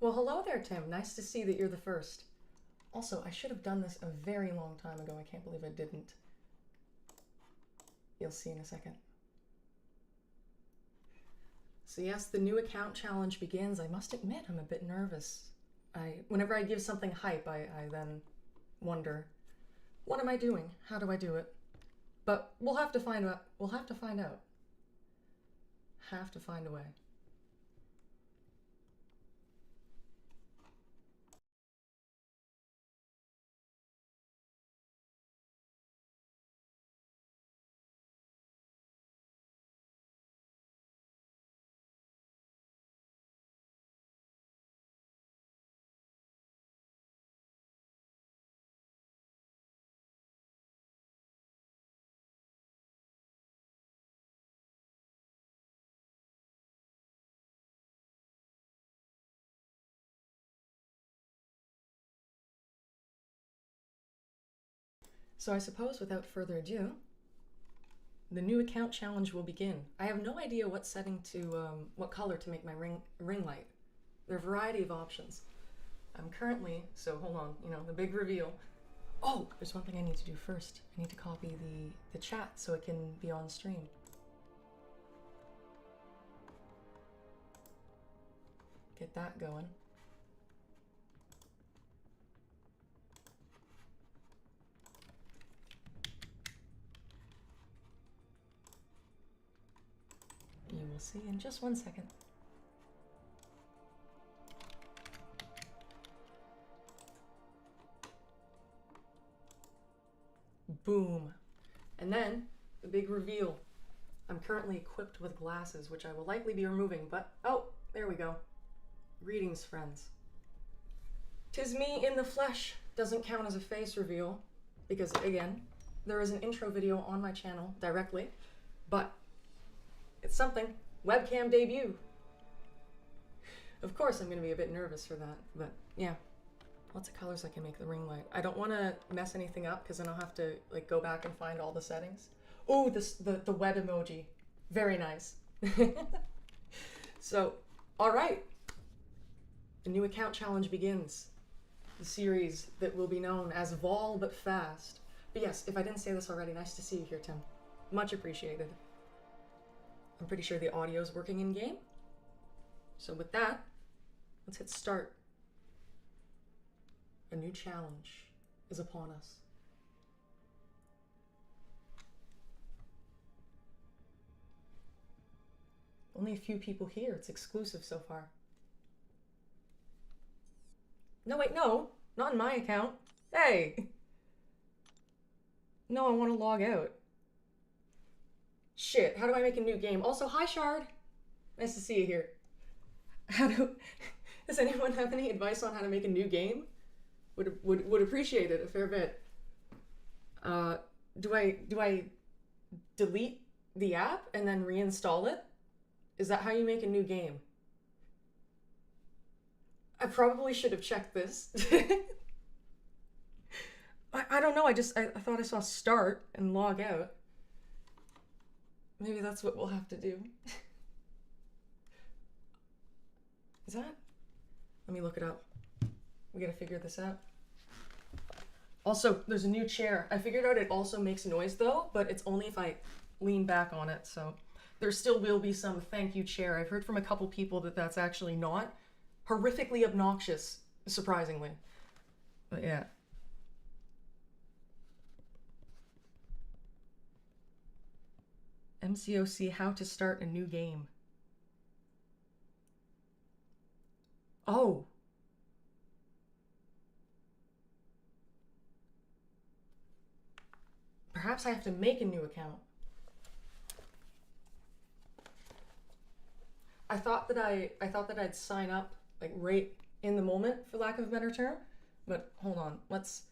Well, hello there, Tim. Nice to see that you're the first. Also, I should have done this a very long time ago. I can't believe I didn't. You'll see in a second. So yes, the new account challenge begins. I must admit, I'm a bit nervous. Whenever I give something hype, I then wonder, what am I doing? How do I do it? But we'll have to find out. We'll have to find out. Have to find a way. So I suppose without further ado, the new account challenge will begin. I have no idea what setting to, what color to make my ring light. There are a variety of options. I'm currently, so hold on, the big reveal. Oh, there's one thing I need to do first. I need to copy the chat so it can be on stream. Get that going. You will see in just 1 second. Boom. And then, the big reveal. I'm currently equipped with glasses, which I will likely be removing, but oh, there we go. Greetings, friends. 'Tis me in the flesh. Doesn't count as a face reveal, because again, there is an intro video on my channel directly, but it's something. Webcam debut. Of course, I'm going to be a bit nervous for that, but yeah. Lots of colors I can make the ring light. I don't want to mess anything up because then I'll have to go back and find all the settings. Oh, the web emoji. Very nice. So, all right. The new account challenge begins. The series that will be known as Vol but Fast. But yes, if I didn't say this already, nice to see you here, Tim. Much appreciated. I'm pretty sure the audio is working in game. So with that, let's hit start. A new challenge is upon us. Only a few people here. It's exclusive so far. No, wait, no. Not in my account. Hey! No, I want to log out. Shit, how do I make a new game? Also, hi, Shard. Nice to see you here. Does anyone have any advice on how to make a new game? Would appreciate it a fair bit. Do I delete the app and then reinstall it? Is that how you make a new game? I probably should have checked this. I don't know, I thought I saw start and log out. Maybe that's what we'll have to do. Is that? Let me look it up. We gotta figure this out. Also, there's a new chair. I figured out it also makes noise though, but it's only if I lean back on it, so there still will be some thank you chair. I've heard from a couple people that that's actually not horrifically obnoxious, surprisingly. But yeah. MCOC, how to start a new game. Oh. Perhaps I have to make a new account. I thought that I'd sign up right in the moment, for lack of a better term. But hold on, let's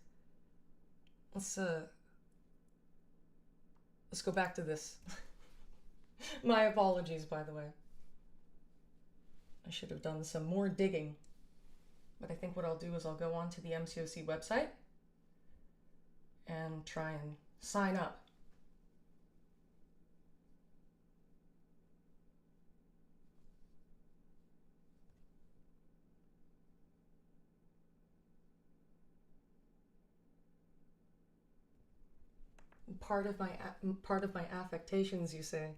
go back to this. My apologies, by the way. I should have done some more digging. But I think what I'll do is I'll go on to the MCOC website and try and sign up. Part of my affectations, you say?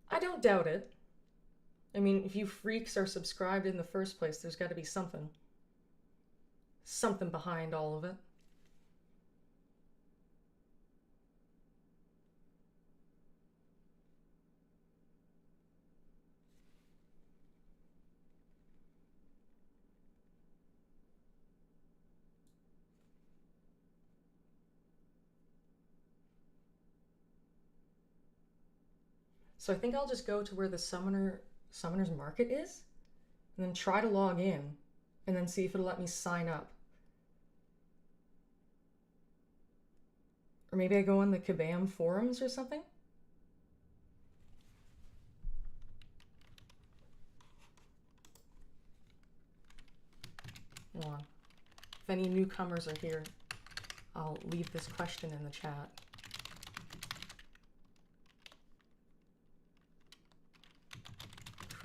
I don't doubt it. I mean, if you freaks are subscribed in the first place, there's got to be something. Something behind all of it. So I think I'll just go to where the summoner's market is, and then try to log in, and then see if it'll let me sign up. Or maybe I go on the Kabam forums or something? Hold on. If any newcomers are here, I'll leave this question in the chat.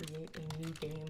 Create a new game.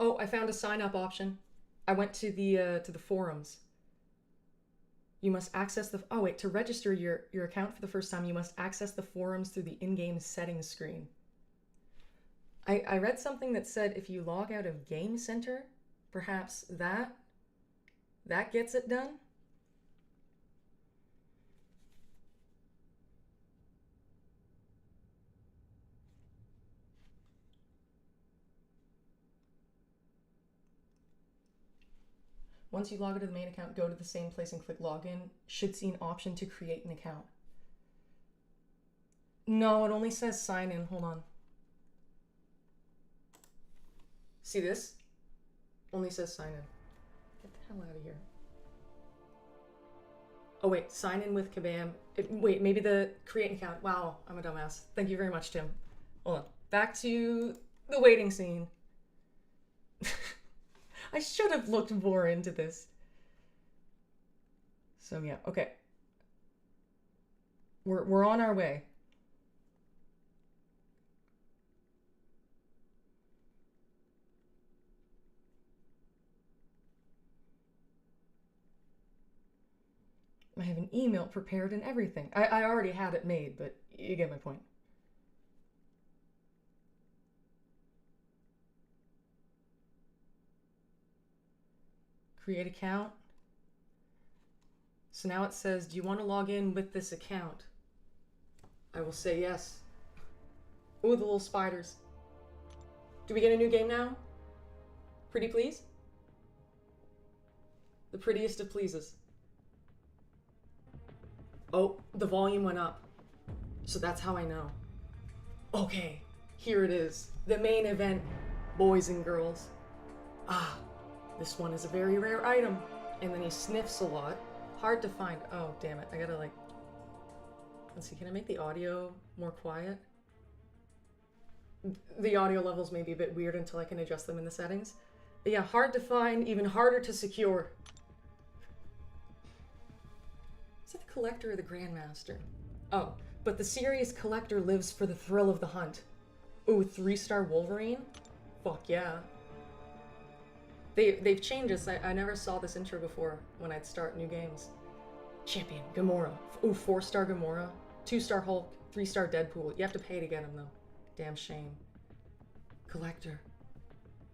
Oh, I found a sign-up option. I went to the forums. You must access the... Oh, wait. To register your account for the first time, you must access the forums through the in-game settings screen. I read something that said if you log out of Game Center, perhaps that gets it done? Once you log into the main account, go to the same place and click login. Should see an option to create an account. No, it only says sign in. Hold on. See this? Only says sign in. Get the hell out of here. Oh wait, sign in with Kabam. Wait, maybe the create an account. Wow, I'm a dumbass. Thank you very much, Tim. Hold on. Back to the waiting scene. I should have looked more into this. So yeah, okay. We're on our way. I have an email prepared and everything. I already had it made, but you get my point. Create account. So now it says, do you want to log in with this account? I will say yes. Ooh, the little spiders. Do we get a new game now? Pretty please? The prettiest of pleases. Oh, the volume went up. So that's how I know. Okay, here it is. The main event, boys and girls. Ah, this one is a very rare item. And then he sniffs a lot. Hard to find. Oh, damn it. I gotta like... Let's see, can I make the audio more quiet? The audio levels may be a bit weird until I can adjust them in the settings. But yeah, hard to find, even harder to secure. Is that the collector or the grandmaster? Oh, but the serious collector lives for the thrill of the hunt. Ooh, 3-star Wolverine? Fuck yeah. They've changed this. I never saw this intro before when I'd start new games. Champion, Gamora. Ooh, 4-star Gamora. 2-star Hulk. 3-star Deadpool. You have to pay to get him though. Damn shame. Collector.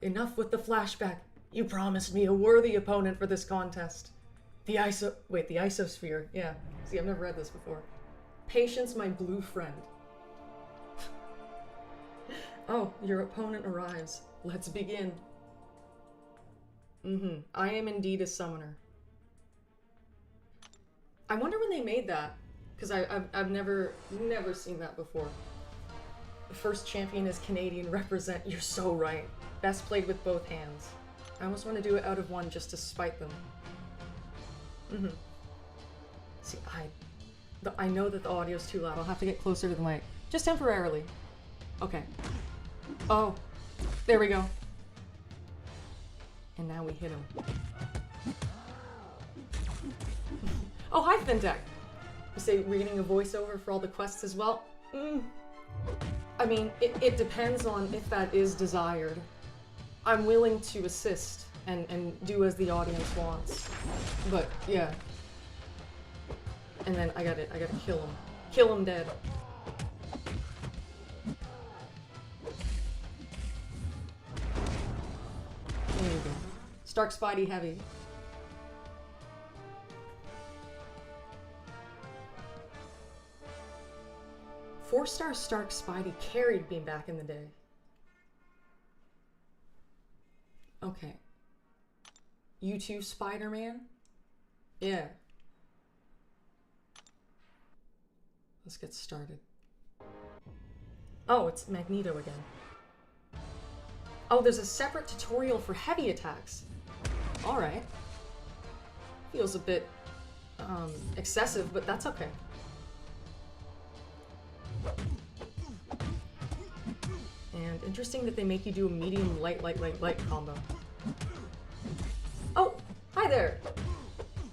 Enough with the flashback. You promised me a worthy opponent for this contest. The isosphere. Yeah. See, I've never read this before. Patience, my blue friend. Oh, your opponent arrives. Let's begin. I am indeed a summoner. I wonder when they made that, because I've never seen that before. The first champion is Canadian. Represent. You're so right. Best played with both hands. I almost want to do it out of one just to spite them. See, I know that the audio's too loud. I'll have to get closer to the mic. Just temporarily. Okay. Oh, there we go. And now we hit him. Oh, hi, FinTech. You say reading a voiceover for all the quests as well? I mean, it depends on if that is desired. I'm willing to assist and do as the audience wants. But, yeah. And then I gotta kill him. Kill him dead. There you go. Stark Spidey heavy. Four-star Stark Spidey carried me back in the day. Okay. You too, Spider-Man? Yeah. Let's get started. Oh, it's Magneto again. Oh, there's a separate tutorial for heavy attacks. Alright. Feels a bit, excessive, but that's okay. And interesting that they make you do a medium light combo. Oh, hi there!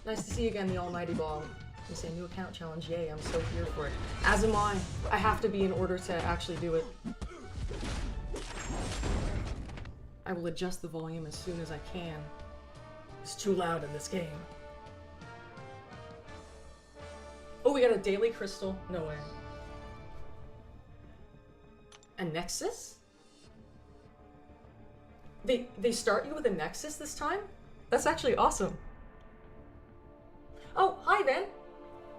Nice to see you again, the almighty Bob. You say new account challenge, yay, I'm so here for it. As am I. I have to be in order to actually do it. I will adjust the volume as soon as I can. It's too loud in this game. Oh, we got a daily crystal? No way. A nexus? They start you with a nexus this time? That's actually awesome. Oh, hi Ben!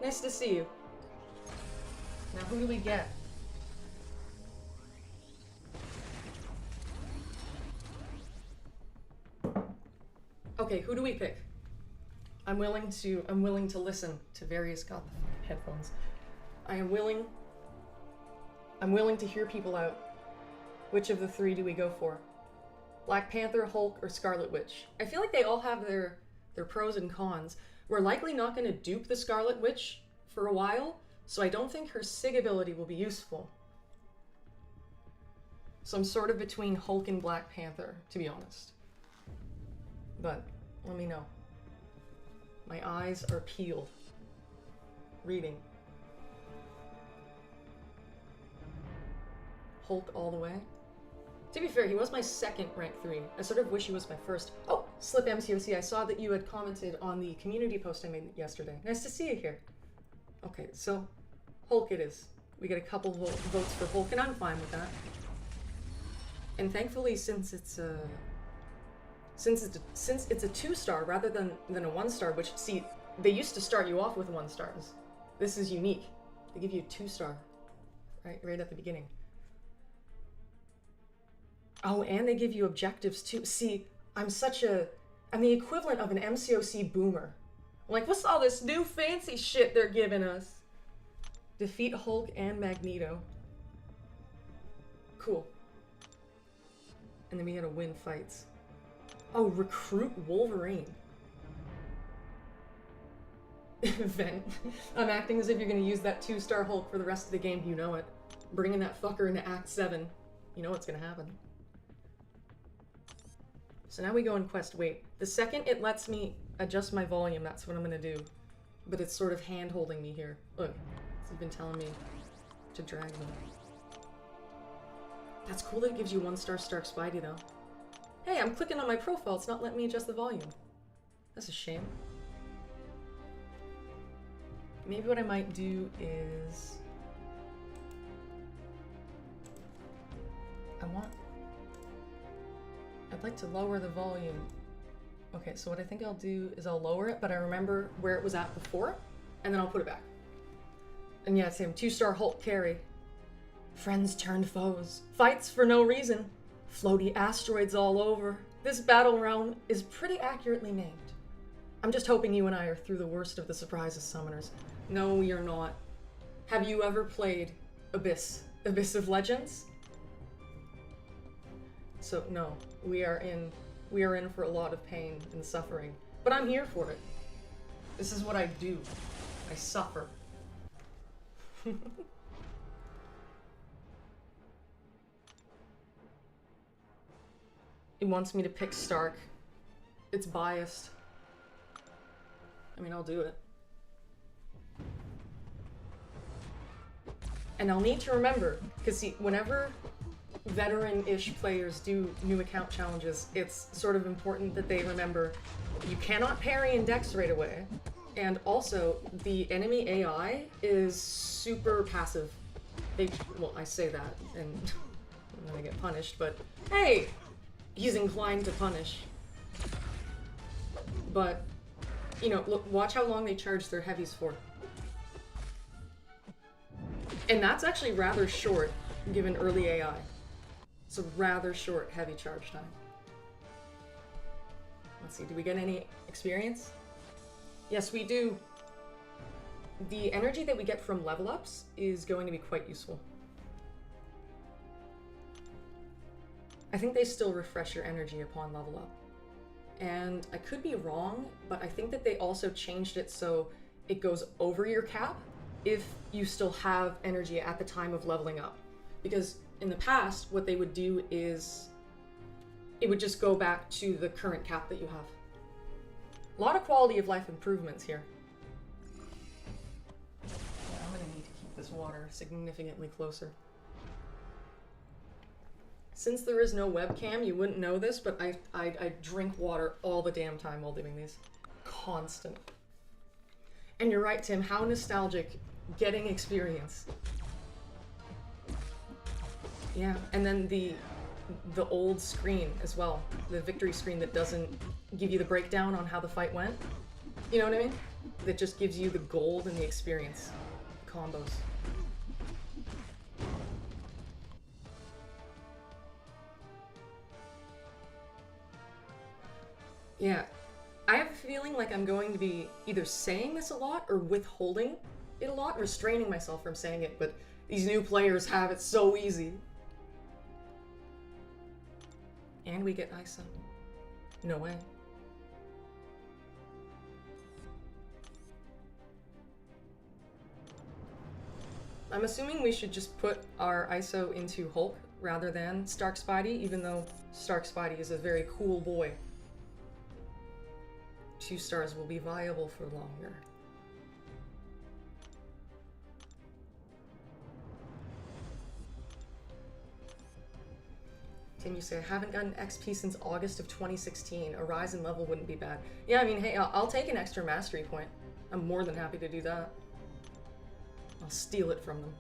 Nice to see you. Now who do we get? Okay, who do we pick? I'm willing to listen to various headphones. I'm willing to hear people out. Which of the three do we go for? Black Panther, Hulk, or Scarlet Witch? I feel like they all have their pros and cons. We're likely not going to dupe the Scarlet Witch for a while, so I don't think her SIG ability will be useful. So I'm sort of between Hulk and Black Panther, to be honest. But let me know. My eyes are peeled. Reading. Hulk all the way. To be fair, he was my second rank 3. I sort of wish he was my first. Oh, Slip MCOC, I saw that you had commented on the community post I made yesterday. Nice to see you here. Okay, so Hulk it is. We get a couple votes for Hulk, and I'm fine with that. And thankfully, since it's a 2-star rather than a 1-star, which, see, they used to start you off with 1-stars. This is unique. They give you a 2-star right at the beginning. Oh, and they give you objectives too. See, I'm the equivalent of an MCOC boomer. I'm like, what's all this new fancy shit they're giving us? Defeat Hulk and Magneto. Cool. And then we gotta win fights. Oh, recruit Wolverine. Vent. I'm acting as if you're gonna use that 2-star Hulk for the rest of the game. You know it. Bringing that fucker into Act 7. You know what's gonna happen. So now we go in quest. Wait, the second it lets me adjust my volume, that's what I'm gonna do. But it's sort of hand-holding me here. Look, it's even telling me to drag them. That's cool that it gives you 1-star Stark Spidey, though. Hey, I'm clicking on my profile, it's not letting me adjust the volume. That's a shame. Maybe what I might do is... I'd like to lower the volume. Okay, so what I think I'll do is I'll lower it, but I remember where it was at before, and then I'll put it back. And yeah, same 2-star Hulk carry. Friends turned foes. Fights for no reason. Floaty asteroids all over. This battle realm is pretty accurately named. I'm just hoping you and I are through the worst of the surprises summoners. No, we are not. Have you ever played Abyss? Abyss of Legends? So, no. We are in we are in for a lot of pain and suffering. But I'm here for it. This is what I do. I suffer. It wants me to pick Stark. It's biased. I mean, I'll do it. And I'll need to remember, because see, whenever veteran-ish players do new account challenges, it's sort of important that they remember you cannot parry and dex right away. And also, the enemy AI is super passive. Well, I say that, and then I get punished, but hey! He's inclined to punish. But, you know, look, watch how long they charge their heavies for. And that's actually rather short, given early AI. It's a rather short heavy charge time. Let's see, do we get any experience? Yes, we do. The energy that we get from level ups is going to be quite useful. I think they still refresh your energy upon level up. And I could be wrong, but I think that they also changed it so it goes over your cap if you still have energy at the time of leveling up. Because in the past, what they would do is it would just go back to the current cap that you have. A lot of quality of life improvements here. Yeah, I'm gonna need to keep this water significantly closer. Since there is no webcam, you wouldn't know this, but I drink water all the damn time while doing these. Constant. And you're right, Tim, how nostalgic getting experience. Yeah, and then the old screen as well. The victory screen that doesn't give you the breakdown on how the fight went. You know what I mean? That just gives you the gold and the experience combos. Yeah, I have a feeling like I'm going to be either saying this a lot or withholding it a lot, restraining myself from saying it, but these new players have it so easy. And we get ISO. No way. I'm assuming we should just put our ISO into Hulk rather than Stark Spidey, even though Stark Spidey is a very cool boy. 2 stars will be viable for longer. Tim, you say, I haven't gotten XP since August of 2016. A rise in level wouldn't be bad. Yeah, I mean, hey, I'll take an extra mastery point. I'm more than happy to do that. I'll steal it from them.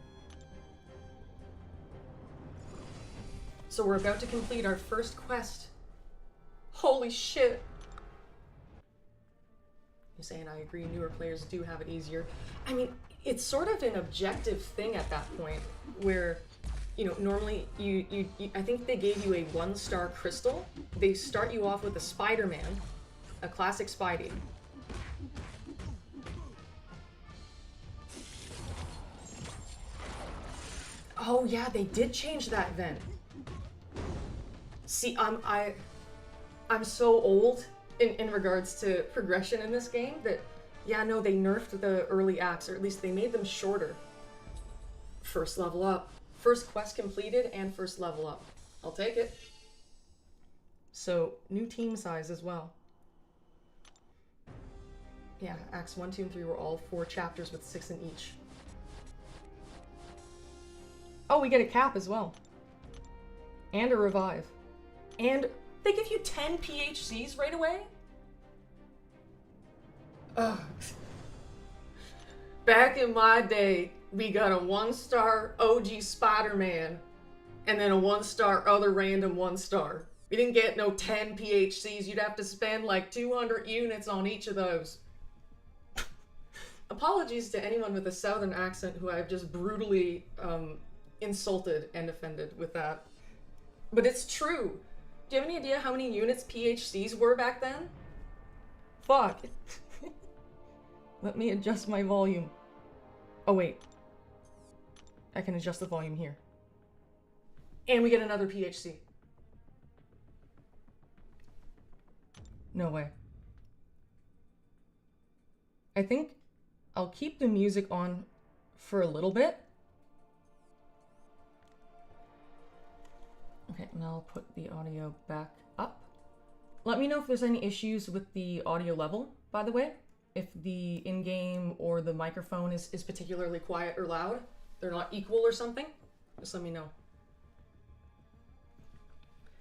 So we're about to complete our first quest. Holy shit! You're saying I agree, newer players do have it easier. I mean, it's sort of an objective thing at that point, where, you know, normally I think they gave you a 1-star crystal. They start you off with a Spider-Man, a classic Spidey. Oh yeah, they did change that then. See, I'm so old in regards to progression in this game that, yeah, no, they nerfed the early acts, or at least they made them shorter. First level up. First quest completed and first level up. I'll take it. So, new team size as well. Yeah, acts 1, 2, and 3 were all 4 chapters with 6 in each. Oh, we get a cap as well. And a revive. And they give you 10 PHCs right away? Ugh. Back in my day, we got a 1-star OG Spider-Man, and then a 1-star other random 1-star. We didn't get no 10 PHCs. You'd have to spend like 200 units on each of those. Apologies to anyone with a southern accent who I've just brutally insulted and offended with that. But it's true. Do you have any idea how many units PHCs were back then? Fuck. Let me adjust my volume. Oh wait. I can adjust the volume here. And we get another PHC. No way. I think I'll keep the music on for a little bit. Okay, now I'll put the audio back up. Let me know if there's any issues with the audio level, by the way. If the in-game or the microphone is particularly quiet or loud, they're not equal or something, just let me know.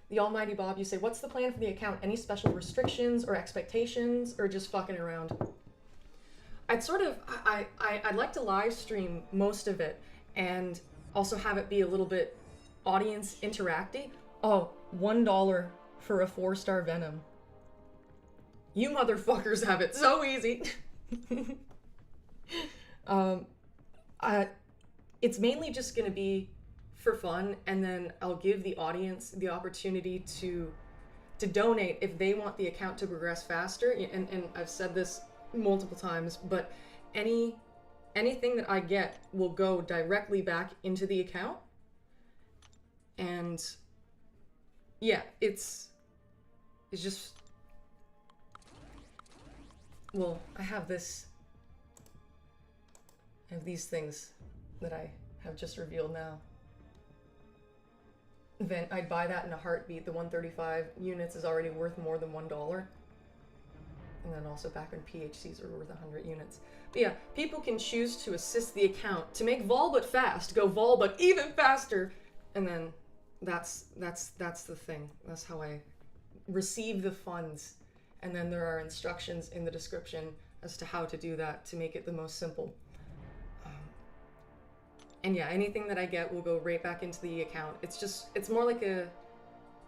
The Almighty Bob, you say, what's the plan for the account? Any special restrictions or expectations, or just fucking around? I'd like to live stream most of it and also have it be a little bit audience interacty. Oh, $1 for a 4-star Venom. You motherfuckers have it so easy. It's mainly just gonna be for fun, and then I'll give the audience the opportunity to donate if they want the account to progress faster. And I've said this multiple times, but anything that I get will go directly back into the account. And yeah, it's just, well, I have these things that I have just revealed now. Then I'd buy that in a heartbeat. The 135 units is already worth more than $1. And then also back when PHCs were worth 100 units. But yeah, people can choose to assist the account to make vol but fast go vol but even faster. And then that's the thing. That's how I receive the funds. And then there are instructions in the description as to how to do that to make it the most simple. And yeah, anything that I get will go right back into the account. It's more like a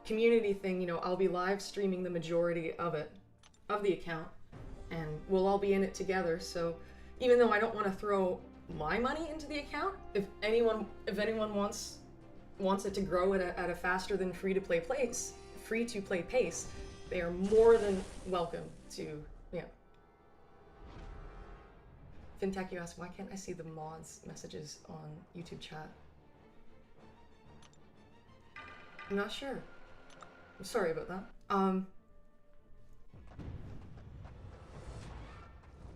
community thing, you know. I'll be live streaming the majority of the account, and we'll all be in it together. So even though I don't want to throw my money into the account, if anyone wants it to grow at a faster than free to play pace, they are more than welcome to, yeah. Fintech, you ask, why can't I see the mods messages on YouTube chat? I'm not sure. I'm sorry about that.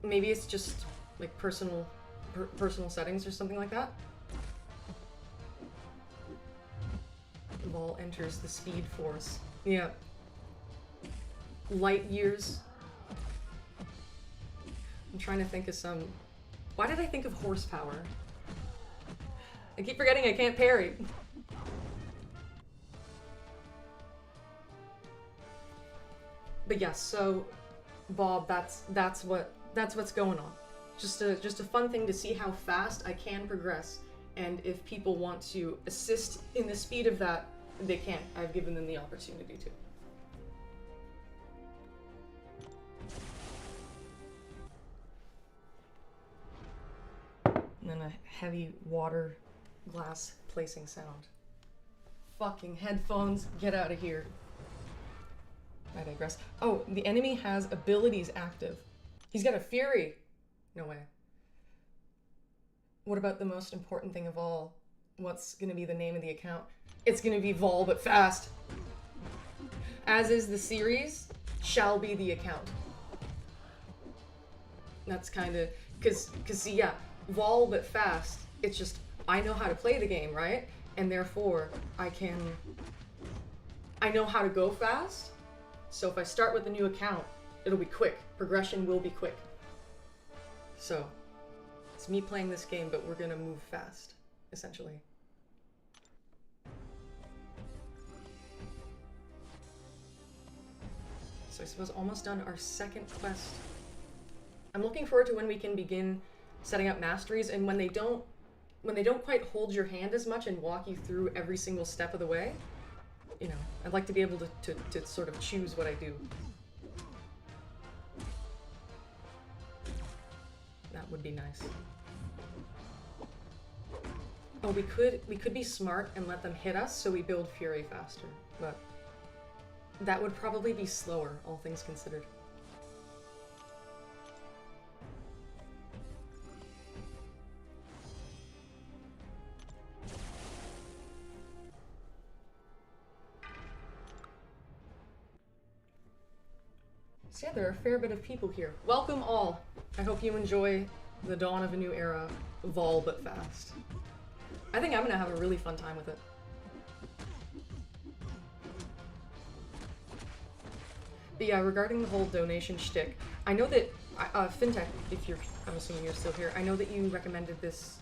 Maybe it's just like personal settings or something like that. The ball enters the speed force. Yeah. Light years. I'm trying to think of some. Why did I think of horsepower? I keep forgetting I can't parry. But yes, so Bob, that's what's going on. Just a fun thing to see how fast I can progress, and if people want to assist in the speed of that, they can. I've given them the opportunity to. And then a heavy water glass placing sound. Fucking headphones, get out of here. I digress. Oh, the enemy has abilities active. He's got a fury. No way. What about the most important thing of all? What's gonna be the name of the account? It's gonna be Vol but fast. As is the series, shall be the account. That's kind of, cause see, yeah, Vol but fast, it's just, I know how to play the game, right? And therefore, I know how to go fast. So if I start with a new account, it'll be quick. Progression will be quick. So, it's me playing this game, but we're gonna move fast, essentially. So I suppose almost done our second quest. I'm looking forward to when we can begin setting up masteries, and when they don't quite hold your hand as much and walk you through every single step of the way. You know, I'd like to be able to sort of choose what I do. That would be nice. Oh, we could be smart and let them hit us so we build fury faster, but that would probably be slower, all things considered. So yeah, there are a fair bit of people here. Welcome all. I hope you enjoy the dawn of a new era, vol but fast. I think I'm gonna have a really fun time with it. But yeah, regarding the whole donation shtick, I know that FinTech, if you're, I'm assuming you're still here, I know that you recommended this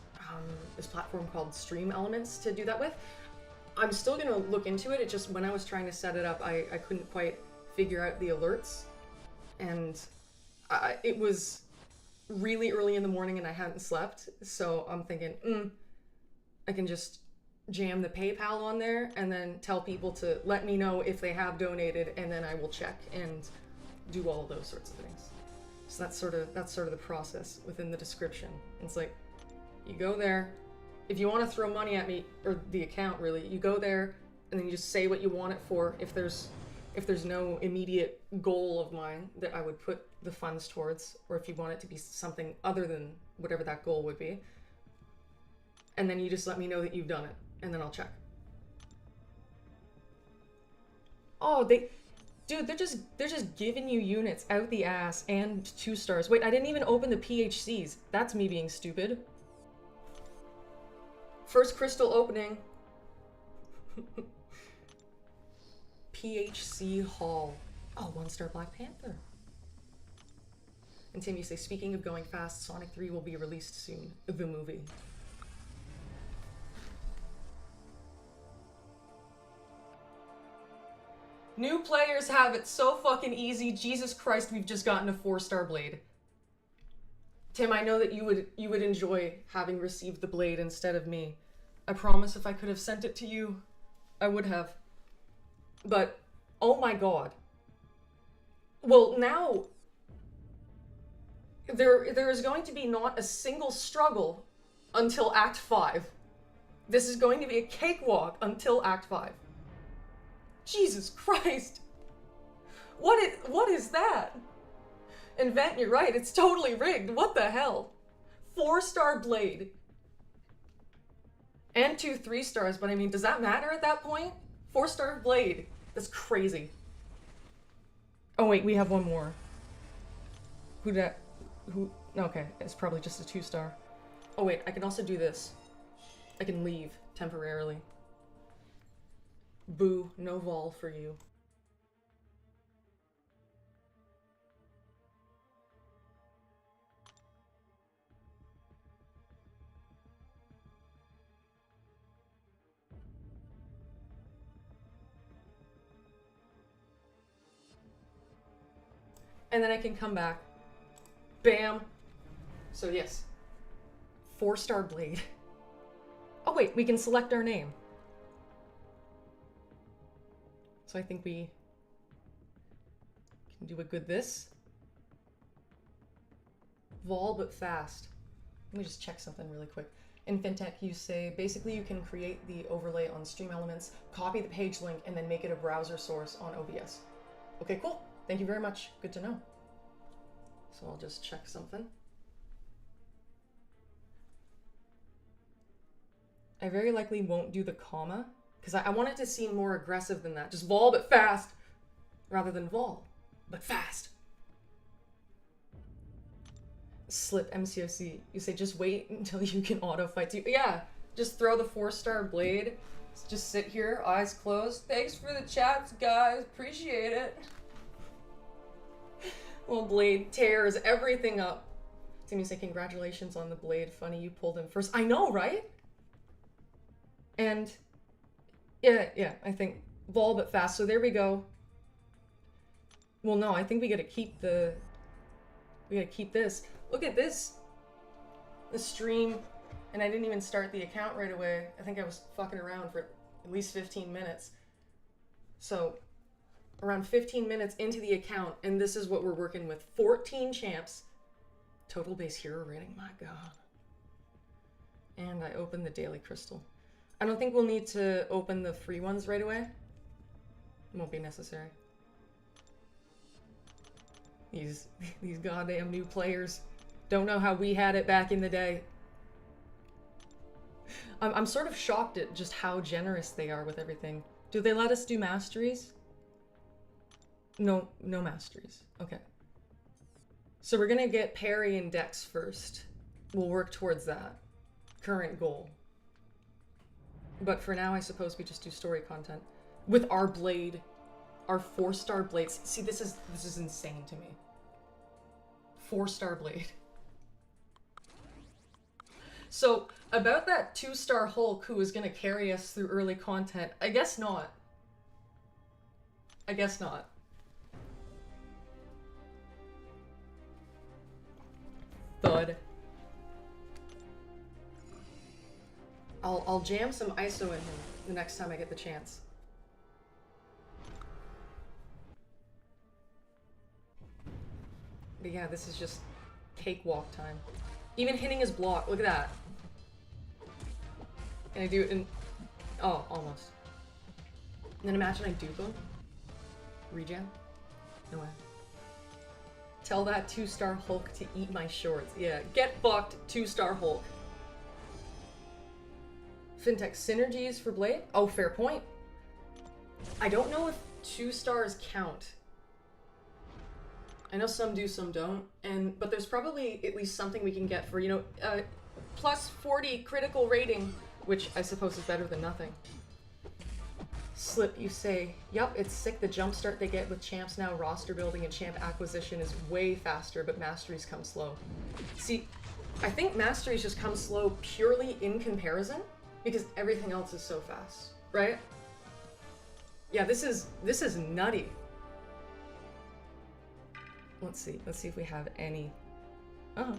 this platform called Stream Elements to do that with. I'm still gonna look into it. It just, when I was trying to set it up, I couldn't quite figure out the alerts, and it was really early in the morning and I hadn't slept, so I'm thinking, I can just jam the PayPal on there and then tell people to let me know if they have donated, and then I will check and do all of those sorts of things. So that's sort of the process within the description. It's like, you go there, if you want to throw money at me, or the account really, you go there and then you just say what you want it for. If there's no immediate goal of mine that I would put the funds towards, or if you want it to be something other than whatever that goal would be, and then you just let me know that you've done it, and then I'll check. Oh, dude, they're just giving you units out the ass and 2 stars. Wait, I didn't even open the PHCs. That's me being stupid. First crystal opening. PHC Hall. Oh, 1-star Black Panther. And Tim, you say, speaking of going fast, Sonic 3 will be released soon. The movie. New players have it so fucking easy. Jesus Christ, we've just gotten a 4-star blade. Tim, I know that you would enjoy having received the blade instead of me. I promise if I could have sent it to you, I would have. But, oh my god. Well, now, there is going to be not a single struggle until Act 5. This is going to be a cakewalk until Act 5. Jesus Christ. What is that? Invent, you're right, it's totally rigged. What the hell? 4-star blade. And 2 3-stars, but I mean, does that matter at that point? 4-star blade. That's crazy. Oh wait, we have one more. Who? Okay, it's probably just a 2-star. Oh wait, I can also do this. I can leave temporarily. Boo, no vol for you. And then I can come back. Bam. So yes. 4-star blade. Oh wait, we can select our name. So I think we can do a good this. Vol but fast. Let me just check something really quick. In FinTech, you say, basically you can create the overlay on Stream Elements, copy the page link, and then make it a browser source on OBS. Okay, cool. Thank you very much. Good to know. So I'll just check something. I very likely won't do the comma, because I want it to seem more aggressive than that. Just vol but fast, rather than vol but fast. Slip MCOC. You say just wait until you can auto fight too. Yeah, just throw the 4-star blade. Just sit here, eyes closed. Thanks for the chats, guys. Appreciate it. Well, blade tears everything up. Timmy say congratulations on the blade. Funny you pulled him first. I know, right? And yeah, I think vol but fast. So there we go. Well, no, I think we gotta keep the. We gotta keep this. Look at this. The stream, and I didn't even start the account right away. I think I was fucking around for at least 15 minutes. So, around 15 minutes into the account, and this is what we're working with. 14 champs. Total base hero rating, my god. And I opened the daily crystal. I don't think we'll need to open the free ones right away. It won't be necessary. These goddamn new players don't know how we had it back in the day. I'm sort of shocked at just how generous they are with everything. Do they let us do masteries? No masteries. Okay. So we're gonna get parry and dex first. We'll work towards that. Current goal. But for now, I suppose we just do story content. With our blade, our 4-star blades. See, this is insane to me. 4-star blade. So, about that 2-star Hulk who is gonna carry us through early content, I guess not. I guess not. Thud. I'll jam some ISO in him the next time I get the chance. But yeah, this is just cakewalk time. Even hitting his block, look at that. Can I do it in... Oh, almost. And then imagine I dupe him. Regen? No way. Tell that 2-star Hulk to eat my shorts. Yeah, get fucked, 2-star Hulk. Fintech synergies for Blade? Oh, fair point. I don't know if 2 stars count. I know some do, some don't. But there's probably at least something we can get for, you know, plus 40 critical rating, which I suppose is better than nothing. Slip, you say, yup, it's sick the jumpstart they get with champs now. Roster building and champ acquisition is way faster, but masteries come slow. See, I think masteries just come slow purely in comparison, because everything else is so fast, right? Yeah, this is nutty. Let's see if we have any. Oh.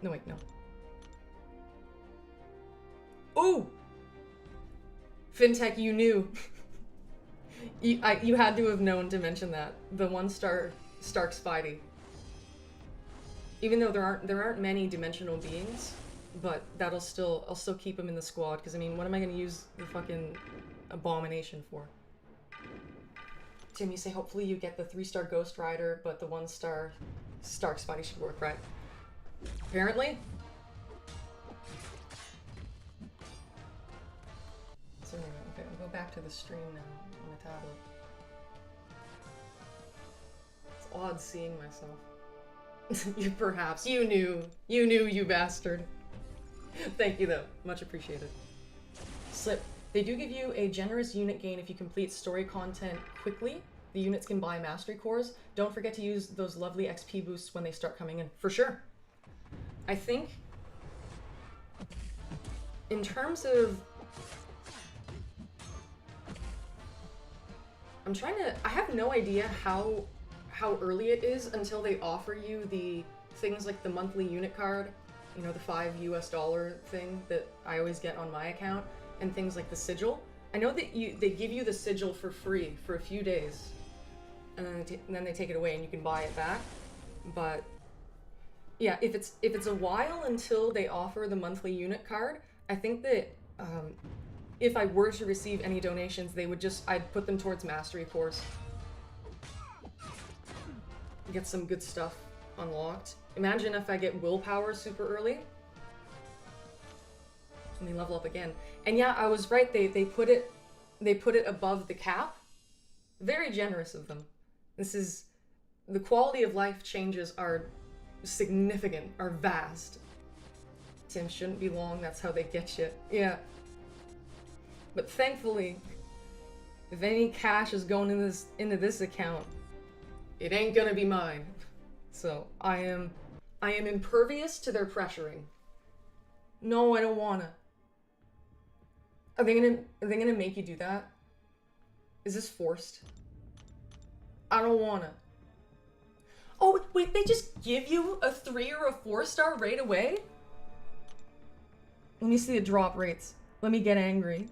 No, wait, no. Ooh! Fintech, you knew. You had to have known to mention that. The 1-star Stark Spidey. Even though there aren't many dimensional beings, but I'll still keep him in the squad, because I mean, what am I gonna use the fucking abomination for? Tim, you say hopefully you get the 3-star Ghost Rider, but the 1-star Stark Spidey should work, right? Apparently. So anyway, okay, I'll go back to the stream now on the tablet. It's odd seeing myself. Perhaps. You knew, you bastard. Thank you, though. Much appreciated. Slip. They do give you a generous unit gain if you complete story content quickly. The units can buy mastery cores. Don't forget to use those lovely XP boosts when they start coming in. For sure. I think, in terms of... I have no idea how early it is until they offer you the things like the monthly unit card, you know, the $5 US thing that I always get on my account, and things like the sigil. I know that they give you the sigil for free for a few days, and then they take it away and you can buy it back. But yeah, if it's a while until they offer the monthly unit card, I think that if I were to receive any donations, I'd put them towards mastery cores. Get some good stuff unlocked. Imagine if I get willpower super early. Let me level up again. And yeah, I was right. They put it above the cap. Very generous of them. The quality of life changes are significant, are vast. Tim, shouldn't be long. That's how they get you. Yeah. But thankfully, if any cash is going into this account, it ain't gonna be mine. So I am impervious to their pressuring. No, I don't wanna. Are they gonna make you do that? Is this forced? I don't wanna. Oh wait, they just give you a 3 or a 4-star right away? Let me see the drop rates. Let me get angry.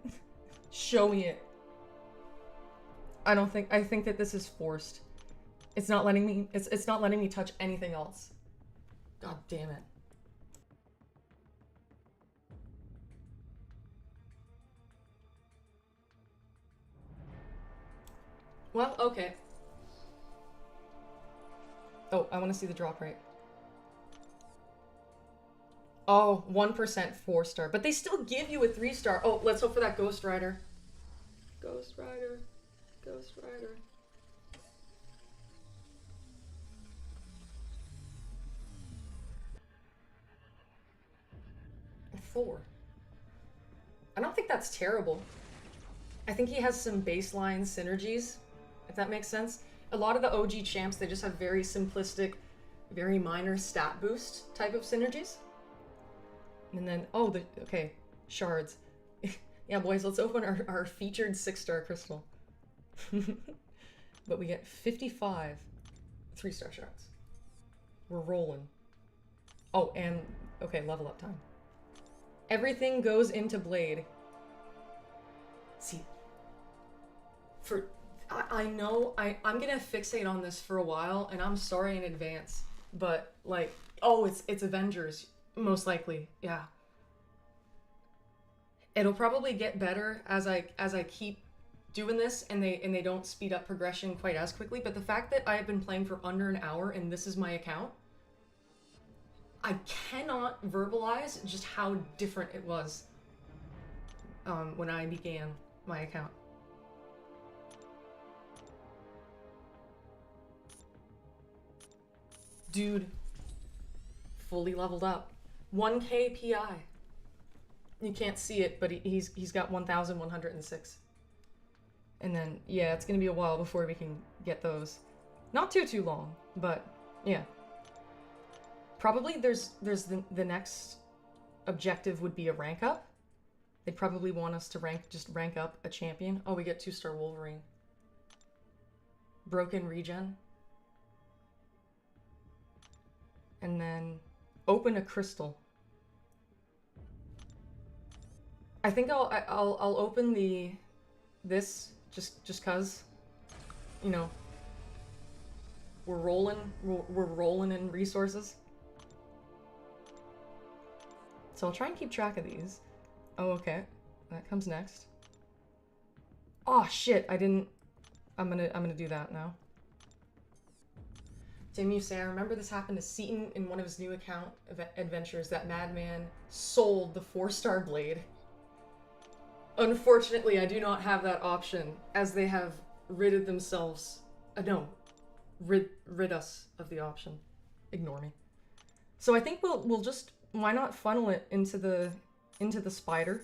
Show me it. I think that this is forced. It's not letting me, it's not letting me touch anything else. God damn it. Well, okay. Oh, I want to see the drop rate. Oh, 1% 4-star. But they still give you a 3-star. Oh, let's hope for that Ghost Rider. Ghost Rider. Ghost Rider. Thor. I don't think that's terrible. I think he has some baseline synergies, if that makes sense. A lot of the OG champs, they just have very simplistic, very minor stat boost type of synergies. And then, oh, okay, shards. Yeah, boys, let's open our featured 6-star crystal. But we get 55 3-star shards. We're rolling. Oh, and, okay, level up time. Everything goes into Blade. See, I know I'm gonna fixate on this for a while, and I'm sorry in advance, but like, oh, it's Avengers, most likely, yeah. It'll probably get better as I keep doing this, and they don't speed up progression quite as quickly. But the fact that I have been playing for under an hour and this is my account, I cannot verbalize just how different it was when I began my account. Dude, fully leveled up. 1k PI. You can't see it, but he's got 1,106. And then, yeah, it's gonna be a while before we can get those. Not too long, but yeah. Probably there's the next objective would be a rank up. They'd probably want us to rank up a champion. Oh, we get 2-star Wolverine. Broken regen. And then open a crystal. I think I'll open this just cause, you know, we're rolling in resources. So I'll try and keep track of these. Oh, okay. That comes next. Oh shit, I'm gonna do that now. Tim, you say, I remember this happened to Seaton in one of his new account adventures. That madman sold the 4-star blade. Unfortunately, I do not have that option, as they have ridded themselves. Rid us of the option. Ignore me. So I think we'll just, why not funnel it into the spider?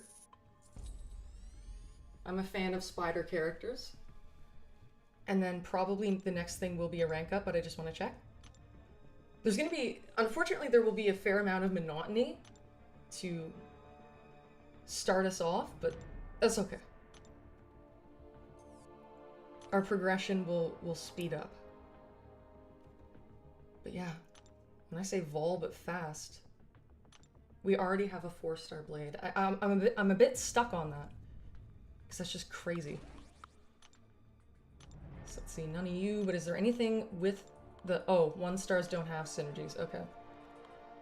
I'm a fan of spider characters. And then probably the next thing will be a rank up, but I just want to check. There's going to be, unfortunately, there will be a fair amount of monotony to start us off, but that's okay. Our progression will speed up. But yeah, when I say vol but fast, we already have a 4-star blade. I'm a bit stuck on that, because that's just crazy. So let's see, none of you, but is there anything with the, oh, 1-stars don't have synergies, okay.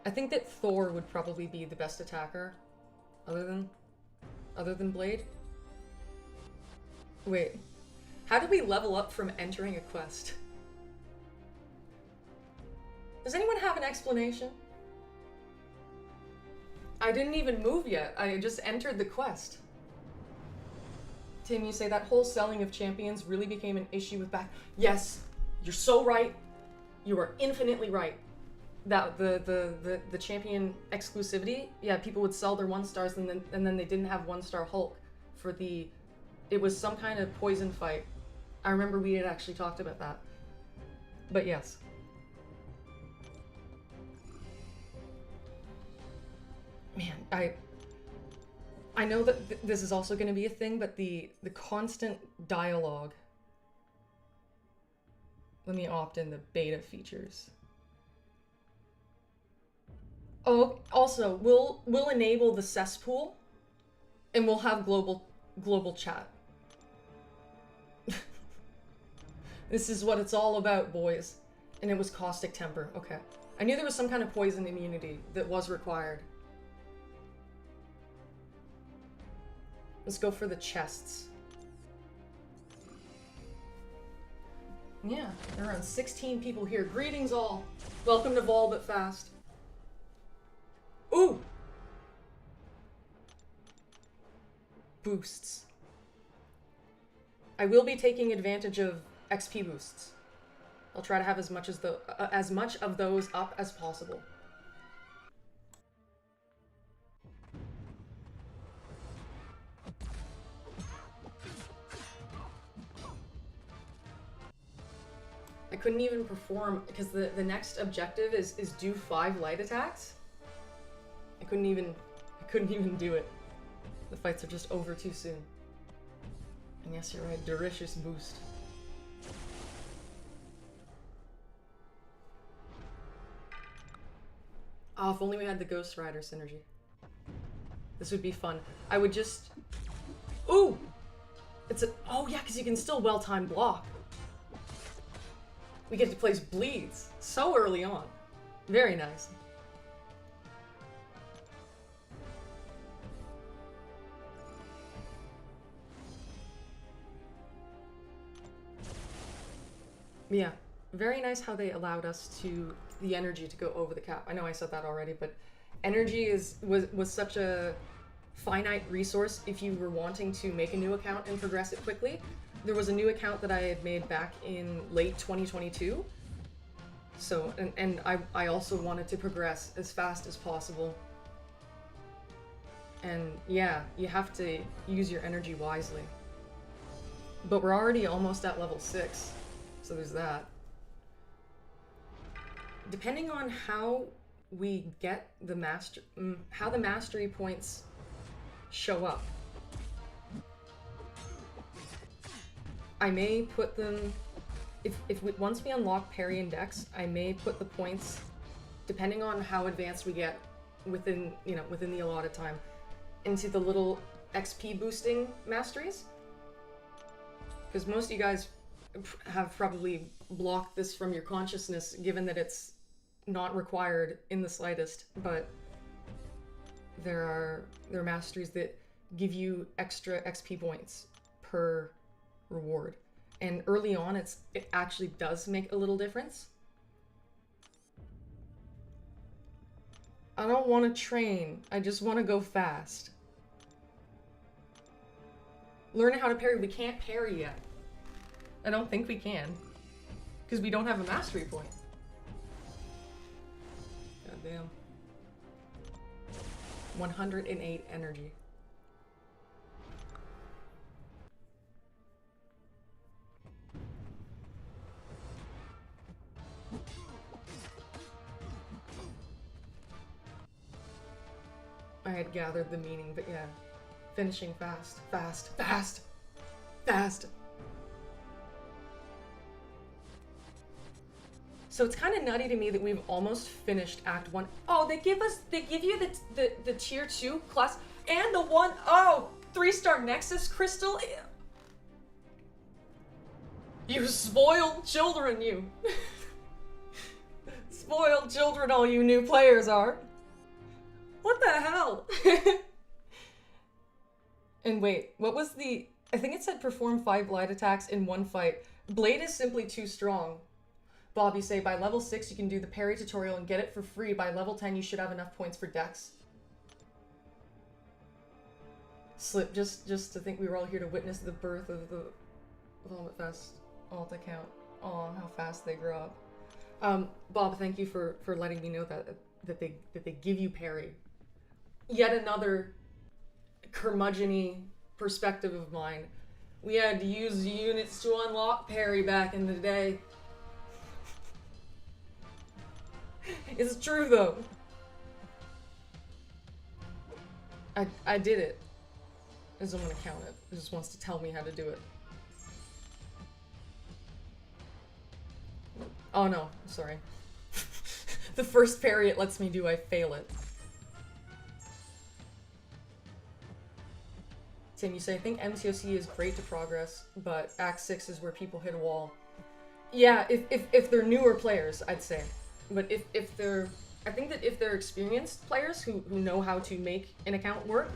I think that Thor would probably be the best attacker, other than Blade. Wait, how do we level up from entering a quest? Does anyone have an explanation? I didn't even move yet, I just entered the quest. Tim, you say that whole selling of champions really became an issue with back. Yes, you're so right. You are infinitely right. That the champion exclusivity, yeah, people would sell their 1-stars and then they didn't have 1-star Hulk for the, it was some kind of poison fight. I remember we had actually talked about that. But yes. Man, I know that this is also going to be a thing, but the constant dialogue. Let me opt in the beta features. Oh, also, we'll enable the cesspool, and we'll have global chat. This is what it's all about, boys. And it was caustic temper. Okay, I knew there was some kind of poison immunity that was required. Let's go for the chests. Yeah, there are around 16 people here. Greetings all. Welcome to Vol but Fast. Ooh! Boosts. I will be taking advantage of XP boosts. I'll try to have as much of those up as possible. I couldn't even perform because the next objective is do 5 light attacks. I couldn't even do it. The fights are just over too soon. And yes, you're right, delicious boost. Oh, if only we had the Ghost Rider synergy. This would be fun. I would just... Ooh! It's a... Oh yeah, because you can still well-timed block. We get to place bleeds so early on. Very nice. Yeah, very nice how they allowed us to... the energy to go over the cap. I know I said that already, but energy was such a finite resource if you were wanting to make a new account and progress it quickly. There was a new account that I had made back in late 2022. So, and I also wanted to progress as fast as possible. And yeah, you have to use your energy wisely. But we're already almost at level 6, so there's that. Depending on how we get the how the mastery points show up, I may put them, once we unlock parry and dex, I may put the points, depending on how advanced we get within the allotted time, into the little XP boosting masteries. Because most of you guys have probably blocked this from your consciousness, given that it's not required in the slightest, but there are masteries that give you extra XP points per reward. And early on, it actually does make a little difference. I don't want to train. I just want to go fast. Learning how to parry. We can't parry yet. I don't think we can. Because we don't have a mastery point. God damn. 108 energy. I had gathered the meaning, but yeah. Finishing fast, fast, fast, fast. So it's kind of nutty to me that we've almost finished Act 1. Oh, they give you the tier 2 class and the 3-star Nexus crystal. You spoiled children, you. Spoiled children all you new players are. What the hell? And wait, what was the... I think it said perform 5 light attacks in 1 fight. Blade is simply too strong. Bob, you say by level 6 you can do the parry tutorial and get it for free. By level 10 you should have enough points for dex. Slip, just to think we were all here to witness the birth of the Vomit Fest alt account. Aw, how fast they grow up. Bob, thank you for letting me know that they give you parry. Yet another curmudgeon-y perspective of mine. We had to use units to unlock parry back in the day. It's true though. I did it. I doesn't want to count it. It just wants to tell me how to do it. Oh no, sorry. The first parry it lets me do, I fail it. Tim, you say, I think MCOC is great to progress, but Act 6 is where people hit a wall. Yeah, if they're newer players, I'd say. But if they're... I think that if they're experienced players who know how to make an account work,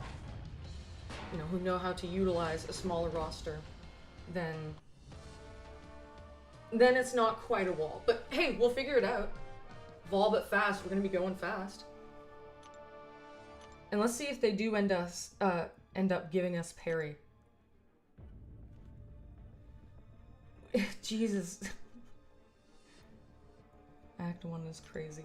you know, who know how to utilize a smaller roster, then it's not quite a wall. But hey, we'll figure it out. Vol but fast, we're gonna be going fast. And let's see if they do end up giving us parry. Jesus. Act 1 is crazy.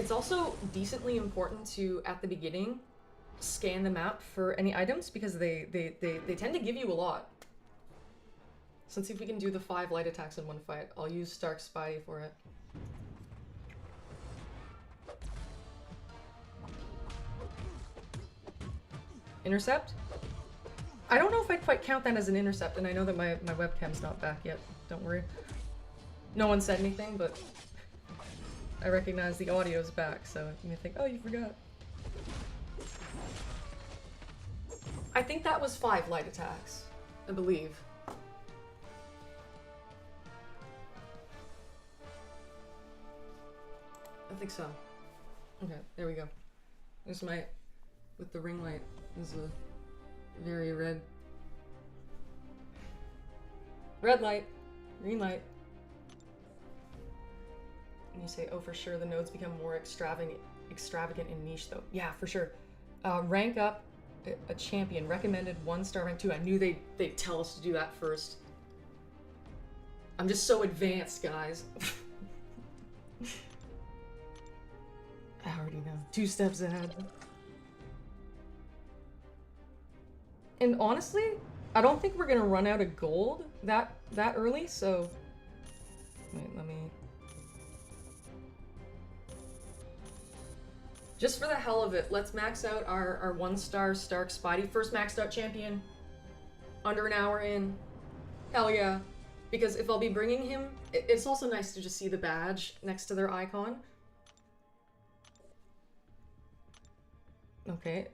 It's also decently important to, at the beginning, scan the map for any items because they tend to give you a lot. So let's see if we can do the 5 light attacks in one fight. I'll use Stark's Spidey for it. Intercept? I don't know if I'd quite count that as an intercept, and I know that my webcam's not back yet. Don't worry. No one said anything, but I recognize the audio's back, so you may think, oh, you forgot. I think that was 5 light attacks, I believe. I think so. Okay, there we go. This might, with the ring light, is a very red light, green light. And you say, oh, for sure, the nodes become more extravagant and niche, though. Yeah, for sure. Rank up a champion. Recommended 1-star rank 2. I knew they'd tell us to do that first. I'm just so advanced, guys. I already know. 2 steps ahead. And honestly, I don't think we're gonna run out of gold that early, so... Wait, let me... Just for the hell of it, let's max out our 1-star Stark Spidey. First maxed out champion. Under an hour in. Hell yeah. Because if I'll be bringing him... It's also nice to just see the badge next to their icon. Okay.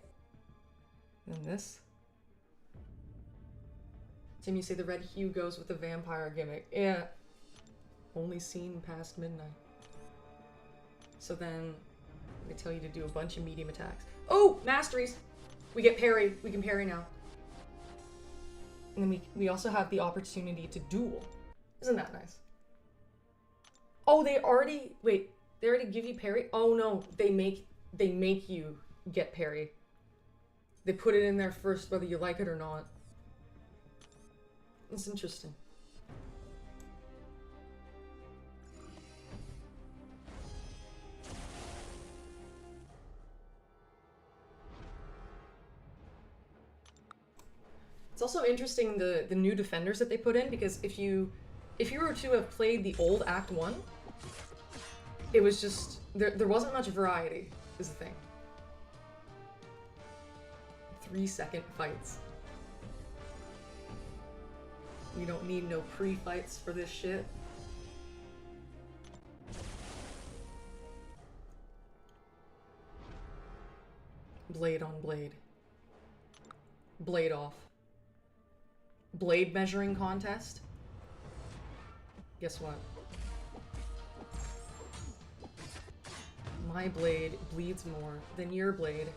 Then this. Tim, you say the red hue goes with the vampire gimmick. Yeah. Only seen past midnight. So then they tell you to do a bunch of medium attacks. Oh! Masteries! We get parry. We can parry now. And then we also have the opportunity to duel. Isn't that nice? Oh, they already... Wait. They already give you parry? Oh no. They make you get parry. They put it in there first whether you like it or not. It's interesting. It's also interesting the new defenders that they put in, because if you were to have played the old Act 1, it was just there wasn't much variety, is the thing. 3-second fights. We don't need no pre-fights for this shit. Blade on blade. Blade off. Blade measuring contest. Guess what? My blade bleeds more than your blade.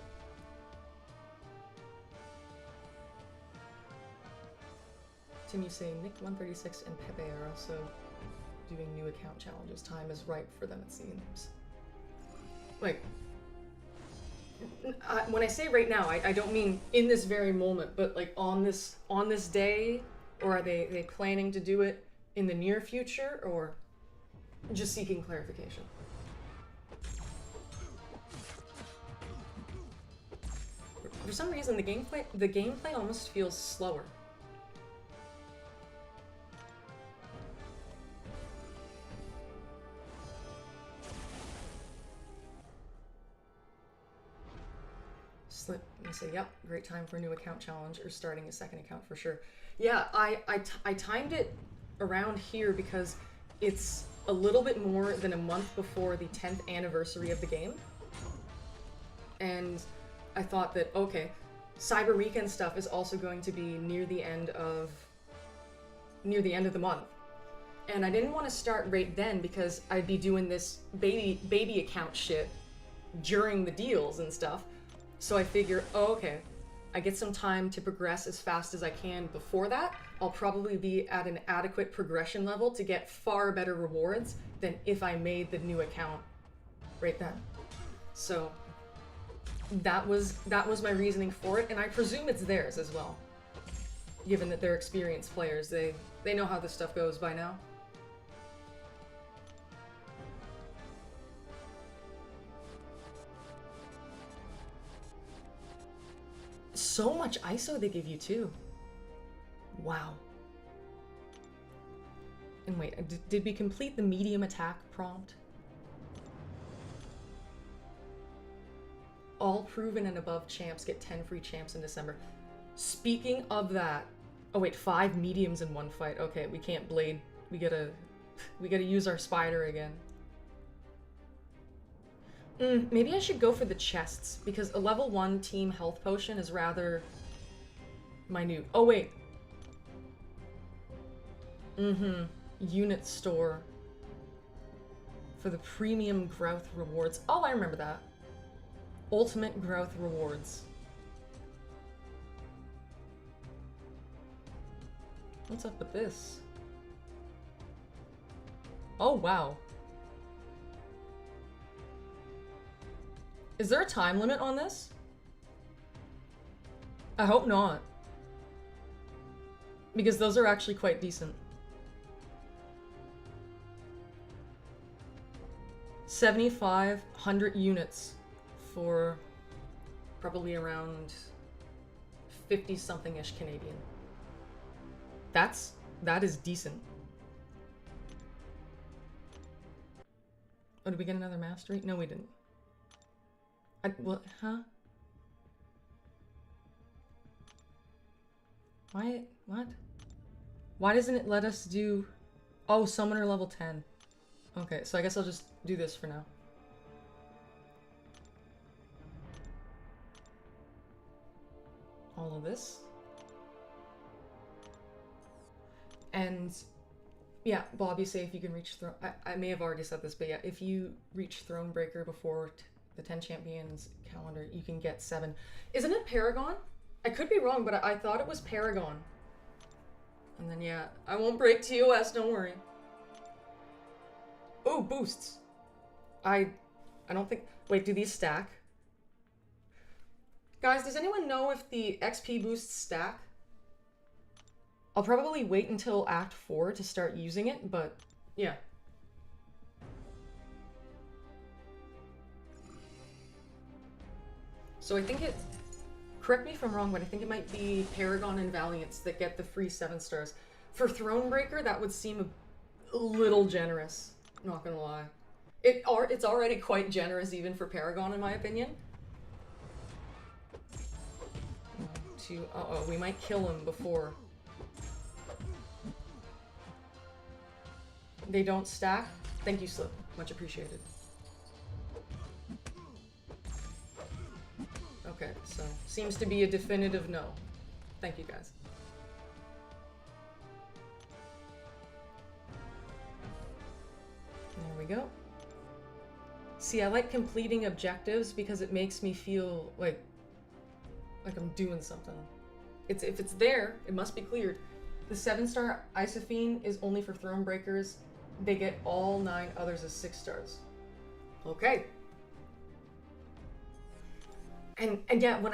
Tim, you say Nick 136 and Pepe are also doing new account challenges. Time is ripe for them, it seems. Like, when I say right now, I don't mean in this very moment, but like on this day, or are they planning to do it in the near future, or just seeking clarification? For some reason, the gameplay almost feels slower. Slip and say, yep, great time for a new account challenge or starting a second account for sure. Yeah, I timed it around here because it's a little bit more than a month before the 10th anniversary of the game. And I thought that, okay, Cyber Weekend stuff is also going to be near the end of the month. And I didn't want to start right then because I'd be doing this baby account shit during the deals and stuff. So I figure, oh, okay, I get some time to progress as fast as I can before that. I'll probably be at an adequate progression level to get far better rewards than if I made the new account right then. So that was my reasoning for it, and I presume it's theirs as well. Given that they're experienced players, they know how this stuff goes by now. so much ISO they give you too. Wow. And wait, did we complete the medium attack prompt? All proven and above champs get 10 free champs in December. Speaking of that, oh wait, 5 mediums in one fight. Okay, we can't blade. We gotta use our spider again. Maybe I should go for the chests, because a level 1 team health potion is rather minute. Oh wait. Unit store for the premium growth rewards. Oh, I remember that. Ultimate growth rewards. What's up with this? Oh, wow. Is there a time limit on this? I hope not. Because those are actually quite decent. 7,500 units for probably around 50-something-ish Canadian. That is decent. Oh, did we get another mastery? No, we didn't. What? Huh? Why? What? Why doesn't it let us do... Oh, summoner level 10. Okay, so I guess I'll just do this for now. All of this. And yeah, Bob, you say if you can reach throne... I may have already said this, but yeah, if you reach Thronebreaker before the 10 champions calendar, you can get 7. Isn't it Paragon? I could be wrong, but I thought it was Paragon. And then yeah, I won't break TOS, don't worry. Oh, boosts. I don't think... Wait, do these stack? Guys, does anyone know if the XP boosts stack? I'll probably wait until Act 4 to start using it, but yeah. So I think it... Correct me if I'm wrong, but I think it might be Paragon and Valiants that get the free 7 stars. For Thronebreaker, that would seem a little generous. Not gonna lie. It's already quite generous even for Paragon, in my opinion. Uh-oh, we might kill him before. They don't stack? Thank you, Slip. Much appreciated. Okay, so seems to be a definitive no. Thank you, guys. There we go. See, I like completing objectives because it makes me feel like I'm doing something. If it's there, it must be cleared. The 7-star Isophene is only for Thronebreakers. They get all 9 others as 6 stars. Okay. And yeah, when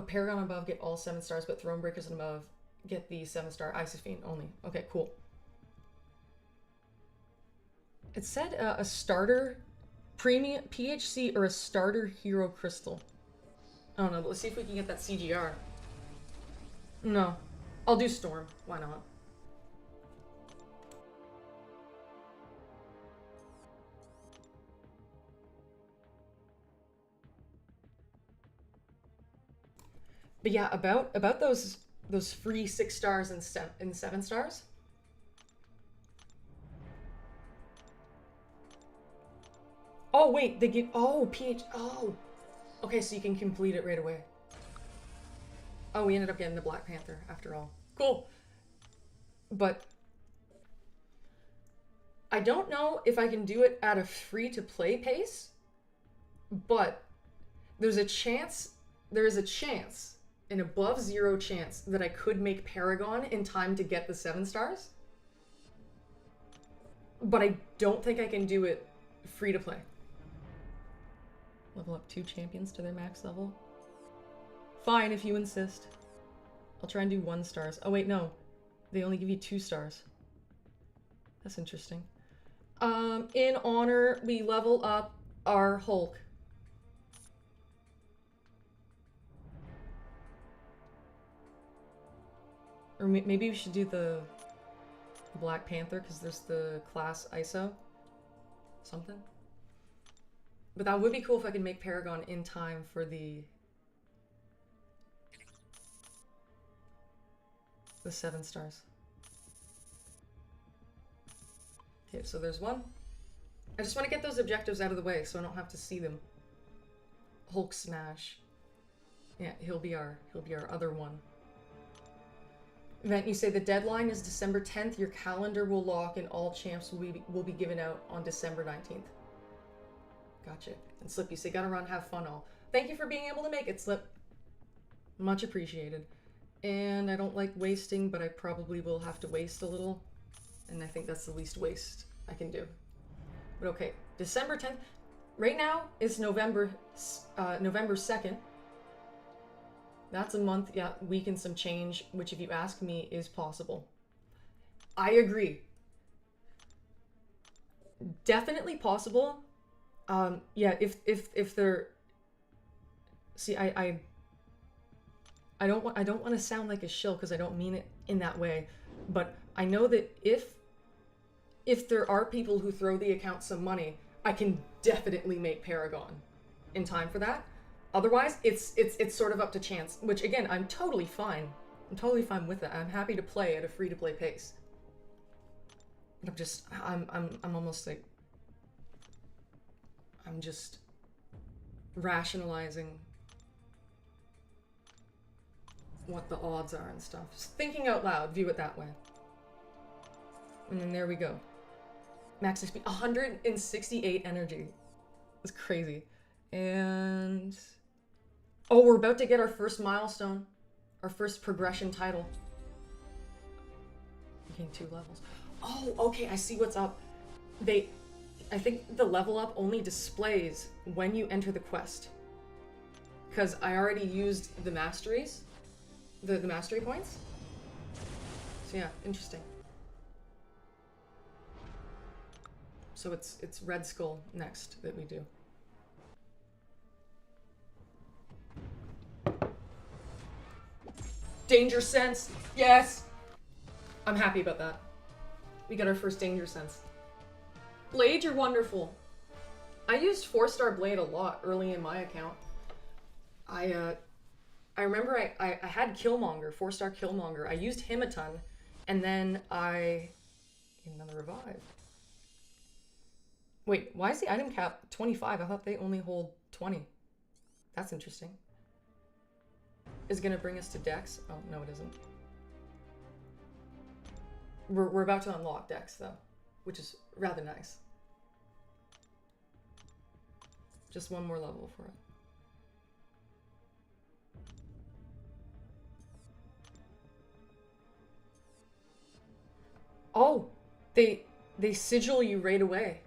Paragon and above get all 7 stars, but Thronebreakers and above get the 7-star Isophene only. Okay, cool. It said a starter premium PHC or a starter hero crystal. I don't know, but let's see if we can get that CGR. No. I'll do Storm. Why not? But yeah, about those free 6 stars and 7 stars. Oh wait, they give okay, so you can complete it right away. Oh, we ended up getting the Black Panther after all. Cool. But I don't know if I can do it at a free-to-play pace, but there is a chance, an above 0 chance that I could make Paragon in time to get the 7 stars. But I don't think I can do it free-to-play. Level up 2 champions to their max level. Fine, if you insist. I'll try and do 1 stars. Oh wait, no. They only give you 2 stars. That's interesting. In honor, we level up our Hulk. Or maybe we should do the Black Panther, because there's the class ISO. Something. But that would be cool if I could make Paragon in time for the 7 stars. Okay, so there's one. I just want to get those objectives out of the way so I don't have to see them. Hulk smash. Yeah, he'll be our other one. Event, you say the deadline is December 10th. Your calendar will lock and all champs will be given out on December 19th. Gotcha. And Slip, you say gotta run, have fun all. Thank you for being able to make it, Slip. Much appreciated. And I don't like wasting, but I probably will have to waste a little. And I think that's the least waste I can do. But okay, December 10th. Right now it's November 2nd. That's a month, yeah, week and some change, which if you ask me is possible. I agree. Definitely possible. Yeah, if they're, see, I don't want to sound like a shill because I don't mean it in that way, but I know that if there are people who throw the account some money, I can definitely make Paragon in time for that. Otherwise, it's sort of up to chance, which again, I'm totally fine. I'm totally fine with that. I'm happy to play at a free-to-play pace. I'm almost like, I'm just rationalizing what the odds are and stuff. Just thinking out loud, view it that way. And then there we go. Max XP, 168 energy. That's crazy. And oh, we're about to get our first milestone, our first progression title. Gain 2 levels. Oh, okay, I see what's up. I think the level up only displays when you enter the quest. Because I already used the masteries, the mastery points. So yeah, interesting. So it's Red Skull next that we do. Danger sense, yes! I'm happy about that. We got our first danger sense. Blade, you're wonderful. I used 4-star Blade a lot early in my account. I remember I had Killmonger, 4-star Killmonger. I used him a ton, and then I get another revive. Wait, why is the item cap 25? I thought they only hold 20. That's interesting. Is it gonna bring us to Dex? Oh, no it isn't. We're about to unlock Dex though, which is rather nice. Just one more level for it. Oh, they sigil you right away.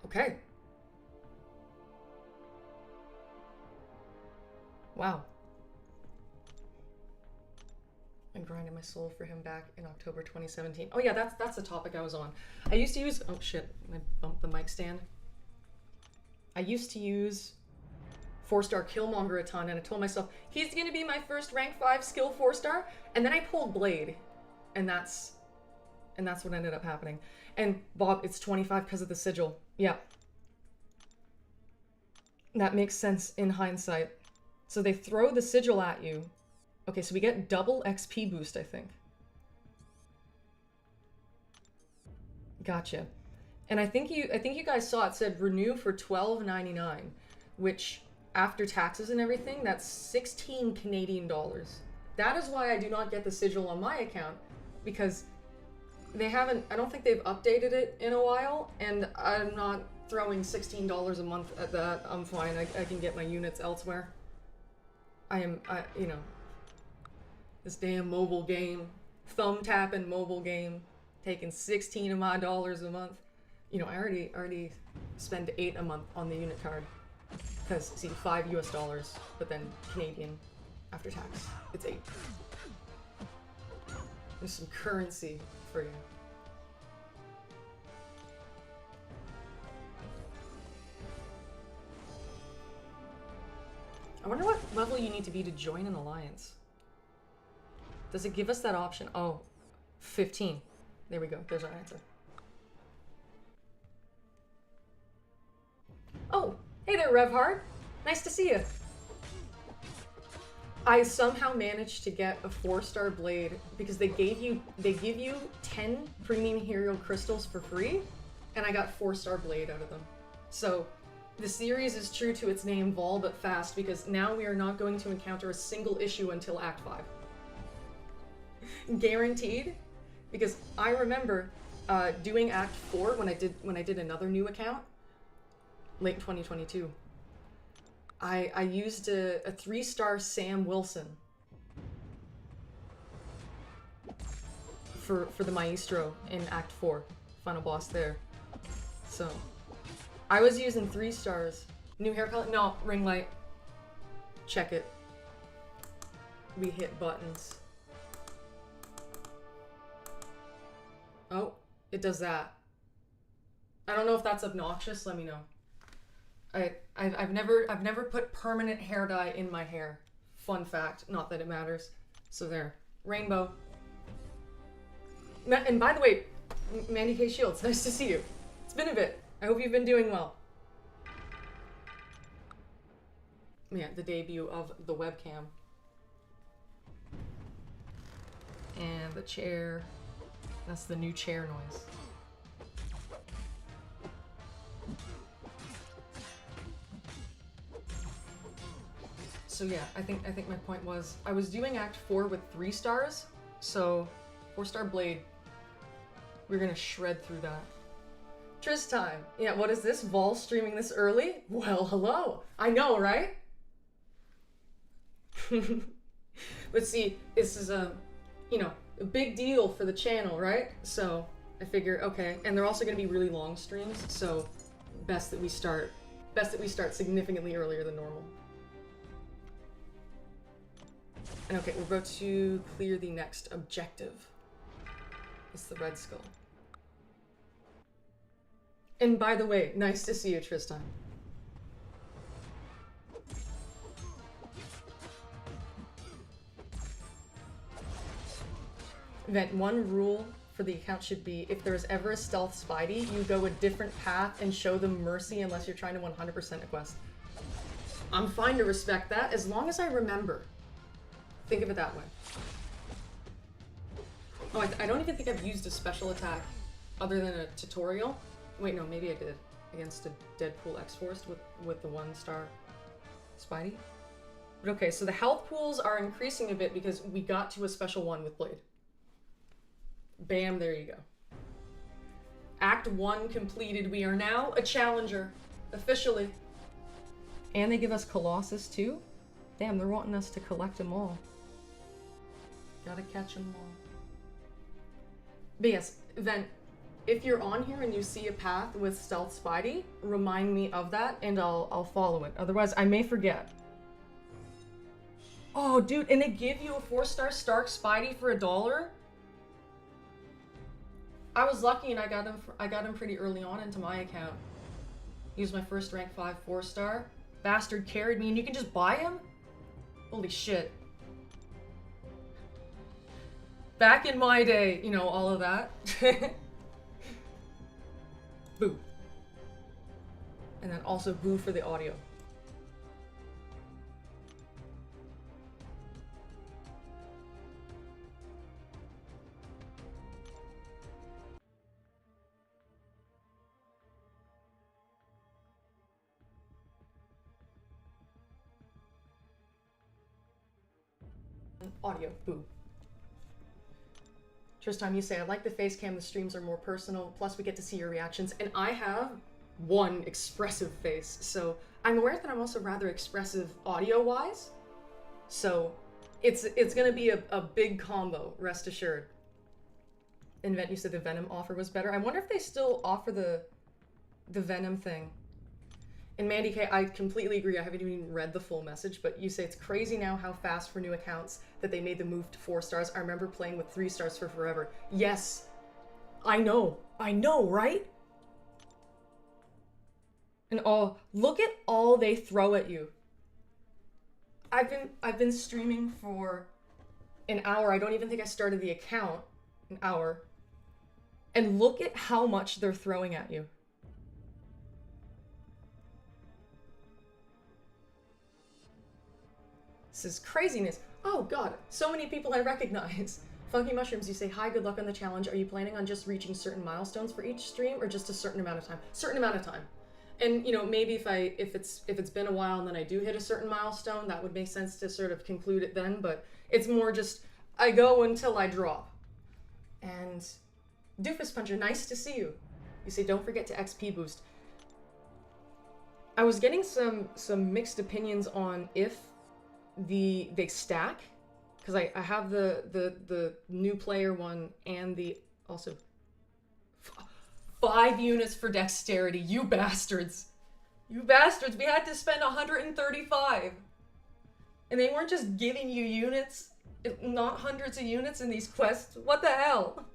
Okay. Wow. I grinded my soul for him back in October 2017. Oh yeah, that's the topic I was on. I used to use, oh shit, I bumped the mic stand. I used to use 4-star Killmonger a ton, and I told myself, he's gonna be my first rank 5 skill 4-star, and then I pulled Blade, and that's what ended up happening. And Bob, it's 25 because of the sigil. Yeah. That makes sense in hindsight. So they throw the sigil at you. Okay, so we get double XP boost, I think. Gotcha. And I think you guys saw it said renew for $12.99, which after taxes and everything, that's 16 Canadian dollars. That is why I do not get the sigil on my account, because they haven't, I don't think they've updated it in a while, and I'm not throwing $16 a month at that. I'm fine. I can get my units elsewhere. You know, this damn mobile game, thumb tapping mobile game, taking 16 of my dollars a month. You know, I already spend 8 a month on the unit card, because see, $5 US, but then Canadian after tax, it's 8. There's some currency for you. I wonder what level you need to be to join an alliance. Does it give us that option? Oh, 15. There we go. There's our answer. Oh, hey there, Revhard. Nice to see you. I somehow managed to get a 4-star blade because they give you 10 premium hero crystals for free, and I got 4-star blade out of them. So the series is true to its name, Vol but fast, because now we are not going to encounter a single issue until Act 5. Guaranteed, because I remember doing Act 4 when I did another new account, late 2022. I used a 3-star Sam Wilson for the Maestro in Act 4, final boss there. So I was using 3 stars. New hair color? No, ring light. Check it. We hit buttons. Oh, it does that. I don't know if that's obnoxious. Let me know. I've never put permanent hair dye in my hair. Fun fact, not that it matters. So there, rainbow. And by the way, Mandy K. Shields, nice to see you. It's been a bit. I hope you've been doing well. Yeah, the debut of the webcam. And the chair. That's the new chair noise. So yeah, I think my point was I was doing Act 4 with 3 stars, so 4-star blade. We're gonna shred through that. Tris time. Yeah, what is this? Vol streaming this early? Well, hello. I know, right? But see, this is a big deal for the channel, right? So I figure, okay, and they're also gonna be really long streams, so best that we start significantly earlier than normal. And okay, we're about to clear the next objective. It's the Red Skull. And by the way, nice to see you, Tristan. Event 1 rule for the account should be, if there's ever a stealth Spidey, you go a different path and show them mercy unless you're trying to 100% a quest. I'm fine to respect that, as long as I remember. Think of it that way. Oh, I don't even think I've used a special attack other than a tutorial. Wait, no, maybe I did. Against a Deadpool X-Force with the 1-star Spidey. But okay, so the health pools are increasing a bit because we got to a special one with Blade. Bam, there you go. Act 1 completed. We are now a challenger. Officially. And they give us Colossus too? Damn, they're wanting us to collect them all. Gotta catch them all. But yes, then, if you're on here and you see a path with Stealth Spidey, remind me of that and I'll follow it. Otherwise, I may forget. Oh, dude, and they give you a 4-star Stark Spidey for $1? I was lucky and I got him pretty early on into my account. He was my first rank 5 4-star. Bastard carried me and you can just buy him? Holy shit. Back in my day, you know, all of that. Boo. And then also boo for the audio. Audio, boo. Tristan, you say, I like the face cam, the streams are more personal, plus we get to see your reactions, and I have one expressive face, so I'm aware that I'm also rather expressive audio-wise, so it's gonna be a big combo, rest assured. Invent, you said the Venom offer was better. I wonder if they still offer the Venom thing. And Mandy K, I completely agree. I haven't even read the full message, but you say it's crazy now how fast for new accounts that they made the move to 4 stars. I remember playing with 3 stars for forever. Yes, I know, right? And oh, look at all they throw at you. I've been streaming for an hour. I don't even think I started the account an hour. And look at how much they're throwing at you. This is craziness. Oh god, so many people I recognize. Funky Mushrooms, you say, hi, good luck on the challenge. Are you planning on just reaching certain milestones for each stream or just a certain amount of time? Certain amount of time. And you know, maybe if it's been a while and then I do hit a certain milestone, that would make sense to sort of conclude it then, but it's more just I go until I drop. And Doofus Puncher, nice to see you. You say don't forget to XP boost. I was getting some mixed opinions on if they stack, because I have the new player one and the also 5 units for dexterity. You bastards. You bastards. We had to spend 135. And they weren't just giving you units, not hundreds of units in these quests. What the hell?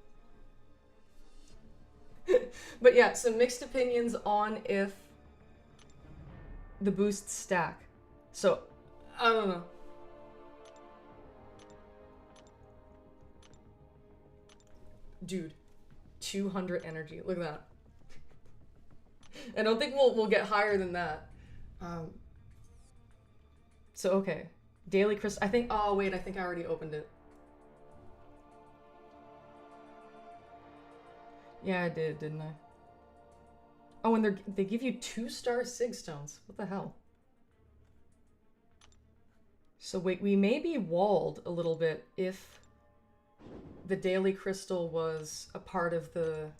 But yeah, some mixed opinions on if the boosts stack. So, I don't know. Dude, 200 energy. Look at that. I don't think we'll get higher than that. So, okay. Daily crystal. I think, oh wait, I think I already opened it. Yeah, I did, didn't I? Oh, and they give you 2-star sig stones. What the hell? So wait, we may be walled a little bit if the daily crystal was a part of the...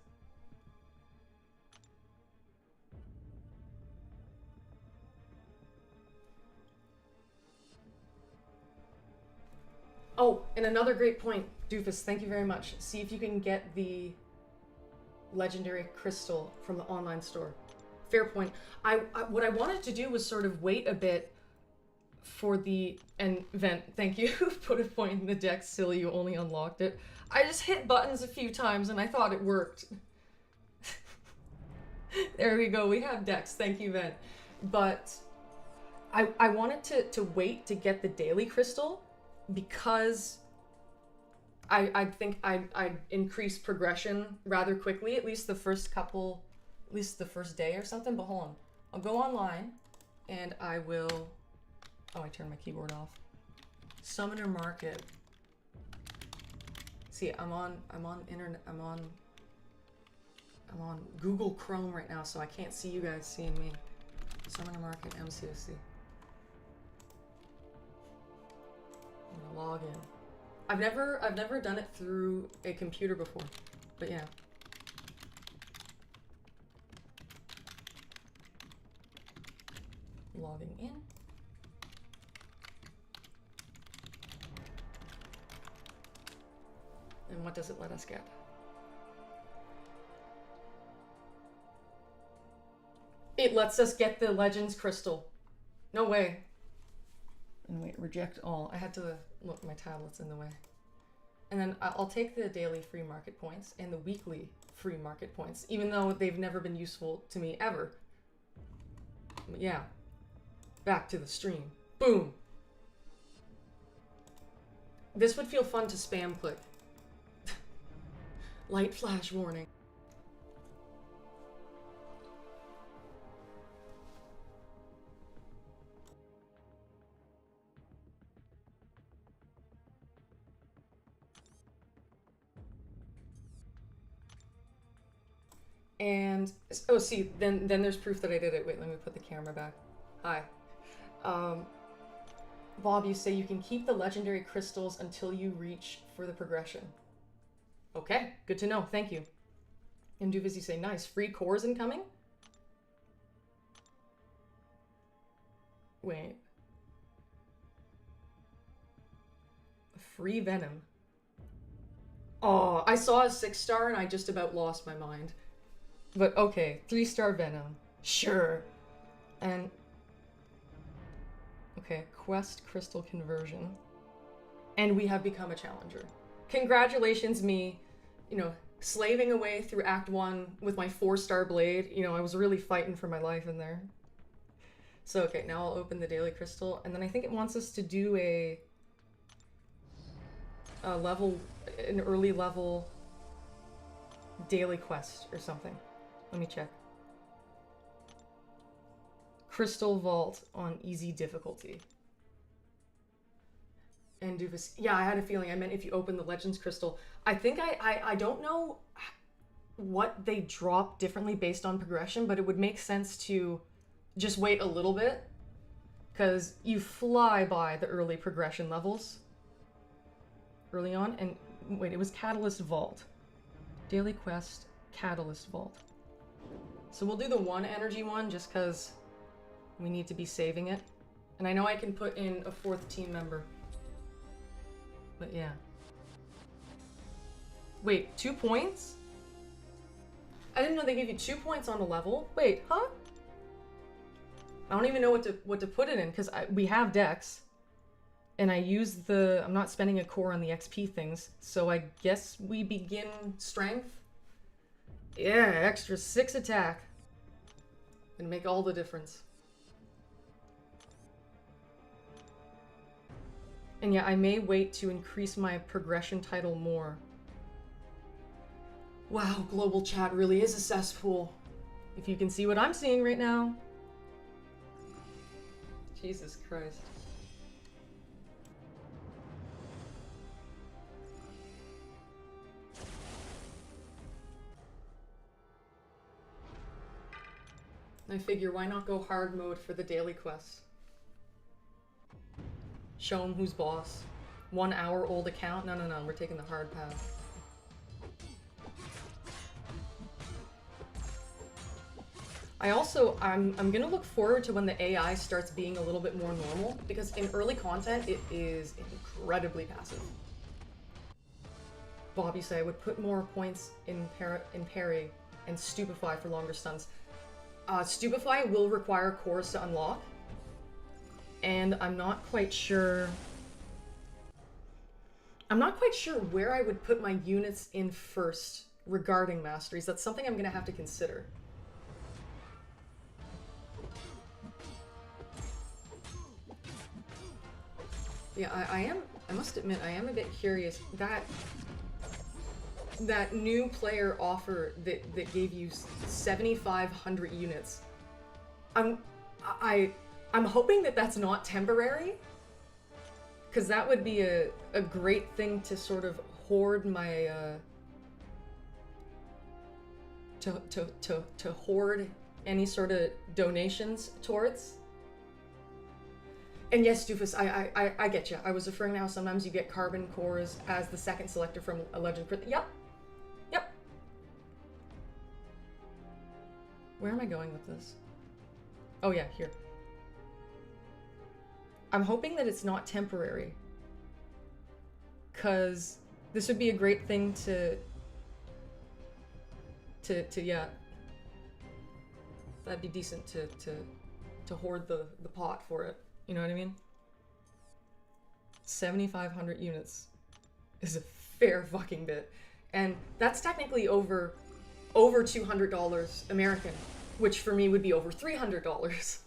Oh, and another great point, Doofus, thank you very much. See if you can get the legendary crystal from the online store. Fair point. What I wanted to do was sort of wait a bit for the... And Vent, thank you. Put a point in the deck, silly, you only unlocked it. I just hit buttons a few times and I thought it worked. There we go, we have decks, thank you, Vent. But I wanted to wait to get the daily crystal because I think I'd increase progression rather quickly, at least the first couple, at least the first day or something. But hold on, I'll go online and I will... Oh, I turned my keyboard off. Summoner Market. See, I'm on internet. I'm on Google Chrome right now, so I can't see you guys seeing me. Summoner Market, MCOC. I'm gonna log in. I've never done it through a computer before, but yeah. Logging in. And what does it let us get? It lets us get the Legends Crystal. No way. And wait, reject all. I had to look, my tablet's in the way. And then I'll take the daily free market points and the weekly free market points, even though they've never been useful to me ever. But yeah. Back to the stream. Boom. This would feel fun to spam click. Light flash warning. And, oh, see, then there's proof that I did it. Wait, let me put the camera back. Hi. Bob, you say you can keep the legendary crystals until you reach for the progression. Okay, good to know. Thank you. And Doofus, you say, nice. Free cores incoming? Wait. Free venom. Oh, I saw a 6-star and I just about lost my mind. But okay, 3-star venom. Sure. And... okay, quest crystal conversion. And we have become a challenger. Congratulations, me. You know, slaving away through Act 1 with my 4-star blade. You know, I was really fighting for my life in there. So, okay, now I'll open the daily crystal. And then I think it wants us to do a an early level daily quest or something. Let me check. Crystal Vault on easy difficulty. And Doofus. Yeah, I had a feeling. I meant if you open the Legends Crystal. I think I don't know what they drop differently based on progression, but it would make sense to just wait a little bit, because you fly by the early progression levels early on. And wait, it was Catalyst Vault. Daily quest, Catalyst Vault. So we'll do the 1 energy one just because we need to be saving it. And I know I can put in a 4th team member. But yeah. Wait, 2 points? I didn't know they gave you 2 points on a level. Wait, huh? I don't even know what to put it in, because we have Dex. And I use the... I'm not spending a core on the XP things, so I guess we begin Strength. Yeah, extra 6 attack. Gonna make all the difference. And yeah, I may wait to increase my progression title more. Wow, global chat really is a cesspool. If you can see what I'm seeing right now. Jesus Christ. I figure, why not go hard mode for the daily quest? Show him who's boss. 1 hour old account? No, we're taking the hard path. I'm gonna look forward to when the AI starts being a little bit more normal, because in early content, it is incredibly passive. Bobby said I would put more points in parry and stupefy for longer stuns. Stupefy will require cores to unlock, and I'm not quite sure where I would put my units in first regarding masteries. That's something I'm gonna have to consider. Yeah, I must admit, I am a bit curious. That new player offer that gave you 7,500 units. I'm hoping that that's not temporary, because that would be a great thing to sort of hoard my to hoard any sort of donations towards. And yes, Doofus, I get you. I was referring to how sometimes you get carbon cores as the second selector from a legend. Yep. Where am I going with this? Oh yeah, here. I'm hoping that it's not temporary, because this would be a great thing to yeah. That'd be decent to hoard the pot for it. You know what I mean? 7,500 units is a fair fucking bit. And that's technically over $200 American, which for me would be over $300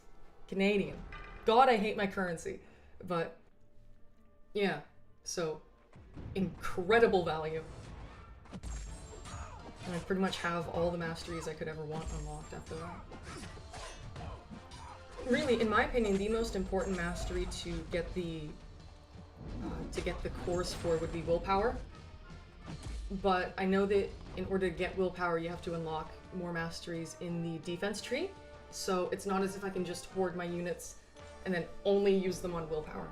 Canadian. God, I hate my currency. But yeah, so incredible value. And I pretty much have all the masteries I could ever want unlocked after that. Really, in my opinion, the most important mastery to get the cores for would be willpower. But I know that in order to get willpower, you have to unlock more masteries in the defense tree. So it's not as if I can just hoard my units and then only use them on willpower.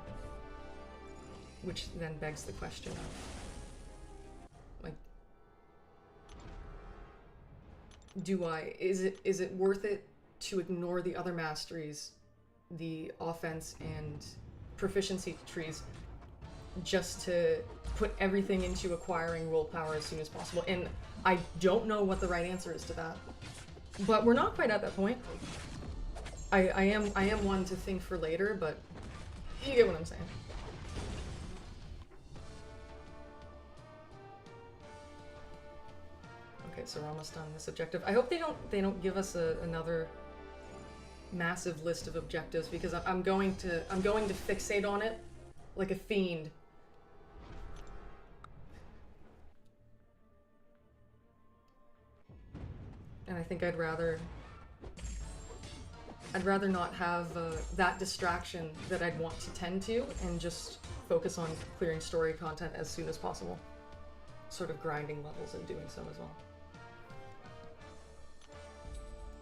Which then begs the question of, like, is it worth it to ignore the other masteries, the offense and proficiency trees, just to put everything into acquiring willpower as soon as possible? And I don't know what the right answer is to that. But we're not quite at that point. I am one to think for later, but you get what I'm saying. Okay, so we're almost done this objective. I hope they don't give us another massive list of objectives, because I'm going to fixate on it like a fiend. And I think I'd rather not have that distraction that I'd want to tend to, and just focus on clearing story content as soon as possible. Sort of grinding levels and doing so as well.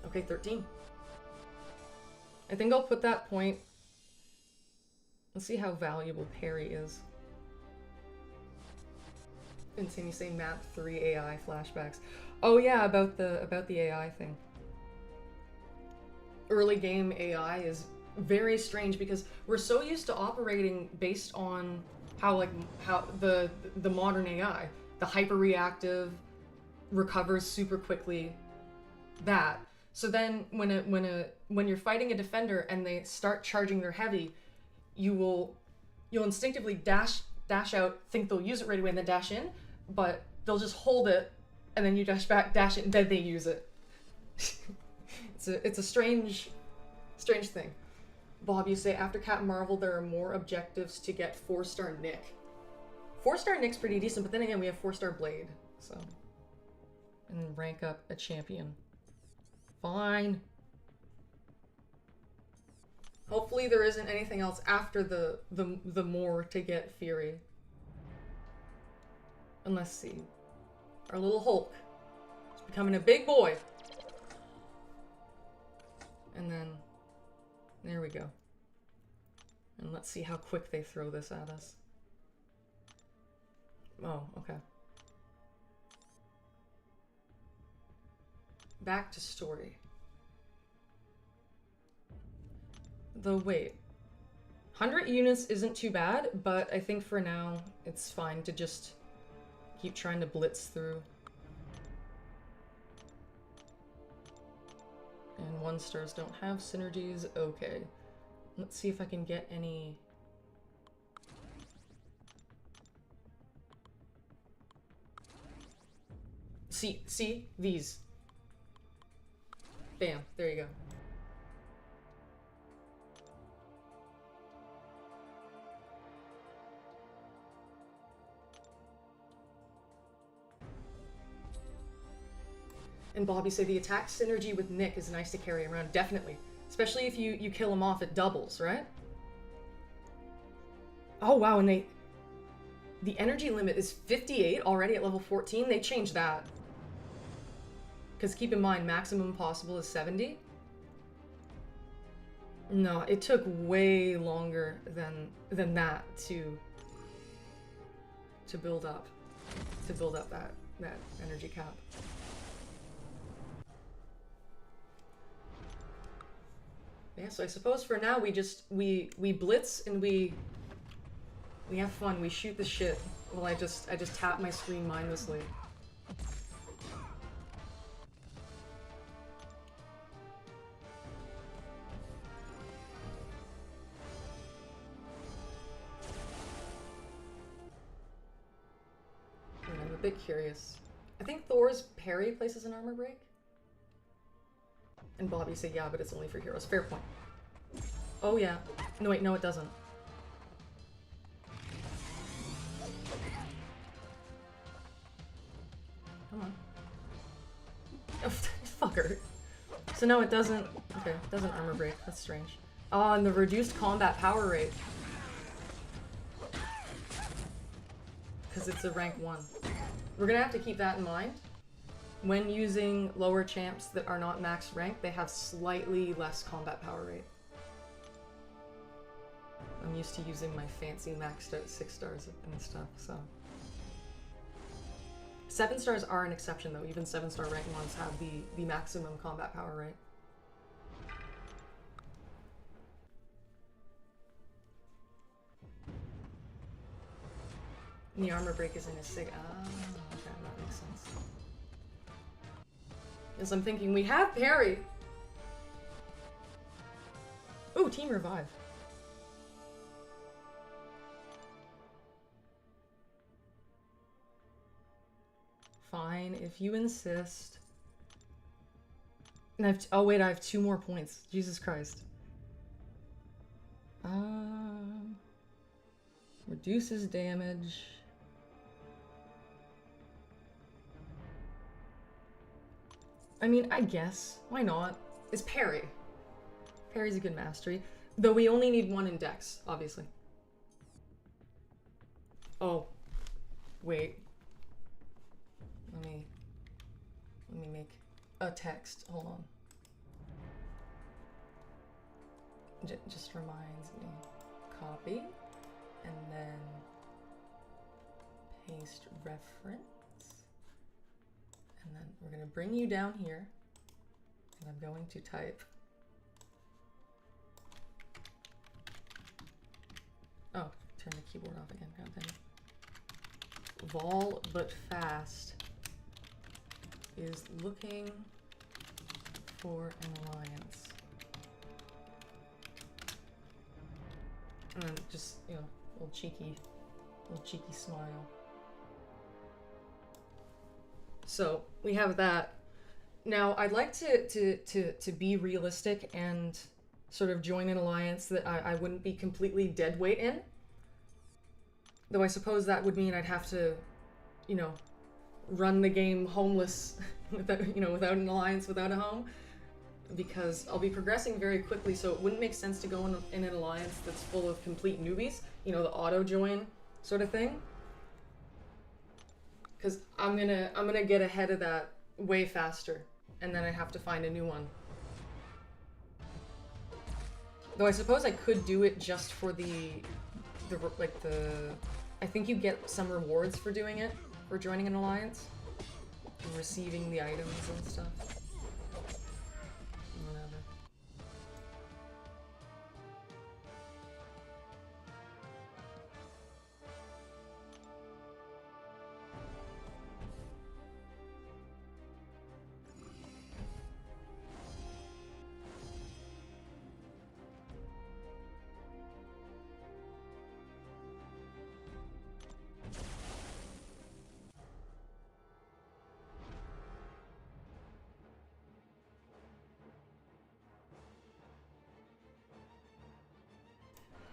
Okay, 13. I think I'll put that point. Let's see how valuable parry is. Insane, you say map 3 AI flashbacks. Oh yeah, about the AI thing. Early game AI is very strange because we're so used to operating based on how the modern AI, the hyper reactive, recovers super quickly, that. So then when you're fighting a defender and they start charging their heavy, you'll instinctively dash out, think they'll use it right away and then dash in, but they'll just hold it and then you dash back, dash it, and then they use it. It's a strange thing. Bob, you say after Captain Marvel there are more objectives to get 4-star Nick. 4-star Nick's pretty decent, but then again we have 4-star Blade, so. And rank up a champion. Fine. Hopefully there isn't anything else after the more to get Fury. And let's see. Our little Hulk is becoming a big boy. And then, there we go. And let's see how quick they throw this at us. Oh, okay. Back to story. Though wait. 100 units isn't too bad, but I think for now it's fine to just keep trying to blitz through. And 1-stars don't have synergies. Okay. Let's see if I can get any... See? These. Bam. There you go. And Bobby say the attack synergy with Nick is nice to carry around. Definitely. Especially if you kill him off, it doubles, right? Oh wow, and the energy limit is 58 already at level 14. They changed that. Because keep in mind, maximum possible is 70. No, it took way longer than that to build up that energy cap. Yeah, so I suppose for now we blitz and we have fun. We shoot the shit while I just tap my screen mindlessly. And I'm a bit curious. I think Thor's parry places an armor break. And Bobby said, yeah, but it's only for heroes. Fair point. Oh, yeah. No, wait, no, it doesn't. Come on. Oh, fucker. So no, it doesn't... Okay, it doesn't armor break. That's strange. Oh, and the reduced combat power rate. Because it's a rank 1. We're gonna have to keep that in mind. When using lower champs that are not max rank, they have slightly less combat power rate. I'm used to using my fancy maxed out 6-stars and stuff, so. 7-stars are an exception though. Even 7-star rank ones have the maximum combat power rate. And the armor break is in his sig. Ah, okay, that makes sense. Yes, I'm thinking we have parry. Ooh, team revive. Fine, if you insist. And oh wait, I have 2 more points. Jesus Christ. Reduces damage. I mean, I guess. Why not? Is parry. Parry's a good mastery. Though we only need one in dex, obviously. Oh. Wait. Let me make a text. Hold on. Just reminds me. Copy. And then paste reference. And then we're going to bring you down here. And I'm going to type. Oh, turn the keyboard off again. God damn it. Vol but fast is looking for an alliance. And then just, you know, little cheeky smile. So we have that. Now I'd like to be realistic and sort of join an alliance that I wouldn't be completely dead weight in. Though I suppose that would mean I'd have to, you know, run the game homeless without, you know, without an alliance, without a home. Because I'll be progressing very quickly, so it wouldn't make sense to go in an alliance that's full of complete newbies. You know, the auto join sort of thing. Because I'm gonna get ahead of that way faster, and then I have to find a new one. Though I suppose I could do it just for the I think you get some rewards for doing it, for joining an alliance, and receiving the items and stuff. Whatever.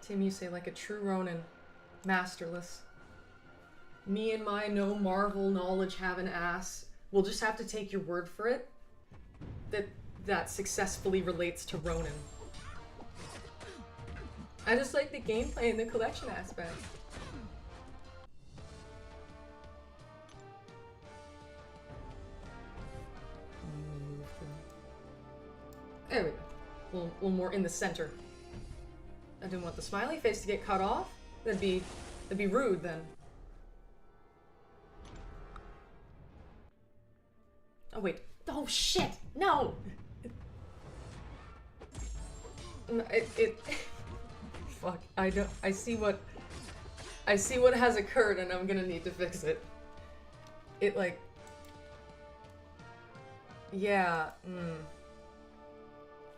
Tim, you say like a true Ronin, masterless. Me and my no marvel knowledge have an ass. We'll just have to take your word for it that successfully relates to Ronin. I just like the gameplay and the collection aspect. There we go. A little more in the center. I didn't want the smiley face to get cut off. That'd be rude then. Oh wait. Oh shit! No! Fuck. I see what has occurred and I'm gonna need to fix it. It like... Yeah,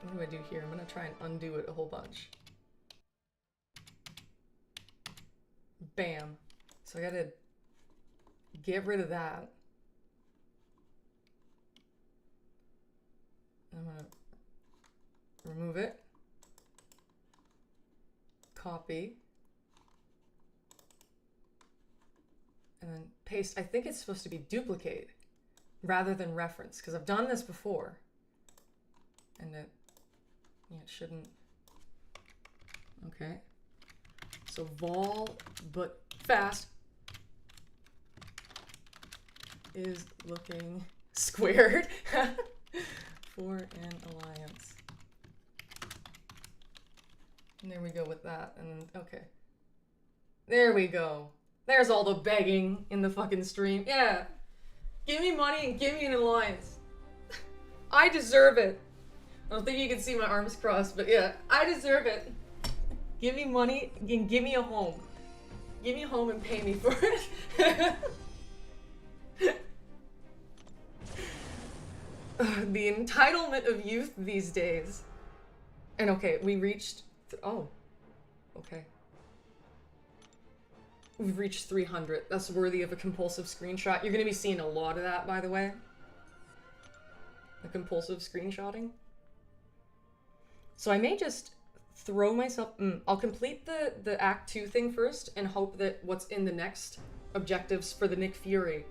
What do I do here? I'm gonna try and undo it a whole bunch. Bam. So I gotta get rid of that. I'm gonna remove it. Copy. And then paste. I think it's supposed to be duplicate rather than reference, because I've done this before. And it shouldn't. Okay. So vol, but fast, is looking squared for an alliance. And there we go with that. And then, okay. There we go. There's all the begging in the fucking stream. Yeah. Give me money and give me an alliance. I deserve it. I don't think you can see my arms crossed, but yeah, I deserve it. Give me money and give me a home. Give me a home and pay me for it. The entitlement of youth these days. And okay, we reached... Oh. Okay. We've reached 300. That's worthy of a compulsive screenshot. You're gonna be seeing a lot of that, by the way. The compulsive screenshotting. So I may just throw myself... I'll complete the Act 2 thing first and hope that what's in the next objectives for the Nick Fury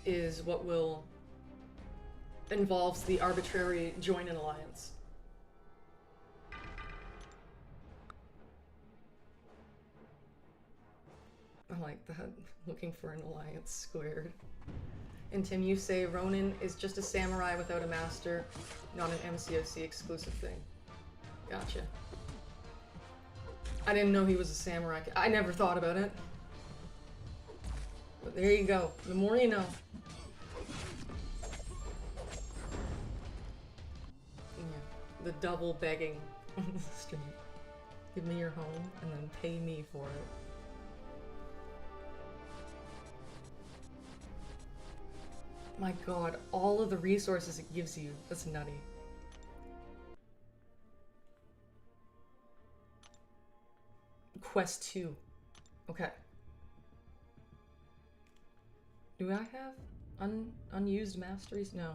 is what will involves the arbitrary join an alliance. I like that. Looking for an alliance squared. And Tim, you say Ronin is just a samurai without a master, not an MCOC exclusive thing. Gotcha. I didn't know he was a samurai. I never thought about it. But there you go. The more you know. Yeah, the double begging on the street. Give me your home and then pay me for it. My god, all of the resources it gives you. That's nutty. Quest 2. Okay. Do I have unused masteries? No.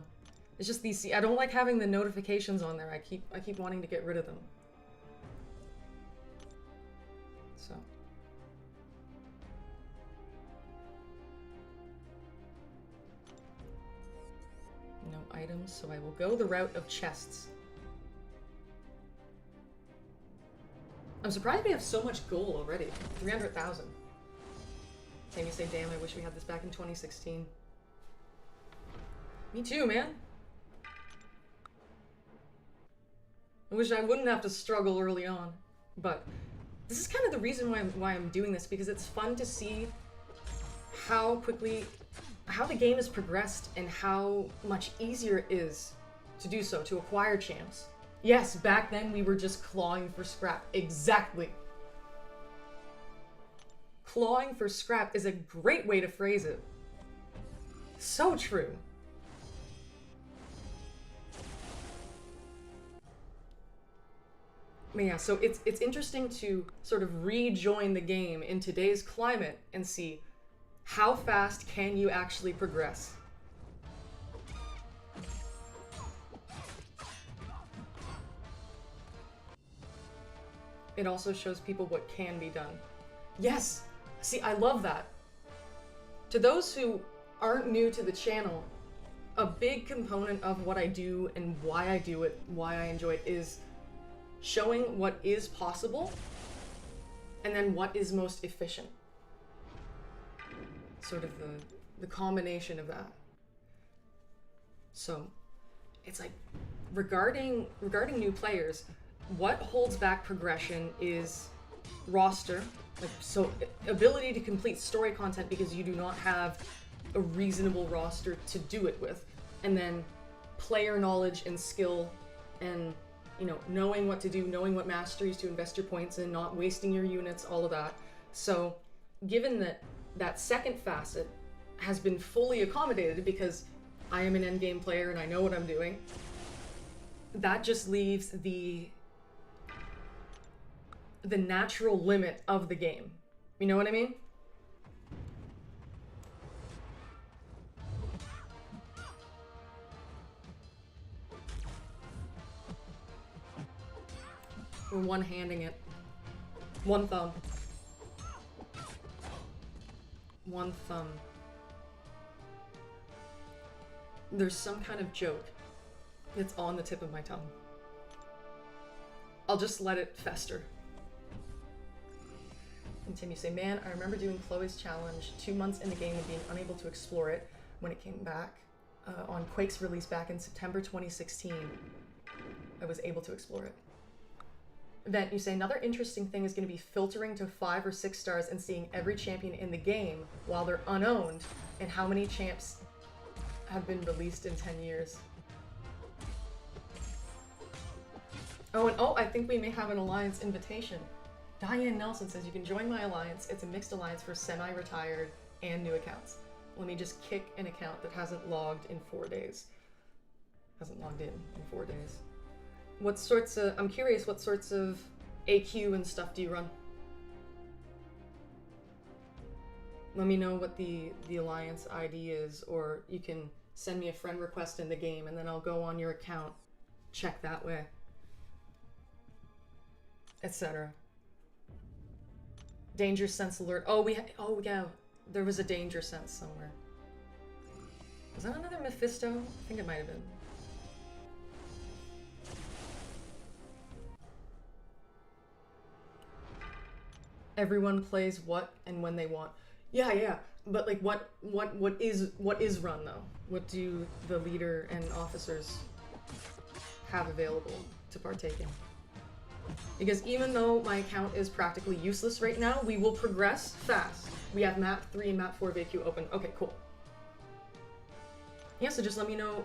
It's just these. I don't like having the notifications on there. I keep wanting to get rid of them. So. No items, so I will go the route of chests. I'm surprised we have so much gold already. 300,000. Can you say, damn, I wish we had this back in 2016. Me too, man. I wish I wouldn't have to struggle early on. But this is kind of the reason why I'm doing this, because it's fun to see how quickly, how the game has progressed and how much easier it is to do so, to acquire champs. Yes, back then we were just clawing for scrap. Exactly. Clawing for scrap is a great way to phrase it. So true. But yeah, so it's interesting to sort of rejoin the game in today's climate and see how fast can you actually progress. It also shows people what can be done. Yes! See, I love that. To those who aren't new to the channel, a big component of what I do and why I do it, why I enjoy it, is showing what is possible and then what is most efficient. Sort of the combination of that. So, it's like, regarding new players, what holds back progression is roster, like, so ability to complete story content because you do not have a reasonable roster to do it with, and then player knowledge and skill, and you know, knowing what to do, knowing what masteries to invest your points in, not wasting your units, all of that. So given that that second facet has been fully accommodated because I am an endgame player and I know what I'm doing, that just leaves the natural limit of the game. You know what I mean? We're one-handing it. One thumb. One thumb. There's some kind of joke that's on the tip of my tongue. I'll just let it fester. Continue. Say, man, I remember doing Chloe's challenge 2 months in the game and being unable to explore it when it came back on Quake's release back in September 2016. I was able to explore it. Vent, you say, another interesting thing is going to be filtering to 5 or 6 stars and seeing every champion in the game while they're unowned, and how many champs have been released in 10 years. Oh, and I think we may have an alliance invitation. Diane Nelson says, you can join my alliance. It's a mixed alliance for semi-retired and new accounts. Let me just kick an account that hasn't logged in 4 days. Hasn't logged in 4 days. What sorts of, I'm curious, what sorts of AQ and stuff do you run? Let me know what the alliance ID is, or you can send me a friend request in the game and then I'll go on your account, check that way, etc. Danger sense alert. Oh, yeah, there was a danger sense somewhere. Was that another Mephisto? I think it might have been. everyone plays what and when they want. Yeah, yeah. But like what is run though? What do the leader and officers have available to partake in? Because even though my account is practically useless right now, we will progress fast. We have map 3 and map 4 of AQ open. Okay, cool. Yeah, so just let me know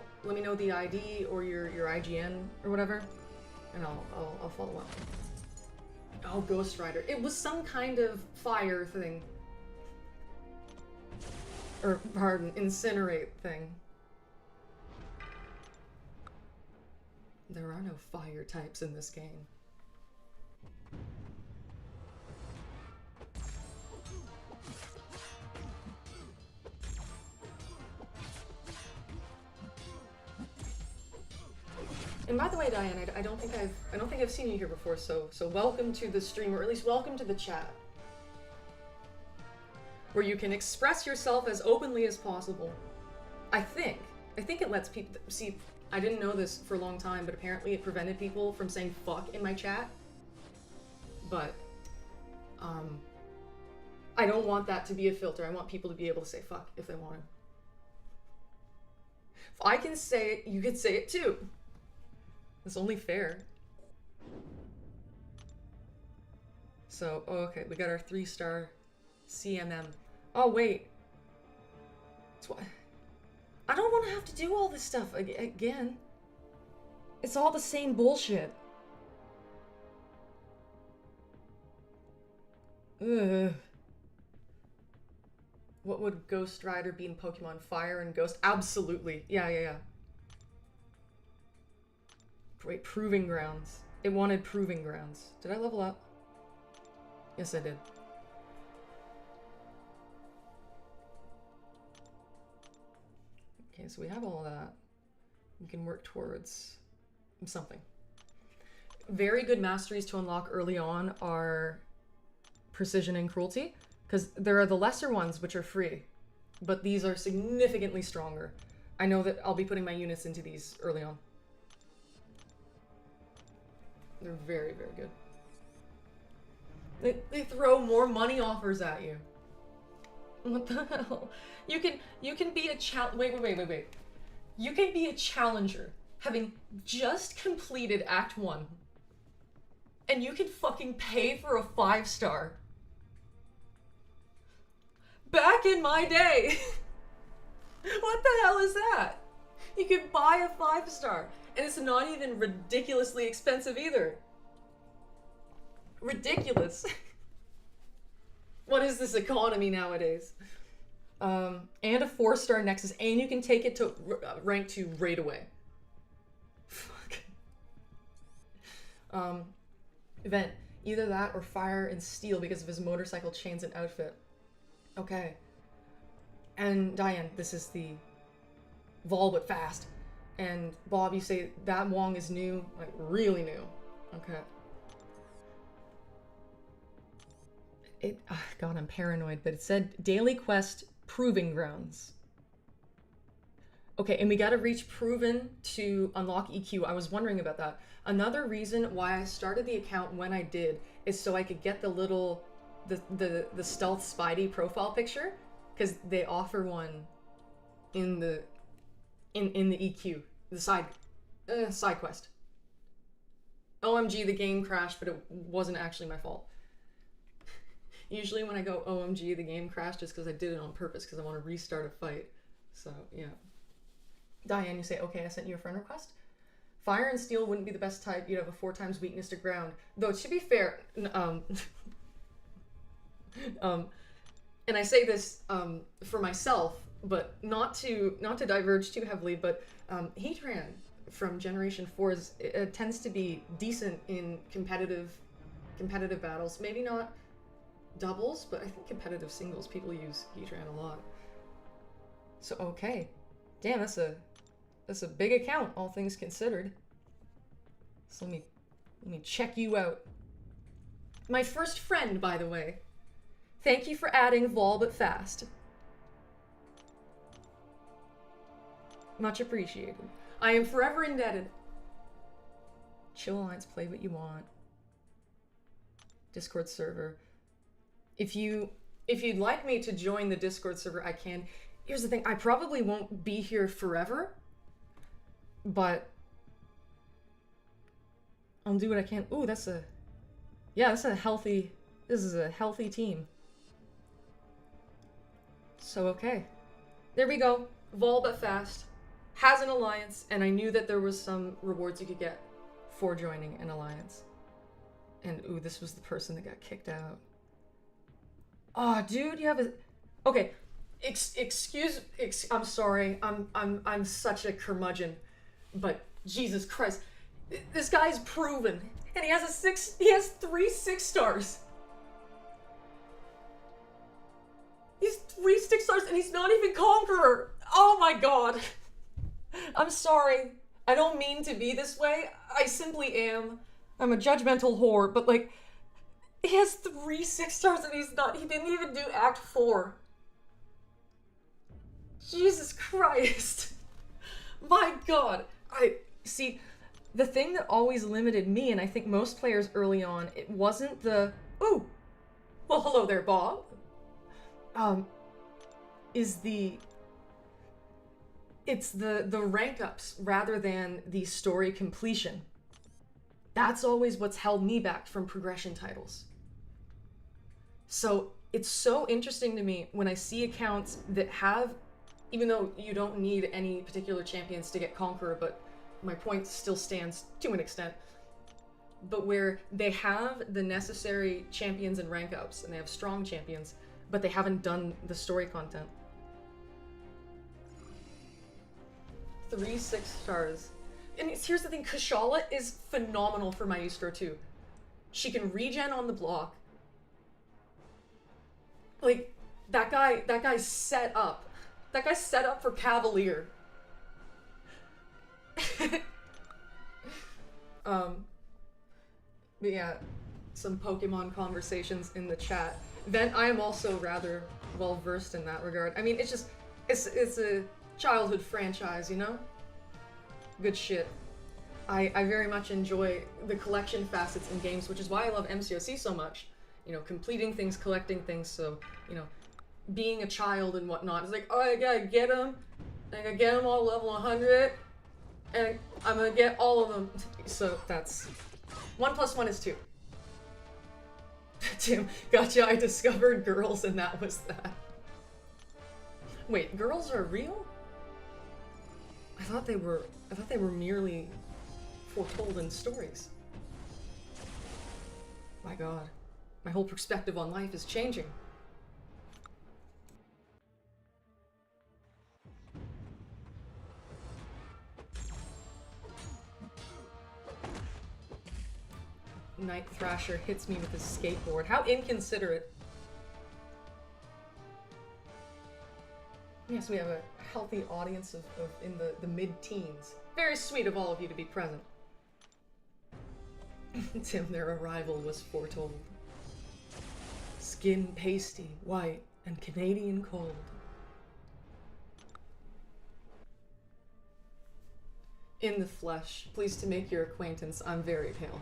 the ID or your IGN or whatever, and I'll follow up. Oh, Ghost Rider. It was some kind of fire thing. Or, pardon, incinerate thing. There are no fire types in this game. And by the way, Diane, I don't think I've seen you here before, so welcome to the stream, or at least welcome to the chat, where you can express yourself as openly as possible. I think it lets people see. I didn't know this for a long time, but apparently it prevented people from saying fuck in my chat. But I don't want that to be a filter. I want people to be able to say fuck if they want to. If I can say it, you can say it too. It's only fair. So, oh, okay, we got our 3-star CMM. Oh, wait. It's what? I don't want to have to do all this stuff again. It's all the same bullshit. Ugh. What would Ghost Rider be in Pokemon? Fire and Ghost? Absolutely. Yeah. Wait, Proving Grounds. It wanted Proving Grounds. Did I level up? Yes, I did. Okay, so we have all of that. We can work towards something. Very good masteries to unlock early on are Precision and Cruelty, because there are the lesser ones which are free, but these are significantly stronger. I know that I'll be putting my units into these early on. They're very, very good. They throw more money offers at you. What the hell? You can be a wait. You can be a challenger having just completed Act 1. And you can fucking pay for a 5-star. Back in my day. What the hell is that? You can buy a 5-star. And it's not even ridiculously expensive either. Ridiculous. What is this economy nowadays? And a 4-star Nexus, and you can take it to rank 2 right away. Fuck. Event. Either that or Fire and Steel because of his motorcycle chains and outfit. Okay. And Diane, this is the Vol but fast. And Bob, you say that Wong is new, like really new. Okay. God, I'm paranoid, but it said Daily Quest Proving Grounds. Okay, and we gotta reach Proven to unlock EQ. I was wondering about that. Another reason why I started the account when I did is so I could get the little, the stealth Spidey profile picture, because they offer one in the EQ, the side quest. OMG, the game crashed, but it wasn't actually my fault. Usually when I go OMG, the game crashed, just because I did it on purpose, because I want to restart a fight. So, yeah. Diane, you say, okay, I sent you a friend request. Fire and Steel wouldn't be the best type. You'd have a 4 times weakness to ground. Though, to be fair, and I say this for myself, but not to diverge too heavily, but Heatran from Generation 4 tends to be decent in competitive battles. Maybe not doubles, but I think competitive singles, people use Heatran a lot. So, okay. Damn, that's a big account, all things considered. So let me check you out. My first friend, by the way. Thank you for adding Vol but fast. Much appreciated. I am forever indebted. Chill Alliance, play what you want. Discord server. If you'd like me to join the Discord server, I can. Here's the thing, I probably won't be here forever, but I'll do what I can. Ooh, this is a healthy team. So, okay. There we go. Vol but fast. Has an alliance, and I knew that there was some rewards you could get for joining an alliance. And, ooh, this was the person that got kicked out. Oh, dude, you have a... Okay. I'm sorry. I'm such a curmudgeon. But, Jesus Christ. This guy's proven. And he has he has 3 6-stars. He's 3 6-stars and he's not even Conqueror. Oh my god. I'm sorry. I don't mean to be this way. I simply am. I'm a judgmental whore, but like, he has 3 6-stars and he didn't even do Act 4. Jesus Christ. My god. See, the thing that always limited me, and I think most players early on, it wasn't the, ooh, well, hello there, Bob. It's the rank ups rather than the story completion. That's always what's held me back from progression titles. So it's so interesting to me when I see accounts that have, even though you don't need any particular champions to get Conqueror, but my point still stands to an extent, but where they have the necessary champions and rank ups, and they have strong champions, but they haven't done the story content. 3 6-stars. And here's the thing, Kashala is phenomenal for Maestro too. She can regen on the block. Like, that guy's set up. That guy's set up for Cavalier. But yeah, some Pokemon conversations in the chat. Then I am also rather well versed in that regard. I mean, it's a childhood franchise, you know? Good shit. I very much enjoy the collection facets in games, which is why I love MCOC so much. You know, completing things, collecting things, so, you know, being a child and whatnot. It's like, oh, I gotta get them. I gotta get them all level 100. And I'm gonna get all of them. So that's... 1 + 1 is 2. Tim, gotcha, I discovered girls and that was that. Wait, girls are real? I thought they were merely foretold in stories. My god. My whole perspective on life is changing. Night Thrasher hits me with his skateboard. How inconsiderate. Yes, we have a healthy audience of in the mid-teens. Very sweet of all of you to be present. Tim, their arrival was foretold. Skin pasty, white, and Canadian cold. In the flesh. Pleased to make your acquaintance. I'm very pale.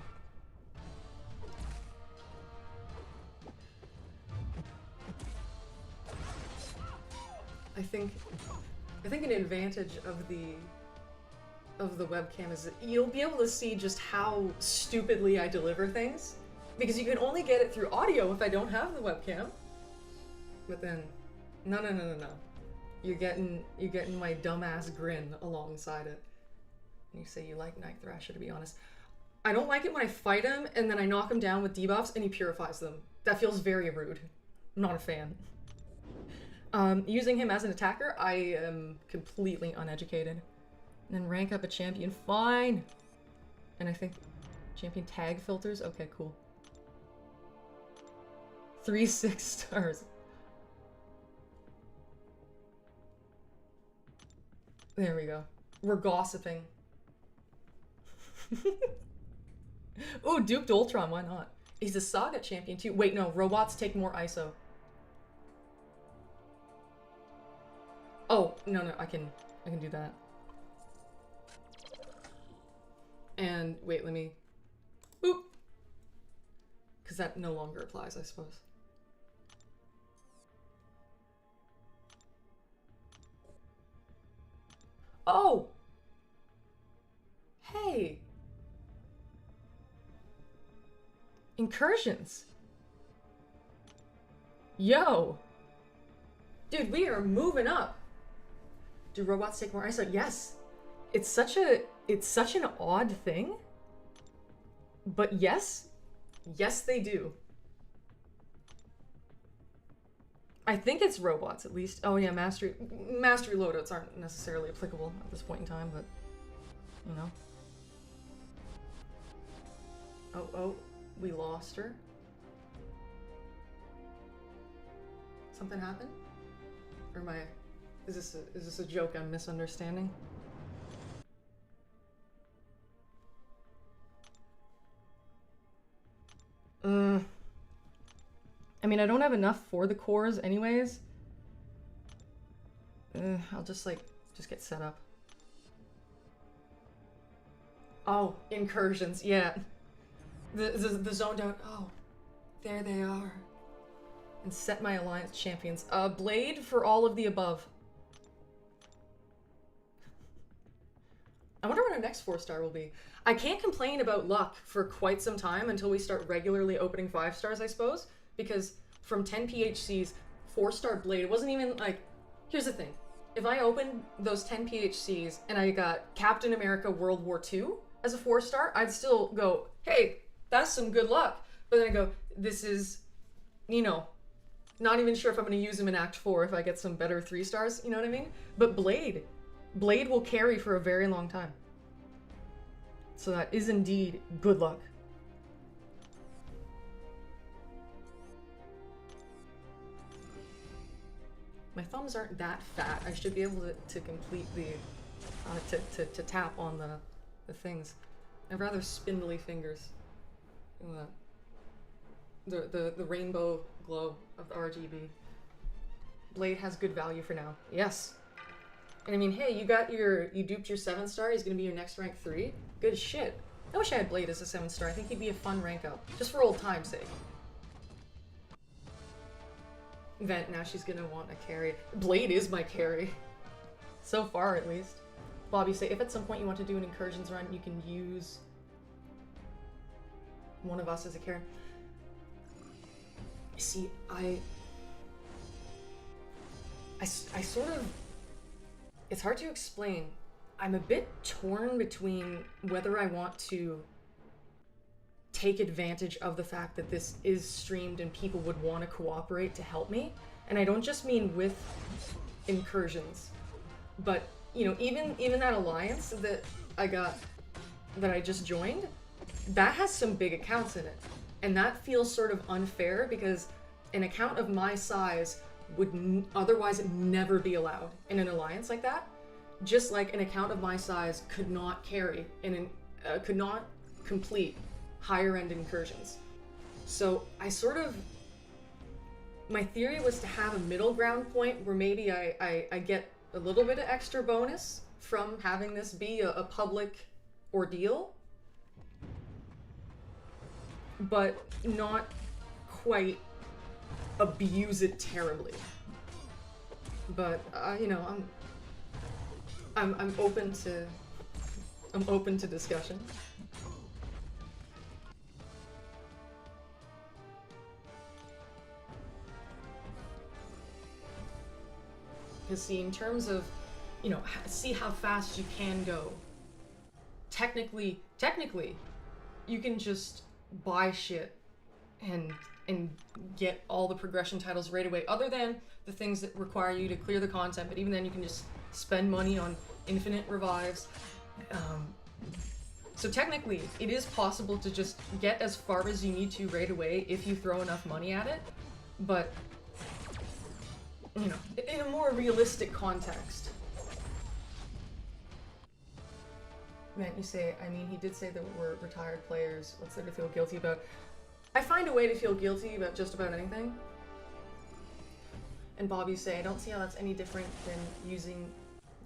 I think an advantage of the webcam is that you'll be able to see just how stupidly I deliver things, because you can only get it through audio if I don't have the webcam. But then, no. You're getting my dumbass grin alongside it. And you say you like Night Thrasher, to be honest. I don't like it when I fight him and then I knock him down with debuffs and he purifies them. That feels very rude. I'm not a fan. Using him as an attacker, I am completely uneducated. And then rank up a champion, fine! And I think champion tag filters, okay, cool. 3 6-stars. There we go. We're gossiping. Ooh, Duped Ultron, why not? He's a Saga champion too. Wait, no, robots take more ISO. Oh, no, I can do that. And wait, let me... Boop! Because that no longer applies, I suppose. Oh! Hey! Incursions. Yo! Dude, we are moving up. Do robots take more eyesight? Yes. It's such an odd thing. But yes. Yes, they do. I think it's robots, at least. Oh yeah, mastery loadouts aren't necessarily applicable at this point in time, but you know. Oh, we lost her. Something happened? Or am I? Is this a joke I'm misunderstanding? I mean, I don't have enough for the cores anyways. I'll just get set up. Oh, incursions, yeah. The zoned out, oh, there they are. And set my alliance champions. Blade for all of the above. I wonder what our next 4-star will be. I can't complain about luck for quite some time until we start regularly opening 5-stars, I suppose. Because from 10 PHCs, 4-star Blade, it wasn't even like... Here's the thing. If I opened those 10 PHCs and I got Captain America World War II as a 4-star, I'd still go, hey, that's some good luck. But then I go, this is, you know, not even sure if I'm going to use him in Act 4 if I get some better 3-stars, you know what I mean? But Blade will carry for a very long time. So that is indeed good luck. My thumbs aren't that fat. I should be able to complete the, to tap on the things. I have rather spindly fingers. The rainbow glow of the RGB. Blade has good value for now. Yes. And I mean, hey, you duped your 7-star. He's gonna be your next rank 3. Good as shit. I wish I had Blade as a 7-star. I think he'd be a fun rank up, just for old time's sake. Vent, now she's gonna want a carry. Blade is my carry. So far, at least. Bobby, say, if at some point you want to do an incursions run, you can use one of us as a carry. See, I sort of... It's hard to explain. I'm a bit torn between whether I want to take advantage of the fact that this is streamed and people would want to cooperate to help me. And I don't just mean with incursions, but you know, even that alliance that I just joined, that has some big accounts in it. And that feels sort of unfair because an account of my size would otherwise never be allowed in an alliance like that. Just like an account of my size could not carry could not complete higher end incursions. So I sort of, my theory was to have a middle ground point where maybe I get a little bit of extra bonus from having this be a public ordeal, but not quite abuse it terribly. But you know, I'm open to discussion. Because see, in terms of, you know, see how fast you can go. Technically, you can just buy shit and get all the progression titles right away, other than the things that require you to clear the content, but even then you can just spend money on infinite revives. So technically, it is possible to just get as far as you need to right away if you throw enough money at it, but, you know, in a more realistic context. Man, you say, I mean, he did say that we're retired players. What's there to feel guilty about? I find a way to feel guilty about just about anything. And Bob, you say, I don't see how that's any different than using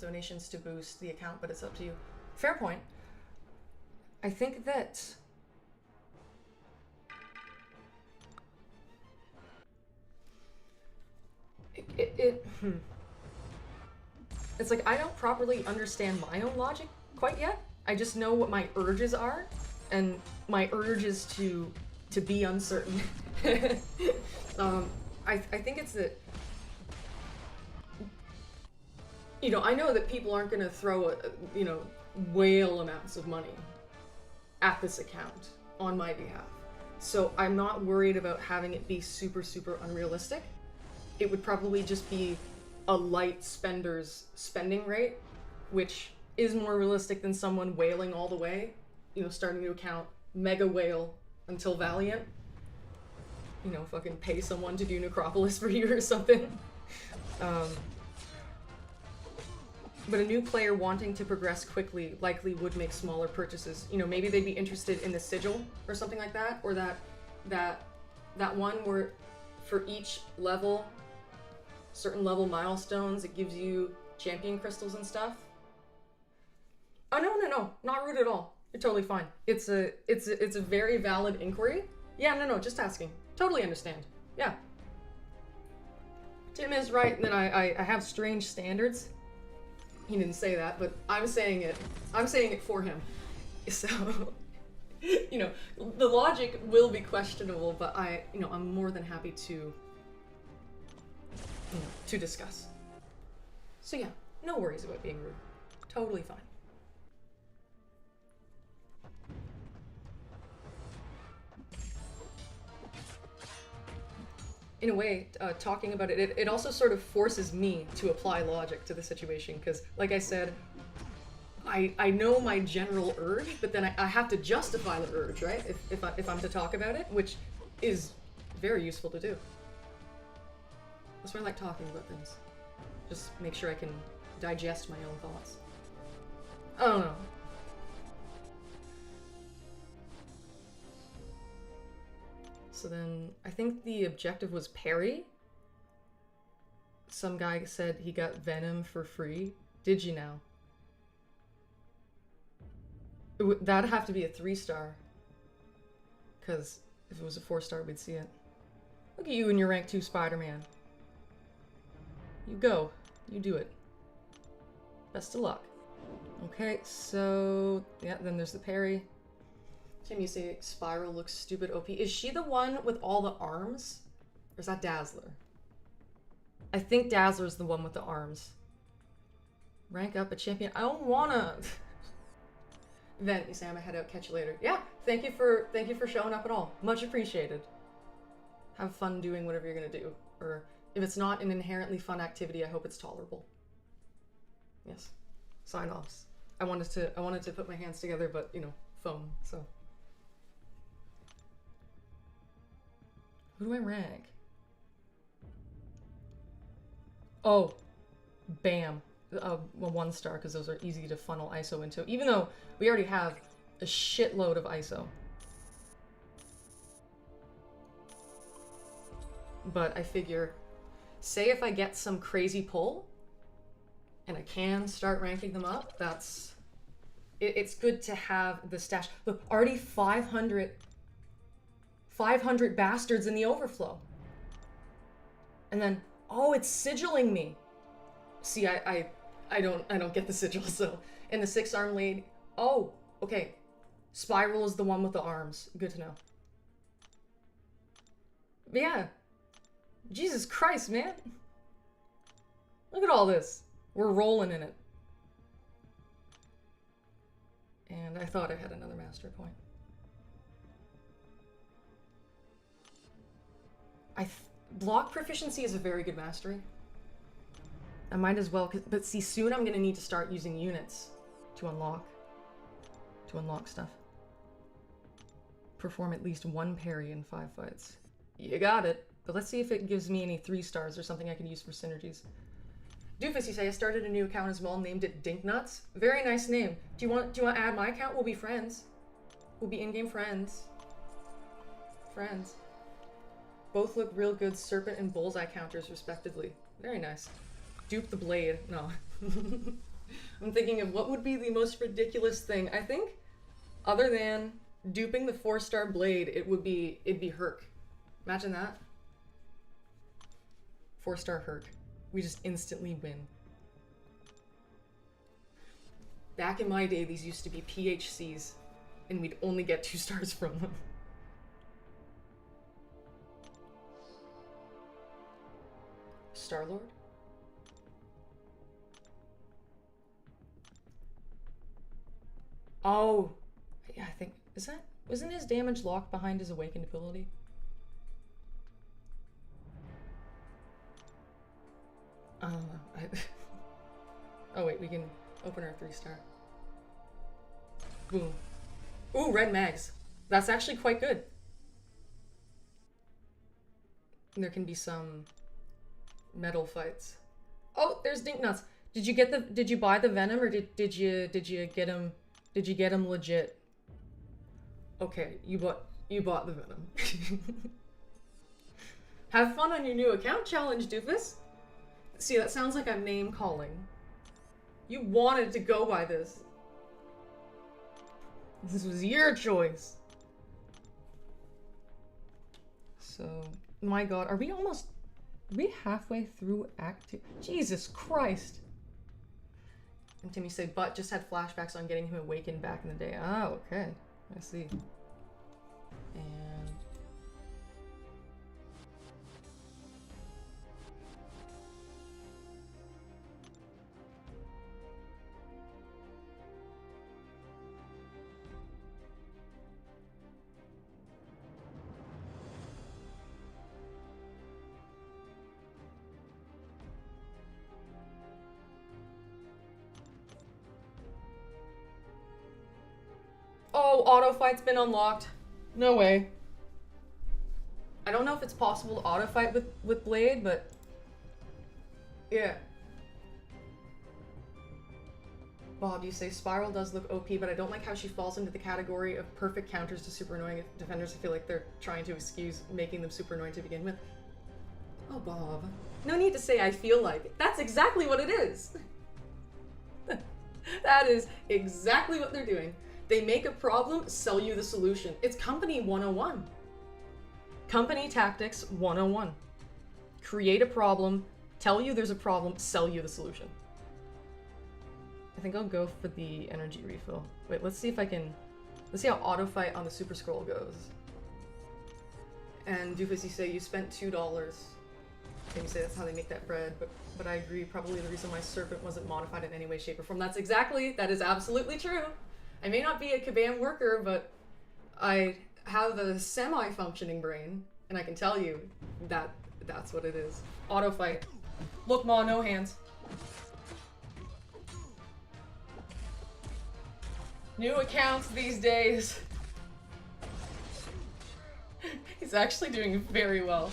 donations to boost the account, but it's up to you. Fair point. I think that It's like I don't properly understand my own logic quite yet. I just know what my urges are, and my urge is to be uncertain. I think it's that, you know, I know that people aren't going to throw, you know, whale amounts of money at this account on my behalf. So I'm not worried about having it be super, super unrealistic. It would probably just be a light spender's spending rate, which is more realistic than someone whaling all the way, you know, starting to account mega whale until Valiant. You know, fucking pay someone to do Necropolis for you or something. But a new player wanting to progress quickly likely would make smaller purchases. You know, maybe they'd be interested in the sigil or something like that, or that one where for each level, certain level milestones, it gives you champion crystals and stuff. Oh no, not rude at all. You're totally fine. It's a very valid inquiry. Yeah, no, just asking. Totally understand. Yeah. Tim is right, and then I have strange standards. He didn't say that, but I'm saying it. I'm saying it for him. So, you know, the logic will be questionable, but I'm more than happy to, to discuss. So yeah, no worries about being rude. Totally fine. In a way, talking about it, it also sort of forces me to apply logic to the situation, because, like I said, I know my general urge, but then I have to justify the urge, right? If I'm to talk about it, which is very useful to do. That's why I like talking about things. Just make sure I can digest my own thoughts. I don't know. So then, I think the objective was parry. Some guy said he got Venom for free. Did you now? That'd have to be a 3-star. Because if it was a 4-star, we'd see it. Look at you and your rank 2 Spider-Man. You go. You do it. Best of luck. Okay, so... yeah, then there's the parry. Tim, you say Spiral looks stupid OP. Is she the one with all the arms? Or is that Dazzler? I think Dazzler's the one with the arms. Rank up a champion. I don't wanna... Vent, you say I'm head out, catch you later. Yeah, thank you for showing up at all. Much appreciated. Have fun doing whatever you're gonna do. Or if it's not an inherently fun activity, I hope it's tolerable. Yes. Sign-offs. I wanted to put my hands together, but, you know, phone, so... Who do I rank? Oh, bam. Well, 1-star, because those are easy to funnel ISO into. Even though we already have a shitload of ISO. But I figure, say if I get some crazy pull, and I can start ranking them up, that's... It's good to have the stash. Look, already 500 bastards in the overflow. And then, oh, it's sigilling me. See, I don't get the sigil, so. And the 6-arm lady, oh, okay. Spiral is the one with the arms. Good to know. But yeah. Jesus Christ, man. Look at all this. We're rolling in it. And I thought I had another master point. Block proficiency is a very good mastery. I might as well, but see, soon I'm gonna need to start using units to unlock stuff. Perform at least 1 parry in 5 fights. You got it. But let's see if it gives me any 3-stars or something I can use for synergies. Doofus, you say, I started a new account as well, named it Dinknuts. Very nice name. Do you want to add my account? We'll be friends. We'll be in-game friends. Friends. Both look real good serpent and bullseye counters, respectively. Very nice. Dupe the blade. No. I'm thinking of what would be the most ridiculous thing. I think, other than duping the 4-star blade, it'd be Herc. Imagine that. 4-star Herc. We just instantly win. Back in my day, these used to be PHCs, and we'd only get 2 stars from them. Star-Lord? Oh, yeah, I think, wasn't his damage locked behind his awakened ability? I don't know. Oh wait, we can open our 3-star. Boom. Ooh, red mags. That's actually quite good. And there can be some metal fights. Oh, there's Dinknuts. Did you buy the venom, or did you get him? Did you get him legit? Okay, you bought the venom. Have fun on your new account challenge, doofus. See, that sounds like I'm name calling. You wanted to go by this. This was your choice. So, my god, are we halfway through Act 2? Jesus Christ. And Timmy said, but just had flashbacks on getting him awakened back in the day. Oh, okay. I see. And... oh, auto fight's been unlocked. No way. I don't know if it's possible to auto fight with Blade, but yeah. Bob, you say Spiral does look OP, but I don't like how she falls into the category of perfect counters to super annoying defenders. I feel like they're trying to excuse making them super annoying to begin with. Oh, Bob. No need to say I feel like. That's exactly what it is. That is exactly what they're doing. They make a problem, sell you the solution. It's Company 101. Company Tactics 101. Create a problem, tell you there's a problem, sell you the solution. I think I'll go for the energy refill. Wait, let's see if I can... Let's see how auto fight on the Super Scroll goes. And Doofus, you say you spent $2. And you say that's how they make that bread, but I agree, probably the reason my serpent wasn't modified in any way, shape, or form. That is absolutely true. I may not be a Kabam worker, but I have a semi-functioning brain, and I can tell you that that's what it is. Auto fight. Look, Ma, no hands. New accounts these days. He's actually doing very well.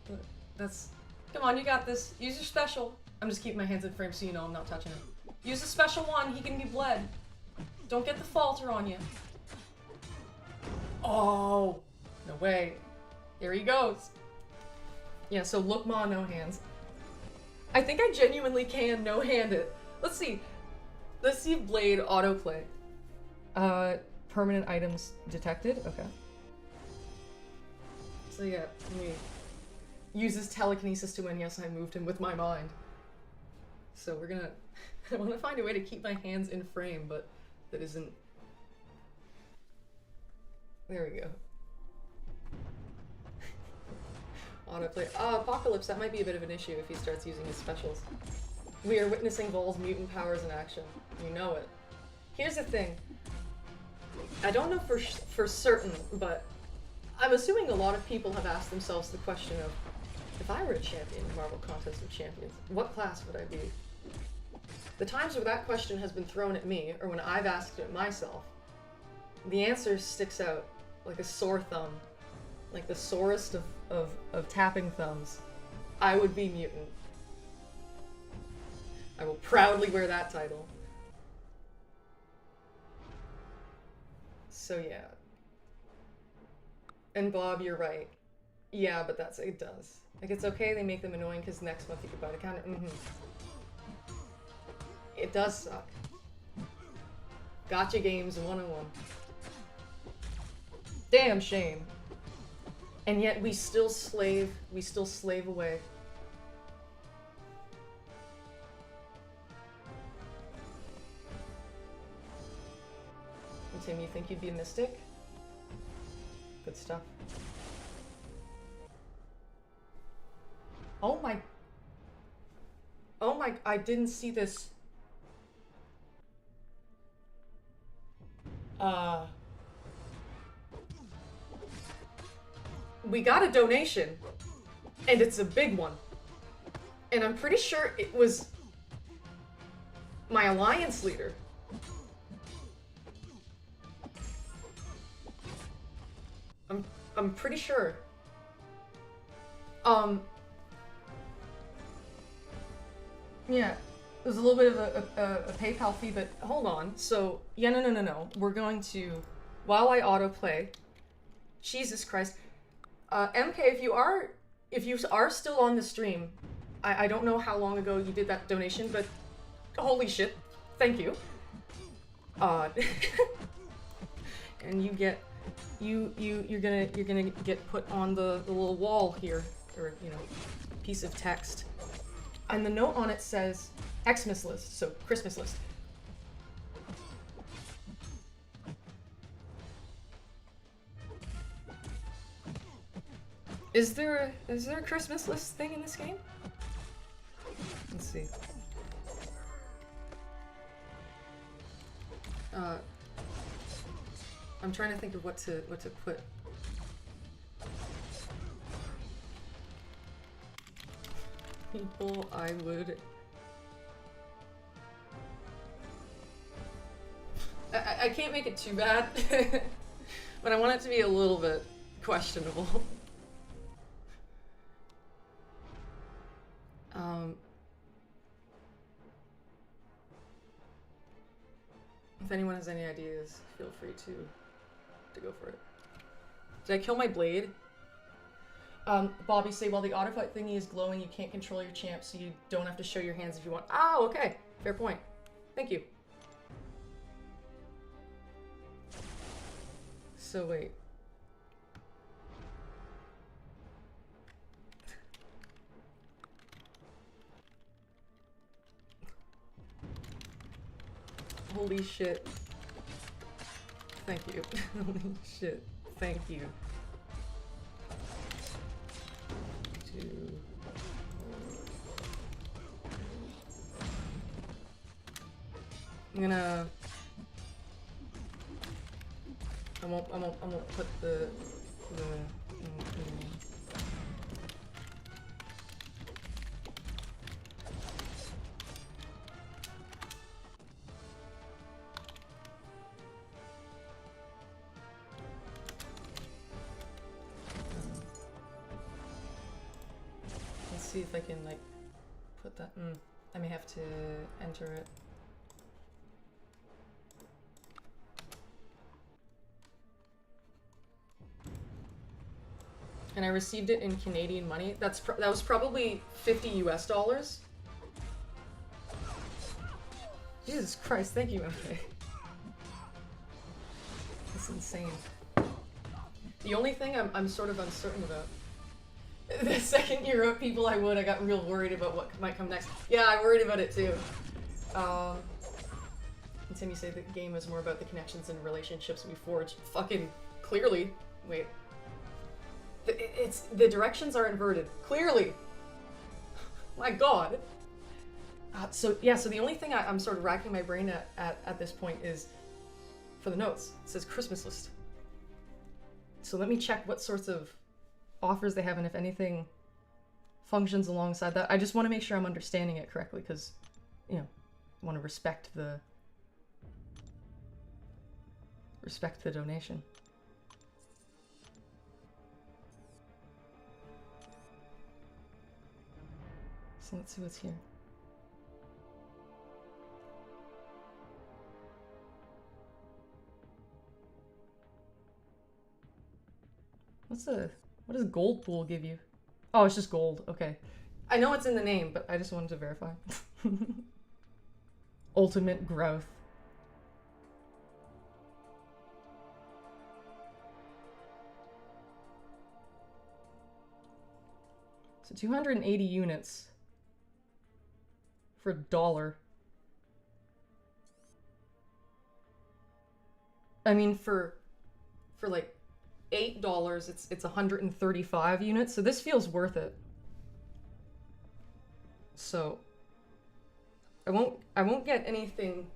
But that's... Come on, you got this. Use your special. I'm just keeping my hands in frame so you know I'm not touching him. Use a special one, he can be bled. Don't get the falter on you. Oh, no way. Here he goes. Yeah, so look, Ma, no hands. I think I genuinely can no-hand it. Let's see. Let's see Blade autoplay. Permanent items detected? Okay. So yeah, he uses telekinesis to win. Yes, I moved him with my mind. So we're gonna... I want to find a way to keep my hands in frame, but that isn't... There we go. Autoplay. Apocalypse, that might be a bit of an issue if he starts using his specials. We are witnessing Vol's mutant powers in action. You know it. Here's the thing. I don't know for certain, but I'm assuming a lot of people have asked themselves the question of, if I were a champion in Marvel Contest of Champions, what class would I be? The times where that question has been thrown at me, or when I've asked it myself, the answer sticks out like a sore thumb. Like the sorest of tapping thumbs. I would be mutant. I will proudly wear that title. So yeah. And Bob, you're right. Yeah, but it does. Like, it's okay they make them annoying because next month you could buy the counter. It does suck. Gotcha games 101. Damn shame. And yet we still slave away. Tim, you think you'd be a mystic? Good stuff. Oh my... Oh my... I didn't see this. We got a donation. And it's a big one. And I'm pretty sure it was my alliance leader. I'm pretty sure. Yeah, there's a little bit of a PayPal fee, but hold on. So, yeah, no. We're going to, while I autoplay, Jesus Christ. MK, if you are still on the stream, I don't know how long ago you did that donation, but holy shit, thank you. And you get, you're gonna get put on the little wall here, or you know, piece of text, and the note on it says Xmas list, so Christmas list. Is there a Christmas list thing in this game? Let's see. I'm trying to think of what to put. People I would... I can't make it too bad, but I want it to be a little bit questionable. If anyone has any ideas, feel free to go for it. Did I kill my blade? Bobby say, while the autofight thingy is glowing, you can't control your champ, so you don't have to show your hands if you want. Oh, okay. Fair point. Thank you. So wait. Holy shit. Thank you. Holy shit. Thank you. I'm gonna... I won't put the let's see if I can like put that. I may have to enter it. And I received it in Canadian money. That was probably $50 US. Jesus Christ, thank you, MK. That's insane. The only thing I'm sort of uncertain about. The second year of people I got real worried about what might come next. Yeah, I worried about it too. And Tim, you say the game is more about the connections and relationships we forge. Fucking clearly. Wait. The directions are inverted. Clearly. My god. So the only thing I'm sort of racking my brain at this point is for the notes. It says Christmas list. So let me check what sorts of offers they have and if anything functions alongside that. I just want to make sure I'm understanding it correctly because, you know, I want to respect the donation. So let's see what's here. What does gold pool give you? Oh, it's just gold. Okay. I know it's in the name, but I just wanted to verify. Ultimate growth. So 280 units. For $1. I mean, for like $8, it's 135 units, so this feels worth it. So I won't get anything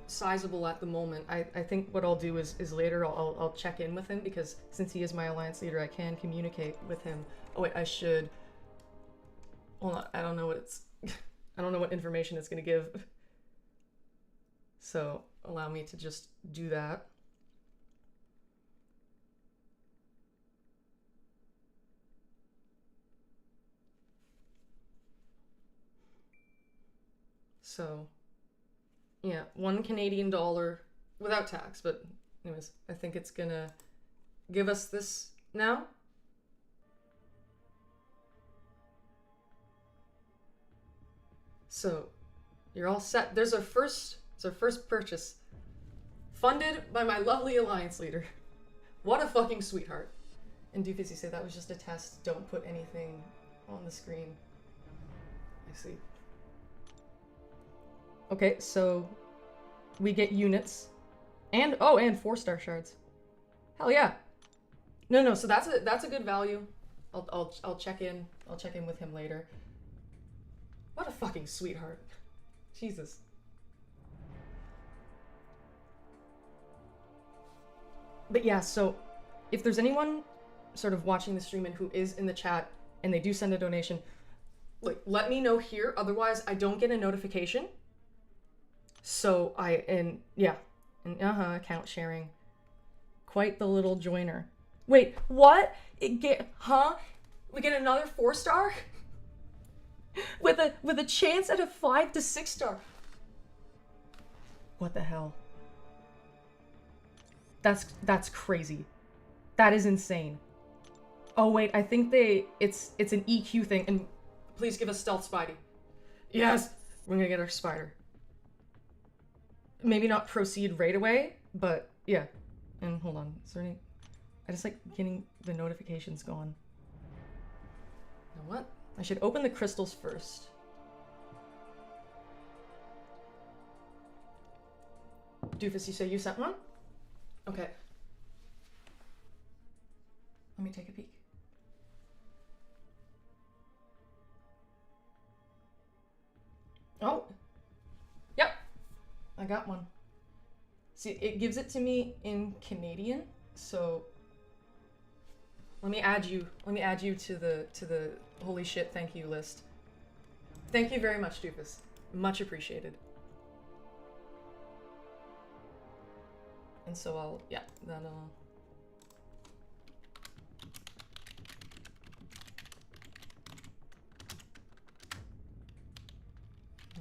sizable at the moment. I think what I'll do is later I'll check in with him, because since he is my alliance leader, I can communicate with him. Oh wait, I should. Hold on, I don't know what it's. I don't know what information it's gonna give. So allow me to just do that. So, yeah, $1 Canadian without tax, but anyways, I think it's gonna give us this now. So, you're all set. It's our first purchase. Funded by my lovely alliance leader. What a fucking sweetheart. And Doofus, you say that was just a test. Don't put anything on the screen. I see. Okay, so we get units, and 4-star shards. Hell yeah! No, so that's a good value. I'll check in. I'll check in with him later. What a fucking sweetheart. Jesus. But yeah, so if there's anyone sort of watching the stream and who is in the chat and they do send a donation, like, let me know here. Otherwise, I don't get a notification. So account sharing. Quite the little joiner. Wait, what? We get another 4-star? with a chance at a 5 to 6-star. What the hell? That's crazy. That is insane. Oh wait, I think it's an EQ thing, and please give us stealth Spidey. Yes! We're gonna get our spider. Maybe not proceed right away, but yeah. And hold on, is there any... I just like getting the notifications going. You know what? I should open the crystals first. Doofus, you say you sent one? Okay. Let me take a peek. Oh! Yep! I got one. See, it gives it to me in Canadian, so let me add you to the holy shit thank you list. Thank you very much, Doofus. Much appreciated. And so that'll...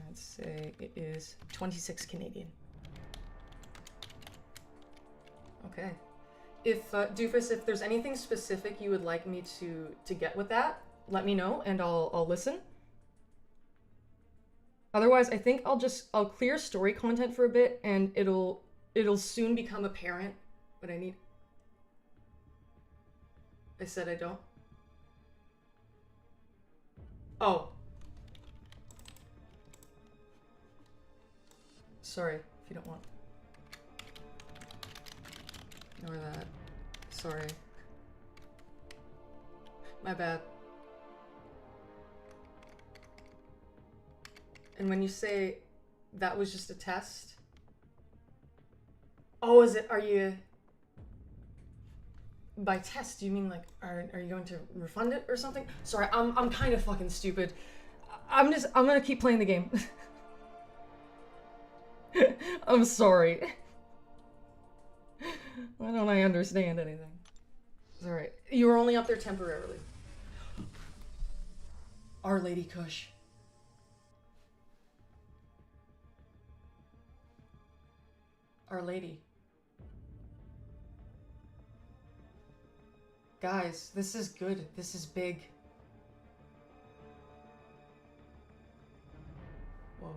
Let's say it is 26 Canadian. Okay. If, Doofus, if there's anything specific you would like me to get with that, let me know and I'll listen. Otherwise, I think I'll clear story content for a bit and it'll soon become apparent what I need. I said I don't. Oh. Sorry, if you don't want. Ignore that. Sorry. My bad. And when you say that was just a test... Oh, are you... By test, do you mean like, are you going to refund it or something? Sorry, I'm kind of fucking stupid. I'm gonna keep playing the game. I'm sorry. Why don't I understand anything? It's alright. You were only up there temporarily. Our Lady Kush. Our Lady. Guys, this is good. This is big. Whoa.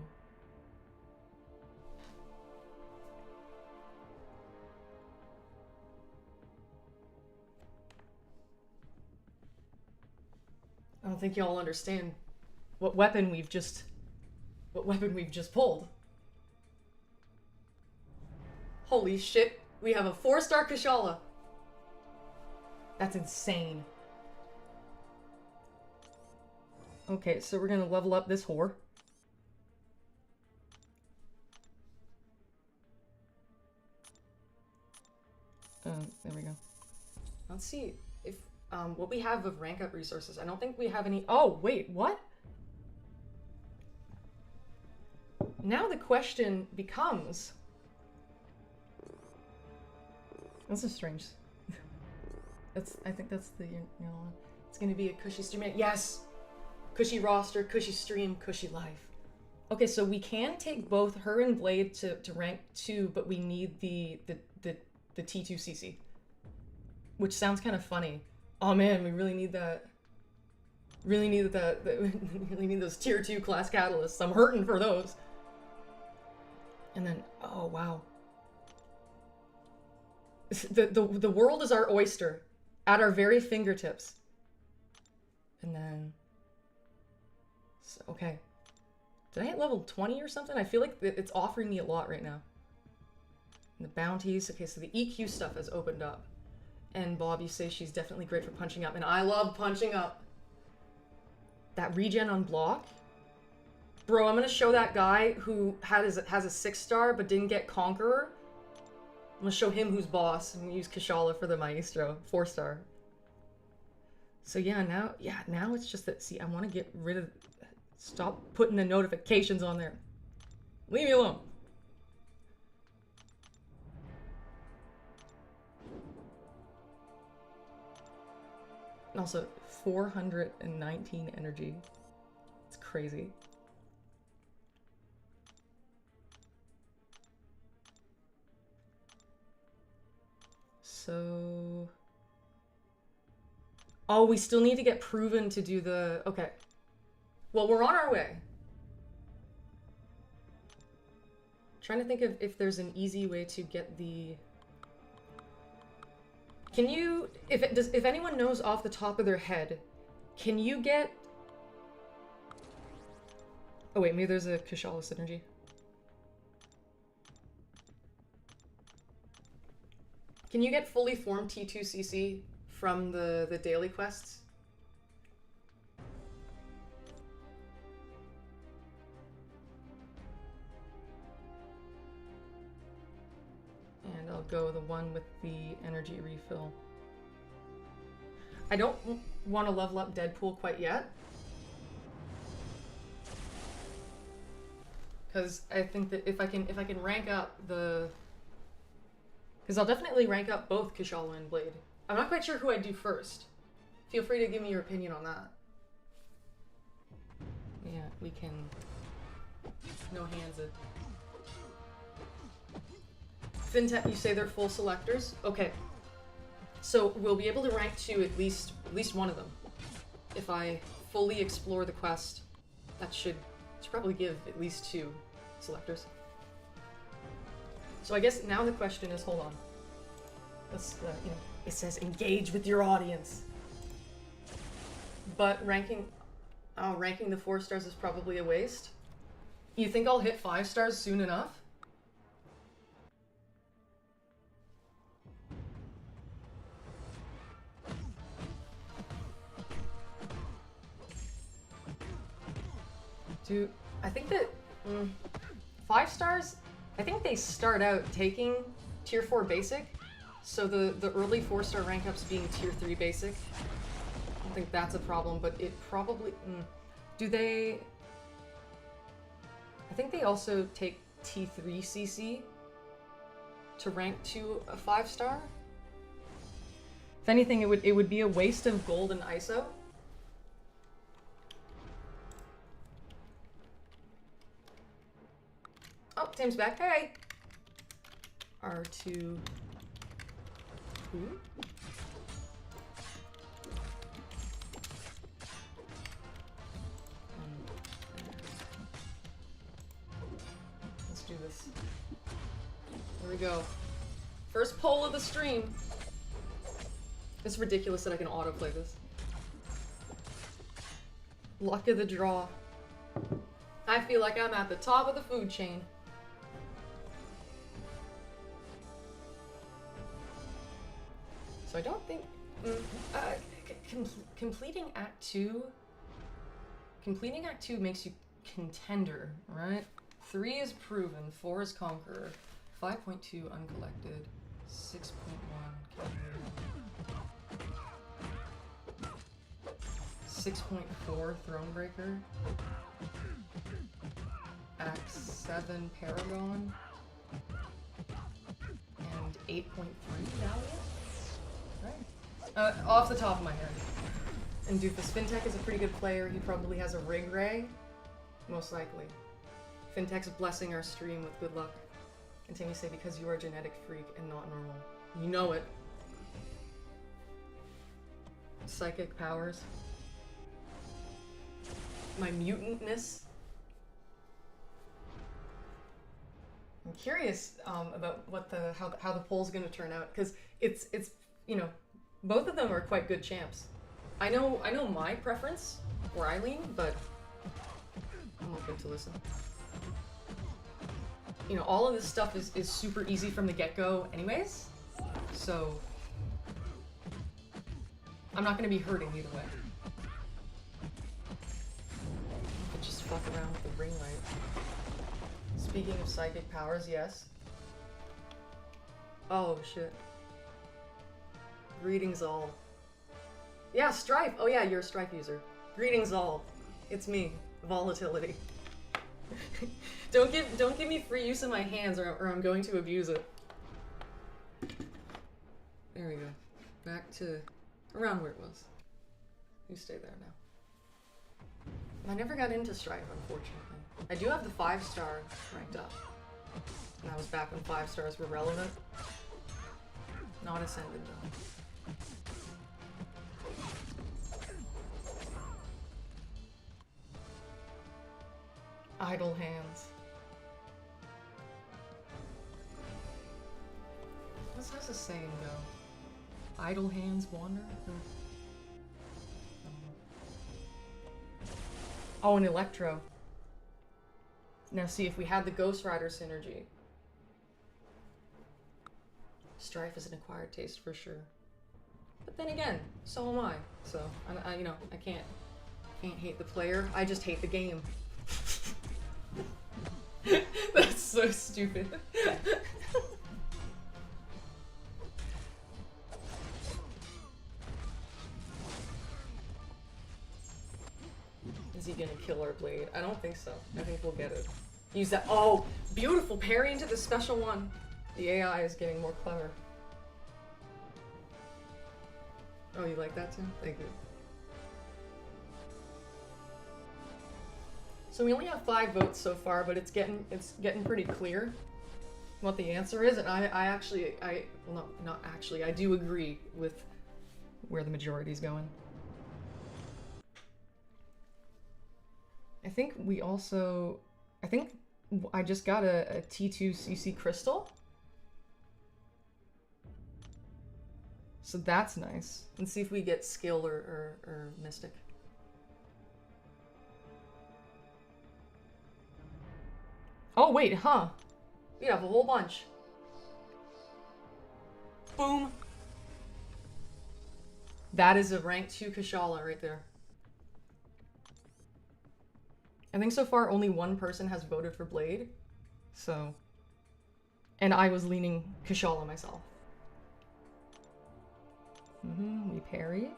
I don't think y'all understand what weapon we've just pulled. Holy shit. We have a 4-star Kushala. That's insane. Okay, so we're gonna level up this whore. There we go. Let's see if what we have of rank up resources. I don't think we have any. Oh, wait, what? Now the question becomes. This is strange. I think that's the, you know, it's gonna be a cushy stream. Yes! Cushy roster, cushy stream, cushy life. Okay, so we can take both her and Blade to rank 2, but we need the T2CC. Which sounds kind of funny. Oh man, we really need that. Really need that. We really need those tier 2 class catalysts. I'm hurting for those. And then, oh wow. The world is our oyster. At our very fingertips. And then... So, okay. Did I hit level 20 or something? I feel like it's offering me a lot right now. And the bounties. Okay, so the EQ stuff has opened up. And Bob, you say she's definitely great for punching up. And I love punching up. That regen on block. Bro, I'm gonna show that guy who has a 6-star but didn't get Conqueror. I'm gonna show him who's boss. I'm gonna use Kushala for the Maestro. 4-star. So yeah, now it's just that, see, I want to get rid of... Stop putting the notifications on there. Leave me alone. And also, 419 energy. It's crazy. So... Oh, we still need to get proven to do the... Okay. Well, we're on our way. Trying to think of if there's an easy way to get the... Can you... If anyone knows off the top of their head, can you get... Oh wait, maybe there's a Kushala synergy. Can you get fully formed T2CC from the daily quests? And I'll go the one with the energy refill. I don't want to level up Deadpool quite yet. Because I think that if I can rank up the... Because I'll definitely rank up both Kushala and Blade. I'm not quite sure who I'd do first. Feel free to give me your opinion on that. Yeah, we can... No hands it. FinTech, you say they're full selectors? Okay. So we'll be able to rank 2 at least one of them. If I fully explore the quest, that should probably give at least 2 selectors. So I guess now the question is, hold on. Let's, you know, it says engage with your audience. But ranking the 4 stars is probably a waste. You think I'll hit 5 stars soon enough? Dude, I think that 5 stars, I think they start out taking tier 4 basic. So the early 4-star rank ups being tier 3 basic. I don't think that's a problem, but it probably... do they... I think they also take T3 CC to rank to a 5-star. If anything, it would be a waste of gold and ISO. Oh, Tim's back. Hey! R2... Who? Let's do this. Here we go. First poll of the stream. It's ridiculous that I can autoplay this. Luck of the draw. I feel like I'm at the top of the food chain. So I don't think completing Act 2. Completing Act 2 makes you contender, right? 3 is proven, 4 is conqueror, 5.2 uncollected, 6.1 6.4 Thronebreaker, Act 7 Paragon, and 8.3 Valiant? Right. Off the top of my head. And Doofus, Fintech is a pretty good player. He probably has a rig ray. Most likely. Fintech's blessing our stream with good luck. And Timmy say, because you are a genetic freak and not normal. You know it. Psychic powers. My mutantness. I'm curious about what how the poll's gonna turn out, because it's you know, both of them are quite good champs. I know my preference where I lean, but I'm open to listen. You know, all of this stuff is super easy from the get-go anyways, so I'm not gonna be hurting either way. But just fuck around with the ring light. Speaking of psychic powers, yes. Oh shit. Greetings all. Yeah, Strife! Oh yeah, you're a Strife user. Greetings all. It's me, Volatility. Don't give me free use of my hands or I'm going to abuse it. There we go. Back to around where it was. You stay there now. I never got into Strife, unfortunately. I do have the 5-star ranked up. And that was back when 5 stars were relevant. Not ascended though. Idle hands. How's the saying go? Idle hands wander? Oh, an Electro. Now see, if we had the Ghost Rider synergy. Strife is an acquired taste for sure. But then again, so am I. So, I you know, I can't hate the player, I just hate the game. That's so stupid. Is he gonna kill our blade? I don't think so. I think we'll get it. Use that. Oh, beautiful parry into the special one. The AI is getting more clever. Oh, you like that too? Thank you. So we only have 5 votes so far, but it's getting pretty clear what the answer is, and I do agree with where the majority's going. I think we also, I just got a T2 CC crystal. So that's nice. Let's see if we get skill or mystic. Oh wait, huh? We have a whole bunch. Boom. That is a rank 2 Kashala right there. I think so far only one person has voted for Blade. So. And I was leaning Kashala myself. We parry.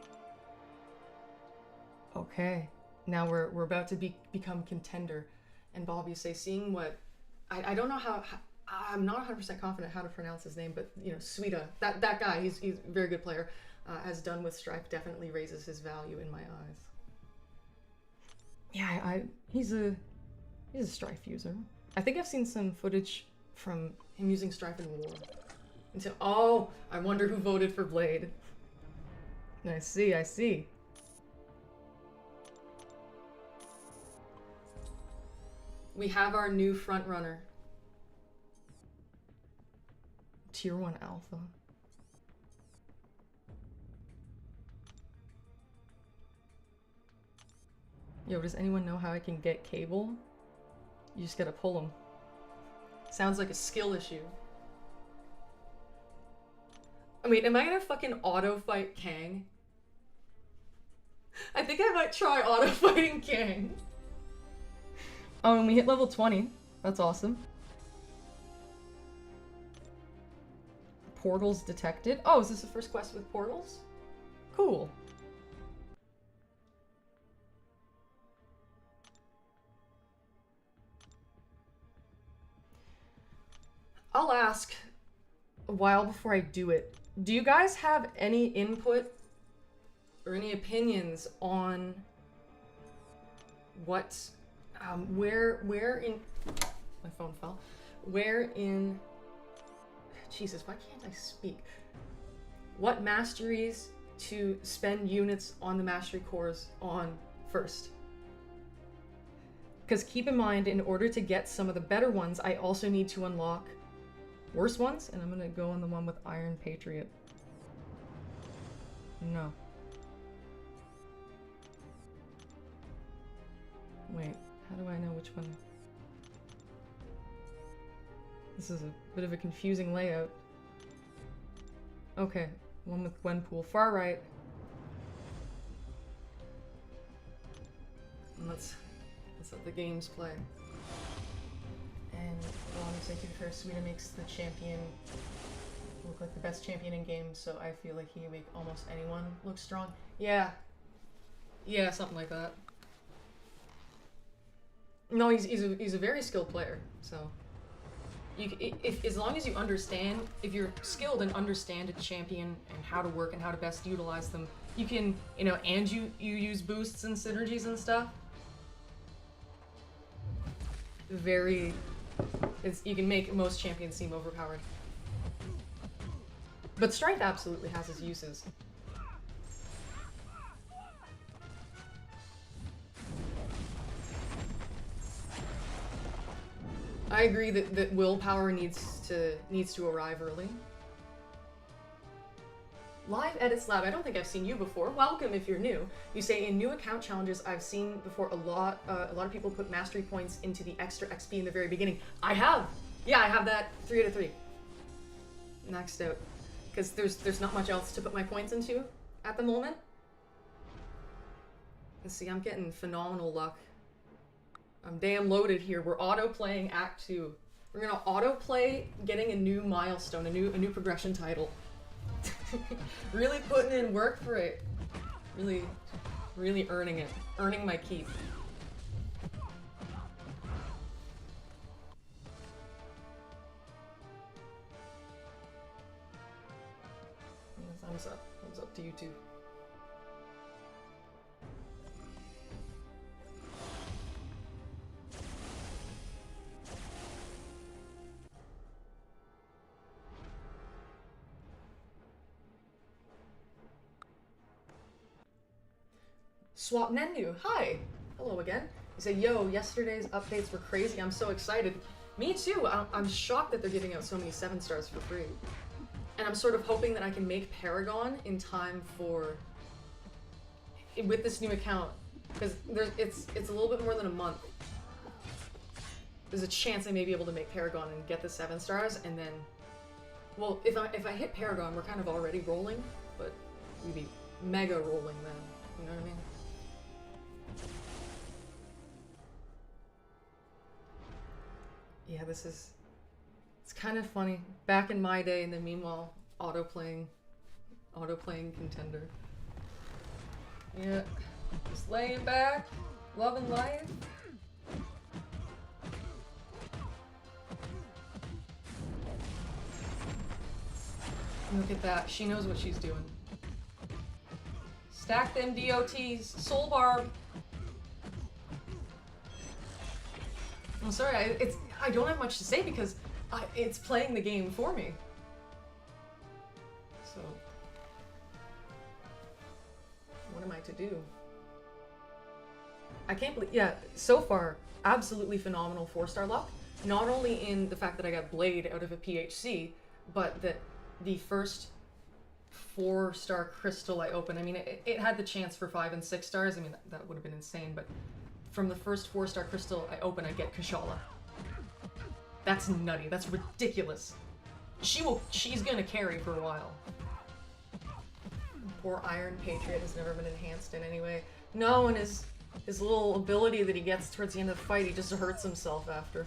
Okay. Now we're about to become contender. And Bob, you say, seeing what I don't know how I'm not 100% confident how to pronounce his name, but you know, Suida, that guy, he's a very good player, has done with Strife, definitely raises his value in my eyes. Yeah, he's a Strife user. I think I've seen some footage from him using Strife in War. And so, oh, I wonder who voted for Blade. I see. We have our new front runner. Tier 1 alpha. Yo, does anyone know how I can get cable? You just gotta pull them. Sounds like a skill issue. I mean, am I gonna fucking auto fight Kang? I think I might try auto fighting Kang. Oh, and we hit level 20. That's awesome. Portals detected. Oh, is this the first quest with portals? Cool. I'll ask a while before I do it. Do you guys have any input or any opinions on what, where in, my phone fell, where in, Jesus, why can't I speak? What masteries to spend units on the mastery cores on first? Because keep in mind, in order to get some of the better ones, I also need to unlock worse ones, and I'm gonna go on the one with Iron Patriot. No. Wait, how do I know which one? This is a bit of a confusing layout. Okay, one with Gwenpool, far right. And let's let the games play. And honestly, to be fair, Sweden makes the champion look like the best champion in games, so I feel like he can make almost anyone look strong. Yeah. Yeah, something like that. No, he's a very skilled player, so if as long as you understand, if you're skilled and understand a champion and how to work and how to best utilize them, you can, you know, and you use boosts and synergies and stuff. You can make most champions seem overpowered. But strength absolutely has its uses. I agree that willpower needs to arrive early. Live Edits Lab, I don't think I've seen you before. Welcome if you're new. You say in new account challenges I've seen before a lot of people put mastery points into the extra XP in the very beginning. I have! Yeah, I have that 3 out of 3. Maxed out. Because there's not much else to put my points into at the moment. Let's see, I'm getting phenomenal luck. I'm damn loaded here. We're auto-playing Act 2. We're gonna auto-play getting a new milestone, a new progression title. Really putting in work for it. Really earning it. Earning my keep. Thumbs up. Thumbs up to you too. Swap Nendu, hi! Hello again. You say, yo, yesterday's updates were crazy, I'm so excited. Me too, I'm shocked that they're giving out so many 7 stars for free. And I'm sort of hoping that I can make Paragon in time for... with this new account. Because it's a little bit more than a month. There's a chance I may be able to make Paragon and get the 7 stars, and then... Well, if I hit Paragon, we're kind of already rolling, but we'd be mega rolling then, you know what I mean? Yeah, it's kind of funny. Back in my day, and then meanwhile, auto-playing Contender. Yeah, just laying back, loving life. Look at that, she knows what she's doing. Stack them DOTs, Soul Barb. I'm sorry, I don't have much to say because it's playing the game for me. So, what am I to do? I can't believe, yeah, so far, absolutely phenomenal 4-star luck. Not only in the fact that I got Blade out of a PHC, but that the first 4-star crystal I opened, I mean, it had the chance for 5 and 6 stars. I mean, that would have been insane, but from the first 4-star crystal I open, I get Kashala. That's nutty. That's ridiculous. She's gonna carry for a while. Poor Iron Patriot has never been enhanced in any way. No, and his little ability that he gets towards the end of the fight, he just hurts himself after.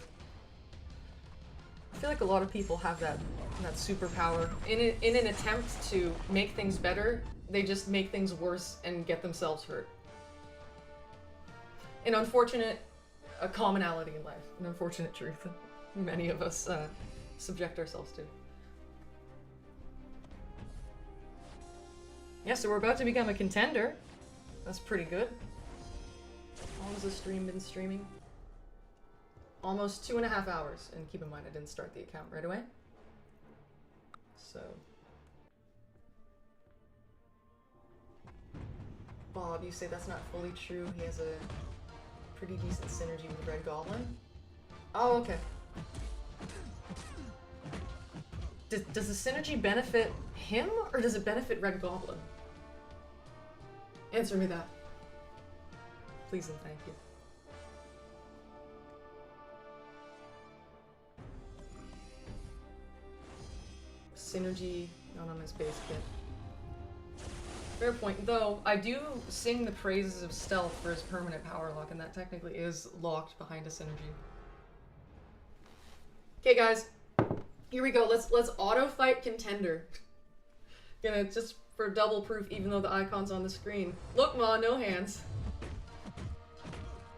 I feel like a lot of people have that superpower. In an attempt to make things better, they just make things worse and get themselves hurt. An unfortunate commonality in life. An unfortunate truth many of us subject ourselves to. Yeah, so we're about to become a contender. That's pretty good. How long has the stream been streaming? Almost 2.5 hours. And keep in mind, I didn't start the account right away. So... Bob, you say that's not fully true. He has a pretty decent synergy with Red Goblin. Oh, okay. Does the synergy benefit him, or does it benefit Red Goblin? Answer me that. Please and thank you. Synergy, not on his base kit. Fair point, though I do sing the praises of stealth for his permanent power lock, and that technically is locked behind a synergy. Okay, guys, here we go. Let's auto fight contender. Gonna just for double proof, even though the icon's on the screen. Look, Ma, no hands.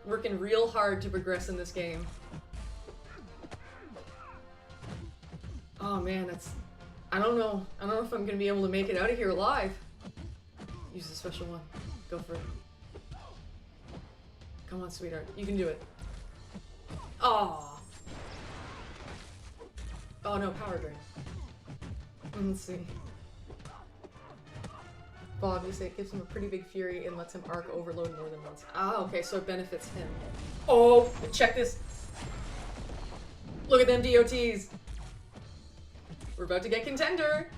Working real hard to progress in this game. Oh man, I don't know if I'm gonna be able to make it out of here alive. Use the special one. Go for it. Come on, sweetheart. You can do it. Aww. Oh no, power drain. Let's see. Bob, you say it gives him a pretty big fury and lets him arc overload more than once. Ah, okay, so it benefits him. Oh, check this. Look at them DOTs. We're about to get contender.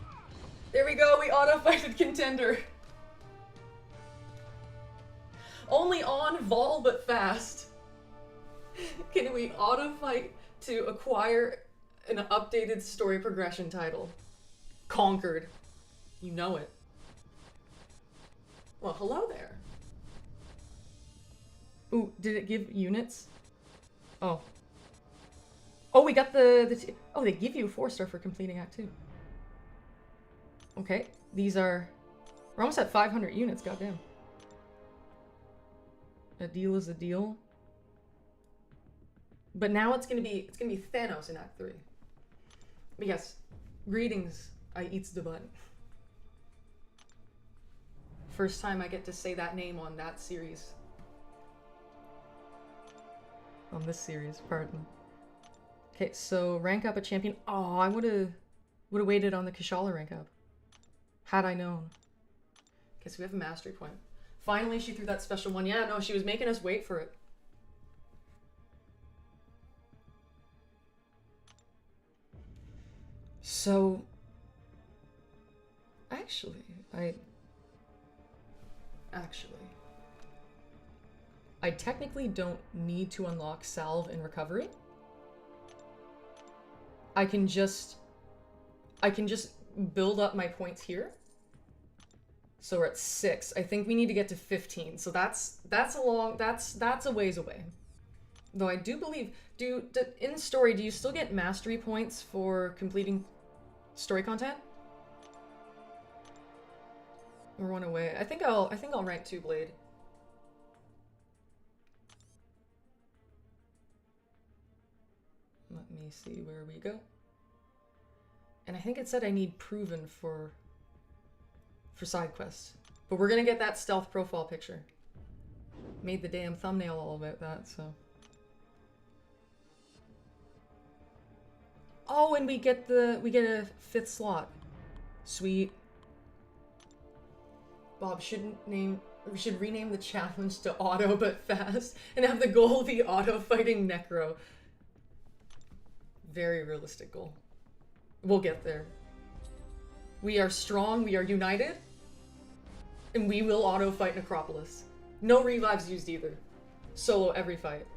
There we go, we auto-fighted contender. Only on Vol but fast. Can we auto-fight to acquire an updated story progression title? Conquered. You know it. Well, hello there. Ooh, did it give units? Oh. Oh, we got oh, they give you a 4-star for completing Act 2. Okay, these are... We're almost at 500 units, goddamn. A deal is a deal. But now it's gonna be Thanos in Act 3. But yes, greetings, ItsMeVolatility. First time I get to say that name on that series. On this series, pardon. Okay, so rank up a champion. Oh, I would've waited on the Kashala rank up. Had I known. Okay, so we have a mastery point. Finally, she threw that special one. Yeah, no, she was making us wait for it. So, actually, I technically don't need to unlock Salve in Recovery. I can just build up my points here. So we're at 6. I think we need to get to 15. So that's a ways away. Though I do believe, in story, do you still get mastery points for completing story content? We're one away. I think I'll rank 2 Blade. Let me see where we go. And I think it said I need proven for side quests. But we're gonna get that stealth profile picture. Made the damn thumbnail all about that, so. Oh, and we get a 5th slot. Sweet. Bob, we should rename the challenge to Auto but Fast and have the goal be auto fighting Necro. Very realistic goal. We'll get there. We are strong, we are united, and we will auto fight Necropolis. No revives used either. Solo every fight.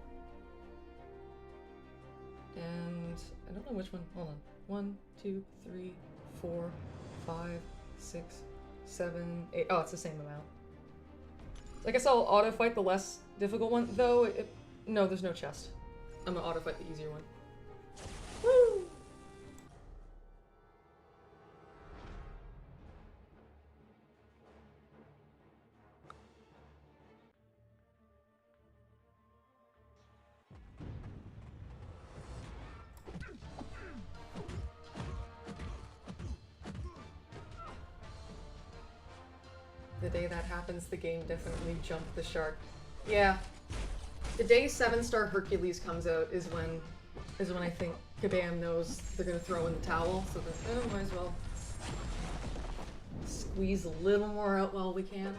And I don't know which one. Hold on. 1, 2, 3, 4, 5, 6, 7, 8. Oh, it's the same amount. I guess I'll auto fight the less difficult one, though. No, there's no chest. I'm gonna auto fight the easier one. Woo! The day that happens, the game definitely jumped the shark. Yeah. The day 7-star Hercules comes out is when I think Kabam knows they're gonna throw in the towel, so that might as well squeeze a little more out while we can.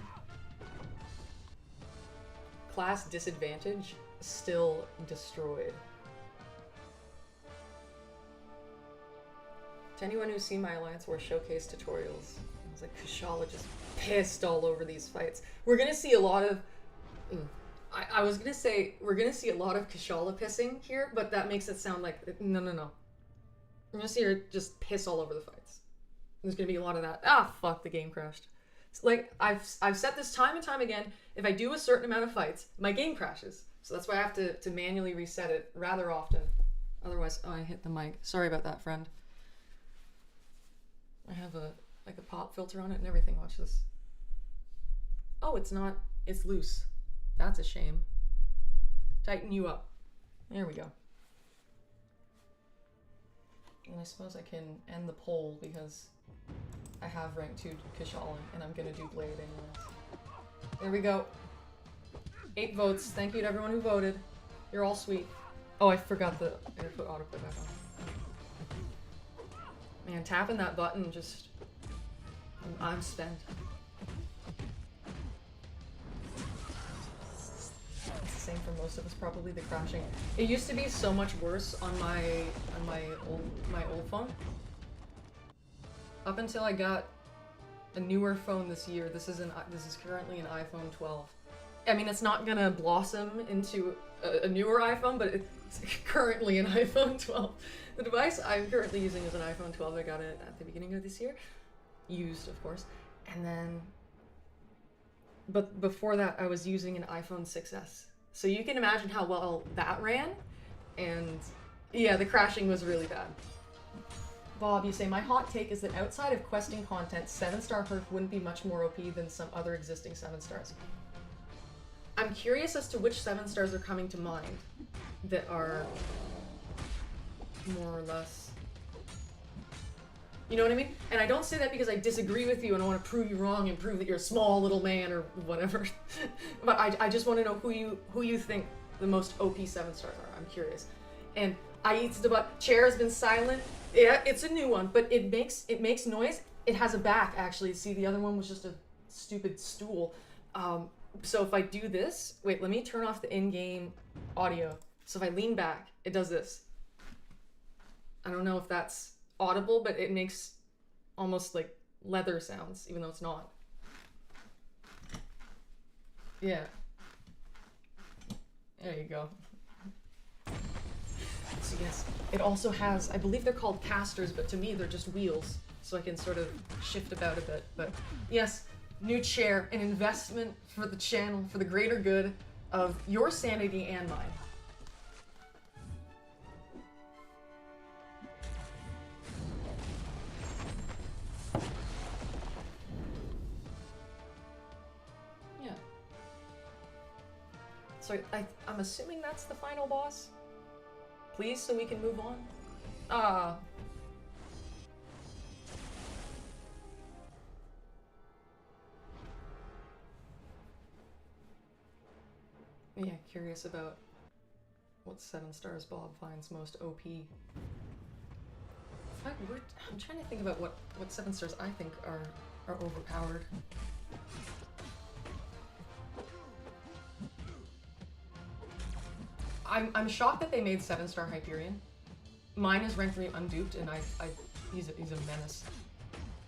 Class disadvantage still destroyed. To anyone who's seen my Alliance War Showcase tutorials, I was like, Kushala just pissed all over these fights. We're gonna see a lot of... I was gonna say, we're gonna see a lot of Kushala pissing here, but that makes it sound like, no. We're gonna see her just piss all over the fights. There's gonna be a lot of that. Ah, fuck, the game crashed. It's like, I've said this time and time again, if I do a certain amount of fights, my game crashes. So that's why I have to manually reset it rather often. Otherwise, oh, I hit the mic. Sorry about that, friend. I have a pop filter on it and everything. Watch this. Oh, it's not. It's loose. That's a shame. Tighten you up. There we go. And I suppose I can end the poll because I have rank 2 Kushala and I'm gonna do Blade anyways. There we go. 8 votes. Thank you to everyone who voted. You're all sweet. Oh, I forgot I gotta put autoplay back on. Man, tapping that button just... I'm spent. It's the same for most of us, probably, the crashing. It used to be so much worse on my old phone. Up until I got a newer phone this year. This is currently an iPhone 12. I mean, it's not gonna blossom into a newer iPhone, but it's currently an iPhone 12. The device I'm currently using is an iPhone 12. I got it at the beginning of this year. Used, of course. And then... But before that, I was using an iPhone 6S. So you can imagine how well that ran. And yeah, the crashing was really bad. Bob, you say, my hot take is that outside of questing content, 7-star Herc wouldn't be much more OP than some other existing 7-stars. I'm curious as to which 7-stars are coming to mind that are more or less... You know what I mean? And I don't say that because I disagree with you and I want to prove you wrong and prove that you're a small little man or whatever. But I just want to know who you think the most OP 7-stars are. I'm curious. And I eats the butt. Chair has been silent. Yeah, it's a new one, but it makes noise. It has a back, actually. See, the other one was just a stupid stool. So if I do this, wait, let me turn off the in-game audio. So if I lean back, it does this. I don't know if that's audible, but it makes almost like leather sounds, even though it's not. Yeah. There you go. So yes, it also has, I believe they're called casters, but to me they're just wheels, so I can sort of shift about a bit. But yes, new chair, an investment for the channel, for the greater good of your sanity and mine. Yeah. So I'm assuming that's the final boss? Please, so we can move on? Ah. Yeah, curious about what 7-stars Bob finds most OP. I'm trying to think about what 7-stars I think are overpowered. I'm shocked that they made 7-star Hyperion. Mine is rank 3 unduped, and he's a menace.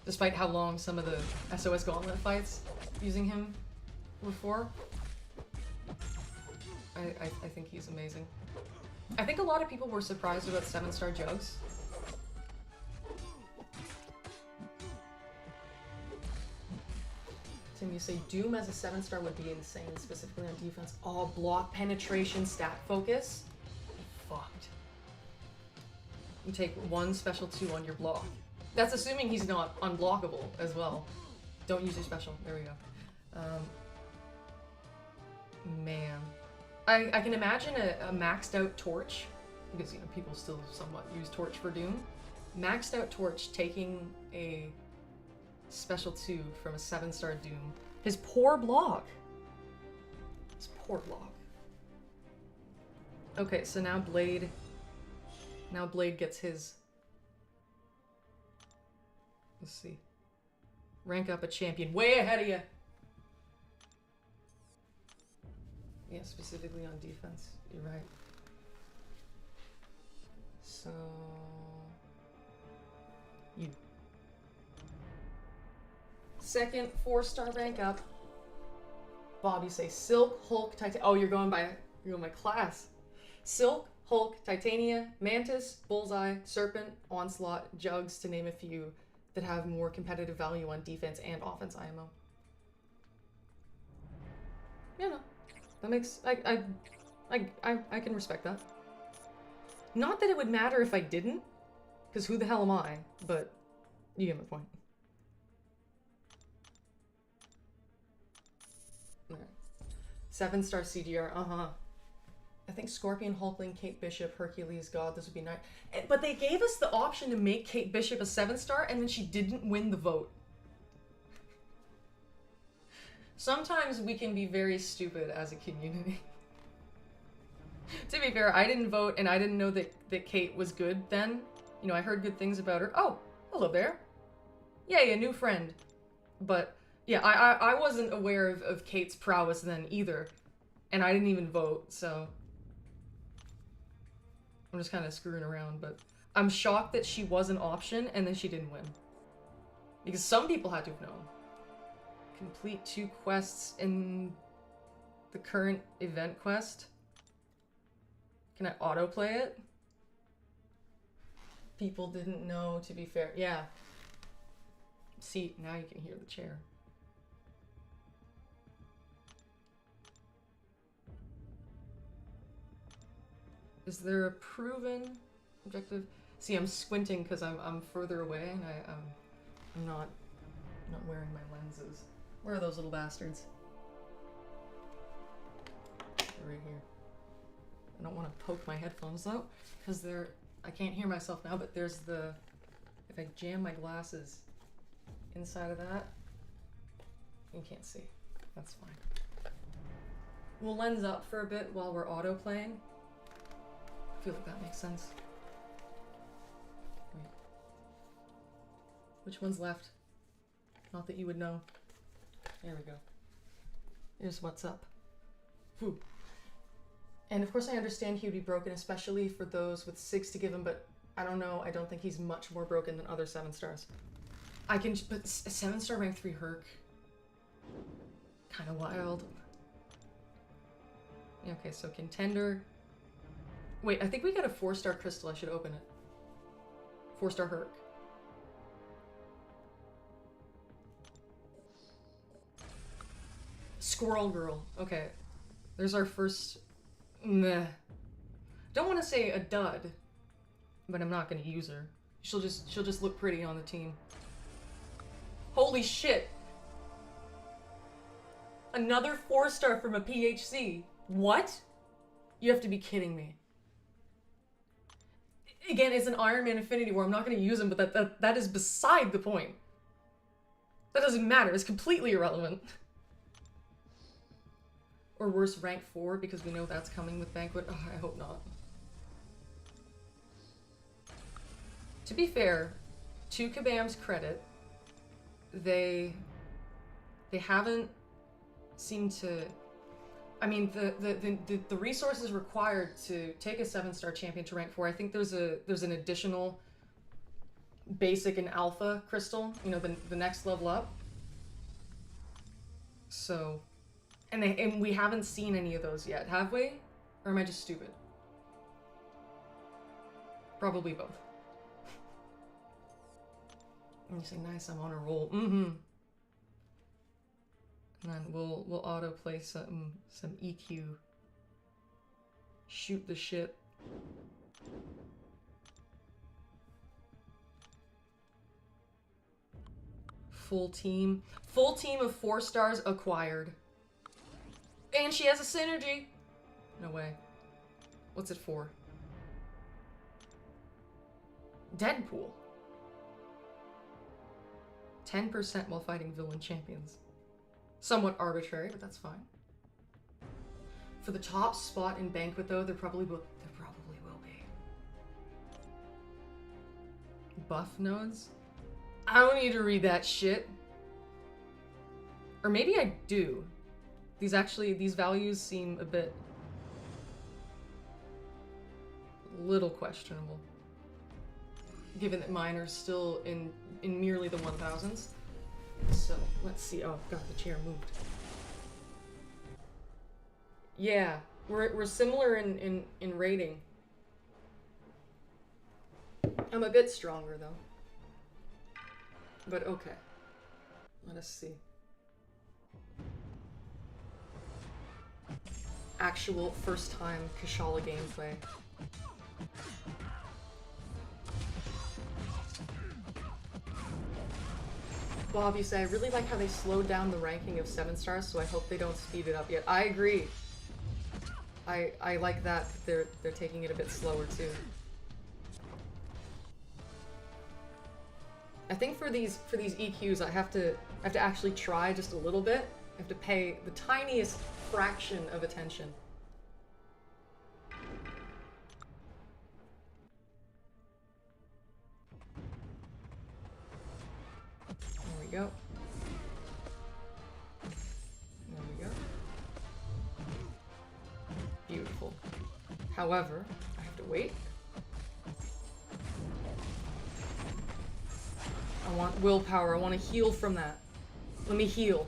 Despite how long some of the SOS Gauntlet fights using him were for. I think he's amazing. I think a lot of people were surprised about 7-star Jugs. Tim, you say Doom as a 7-star would be insane, specifically on defense. Oh, block penetration, stat focus. Fucked. You take 1 special 2 on your block. That's assuming he's not unblockable as well. Don't use your special. There we go. Man. I can imagine a maxed out torch, because, you know, people still somewhat use torch for Doom. Maxed out torch taking a special 2 from a 7-star Doom. His poor block. His poor block. Okay, so now Blade gets his... Let's see. Rank up a champion. Way ahead of you! Yeah, specifically on defense. You're right. So... You. Second 4-star rank up. Bob, you say Silk, Hulk, Titan... Oh, you're going by class. Silk, Hulk, Titania, Mantis, Bullseye, Serpent, Onslaught, Jugs, to name a few that have more competitive value on defense and offense IMO. Yeah, no. That makes... I can respect that. Not that it would matter if I didn't, because who the hell am I? But you get my point. Alright. 7-star CGR, I think Scorpion, Hulkling, Kate Bishop, Hercules, God, this would be nice. But they gave us the option to make Kate Bishop a 7-star, and then she didn't win the vote. Sometimes we can be very stupid as a community. To be fair, I didn't vote, and I didn't know that Kate was good then. You know, I heard good things about her. Oh, hello there. Yay, a new friend. But, yeah, I wasn't aware of Kate's prowess then either. And I didn't even vote, so... I'm just kind of screwing around, but... I'm shocked that she was an option, and then she didn't win. Because some people had to have known. Complete 2 quests in the current event quest. Can I autoplay it? People didn't know, to be fair. Yeah. See, now you can hear the chair. Is there a proven objective? See, I'm squinting because I'm further away and I'm not wearing my lenses. Where are those little bastards? They're right here. I don't want to poke my headphones out because I can't hear myself now, but there's if I jam my glasses inside of that, you can't see. That's fine. We'll lens up for a bit while we're auto playing. I feel like that makes sense. Wait. Which one's left? Not that you would know. There we go. Here's what's up. Whew. And of course I understand he would be broken, especially for those with 6 to give him, but I don't know, I don't think he's much more broken than other 7-stars. I can, but a 7-star rank 3 Herc. Kinda wild. Yeah, okay, so contender. Wait, I think we got a 4-star crystal, I should open it. 4-star Herc. Squirrel Girl, okay. There's our first... Meh. Don't want to say a dud, but I'm not going to use her. She'll just look pretty on the team. Holy shit! Another 4-star from a PHC. What? You have to be kidding me. Again, it's an Iron Man Infinity War. I'm not going to use him, but that is beside the point. That doesn't matter. It's completely irrelevant. Or worse, rank 4, because we know that's coming with Banquet. Oh, I hope not. To be fair, to Kabam's credit, they haven't seemed to... I mean, the resources required to take a 7-star champion to rank 4, I think there's an additional basic and alpha crystal, you know, the next level up. So... And we haven't seen any of those yet, have we? Or am I just stupid? Probably both. And you say, nice, I'm on a roll. Mm-hmm. And then we'll autoplay some EQ. Shoot the ship. Full team. Full team of 4 stars acquired. And she has a synergy. No way. What's it for? Deadpool. 10% while fighting villain champions. Somewhat arbitrary, but that's fine. For the top spot in Banquet, though, there probably will be. Buff nodes? I don't need to read that shit. Or maybe I do. These values seem a bit... little questionable. Given that mine are still in merely the 1000s. So, let's see. Oh, God, the chair moved. Yeah, we're similar in rating. I'm a bit stronger, though. But okay. Let us see. Actual first-time Kashala gameplay. Bob, you say, I really like how they slowed down the ranking of 7 stars, so I hope they don't speed it up yet. I agree. I like that they're taking it a bit slower too. I think for these EQs I have to actually try just a little bit. I have to pay the tiniest fraction of attention. There we go. There we go. Beautiful. However, I have to wait. I want willpower. I want to heal from that. Let me heal.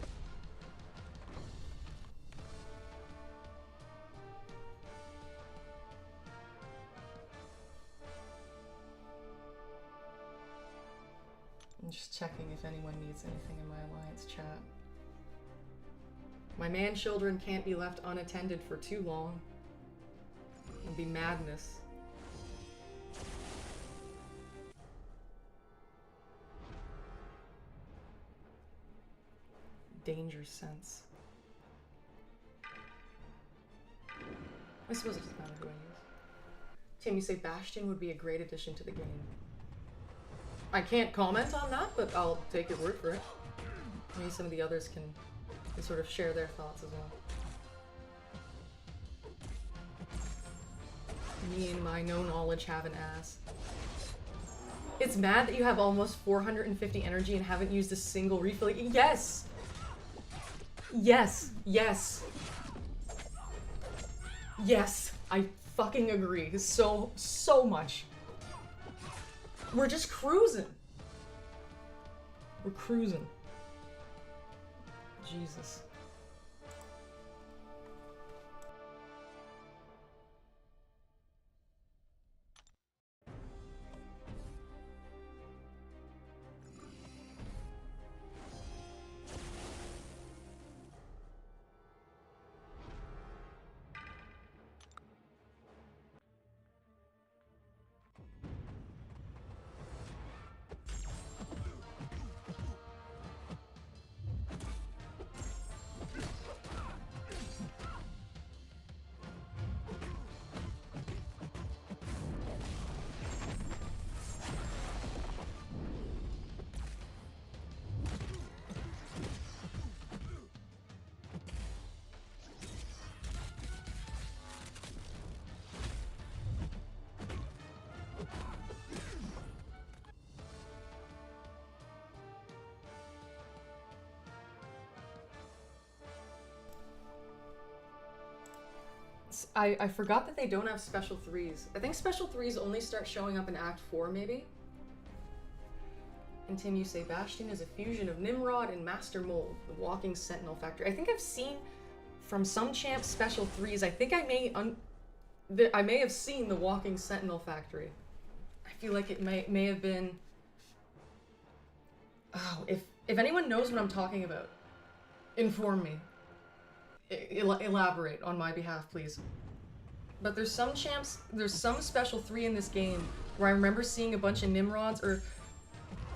I'm just checking if anyone needs anything in my alliance chat. My man-children can't be left unattended for too long. It'd be madness. Danger sense. I suppose it doesn't matter who I use. Tim, you say Bastion would be a great addition to the game. I can't comment on that, but I'll take your word for it. Maybe some of the others can sort of share their thoughts as well. Me and my no knowledge have an ass. It's mad that you have almost 450 energy and haven't used a single refill. Yes! Yes! Yes! Yes! I fucking agree. So much. We're just cruising. We're cruising. Jesus. I forgot that they don't have special 3s. I think special 3s only start showing up in Act 4, maybe? And Tim, you say Bastion is a fusion of Nimrod and Master Mold, the walking sentinel factory. I think I've seen from some champs special 3s. I think I may have seen the walking sentinel factory. I feel like it may have been... Oh, if anyone knows what I'm talking about, Inform me. Elaborate on my behalf, please. But there's some champs, there's some special 3 in this game where I remember seeing a bunch of Nimrods or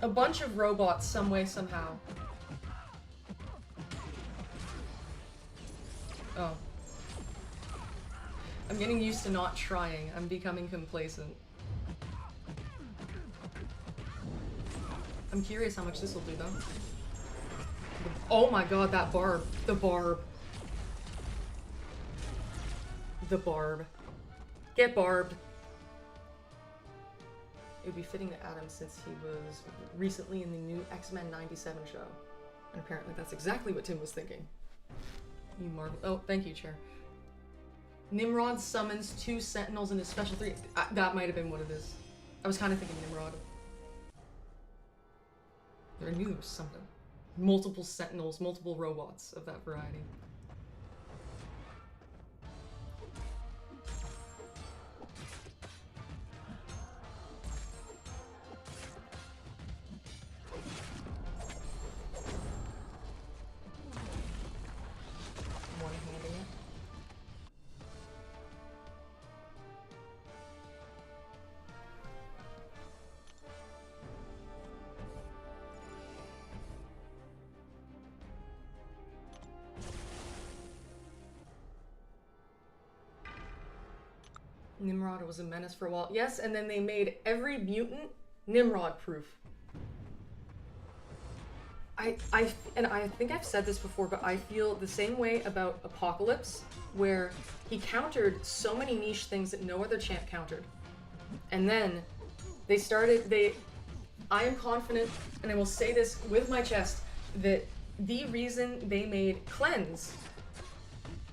a bunch of robots some way, somehow. Oh. I'm getting used to not trying. I'm becoming complacent. I'm curious how much this will do, though. Oh my god, that barb. The barb. The barb. Get barbed. It would be fitting to Adam since he was recently in the new X-Men 97 show. And apparently that's exactly what Tim was thinking. You marvel. Oh, thank you, Chair. Nimrod summons 2 Sentinels in his special 3. That might have been what it is. I was kind of thinking Nimrod. I knew there was something. Multiple Sentinels, multiple robots of that variety. One-handing it. Nimrod was a menace for a while. Yes, and then they made every mutant Nimrod-proof. I think I've said this before, but I feel the same way about Apocalypse, where he countered so many niche things that no other champ countered. And then I am confident, and I will say this with my chest, that the reason they made Cleanse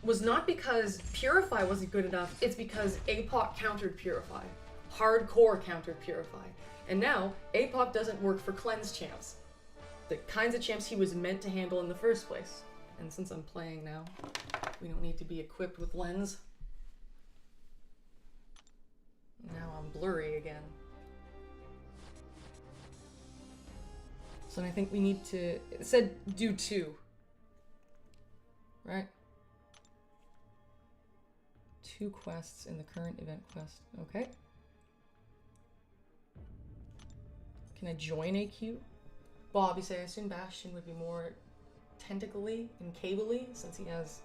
was not because Purify wasn't good enough, it's because APOC countered Purify. Hardcore countered Purify. And now, APOC doesn't work for Cleanse champs. The kinds of champs he was meant to handle in the first place. And since I'm playing now, we don't need to be equipped with lens. Now I'm blurry again. So I think we need to, it said do 2. Right? 2 quests in the current event quest. Okay. Can I join AQ? Bob, you say I assume Bastion would be more tentacly and cable-y since he has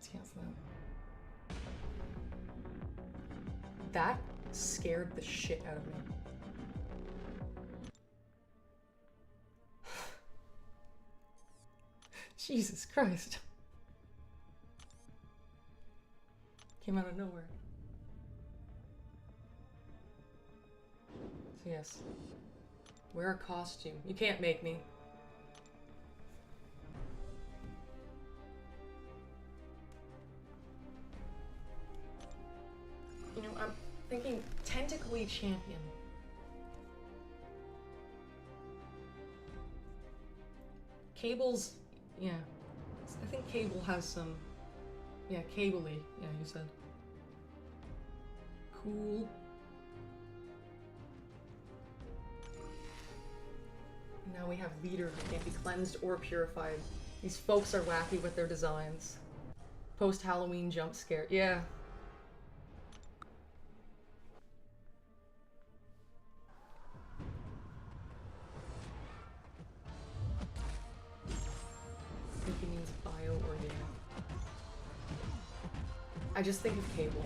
that. That scared the shit out of me. Jesus Christ. Came out of nowhere. So yes. Wear a costume. You can't make me. You know, I'm thinking tentacly champion. Cable's, yeah. I think Cable has some, yeah, cable-y, yeah, you said. Cool. Now we have Leader who can't be cleansed or purified. These folks are wacky with their designs. Post-Halloween jump scare. Yeah. I think he means bio-organic. I just think of Cable.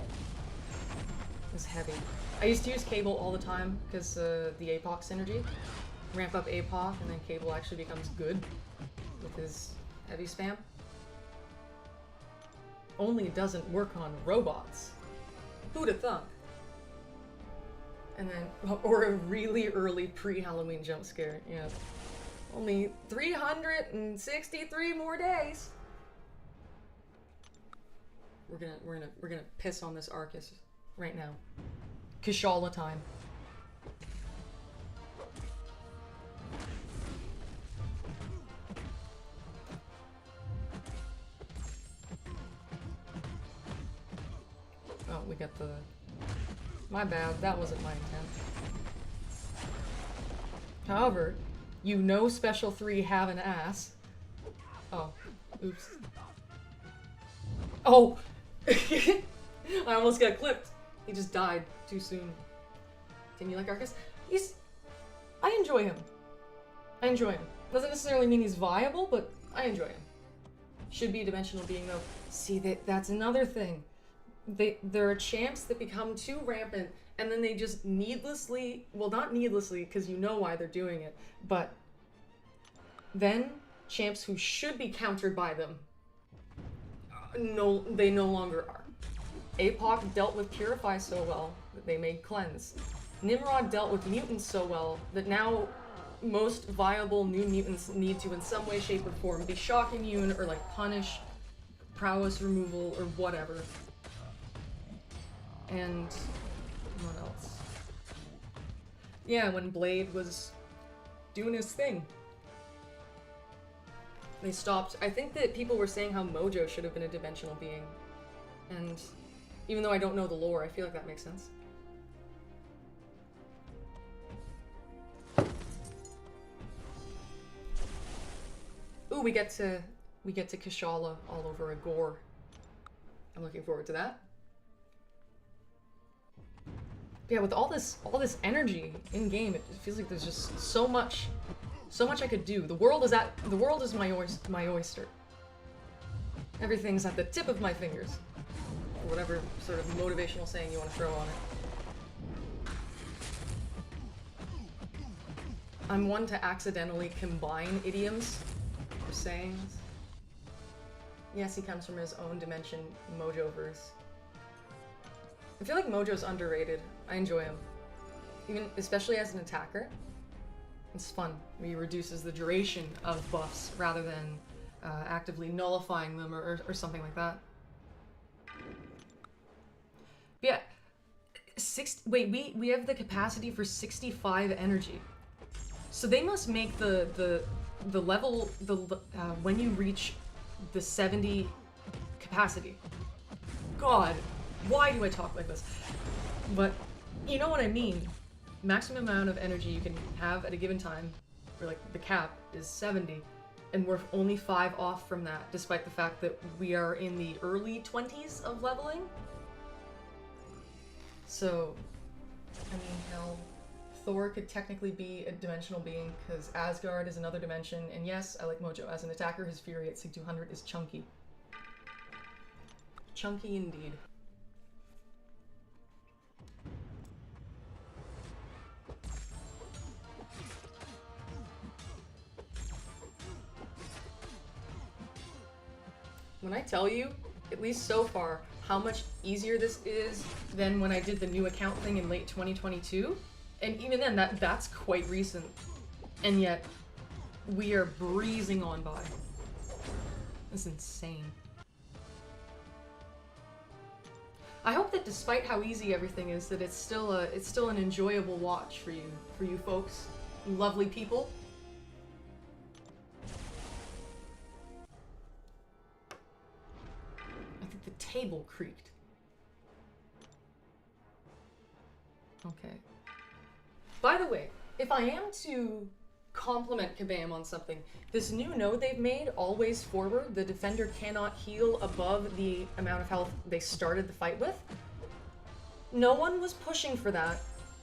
It's heavy. I used to use Cable all the time because the APOC synergy. Ramp up APOC and then Cable actually becomes good with his heavy spam. Only doesn't work on robots. Who'd have thunk? And then, or a really early pre-Halloween jump scare, yeah. Only 363 more days. We're gonna piss on this Arcus right now. Kashala time. Oh, we got the... My bad, that wasn't my intent. However, you know Special 3 have an ass. Oh, Oops. Oh! I almost got clipped. He just died too soon. Can you like Arcus? I enjoy him. I enjoy him. Doesn't necessarily mean he's viable, but I enjoy him. Should be a dimensional being though. See, that's another thing. There are champs that become too rampant and then they just needlessly, well not needlessly because you know why they're doing it, but then champs who should be countered by them, no, they no longer are. Apoc dealt with Purify so well that they made Cleanse. Nimrod dealt with mutants so well that now most viable new mutants need to in some way, shape, or form be shock immune or like punish, prowess removal, or whatever. And what else? Yeah, when Blade was doing his thing. They stopped. I think that people were saying how Mojo should have been a dimensional being. And even though I don't know the lore, I feel like that makes sense. Ooh, we get to Kashala all over a gore. I'm looking forward to that. Yeah, with all this energy in game, it feels like there's just so much I could do. The world is my oyster. Everything's at the tip of my fingers. Or whatever sort of motivational saying you want to throw on it. I'm one to accidentally combine idioms or sayings. Yes, he comes from his own dimension, Mojoverse. I feel like Mojo's underrated. I enjoy him. Even, especially as an attacker. It's fun. He reduces the duration of buffs rather than actively nullifying them or something like that. But yeah, we have the capacity for 65 energy. So they must make the level when you reach the 70 capacity. God, why do I talk like this? But you know what I mean. Maximum amount of energy you can have at a given time, or like the cap, is 70, and we're only 5 off from that, despite the fact that we are in the early 20s of leveling. So, I mean, hell, Thor could technically be a dimensional being, because Asgard is another dimension, and yes, I like Mojo. As an attacker, his Fury at Sig 200 is chunky. Chunky indeed. When I tell you, at least so far, how much easier this is than when I did the new account thing in late 2022, and even then, that's quite recent, and yet we are breezing on by. That's insane. I hope that despite how easy everything is, that it's still an enjoyable watch for you folks, you lovely people. The table creaked. Okay. By the way, if I am to compliment Kabam on something, this new node they've made, Always Forward, the defender cannot heal above the amount of health they started the fight with. No one was pushing for that,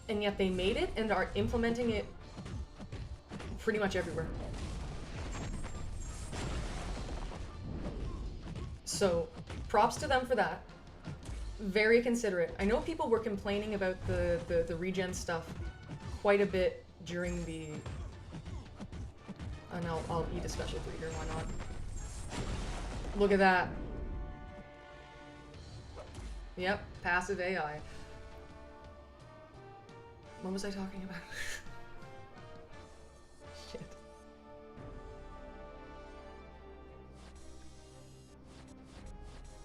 and yet they made it and are implementing it pretty much everywhere. So, props to them for that. Very considerate. I know people were complaining about the regen stuff quite a bit during the... And I'll eat a special breeder, why not? Look at that. Yep, passive AI. What was I talking about? Shit.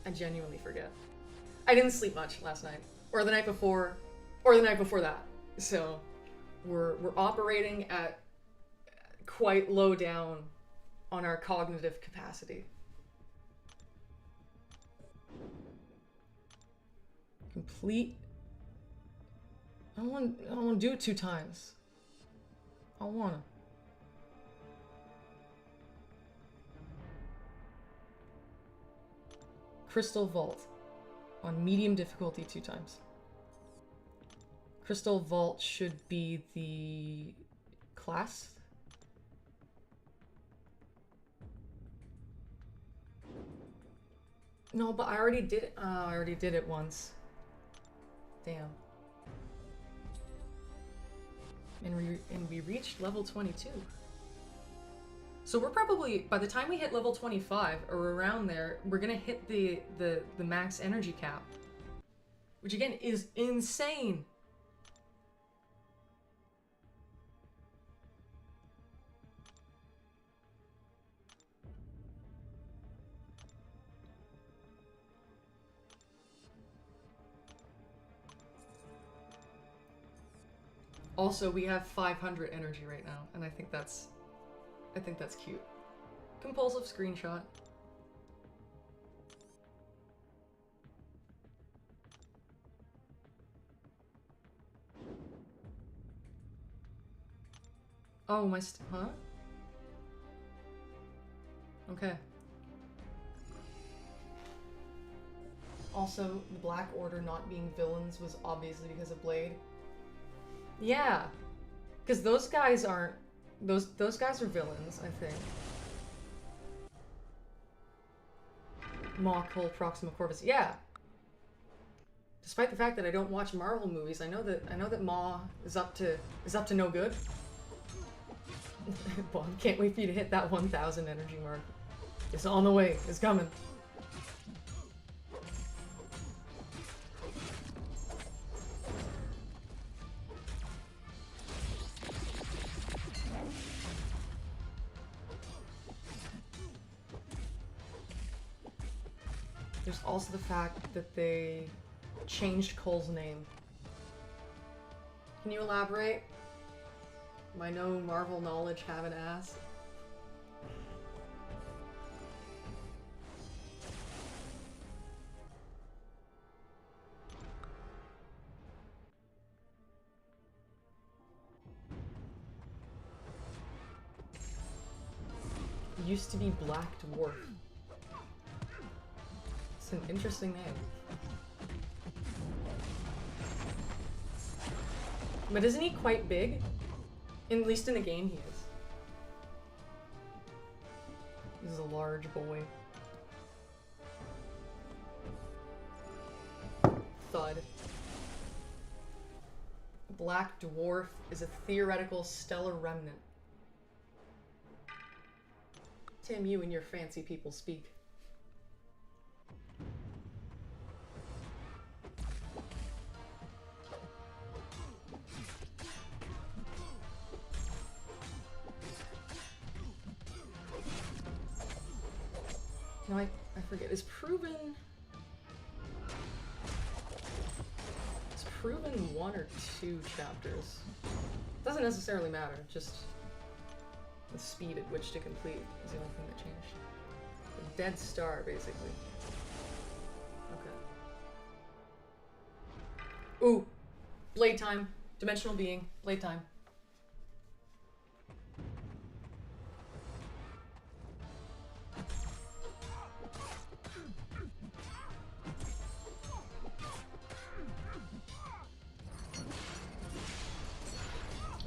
I genuinely forget. I didn't sleep much last night, or the night before, or the night before that. So we're operating at quite low down on our cognitive capacity. Complete. I don't want to do it 2 times. I want to. Crystal Vault on medium difficulty 2 times. Crystal Vault should be the class. No, but I already did it. I already did it once. Damn. And we reached level 22. So we're probably, by the time we hit level 25 or around there, we're gonna hit the max energy cap, which again is insane. Also, we have 500 energy right now, and I think that's cute. Compulsive screenshot. Oh, huh? Okay. Also, the Black Order not being villains was obviously because of Blade. Yeah, because those guys aren't. Those guys are villains, I think. Maw, Cole, Proxima Corvus. Yeah. Despite the fact that I don't watch Marvel movies, I know that Maw is up to no good. Well, can't wait for you to hit that 1,000 energy mark. It's on the way. It's coming. There's also the fact that they changed Cole's name. Can you elaborate? My no Marvel knowledge have an ass. Used to be Black Dwarf. It's an interesting name. But isn't he quite big? At least in the game he is. He's a large boy. Thud. Black Dwarf is a theoretical stellar remnant. Tim, you and your fancy people speak. No, I forget. Is proven 1 or 2 chapters? Doesn't necessarily matter, just the speed at which to complete is the only thing that changed. A dead star, basically. Okay. Ooh! Blade time. Dimensional being. Blade time.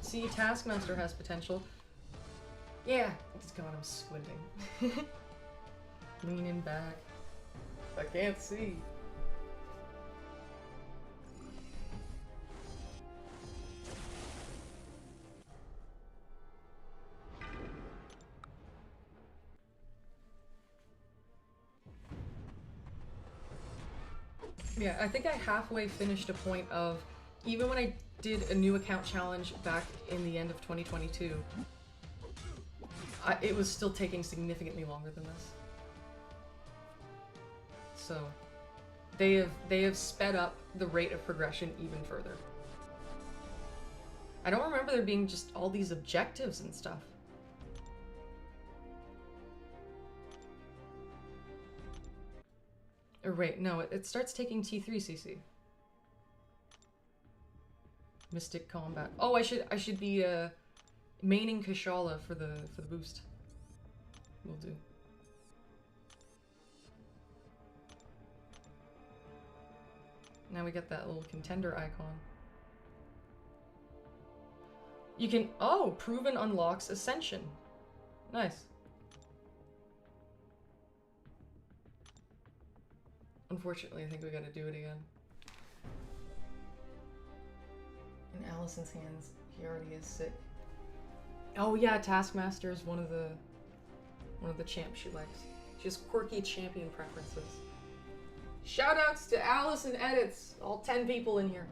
See, Taskmaster has potential. Yeah, it's God, I'm squinting. Leaning back. I can't see. Yeah, I think I halfway finished a point of, even when I did a new account challenge back in the end of 2022, it was still taking significantly longer than this. So, they have sped up the rate of progression even further. I don't remember there being just all these objectives and stuff. Or wait, no, it starts taking T3CC. Mystic Combat. Oh, I should be maining Kashala for the boost. Will do. Now we get that little contender icon. You can, oh, proven unlocks ascension. Nice. Unfortunately, I think we gotta do it again. In Allison's hands, he already is sick. Oh yeah, Taskmaster is one of the champs she likes. She has quirky champion preferences. Shoutouts to Allison Edits, all 10 people in here.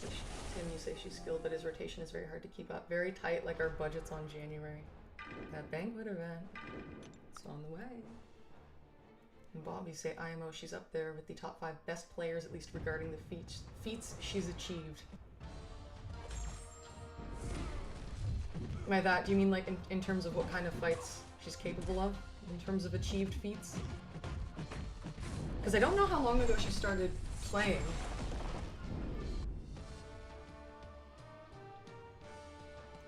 Tim, you say she's skilled, but his rotation is very hard to keep up. Very tight, like our budget's on January. That banquet event, it's on the way. And Bob, you say IMO, she's up there with the top 5 best players, at least regarding the feats she's achieved. By that, do you mean like in terms of what kind of fights she's capable of? In terms of achieved feats? Because I don't know how long ago she started playing.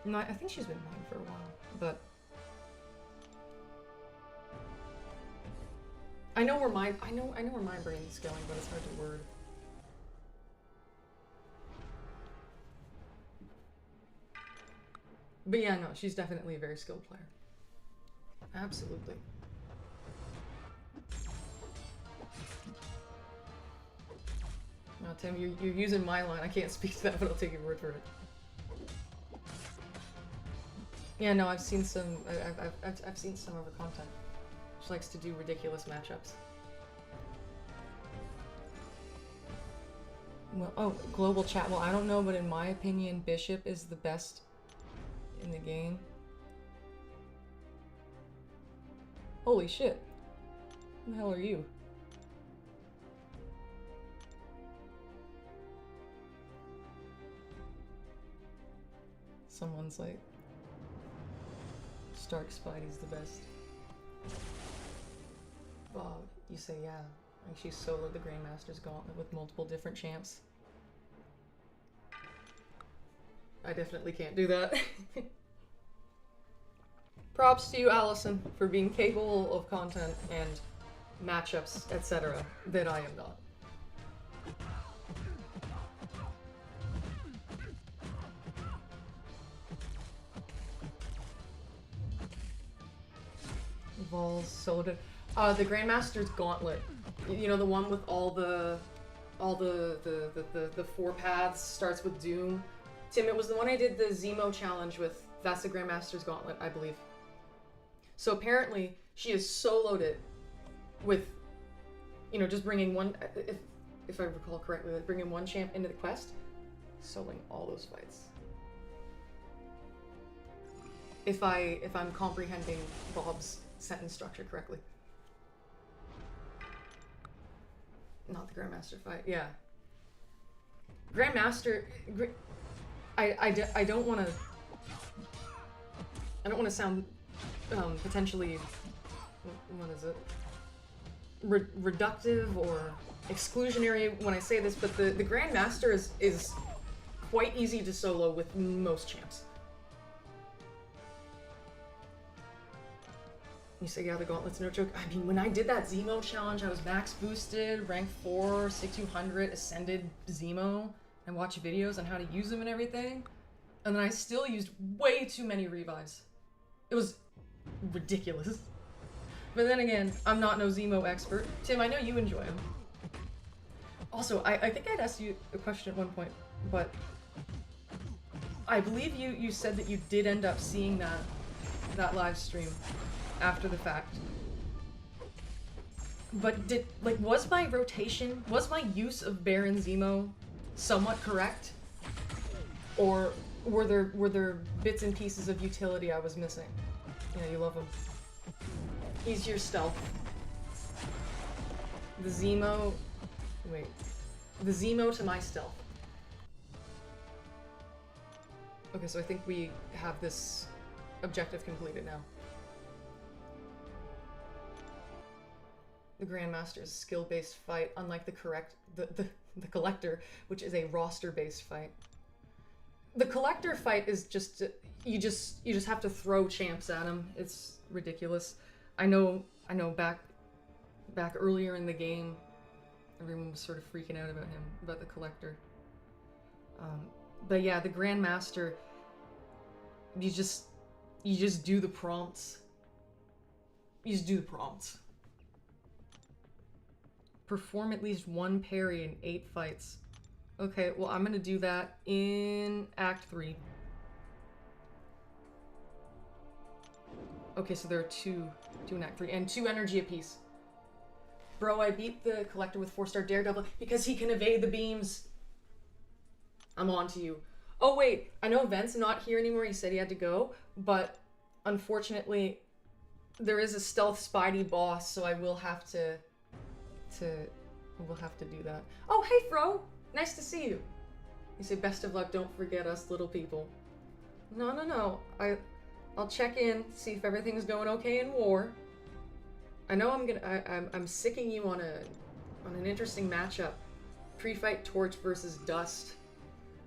No, I think she's been playing for a while, but I know where my brain is going, but it's hard to word. But yeah, no, she's definitely a very skilled player. Absolutely. No, Tim, you're using my line. I can't speak to that, but I'll take your word for it. Yeah, no, I've seen some. I've seen some of her content. She likes to do ridiculous matchups. Well, oh, global chat. Well, I don't know, but in my opinion, Bishop is the best in the game. Holy shit. Who the hell are you? Someone's like, Stark Spidey's the best. Bob, you say yeah. Like she soloed the Grandmaster's Gauntlet with multiple different champs. I definitely can't do that. Props to you, Allison, for being capable of content and matchups, etc. that I am not. Vols soda. The Grandmaster's Gauntlet. You know, the one with all the 4 paths, starts with Doom. Tim, it was the one I did the Zemo challenge with. That's the Grandmaster's Gauntlet, I believe. So apparently, she has soloed it with, you know, just bringing one, if I recall correctly, like bringing one champ into the quest, soloing all those fights. If I'm comprehending Bob's sentence structure correctly. Not the Grandmaster fight, yeah. Grandmaster, I don't want to sound potentially, what is it, reductive or exclusionary when I say this, but the Grandmaster is quite easy to solo with most champs. You say, yeah, the Gauntlet's no joke. I mean, when I did that Zemo challenge, I was max boosted, rank 4, 6200, ascended Zemo. I watched videos on how to use them and everything. And then I still used way too many revives. It was ridiculous. But then again, I'm not no Zemo expert. Tim, I know you enjoy them. Also, I think I'd asked you a question at one point, but I believe you said that you did end up seeing that live stream after the fact. But was my rotation, was my use of Baron Zemo somewhat correct? Or were there bits and pieces of utility I was missing? Yeah, you love him. He's your stealth. The Zemo to my stealth. Okay, so I think we have this objective completed now. The Grandmaster's skill-based fight, unlike the Collector, which is a roster-based fight. The Collector fight is just you just have to throw champs at him. It's ridiculous. I know back back earlier in the game, everyone was sort of freaking out about him, about the collector. But yeah, the Grandmaster, you just do the prompts. You just do the prompts. Perform at least one parry in 8 fights. Okay, well, I'm gonna do that in Act 3. Okay, so there are two in Act 3, and 2 energy apiece. Bro, I beat the Collector with 4-star Daredevil because he can evade the beams. I'm on to you. Oh, wait, I know Vent's not here anymore. He said he had to go, but unfortunately, there is a stealth Spidey boss, so I will have to do that. Oh, hey, Fro! Nice to see you. You say, best of luck, don't forget us little people. No. I'll check in, see if everything's going okay in war. I know I'm sicking you on an interesting matchup. Pre-fight Torch versus Dust.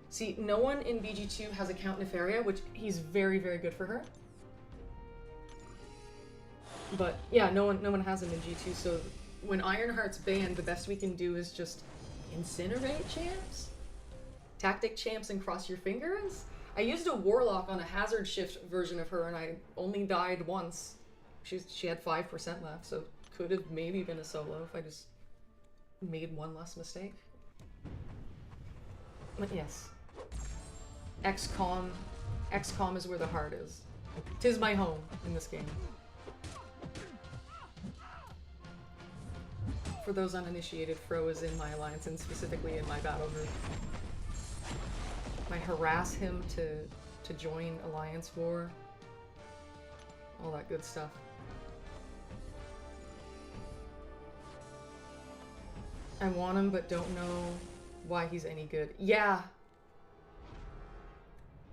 See, no one in BG2 has a Count Nefaria, which he's very, very good for her. But yeah, no one has him in G2, so when Ironheart's banned, the best we can do is just incinerate champs? Tactic champs and cross your fingers? I used a Warlock on a Hazard Shift version of her and I only died once. She had 5% left, so could have maybe been a solo if I just made one less mistake. But yes. XCOM is where the heart is. 'Tis my home in this game. For those uninitiated, Fro is in my alliance and specifically in my battle group. I harass him to join Alliance War. All that good stuff. I want him but don't know why he's any good. Yeah.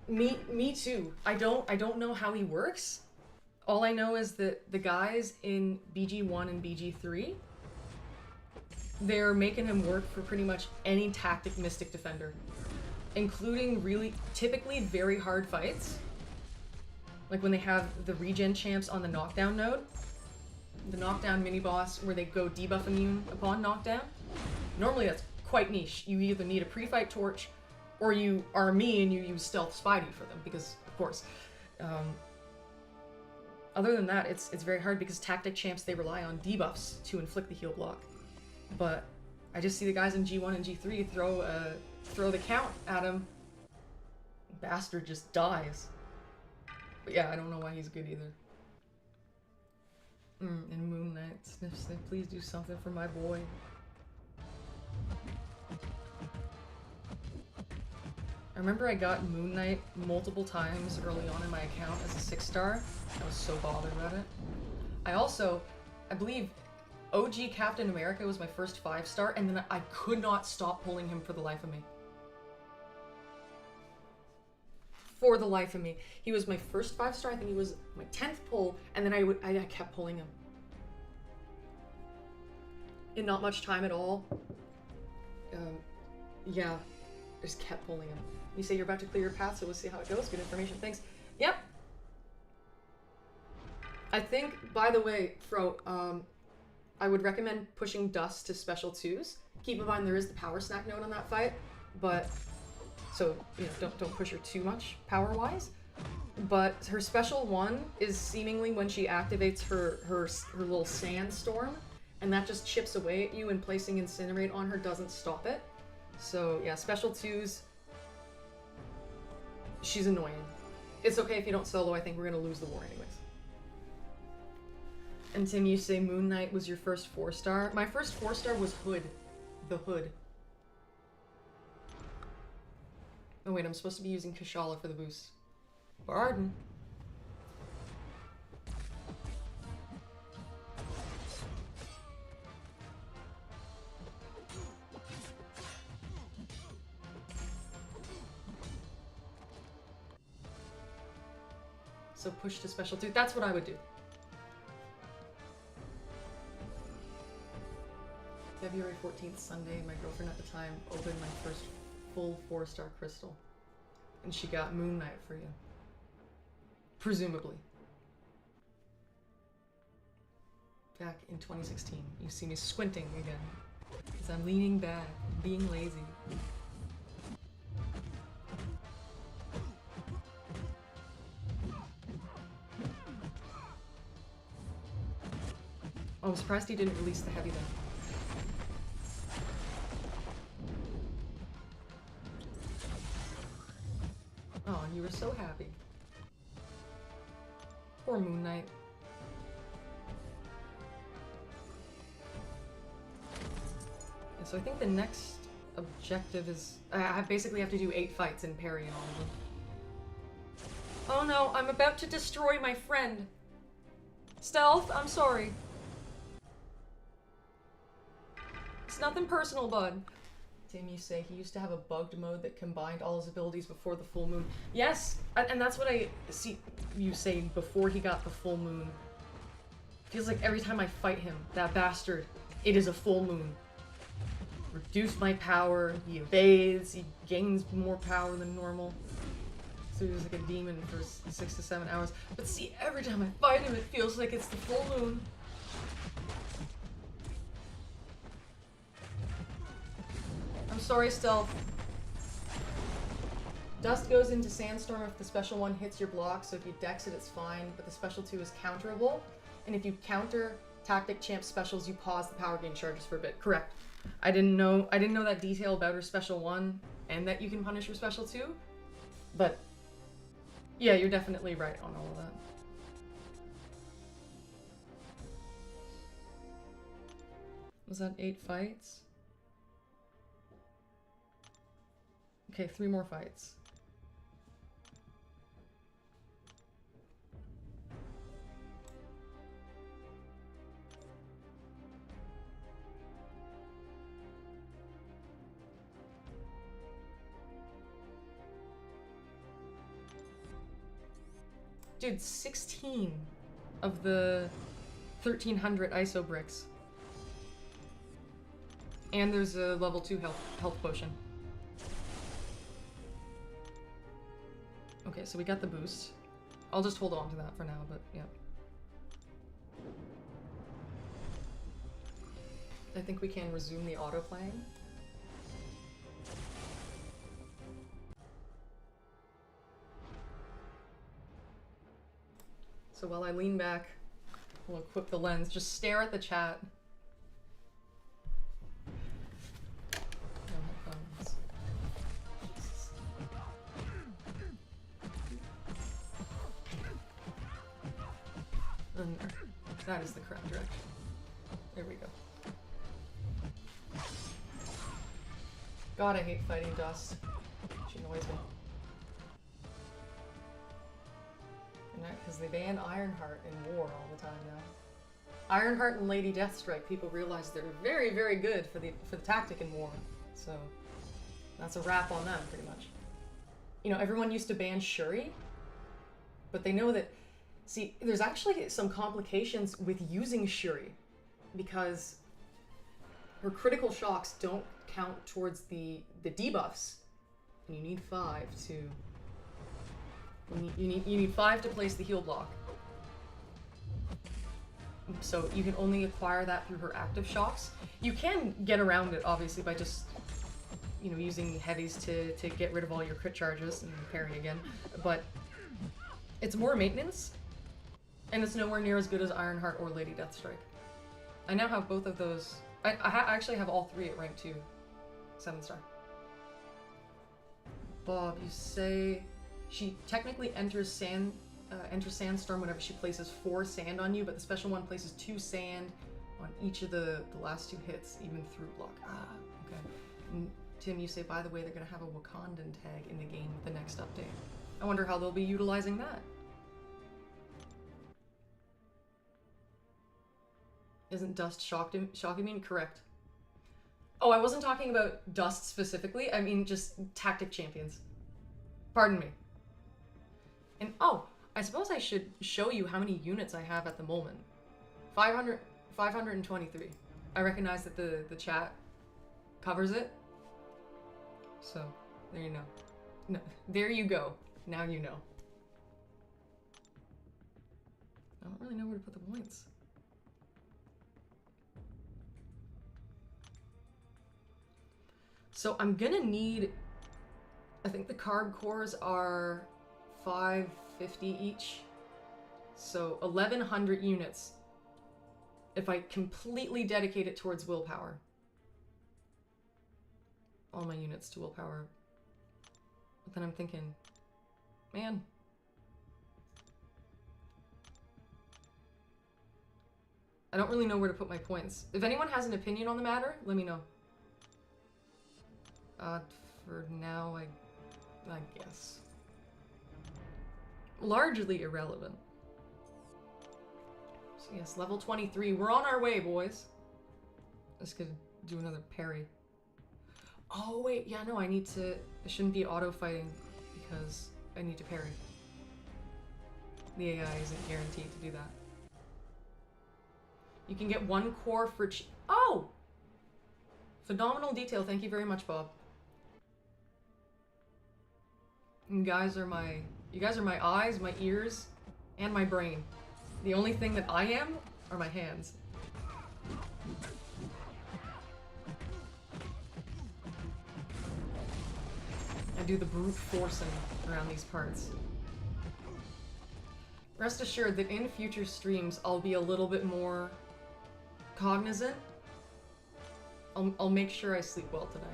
Me too. I don't know how he works. All I know is that the guys in BG1 and BG3, they're making him work for pretty much any tactic Mystic Defender, including really typically very hard fights. Like when they have the regen champs on the knockdown node, the knockdown mini boss where they go debuff immune upon knockdown. Normally that's quite niche. You either need a pre-fight torch or you are me and you use stealth Spidey for them because of course. Other than that, it's very hard because tactic champs, they rely on debuffs to inflict the heal block. But I just see the guys in G1 and G3 throw the count at him. Bastard just dies. But yeah, I don't know why he's good either. And Moon Knight, sniff, sniff, please do something for my boy. I remember I got Moon Knight multiple times early on in my account as a 6-star. I was so bothered about it. I believe OG Captain America was my first 5-star, and then I could not stop pulling him for the life of me. For the life of me. He was my first 5-star, I think he was my 10th pull, and then I kept pulling him. In not much time at all. Yeah, I just kept pulling him. You say you're about to clear your path, so we'll see how it goes. Good information, thanks. Yep. I think, by the way, Fro, I would recommend pushing Dust to special 2s. Keep in mind there is the power snack node on that fight, but so you know don't push her too much power-wise. But her special 1 is seemingly when she activates her little sandstorm, and that just chips away at you, and placing Incinerate on her doesn't stop it. So yeah, special 2s. She's annoying. It's okay if you don't solo. I think we're gonna lose the war anyways. And Tim, you say Moon Knight was your first 4-star. My first 4-star was Hood. The Hood. Oh wait, I'm supposed to be using Kashala for the boost. Pardon. So push to special 2. That's what I would do. February 14th, Sunday, my girlfriend at the time opened my first full 4-star crystal. And she got Moon Knight for you. Presumably. back in 2016. You see me squinting again. Because I'm leaning back, being lazy. Oh, I'm surprised he didn't release the heavy then. Oh, you were so happy. Poor Moon Knight. And so I think the next objective is... I basically have to do 8 fights and parry in all of them. Oh no, I'm about to destroy my friend. Stealth, I'm sorry. It's nothing personal, bud. Tim, you say he used to have a bugged mode that combined all his abilities before the full moon. Yes, and that's what I see you say before he got the full moon. Feels like every time I fight him, that bastard, it is a full moon. Reduce my power, he evades, he gains more power than normal. So he was like a demon for 6 to 7 hours. But see, every time I fight him, it feels like it's the full moon. I'm sorry, Stealth. Dust goes into Sandstorm if the special 1 hits your block, so if you dex it, it's fine, but the special 2 is counterable. And if you counter Tactic Champ specials, you pause the power gain charges for a bit. Correct. I didn't know that detail about her special 1, and that you can punish her special 2. But yeah, you're definitely right on all of that. Was that 8 fights? Okay, 3 more fights. Dude, 16 of the 1300 ISO bricks. And there's a level 2 health potion. Okay, so we got the boost. I'll just hold on to that for now, but yeah. I think we can resume the auto-playing. So while I lean back, we'll equip the lens. Just stare at the chat. No headphones. And that is the correct direction. There we go. God, I hate fighting Dust. She annoys me. Because they ban Ironheart in War all the time now. Ironheart and Lady Deathstrike, people realize they're very, very good for the tactic in War. So that's a wrap on them, pretty much. You know, everyone used to ban Shuri, but they know that. See, there's actually some complications with using Shuri, because her critical shocks don't count towards the debuffs, and you need 5 to. You need 5 to place the heal block. So you can only acquire that through her active shocks. You can get around it, obviously, by just, you know, using heavies to get rid of all your crit charges and parry again. But it's more maintenance, and it's nowhere near as good as Ironheart or Lady Deathstrike. I now have both of those. I actually have all 3 at rank 2, 7-star. Bob, you say she technically enters Sandstorm whenever she places 4 sand on you, but the special 1 places 2 sand on each of the last 2 hits, even through block. Ah, okay. And Tim, you say, by the way, they're going to have a Wakandan tag in the game with the next update. I wonder how they'll be utilizing that. Isn't Dust shock immune? Correct. Oh, I wasn't talking about Dust specifically. I mean just tactic champions. Pardon me. And oh, I suppose I should show you how many units I have at the moment. 523. I recognize that the chat covers it. So, there you know. No, there you go. Now you know. I don't really know where to put the points. So I'm gonna need, I think the carb cores are 550 each. So 1100 units if I completely dedicate it towards willpower. All my units to willpower. But then I'm thinking, man. I don't really know where to put my points. If anyone has an opinion on the matter, let me know. For now, I guess. Largely irrelevant. So yes, level 23. We're on our way, boys. Let's go do another parry. Oh, wait. Yeah, no, I need to... It shouldn't be auto-fighting because I need to parry. The AI isn't guaranteed to do that. You can get 1 core for... Oh! Phenomenal detail. Thank you very much, Bob. You guys are my eyes, my ears, and my brain. The only thing that I am are my hands. I do the brute forcing around these parts. Rest assured that in future streams, I'll be a little bit more cognizant. I'll make sure I sleep well tonight.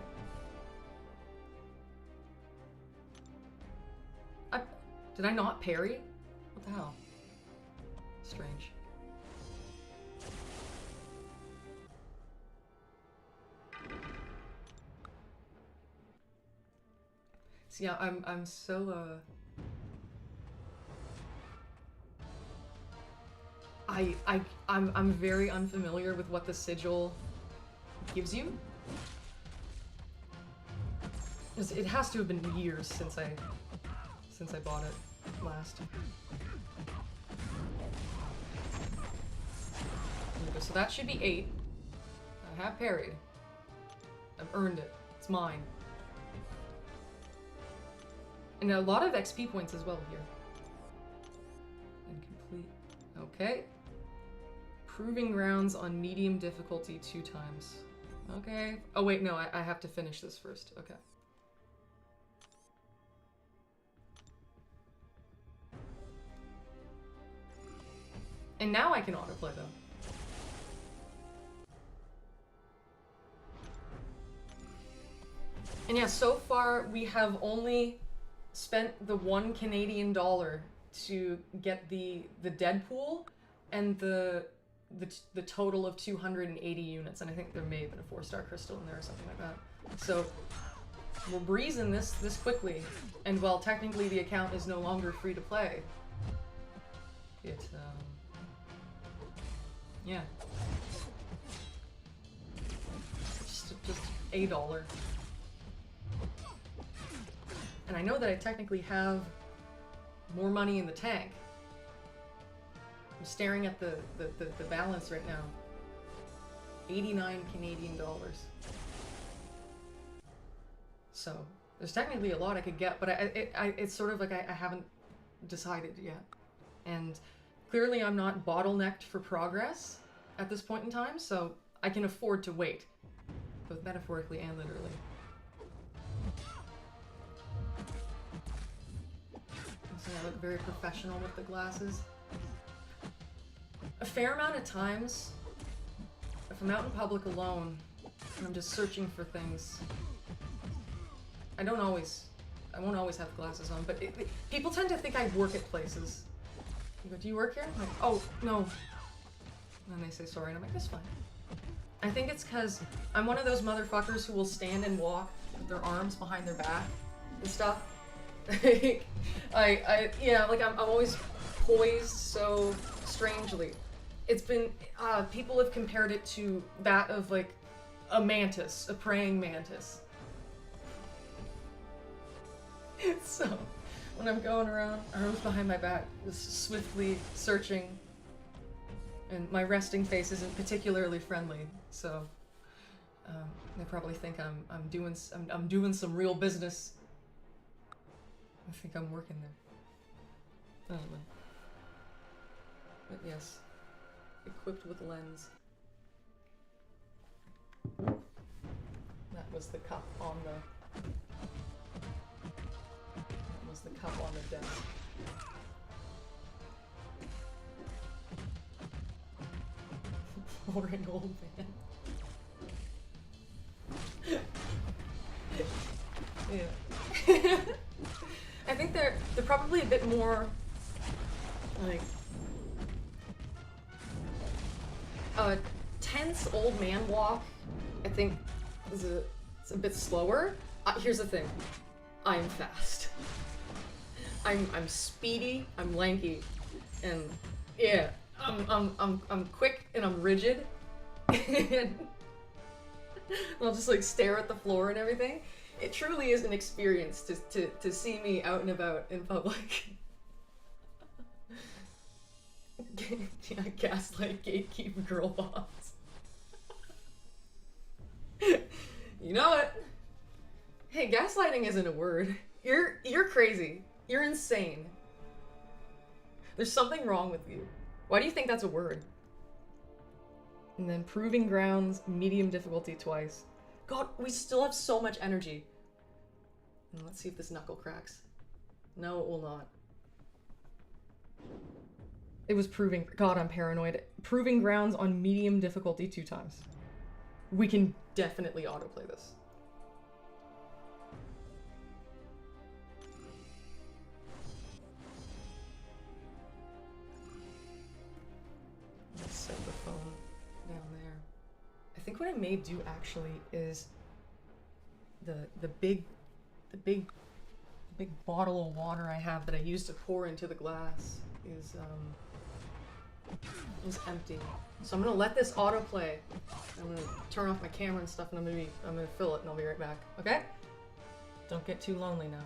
Did I not parry? What the hell? Strange. So yeah, I'm so I'm very unfamiliar with what the sigil gives you. It has to have been years since I bought it last. So that should be 8. I have parried. I've earned it. It's mine. And a lot of XP points as well here. Incomplete. Okay. Proving grounds on medium difficulty 2 times. Okay. Oh wait, no, I have to finish this first. Okay. And now I can autoplay though. And yeah, so far we have only spent the $1 Canadian to get the Deadpool and the total of 280 units, and I think there may have been a 4-star crystal in there or something like that. So we're breezing this quickly, and while technically the account is no longer free to play, it yeah, just $1. And I know that I technically have more money in the tank. I'm staring at the balance right now. 89 Canadian dollars. So there's technically a lot I could get, but it's sort of like I haven't decided yet. And clearly I'm not bottlenecked for progress at this point in time, so I can afford to wait, both metaphorically and literally. So I look very professional with the glasses. A fair amount of times, if I'm out in public alone and I'm just searching for things, I won't always have glasses on, but people tend to think I work at places. You go, do you work here? I'm like, oh, no. And they say sorry, and I'm like, that's fine. I think it's because I'm one of those motherfuckers who will stand and walk with their arms behind their back and stuff. I'm always poised so strangely. It's been, people have compared it to that of like a mantis, a praying mantis. So, when I'm going around, arms behind my back, just swiftly searching, and my resting face isn't particularly friendly, so they probably think I'm doing some real business. I think I'm working there. I don't know. But yes, equipped with lens. That was the cup on the... That was the cup on the desk. Or an old man. Yeah. I think they're probably a bit more like a tense old man walk. I think it's a bit slower. Here's the thing, I'm fast. I'm speedy. I'm lanky, and yeah, I'm quick and I'm rigid. And I'll just like stare at the floor and everything. It truly is an experience to see me out and about in public. Yeah, gaslight, gatekeep, girl boss. You know what? Hey, gaslighting isn't a word. You're crazy. You're insane. There's something wrong with you. Why do you think that's a word? And then proving grounds, medium difficulty twice. God, we still have so much energy. And let's see if this knuckle cracks. No, it will not. It was proving... God, I'm paranoid. Proving grounds on medium difficulty 2 times. We can definitely autoplay this. Let's set the phone down there. I think what I may do actually is the big bottle of water I have that I used to pour into the glass is empty. So I'm gonna let this autoplay. I'm gonna turn off my camera and stuff, and I'm gonna fill it, and I'll be right back. Okay? Don't get too lonely now.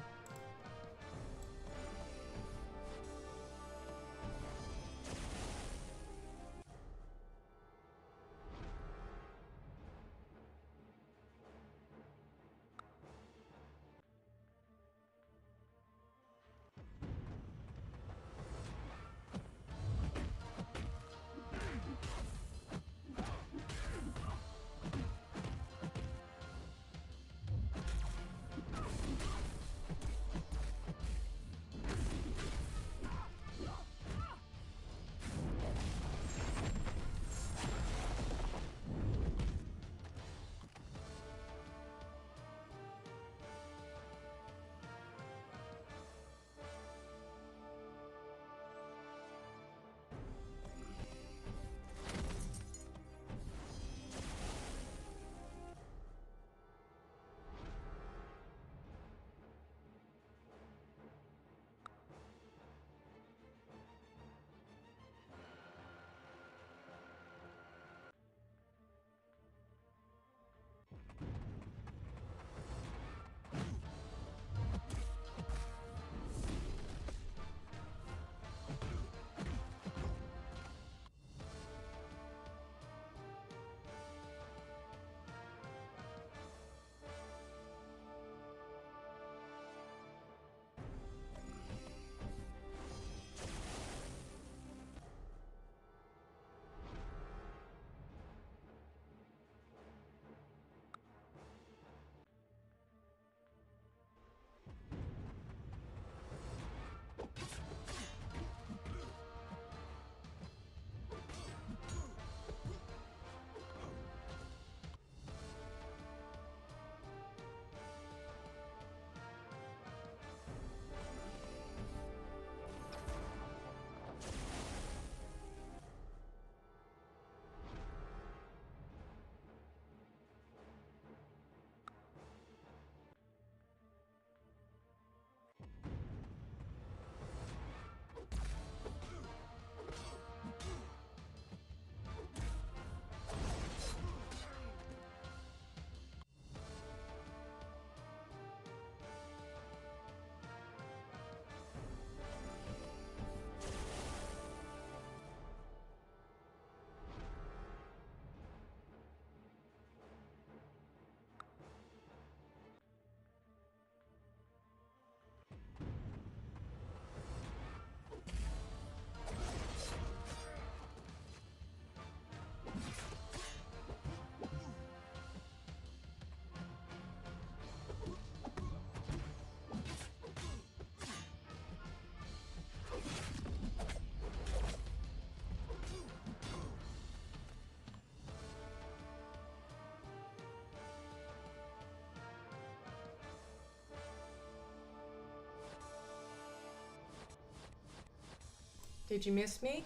Did you miss me?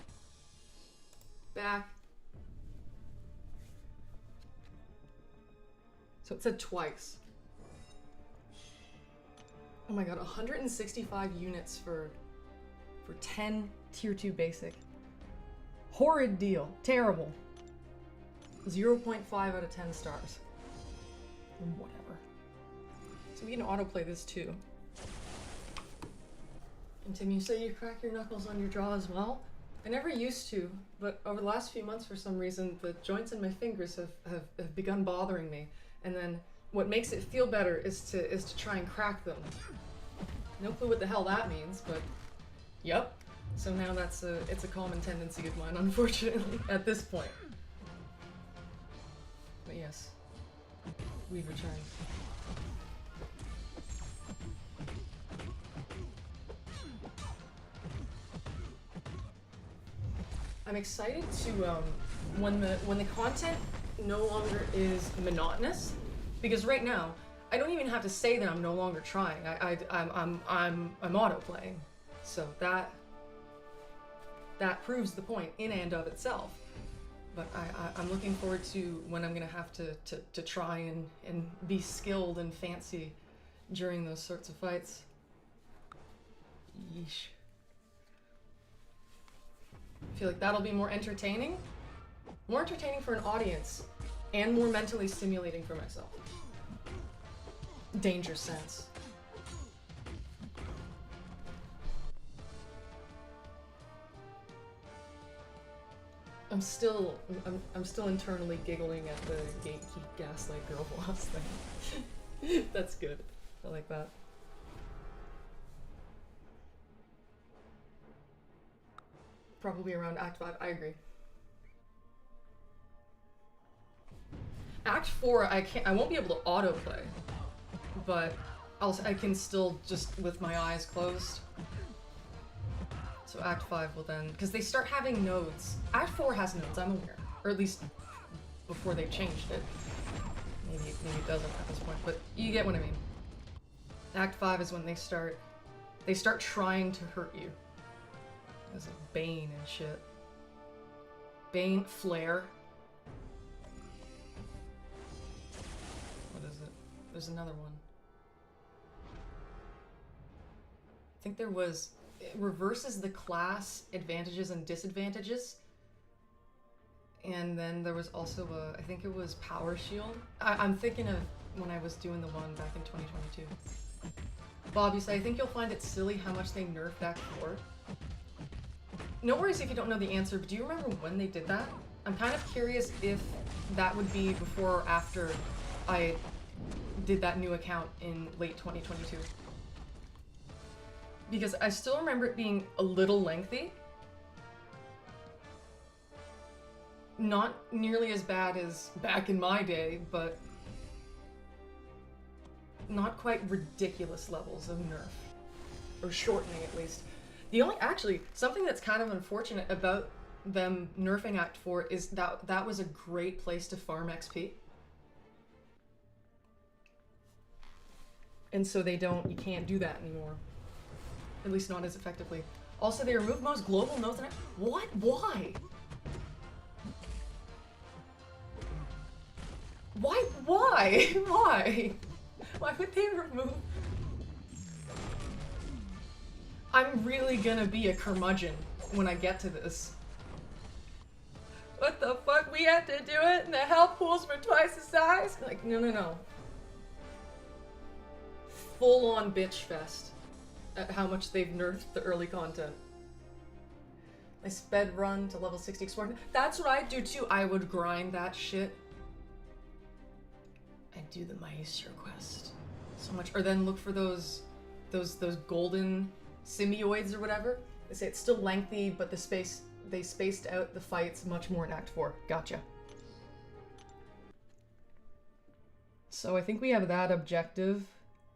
Back. So it said twice. Oh my god, 165 units for 10 tier 2 basic. Horrid deal. Terrible. 0.5 out of 10 stars. Whatever. So we can autoplay this too. And Tim, you say you crack your knuckles on your jaw as well? I never used to, but over the last few months for some reason the joints in my fingers have begun bothering me. And then what makes it feel better is to try and crack them. No clue what the hell that means, but yep. So now it's a common tendency of mine, unfortunately, at this point. But yes, we've returned. I'm excited to when the content no longer is monotonous, because right now I don't even have to say that I'm no longer trying. I'm auto-playing, so that proves the point in and of itself. But I'm looking forward to when I'm gonna have to try and be skilled and fancy during those sorts of fights. Yeesh. I feel like that'll be more entertaining for an audience, and more mentally stimulating for myself. Danger sense. I'm still internally giggling at the gatekeep gaslight girl boss thing. That's good. I like that. Probably around Act 5. I agree. Act 4, I won't be able to autoplay, but I can still just with my eyes closed. So Act 5 will then, because they start having nodes. Act 4 has nodes, I'm aware, or at least before they changed it. Maybe it doesn't at this point, but you get what I mean. Act 5 is when they start trying to hurt you. There's like Bane and shit. Bane, Flare. What is it? There's another one. I think there was... It reverses the class advantages and disadvantages. And then there was also I think it was Power Shield. I'm thinking of when I was doing the one back in 2022. Bob, you say, I think you'll find it silly how much they nerfed Act 4. No worries if you don't know the answer, but do you remember when they did that? I'm kind of curious if that would be before or after I did that new account in late 2022. Because I still remember it being a little lengthy. Not nearly as bad as back in my day, but not quite ridiculous levels of nerf. Or shortening, at least. Actually, something that's kind of unfortunate about them nerfing Act 4 is that was a great place to farm XP. And so you can't do that anymore. At least not as effectively. Also, they removed most global nodes and what? Why? Why? Why? Why would they remove... I'm really gonna be a curmudgeon when I get to this. What the fuck? We had to do it and the health pools were twice the size? Like, no. Full on bitch fest at how much they've nerfed the early content. I sped run to level 60 explore. That's what I'd do too. I would grind that shit. I'd do the Maestro quest. So much. Or then look for those golden symbioids or whatever. They say it's still lengthy, but they spaced out the fights much more in Act 4. Gotcha. So I think we have that objective.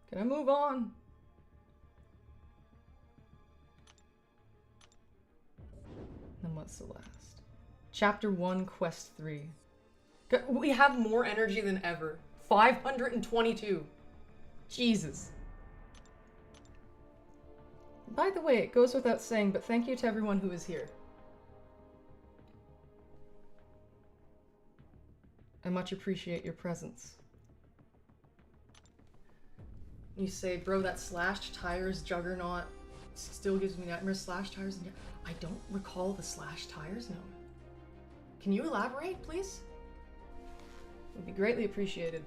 Can I move on? And what's the last? Chapter 1, Quest 3. We have more energy than ever. 522. Jesus. By the way, it goes without saying, but thank you to everyone who is here. I much appreciate your presence. You say, bro, that slashed tires juggernaut still gives me nightmares. Slashed tires, and I don't recall the slashed tires, no. Can you elaborate, please? Would be greatly appreciated.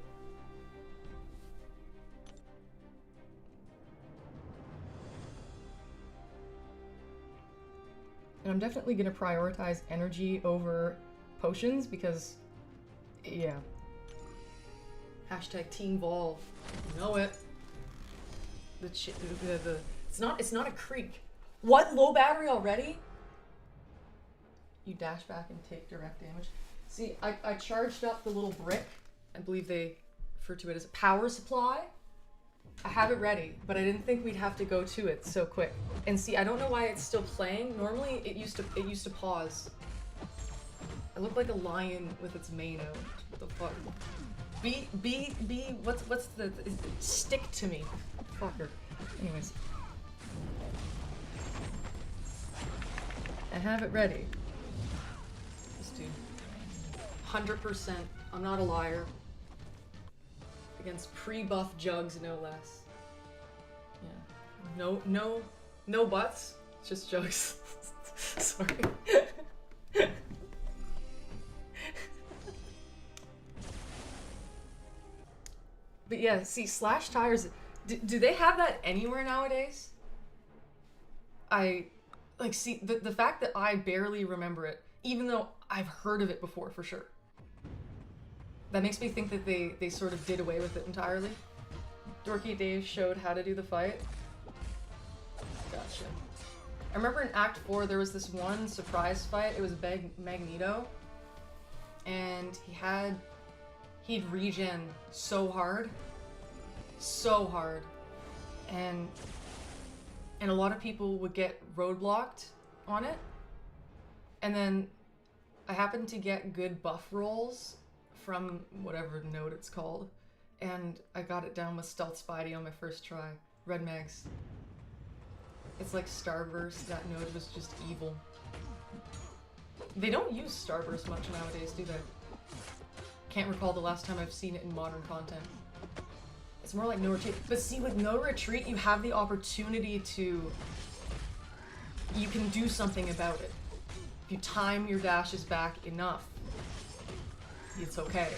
And I'm definitely gonna prioritize energy over potions because, yeah. Hashtag Team Vol. You know it. It's not a creek. What? Low battery already? You dash back and take direct damage. See, I charged up the little brick. I believe they refer to it as a power supply. I have it ready, but I didn't think we'd have to go to it so quick. And see, I don't know why it's still playing. Normally, it used to pause. I look like a lion with its mane out. What the fuck? What's the stick to me, fucker. Anyways, I have it ready. This dude, 100%. I'm not a liar. Against pre-buff jugs, no less. Yeah. No buts. Just jugs. Sorry. But yeah, see, slash tires. Do they have that anywhere nowadays? See, the fact that I barely remember it, even though I've heard of it before for sure. That makes me think that they sort of did away with it entirely. Dorky Dave showed how to do the fight. Gotcha. I remember in Act 4 there was this one surprise fight. It was Magneto. And he'd regen so hard. So hard. And a lot of people would get roadblocked on it. And then I happened to get good buff rolls from whatever node it's called, and I got it down with Stealth Spidey on my first try. Red Mags. It's like Starburst. That node was just evil. They don't use Starburst much nowadays, do they? Can't recall the last time I've seen it in modern content. It's more like No Retreat. But see, with No Retreat, you have the opportunity to... You can do something about it. If you time your dashes back enough, it's okay.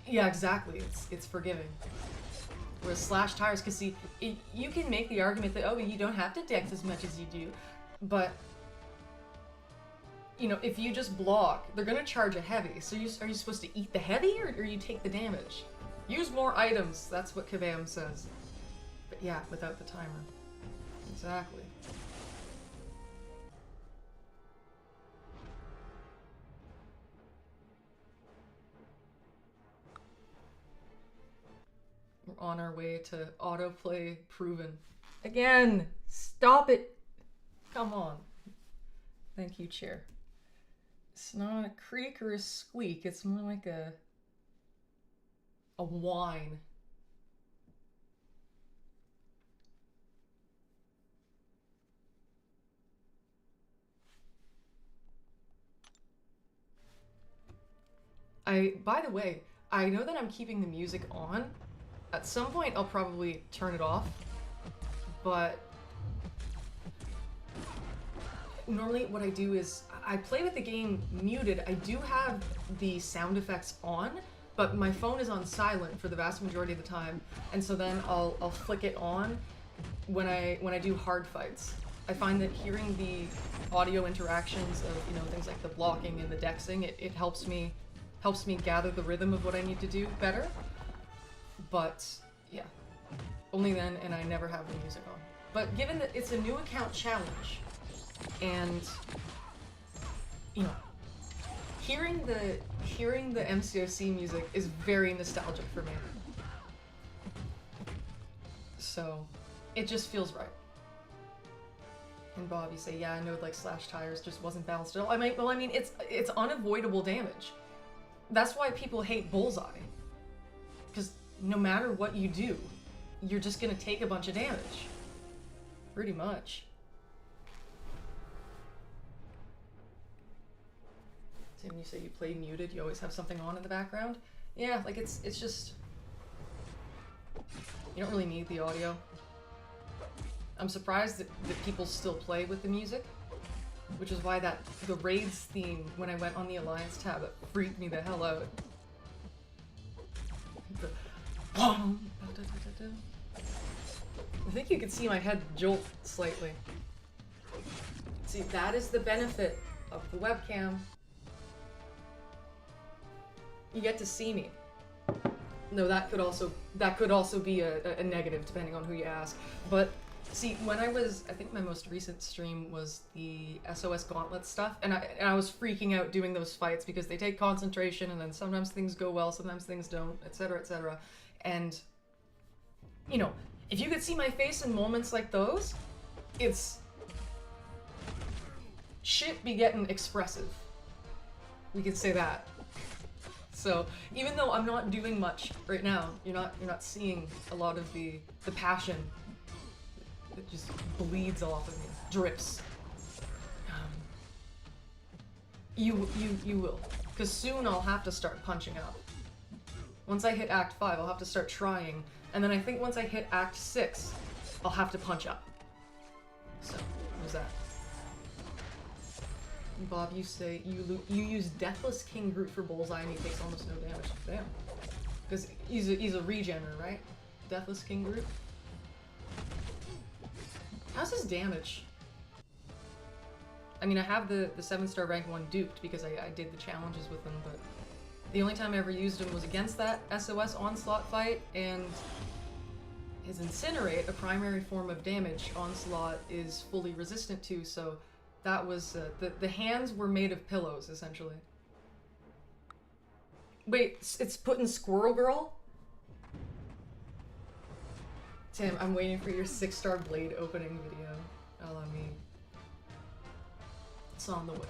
Yeah, exactly. It's forgiving. Whereas slash tires, because see, you can make the argument that, oh, you don't have to dex as much as you do, but, you know, if you just block, they're gonna charge a heavy. So are you supposed to eat the heavy, or you take the damage? Use more items, that's what Kabam says. But yeah, without the timer. Exactly. We're on our way to autoplay proven. Again! Stop it! Come on. Thank you, chair. It's not a creak or a squeak, it's more like a whine. By the way, I know that I'm keeping the music on. At some point, I'll probably turn it off, but normally what I do is I play with the game muted. I do have the sound effects on, but my phone is on silent for the vast majority of the time, and so then I'll flick it on when I do hard fights. I find that hearing the audio interactions of, you know, things like the blocking and the dexing, it helps me gather the rhythm of what I need to do better. But yeah, only then, and I never have the music on. But given that it's a new account challenge, and you know, hearing the MCOC music is very nostalgic for me. So it just feels right. And Bob, you say, yeah, I know, like slash tires just wasn't balanced at all. I mean, it's unavoidable damage. That's why people hate Bullseye. Because no matter what you do, you're just gonna take a bunch of damage. Pretty much. Tim, you say you play muted, you always have something on in the background? Yeah, like it's just... You don't really need the audio. I'm surprised that people still play with the music, which is why the raids theme, when I went on the Alliance tab, it freaked me the hell out. The I think you can see my head jolt slightly. See, that is the benefit of the webcam. You get to see me. No, that could also be a negative depending on who you ask. But see, when I think my most recent stream was the SOS Gauntlet stuff, and I was freaking out doing those fights because they take concentration, and then sometimes things go well, sometimes things don't, etc., etc. And you know, if you could see my face in moments like those, it's shit be getting expressive. We can say that. So even though I'm not doing much right now, you're not seeing a lot of the passion that just bleeds off of me, drips. You will, because soon I'll have to start punching up. Once I hit Act 5, I'll have to start trying, and then I think once I hit Act 6, I'll have to punch up. So there's that. Bob, you say you use Deathless King Groot for Bullseye and he takes almost no damage. Damn. Because he's a regener, right? Deathless King Groot? How's his damage? I mean, I have the 7-star rank 1 duped because I did the challenges with him, but the only time I ever used him was against that SOS Onslaught fight, and his Incinerate, a primary form of damage, Onslaught is fully resistant to, so that was, the hands were made of pillows, essentially. Wait, it's putting Squirrel Girl? Tim, I'm waiting for your 6-star Blade opening video. A la me. It's on the way.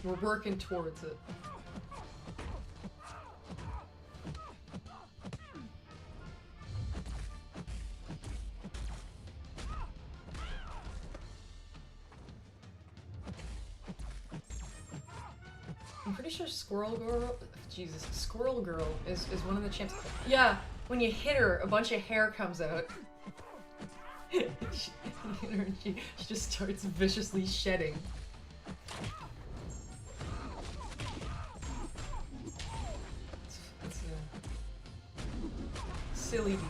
We're working towards it. I'm pretty sure Squirrel Girl is one of the champs. Yeah, when you hit her, a bunch of hair comes out. she just starts viciously shedding. It's a silly detail.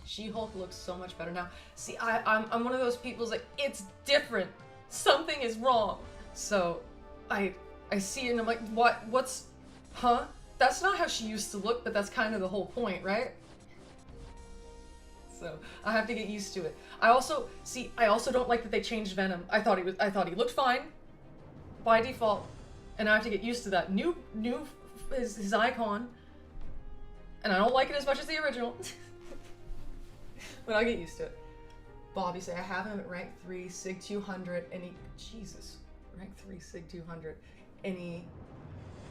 She-Hulk looks so much better now. See, I'm one of those people's like, it's different. Something is wrong. So I see it and I'm like, what's, huh? That's not how she used to look, but that's kind of the whole point, right? So I have to get used to it. I also don't like that they changed Venom. I thought he looked fine by default, and I have to get used to that new his icon, and I don't like it as much as the original. But I'll get used to it. Bobby say I have him at rank 3 Sig 200, and Jesus, rank 3 Sig 200, and he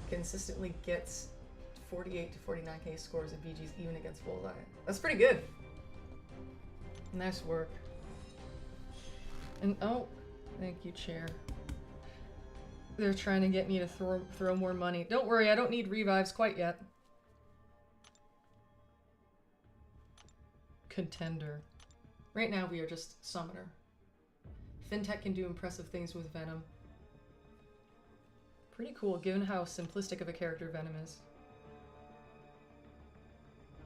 consistently gets 48 to 49k scores at BGs even against Bullseye. That's pretty good. Nice work. And oh, thank you, chair. They're trying to get me to throw more money. Don't worry, I don't need revives quite yet. Contender. Right now we are just summoner. Fintech can do impressive things with Venom. Pretty cool given how simplistic of a character Venom is.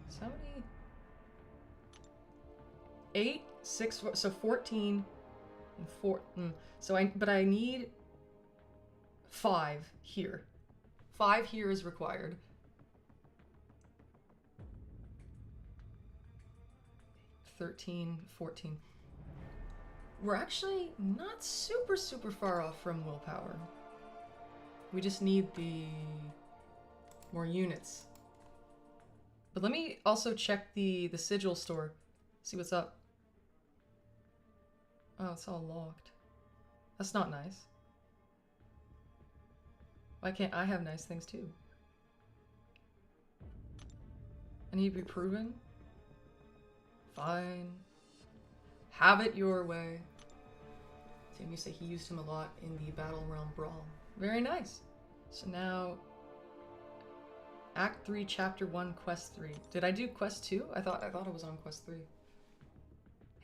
So how many? 8, 6, so 14, and 4. But I need 5 here. 5 here is required. 13, 14. We're actually not super far off from willpower. We just need the more units. But let me also check the sigil store. See what's up. Oh, it's all locked. That's not nice. Why can't I have nice things too? I need to be proven. Fine. Have it your way. Tim, you say he used him a lot in the Battle Realm Brawl. Very nice. So now, Act 3, Chapter 1, Quest 3. Did I do Quest 2? I thought it was on Quest 3.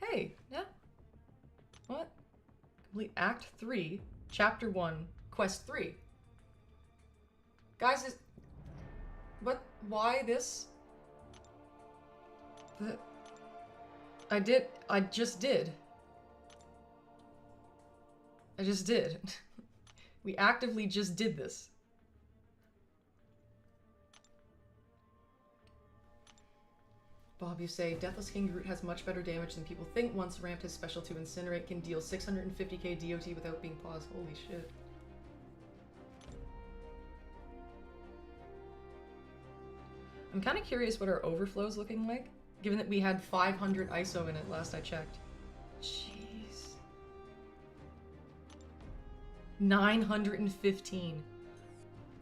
Hey, yeah. What? Complete Act 3, Chapter 1, Quest 3. Guys, what? Why this? I just did. We actively just did this. Bob, you say, Deathless King Groot has much better damage than people think. Once ramped, his special to Incinerate can deal 650k DOT without being paused. Holy shit. I'm kind of curious what our overflow's looking like, given that we had 500 ISO in it last I checked. Jeez. 915.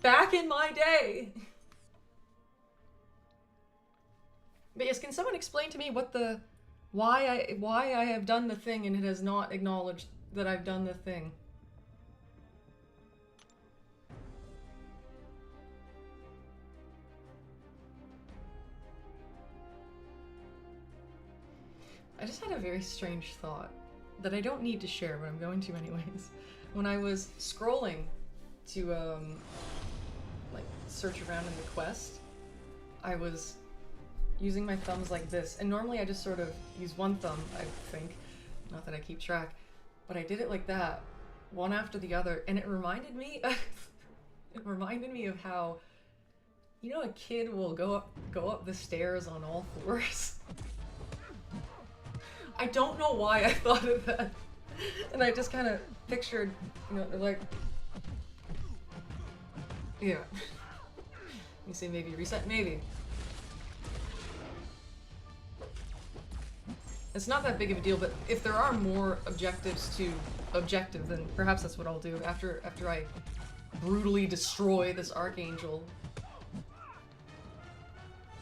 Back in my day! But yes, can someone explain to me what the... why I have done the thing and it has not acknowledged that I've done the thing? I just had a very strange thought that I don't need to share, but I'm going to anyways. When I was scrolling to, like, search around in the quest, I was using my thumbs like this, and normally I just sort of use one thumb, I think, not that I keep track, but I did it like that, one after the other, and it reminded me of how, you know, a kid will go up the stairs on all fours. I don't know why I thought of that, and I just kind of pictured, you know, like, yeah. You say maybe reset, maybe. It's not that big of a deal, but if there are more objectives to objective, then perhaps that's what I'll do after I brutally destroy this Archangel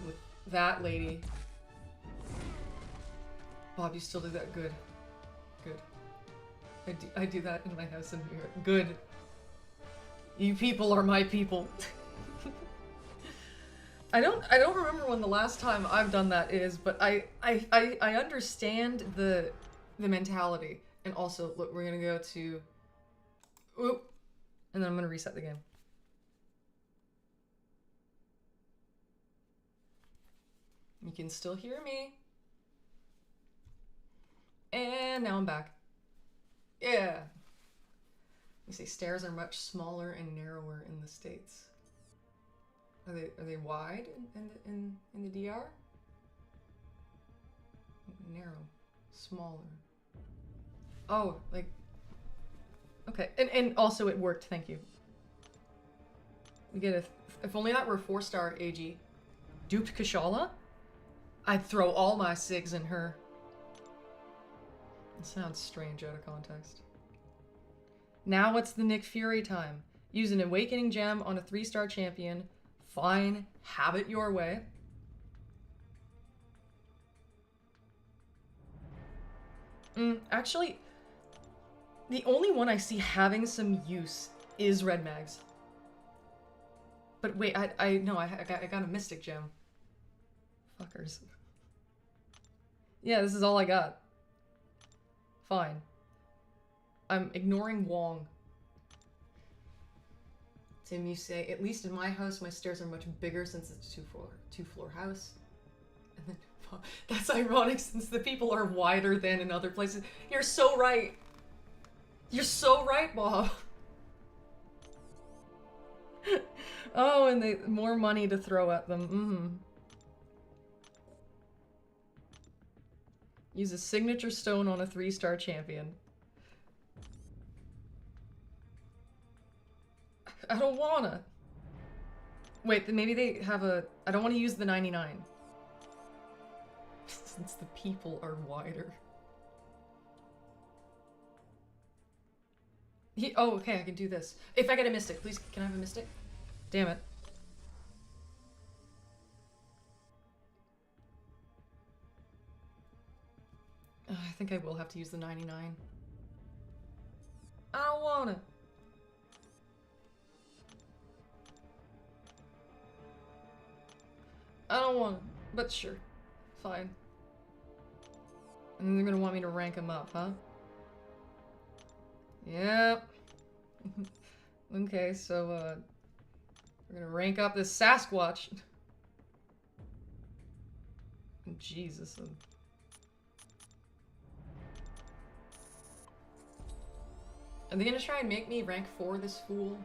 with that lady. Bob, you still do that? Good. Good. I do that in my house in New York. Good. You people are my people. I don't remember when the last time I've done that is, but I understand the mentality. And also, look, we're gonna go to, oop, and then I'm gonna reset the game. You can still hear me. And now I'm back. Yeah. You say stairs are much smaller and narrower in the States. Are they wide in the DR? Narrow, smaller. Oh, like, okay, and also it worked. Thank you. We get if only that were 4-star AG. Duped Kashala? I'd throw all my SIGs in her. It sounds strange out of context. Now what's the Nick Fury time? Use an Awakening Gem on a 3-star champion. Fine, have it your way. Actually, the only one I see having some use is Red Mags. But wait, I got a Mystic Gem. Fuckers. Yeah, this is all I got. Fine. I'm ignoring Wong. Tim, you say, at least in my house, my stairs are much bigger since it's a two-floor house. And then, that's ironic since the people are wider than in other places. You're so right. You're so right, Bob. Oh, and they more money to throw at them. Use a signature stone on a 3-star champion. I don't wanna. Wait, then maybe they have a... I don't want to use the 99. Since the people are wider. Oh, okay, I can do this. If I get a Mystic, please, can I have a Mystic? Damn it. I think I will have to use the 99. I don't want it. I don't want it, but sure. Fine. And they're gonna want me to rank him up, huh? Yep. Okay, so, we're gonna rank up this Sasquatch. Jesus. Are they gonna try and make me rank 4 this fool?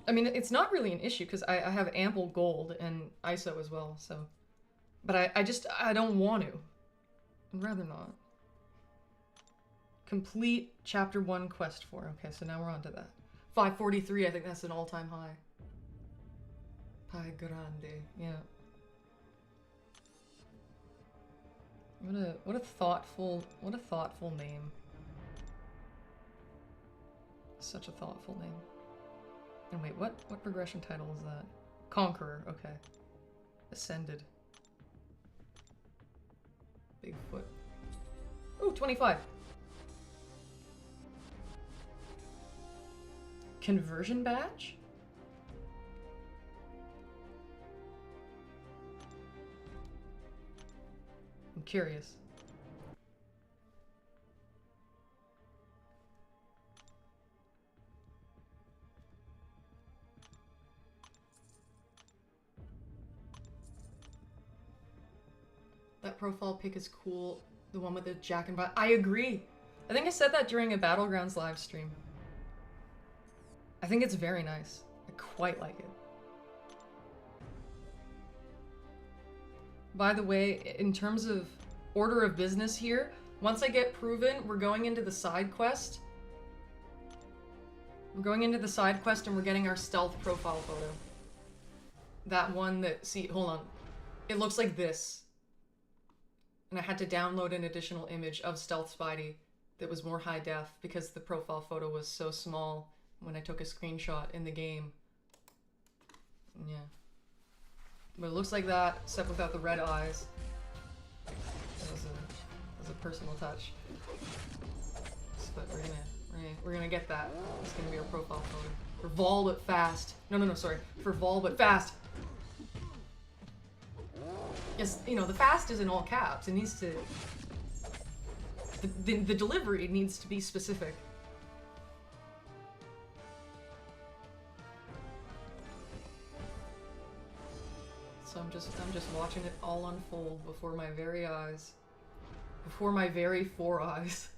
I mean, it's not really an issue, because I have ample gold and ISO as well, so... But I don't want to. I'd rather not. Complete Chapter 1 Quest 4. Okay, so now we're on to that. 543, I think that's an all-time high. Pai Grande, yeah. What a thoughtful name. Such a thoughtful name. And wait, what progression title is that? Conqueror, okay. Ascended. Bigfoot. Ooh, 25. Conversion badge? I'm curious. That profile pic is cool. The one with the Jack and Bot. I agree. I think I said that during a Battlegrounds live stream. I think it's very nice. I quite like it. By the way, in terms of order of business here, once I get proven, we're going into the side quest. We're going into the side quest and we're getting our stealth profile photo. That one that, see, hold on. It looks like this. And I had to download an additional image of Stealth Spidey that was more high def because the profile photo was so small when I took a screenshot in the game. Yeah. But it looks like that, except without the red eyes. That was a personal touch. But we're gonna get that. It's gonna be our profile photo. For Vol but fast. No, sorry. For Vol but fast. Yes, you know, the fast is in all caps. It needs to... The delivery needs to be specific. So I'm just watching it all unfold before my very eyes. Before my very 4 eyes.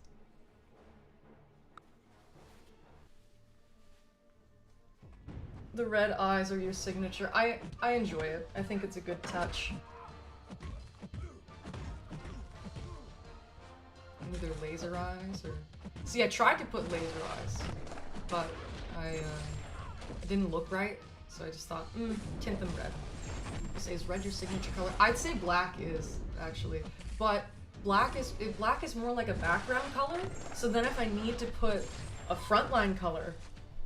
The red eyes are your signature. I enjoy it. I think it's a good touch. Either laser eyes or... See, I tried to put laser eyes, but it didn't look right, so I just thought, tint them red. Say, is red your signature color? I'd say black is, actually, but black is more like a background color, so then if I need to put a frontline color,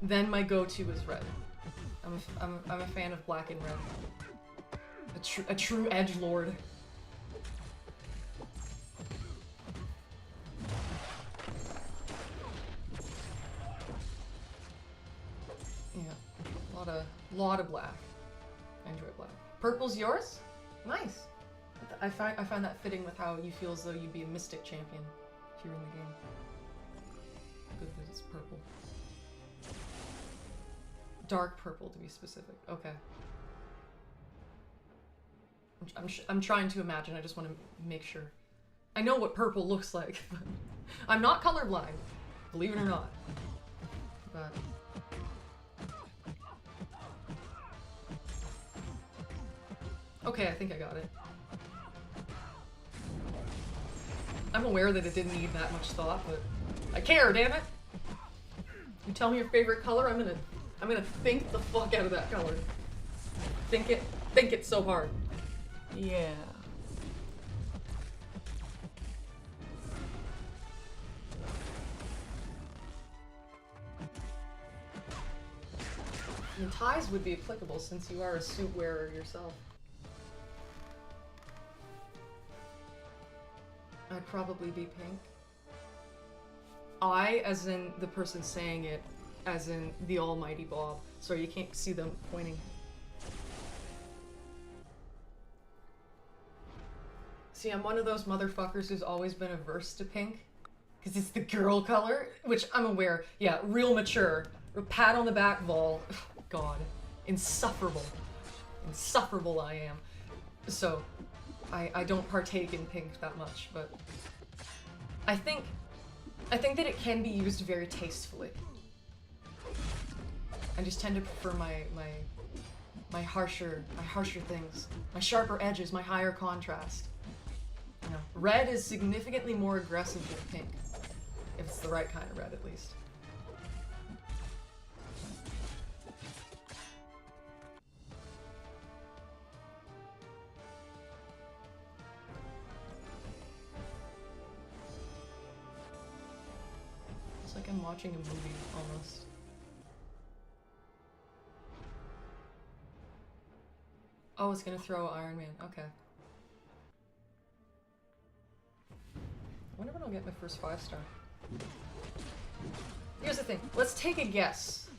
then my go-to is red. I'm a fan of black and red. A true edgelord. Yeah, lot of black. I enjoy black. Purple's yours? Nice. I find that fitting with how you feel as though you'd be a Mystic champion if you're in the game. Good that it's purple. Dark purple to be specific. Okay. I'm trying to imagine. I just want to make sure. I know what purple looks like, but I'm not colorblind, believe it or not. But okay, I think I got it. I'm aware that it didn't need that much thought, but I care, damn it! You tell me your favorite color, I'm gonna think the fuck out of that color. Think it so hard. Yeah. And ties would be applicable since you are a suit wearer yourself. I'd probably be pink. I, as in the person saying it, as in the almighty Bob. Sorry, you can't see them pointing. See, I'm one of those motherfuckers who's always been averse to pink. Because it's the girl color, which I'm aware, yeah, real mature. Pat on the back, Vol. God. Insufferable. Insufferable I am. So, I don't partake in pink that much, but I think that it can be used very tastefully. I just tend to prefer my harsher things, my sharper edges, my higher contrast. You know, red is significantly more aggressive than pink, if it's the right kind of red, at least. It's like I'm watching a movie, almost. Oh, it's gonna throw Iron Man. Okay. I wonder when I'll get my first 5-star. Here's the thing. Let's take a guess.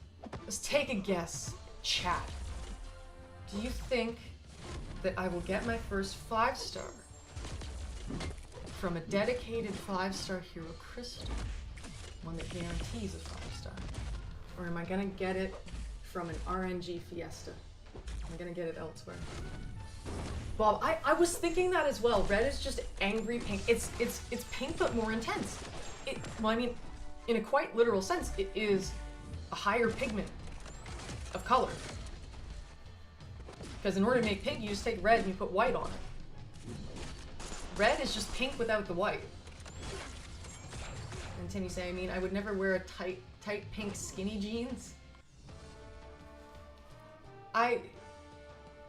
Let's take a guess. Chat. Do you think that I will get my first 5-star from a dedicated 5-star hero crystal? One that guarantees a 5-star? Or am I gonna get it from an RNG Fiesta? I'm gonna get it elsewhere. Bob, I was thinking that as well. Red is just angry pink. It's pink but more intense. Well, I mean, in a quite literal sense, it is a higher pigment of color. Because in order to make pink, you just take red and you put white on it. Red is just pink without the white. And Timmy say, I mean, I would never wear a tight pink skinny jeans.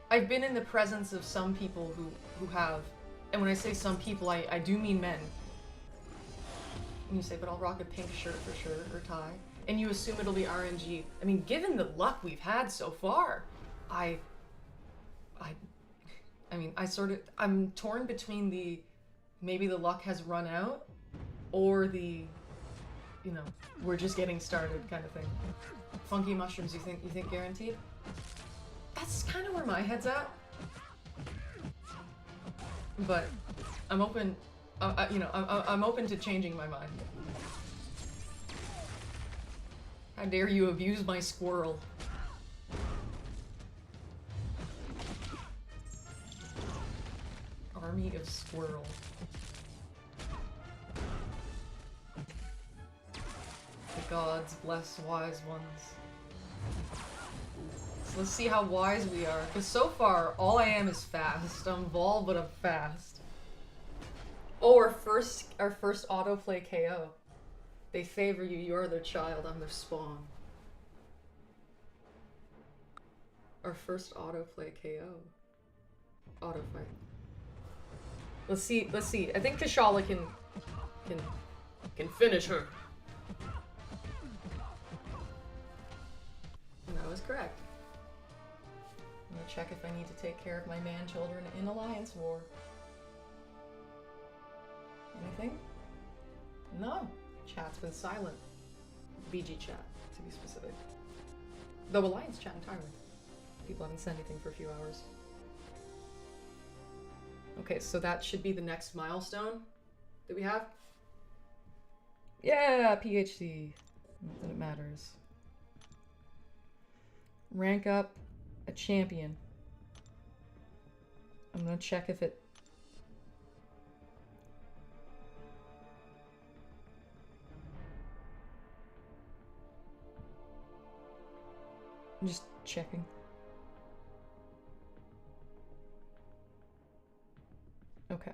I've been in the presence of some people who have, and when I say some people, I do mean men. And you say, but I'll rock a pink shirt for sure, or tie. And you assume it'll be RNG. I mean, given the luck we've had so far, I'm torn between the, maybe the luck has run out, or the, you know, we're just getting started kind of thing. Funky mushrooms, you think guaranteed? That's kind of where my head's at. But I'm open, you know, I'm open to changing my mind. How dare you abuse my squirrel? Army of squirrel. The gods bless wise ones. Let's see how wise we are. Because so far, all I am is fast. I'm Vol, but I'm fast. Oh, our first autoplay KO. They favor you. You're their child. I'm their spawn. Our first autoplay KO. Auto fight. Let's see. Let's see. I think T'Challa can finish her. And that was correct. I'm gonna check if I need to take care of my man-children in Alliance War. Anything? No. Chat's been silent. BG chat, to be specific. Though Alliance chat entirely. People haven't said anything for a few hours. Okay, so that should be the next milestone that we have. Yeah, PhD. Not that it matters. Rank up a champion. I'm gonna check if it... I'm just checking. Okay.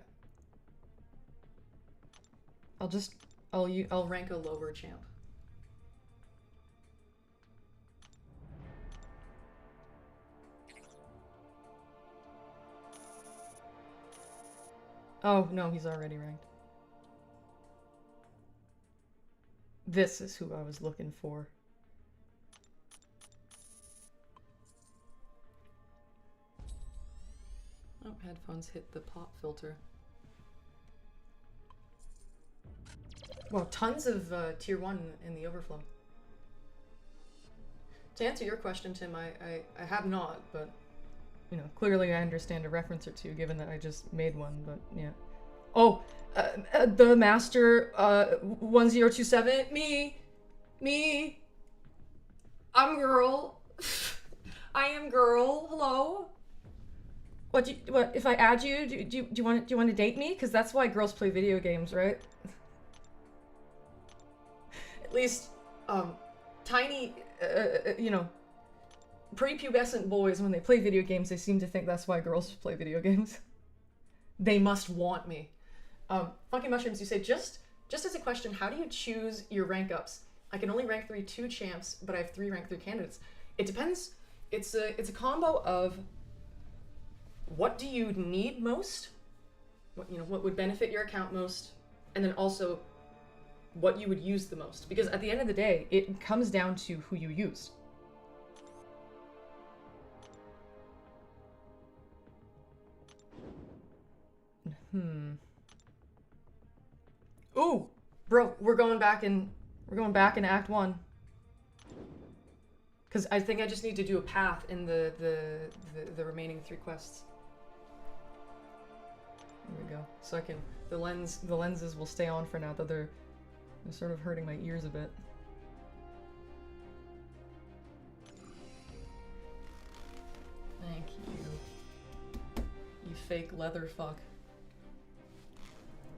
I'll rank a lower champ. Oh, no, he's already ranked. This is who I was looking for. Oh, headphones hit the pop filter. Well, tons of tier 1 in the overflow. To answer your question, Tim, I have not, but you know, clearly I understand a reference or two, given that I just made one, but yeah. Oh, the master, 1027, me, I'm girl. I am girl, hello? What if I add you, do you want to date me? Because that's why girls play video games, right? At least, tiny, you know, prepubescent boys, when they play video games, they seem to think that's why girls play video games. They must want me. Funky Mushrooms, you say, just as a question, how do you choose your rank ups? I can only rank 3 2 champs, but I have 3 rank 3 candidates. It depends. It's a combo of what do you need most, what would benefit your account most, and then also what you would use the most. Because at the end of the day, it comes down to who you use. Ooh, bro, we're going back in Act 1. Because I think I just need to do a path in the remaining 3 quests. There we go. So I can the lenses will stay on for now, though they're sort of hurting my ears a bit. Thank you. You fake leather fuck.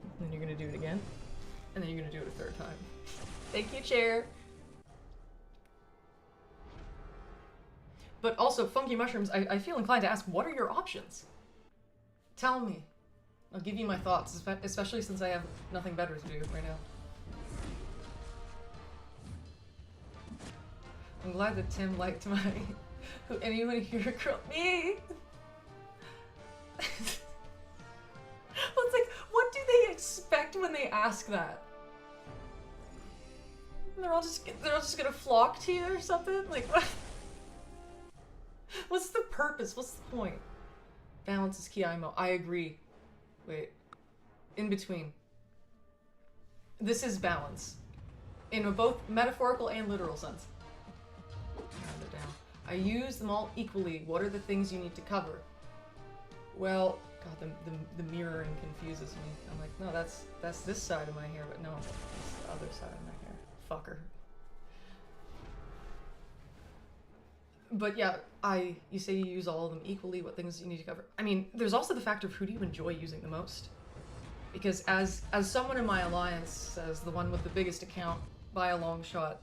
And then you're gonna do it again. And then you're gonna do it a 3rd time. Thank you, chair. But also, Funky Mushrooms, I feel inclined to ask, what are your options? Tell me. I'll give you my thoughts, especially since I have nothing better to do right now. I'm glad that Tim liked my... Who anyone here girl... Me! Well, it's like, what do they expect when they ask that? They're all just gonna flock to you or something? Like, what? What's the purpose? What's the point? Balance is key, IMO. I agree. Wait. In between. This is balance. In both metaphorical and literal sense. I use them all equally. What are the things you need to cover? Well, God, the mirroring confuses me. I'm like, no, that's this side of my hair, but no, it's the other side of my hair. Fucker. But yeah, you say you use all of them equally, what things you need to cover. I mean, there's also the factor of who do you enjoy using the most? Because as someone in my alliance says, the one with the biggest account by a long shot,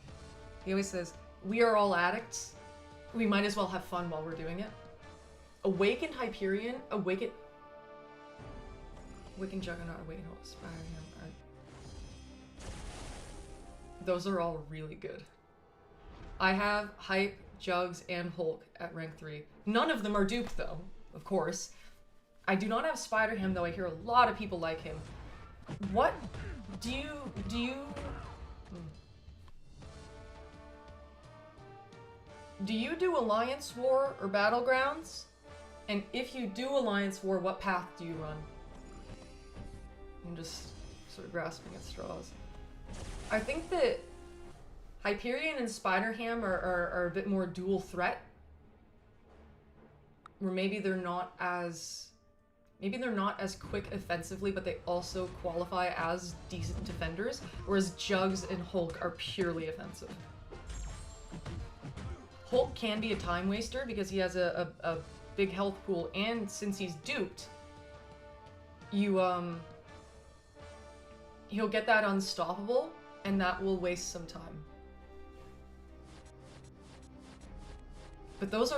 he always says, we are all addicts. We might as well have fun while we're doing it. Awakened Hyperion, Awakened Juggernaut, Awakened Hope, Spider-Man. Those are all really good. I have Hype, Jugs, and Hulk at rank 3. None of them are duped though, of course. I do not have Spider-Ham, though I hear a lot of people like him. What do you... Do you do Alliance War or Battlegrounds? And if you do Alliance War, what path do you run? I'm just sort of grasping at straws. I think that Hyperion and Spider-Ham are a bit more dual threat. Where maybe they're not as quick offensively, but they also qualify as decent defenders, whereas Jugs and Hulk are purely offensive. Hulk can be a time waster because he has a big health pool, and since he's duped, he'll get that unstoppable, and that will waste some time. But those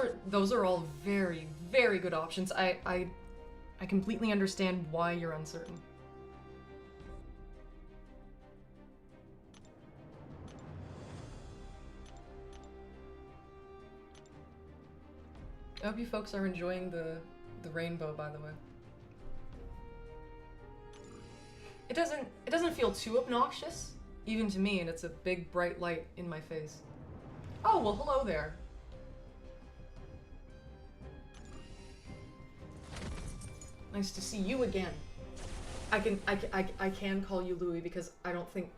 are all very, very good options. I completely understand why you're uncertain. I hope you folks are enjoying the rainbow, by the way. It doesn't feel too obnoxious, even to me, and it's a big bright light in my face. Oh, well, hello there. Nice to see you again. I can call you Louis because I don't think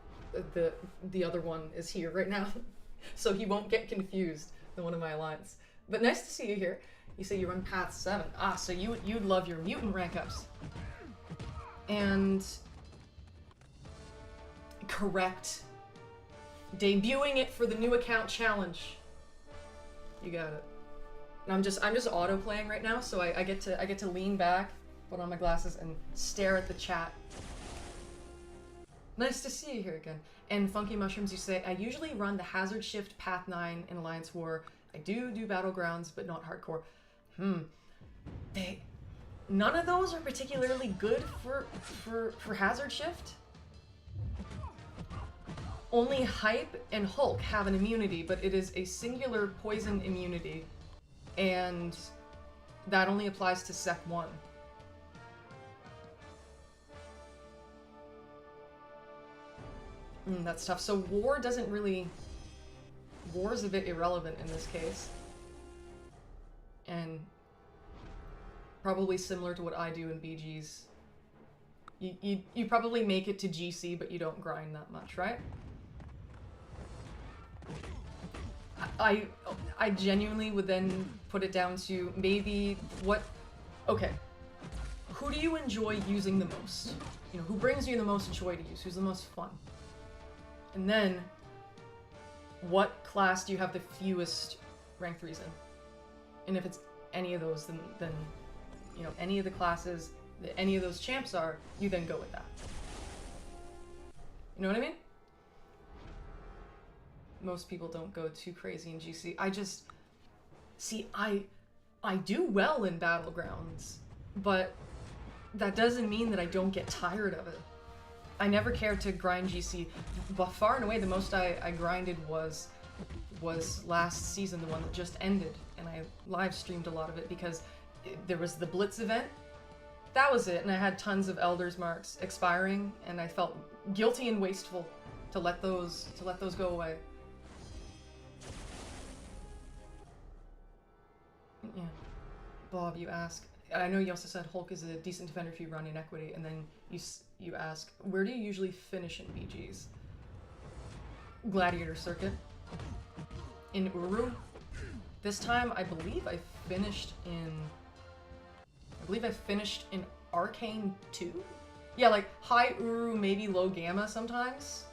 the other one is here right now, so he won't get confused, the one in my alliance. But nice to see you here. You say you run path 7. Ah, so you'd love your mutant rank ups. And correct. Debuting it for the new account challenge. You got it. And I'm just auto playing right now, so I get to lean back, put on my glasses, and stare at the chat. Nice to see you here again. And Funky Mushrooms, you say, I usually run the Hazard Shift Path 9 in Alliance War. I do Battlegrounds, but not hardcore. None of those are particularly good for Hazard Shift. Only Hype and Hulk have an immunity, but it is a singular poison immunity, and that only applies to Sec 1. That's tough. So War doesn't really... War's a bit irrelevant in this case. And probably similar to what I do in BGs. You probably make it to GC, but you don't grind that much, right? I genuinely would then put it down to maybe what... Okay. Who do you enjoy using the most? You know, who brings you the most joy to use? Who's the most fun? And then, what class do you have the fewest rank 3s in? And if it's any of those, then you know, any of the classes that any of those champs are, you then go with that. You know what I mean? Most people don't go too crazy in GC. I just... See, I do well in Battlegrounds, but that doesn't mean that I don't get tired of it. I never cared to grind GC, but far and away the most I grinded was last season, the one that just ended, and I live streamed a lot of it because there was the Blitz event. That was it, and I had tons of Elder's Marks expiring, and I felt guilty and wasteful to let those go away. Yeah. Bob, you ask. I know you also said Hulk is a decent defender if you run Inequity, and then you ask, where do you usually finish in BGs? Gladiator Circuit. In Uru. This time, I believe I finished in Arcane 2? Yeah, like high Uru, maybe low Gamma sometimes.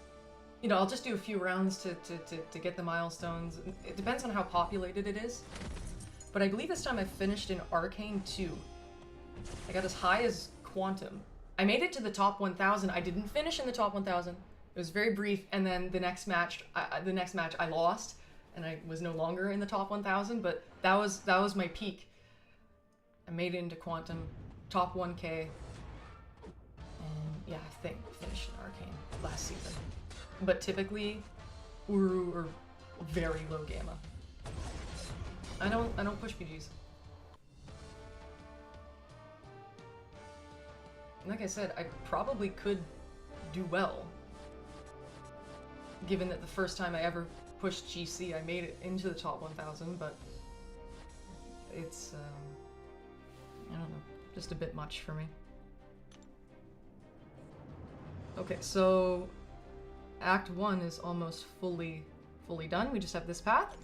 You know, I'll just do a few rounds to get the milestones. It depends on how populated it is. But I believe this time I finished in Arcane 2. I got as high as Quantum. I made it to the top 1,000. I didn't finish in the top 1,000. It was very brief, and then the next match I lost, and I was no longer in the top 1,000. But that was my peak. I made it into Quantum, top 1K, and yeah, I think finished in Arcane last season. But typically, Uru or very low Gamma. I don't push BGs. Like I said, I probably could do well, given that the first time I ever pushed GC, I made it into the top 1,000, but it's, I don't know, just a bit much for me. Okay, so Act 1 is almost fully done. We just have this path.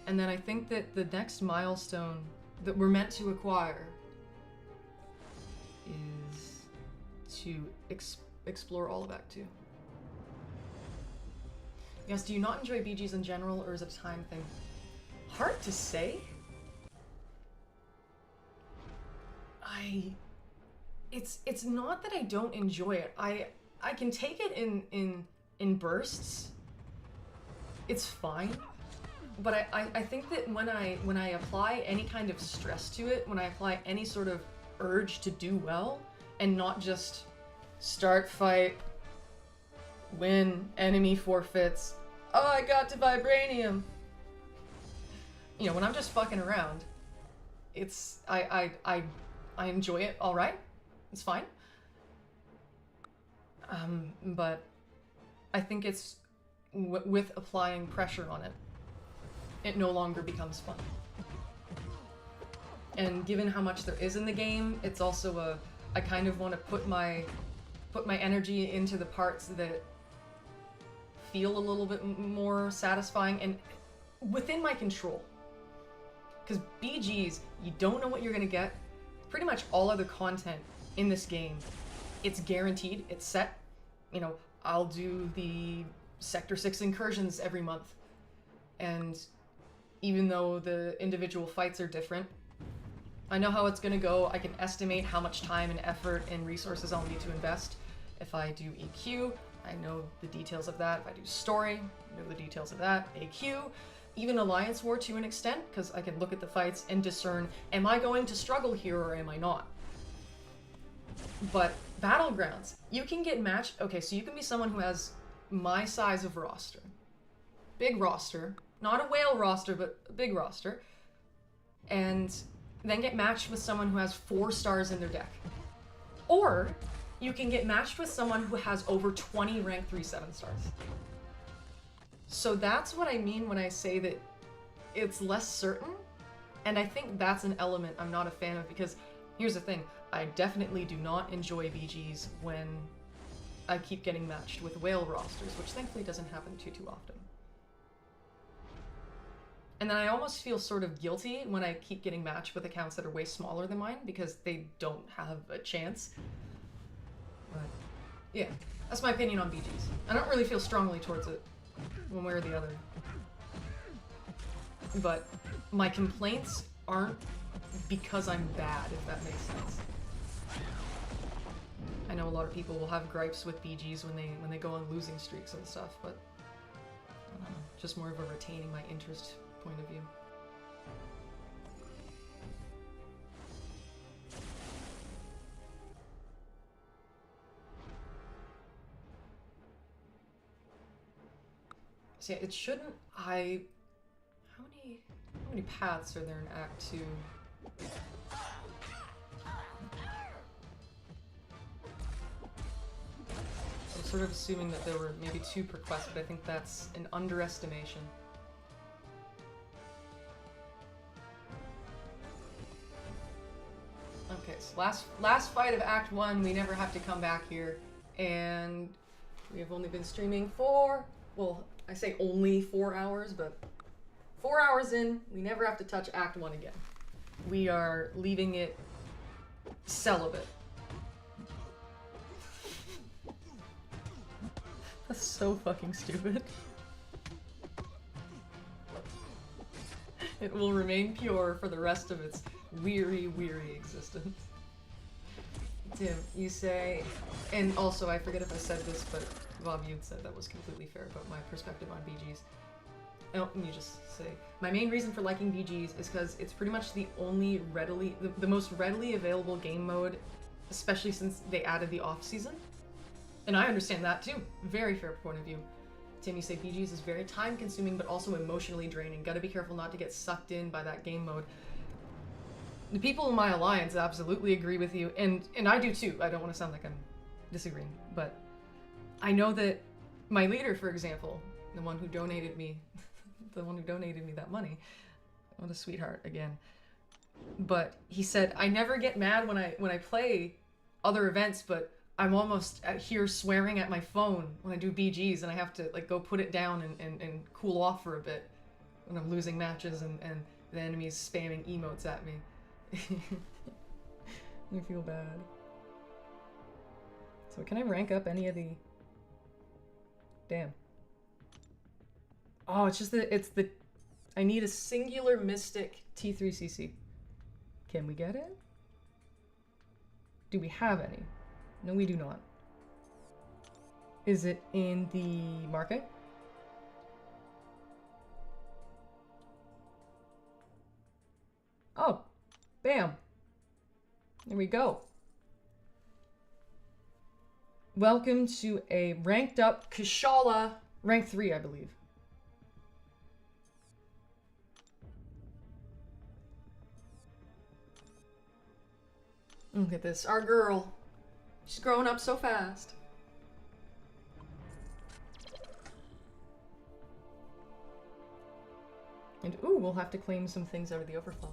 And then I think that the next milestone that we're meant to acquire is to explore all of Act 2. Yes, do you not enjoy BGs in general, or is it a time thing? Hard to say. It's not that I don't enjoy it. I can take it in bursts. It's fine. But I think that when I apply any kind of stress to it, when I apply any sort of urge to do well, and not just start fight, win, enemy forfeits, oh, I got to Vibranium. You know, when I'm just fucking around, it's, I enjoy it, alright, it's fine. But I think it's, with applying pressure on it, it no longer becomes fun. And given how much there is in the game, it's also I kind of want to put my energy into the parts feel a little bit more satisfying and within my control. Because BGs, you don't know what you're gonna get. Pretty much all other content in this game, it's guaranteed, it's set. You know, I'll do the Sector 6 incursions every month. And even though the individual fights are different, I know how it's gonna go. I can estimate how much time and effort and resources I'll need to invest. If I do EQ, I know the details of that. If I do story, I know the details of that. AQ, even Alliance War to an extent, because I can look at the fights and discern, am I going to struggle here or am I not? But Battlegrounds, you can get matched. Okay, so you can be someone who has my size of roster. Big roster. Not a whale roster, but a big roster. And then get matched with someone who has 4 stars in their deck. Or you can get matched with someone who has over 20 rank 3 7 stars. So that's what I mean when I say that it's less certain. And I think that's an element I'm not a fan of, because here's the thing. I definitely do not enjoy BGs when I keep getting matched with whale rosters, which thankfully doesn't happen too often. And then I almost feel sort of guilty when I keep getting matched with accounts that are way smaller than mine because they don't have a chance. But yeah, that's my opinion on BGs. I don't really feel strongly towards it one way or the other. But my complaints aren't because I'm bad, if that makes sense. I know a lot of people will have gripes with BGs when they go on losing streaks and stuff, but I don't know, just more of a retaining my interest point of view. So yeah, it shouldn't. How many paths are there in Act 2? I'm sort of assuming that there were maybe 2 per quest, but I think that's an underestimation. Okay, so last fight of Act 1, we never have to come back here, and we have only been streaming for, well, I say only 4 hours, but 4 hours in, we never have to touch Act 1 again. We are leaving it celibate. That's so fucking stupid. It will remain pure for the rest of its weary existence. Tim, you say, and also I forget if I said this, but Bob, you said that was completely fair about my perspective on BGs. Oh, and you just say, my main reason for liking BGs is because it's pretty much the only the most readily available game mode, especially since they added the off season. And I understand that too. Very fair point of view. Tim, you say BGs is very time consuming, but also emotionally draining. Gotta be careful not to get sucked in by that game mode. The people in my alliance absolutely agree with you, and I do too. I don't want to sound like I'm disagreeing, but I know that my leader, for example, the one who donated me that money, what a sweetheart again. But he said, I never get mad when I play other events, but I'm almost here swearing at my phone when I do BGs, and I have to like go put it down and cool off for a bit when I'm losing matches and the enemy's spamming emotes at me. I feel bad. So can I rank up any of the... Damn. Oh, it's just the... I need a singular Mystic T3CC. Can we get it? Do we have any? No, we do not. Is it in the market? Oh, bam. There we go. Welcome to a ranked up Kashala, rank 3, I believe. Look at this, our girl. She's growing up so fast. And ooh, we'll have to claim some things out of the overflow.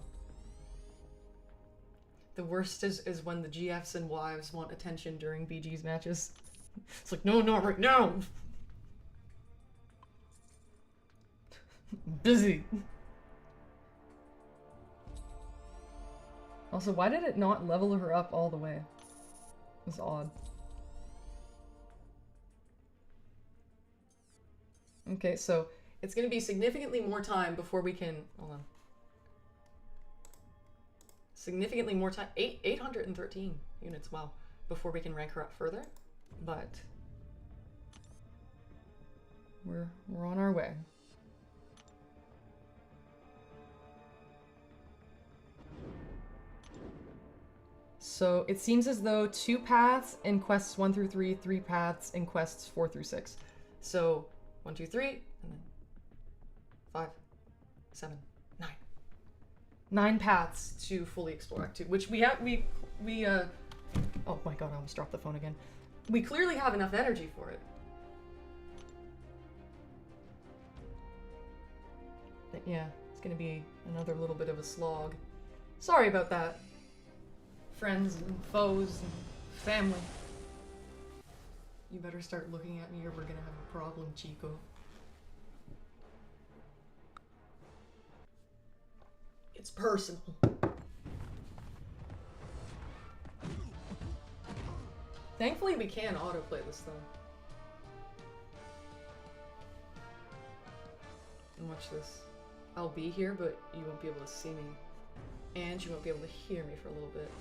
The worst is when the GFs and wives want attention during BG's matches. It's like, no, not right now. Busy. Also, why did it not level her up all the way? It's odd. Okay, so it's going to be significantly more time before we can... Hold on. Significantly more time. 813 units, wow. Before we can rank her up further. But... We're on our way. So it seems as though 2 paths in quests 1 through 3, 3 paths in quests 4 through 6. So 1, 2, 3, and then 5, 7, 9. 9 paths to fully explore Act 2, which we have, oh my god, I almost dropped the phone again. We clearly have enough energy for it. But yeah, it's gonna be another little bit of a slog. Sorry about that. Friends and foes and family. You better start looking at me or we're gonna have a problem, Chico. It's personal. Thankfully we can autoplay this though. And watch this. I'll be here, but you won't be able to see me. And you won't be able to hear me for a little bit.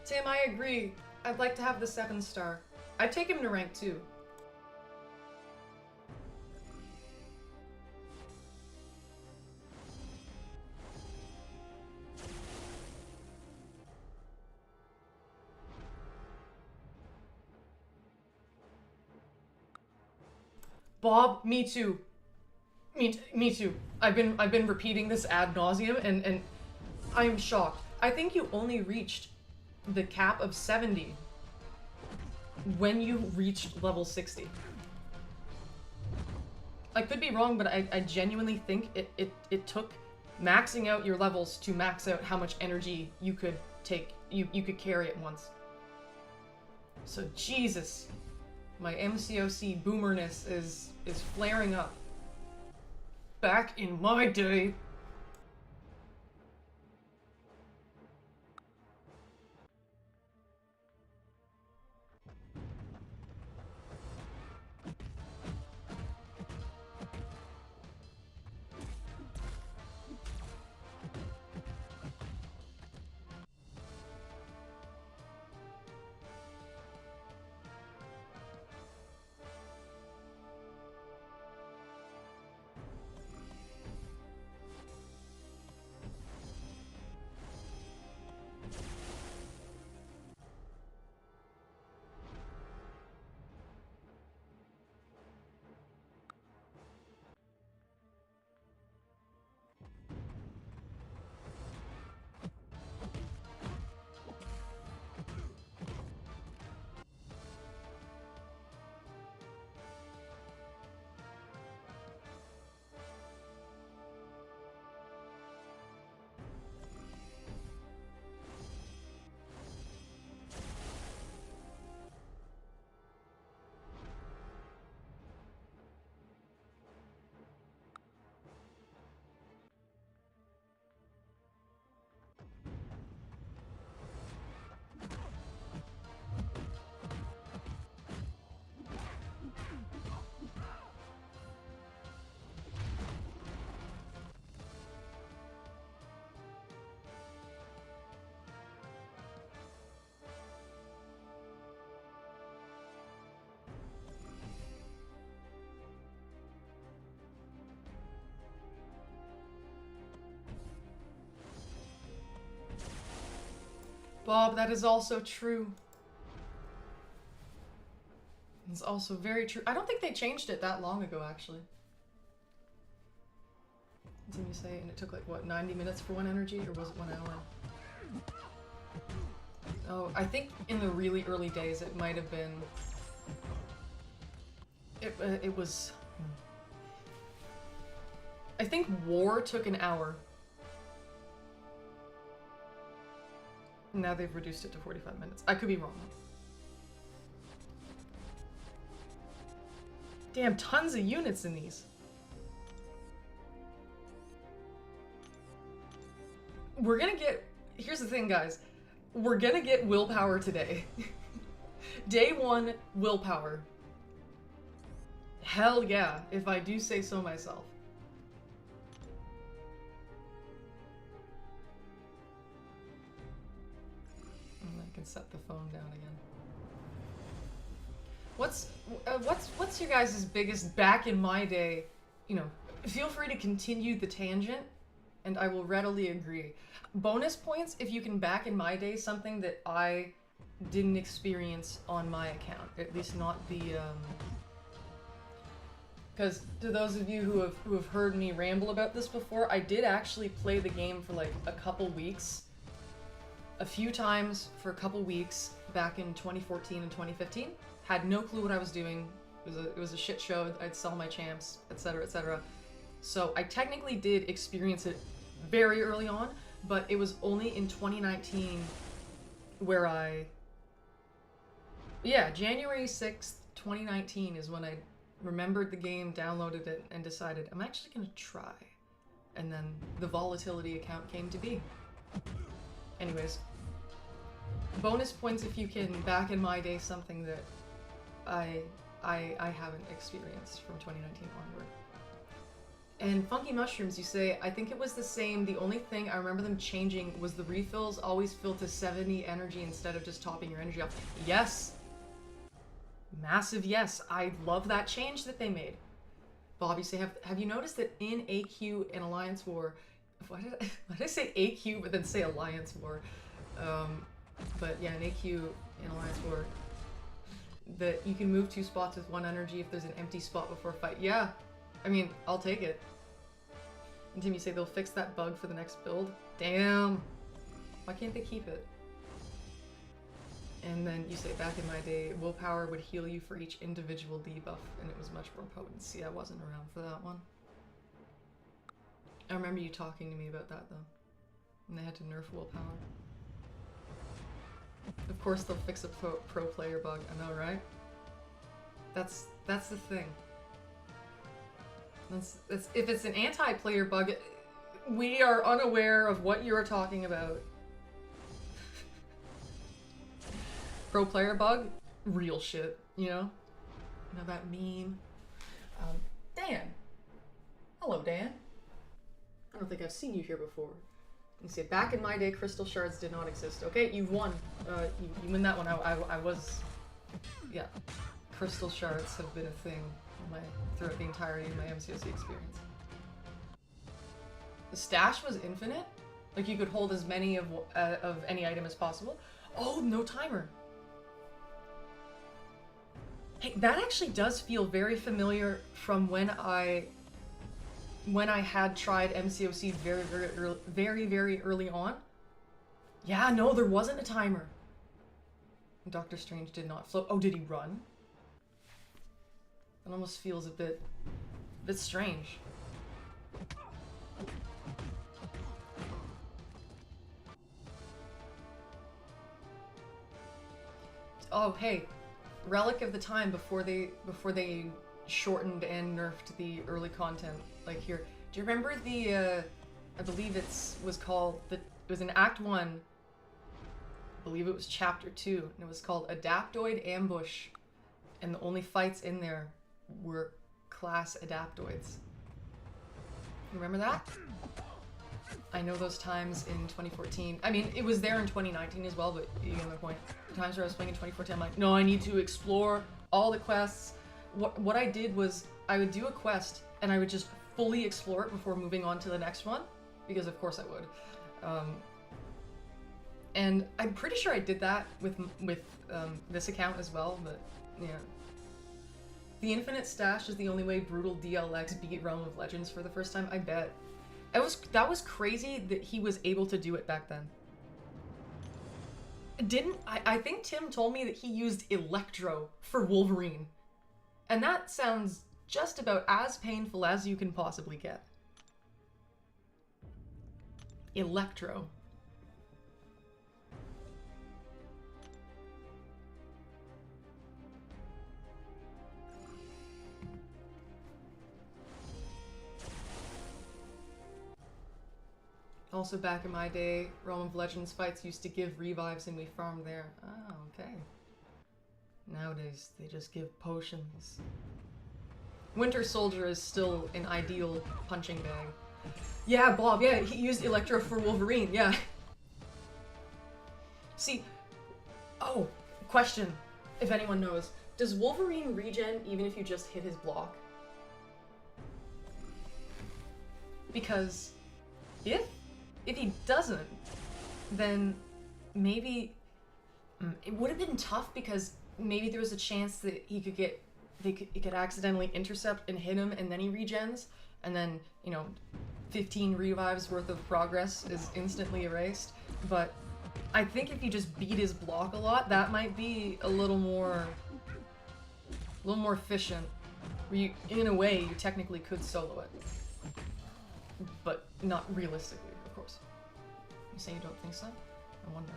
Tim, I agree. I'd like to have the 7-star. I'd take him to rank 2. Bob, me too. Me too. I've been repeating this ad nauseum and I'm shocked. I think you only reached the cap of 70 when you reached level 60. I could be wrong, but I genuinely think it took maxing out your levels to max out how much energy you could take, you could carry at once. So Jesus, my MCOC boomerness is flaring up. Back in my day. Bob, that is also true. It's also very true. I don't think they changed it that long ago, actually. Didn't you say, and it took like, what, 90 minutes for 1 energy, or was it 1 hour? Oh, I think in the really early days it might have been... It was... I think war took an hour. Now they've reduced it to 45 minutes. I could be wrong. Damn, tons of units in these. We're gonna get... Here's the thing, guys. We're gonna get willpower today. Day 1, willpower. Hell yeah, if I do say so myself. And I can set the phone down again. What's your guys' biggest back in my day, you know, feel free to continue the tangent and I will readily agree. Bonus points if you can back in my day something that I didn't experience on my account, at least not the because to those of you who have heard me ramble about this before, I did actually play the game for like a couple weeks, a few times for a couple weeks back in 2014 and 2015. Had no clue what I was doing. It was a shit show. I'd sell my champs, etc., etc. So I technically did experience it very early on, but it was only in 2019 where January 6th, 2019 is when I remembered the game, downloaded it, and decided I'm actually gonna try. And then the Volatility account came to be. Anyways, bonus points if you can back in my day something that I haven't experienced from 2019 onward. And Funky Mushrooms, you say, I think it was the same. The only thing I remember them changing was the refills always fill to 70 energy instead of just topping your energy off. Yes. Massive yes. I love that change that they made. Bob, you say, have you noticed that in AQ and Alliance War, why did I say AQ but then say Alliance War? But yeah, in AQ and Alliance War, that you can move 2 spots with 1 energy if there's an empty spot before a fight. Yeah, I mean, I'll take it. And Tim, you say they'll fix that bug for the next build? Damn! Why can't they keep it? And then you say, back in my day, willpower would heal you for each individual debuff, and it was much more potent. See, I wasn't around for that one. I remember you talking to me about that, though. And they had to nerf willpower. Of course they'll fix a pro player bug, I know, right? That's the thing. If it's an anti-player bug, we are unaware of what you are talking about. Pro player bug? Real shit, you know? You know that meme? Dan. Hello, Dan. I don't think I've seen you here before. You see, back in my day, crystal shards did not exist. Okay, you've won. You win that one. I was... Yeah. Crystal shards have been a thing throughout the entirety of my MCOC experience. The stash was infinite? Like, you could hold as many of any item as possible? Oh, no timer. Hey, that actually does feel very familiar from when I had tried MCOC very early on. Yeah, no, there wasn't a timer. Doctor Strange did not float. Oh, did he run? It almost feels a bit strange. Oh, hey, relic of the time before they shortened and nerfed the early content. Like here, do you remember the I believe it was in Act 1, I believe it was Chapter 2, and it was called Adaptoid Ambush, and the only fights in there were class adaptoids. You remember that? I know those times in 2014. I mean, it was there in 2019 as well, but you get my point. The times where I was playing in 2014, I'm like, no, I need to explore all the quests. What I did was, I would do a quest, and I would just fully explore it before moving on to the next one, because of course I would. And I'm pretty sure I did that with this account as well, but yeah. The infinite stash is the only way brutal DLX beat Realm of Legends for the first time, I bet. That was crazy that he was able to do it back then. I think Tim told me that he used Electro for Wolverine. And that sounds just about as painful as you can possibly get. Electro. Also, back in my day, Realm of Legends fights used to give revives and we farmed there. Oh, okay. Nowadays, they just give potions. Winter Soldier is still an ideal punching bag. Yeah, Bob, yeah, he used Electro for Wolverine, yeah. See, oh, question, if anyone knows. Does Wolverine regen even if you just hit his block? Because if he doesn't, then maybe it would have been tough because maybe there was a chance that he could get, he could accidentally intercept and hit him and then he regens, and then, you know, 15 revives worth of progress is instantly erased. But I think if you just beat his block a lot, that might be a little more efficient. Where you, in a way, you technically could solo it, but not realistically. You say you don't think so? I wonder.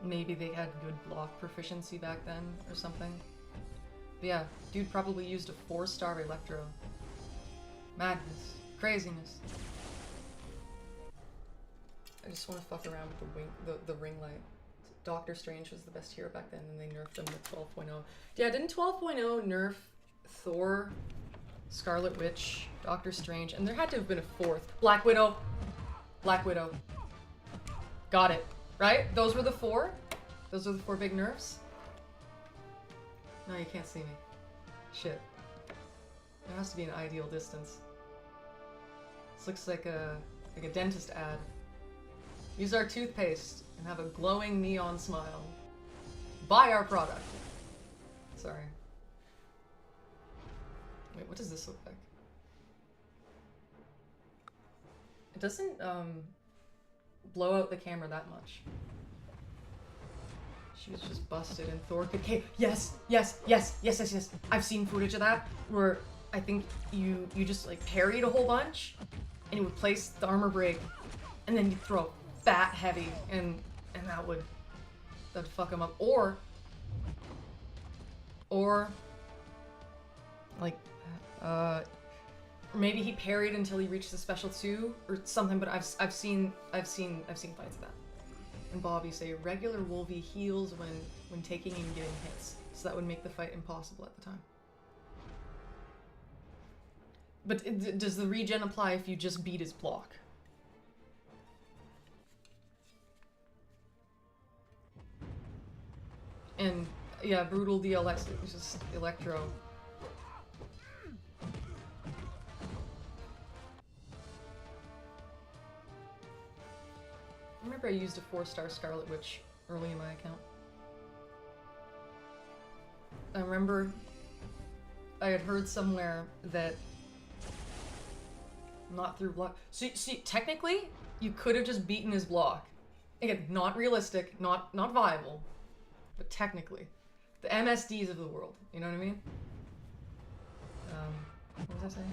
Maybe they had good block proficiency back then or something. But yeah, dude probably used a 4-star Electro. Madness. Craziness. I just want to fuck around with the ring light. Doctor Strange was the best hero back then and they nerfed him with 12.0. Yeah, didn't 12.0 nerf Thor, Scarlet Witch, Doctor Strange, and there had to have been a 4th. Black Widow. Black Widow. Got it. Right? Those were the 4? Those are the 4 big nerfs? No, you can't see me. Shit. There has to be an ideal distance. This looks like a dentist ad. Use our toothpaste and have a glowing neon smile. Buy our product. Sorry. Wait, what does this look like? It doesn't, blow out the camera that much. She was just busted and Thor could yes! I've seen footage of that where I think you just like parried a whole bunch and you would place the armor break and then you throw fat heavy and that'd fuck him up. Or like, maybe he parried until he reached the special 2 or something, but I've seen fights of that. And Bob, you say regular Wolvie heals when taking and getting hits, so that would make the fight impossible at the time. But does the regen apply if you just beat his block? And yeah, brutal DLX, it's just Electro. I remember I used a 4-star Scarlet Witch early in my account. I remember I had heard somewhere that not through block. See, technically, you could have just beaten his block. Again, not realistic, not viable, but technically. The MSDs of the world, you know what I mean? What was I saying?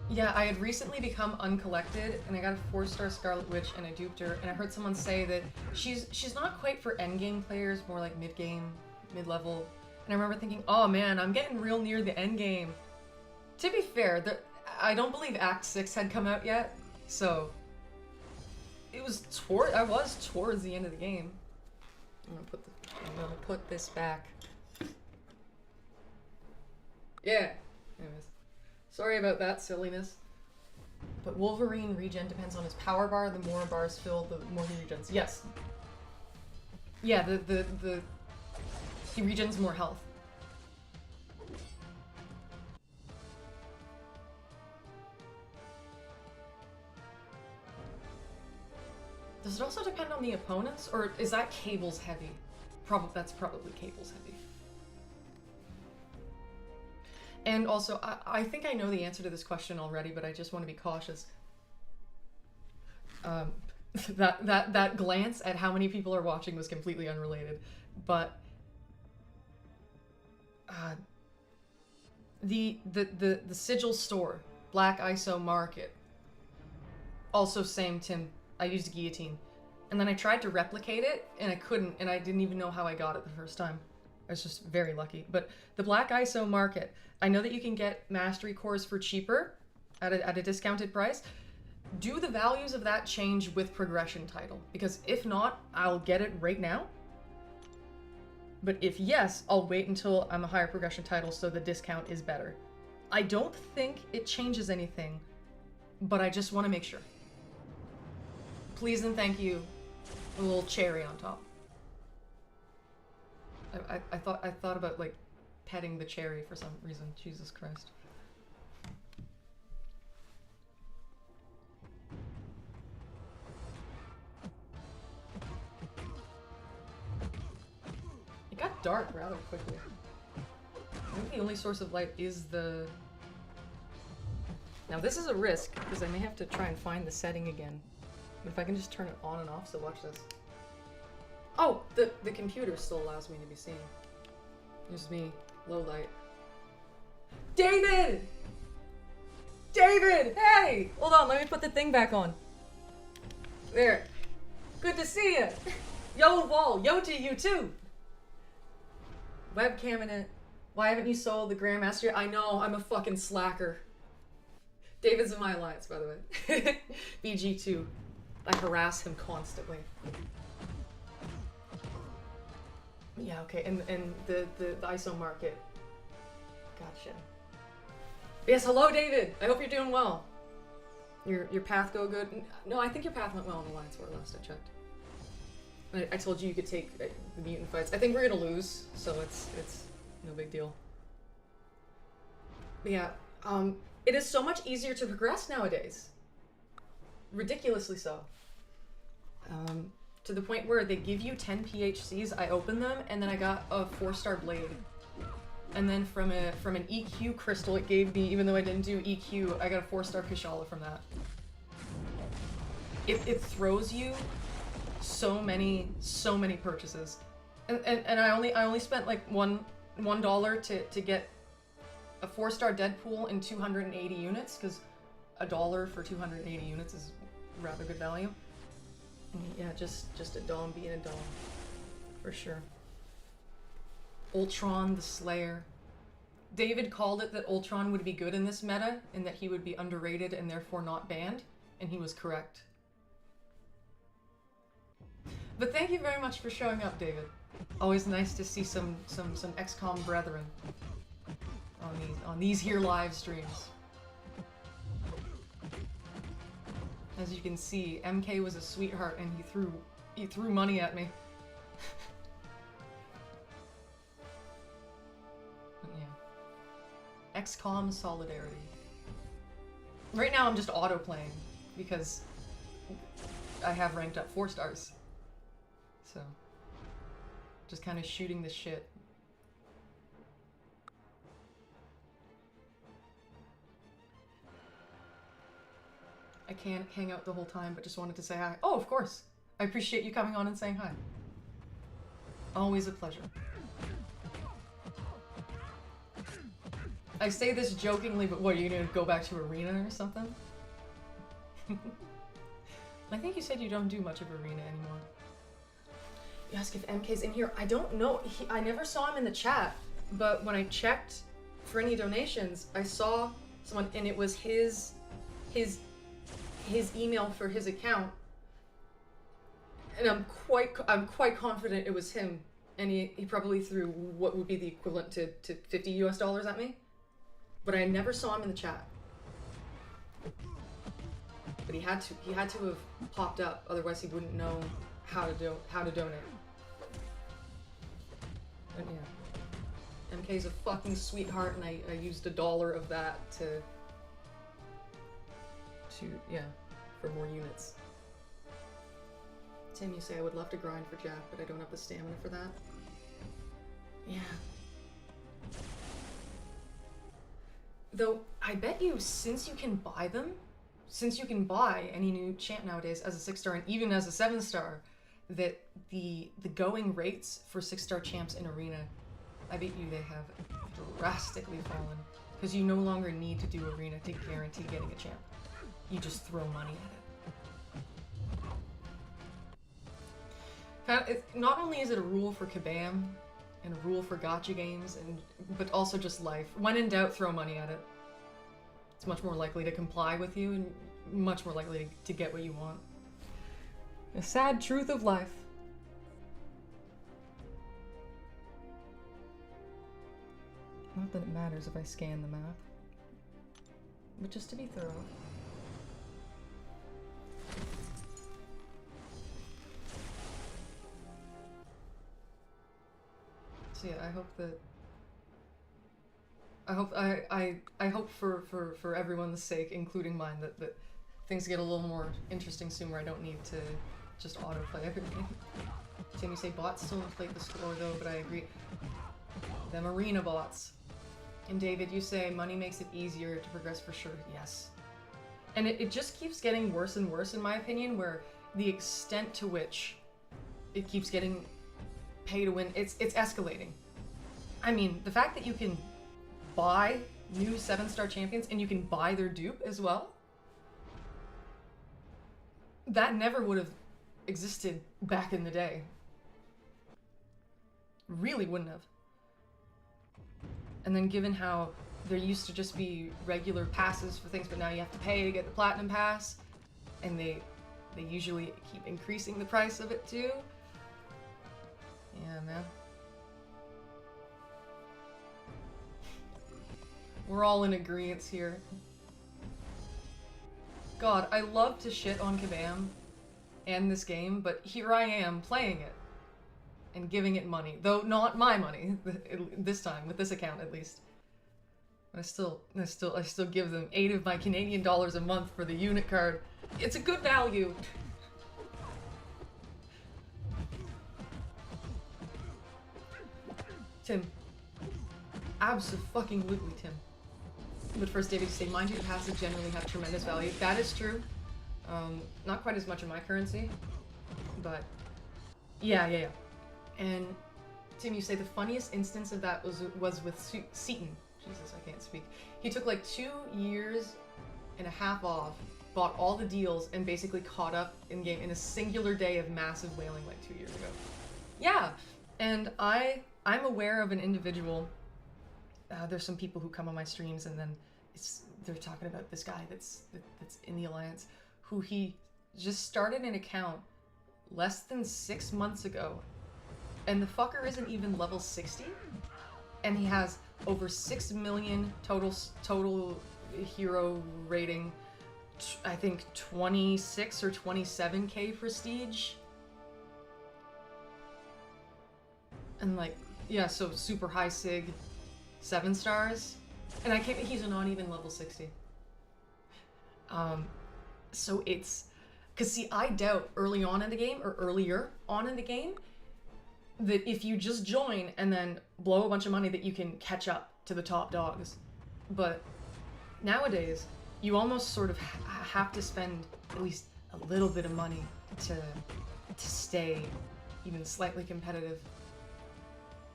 Yeah, I had recently become uncollected, and I got a 4-star Scarlet Witch, and I duped her, and I heard someone say that she's not quite for endgame players, more like mid-game, mid-level. And I remember thinking, oh man, I'm getting real near the endgame. To be fair, I don't believe Act 6 had come out yet, so I was towards the end of the game. I'm gonna put this back. Yeah. Anyways. Sorry about that silliness. But Wolverine regen depends on his power bar. The more bars fill, the more he regens. Yes. Yeah, he regens more health. Does it also depend on the opponents, or is that Cable's heavy? That's probably Cable's heavy. And also, I think I know the answer to this question already, but I just want to be cautious. that glance at how many people are watching was completely unrelated, but the sigil store, Black ISO Market, also same Tim. I used guillotine, and then I tried to replicate it and I couldn't, and I didn't even know how I got it the first time. I was just very lucky. But the Black ISO Market, I know that you can get mastery cores for cheaper at a discounted price. Do the values of that change with progression title? Because if not, I'll get it right now. But if yes, I'll wait until I'm a higher progression title so the discount is better. I don't think it changes anything, but I just want to make sure. Please and thank you. A little cherry on top. I thought about like petting the cherry for some reason. Jesus Christ. It got dark rather quickly. I think the only source of light is the... Now this is a risk, because I may have to try and find the setting again. But if I can just turn it on and off, so watch this. Oh! The computer still allows me to be seen. There's me, low light. David! David! Hey! Hold on, let me put the thing back on. There. Good to see you! Yo, Vol! Yo to you too! Webcam in it. Why haven't you sold the Grandmaster? I know, I'm a fucking slacker. David's in my alliance, by the way. BG2. I harass him constantly. Yeah, okay, and the ISO Market. Gotcha. Yes, hello, David! I hope you're doing well. Your path go good? No, I think your path went well in Alliance War last I checked. I told you could take the mutant fights. I think we're gonna lose, so it's no big deal. But yeah, it is so much easier to progress nowadays. Ridiculously so. To the point where they give you 10 PHCs, I opened them, and then I got a 4-star blade. And then from an EQ crystal it gave me, even though I didn't do EQ, I got a 4-star Kushala from that. It throws you so many purchases. And I only spent like $1 to get a 4-star Deadpool and 280 units, because $1 for 280 units is rather good value. And yeah, just a Dom being a Dom, for sure. Ultron the Slayer. David called it that Ultron would be good in this meta, and that he would be underrated and therefore not banned, and he was correct. But thank you very much for showing up, David. Always nice to see some XCOM brethren on these here live streams. As you can see, MK was a sweetheart and he threw money at me. But yeah. XCOM solidarity. Right now I'm just auto playing because I have ranked up 4 stars. So just kind of shooting the shit. I can't hang out the whole time, but just wanted to say hi. Oh, of course. I appreciate you coming on and saying hi. Always a pleasure. I say this jokingly, but what, are you gonna go back to Arena or something? I think you said you don't do much of Arena anymore. You ask if MK's in here. I don't know. I never saw him in the chat, but when I checked for any donations, I saw someone, and it was his email for his account, and I'm quite confident it was him, and he probably threw what would be the equivalent to $50 US at me, but I never saw him in the chat. But he had to have popped up, otherwise he wouldn't know how to donate. But yeah, MK's a fucking sweetheart, and I used $1 of that to yeah, for more units. Tim, you say I would love to grind for Jack, but I don't have the stamina for that. Yeah. Though, I bet you, since you can buy them, since you can buy any new champ nowadays as a 6-star and even as a 7-star, that the going rates for 6-star champs in Arena, I bet you they have drastically fallen. Because you no longer need to do Arena to guarantee getting a champ. You just throw money at it. Not only is it a rule for Kabam and a rule for gacha games, but also just life. When in doubt, throw money at it. It's much more likely to comply with you and much more likely to get what you want. A sad truth of life. Not that it matters if I scan the map, but just to be thorough. So yeah, I hope that I hope for everyone's sake, including mine, that things get a little more interesting soon where I don't need to just autoplay everything. Tim, you say bots still inflate the score though, but I agree. Them arena bots. And David, you say money makes it easier to progress for sure. Yes. And it just keeps getting worse and worse in my opinion, where the extent to which it keeps getting pay to win, it's escalating. I mean, the fact that you can buy new 7-star champions and you can buy their dupe as well, that never would have existed back in the day. Really wouldn't have. And then given how there used to just be regular passes for things, but now you have to pay to get the platinum pass, and they usually keep increasing the price of it too. Yeah, man. We're all in agreement here. God, I love to shit on Kabam and this game, but here I am playing it and giving it money, though not my money this time with this account at least. I still give them 8 of my Canadian dollars a month for the unit card. It's a good value. Tim. Abso-fucking-lutely, Tim. But first, David, you say, mind you, passes generally have tremendous value. That is true. Not quite as much in my currency, but yeah. And Tim, you say the funniest instance of that was with Seaton. Jesus, I can't speak. He took like 2 years and a half off, bought all the deals, and basically caught up in game in a singular day of massive whaling like 2 years ago. Yeah, and I'm aware of an individual. There's some people who come on my streams and then they're talking about this guy that's in the Alliance, who he just started an account less than 6 months ago, and the fucker isn't even level 60, and he has over 6 million total hero rating, I think 26 or 27k prestige, and like, yeah, so super high sig 7 stars, and he's not even level 60. So it's, cause see, I doubt early on in the game, or earlier on in the game, that if you just join and then blow a bunch of money that you can catch up to the top dogs. But nowadays, you almost sort of have to spend at least a little bit of money to stay even slightly competitive.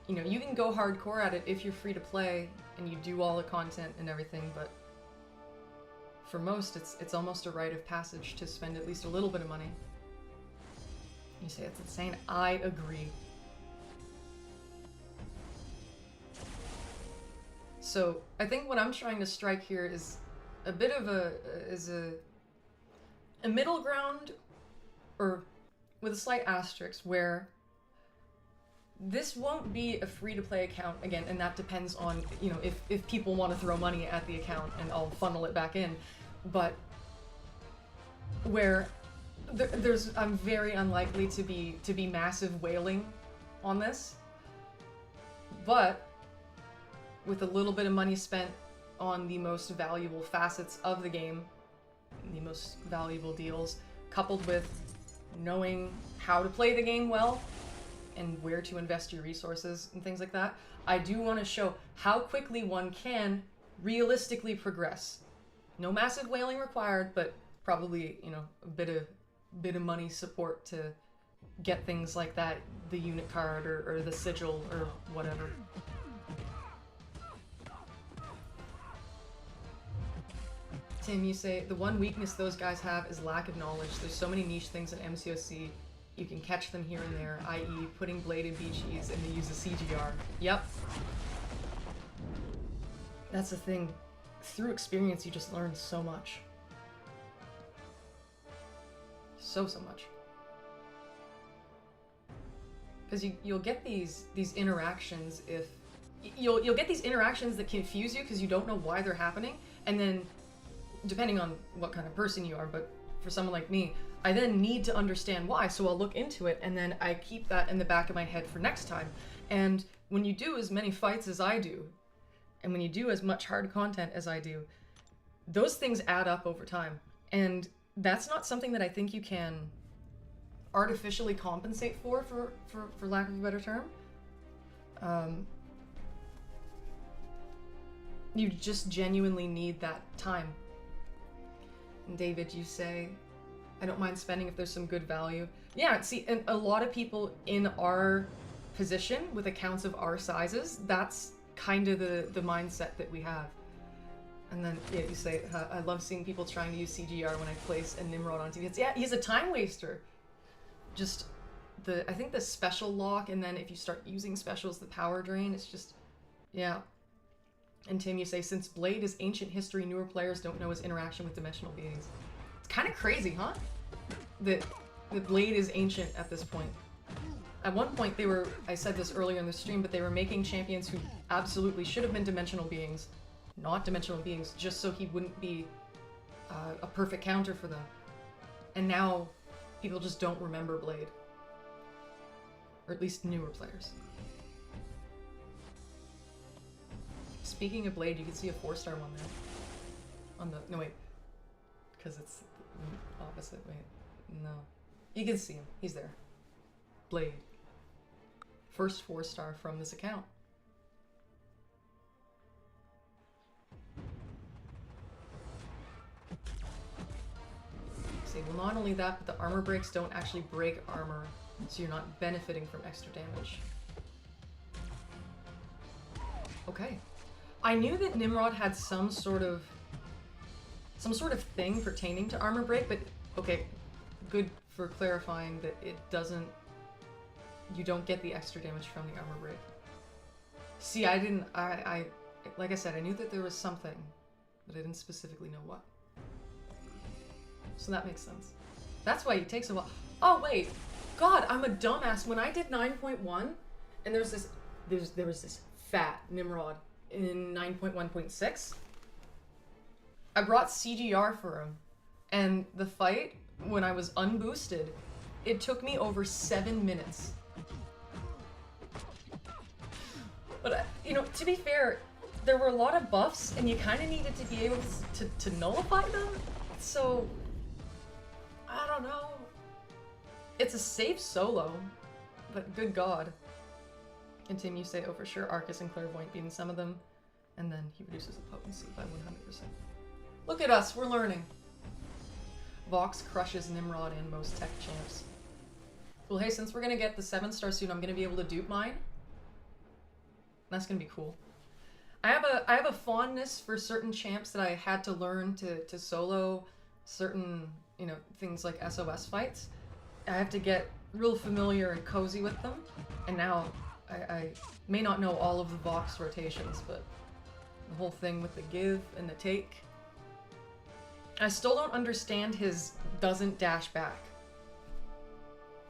You know, you can go hardcore at it if you're free to play and you do all the content and everything, but for most, it's almost a rite of passage to spend at least a little bit of money. You say it's insane. I agree. So I think what I'm trying to strike here is a bit of a middle ground, or with a slight asterisk, where this won't be a free-to-play account again, and that depends on, you know, if people want to throw money at the account, and I'll funnel it back in. But where I'm very unlikely to be massive whaling on this, but with a little bit of money spent on the most valuable facets of the game, the most valuable deals, coupled with knowing how to play the game well and where to invest your resources and things like that, I do want to show how quickly one can realistically progress. No massive whaling required, but probably, you know, a bit of money support to get things like that, the unit card or the sigil or whatever. Tim, you say, the one weakness those guys have is lack of knowledge. There's so many niche things in MCOC, you can catch them here and there, i.e. putting Blade in BGs and they use a CGR. Yep. That's the thing. Through experience, you just learn so much. So much. Because you'll get these interactions if... You'll get these interactions that confuse you because you don't know why they're happening, and then, depending on what kind of person you are, but for someone like me, I then need to understand why, so I'll look into it, and then I keep that in the back of my head for next time. And when you do as many fights as I do, and when you do as much hard content as I do, those things add up over time. And that's not something that I think you can artificially compensate for lack of a better term. You just genuinely need that time. And David, you say, I don't mind spending if there's some good value. Yeah, see, and a lot of people in our position with accounts of our sizes, that's kind of the mindset that we have. And then, yeah, you say, I love seeing people trying to use CGR when I place a Nimrod on TV. It's, yeah, he's a time waster. Just I think the special lock, and then if you start using specials, the power drain, it's just, yeah. And Tim, you say, since Blade is ancient history, newer players don't know his interaction with dimensional beings. It's kind of crazy, huh? That Blade is ancient at this point. At one point they were, I said this earlier in the stream, but they were making champions who absolutely should have been dimensional beings, not dimensional beings, just so he wouldn't be a perfect counter for them. And now people just don't remember Blade. Or at least newer players. Speaking of Blade, you can see a 4-star one there. On the, no wait, because it's opposite, wait, no. You can see him, he's there. Blade. First 4-star from this account. See, well, not only that, but the armor breaks don't actually break armor, so you're not benefiting from extra damage. Okay. I knew that Nimrod had some sort of thing pertaining to armor break, but okay, good for clarifying that it doesn't, you don't get the extra damage from the armor break. See, I like I said, I knew that there was something, but I didn't specifically know what. So that makes sense. That's why it takes a while. Oh wait, God, I'm a dumbass. When I did 9.1, and there was this fat Nimrod in 9.1.6, I brought CGR for him, and the fight, when I was unboosted, it took me over 7 minutes. But, you know, to be fair, there were a lot of buffs, and you kind of needed to be able to nullify them, so I don't know. It's a safe solo, but good God. And Tim, you say, oh, for sure, Arcus and Clairvoyant beating some of them, and then he reduces the potency by 100%. Look at us, we're learning. Vox crushes Nimrod and most tech champs. Well, hey, since we're gonna get the 7-star soon, I'm gonna be able to dupe mine. That's gonna be cool. I have a fondness for certain champs that I had to learn to solo certain, you know, things like SOS fights. I have to get real familiar and cozy with them, and now I may not know all of the Vox rotations, but the whole thing with the give and the take. I still don't understand his doesn't dash back.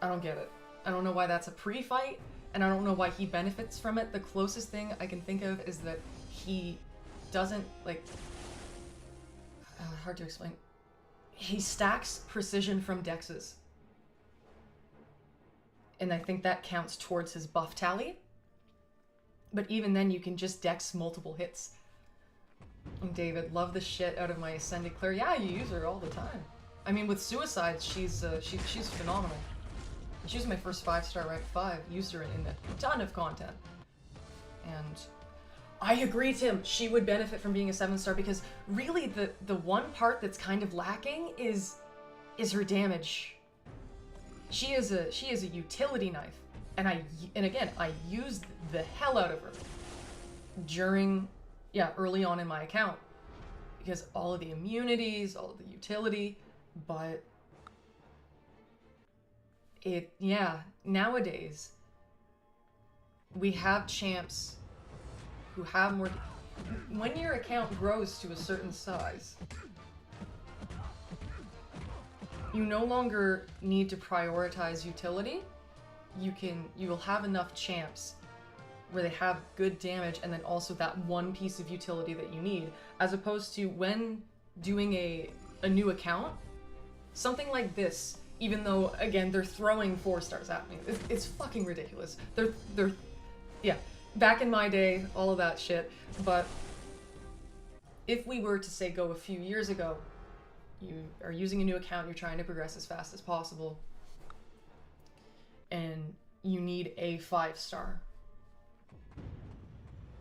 I don't get it. I don't know why that's a pre-fight, and I don't know why he benefits from it. The closest thing I can think of is that he doesn't, like, hard to explain. He stacks precision from dexes. And I think that counts towards his buff tally. But even then, you can just dex multiple hits. And David, love the shit out of my Ascended Claire. Yeah, you use her all the time. I mean, with Suicides, she's phenomenal. She was my first 5-star rank 5. Used her in a ton of content. And I agree, Tim. She would benefit from being a 7-star because really the one part that's kind of lacking is her damage. She is a utility knife, and again I used the hell out of her during early on in my account because all of the immunities, all of the utility, but nowadays we have champs who have more. When your account grows to a certain size, you no longer need to prioritize utility. You will have enough champs where they have good damage and then also that one piece of utility that you need, as opposed to when doing a new account, something like this, even though again they're throwing 4 stars at me. It's fucking ridiculous. They're back in my day, all of that shit. But if we were to say go a few years ago, you are using a new account, you're trying to progress as fast as possible, and you need a 5-star.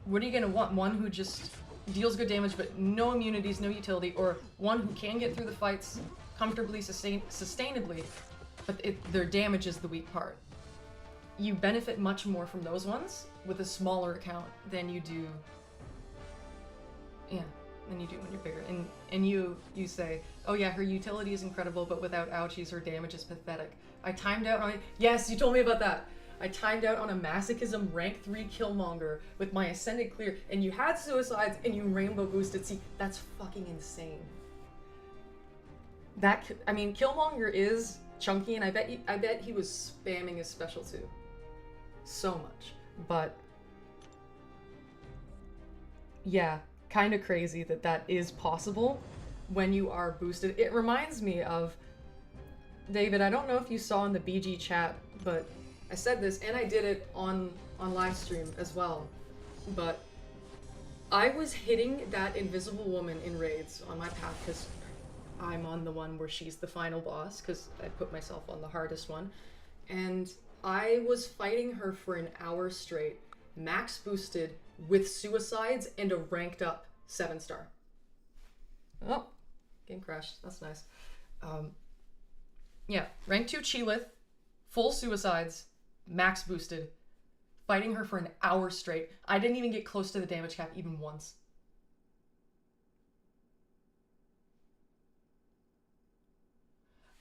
What are you gonna want? One who just deals good damage but no immunities, no utility, or one who can get through the fights comfortably, sustainably, but their damage is the weak part. You benefit much more from those ones with a smaller account than you do when you're bigger. And you say, oh yeah, her utility is incredible, but without ouchies, her damage is pathetic. I timed out on yes, you told me about that. I timed out on a masochism rank 3 Killmonger with my ascended clear, and you had suicides and you rainbow boosted. See, that's fucking insane. Killmonger is chunky, and I bet he was spamming his special too. So much. But yeah, kind of crazy that is possible when you are boosted. It reminds me of, David, I don't know if you saw in the BG chat, but I said this, and I did it on live stream as well, but I was hitting that invisible woman in raids on my path because I'm on the one where she's the final boss because I put myself on the hardest one, and I was fighting her for an hour straight, max boosted, with suicides and a ranked up 7-star. Oh, game crashed. That's nice. Rank 2 Chilith, full suicides, max boosted, fighting her for an hour straight. I didn't even get close to the damage cap even once.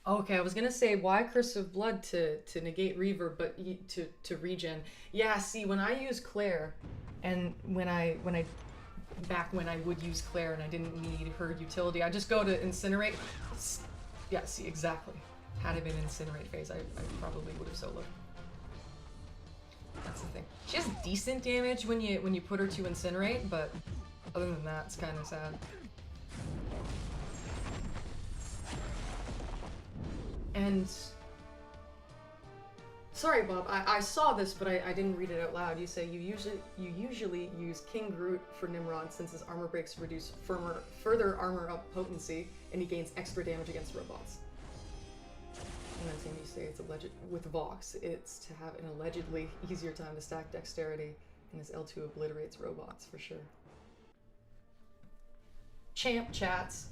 Okay, I was gonna say why Curse of Blood to negate reverb, but to regen. Yeah, see, when I use Claire, and when I would use Claire and I didn't need her utility, I just go to Incinerate. Yeah, see, exactly. Had it been Incinerate phase, I probably would have soloed. That's the thing. She has decent damage when you put her to Incinerate, but other than that, it's kind of sad. And sorry, Bob, I saw this, but I didn't read it out loud. You say you usually use King Groot for Nimrod since his armor breaks reduce further armor up potency, and he gains extra damage against robots. And then Tim, you say it's alleged with Vox, it's to have an allegedly easier time to stack dexterity, and his L2 obliterates robots for sure. Champ chats.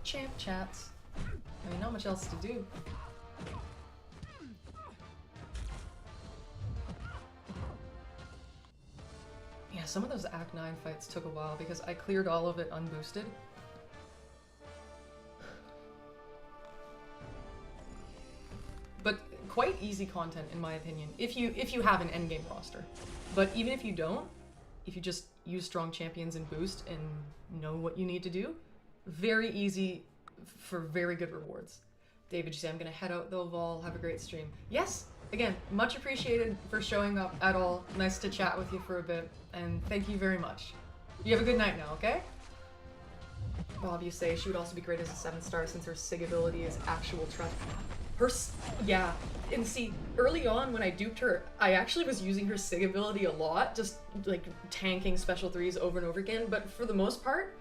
Champ chats. I mean, not much else to do. Yeah, some of those Act 9 fights took a while because I cleared all of it unboosted. But quite easy content in my opinion, if you have an endgame roster. But even if you don't, if you just use strong champions and boost and know what you need to do, very easy for very good rewards. David, you say, I'm gonna head out though, Vol, have a great stream. Yes, again, much appreciated for showing up at all. Nice to chat with you for a bit, and thank you very much. You have a good night now, okay? Bob, you say, she would also be great as a 7-star since her SIG ability is actual trust. Yeah, and see, early on when I duped her, I actually was using her SIG ability a lot, just like tanking special 3s over and over again, but for the most part,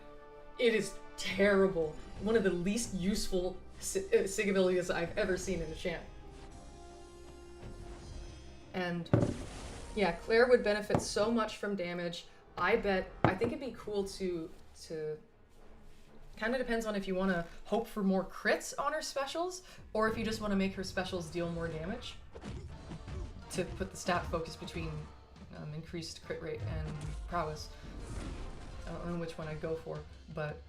it is terrible. One of the least useful SIG abilities I've ever seen in a champ. And yeah, Claire would benefit so much from damage, I think it'd be cool to kind of depends on if you want to hope for more crits on her specials, or if you just want to make her specials deal more damage. To put the stat focus between increased crit rate and prowess. I don't know which one I'd go for, but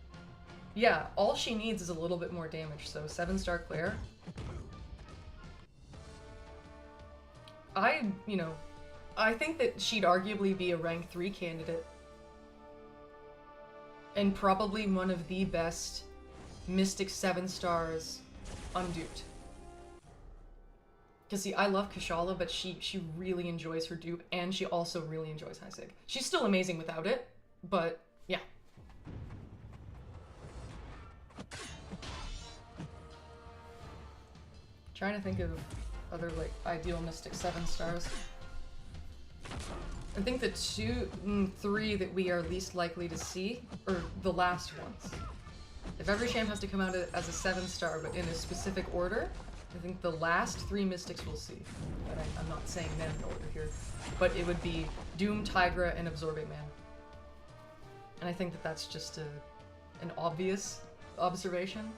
yeah, all she needs is a little bit more damage, so 7-star Claire. I think that she'd arguably be a rank 3 candidate. And probably one of the best Mystic 7 stars unduped. Because see, I love Kashala, but she really enjoys her dupe, and she also really enjoys High Sig. She's still amazing without it, but yeah. Trying to think of other like ideal Mystic 7 stars. I think the 2 and 3 that we are least likely to see are the last ones. If every champ has to come out as a 7-star, but in a specific order, I think the last 3 Mystics we'll see. But I'm not saying them in order here, but it would be Doom, Tigra, and Absorbing Man. And I think that that's just an obvious observation.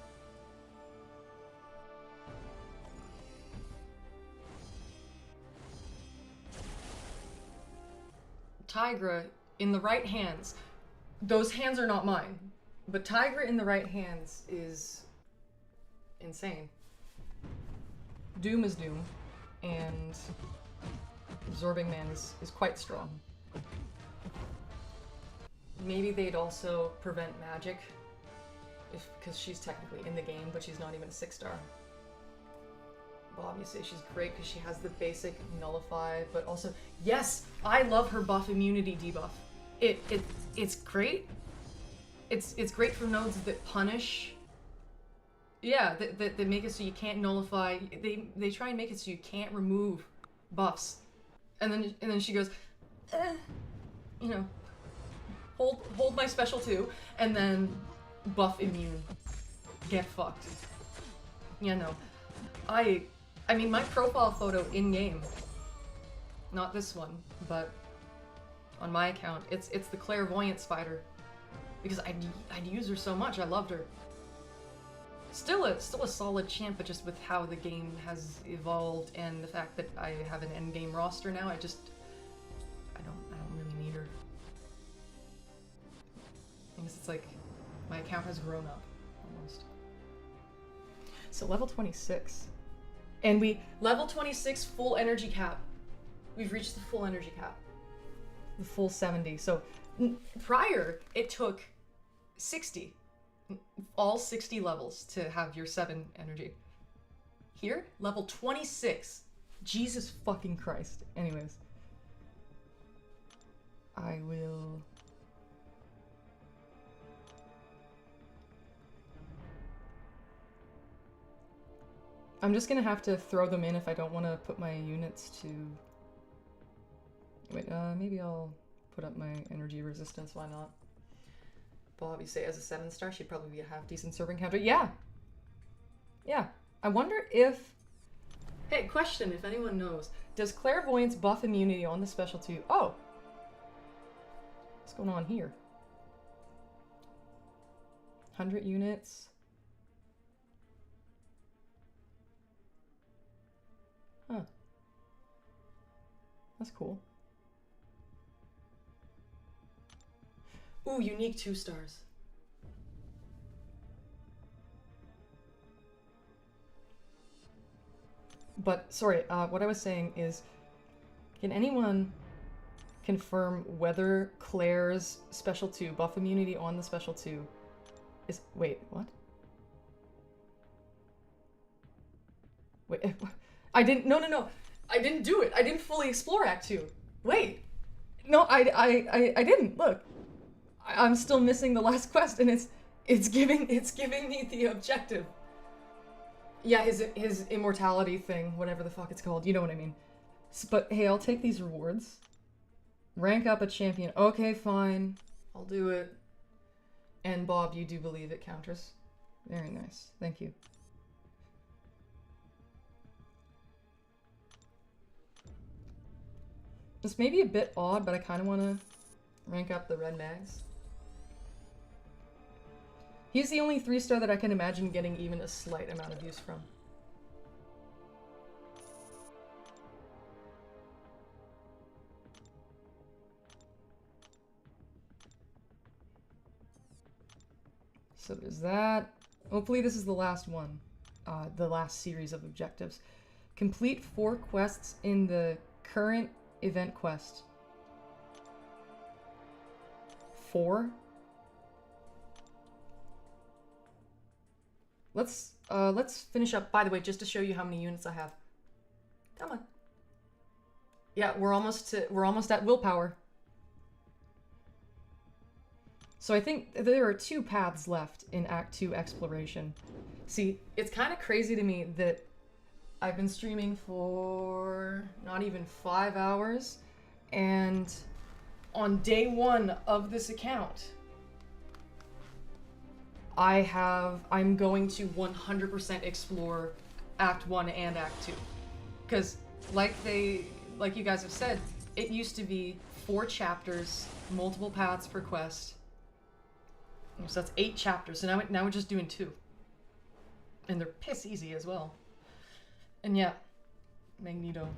Tigra in the right hands, those hands are not mine, but Tigra in the right hands is insane. Doom is Doom, and Absorbing Man is quite strong. Maybe they'd also prevent magic, because she's technically in the game, but she's not even a 6-star. Well, obviously she's great because she has the basic nullify, but also, yes, I love her buff immunity debuff. It's great. It's great for nodes that punish. Yeah, that make it so you can't nullify. They try and make it so you can't remove buffs, and then she goes, you know, hold my special too, and then buff immune. Get fucked. Yeah, no, I mean, my profile photo in-game, not this one, but on my account, it's the clairvoyant spider, because I'd use her so much. I loved her. Still a solid champ, but just with how the game has evolved and the fact that I have an end-game roster now, I don't really need her. I guess it's like my account has grown up almost. So level 26. And level 26 full energy cap. We've reached the full energy cap. The full 70. So prior, it took 60. All 60 levels to have your 7 energy. Here, level 26. Jesus fucking Christ. Anyways. I will... I'm just gonna have to throw them in if I don't want to put my units to... Wait, maybe I'll put up my energy resistance, why not? But obviously as a 7-star, she'd probably be a half-decent serving counter. Yeah! Yeah. I wonder if... Hey, question, if anyone knows. Does Clairvoyance buff immunity on the special too? Oh! What's going on here? 100 units... Huh. That's cool. Ooh, unique 2 stars. But, sorry, what I was saying is, can anyone confirm whether Claire's special 2, buff immunity on the special 2, is... Wait, what? Wait, I didn't... No. I didn't do it. I didn't fully explore Act 2. Wait. No, I didn't. Look. I'm still missing the last quest, and it's giving me the objective. Yeah, his immortality thing, whatever the fuck it's called. You know what I mean. But hey, I'll take these rewards. Rank up a champion. Okay, fine. I'll do it. And Bob, you do believe it, Countess. Very nice. Thank you. This may be a bit odd, but I kind of want to Rank up the red mags. He's the only 3-star that I can imagine getting even a slight amount of use from. So there's that. Hopefully this is the last one. The last series of objectives. Complete 4 quests in the current event quest. 4? Let's finish up, by the way, just to show you how many units I have. Come on. Yeah, we're almost at willpower. So I think there are 2 paths left in Act 2 exploration. See, it's kind of crazy to me that I've been streaming for not even 5 hours, and on day 1 of this account, I'm going to 100% explore Act 1 and Act 2. Because, like you guys have said, it used to be 4 chapters, multiple paths per quest. So that's 8 chapters, so now we're just doing 2. And they're piss easy as well. And yeah, Magneto.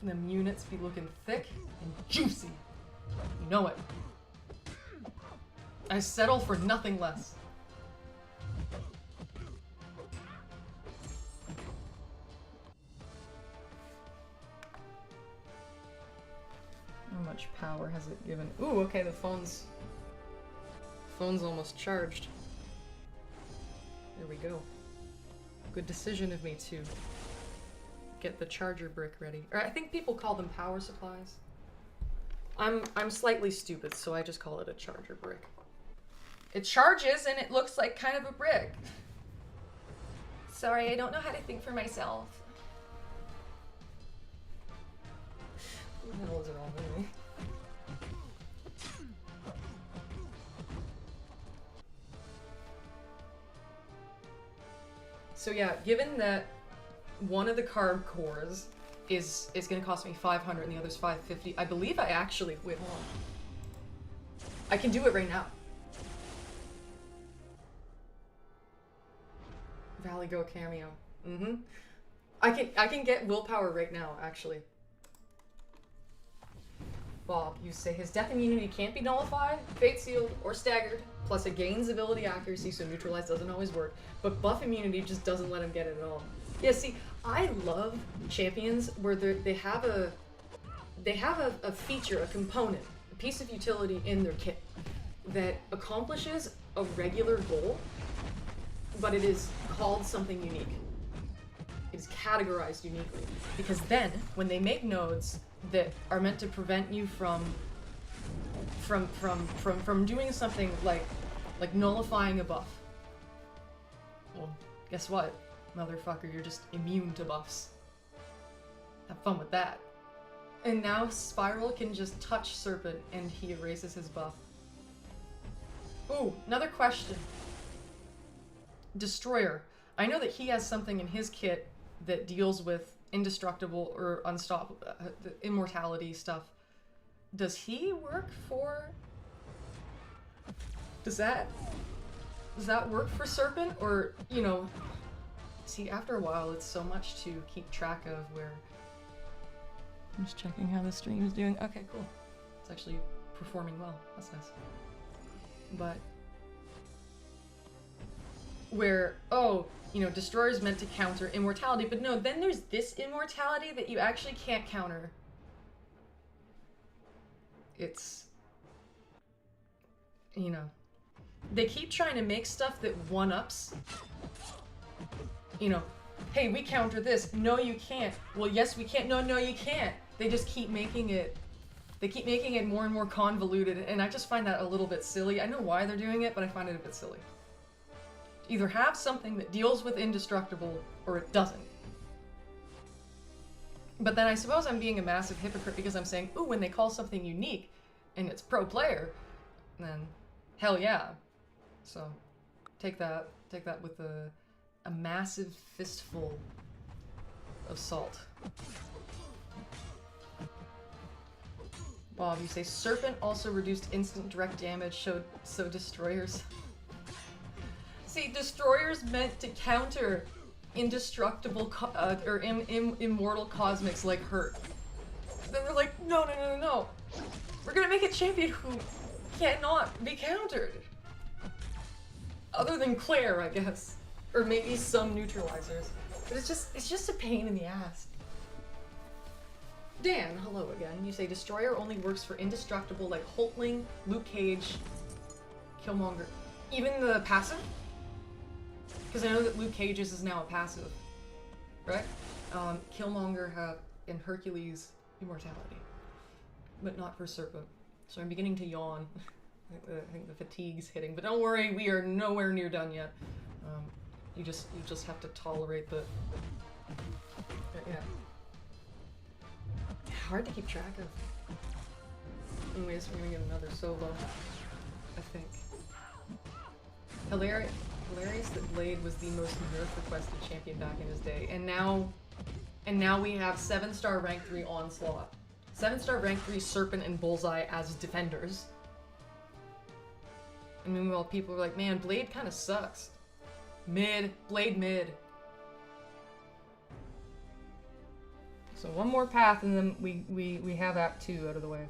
Them units be looking thick and juicy. You know it. I settle for nothing less. How much power has it given? Ooh, okay, the phone's almost charged. There we go. Good decision of me to get the charger brick ready. Or I think people call them power supplies. I'm slightly stupid, so I just call it a charger brick. It charges and it looks like kind of a brick. Sorry, I don't know how to think for myself. Who the hell is it all anyway? So yeah, given that one of the carb cores is going to cost me 500 and the other's 550, I believe I actually, wait, hold on. I can do it right now. Valley Go cameo. Mm-hmm. I can get willpower right now, actually. Bob, you say his death immunity can't be nullified, fate sealed, or staggered, plus it gains ability accuracy, so neutralize doesn't always work, but buff immunity just doesn't let him get it at all. Yeah, see, I love champions where they have a feature, a component, a piece of utility in their kit that accomplishes a regular goal, but it is called something unique. It is categorized uniquely, because then when they make nodes that are meant to prevent you from doing something like nullifying a buff. Well, guess what, motherfucker, you're just immune to buffs. Have fun with that. And now Spiral can just touch Serpent and he erases his buff. Ooh, another question. Destroyer. I know that he has something in his kit that deals with indestructible or unstoppable immortality stuff. Does he work for... Does that work for Serpent? Or, you know... See, after a while, it's so much to keep track of where... I'm just checking how the stream is doing. Okay, cool. It's actually performing well. That's nice. But... where, oh, you know, Destroyer is meant to counter immortality, but no, then there's this immortality that you actually can't counter. It's... you know... They keep trying to make stuff that one-ups. You know, hey, we counter this. No, you can't. Well, yes, we can't. No, you can't. They just keep making it... They keep making it more and more convoluted, and I just find that a little bit silly. I know why they're doing it, but I find it a bit silly. Either have something that deals with indestructible, or it doesn't. But then I suppose I'm being a massive hypocrite because I'm saying, ooh, when they call something unique, and it's pro player, then hell yeah. So, take that with a massive fistful of salt. Bob, you say Serpent also reduced instant direct damage, so destroyers. See, destroyers meant to counter indestructible or immortal cosmics like Hurt. Then they're like, no, no, no, no, no. We're gonna make a champion who cannot be countered. Other than Claire, I guess. Or maybe some neutralizers. But it's just a pain in the ass. Dan, hello again. You say Destroyer only works for indestructible like Hulkling, Luke Cage, Killmonger. Even the passive? Because I know that Luke Cage's is now a passive. Right? Killmonger and Hercules immortality. But not for Serpent. So I'm beginning to yawn. I think the fatigue's hitting. But don't worry, we are nowhere near done yet. You just have to tolerate the... Yeah. Hard to keep track of. Anyways, we're gonna get another solo, I think. Hilarious that Blade was the most nerf-requested champion back in his day, and now we have 7-star rank 3 Onslaught, 7-star rank 3 Serpent and Bullseye as defenders. And meanwhile, people are like, man, Blade kind of sucks. Blade mid. So one more path, and then we have Act 2 out of the way.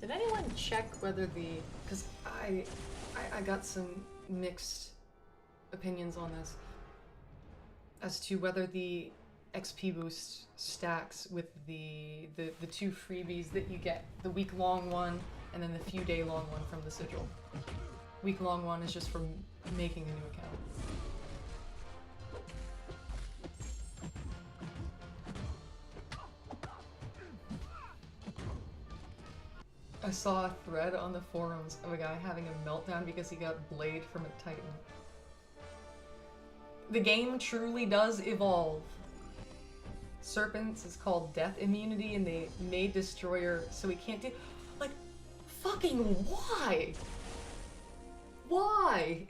Did anyone check whether because I got some mixed opinions on this as to whether the XP boost stacks with the 2 freebies that you get, the week-long one and then the few-day-long one from the sigil. Week-long one is just for making a new account. I saw a thread on the forums of a guy having a meltdown because he got Blade from a Titan. The game truly does evolve. Serpents is called Death Immunity, and they made Destroyer so he can't do... Like, fucking why? Why?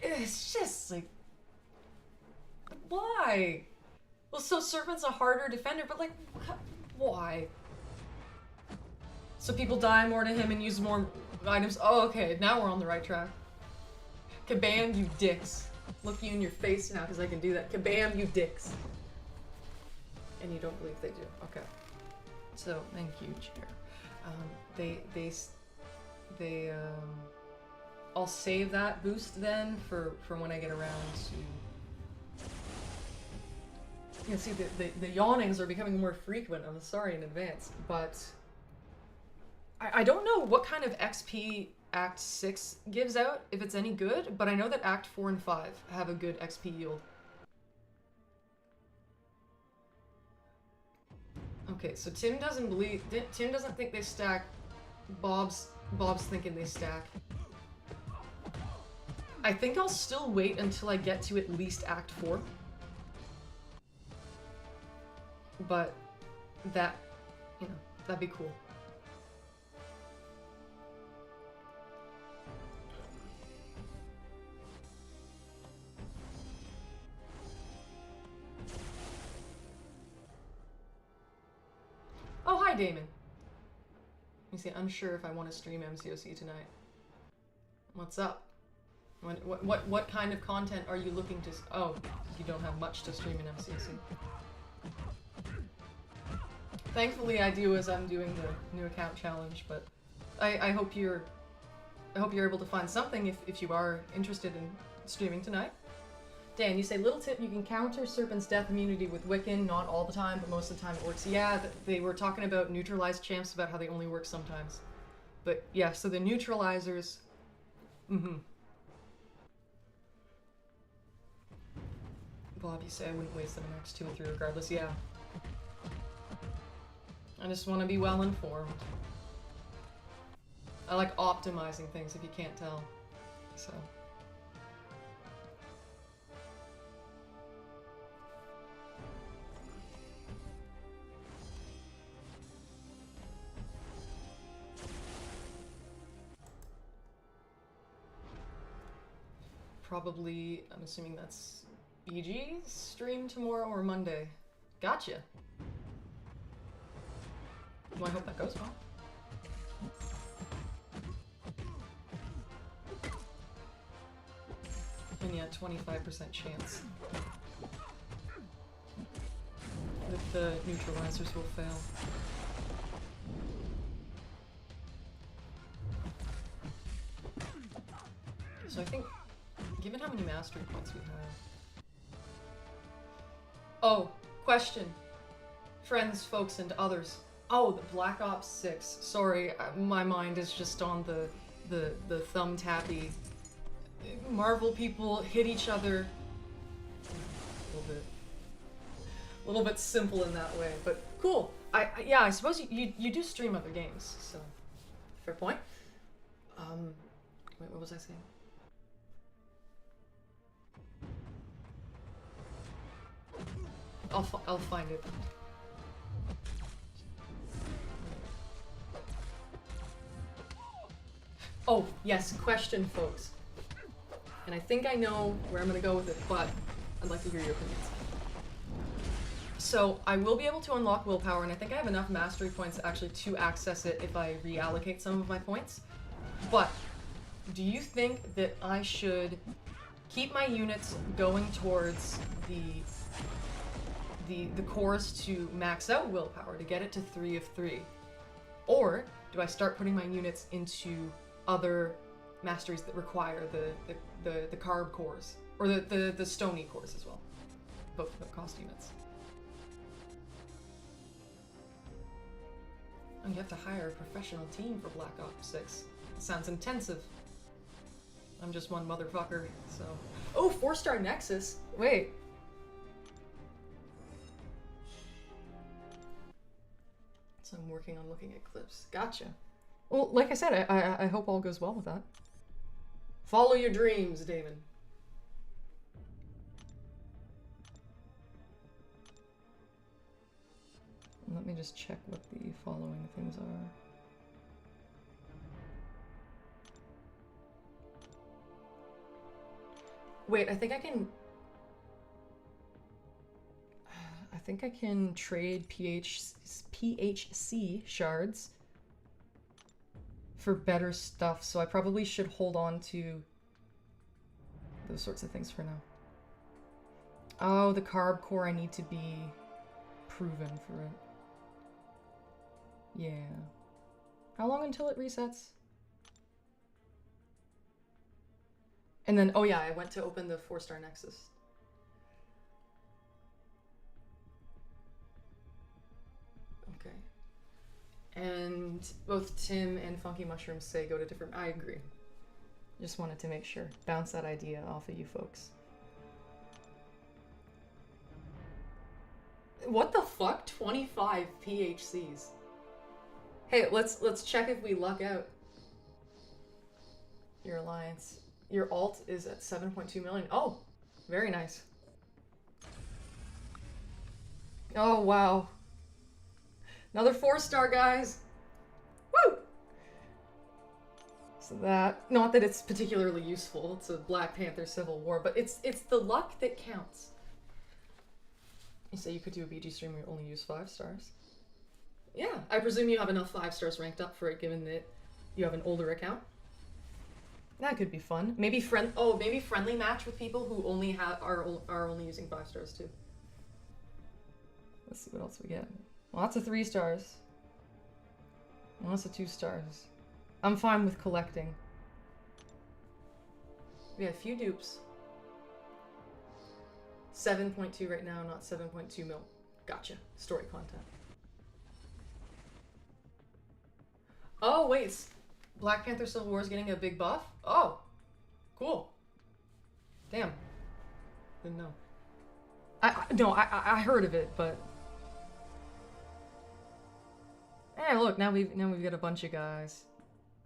It's just like... Why? Well, so Serpent's a harder defender, but like, why? So people die more to him and use more items. Oh, okay, now we're on the right track. Kabam, you dicks. Look you in your face now, because I can do that. Kabam, you dicks. And you don't believe they do. Okay. So, thank you, Chair. I'll save that boost then for when I get around to... You can see the yawnings are becoming more frequent. I'm sorry in advance, but... I don't know what kind of XP Act 6 gives out, if it's any good, but I know that Act 4 and 5 have a good XP yield. Okay, so Tim doesn't think they stack. Bob's thinking they stack. I think I'll still wait until I get to at least Act 4. But that, that'd be cool. Oh, hi, Damon. You say, unsure if I want to stream MCOC tonight. What's up? What kind of content are you looking to... Oh, you don't have much to stream in MCOC. Thankfully, I do as I'm doing the new account challenge, but I hope you're able to find something if you are interested in streaming tonight. Dan, you say, little tip, you can counter Serpent's death immunity with Wiccan, not all the time, but most of the time it works. Yeah, they were talking about neutralized champs, about how they only work sometimes. But yeah, so the neutralizers... Bob, you say I wouldn't waste them in Acts 2 and 3 regardless. Yeah. I just want to be well informed. I like optimizing things if you can't tell. So... probably, I'm assuming that's BG's stream tomorrow or Monday. Gotcha. Well, I hope that goes well. And yeah, 25% chance that the neutralizers will fail. So I think, given how many mastery points we have... Oh, question. Friends, folks, and others. Oh, the Black Ops 6. Sorry, my mind is just on the thumb-tappy. Marvel people hit each other. A little bit simple in that way, but cool. Yeah, I suppose you do stream other games, so fair point. Wait, what was I saying? I'll find it. Oh, yes, question, folks. And I think I know where I'm gonna go with it, but I'd like to hear your opinions. So, I will be able to unlock willpower, and I think I have enough mastery points actually to access it if I reallocate some of my points. But, do you think that I should keep my units going towards the cores to max out willpower, to get it to 3 of 3? Or, do I start putting my units into other masteries that require the carb cores, or the stony cores as well? Both of them cost units. Oh, you have to hire a professional team for Black Ops 6. It sounds intensive. I'm just one motherfucker, so... Oh, 4-star Nexus! Wait. So I'm working on looking at clips. Gotcha. Well, like I said, I hope all goes well with that. Follow your dreams, Damon. Let me just check what the following things are. Wait, I think I can trade PHC shards for better stuff, so I probably should hold on to those sorts of things for now. Oh, the carb core, I need to be proven for it. Yeah. How long until it resets? And then, oh yeah, I went to open the 4-star Nexus. Okay. And both Tim and Funky Mushrooms say go to different... I agree. Just wanted to make sure. Bounce that idea off of you folks. What the fuck? 25 PHCs. Hey, let's check if we luck out. Your alliance. Your alt is at 7.2 million. Oh, very nice. Oh, wow. Another 4-star, guys. Woo! So that, not that it's particularly useful. It's a Black Panther Civil War, but it's the luck that counts. You say you could do a BG stream where you only use 5 stars. Yeah, I presume you have enough 5 stars ranked up for it, given that you have an older account. That could be fun. Maybe maybe friendly match with people who only are only using 5 stars too. Let's see what else we get. Lots of 3 stars. Lots of 2 stars. I'm fine with collecting. We have a few dupes. 7.2 right now, not 7.2 mil. Gotcha. Story content. Oh, wait. Black Panther Civil War is getting a big buff? Oh. Cool. Damn. Didn't know. I heard of it, but... Hey, look, now we've got a bunch of guys.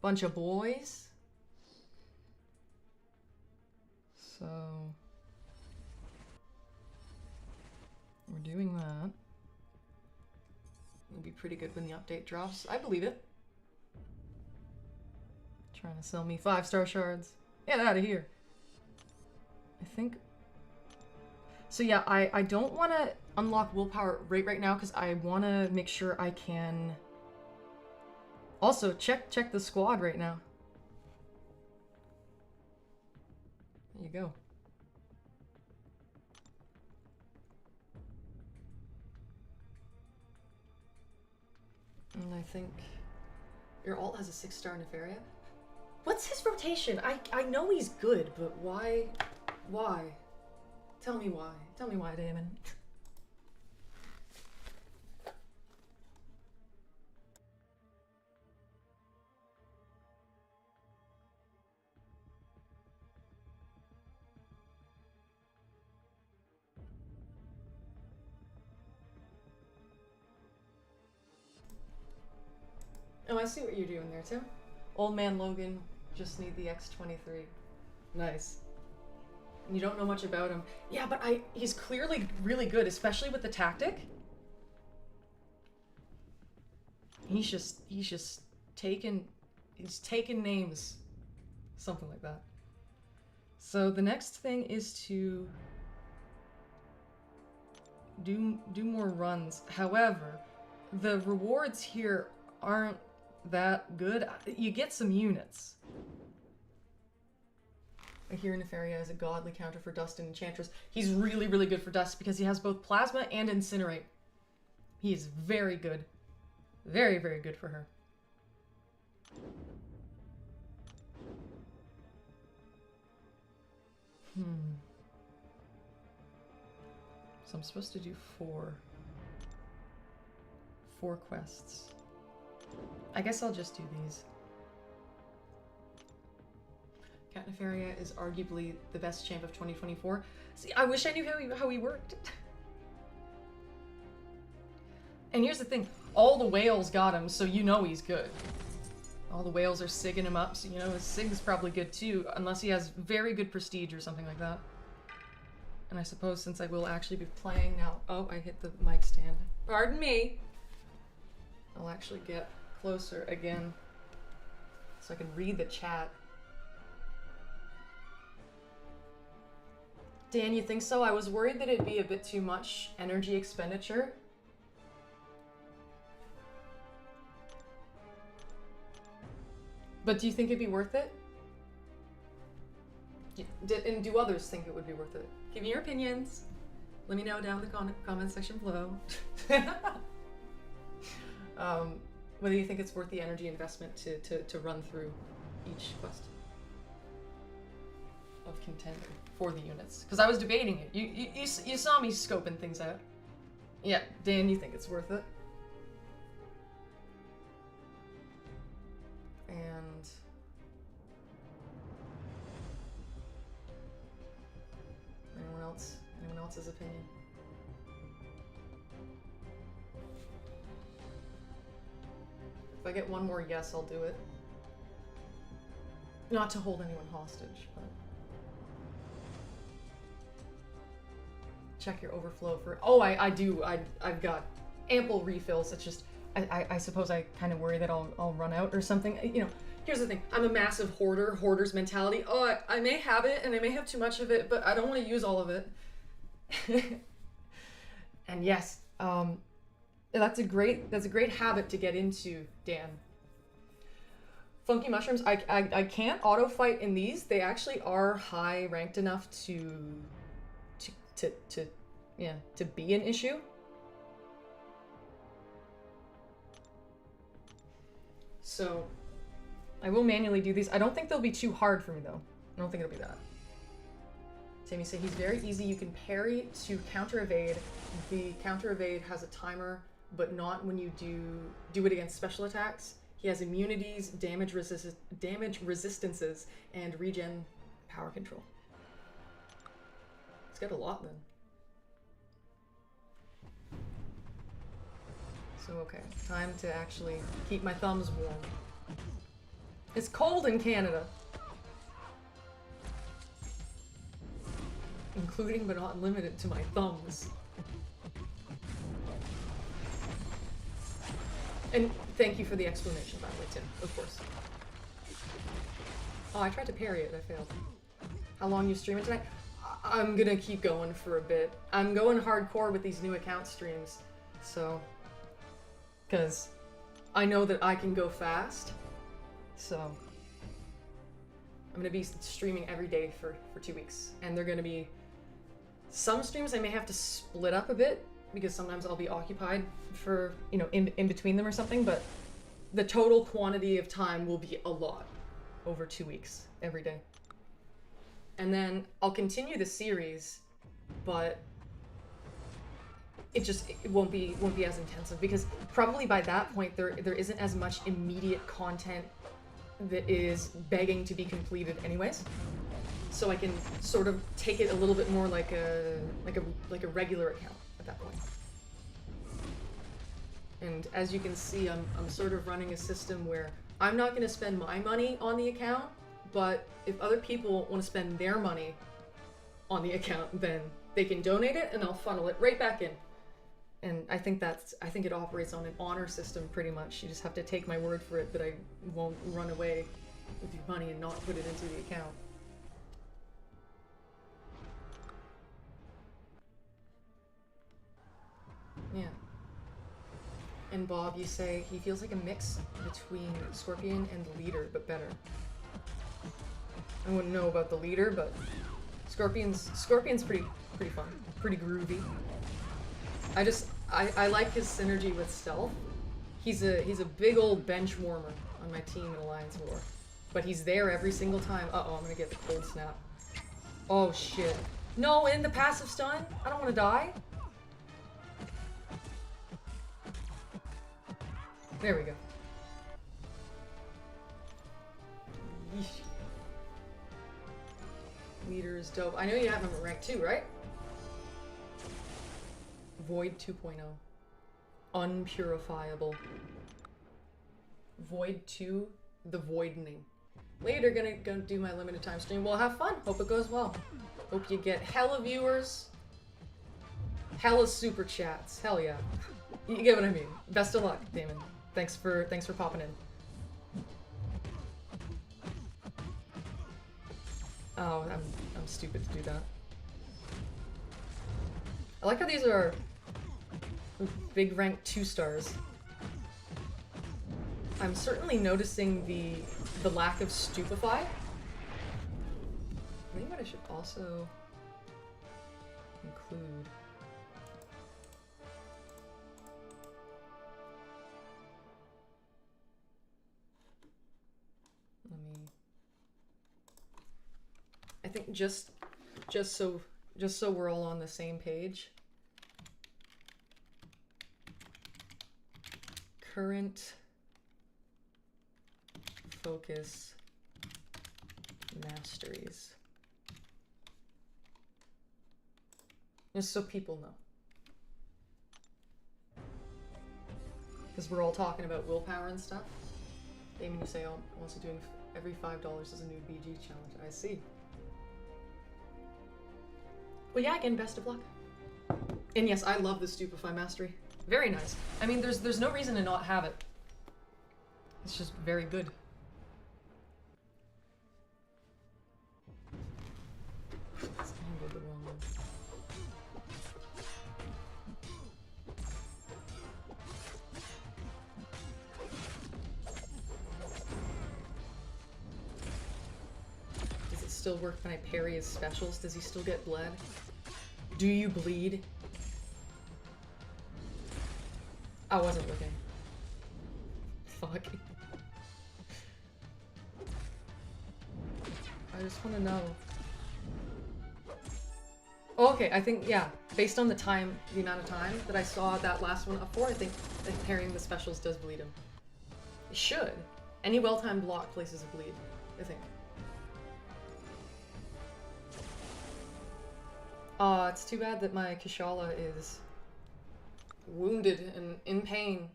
Bunch of boys. So... we're doing that. It'll be pretty good when the update drops. I believe it. Trying to sell me 5-star shards. Get out of here. I think... So yeah, I don't want to unlock willpower right now because I want to make sure I can... Also, check the squad right now. There you go. And I think your alt has a 6-star Nefaria. What's his rotation? I know he's good, but why? Why? Tell me why. Tell me why, Damon. Oh, I see what you're doing there, Tim. Old man Logan, just need the X23. Nice. You don't know much about him. Yeah, but he's clearly really good, especially with the tactic. He's just taking names. Something like that. So the next thing is to do more runs. However, the rewards here aren't that good. You get some units. I hear Nefaria has a godly counter for Dust and Enchantress. He's really, really good for Dust because he has both Plasma and Incinerate. He is very good. Very, very good for her. So I'm supposed to do four quests. I guess I'll just do these. Cat Nefaria is arguably the best champ of 2024. See, I wish I knew how he worked. And here's the thing, all the whales got him, so you know he's good. All the whales are sigging him up, so you know his sig's probably good too, unless he has very good prestige or something like that. And I suppose since I will actually be playing now... Oh, I hit the mic stand. Pardon me! I'll actually get closer again so I can read the chat. Dan, you think so? I was worried that it'd be a bit too much energy expenditure. But do you think it'd be worth it? And do others think it would be worth it? Give me your opinions. Let me know down in the comment section below. Whether you think it's worth the energy investment to run through each quest of contender for the units. Because I was debating it. You saw me scoping things out. Yeah, Dan, you think it's worth it? And anyone else's opinion? If I get one more yes, I'll do it. Not to hold anyone hostage, but check your overflow for... Oh, I do. I've got ample refills. It's just I suppose I kind of worry that I'll run out or something. You know, here's the thing. I'm a massive hoarder's mentality. Oh, I may have it and I may have too much of it, but I don't want to use all of it. And yes, that's a great habit to get into, Dan. Funky mushrooms, I can't auto fight in these. They actually are high ranked enough to be an issue. So I will manually do these. I don't think they'll be too hard for me though. I don't think it'll be that. Tammy said he's very easy. You can parry to counter evade. The counter evade has a timer, but not when you do it against special attacks. He has immunities, damage resistances, and regen power control. He's got a lot then. So okay, time to actually keep my thumbs warm. It's cold in Canada. Including but not limited to my thumbs. And thank you for the explanation, by the way, Tim, of course. Oh, I tried to parry it, I failed. How long you streaming tonight? I'm gonna keep going for a bit. I'm going hardcore with these new account streams, so... Because I know that I can go fast, so... I'm gonna be streaming every day for 2 weeks, and they're gonna be... Some streams I may have to split up a bit, because sometimes I'll be occupied for, you know, in between them or something, but the total quantity of time will be a lot over 2 weeks, every day. And then I'll continue the series, but it won't be as intensive, because probably by that point there isn't as much immediate content that is begging to be completed anyways. So I can sort of take it a little bit more like a regular account at that point. And as you can see, I'm sort of running a system where I'm not going to spend my money on the account, but if other people want to spend their money on the account, then they can donate it and I'll funnel it right back in. And I think it operates on an honor system pretty much. You just have to take my word for it that I won't run away with your money and not put it into the account. Yeah. And Bob, you say he feels like a mix between Scorpion and the leader, but better. I wouldn't know about the leader, but Scorpion's pretty fun, pretty groovy. I like his synergy with stealth. He's a big old bench warmer on my team in Alliance War, but he's there every single time. Uh-oh, I'm gonna get the cold snap. Oh shit. No, in the passive stun? I don't want to die. There we go. Yeesh. Leader is dope. I know you have him at rank 2, right? Void 2.0. Unpurifiable. Void 2, the voidening. Later, gonna do my limited time stream. Well, have fun. Hope it goes well. Hope you get hella viewers. Hella super chats. Hell yeah. You get what I mean. Best of luck, Damon. Thanks for popping in. Oh, I'm stupid to do that. I like how these are big rank 2 stars. I'm certainly noticing the lack of stupefy. I think what I should also include. I think just so we're all on the same page. Current focus masteries. Just so people know. Because we're all talking about willpower and stuff. Damien, you say, oh, I'm also doing every $5 is a new BG challenge. I see. Well, yeah, again, best of luck. And yes, I love the Stupefy Mastery. Very nice. I mean, there's no reason to not have it. It's just very good. It's angled the wrong way. Does it still work when I parry his specials? Does he still get bled? Do you bleed? I wasn't looking. Fuck. I just want to know. Oh, okay, I think, yeah, based on the amount of time that I saw that last one up for, I think that parrying the specials does bleed him. It should. Any well-timed block places a bleed, I think. It's too bad that my Kishala is wounded and in pain.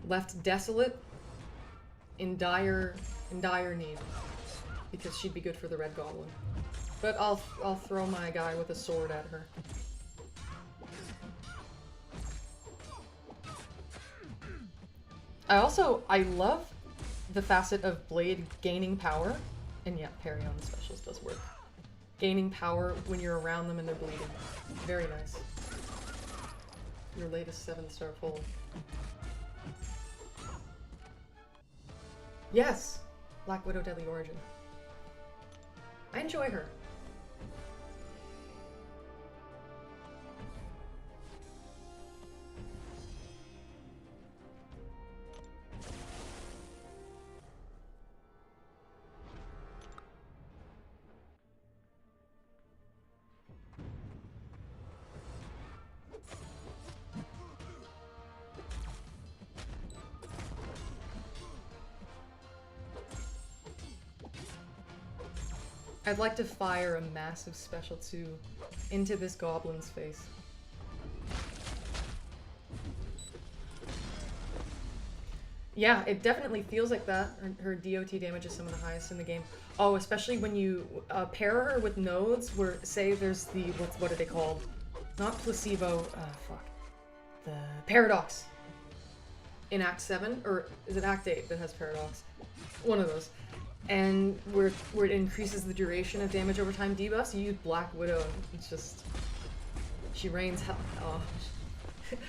Left desolate, in dire need. Because she'd be good for the Red Goblin. But I'll throw my guy with a sword at her. I love the facet of Blade gaining power. And yeah, parry on the specials does work. gaining power when you're around them and they're bleeding. Very nice. Your latest 7-star pull. Yes! Black Widow Deadly Origin. I enjoy her. I'd like to fire a massive special 2 into this goblin's face. Yeah, it definitely feels like that. Her DOT damage is some of the highest in the game. Oh, especially when you pair her with nodes where, say, there's the, what are they called? Not placebo, fuck. The paradox. In Act 7, or is it Act 8 that has paradox? One of those. And where it increases the duration of damage over time debuffs, you use Black Widow. It's just... She rains hell... Oh.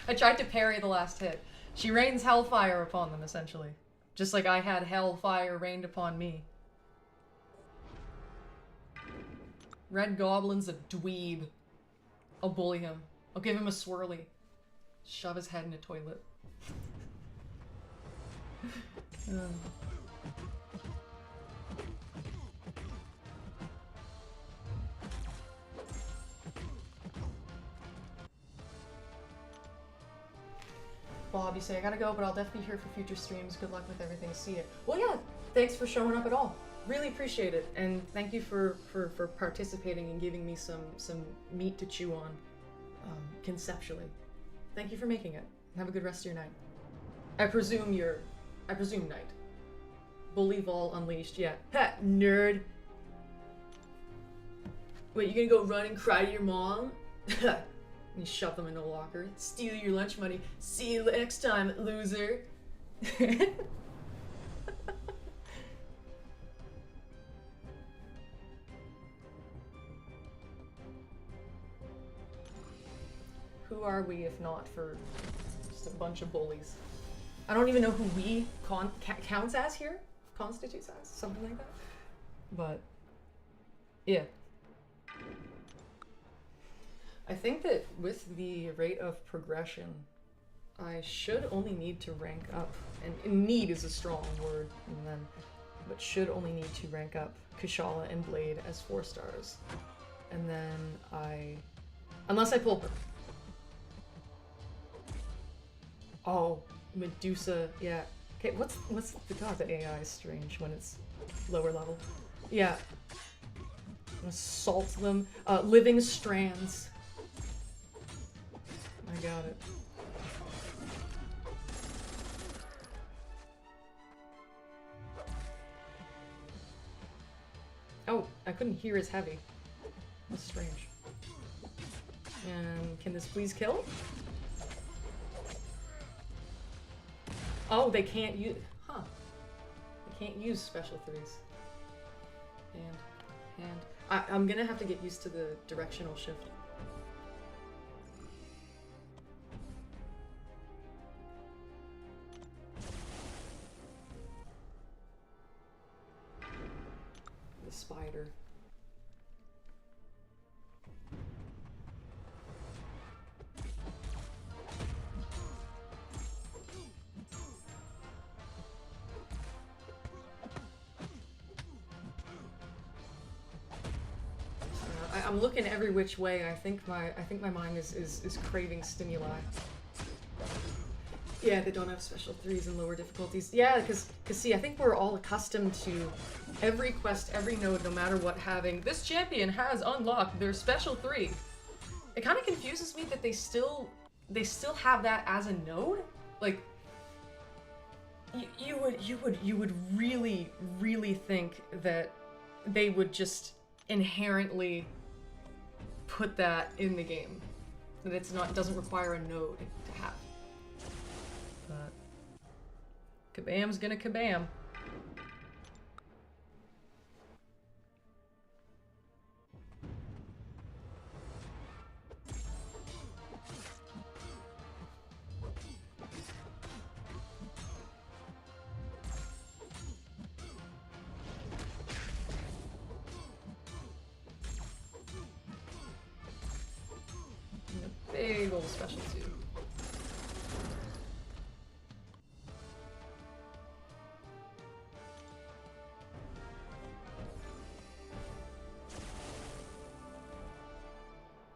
I tried to parry the last hit. She rains hellfire upon them, essentially. Just like I had hellfire rained upon me. Red Goblin's a dweeb. I'll bully him. I'll give him a swirly. Shove his head in a toilet. Bob, you say, I gotta go, but I'll definitely be here for future streams. Good luck with everything. See ya. Well, yeah, thanks for showing up at all. Really appreciate it. And thank you for participating and giving me some meat to chew on, conceptually. Thank you for making it. Have a good rest of your night. I presume night. Bully Vol Unleashed, yeah. Ha, nerd. Wait, you gonna go run and cry to your mom? You shove them in a locker. Steal your lunch money. See you next time, loser. Who are we if not for just a bunch of bullies? I don't even know who we counts as here. Constitutes as, something like that. But, yeah. I think that with the rate of progression, I should only need to rank up, and need is a strong word, but should only need to rank up Kushala and Blade as 4 stars. And then unless I pull her. Oh, Medusa, yeah. Okay, what's the god, the AI is strange when it's lower level. Yeah. Assault them. Living Strands. I got it. Oh, I couldn't hear as heavy. That's strange. And can this please kill? Oh, they can't use... Huh. They can't use special 3s. And... I'm gonna have to get used to the directional shift. The spider. I'm looking every which way. I think my mind is craving stimuli. Yeah, they don't have special 3s and lower difficulties. Yeah, because see, I think we're all accustomed to every quest, every node, no matter what, having this champion has unlocked their special 3. It kind of confuses me that they still have that as a node. Like, you would really think that they would just inherently put that in the game, that it doesn't require a node to have. But kabam's gonna kabam. Yay, roll special 2.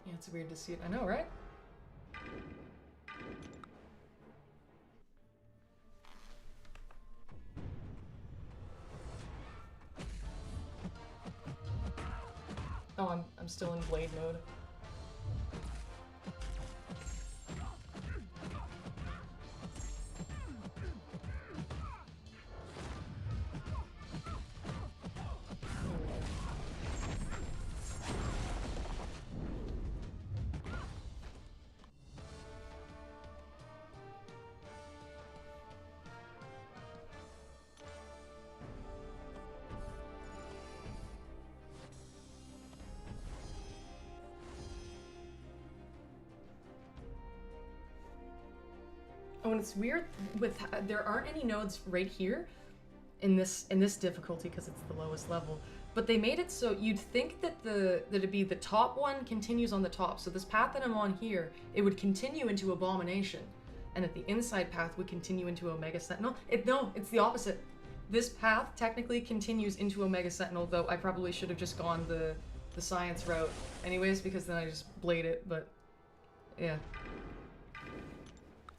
Yeah, it's weird to see it. I know, right? Oh, I'm still in blade mode. Oh, and it's weird with there aren't any nodes right here in this difficulty because it's the lowest level. But they made it so you'd think that that it'd be the top one continues on the top. So this path that I'm on here, it would continue into Abomination, and at the inside path would continue into Omega Sentinel. No, it's the opposite. This path technically continues into Omega Sentinel, though I probably should have just gone the science route anyways, because then I just blade it. But yeah.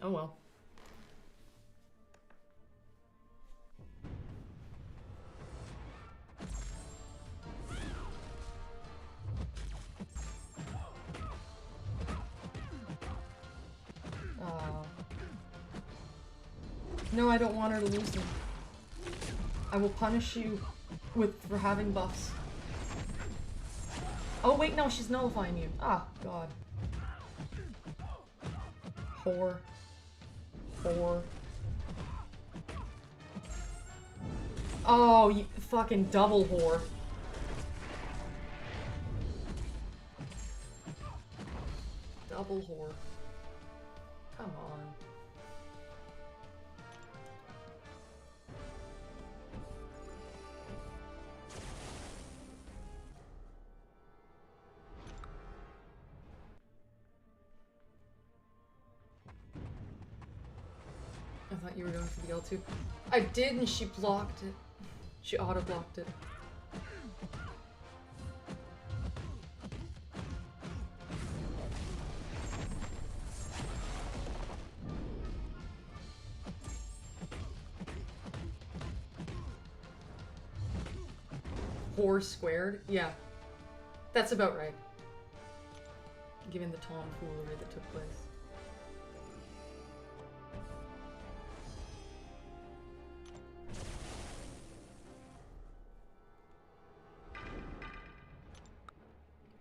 Oh well. No, I don't want her to lose them. I will punish you for having buffs. Oh wait, no, she's nullifying you. Ah, God. Whore. Whore. Oh, you fucking double whore. Double whore. Come on. I thought you were going for the L2. I did, and she blocked it. She auto-blocked it. Whore squared? Yeah. That's about right. Given the tomfoolery that took place.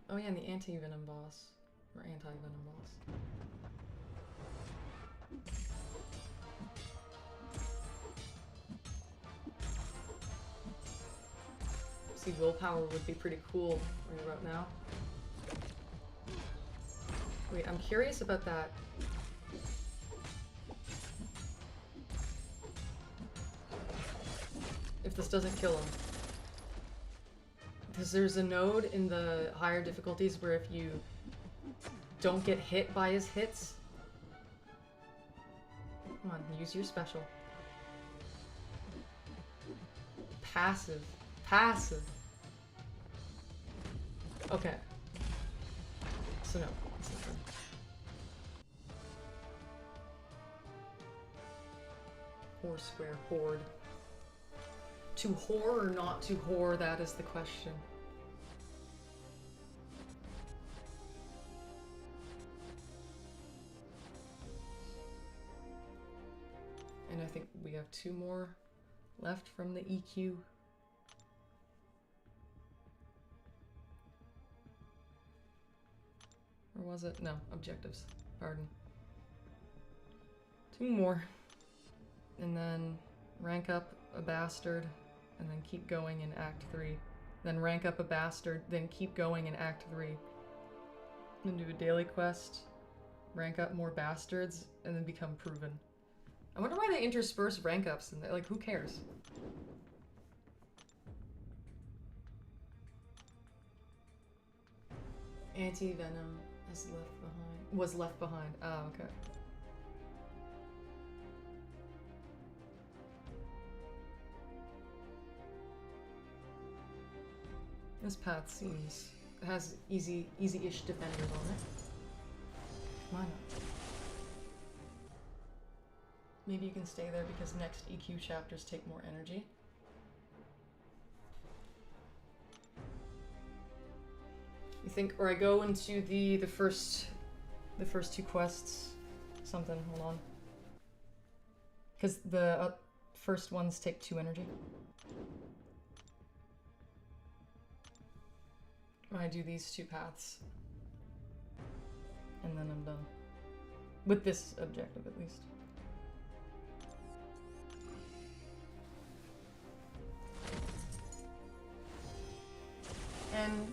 Oh yeah, and the anti-venom boss. Or anti-venom boss. See, willpower would be pretty cool where you're at now. Wait, I'm curious about that. If this doesn't kill him. Because there's a node in the higher difficulties where if you don't get hit by his hits... Come on, use your special. Passive. Passive. Okay. So no, it's not done. Whore square horde. To whore or not to whore, that is the question. And I think we have 2 more left from the EQ. Or was it? No, objectives. Pardon. 2 more. And then rank up a bastard, and then keep going in Act 3. Then rank up a bastard, then keep going in Act 3. Then do a daily quest, rank up more bastards, and then become proven. I wonder why they intersperse rank ups, and like, who cares? Anti-venom Was left behind. Oh, okay. This path seems it has easy-ish defenders on it. Why not? Maybe you can stay there because next EQ chapters take more energy. You think, or I go into the first two quests. Something. Hold on. Because the first ones take 2 energy. I do these 2 paths. And then I'm done. With this objective, at least. And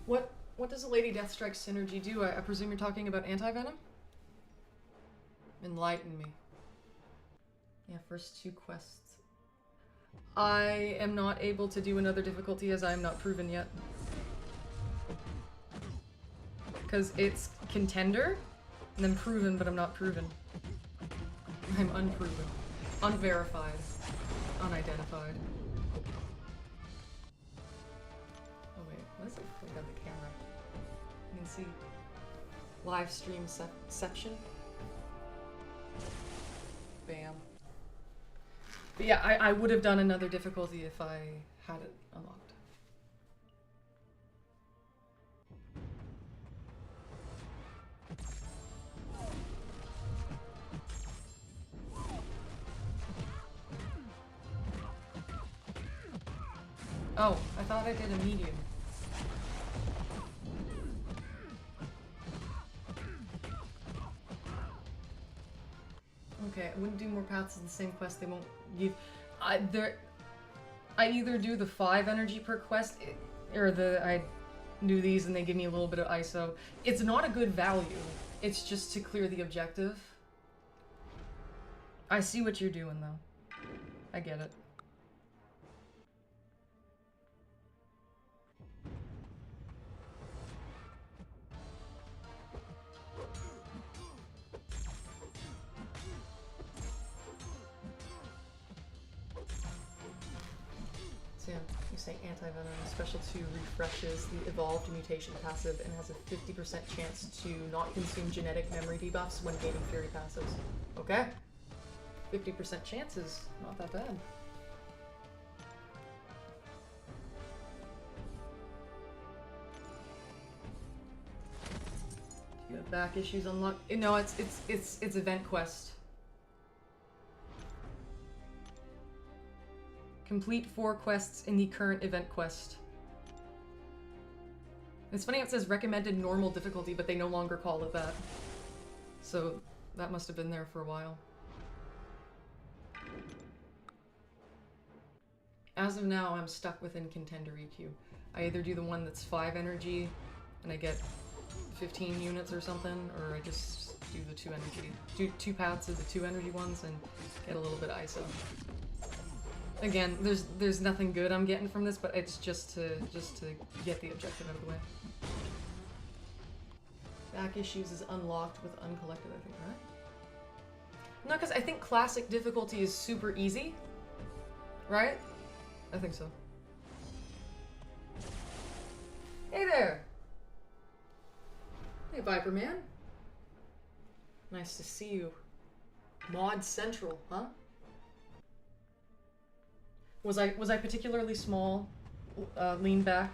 what does a Lady Deathstrike synergy do? I presume you're talking about anti-venom? Enlighten me. Yeah, first 2 quests. I am not able to do another difficulty as I am not proven yet. Because it's contender, and then proven, but I'm not proven. I'm unproven. Unverified. Unidentified. Oh wait, what is it? Click on the camera. You can see live stream section. Bam. But yeah, I would have done another difficulty if I had it unlocked. Oh, I thought I did a medium. Okay, I wouldn't do more paths of the same quest. They won't give. I either do the 5 energy per quest, or I do these and they give me a little bit of ISO. It's not a good value. It's just to clear the objective. I see what you're doing though. I get it. So yeah, you say anti-venom. Special 2 refreshes the evolved mutation passive and has a 50% chance to not consume genetic memory debuffs when gaining fury passives. Okay. 50% chance is not that bad. You have back issues unlocked. No, it's event quest. Complete 4 quests in the current event quest. It's funny how it says recommended normal difficulty, but they no longer call it that. So that must have been there for a while. As of now, I'm stuck within contender EQ. I either do the one that's 5 energy and I get 15 units or something, or I just do the 2 energy. Do 2 paths of the 2 energy ones and get a little bit of ISO. Again, there's nothing good I'm getting from this, but it's just to get the objective out of the way. Back issues is unlocked with uncollected, I think, right? No, because I think classic difficulty is super easy, right? I think so. Hey there! Hey, Viper Man. Nice to see you. Mod Central, huh? Was I particularly small? Lean back.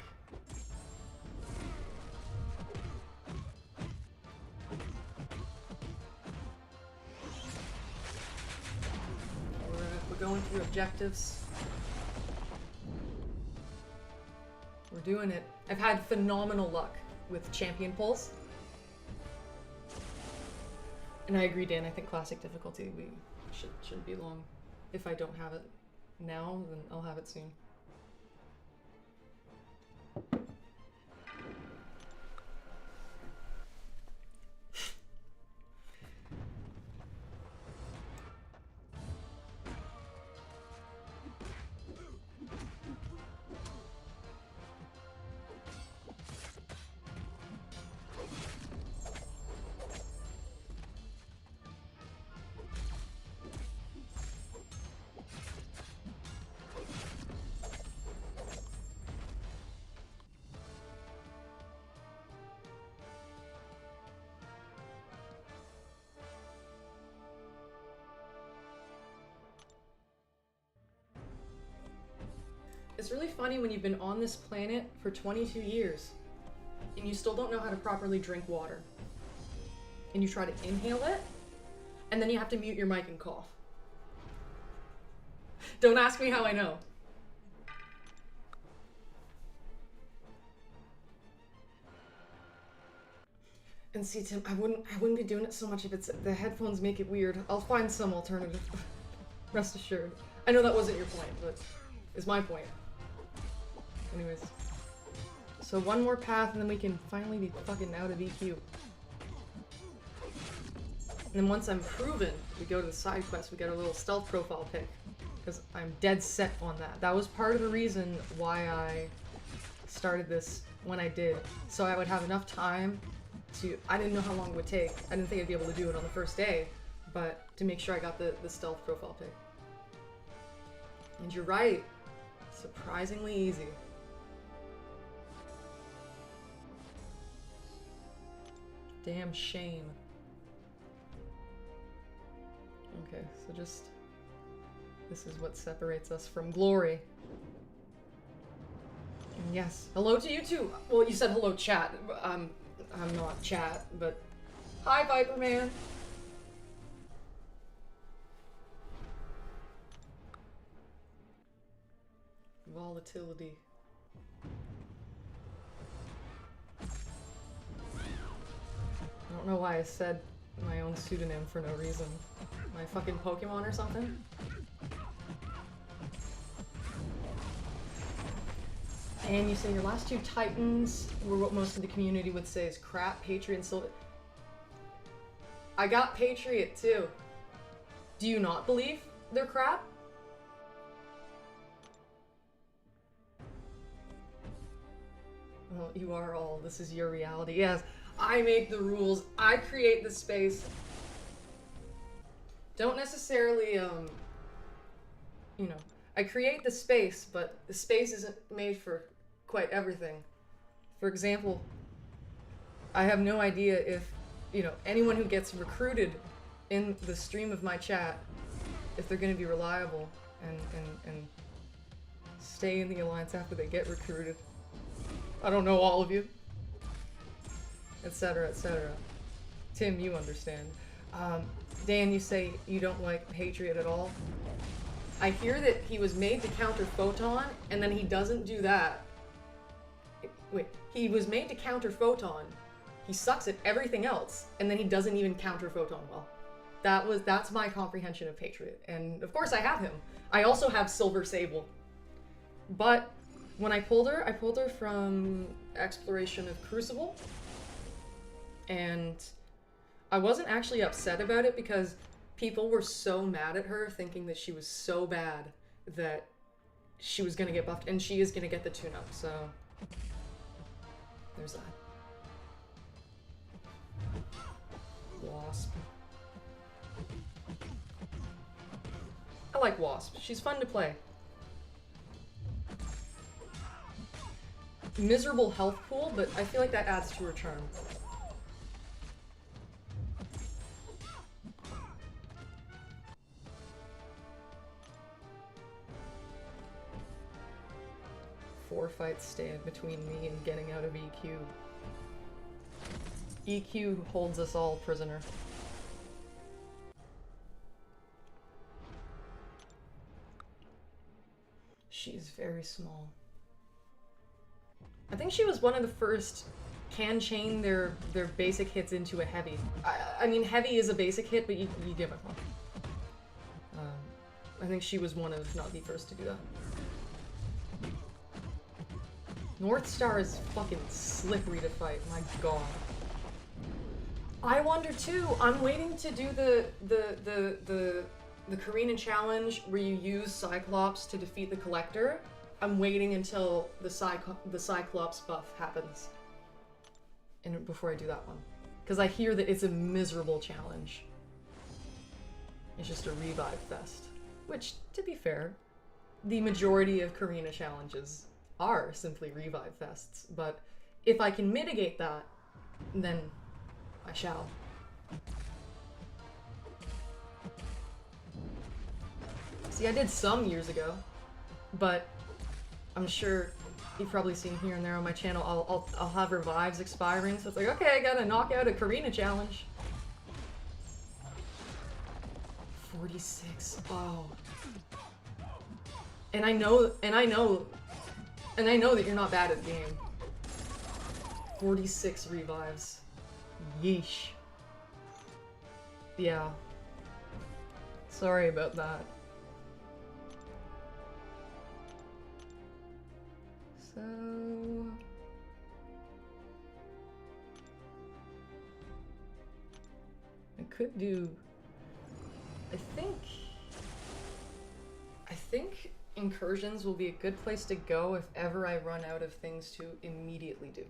We're going through objectives. We're doing it. I've had phenomenal luck with champion pulls. And I agree, Dan. I think classic difficulty we shouldn't be long. If I don't have it now, then I'll have it soon. It's really funny when you've been on this planet for 22 years and you still don't know how to properly drink water. And you try to inhale it, and then you have to mute your mic and cough. Don't ask me how I know. And see, Tim, I wouldn't be doing it so much if it's the headphones make it weird. I'll find some alternative. Rest assured. I know that wasn't your point, but it's my point. Anyways. So one more path and then we can finally be fucking out of EQ. And then once I'm proven, we go to the side quest, we get our little stealth profile pick. Because I'm dead set on that. That was part of the reason why I started this when I did. So I would have enough time to, I didn't know how long it would take. I didn't think I'd be able to do it on the first day, but to make sure I got the stealth profile pick. And you're right, surprisingly easy. Damn shame. Okay, so just, this is what separates us from glory. And yes, hello to you too. Well, you said hello chat. I'm not chat, but hi Viper Man. Volatility. I don't know why I said my own pseudonym for no reason. My fucking Pokemon or something? And you say your last two Titans were what most of the community would say is crap, Patriot and Silver. I got Patriot too. Do you not believe they're crap? Well, you are all. This is your reality. Yes, I make the rules. I create the space. Don't necessarily, you know, I create the space, but the space isn't made for quite everything. For example, I have no idea if, you know, anyone who gets recruited in the stream of my chat, if they're going to be reliable and stay in the alliance after they get recruited. I don't know all of you, etc., etc. Tim, you understand. Dan, you say you don't like Patriot at all. I hear that he was made to counter Photon, and then he doesn't do that. Wait, he was made to counter Photon. He sucks at everything else, and then he doesn't even counter Photon well. That's my comprehension of Patriot, and of course I have him. I also have Silver Sable, but when I pulled her from Exploration of Crucible, and I wasn't actually upset about it because people were so mad at her, thinking that she was so bad that she was gonna get buffed, and she is gonna get the tune-up, so there's that. Wasp. I like Wasp. She's fun to play. Miserable health pool, but I feel like that adds to her charm. Four fights stand between me and getting out of EQ. EQ holds us all prisoner. She's very small. I think she was one of the first can chain their basic hits into a heavy. I mean, heavy is a basic hit, but you get my point. I think she was one of, not the first to do that. North Star is fucking slippery to fight, my god. I wonder too, I'm waiting to do the Karina challenge where you use Cyclops to defeat the Collector. I'm waiting until the Cyclops buff happens and before I do that one. Because I hear that it's a miserable challenge. It's just a revive fest. Which, to be fair, the majority of Karina challenges are simply revive fests. But if I can mitigate that, then I shall. See, I did some years ago, but I'm sure you've probably seen here and there on my channel, I'll have revives expiring, so it's like, okay, I gotta knock out a Karina challenge. 46. Oh. And I know that you're not bad at the game. 46 revives. Yeesh. Yeah. Sorry about that. So... I could do... I think incursions will be a good place to go if ever I run out of things to immediately do.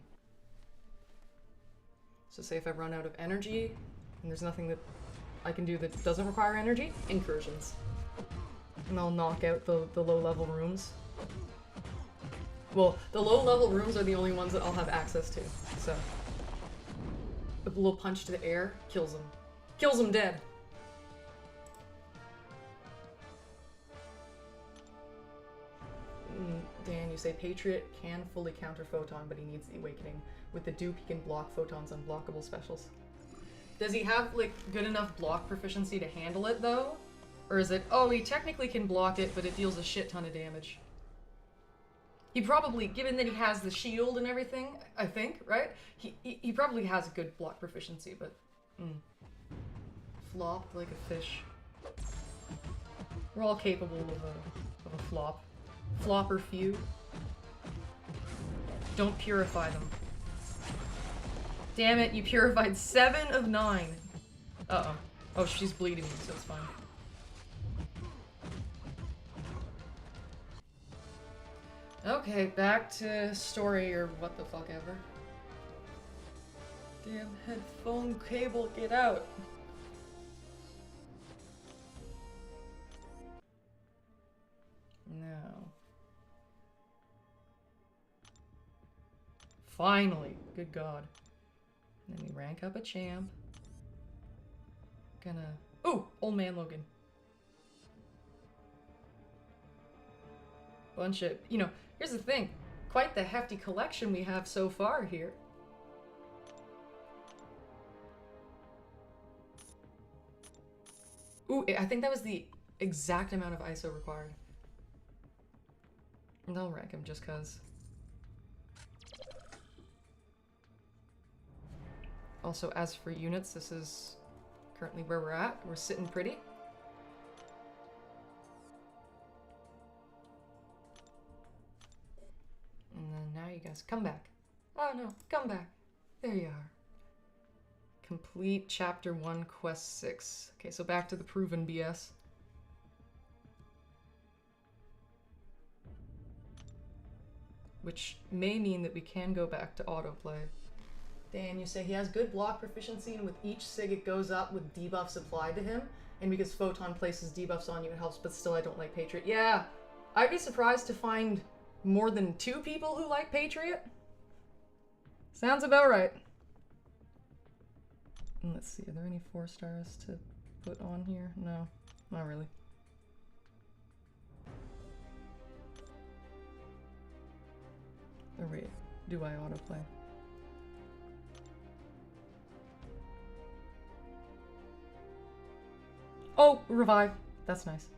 So say if I run out of energy, and there's nothing that I can do that doesn't require energy, incursions. And I'll knock out the low-level rooms. Well, the low-level rooms are the only ones that I'll have access to, so... A little punch to the air kills them. Kills them dead! Dan, you say Patriot can fully counter Photon, but he needs the Awakening. With the dupe, he can block Photon's unblockable specials. Does he have, like, good enough block proficiency to handle it, though? Or is it, oh, he technically can block it, but it deals a shit ton of damage? He probably, given that he has the shield and everything, I think, right? He probably has good block proficiency, but... Flop like a fish. We're all capable of a flop. Flop or few. Don't purify them. Damn it, you purified 7 of 9. Uh-oh. Oh, she's bleeding me, so it's fine. Okay, back to story or what the fuck ever. Damn headphone cable, get out! No. Finally! Good God. And then we rank up a champ. Gonna... Ooh! Old Man Logan. Bunch of... You know, here's the thing. Quite the hefty collection we have so far here. Ooh, I think that was the exact amount of ISO required. And I'll rank him just cause. Also, as for units, this is currently where we're at. We're sitting pretty. And then now you guys come back. Oh no, come back. There you are. Complete Chapter 1, Quest 6. Okay, so back to the proven BS. Which may mean that we can go back to autoplay. Dan, you say he has good block proficiency, and with each sig it goes up with debuffs applied to him, and because Photon places debuffs on you it helps, but still I don't like Patriot. Yeah, I'd be surprised to find more than 2 people who like Patriot. Sounds about right. And let's see, are there any 4 stars to put on here? No, not really. Or wait, do I autoplay? Oh, revive. That's nice.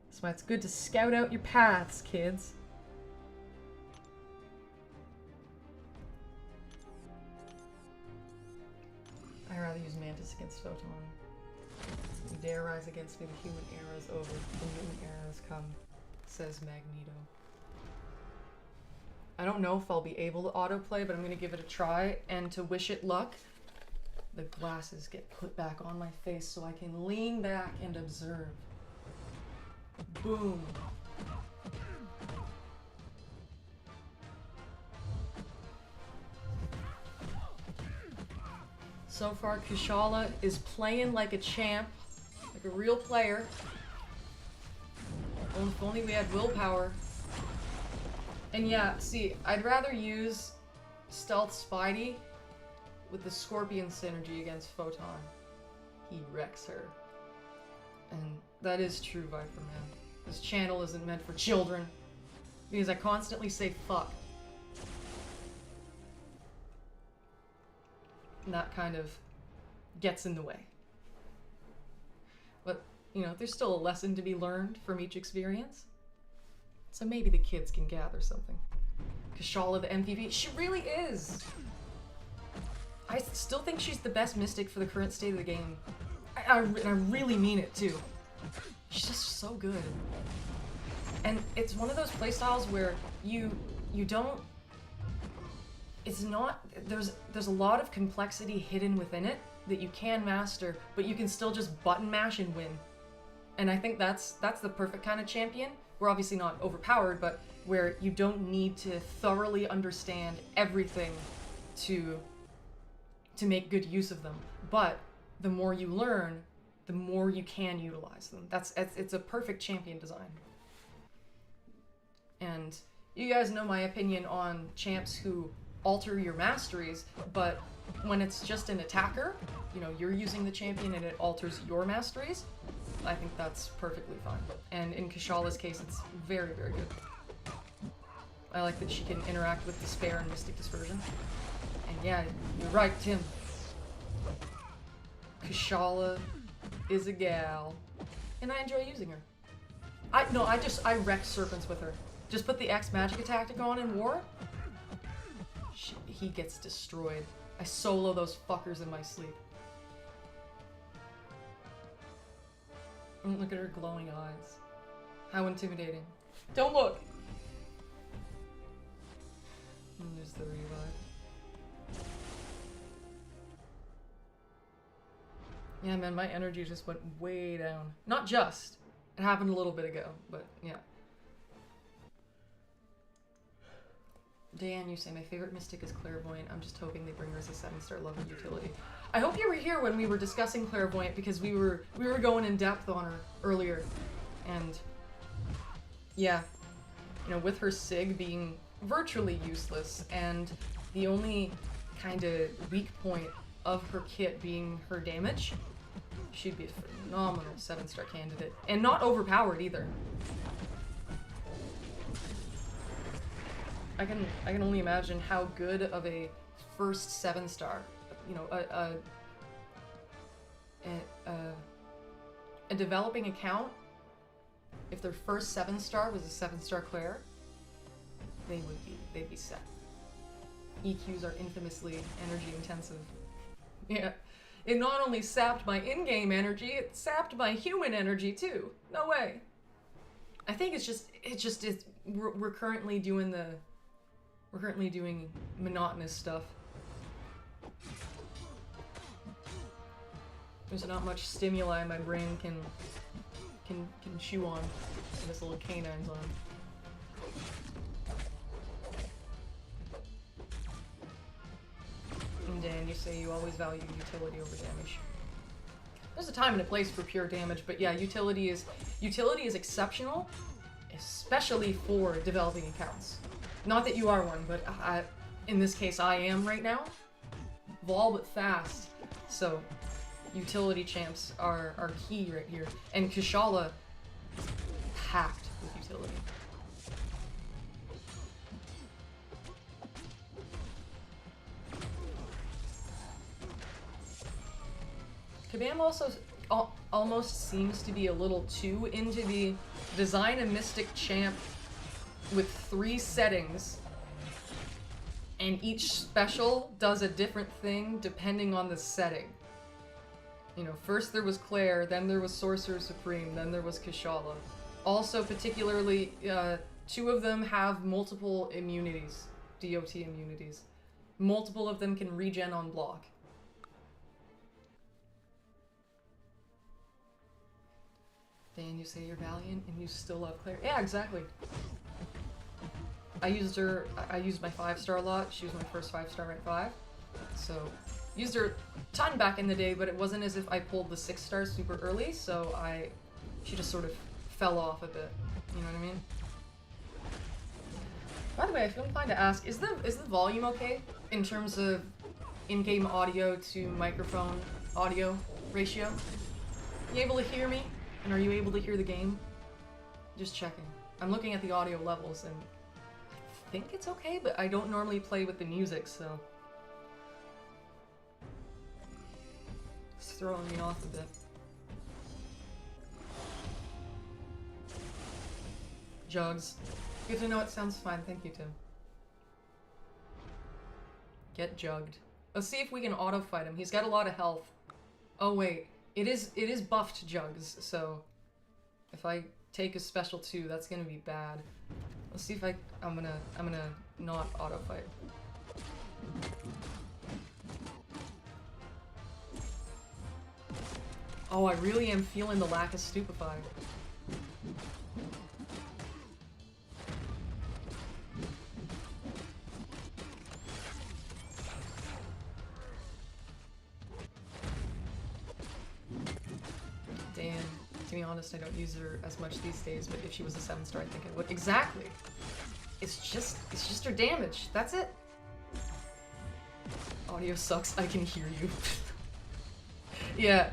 That's why it's good to scout out your paths, kids. I'd rather use Mantis against Photon. You dare rise against me, the human era is over. The human era has come, says Magneto. I don't know if I'll be able to autoplay, but I'm gonna give it a try, and to wish it luck, the glasses get put back on my face so I can lean back and observe. Boom. So far, Kushala is playing like a champ, like a real player. If only we had willpower. And yeah, see, I'd rather use Stealth Spidey with the Scorpion synergy against Photon. He wrecks her. And that is true, Viper Man. This channel isn't meant for children. Because I constantly say fuck. And that kind of gets in the way. But, you know, there's still a lesson to be learned from each experience. So maybe the kids can gather something. Kushala, the MVP, she really is! I still think she's the best Mystic for the current state of the game. I really mean it, too. She's just so good. And it's one of those playstyles where you don't... It's not... There's a lot of complexity hidden within it that you can master, but you can still just button mash and win. And I think that's the perfect kind of champion. We're obviously not overpowered, but where you don't need to thoroughly understand everything to make good use of them. But the more you learn, the more you can utilize them. It's a perfect champion design. And you guys know my opinion on champs who alter your masteries, but when it's just an attacker, you know, you're using the champion and it alters your masteries, I think that's perfectly fine. And in Kushala's case, it's very, very good. I like that she can interact with Despair and Mystic Dispersion. And yeah, you're right, Tim. Kushala is a gal. And I enjoy using her. I wreck Serpents with her. Just put the X magic tactic on in war. He gets destroyed. I solo those fuckers in my sleep. Look at her glowing eyes. How intimidating. Don't look! And there's the revive. Yeah, man, my energy just went way down. Not just. It happened a little bit ago, but yeah. Dan, you say, my favorite Mystic is Clairvoyant. I'm just hoping they bring her as a 7-star level utility. I hope you were here when we were discussing Clairvoyant, because we were going in depth on her earlier. And yeah, you know, with her Sig being virtually useless and the only kind of weak point of her kit being her damage, she'd be a phenomenal 7-star candidate. And not overpowered either. I can only imagine how good of a first 7-star, you know, a developing account, if their first 7-star was a 7-star Claire, they'd be set. EQs are infamously energy intensive. Yeah. It not only sapped my in-game energy, it sapped my human energy too. No way. I think we're currently doing monotonous stuff. There's not much stimuli my brain can chew on. This little canine's on. And Dan, you say you always value utility over damage. There's a time and a place for pure damage, but yeah, utility is exceptional, especially for developing accounts. Not that you are one, but in this case I am right now. Vol but fast. So utility champs are key right here. And Kushala packed with utility. Kabam also almost seems to be a little too into the design a Mystic champ with 3 settings, and each special does a different thing depending on the setting. You know, first there was Claire, then there was Sorcerer Supreme, then there was Kushala. Also, particularly, 2 of them have multiple immunities, DOT immunities. Multiple of them can regen on block. Dan, you say you're Valiant and you still love Claire. Yeah, exactly. I used my 5-star a lot. She was my first 5-star rank 5. So, used her a ton back in the day, but it wasn't as if I pulled the 6 stars super early, so she just sort of fell off a bit. You know what I mean? By the way, I feel inclined to ask, is the volume okay in terms of in-game audio to microphone audio ratio? You able to hear me? And are you able to hear the game? Just checking. I'm looking at the audio levels and think it's okay, but I don't normally play with the music, so it's throwing me off a bit. Jugs. Good to know, it sounds fine. Thank you, Tim. Get jugged. Let's see if we can auto fight him. He's got a lot of health. Oh wait, it is buffed Jugs, so if I take a special 2, that's gonna be bad. Let's see if I'm gonna not auto fight. Oh, I really am feeling the lack of stupefy. Damn. To be honest, I don't use her as much these days, but if she was a 7-star, I think I would. Exactly. It's just her damage. That's it. Audio sucks. I can hear you. Yeah.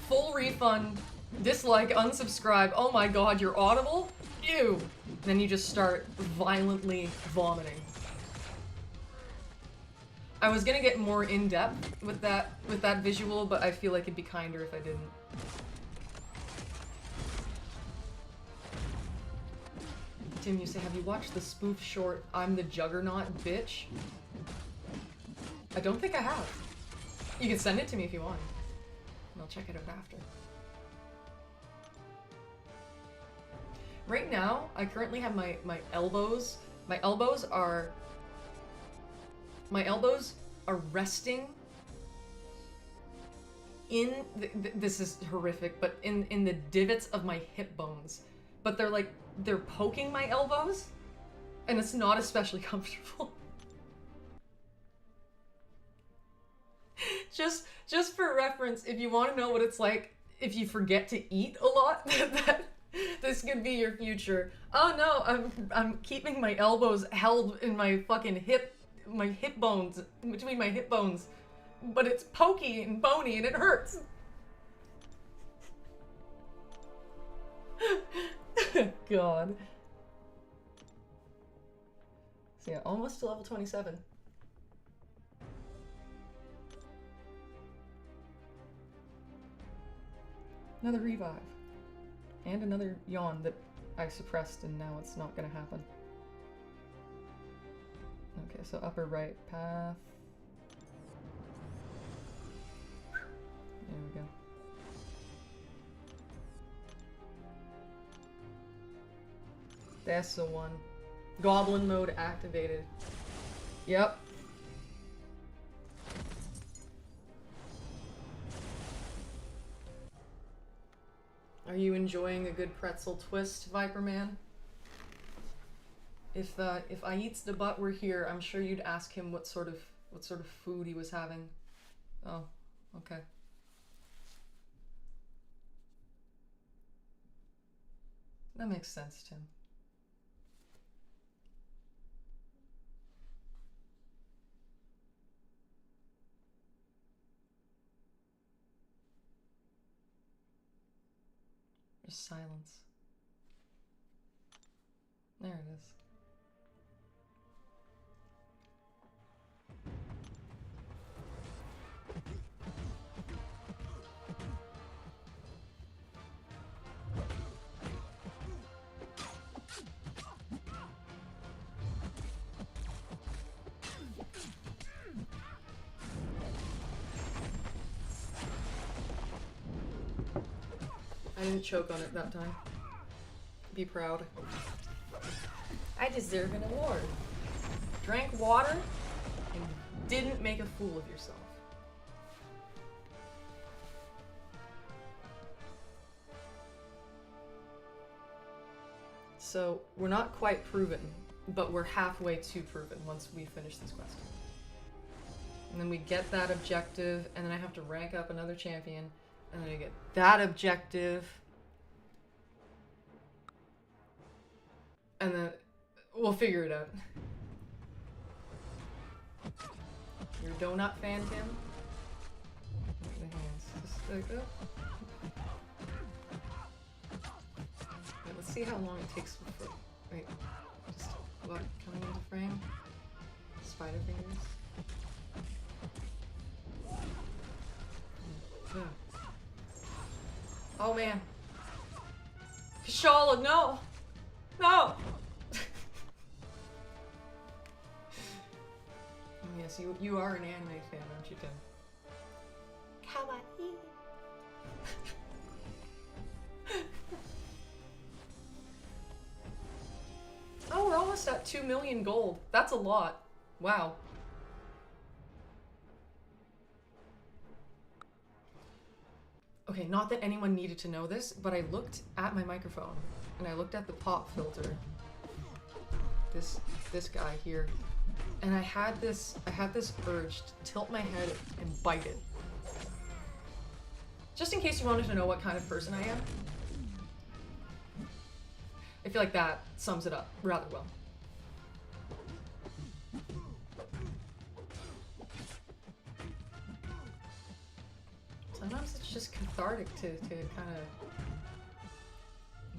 Full refund. Dislike. Unsubscribe. Oh my god, you're audible? Ew. Then you just start violently vomiting. I was gonna get more in-depth with that visual, but I feel like it'd be kinder if I didn't. Tim, you say, have you watched the spoof short, I'm the Juggernaut, bitch? I don't think I have. You can send it to me if you want. And I'll check it out after. Right now, I currently have my elbows. My elbows are resting in, this is horrific, but in the divots of my hip bones. But they're poking my elbows, and it's not especially comfortable. Just for reference, if you want to know what it's like if you forget to eat a lot, that this could be your future. Oh no, I'm keeping my elbows held in my fucking hip bones, between my hip bones, but it's pokey and bony and it hurts. God. So yeah, almost to level 27. Another revive. And another yawn that I suppressed and now it's not gonna happen. Okay, so upper right path. There we go. That's the one. Goblin mode activated. Yep. Are you enjoying a good pretzel twist, Viper Man? If Ait's the butt were here, I'm sure you'd ask him what sort of food he was having. Oh, okay. That makes sense, Tim. There's silence. There it is. I didn't choke on it that time. Be proud. I deserve an award. Drank water and didn't make a fool of yourself. So, we're not quite proven, but we're halfway to proven once we finish this quest. And then we get that objective, and then I have to rank up another champion, and then I get that objective. And then we'll figure it out. Your donut fan, Tim? The hands. Just like that. Okay, let's see how long it takes for. Wait. Just what? Coming into frame. Spider fingers. Oh man. Kashala, no! No! Yes, you are an anime fan, aren't you, Tim? Kawaii. Oh, we're almost at 2 million gold. That's a lot. Wow. Okay, not that anyone needed to know this, but I looked at my microphone and I looked at the pop filter. This guy here. And I had this urge to tilt my head and bite it. Just in case you wanted to know what kind of person I am. I feel like that sums it up rather well. Sometimes it's just cathartic to kind of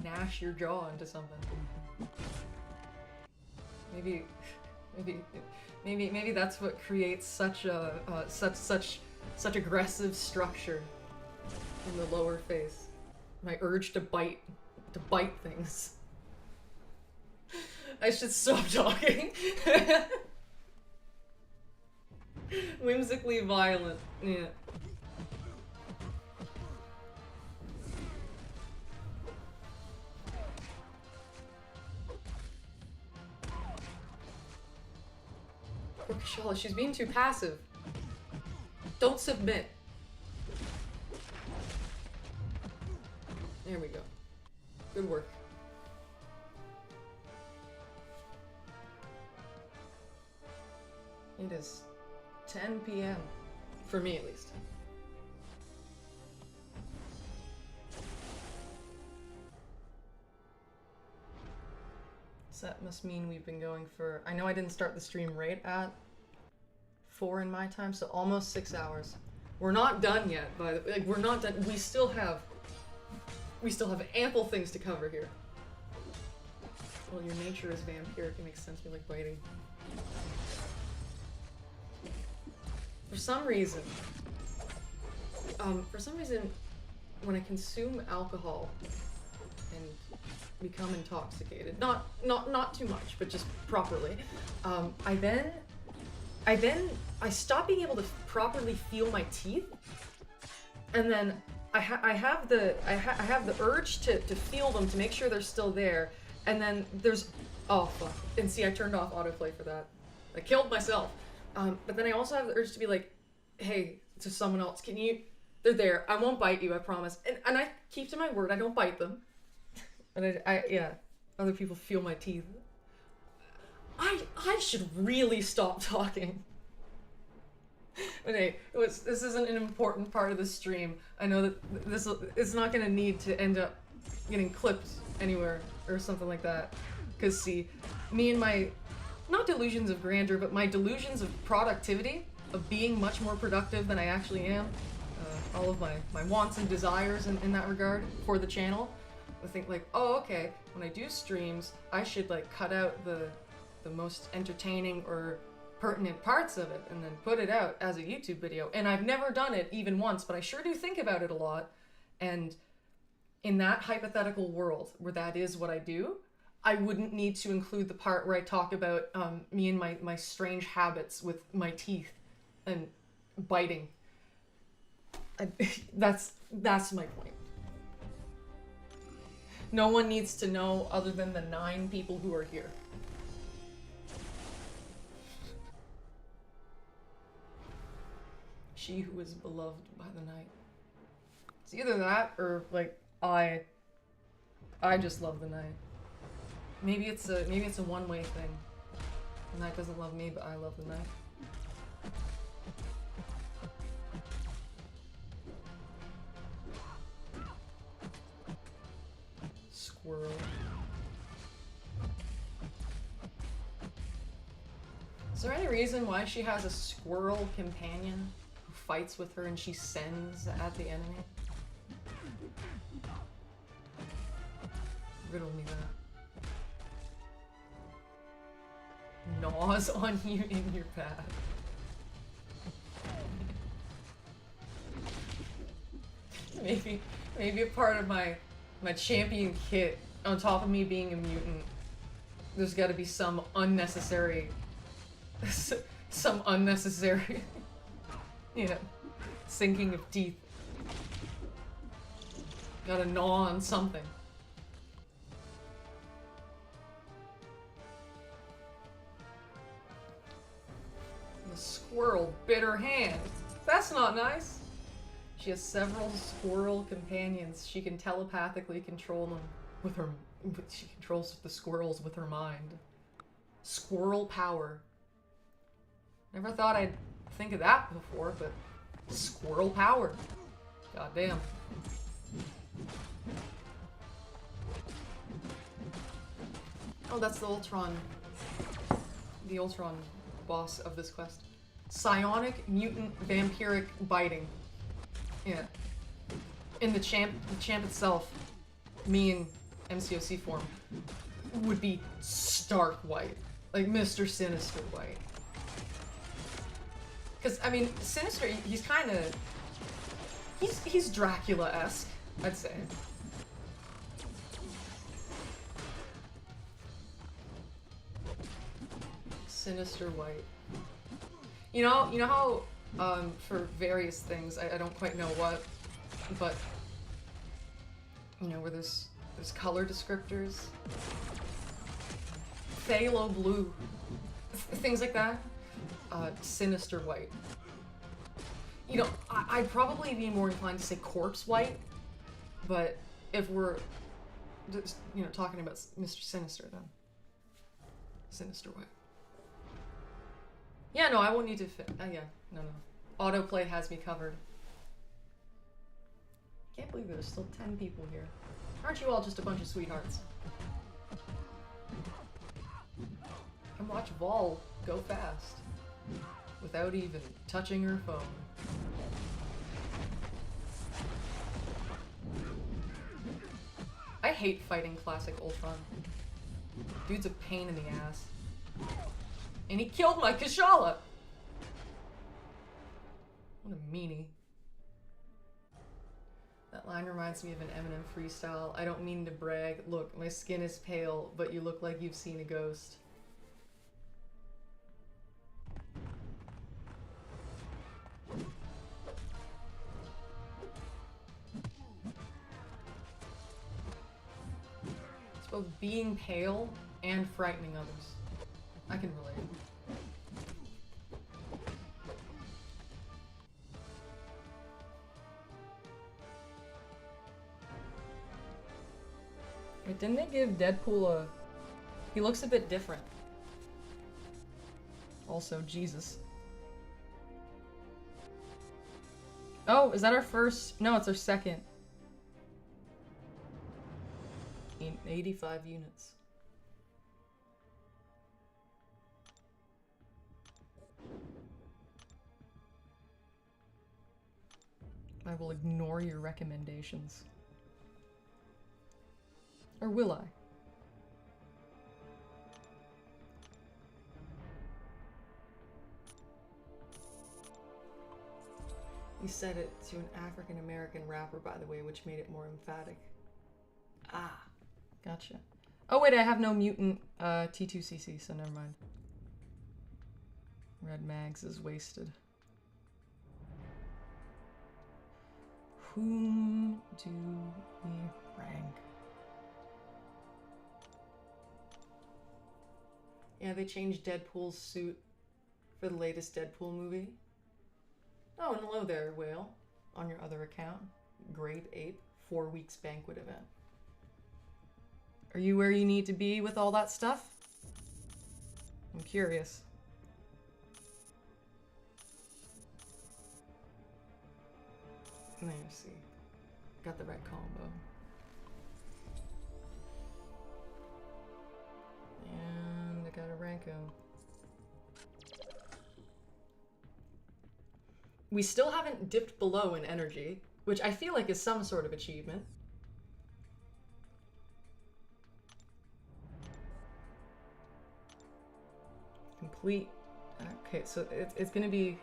gnash your jaw into something. Maybe that's what creates such a such aggressive structure in the lower face. My urge to bite things. I should stop talking. Whimsically violent. Yeah. Poor Kashala, she's being too passive. Don't submit. There we go. Good work. It is 10 p.m. For me, at least. So that must mean we've been going for... I know I didn't start the stream right at 4 in my time, so almost 6 hours. We're not done yet, but like we're not done. We still have ample things to cover here. Well, your nature is vampiric. It makes sense. We like biting. For some reason, when I consume alcohol and become intoxicated, not too much, but just properly, I stop being able to properly feel my teeth, and then I have the urge to feel them to make sure they're still there, and then there's, oh fuck, and see, I turned off autoplay for that. I killed myself. But then I also have the urge to be like, hey, to someone else, they're there, I won't bite you, I promise. And I keep to my word, I don't bite them. And yeah, other people feel my teeth. I should really stop talking. But hey, this isn't an important part of the stream. I know that it's not gonna need to end up getting clipped anywhere or something like that. Cause see, me and my, not delusions of grandeur, but my delusions of productivity, of being much more productive than I actually am, all of my wants and desires in that regard for the channel, I think like, oh okay, when I do streams, I should like cut out the most entertaining or pertinent parts of it and then put it out as a YouTube video. And I've never done it even once, but I sure do think about it a lot. And in that hypothetical world where that is what I do, I wouldn't need to include the part where I talk about me and my strange habits with my teeth and biting. That's my point. No one needs to know other than the 9 people who are here. She who is beloved by the night. It's either that or like I just love the night. Maybe it's a one-way thing. The night doesn't love me, but I love the night. Squirrel. Is there any reason why she has a squirrel companion who fights with her and she sends at the enemy? Riddle me that. gnaws on you in your path. Maybe a part of my champion kit, on top of me being a mutant, there's gotta be some unnecessary, yeah, sinking of teeth. Gotta gnaw on something. The squirrel bit her hand. That's not nice. She has several squirrel companions. She can telepathically control them with her... She controls the squirrels with her mind. Squirrel power. Never thought I'd think of that before, but squirrel power. Goddamn. Oh, that's the Ultron boss of this quest. Psionic, mutant, vampiric, biting. Yeah. In the champ itself, me in MCOC form, would be stark white. Like Mr. Sinister white. Because, I mean, Sinister, he's kind of... He's Dracula-esque, I'd say. Sinister white. You know how, for various things, I don't quite know what, but, you know, where there's color descriptors. Phthalo blue. Things like that. Sinister white. You know, I'd probably be more inclined to say corpse white, but if we're just, you know, talking about Mr. Sinister, then Sinister white. Yeah, no, I won't need to fit. Yeah, no. Autoplay has me covered. Can't believe there's still 10 people here. Aren't you all just a bunch of sweethearts? Come watch Vol go fast without even touching her phone. I hate fighting classic Ultron. Dude's a pain in the ass. And he killed my Kashala! What a meanie. That line reminds me of an Eminem freestyle. I don't mean to brag. Look, my skin is pale, but you look like you've seen a ghost. It's both being pale and frightening others. I can relate. Wait, didn't they give Deadpool a... He looks a bit different. Also, Jesus. Oh, is that our first? No, it's our second. 85 units. I will ignore your recommendations. Or will I? He said it to an African-American rapper, by the way, which made it more emphatic. Ah, gotcha. Oh wait, I have no mutant T2CC, so never mind. Red Mags is wasted. Whom do we rank? Yeah, they changed Deadpool's suit for the latest Deadpool movie. Oh, and hello there, Whale. On your other account. Grape Ape, 4 weeks banquet event. Are you where you need to be with all that stuff? I'm curious. Let me see. Got the right combo. And I gotta rank him. We still haven't dipped below in energy, which I feel like is some sort of achievement. complete. Okay, so it's gonna be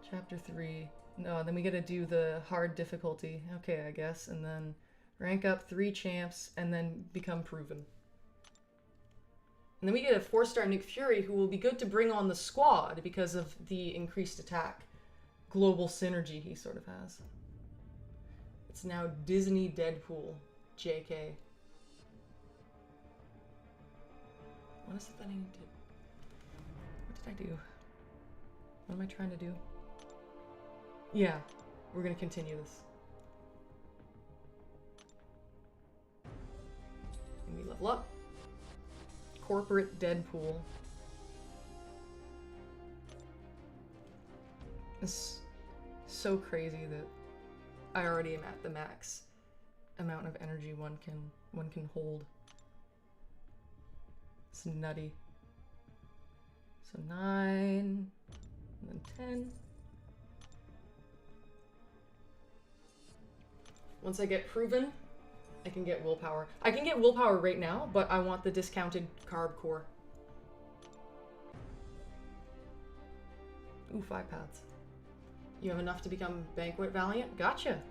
chapter 3. No, then we gotta do the hard difficulty. Okay, I guess, and then rank up 3 champs and then become proven. And then we get a 4-star Nick Fury who will be good to bring on the squad because of the increased attack. Global synergy he sort of has. It's now Disney Deadpool. JK. What is it that I need to... What did I do? What am I trying to do? Yeah, we're gonna continue this. And we level up. Corporate Deadpool. It's so crazy that I already am at the max amount of energy one can hold. It's nutty. So 9, and then 10. Once I get proven, I can get willpower. I can get willpower right now, but I want the discounted carb core. Ooh, 5 paths. You have enough to become Banquet Valiant? Gotcha.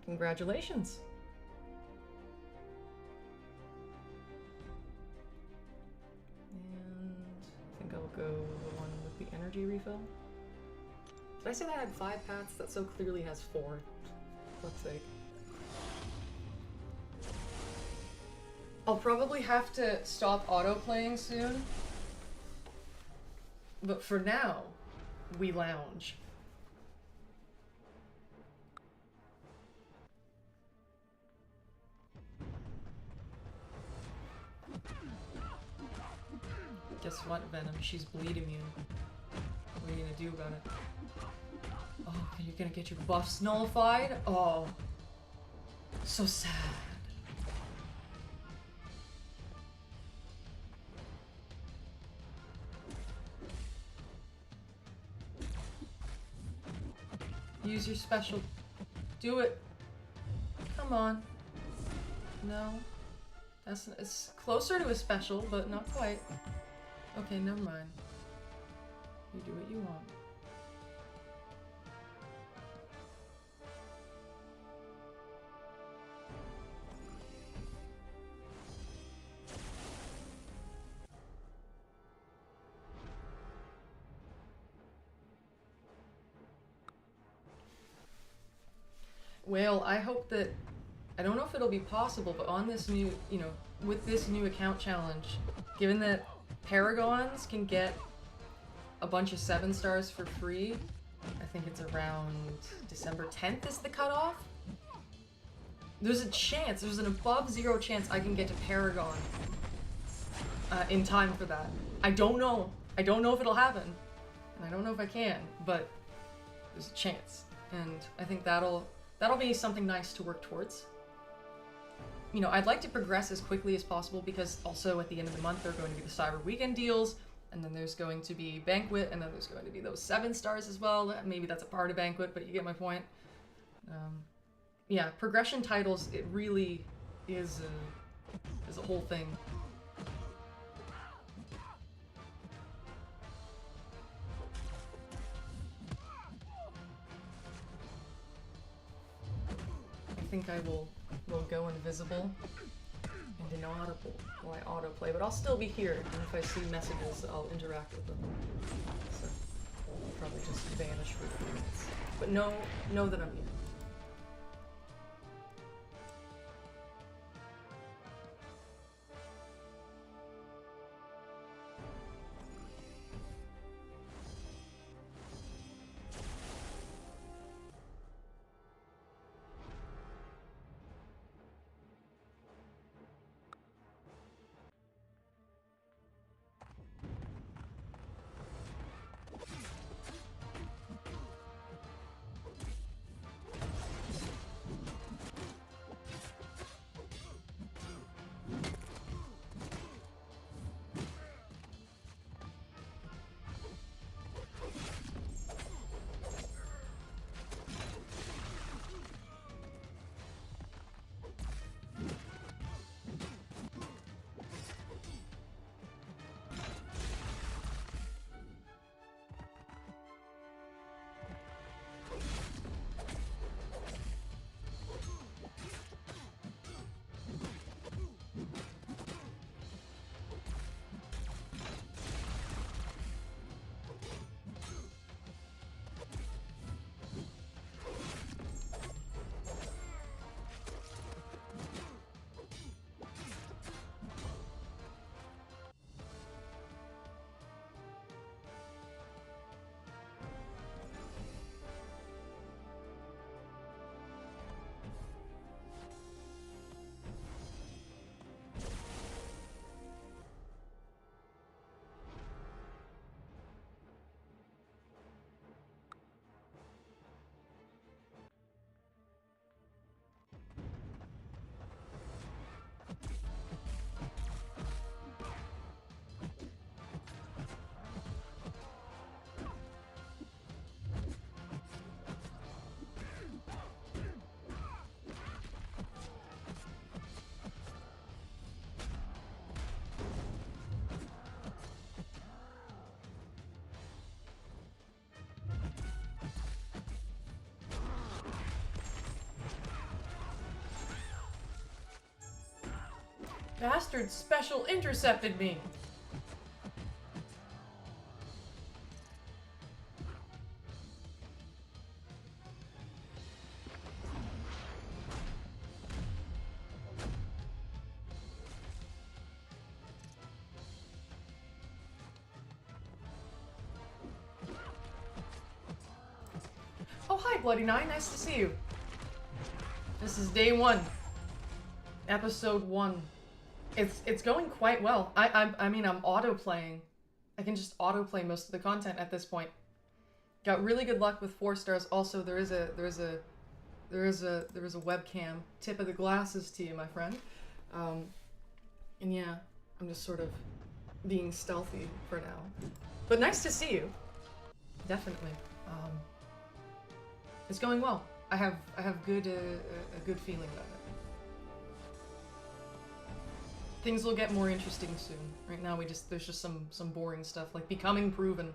Congratulations. And I think I'll go the one with the energy refill. Did I say that I had 5 paths? That so clearly has 4. For fuck's sake. I'll probably have to stop auto-playing soon. But for now, we lounge. Guess what, Venom? She's bleed immune. What are you gonna do about it? Oh, you're gonna get your buffs nullified? Oh. So sad. Use your special. Do it. Come on. No. It's closer to a special, but not quite. Okay, never mind. You do what you want. Well, I hope that, I don't know if it'll be possible, but on this new, with this new account challenge, given that Paragons can get a bunch of 7 stars for free, I think it's around December 10th is the cutoff. There's a chance, there's an above 0 chance I can get to Paragon in time for that. I don't know. I don't know if it'll happen, and I don't know if I can, but there's a chance. And I think that'll be something nice to work towards. I'd like to progress as quickly as possible because also at the end of the month there are going to be the Cyber Weekend deals, and then there's going to be Banquet, and then there's going to be those 7 stars as well. Maybe that's a part of Banquet, but you get my point. Yeah, progression titles, it really is a whole thing. I think I will go invisible and inaudible while I autoplay, but I'll still be here, and if I see messages, I'll interact with them. So I'll probably just vanish for a few minutes. But know that I'm here. Bastard special intercepted me! Oh, hi, Bloody Nine. Nice to see you. This is day 1. Episode 1. It's going quite well. I mean, I'm auto-playing. I can just auto-play most of the content at this point. Got really good luck with 4 stars. Also, there is a webcam. Tip of the glasses to you, my friend. And yeah, I'm just sort of being stealthy for now. But nice to see you. Definitely. It's going well. I have good a good feeling about it. Things will get more interesting soon. Right now there's just some boring stuff like becoming proven.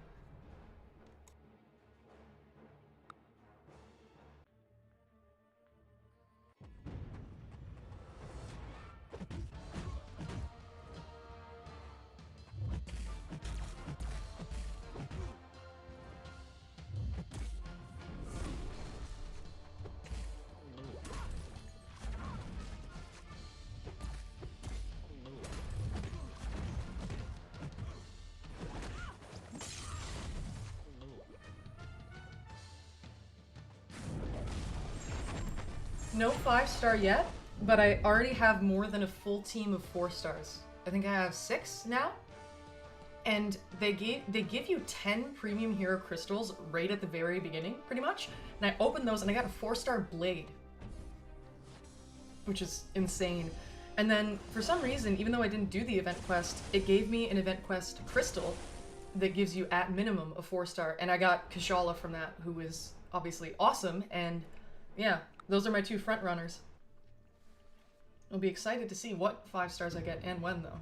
No 5-star yet, but I already have more than a full team of 4 stars. I think I have 6 now. And they give you 10 premium hero crystals right at the very beginning, pretty much. And I opened those and I got a 4-star blade, which is insane. And then for some reason, even though I didn't do the event quest, it gave me an event quest crystal that gives you at minimum a 4-star. And I got Kashala from that, who is obviously awesome. And yeah, those are my 2 front runners. I'll be excited to see what 5 stars I get and when, though.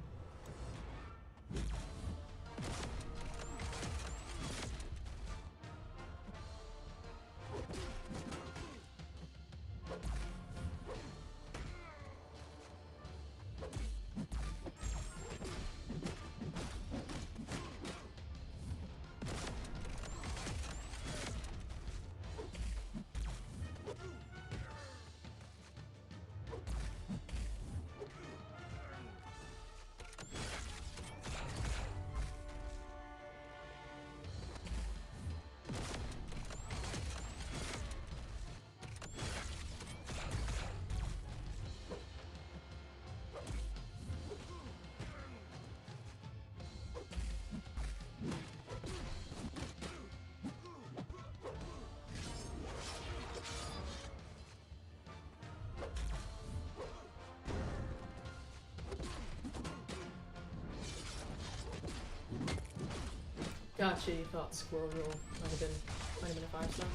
Gotcha, you thought Squirrel Rule might have been a 5-star.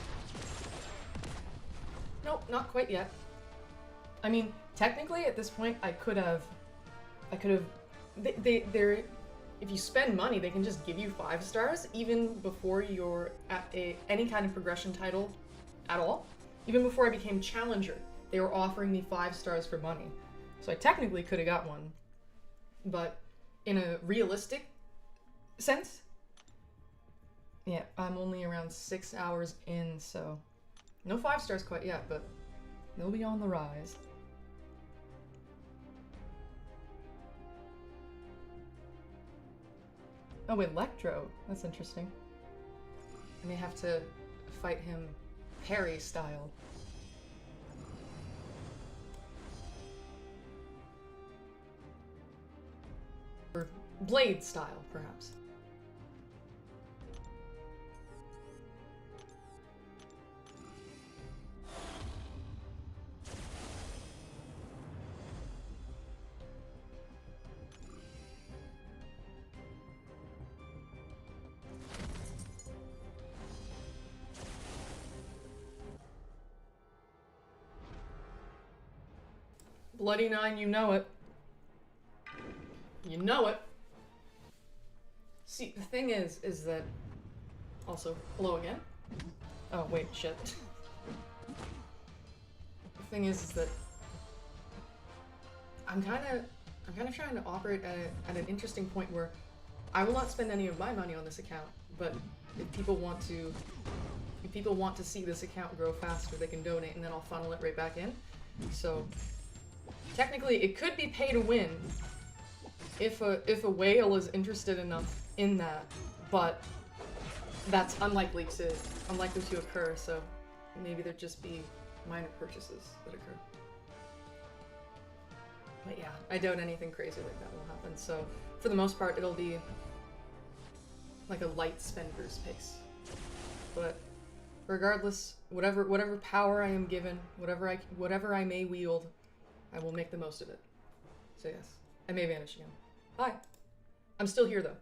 Nope, not quite yet. I mean, technically at this point I could have they're if you spend money they can just give you 5 stars even before you're at any kind of progression title at all. Even before I became Challenger, they were offering me 5 stars for money. So I technically could have got one. But in a realistic sense, yeah, I'm only around 6 hours in, so no 5 stars quite yet, but they'll be on the rise. Oh, Electro. That's interesting. I may have to fight him parry style. Or blade style, perhaps. Bloody Nine, you know it. You know it. See, the thing is that... Also, hello again? Oh, wait, shit. The thing is that... I'm I'm kind of trying to operate at an interesting point where I will not spend any of my money on this account, but if people want to see this account grow faster, they can donate, and then I'll funnel it right back in. So technically, it could be pay to win if a whale is interested enough in that, but that's unlikely to occur. So maybe there'd just be minor purchases that occur. But yeah, I doubt anything crazy like that will happen. So for the most part, it'll be like a light spender's pace. But regardless, whatever power I am given, whatever I may wield, I will make the most of it. So yes, I may vanish again. Bye. I'm still here though.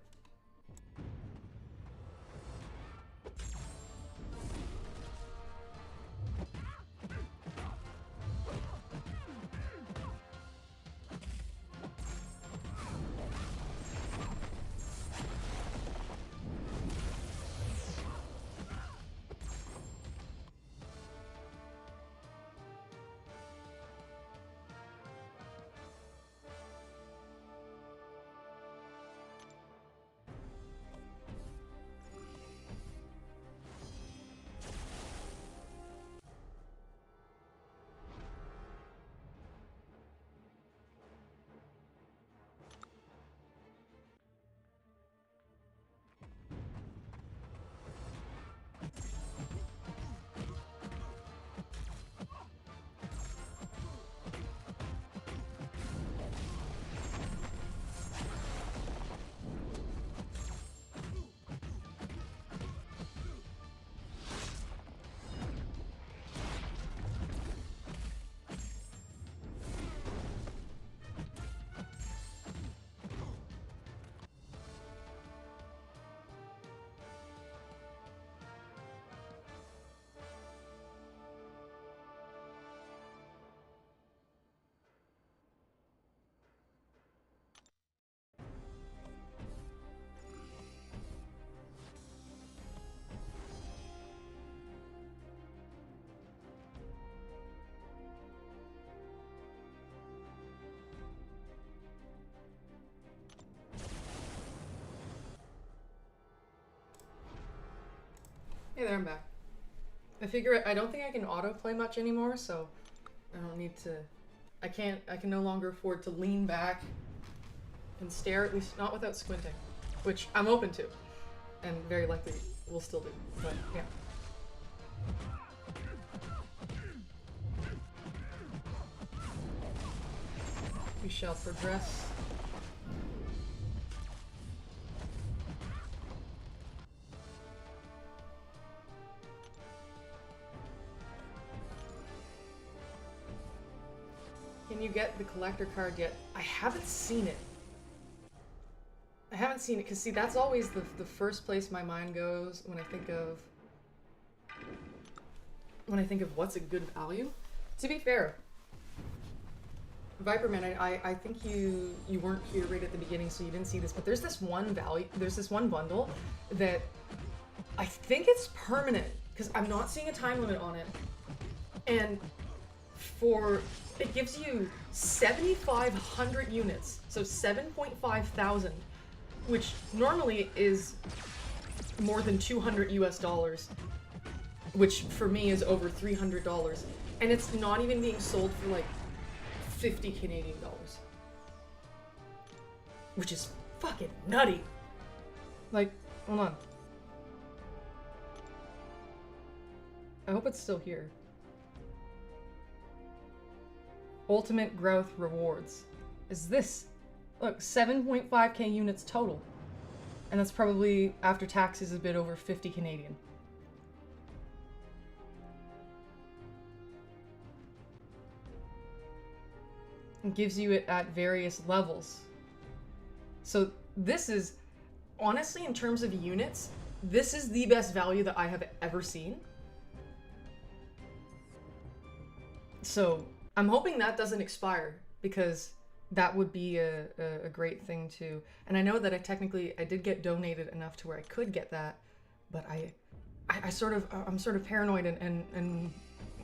Hey there, I'm back. I figure I don't think I can autoplay much anymore, so I don't need to. I can no longer afford to lean back and stare, at least not without squinting, which I'm open to, and very likely will still do. But yeah. We shall progress. Can you get the collector card yet? I haven't seen it. I haven't seen it, because see, that's always the first place my mind goes when I think of what's a good value. To be fair, Viperman, I think you weren't here right at the beginning, so you didn't see this, but there's this one bundle that I think it's permanent, because I'm not seeing a time limit on it. And it gives you 7,500 units, so 7.5 thousand, which normally is more than $200 US, which for me is over $300, and it's not even being sold for like 50 Canadian dollars, which is fucking nutty. Like, hold on. I hope it's still here. Ultimate growth rewards. Is this? Look, 7.5k units total. And that's probably, after taxes, a bit over 50 Canadian. It gives you it at various levels. So this is, honestly, in terms of units, this is the best value that I have ever seen. So I'm hoping that doesn't expire, because that would be a great thing to. And I know that I did get donated enough to where I could get that, but I'm sort of paranoid and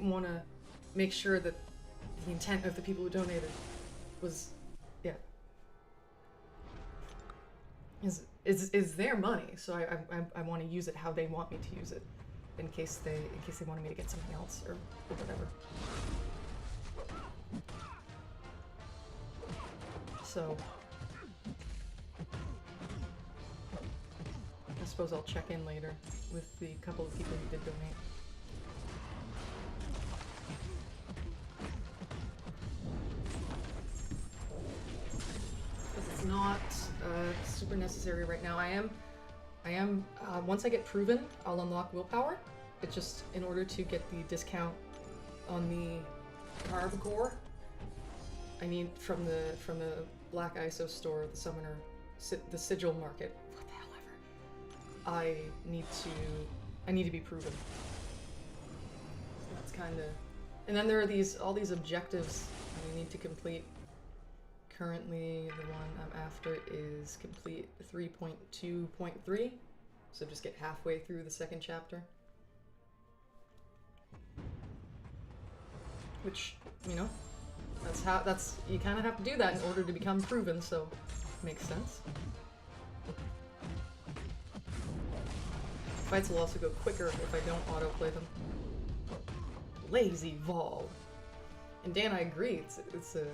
want to make sure that the intent of the people who donated was, yeah, is their money. So I want to use it how they want me to use it, in case they wanted me to get something else or whatever. So I suppose I'll check in later with the couple of people who did donate. Because it's not super necessary right now. I am once I get proven, I'll unlock willpower. It's just in order to get the discount on the carb core, I need from the Black ISO store, the summoner, the sigil market, what the hell ever. I need to be proven. So that's kind of, and then there are all these objectives I need to complete. Currently, the one I'm after is complete 3.2.3, so just get halfway through the second chapter. Which, you know, you kind of have to do that in order to become proven, so makes sense. Fights will also go quicker if I don't autoplay them. Lazy Vol. And Dan, I agree, it's a...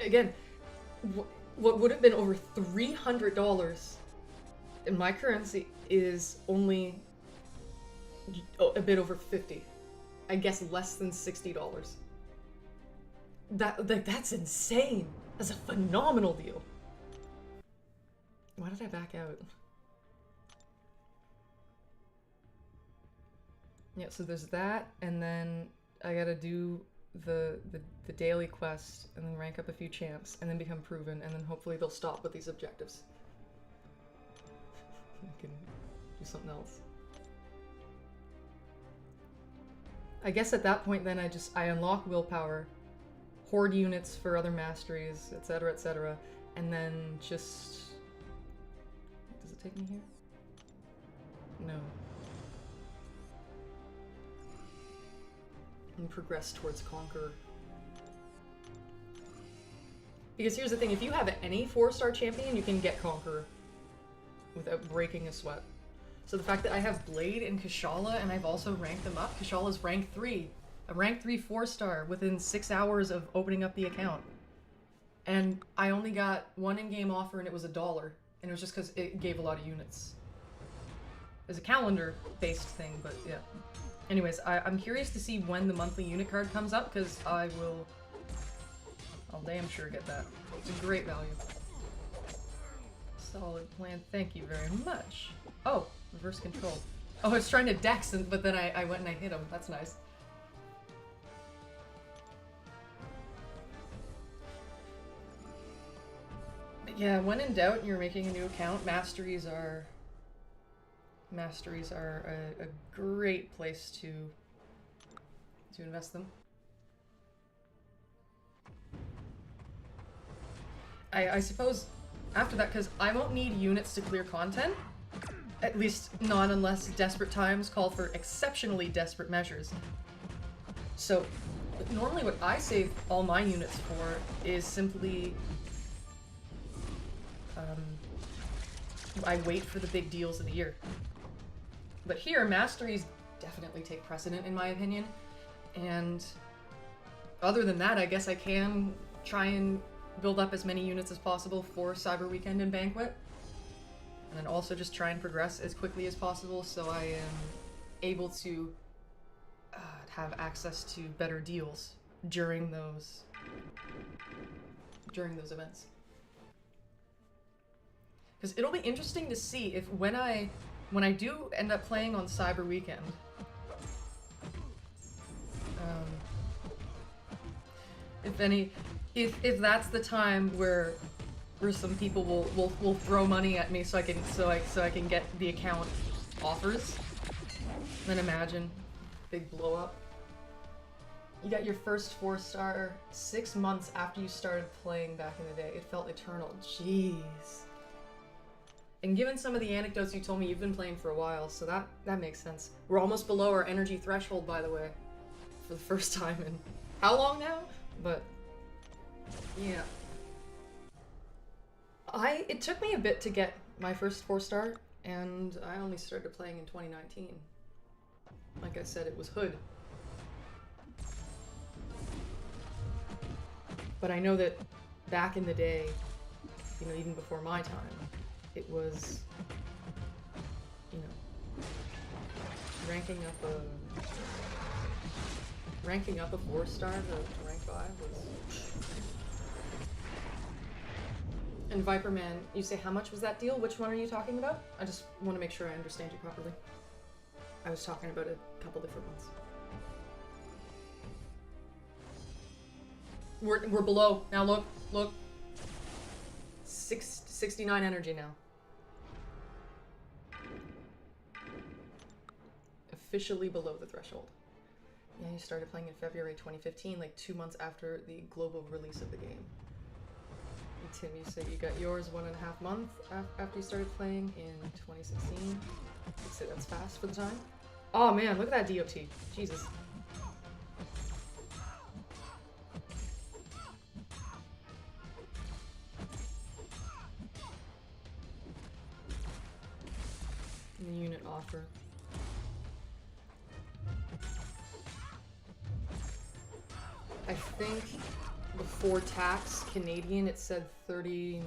Again, what would have been over $300 in my currency is only a bit over 50. I guess less than $60. That's insane. That's a phenomenal deal. Why did I back out? Yeah, so there's that, and then I gotta do the daily quest, and then rank up a few champs, and then become proven, and then hopefully they'll stop with these objectives. I can do something else. I guess at that point then I unlock willpower, hoard units for other masteries, etc., and then just... Does it take me here? No. And progress towards conqueror. Because here's the thing, if you have any 4-star champion, you can get conqueror without breaking a sweat. So the fact that I have Blade and Kushala, and I've also ranked them up. Kushala's rank 3. A rank 3 4-star within 6 hours of opening up the account. And I only got one in-game offer, and it was $1. And it was just because it gave a lot of units. It's a calendar-based thing, but yeah. Anyways, I'm curious to see when the monthly unit card comes up, because I'll damn sure get that. It's a great value. Solid plan, thank you very much. Oh, reverse control. Oh, I was trying to dex, but then I went and I hit him. That's nice. But yeah, when in doubt and you're making a new account, masteries are a great place to invest them. I suppose after that, because I won't need units to clear content, at least not unless desperate times call for exceptionally desperate measures. So normally what I save all my units for is simply I wait for the big deals of the year. But here, masteries definitely take precedent in my opinion, and other than that, I guess I can try and build up as many units as possible for Cyber Weekend and Banquet, and then also just try and progress as quickly as possible so I am able to have access to better deals during those events. Because it'll be interesting to see if when I do end up playing on Cyber Weekend, if that's the time where some people will throw money at me so I can get the account offers. Then imagine big blow up. You got your first 4-star 6 months after you started playing back in the day. It felt eternal. Jeez. And given some of the anecdotes you told me, you've been playing for a while, so that makes sense. We're almost below our energy threshold, by the way, for the first time in how long now? But yeah, It took me a bit to get my first 4-star, and I only started playing in 2019. Like I said, it was Hood. But I know that back in the day, you know, even before my time, it was, you know, ranking up a 4-star to rank 5 was. And Viperman, you say how much was that deal? Which one are you talking about? I just want to make sure I understand you properly. I was talking about a couple different ones. We're below. Now look. 69 energy now. Officially below the threshold. Yeah, you started playing in February 2015, like 2 months after the global release of the game. And Tim, you said you got yours 1.5 months after you started playing in 2016. I'd say that's fast for the time. Oh man, look at that DOT. Jesus. The unit offer. I think before tax, Canadian, it said 39.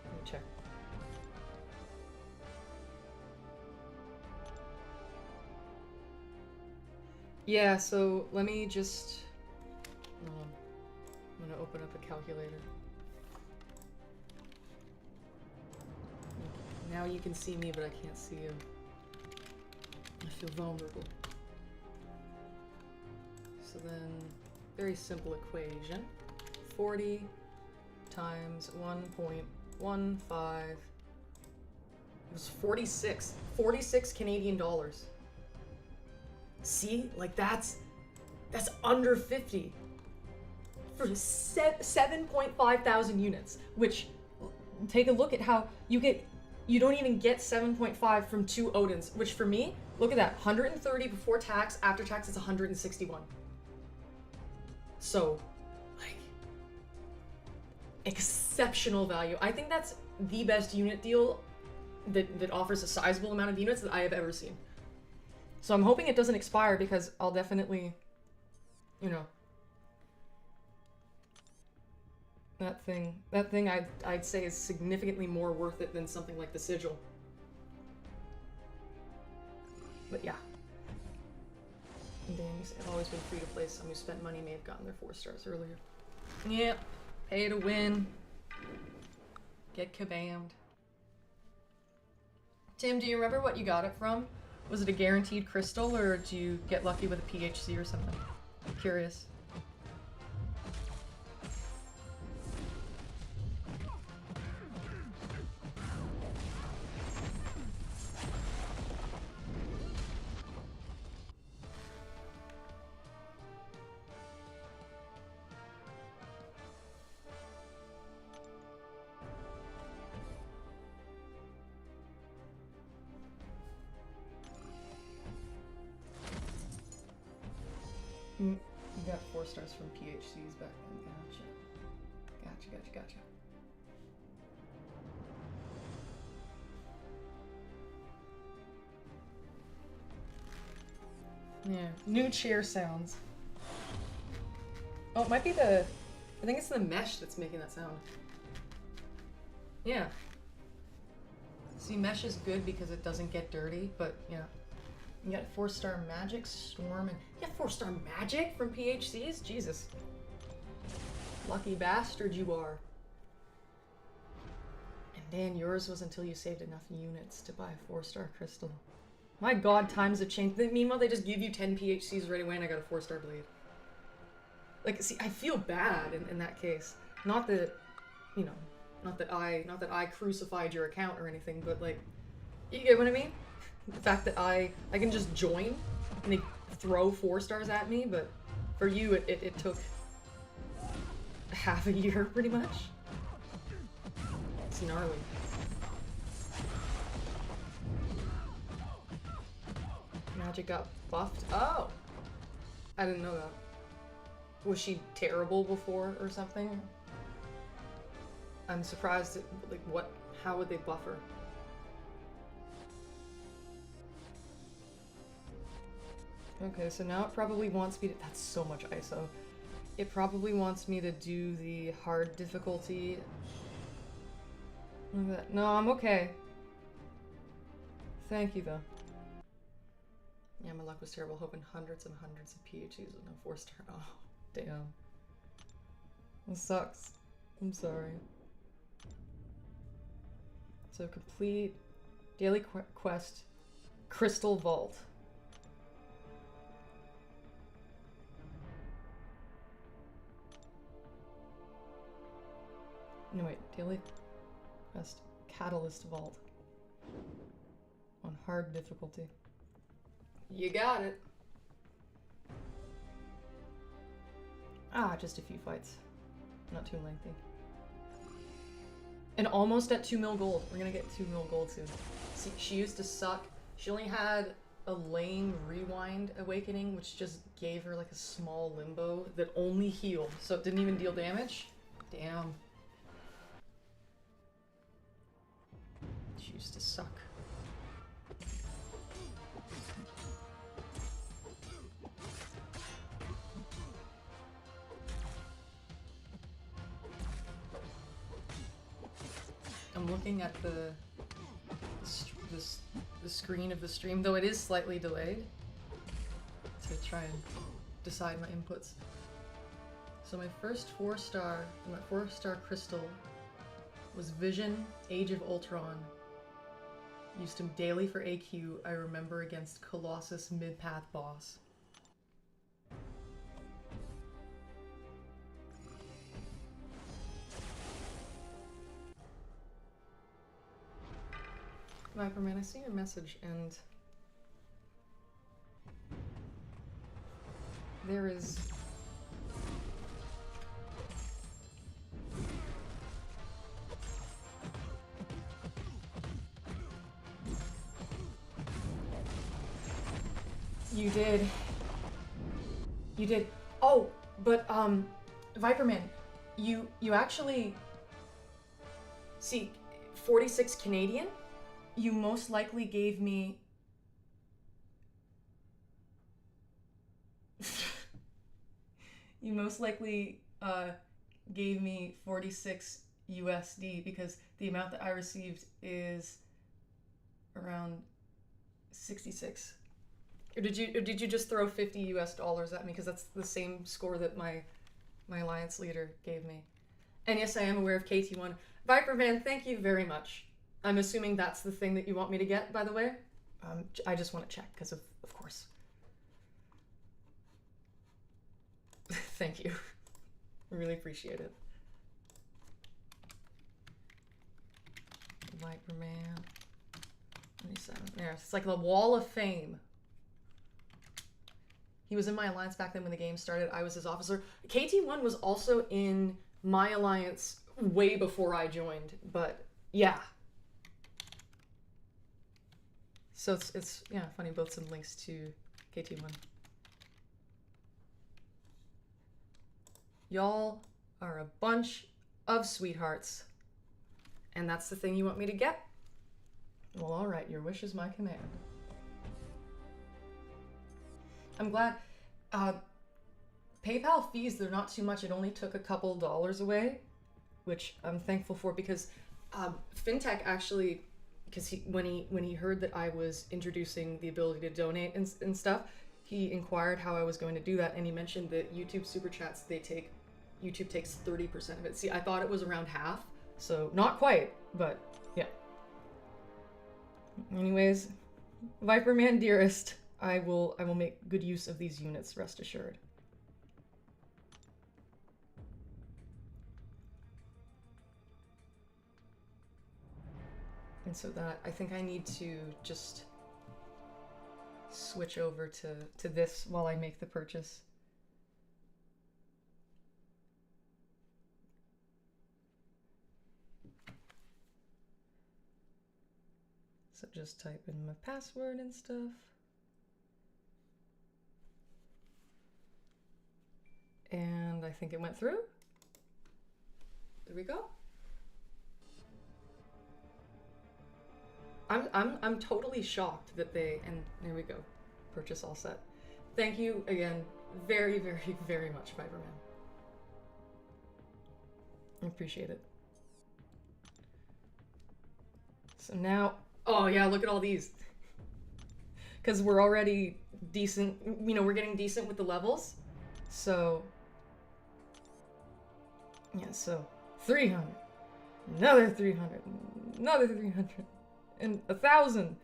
Let me check. Yeah, so let me just... I'm gonna open up a calculator. Now you can see me, but I can't see you. I feel vulnerable. So then, very simple equation. 40 times 1.15. It was 46. 46 Canadian dollars. See? Like that's under 50. For 7.5 thousand units. Which, take a look at how you don't even get 7.5 from 2 Odins, which for me, look at that, 130 before tax, after tax it's 161. So, like, exceptional value. I think that's the best unit deal that offers a sizable amount of units that I have ever seen. So I'm hoping it doesn't expire because I'll definitely, you know, that thing I'd say is significantly more worth it than something like the Sigil. But yeah. And Dan, you say, I've always been free to play. Some who spent money may have gotten their 4 stars earlier. Yep. Pay to win. Get kabammed. Tim, do you remember what you got it from? Was it a guaranteed crystal, or did you get lucky with a PHC or something? I'm curious. You got 4 stars from PHCs back then. Gotcha. Yeah, new chair sounds. Oh, it might be I think it's the mesh that's making that sound. Yeah. See, mesh is good because it doesn't get dirty, but yeah. You got 4-star magic, storm, and you got 4-star magic from PHCs? Jesus. Lucky bastard you are. And Dan, yours was until you saved enough units to buy a 4-star crystal. My god, times have changed. Meanwhile, they just give you 10 PHCs right away and I got a 4-star blade. Like, see, I feel bad in that case. Not that, you know, not that I crucified your account or anything, but like, you get what I mean? The fact that I can just join and they throw 4 stars at me, but for you it took half a year pretty much. It's gnarly. Magic got buffed? Oh! I didn't know that. Was she terrible before or something? I'm surprised at, like, how would they buffer? Okay, so now it probably wants me to, that's so much ISO. It probably wants me to do the hard difficulty. Look at that. No, I'm okay. Thank you, though. Yeah, my luck was terrible, hoping hundreds and hundreds of PhDs with no 4-star. Oh, damn. This sucks. I'm sorry. So complete daily quest, Crystal Vault. No, wait, daily quest, Catalyst Vault. On hard difficulty. You got it. Ah, just a few fights. Not too lengthy. And almost at 2 mil gold. We're gonna get 2 mil gold soon. See, she used to suck. She only had a lame rewind awakening, which just gave her like a small limbo that only healed, so it didn't even deal damage. Damn. She used to suck. I'm looking at the screen of the stream, though it is slightly delayed, to try and decide my inputs. So my first 4-star crystal was Vision, Age of Ultron. Used him daily for AQ, I remember, against Colossus mid-path boss. Viperman, I see your message, and there is You did. You did. Oh, but Viperman, you actually see 46 Canadian. You most likely gave me you most likely gave me 46 USD because the amount that I received is around 66. Or did you just throw 50 US dollars at me because that's the same score that my alliance leader gave me? And yes, I am aware of KT1. Viperman, thank you very much. I'm assuming that's the thing that you want me to get, by the way. I just want to check because of course. Thank you. I really appreciate it. Viperman. 27. There, it's like the Wall of Fame. He was in my alliance back then when the game started. I was his officer. KT1 was also in my alliance way before I joined, but yeah. So it's yeah, funny, both some links to KT1. Y'all are a bunch of sweethearts. And that's the thing you want me to get? Well, all right, your wish is my command. I'm glad. PayPal fees, they're not too much. It only took a couple dollars away, which I'm thankful for because FinTech actually, because when he heard that I was introducing the ability to donate and stuff, he inquired how I was going to do that, and he mentioned that YouTube Super Chats, YouTube takes 30% of it. See, I thought it was around half, so not quite, but yeah. Anyways, Viperman dearest, I will make good use of these units, rest assured. And so that, I think I need to just switch over to this while I make the purchase. So just type in my password and stuff. And I think it went through. There we go. I'm totally shocked that they, and there we go. Purchase all set. Thank you again very, very, very much, Viperman. I appreciate it. So now, oh yeah, look at all these. Because we're already decent, you know, we're getting decent with the levels. So, yeah, so 300, another 300, another 300, and 1,000,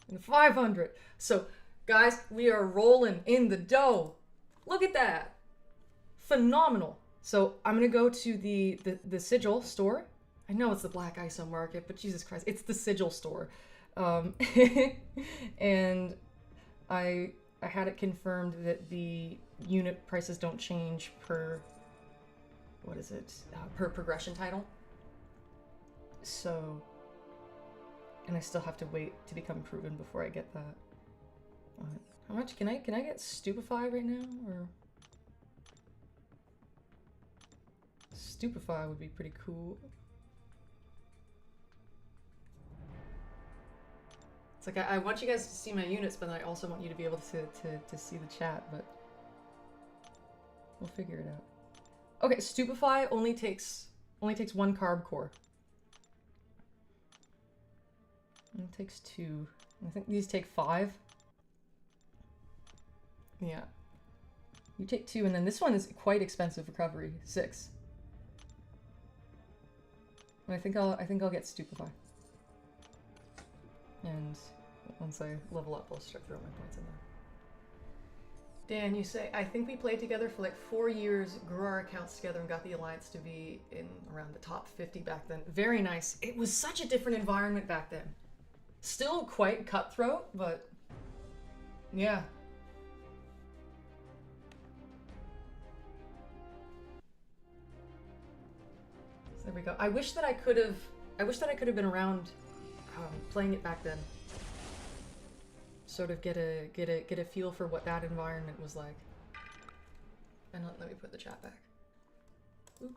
and 500. So, guys, we are rolling in the dough. Look at that. Phenomenal. So I'm going to go to the Sigil store. I know it's the Black ISO market, but Jesus Christ, it's the Sigil store. And I had it confirmed that the unit prices don't change per, what is it, per progression title. So, and I still have to wait to become proven before I get that. How much can I get Stupefy right now, or? Stupefy would be pretty cool. It's like I want you guys to see my units, but I also want you to be able to see the chat, but we'll figure it out. Okay, Stupefy only takes 1 carb core. It takes 2. I think these take 5. Yeah. You take 2, and then this one is quite expensive recovery, 6. And I think I'll get Stupefy. And once I level up, I'll start throwing my points in there. Dan, you say, I think we played together for like 4 years, grew our accounts together, and got the alliance to be in around the top 50 back then. Very nice. It was such a different environment back then. Still quite cutthroat, but yeah. So there we go. I wish that I could have been around playing it back then. Sort of get a feel for what that environment was like. And let me put the chat back. Oop.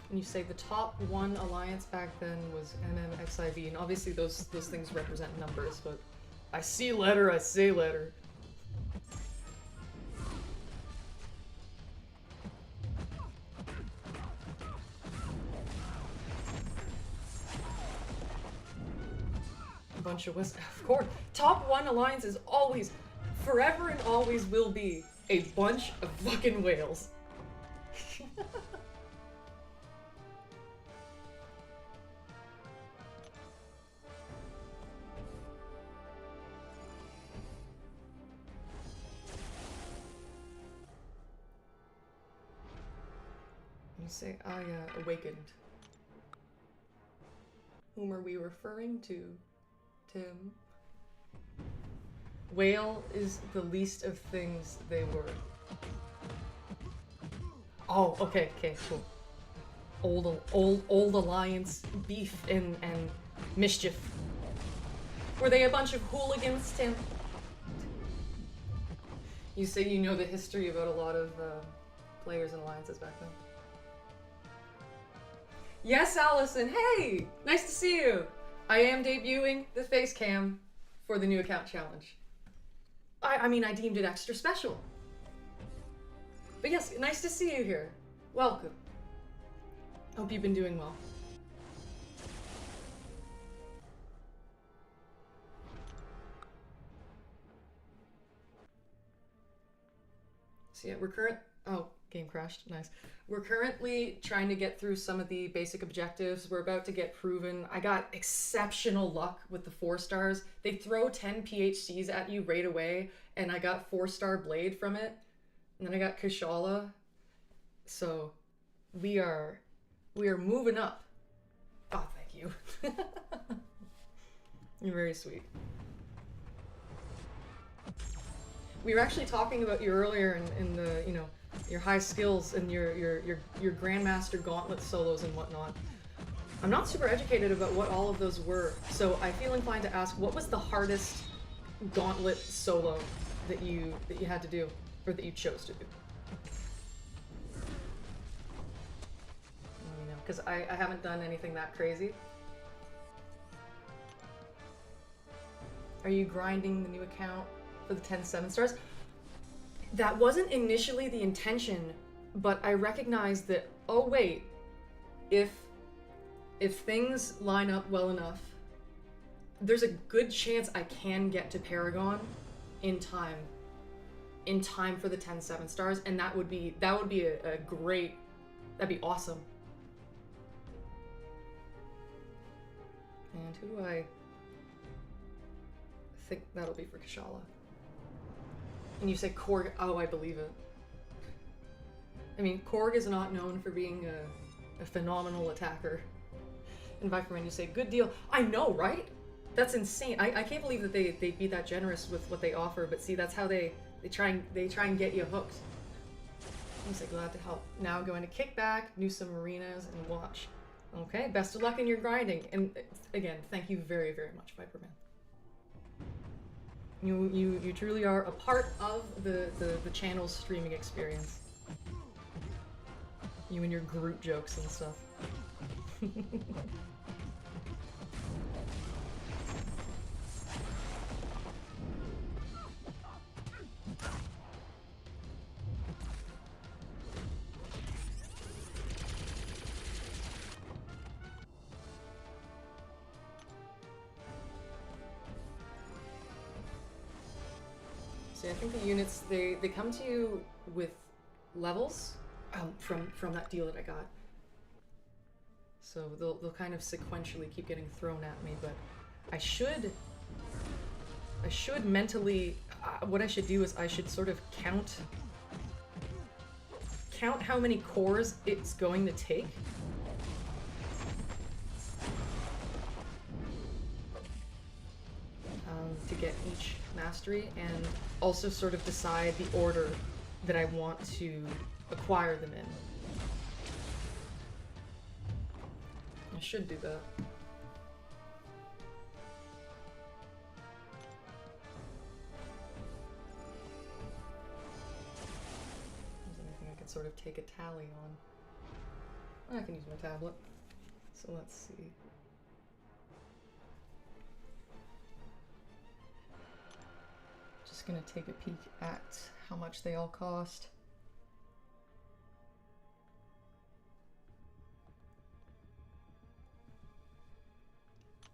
And you say the top 1 alliance back then was MMXIV, and obviously those things represent numbers, but I see letter, I say letter. Bunch of wisdom. Of course, top 1 alliance is always, forever and always will be a bunch of fucking whales. You say, I awakened. Whom are we referring to? Tim. Whale is the least of things they were. Oh, okay, cool. Old alliance beef and mischief. Were they a bunch of hooligans, Tim? You say you know the history about a lot of players and alliances back then. Yes, Allison. Hey, nice to see you. I am debuting the face cam for the new account challenge. I mean, I deemed it extra special. But yes, nice to see you here. Welcome. Hope you've been doing well. So yeah, oh, game crashed, nice. We're currently trying to get through some of the basic objectives. We're about to get proven. I got exceptional luck with the 4 stars. They throw 10 PHCs at you right away, and I got 4-star blade from it. And then I got Kushala. So we are moving up. Oh, thank you. You're very sweet. We were actually talking about you earlier in the, you know, your high skills and your Grandmaster Gauntlet solos and whatnot. I'm not super educated about what all of those were, so I feel inclined to ask, what was the hardest Gauntlet solo that you had to do, or that you chose to do? because I haven't done anything that crazy. Are you grinding the new account for the 10 7-stars? That wasn't initially the intention, but I recognized that, oh wait, if things line up well enough, there's a good chance I can get to Paragon in time for the 10 7-stars, and that would be a great, that'd be awesome. And who do I think that'll be for Kashala? And you say Korg. Oh, I believe it. I mean, Korg is not known for being a phenomenal attacker. And Viperman, you say, good deal. I know, right? That's insane. I can't believe that they'd be that generous with what they offer, but see, that's how they try and get you hooked. I'm so glad to help. Now going to kick back, do some marinas, and watch. Okay, best of luck in your grinding. And again, thank you very, very much, Viperman. You truly are a part of the channel's streaming experience. You and your Groot jokes and stuff. I think the units, they come to you with levels from that deal that I got. So they'll kind of sequentially keep getting thrown at me, but I should mentally, what I should do is I should sort of count how many cores it's going to take. To get each mastery, and also sort of decide the order that I want to acquire them in. I should do that. Is there anything I could sort of take a tally on? I can use my tablet. So let's see. Just gonna take a peek at how much they all cost.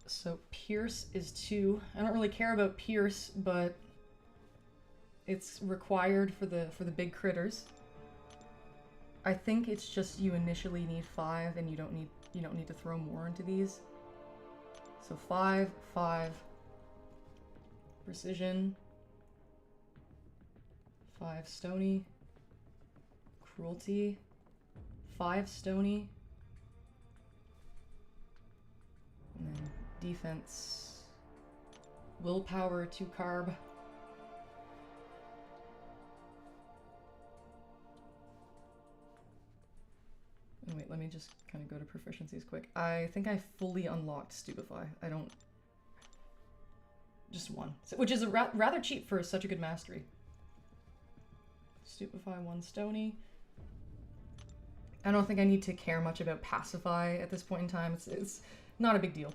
So Pierce is 2. I don't really care about Pierce, but it's required for the big critters. I think it's just you initially need 5, and you don't need to throw more into these. So 5, 5, precision. 5 stony, cruelty, 5 stony, and then defense, willpower, 2 carb. And wait, let me just kind of go to proficiencies quick. I think I fully unlocked Stupefy. I don't, just 1, so, which is rather cheap for such a good mastery. Stupefy, 1 stony. I don't think I need to care much about pacify at this point in time. It's not a big deal.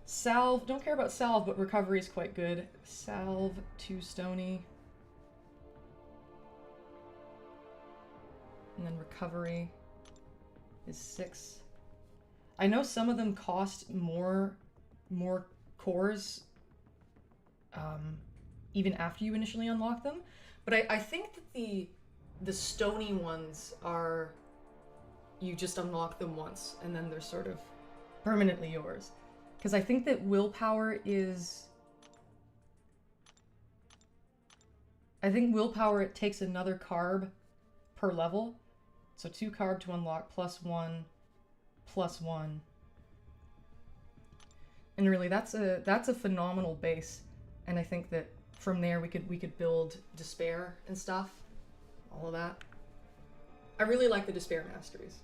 Salve, don't care about salve, but recovery is quite good. Salve, 2 stony. And then recovery is 6. I know some of them cost more cores even after you initially unlock them, but I think that the stony ones are, you just unlock them once and then they're sort of permanently yours. Because I think that willpower is, I think willpower, it takes another carb per level. So 2 carb to unlock, +1, +1. And really that's a phenomenal base. And I think that from there we could build despair and stuff. All of that. I really like the despair masteries.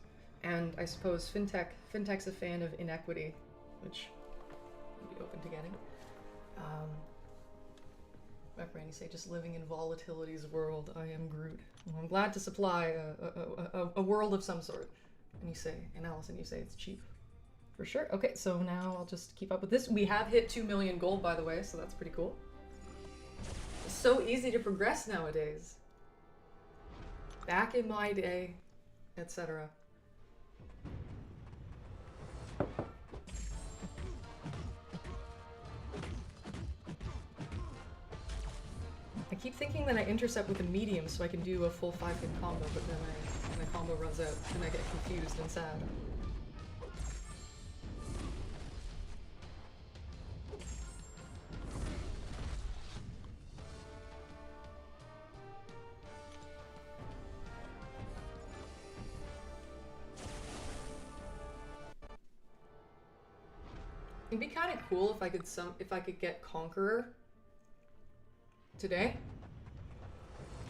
And I suppose Fintech's a fan of inequity, which I'd be open to getting. My friend, you say, just living in volatility's world. I am Groot. Well, I'm glad to supply a world of some sort. And you say, and Allison, you say it's cheap. For sure. Okay, so now I'll just keep up with this. We have hit 2 million gold, by the way, so that's pretty cool. It's so easy to progress nowadays. Back in my day, etc. I keep thinking that I intercept with a medium so I can do a full 5-hit combo, but then the combo runs out and I get confused and sad. It'd be kind of cool if I could get Conqueror today,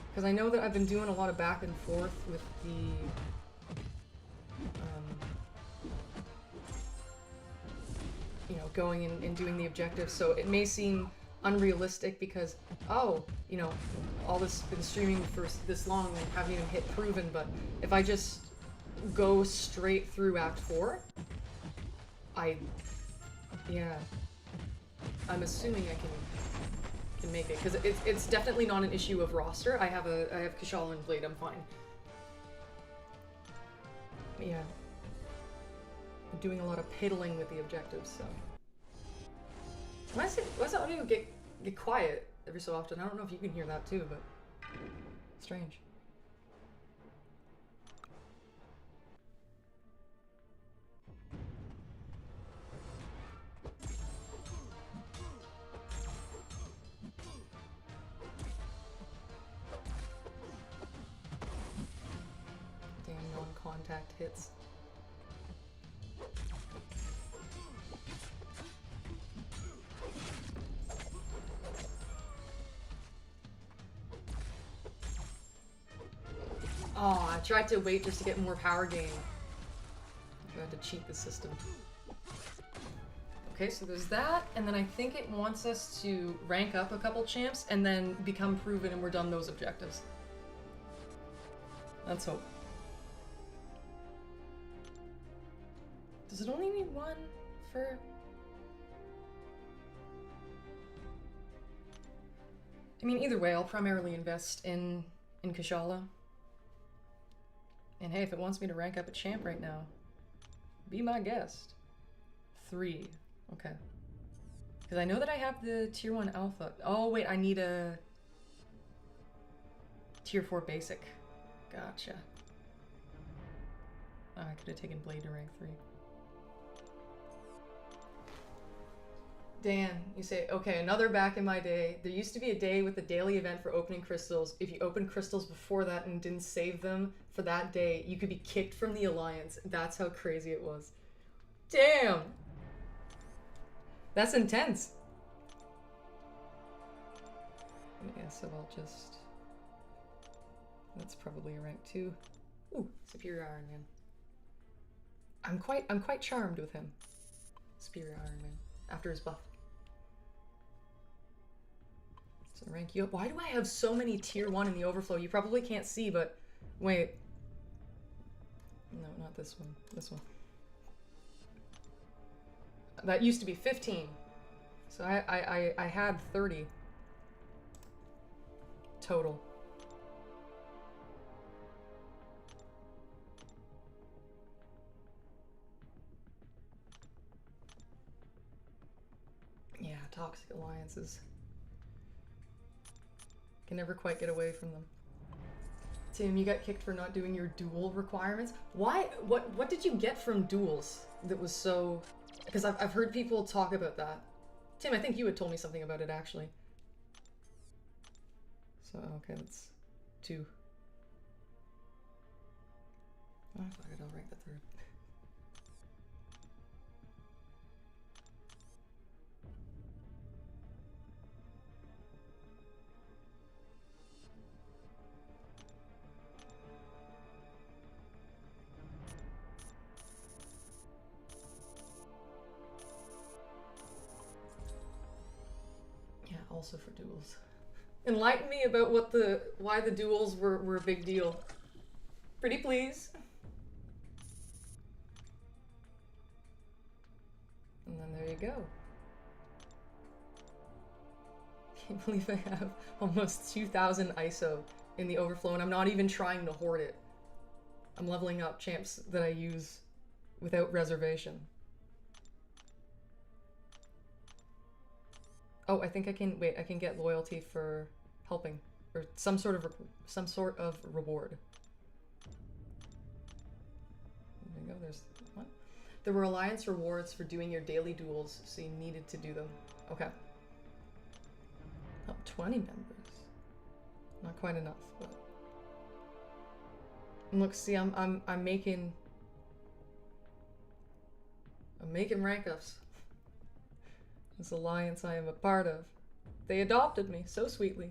because I know that I've been doing a lot of back and forth with the, you know, going in and doing the objectives. So it may seem unrealistic because, oh, you know, all this been streaming for this long and haven't even hit proven. But if I just go straight through Act 4, yeah, I'm assuming I can make it, because it's definitely not an issue of roster. I have Kashala and Blade, I'm fine. Yeah, I'm doing a lot of piddling with the objectives, so. Why does the audio get quiet every so often? I don't know if you can hear that too, but strange. Contact hits. Oh, I tried to wait just to get more power gain. I tried to cheat the system. Okay, so there's that, and then I think it wants us to rank up a couple champs and then become proven and we're done those objectives. Let's hope. Does it only need one for... I mean, either way, I'll primarily invest in Kashala. And hey, if it wants me to rank up a champ right now, be my guest. 3. Okay. Because I know that I have the tier 1 alpha. Oh, wait, I need a tier 4 basic. Gotcha. Oh, I could have taken Blade to rank 3. Dan, you say, okay, another back in my day. There used to be a day with a daily event for opening crystals. If you opened crystals before that and didn't save them for that day, you could be kicked from the alliance. That's how crazy it was. Damn! That's intense. Yeah, so I'll just... That's probably a rank 2. Ooh, Superior Iron Man. I'm quite charmed with him. Superior Iron Man. After his buff. So rank you up. Why do I have so many tier 1 in the overflow? You probably can't see, but wait. No, not this one. This one. That used to be 15. So I had 30 total. Yeah, toxic alliances. Can never quite get away from them. Tim, you got kicked for not doing your duel requirements. Why? What did you get from duels that was so... Because I've heard people talk about that. Tim, I think you had told me something about it, actually. So, okay, that's 2. Oh, fuck it, I'll rank the 3rd. Also for duels. Enlighten me about why the duels were a big deal. Pretty please. go. Can't believe I have almost 2,000 ISO in the overflow, and I'm not even trying to hoard it. I'm leveling up champs that I use without reservation. Oh, I think I can, wait, I can get loyalty for helping, or some sort of reward. There you go, there's one. There were alliance rewards for doing your daily duels, so you needed to do them. Okay. Oh, 20 members. Not quite enough, but... And look, see, I'm making rank ups. This alliance I am a part of. They adopted me so sweetly.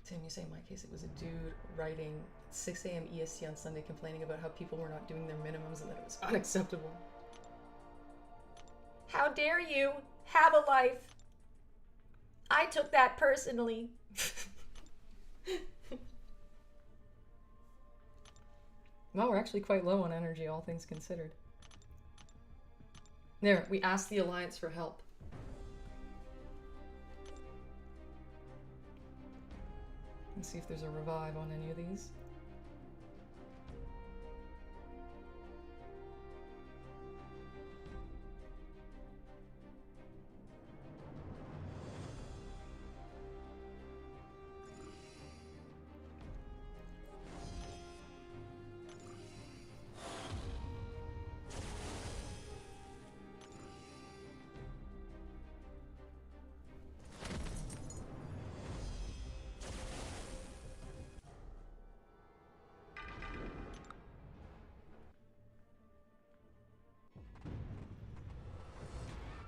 Tim, you say in my case it was a dude writing 6 a.m. EST on Sunday complaining about how people were not doing their minimums and that it was unacceptable. How dare you have a life? I took that personally. Well, we're actually quite low on energy, all things considered. There, we asked the Alliance for help. Let's see if there's a revive on any of these.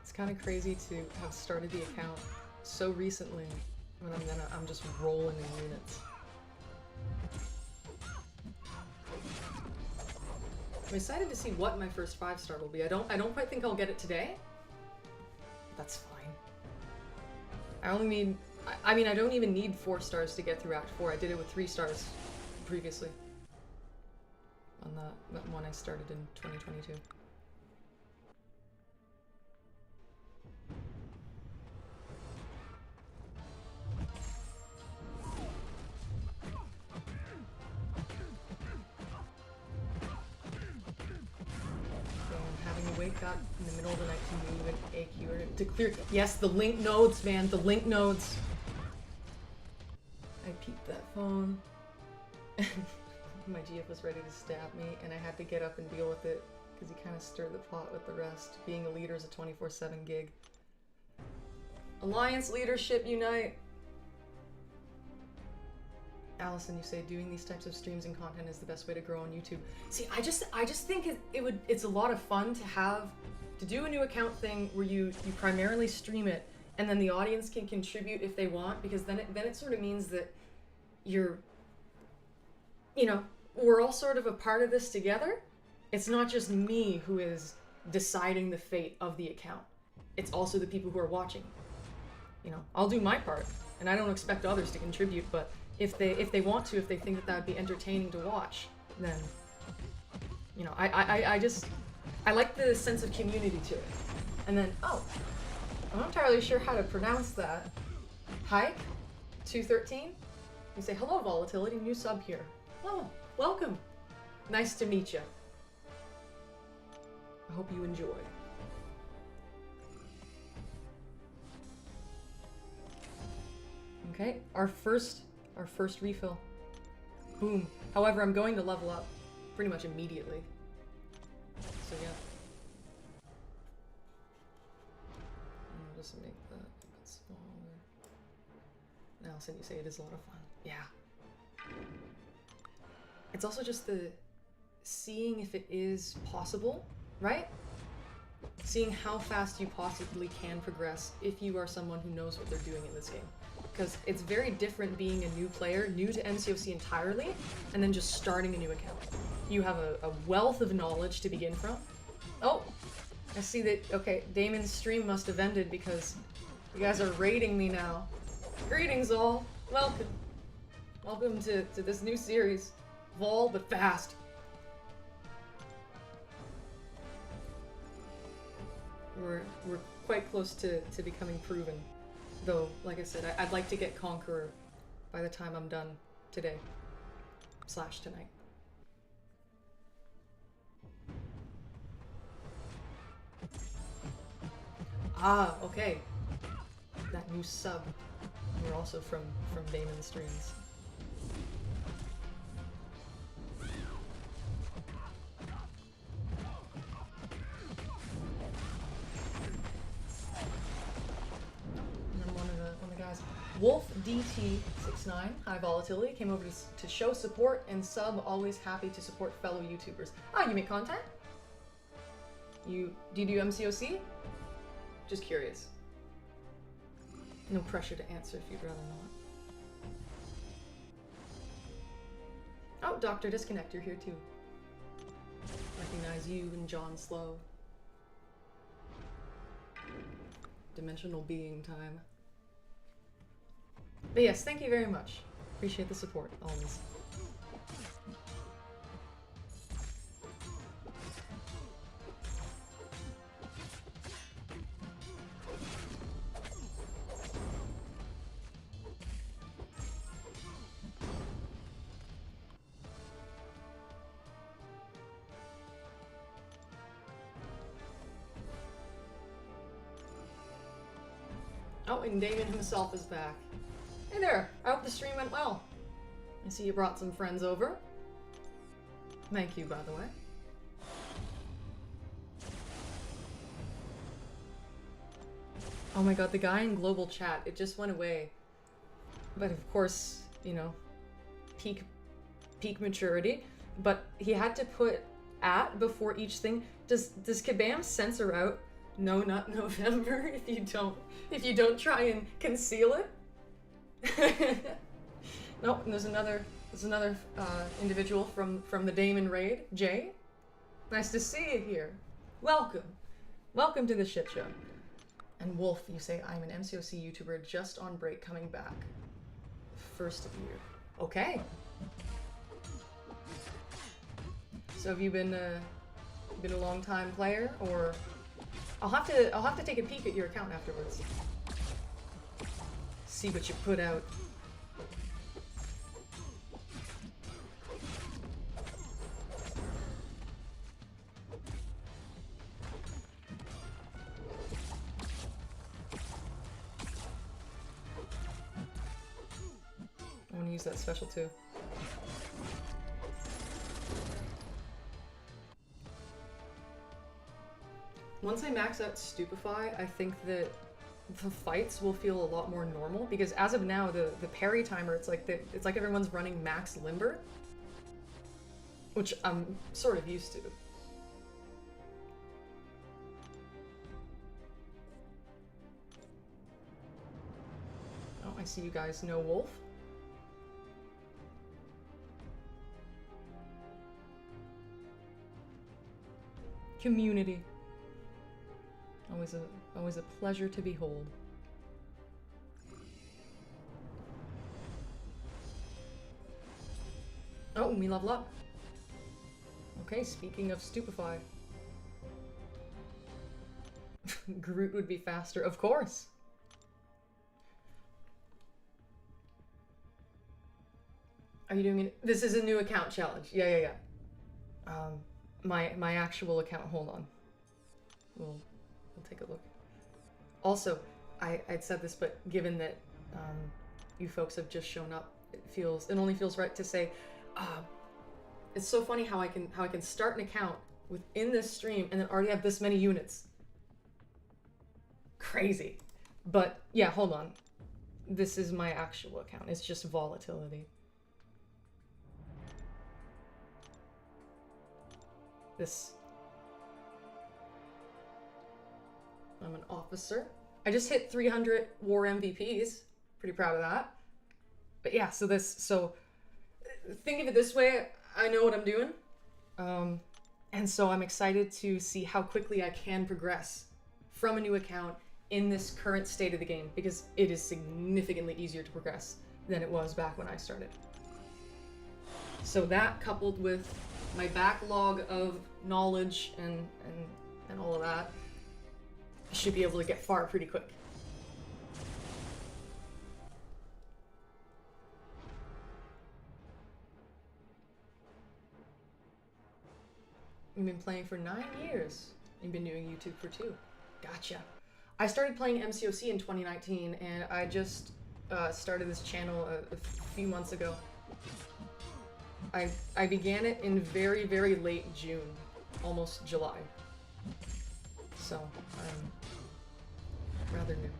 It's kind of crazy to have started the account so recently when I'm just rolling in units. I'm excited to see what my first 5-star will be. I don't quite think I'll get it today. That's fine. I only need, I mean, I don't even need 4 stars to get through Act 4. I did it with 3 stars previously. On that one I started in 2022. Wake up in the middle of the night to move an AQ or to clear. Yes, the link nodes, man, the link nodes. I peeped that phone. My GF was ready to stab me, and I had to get up and deal with it because he kind of stirred the pot with the rest. Being a leader is a 24/7 gig. Alliance leadership unite. Allison, you say doing these types of streams and content is the best way to grow on YouTube. See, I just think it's a lot of fun to do a new account thing where you primarily stream it and then the audience can contribute if they want, because then it sort of means that you're, you know, we're all sort of a part of this together. It's not just me who is deciding the fate of the account. It's also the people who are watching. You know, I'll do my part and I don't expect others to contribute, but if they want to, if they think that would be entertaining to watch, then, you know, I like the sense of community to it. And then, oh, I'm not entirely sure how to pronounce that. Hike 213. You say, hello, Volatility, new sub here. Oh, welcome. Nice to meet you. I hope you enjoy. Okay, our first refill. Boom. However, I'm going to level up pretty much immediately. So yeah. I'll just make that a bit smaller. Allison, you say it is a lot of fun. Yeah. It's also just the seeing if it is possible, right? Seeing how fast you possibly can progress if you are someone who knows what they're doing in this game. Because it's very different being a new player, new to MCOC entirely, and then just starting a new account. You have a wealth of knowledge to begin from. Oh, I see that, okay, Damon's stream must have ended because you guys are raiding me now. Greetings all, welcome. Welcome to this new series. Vol, but fast. we're quite close to becoming proven. Though, like I said, I'd like to get Conqueror by the time I'm done today. / tonight. Ah, okay. That new sub. We're also from Damon Streams. Wolf DT69, high volatility, came over to show support and sub, always happy to support fellow YouTubers. Ah, you make content? Do you do MCOC? Just curious. No pressure to answer if you'd rather not. Oh, Dr. Disconnect, you're here too. Recognize you and John Slow. Dimensional being time. But yes, thank you very much. Appreciate the support, always. Oh, and Damon himself is back. Hey there, I hope the stream went well. I see you brought some friends over. Thank you, by the way. Oh my god, the guy in global chat, it just went away. But of course, you know, peak maturity. But he had to put @ before each thing. Does Kabam censor out "No, not November" if you don't try and conceal it? Nope, and there's another individual from the Damon raid, Jay. Nice to see you here. Welcome to the shit show. And Wolf, you say, I'm an MCOC YouTuber just on break coming back. First of year. Okay. So have you been a long time player, or I'll have to take a peek at your account afterwards. See what you put out. I want to use that special too. Once I max out Stupefy, I think that the fights will feel a lot more normal, because as of now, the parry timer, it's like everyone's running max limber, which I'm sort of used to. Oh, I see you guys know Wolf. Community. Always a pleasure to behold. Oh, me level up. Okay, speaking of Stupefy. Groot would be faster, of course. Are you doing it? This is a new account challenge. Yeah. My actual account, hold on. We'll take a look. Also, I'd said this, but given that you folks have just shown up, it only feels right to say, it's so funny how I can start an account within this stream and then already have this many units. Crazy. But yeah, hold on. This is my actual account. It's just volatility. I'm an officer. I just hit 300 war MVPs. Pretty proud of that. But yeah, so think of it this way. I know what I'm doing. And so I'm excited to see how quickly I can progress from a new account in this current state of the game, because it is significantly easier to progress than it was back when I started. So that, coupled with my backlog of knowledge and all of that, I should be able to get far pretty quick. You've been playing for 9 years. You've been doing YouTube for 2. Gotcha. I started playing MCOC in 2019, and I just started this channel a few months ago. I began it in very, very late June, almost July. So, I'm rather new.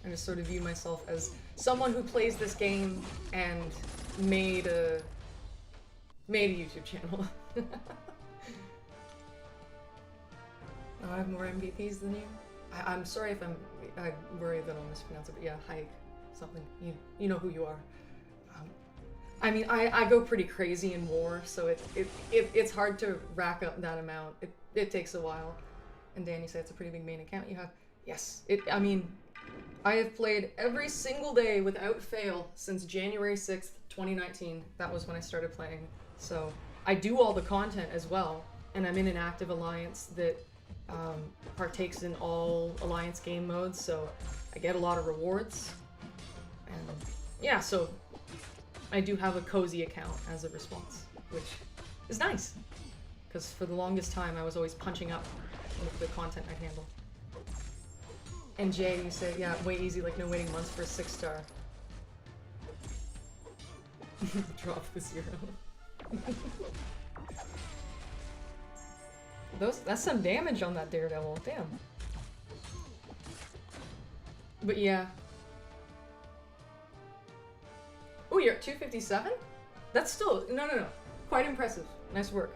I just sort of view myself as someone who plays this game and made a YouTube channel. Oh, I have more MVPs than you? I'm sorry if I worry that I'll mispronounce it, but yeah, hike something. You know who you are. I mean, I go pretty crazy in war, so it's hard to rack up that amount. It takes a while. And Dan, you say it's a pretty big main account you have. Yes. I mean, I have played every single day without fail since January 6th, 2019. That was when I started playing. So I do all the content as well, and I'm in an active alliance that partakes in all alliance game modes, so I get a lot of rewards. And yeah, so I do have a cozy account as a response, which is nice, because for the longest time I was always punching up with the content I handle. And Jay, you say, yeah, way easy, like no waiting months for a 6-star. Drop the 0. That's some damage on that Daredevil, damn. But yeah. Oh, you're at 257? That's still, no. Quite impressive. Nice work.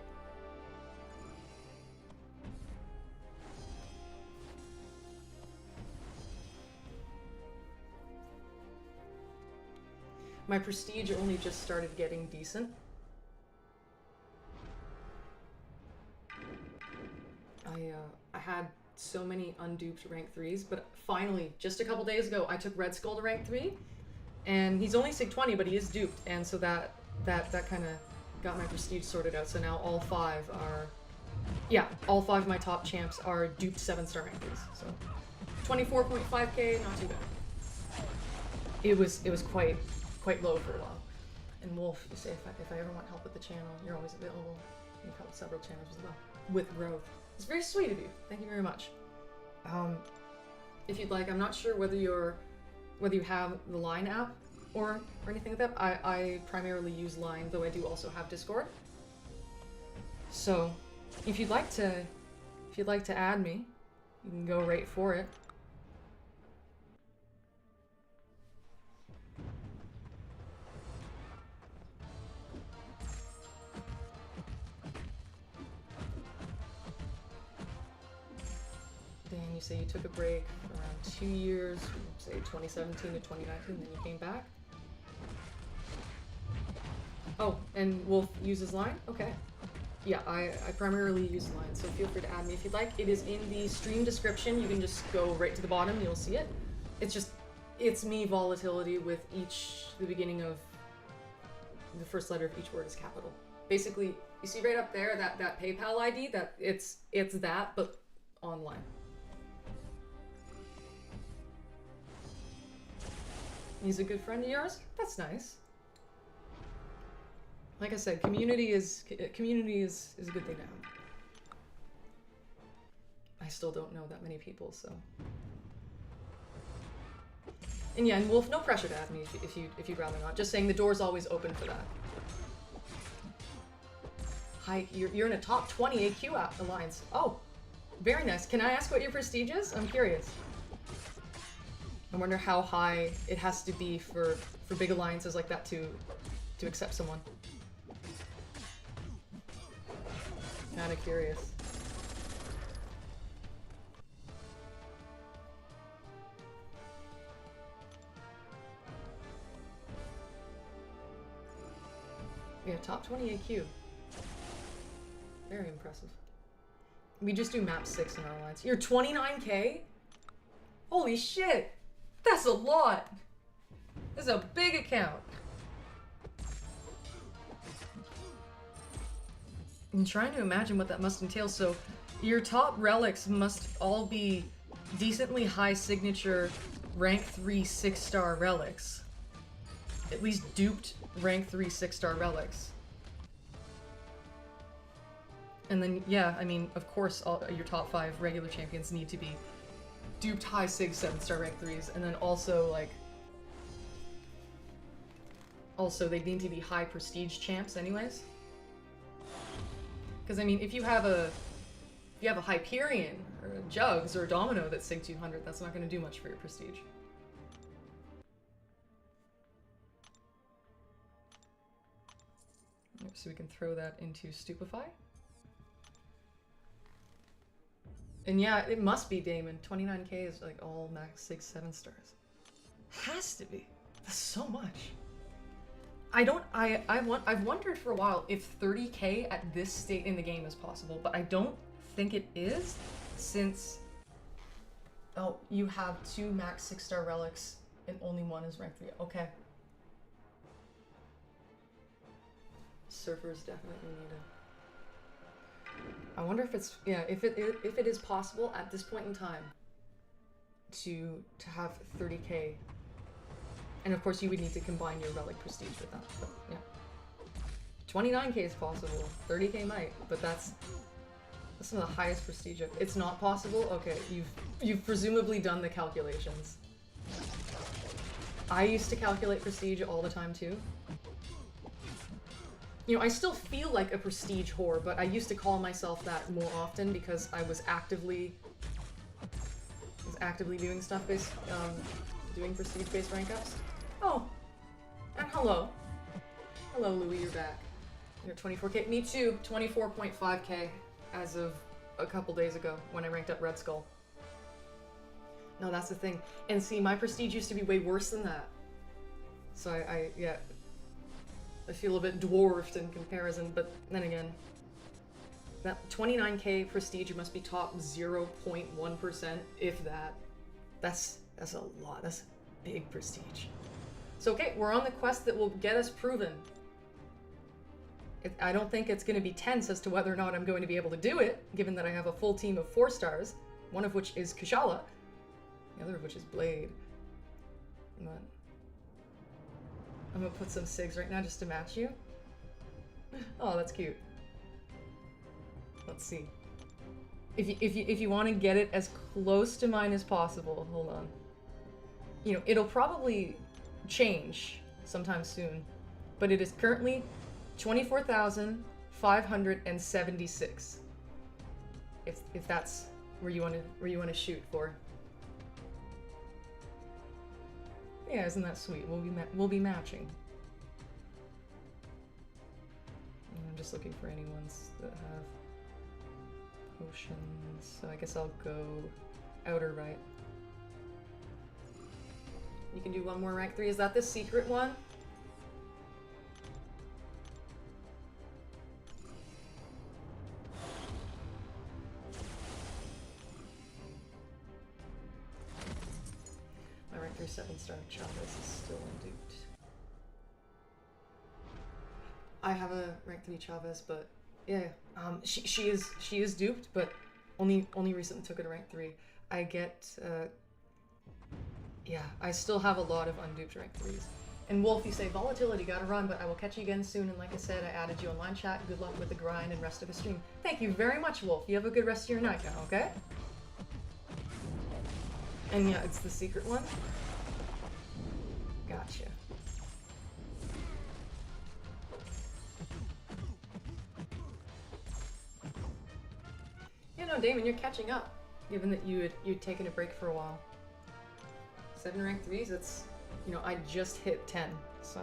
My prestige only just started getting decent. I had so many unduped rank 3s, but finally, just a couple days ago, I took Red Skull to rank 3, and he's only Sig 20, but he is duped, and so that kind of got my prestige sorted out. So now all 5 are, yeah, all 5 of my top champs are duped 7-star rank 3s. So 24.5k, not too bad. It was quite low for a while. And Wolf, you say if I ever want help with the channel, you're always available. You've helped several channels as well with growth. It's very sweet of you. Thank you very much. If you'd like, I'm not sure whether you have the Line app or anything like that. I primarily use Line, though I do also have Discord. So, if you'd like to add me, you can go right for it. Dan, you say you took a break for around 2 years, say 2017 to 2019, then you came back. Oh, and Wolf uses Line? Okay. Yeah, I primarily use Line, so feel free to add me if you'd like. It is in the stream description. You can just go right to the bottom, you'll see it. It's just, ItsMeVolatility with the beginning of the first letter of each word is capital. Basically, you see right up there, that PayPal ID, it's that, but online. He's a good friend of yours? That's nice. Like I said, community is a good thing to have. I still don't know that many people, so. And yeah, and Wolf, no pressure to add me if you'd rather not. Just saying the door's always open for that. Hi, you're in a top 20 AQ alliance. Oh, very nice. Can I ask what your prestige is? I'm curious. I wonder how high it has to be for big alliances like that to accept someone. Kinda curious. Yeah, top 20 AQ. Very impressive. We just do map 6 in our alliance. You're 29k? Holy shit! That's a lot! This is a big account. I'm trying to imagine what that must entail. So your top relics must all be decently high signature rank 3 6-star relics. At least duped rank 3 6-star relics. And then, yeah, I mean, of course, all your top 5 regular champions need to be duped high sig 7-star rank 3s, and then also, like, also they need to be high prestige champs anyways. Because, I mean, if you have a Hyperion, or a Jugs, or a Domino that's sig 200, that's not going to do much for your prestige. So we can throw that into Stupefy. And yeah, it must be Damon. 29k is like all max 6, 7 stars. Has to be. That's so much. I've wondered for a while if 30k at this state in the game is possible, but I don't think it is, since you have 2 max 6-star relics and only 1 is rank 3. Okay. Surfers definitely need it. I wonder if it's, yeah, if it is possible at this point in time to have 30k, and of course you would need to combine your relic prestige with that. But yeah, 29k is possible. 30k might, but that's some of the highest prestige. It's not possible. Okay, you've presumably done the calculations. I used to calculate prestige all the time too. You know, I still feel like a prestige whore, but I used to call myself that more often because I was actively doing stuff based, doing prestige-based rank ups. Oh, and hello. Hello, Louis, you're back. You're 24k. Me too, 24.5k as of a couple days ago when I ranked up Red Skull. No, that's the thing. And see, my prestige used to be way worse than that. So yeah. I feel a bit dwarfed in comparison, but then again, that 29k prestige must be top 0.1%, if that. That's a lot. That's big prestige. So okay, we're on the quest that will get us proven. I don't think it's going to be tense as to whether or not I'm going to be able to do it, given that I have a full team of 4 stars, one of which is Kushala, the other of which is Blade. But I'm gonna put some SIGs right now just to match you. Oh, that's cute. Let's see. If you want to get it as close to mine as possible, hold on. You know, it'll probably change sometime soon, but it is currently 24,576. If that's where you want to shoot for. Yeah, isn't that sweet? We'll be matching. And I'm just looking for any ones that have potions. So I guess I'll go outer right. You can do one more rank 3. Is that the secret one? My rank 3 7-star Chavez is still unduped. I have a rank 3 Chavez, but yeah, she is duped, but only recently took it to rank 3. I get yeah, I still have a lot of unduped rank 3s. And Wolf, you say, volatility, gotta run, but I will catch you again soon. And like I said, I added you on line chat. Good luck with the grind and rest of the stream. Thank you very much, Wolf. You have a good rest of your night now, okay? And yeah, it's the secret one. Gotcha. You know, Damon, you're catching up, given that you'd taken a break for a while. 7 rank 3s, that's, you know, I just hit 10, so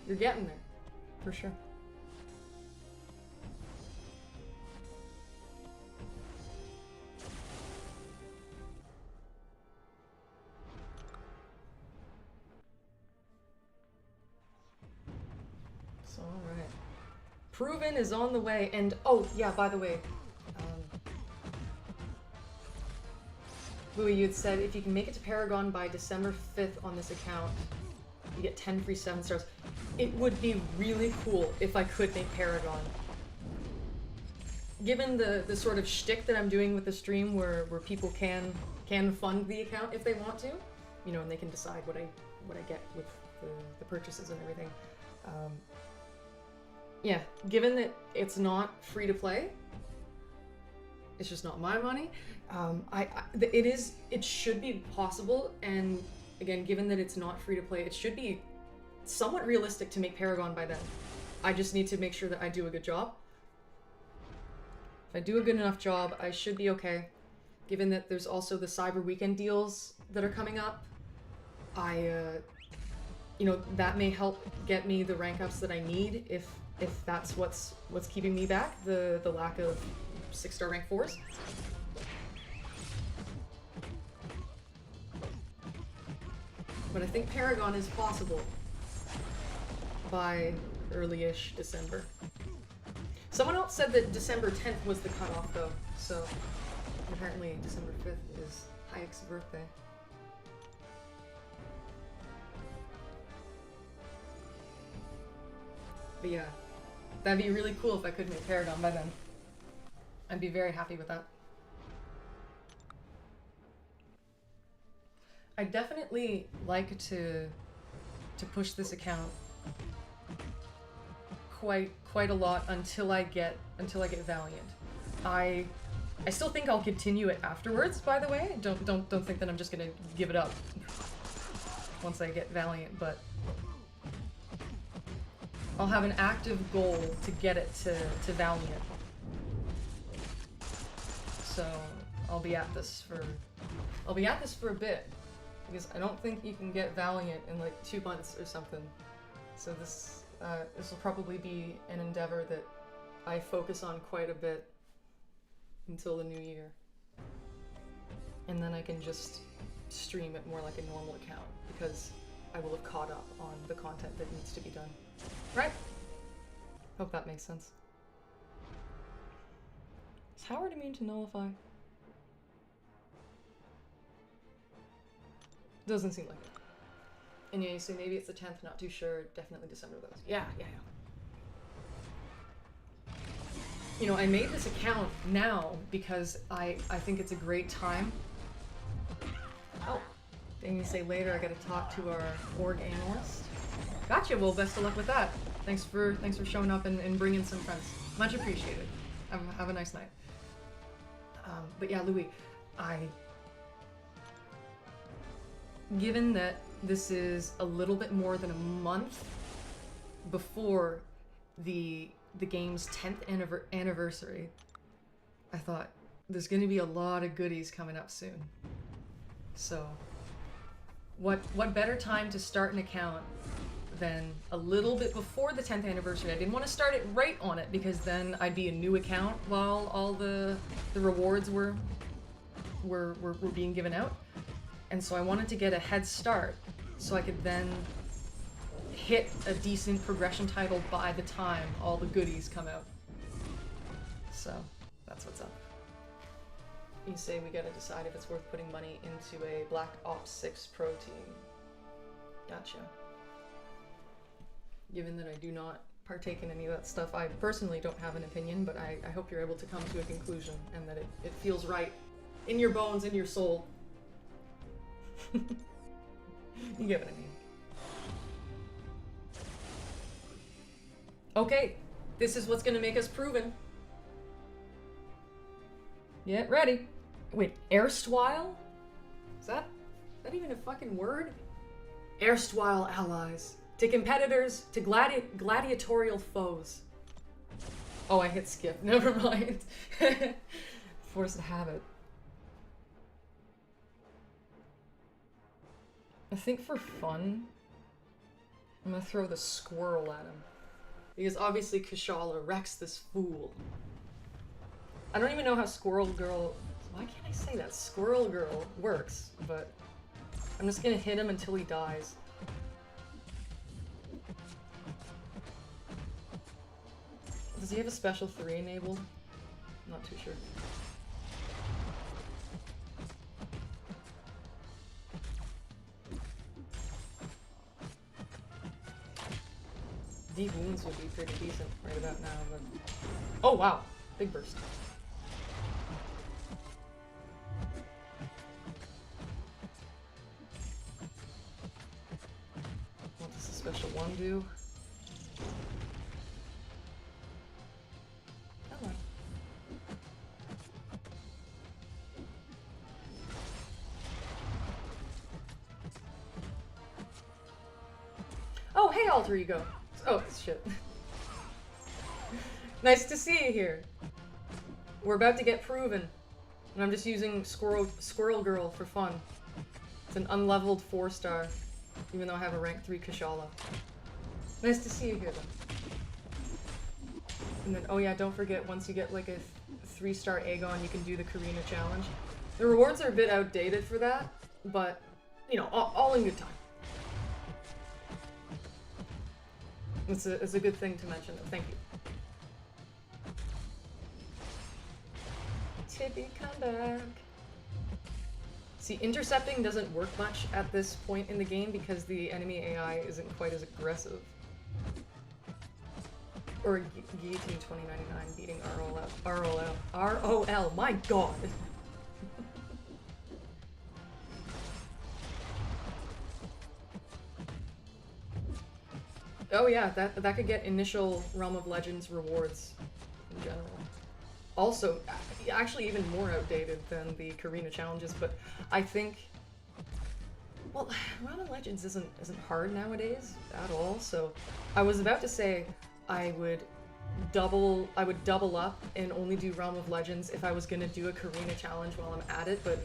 you're getting there, for sure. So, alright. Proven is on the way, and, oh, yeah, by the way, Louis, you had said if you can make it to Paragon by December 5th on this account, you get 10 free 7 stars. It would be really cool if I could make Paragon given the sort of shtick that I'm doing with the stream, where people can fund the account if they want to, you know, and they can decide what I get with the purchases and everything. Yeah, given that it's not free to play, it's just not my money. It should be possible, and again, given that it's not free to play, it should be somewhat realistic to make Paragon by then. I just need to make sure that I do a good job. If I do a good enough job, I should be okay. Given that there's also the Cyber Weekend deals that are coming up, you know, that may help get me the rank ups that I need if that's what's keeping me back, the lack of 6-star rank 4s. But I think Paragon is possible by early-ish December. Someone else said that December 10th was the cutoff though, so apparently December 5th is Hayek's birthday. But yeah, that'd be really cool if I could make Paragon by then. I'd be very happy with that. I definitely like to push this account quite a lot until I get Valiant. I still think I'll continue it afterwards, by the way. Don't think that I'm just gonna give it up once I get Valiant, but I'll have an active goal to get it to Valiant. So I'll be at this for a bit, because I don't think you can get Valiant in like 2 months or something. So this will probably be an endeavor that I focus on quite a bit until the new year. And then I can just stream it more like a normal account, because I will have caught up on the content that needs to be done. Right? Hope that makes sense. Is Howard immune to nullify? Doesn't seem like it. And yeah, you say maybe it's the 10th, not too sure. Definitely December though. Yeah. You know, I made this account now because I think it's a great time. Oh, then you say later I gotta talk to our org analyst. Gotcha, well best of luck with that. Thanks for showing up and bringing some friends. Much appreciated. Have a nice night. But yeah, Louis, given that this is a little bit more than a month before the game's 10th anniversary, I thought there's going to be a lot of goodies coming up soon. So what better time to start an account than a little bit before the 10th anniversary. I didn't want to start it right on it, because then I'd be a new account while all the rewards were being given out. And so I wanted to get a head start so I could then hit a decent progression title by the time all the goodies come out. So that's what's up. You say we gotta decide if it's worth putting money into a Black Ops 6 pro team. Gotcha. Given that I do not partake in any of that stuff, I personally don't have an opinion, but I hope you're able to come to a conclusion and that it feels right in your bones, in your soul. You get what I mean. Okay, this is what's gonna make us proven. Get ready. Wait, erstwhile? Is that even a fucking word? Erstwhile allies. To competitors, to gladiatorial foes. Oh, I hit skip. Never mind. Forced to have it. I think for fun, I'm gonna throw the squirrel at him. Because obviously Kushala wrecks this fool. I don't even know how Squirrel Girl... Why can't I say that? Squirrel Girl works, but I'm just gonna hit him until he dies. Does he have a special 3 enabled? I'm not too sure. Deep wounds would be pretty decent right about now, but... Oh wow! Big burst. What does the special one do? Come on. Oh, hey, alter ego. Oh, shit. Nice to see you here. We're about to get proven. And I'm just using Squirrel Girl for fun. It's an unleveled 4-star, even though I have a rank 3 Kashala. Nice to see you here, though. And then, oh yeah, don't forget, once you get like a 3-star Aegon, you can do the Karina challenge. The rewards are a bit outdated for that, but, you know, all in good time. It's a good thing to mention, though. Thank you. Tippy, come back. See, intercepting doesn't work much at this point in the game because the enemy AI isn't quite as aggressive. Or Guillotine 2099 beating ROL. My god! Oh yeah, that could get initial Realm of Legends rewards in general. Also, actually even more outdated than the Karina challenges, but I think, well, Realm of Legends isn't hard nowadays at all, so I was about to say I would double up and only do Realm of Legends if I was gonna do a Karina challenge while I'm at it, but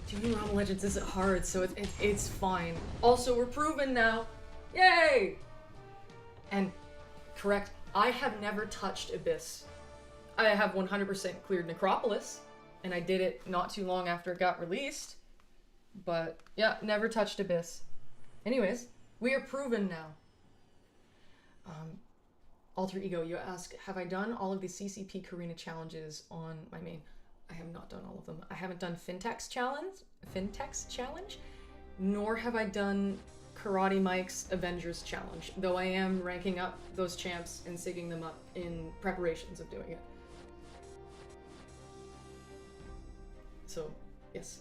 doing Realm of Legends isn't hard, so it's fine. Also, we're proven now! Yay! And, correct, I have never touched Abyss. I have 100% cleared Necropolis, and I did it not too long after it got released. But, yeah, never touched Abyss. Anyways, we are proven now. Alter Ego, you ask, have I done all of the CCP Karina challenges on my main? I have not done all of them. I haven't done Fintech's challenge, nor have I done Karate Mike's Avengers challenge, though I am ranking up those champs and sigging them up in preparations of doing it. So, yes.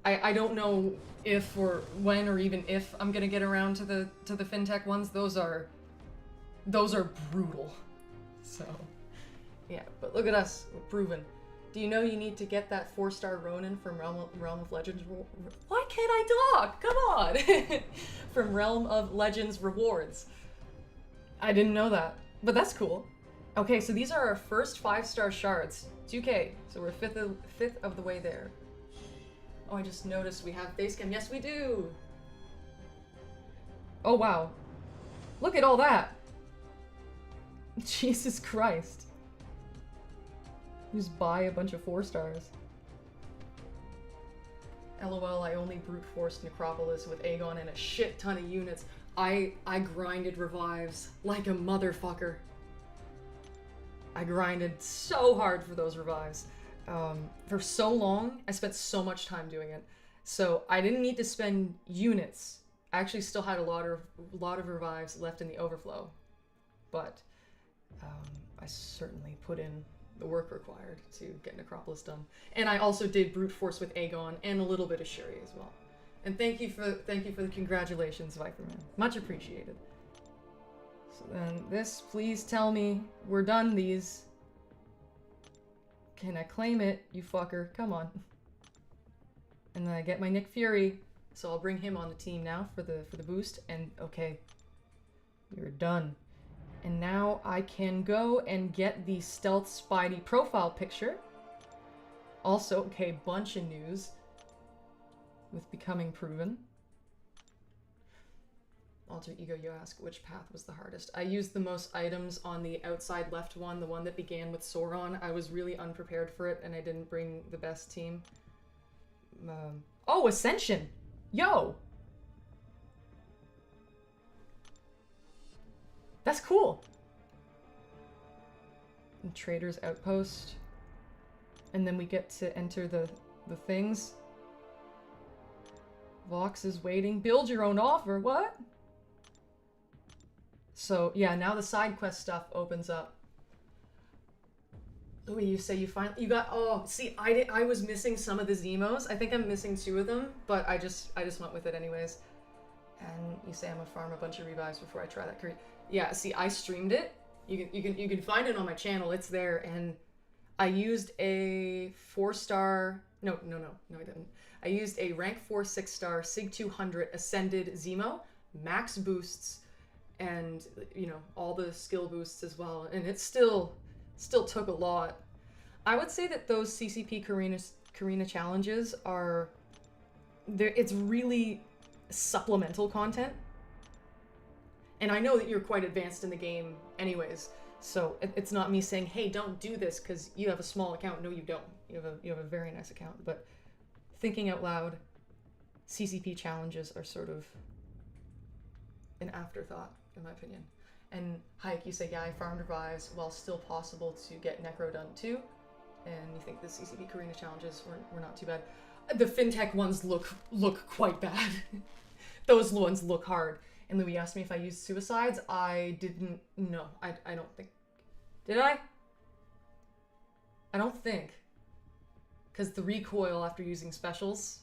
I don't know if or when or even if I'm gonna get around to the fintech ones. Those are brutal. So, yeah, but look at us, we're proven. Do you know you need to get that 4-star Ronin from Realm of Legends? Why can't I talk? Come on! From Realm of Legends rewards. I didn't know that, but that's cool. Okay, so these are our first 5-star shards. 2K, so we're fifth of the way there. Oh, I just noticed we have base cam. Yes, we do! Oh, wow. Look at all that! Jesus Christ. Just buy a bunch of 4-stars. LOL, I only brute forced Necropolis with Aegon and a shit ton of units. I grinded revives like a motherfucker. I grinded so hard for those revives. For so long, I spent so much time doing it. So I didn't need to spend units. I actually still had a lot of revives left in the overflow. But I certainly put in the work required to get Necropolis done. And I also did brute force with Aegon and a little bit of Shuri as well. And thank you for the congratulations, Viperman. Much appreciated. So then this, please tell me we're done these. Can I claim it, you fucker? Come on. And then I get my Nick Fury, so I'll bring him on the team now for the boost. And okay, you're done. And now I can go and get the Stealth Spidey profile picture. Also, okay, bunch of news with becoming proven. Alter Ego, you ask, which path was the hardest? I used the most items on the outside left one, the one that began with Sauron. I was really unprepared for it, and I didn't bring the best team. Oh, Ascension! Yo! That's cool! And Trader's Outpost. And then we get to enter the things. Vox is waiting. Build your own offer, what? So, yeah, now the side quest stuff opens up. Oh, you say you got, oh, see, I was missing some of the Zemos. I think I'm missing 2 of them, but I just went with it anyways. And you say I'm gonna farm a bunch of revives before I try that curry. Yeah, see, I streamed it. You can find it on my channel. It's there, and I used a 4-star. No, I didn't. I used a rank 4 6-star Sig 200 Ascended Zemo, max boosts, and you know all the skill boosts as well, and it still took a lot. I would say that those CCP Karina challenges are there. It's really supplemental content. And I know that you're quite advanced in the game anyways, so it's not me saying, hey, don't do this because you have a small account. No, you don't. You have a very nice account. But thinking out loud, CCP challenges are sort of an afterthought, in my opinion. And Hike, you say, yeah, I farmed revives while still possible to get Necro done too. And you think the CCP Karina challenges were not too bad. The FinTech ones look quite bad. Those ones look hard. And Louis asked me if I used suicides. I didn't. No, I don't think. Did I? I don't think. Because the recoil after using specials.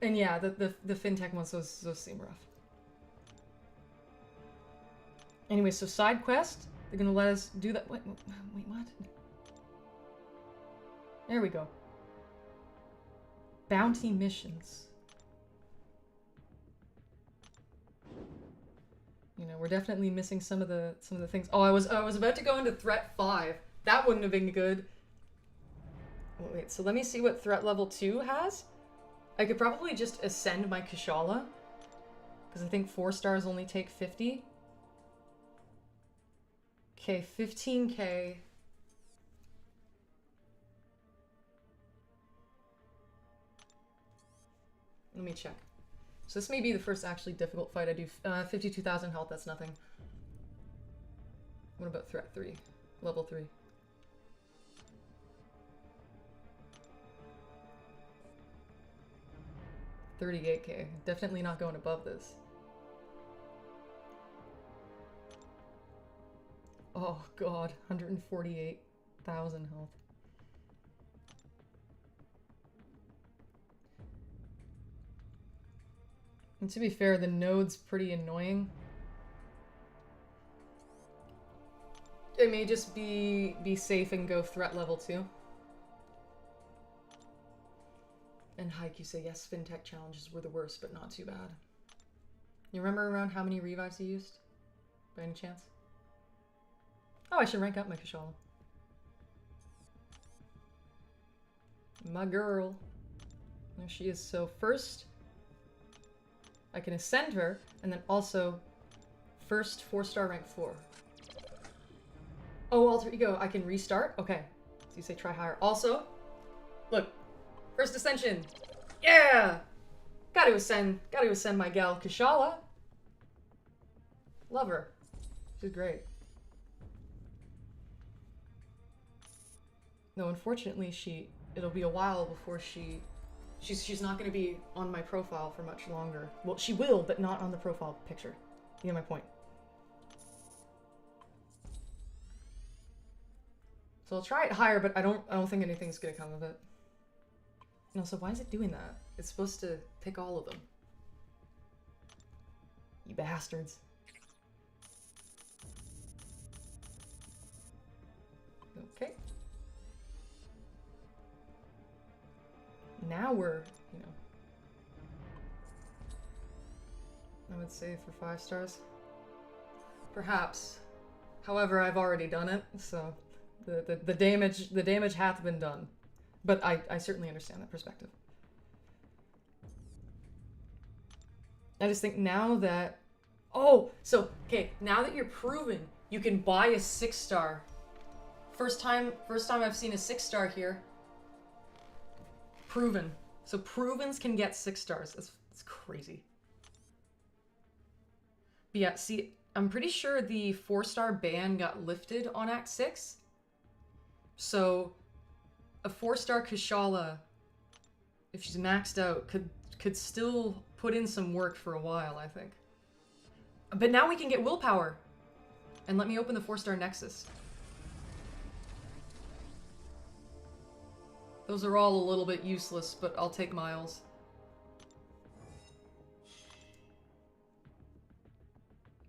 And yeah, the FinTech ones, those seem rough. Anyway, so side quest. They're gonna let us do that. Wait, what? There we go. Bounty missions. You know, we're definitely missing some of the things. Oh, I was about to go into threat 5. That wouldn't have been good. Oh, wait, so let me see what threat level 2 has. I could probably just ascend my Kushala, because I think 4 stars only take 50. Okay, 15k. Let me check. So this may be the first actually difficult fight I do. 52,000 health, that's nothing. What about threat 3? Level 3. $38k. Definitely not going above this. Oh god, 148,000 health. And to be fair, the node's pretty annoying. It may just be safe and go threat level 2. And Hike, you say, yes, FinTech challenges were the worst, but not too bad. You remember around how many revives you used? By any chance? Oh, I should rank up my Kushala. My girl. There she is. So first, I can ascend her, and then also first 4-star rank 4. Oh, alter ego, I can restart? Okay. So you say try higher. Also, look, first ascension. Yeah! Gotta ascend my gal Kushala. Love her. She's great. No, unfortunately, it'll be a while before she's not going to be on my profile for much longer. Well, she will, but not on the profile picture. You get my point. So I'll try it higher, but I don't think anything's going to come of it. And also, why is it doing that? It's supposed to pick all of them. You bastards. Okay. Now we're, you know, I would say for 5 stars. Perhaps. However, I've already done it, so the damage hath been done. But I certainly understand that perspective. I just think now that, oh, so okay, now that you're proven, you can buy a 6-star. First time I've seen a 6-star here. Proven. So provens can get 6 stars. It's crazy. But yeah, see, I'm pretty sure the 4-star ban got lifted on Act 6. So a 4-star Kushala, if she's maxed out, could still put in some work for a while, I think. But now we can get willpower. And let me open the 4-star Nexus. Those are all a little bit useless, but I'll take Miles.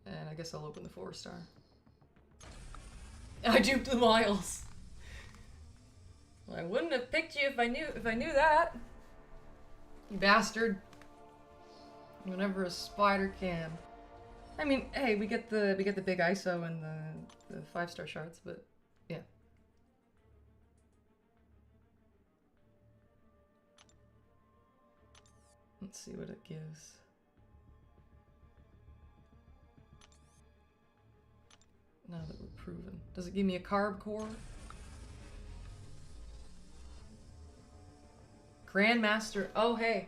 And I guess I'll open the 4-star. I duped the Miles. I wouldn't have picked you if I knew that. You bastard. Whenever a spider can. I mean, hey, we get the big ISO and the 5-star shards, but yeah. Let's see what it gives. Now that we're proven. Does it give me a carb core? Grandmaster. Oh hey.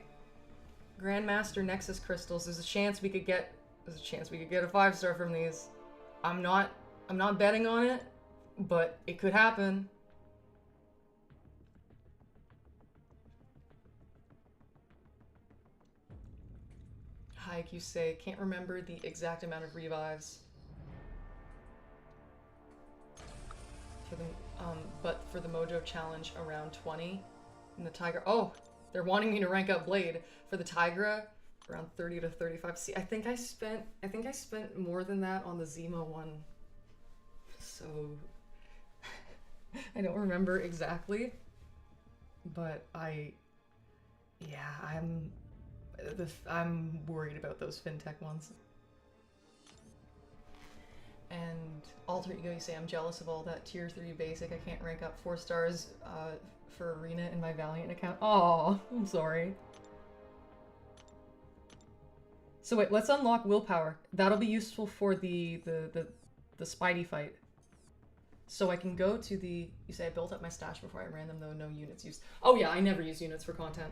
Grandmaster Nexus crystals. There's a chance we could get a 5-star from these. I'm not betting on it, but it could happen. Hike, you say, can't remember the exact amount of revives. For the but for the Mojo challenge around 20. And the Tiger, oh, they're wanting me to rank up Blade. For the Tigra, around 30 to 35. See, I think I spent more than that on the Zemo one. So I don't remember exactly. But I'm worried about those fintech ones. And Alter Ego, you say, I'm jealous of all that tier 3 basic. I can't rank up 4 stars for Arena in my Valiant account. Oh, I'm sorry. So wait, let's unlock Willpower. That'll be useful for the Spidey fight. So I can go to the... You say I built up my stash before I ran them, though no units used. Oh yeah, I never use units for content.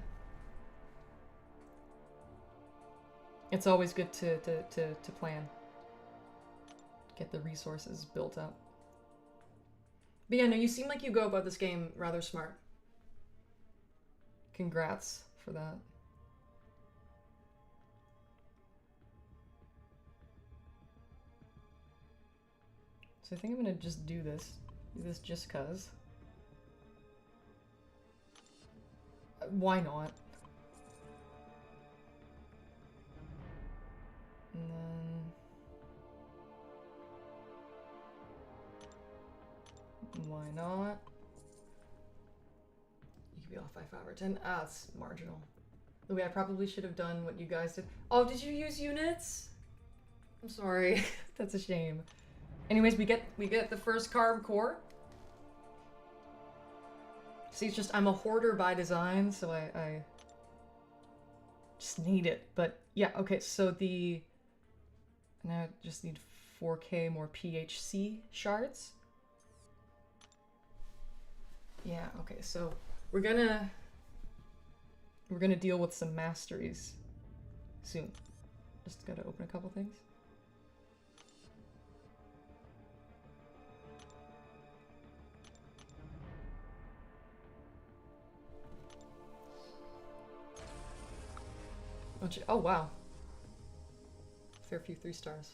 It's always good to plan. Get the resources built up. But yeah, no, you seem like you go about this game rather smart. Congrats for that. So I think I'm gonna just do this. Do this just cuz. Why not? And then... Why not? You could be off by 5 or 10. Ah, it's marginal. Louis, I probably should have done what you guys did. Oh, did you use units? I'm sorry. That's a shame. Anyways, we get the first carb core. See, it's just I'm a hoarder by design, so I just need it. But yeah, okay, so now I just need 4K more PHC shards. Yeah, okay, so we're gonna deal with some masteries soon. Just gotta open a couple things. Oh wow. Fair few 3 stars.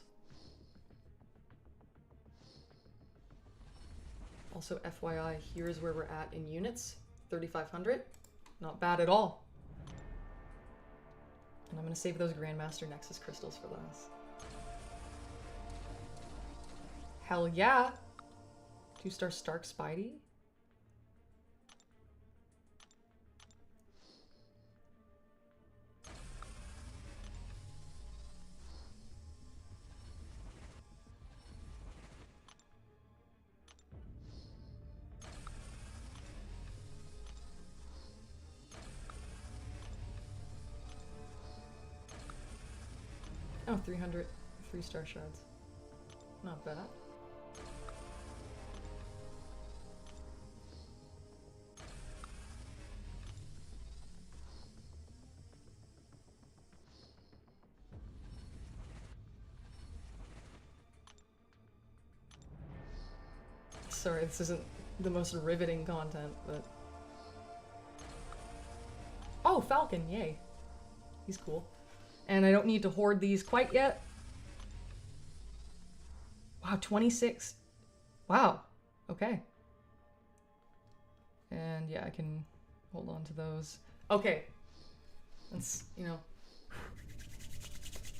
Also, FYI, here's where we're at in units. 3,500. Not bad at all. And I'm gonna save those Grandmaster Nexus crystals for last. Hell yeah! 2-star Stark Spidey. Oh, 300 3-star shards. Not bad. Sorry, this isn't the most riveting content, but... Oh, Falcon, yay. He's cool. And I don't need to hoard these quite yet. Wow, 26. Wow. Okay. And yeah, I can hold on to those. Okay. Let's, you know,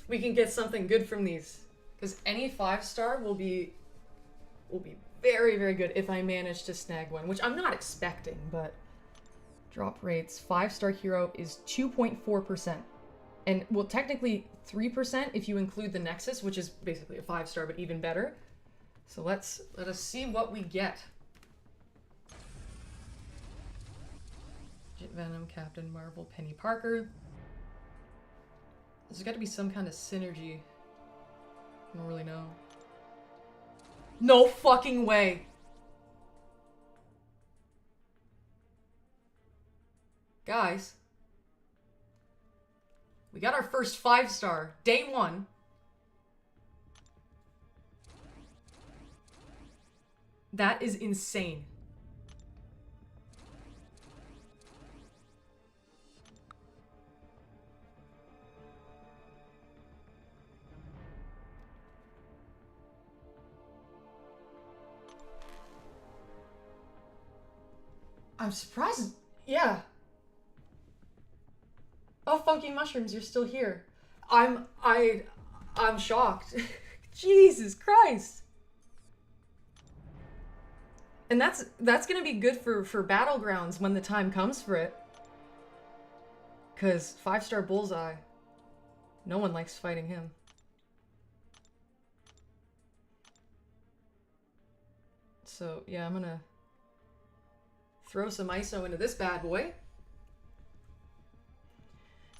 we can get something good from these. Because any 5-star will be very, very good if I manage to snag one, which I'm not expecting, but drop rates. 5-star hero is 2.4%. And, well, technically 3% if you include the Nexus, which is basically a 5-star, but even better. So let us see what we get. Jet Venom, Captain Marvel, Penny Parker. There's got to be some kind of synergy. I don't really know. No fucking way! Guys. We got our first 5-star. Day 1. That is insane. I'm surprised. Yeah. Oh, Funky Mushrooms, you're still here. I'm shocked. Jesus Christ. And that's gonna be good for Battlegrounds when the time comes for it. Cause 5-star Bullseye. No one likes fighting him. So yeah, I'm gonna throw some ISO into this bad boy.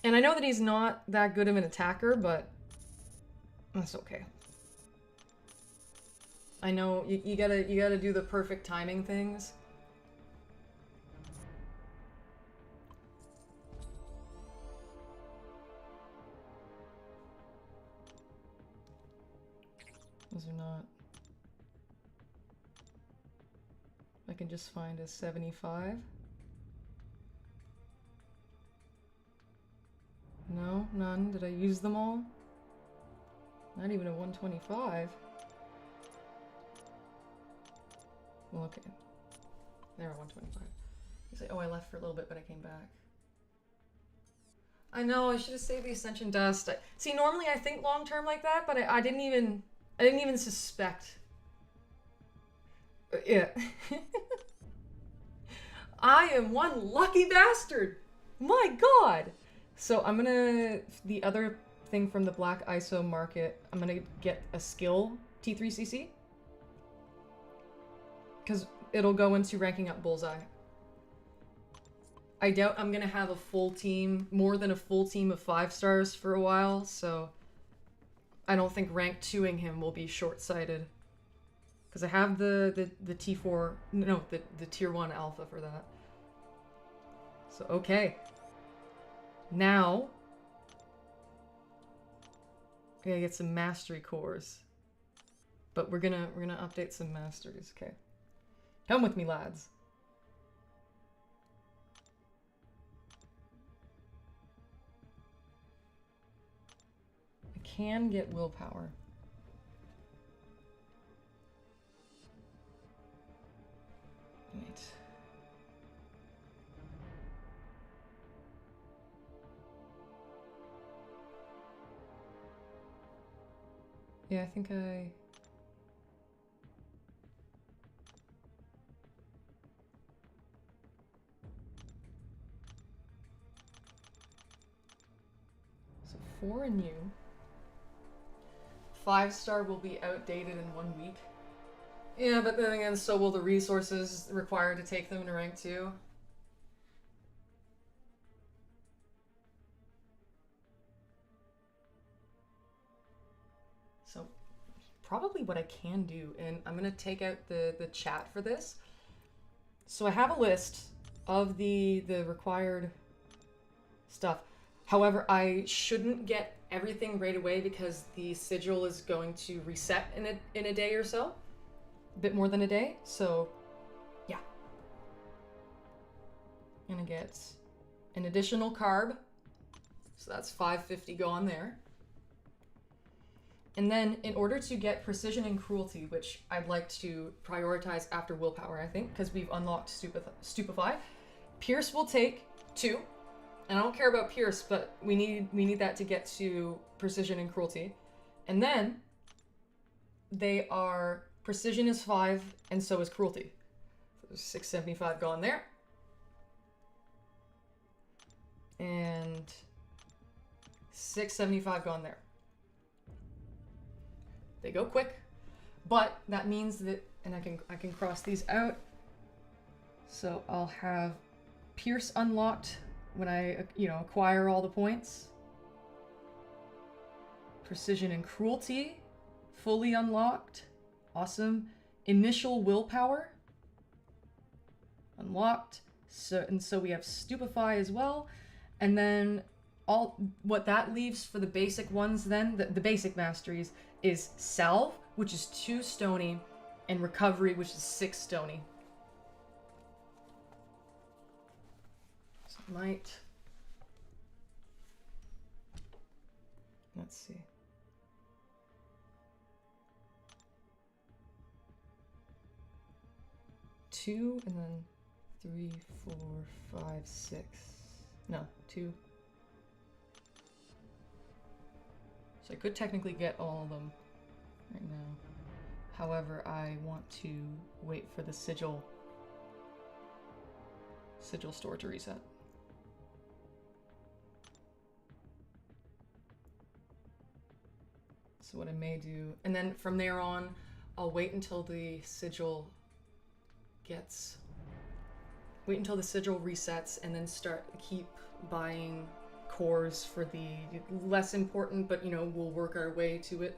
And I know that he's not that good of an attacker, but that's okay. I know you gotta do the perfect timing things. Those are not. I can just find a 75. No, none. Did I use them all? Not even a 125. Well, okay. There, 125. You say, oh, I left for a little bit, but I came back. I know, I should have saved the Ascension Dust. See, normally I think long-term like that, but I didn't even suspect. Yeah. I am one lucky bastard! My god! So I'm gonna, the other thing from the Black ISO market, I'm gonna get a skill T3CC. Because it'll go into ranking up Bullseye. I doubt I'm gonna have a full team, more than a full team of 5-stars for a while, so I don't think rank 2ing him will be short-sighted. Because I have the T4, no, the tier 1 alpha for that. So, okay. Now, I gotta get some mastery cores. But we're gonna update some masteries, okay. Come with me, lads. I can get willpower. Wait. Yeah, I think I... So 4 and you. 5-star will be outdated in 1 week. Yeah, but then again, so will the resources required to take them to rank 2. So, probably what I can do, and I'm gonna take out the chat for this. So I have a list of the required stuff. However, I shouldn't get everything right away because the sigil is going to reset in a day or so. A bit more than a day, so yeah. I'm gonna get an additional carb. So that's 550 gone there. And then in order to get precision and cruelty, which I'd like to prioritize after willpower, I think, because we've unlocked stupefy, Pierce will take 2. And I don't care about Pierce, but we need that to get to precision and cruelty. And then they are, precision is 5, and so is cruelty. So there's 675 gone there. And 675 gone there. They go quick, but that means that, and I can cross these out. So I'll have Pierce unlocked when I, acquire all the points. Precision and cruelty fully unlocked. Awesome. Initial willpower unlocked. So we have stupefy as well. And then what that leaves for the basic ones then, the basic masteries, is salve, which is 2 stony, and recovery, which is 6 stony. So might, let's see. Two, and then 3, 4, 5, 6. No, 2. So I could technically get all of them right now. However, I want to wait for the sigil store to reset. So what I may do, and then from there on, I'll wait until the sigil resets, and then keep buying cores for the less important, but we'll work our way to it,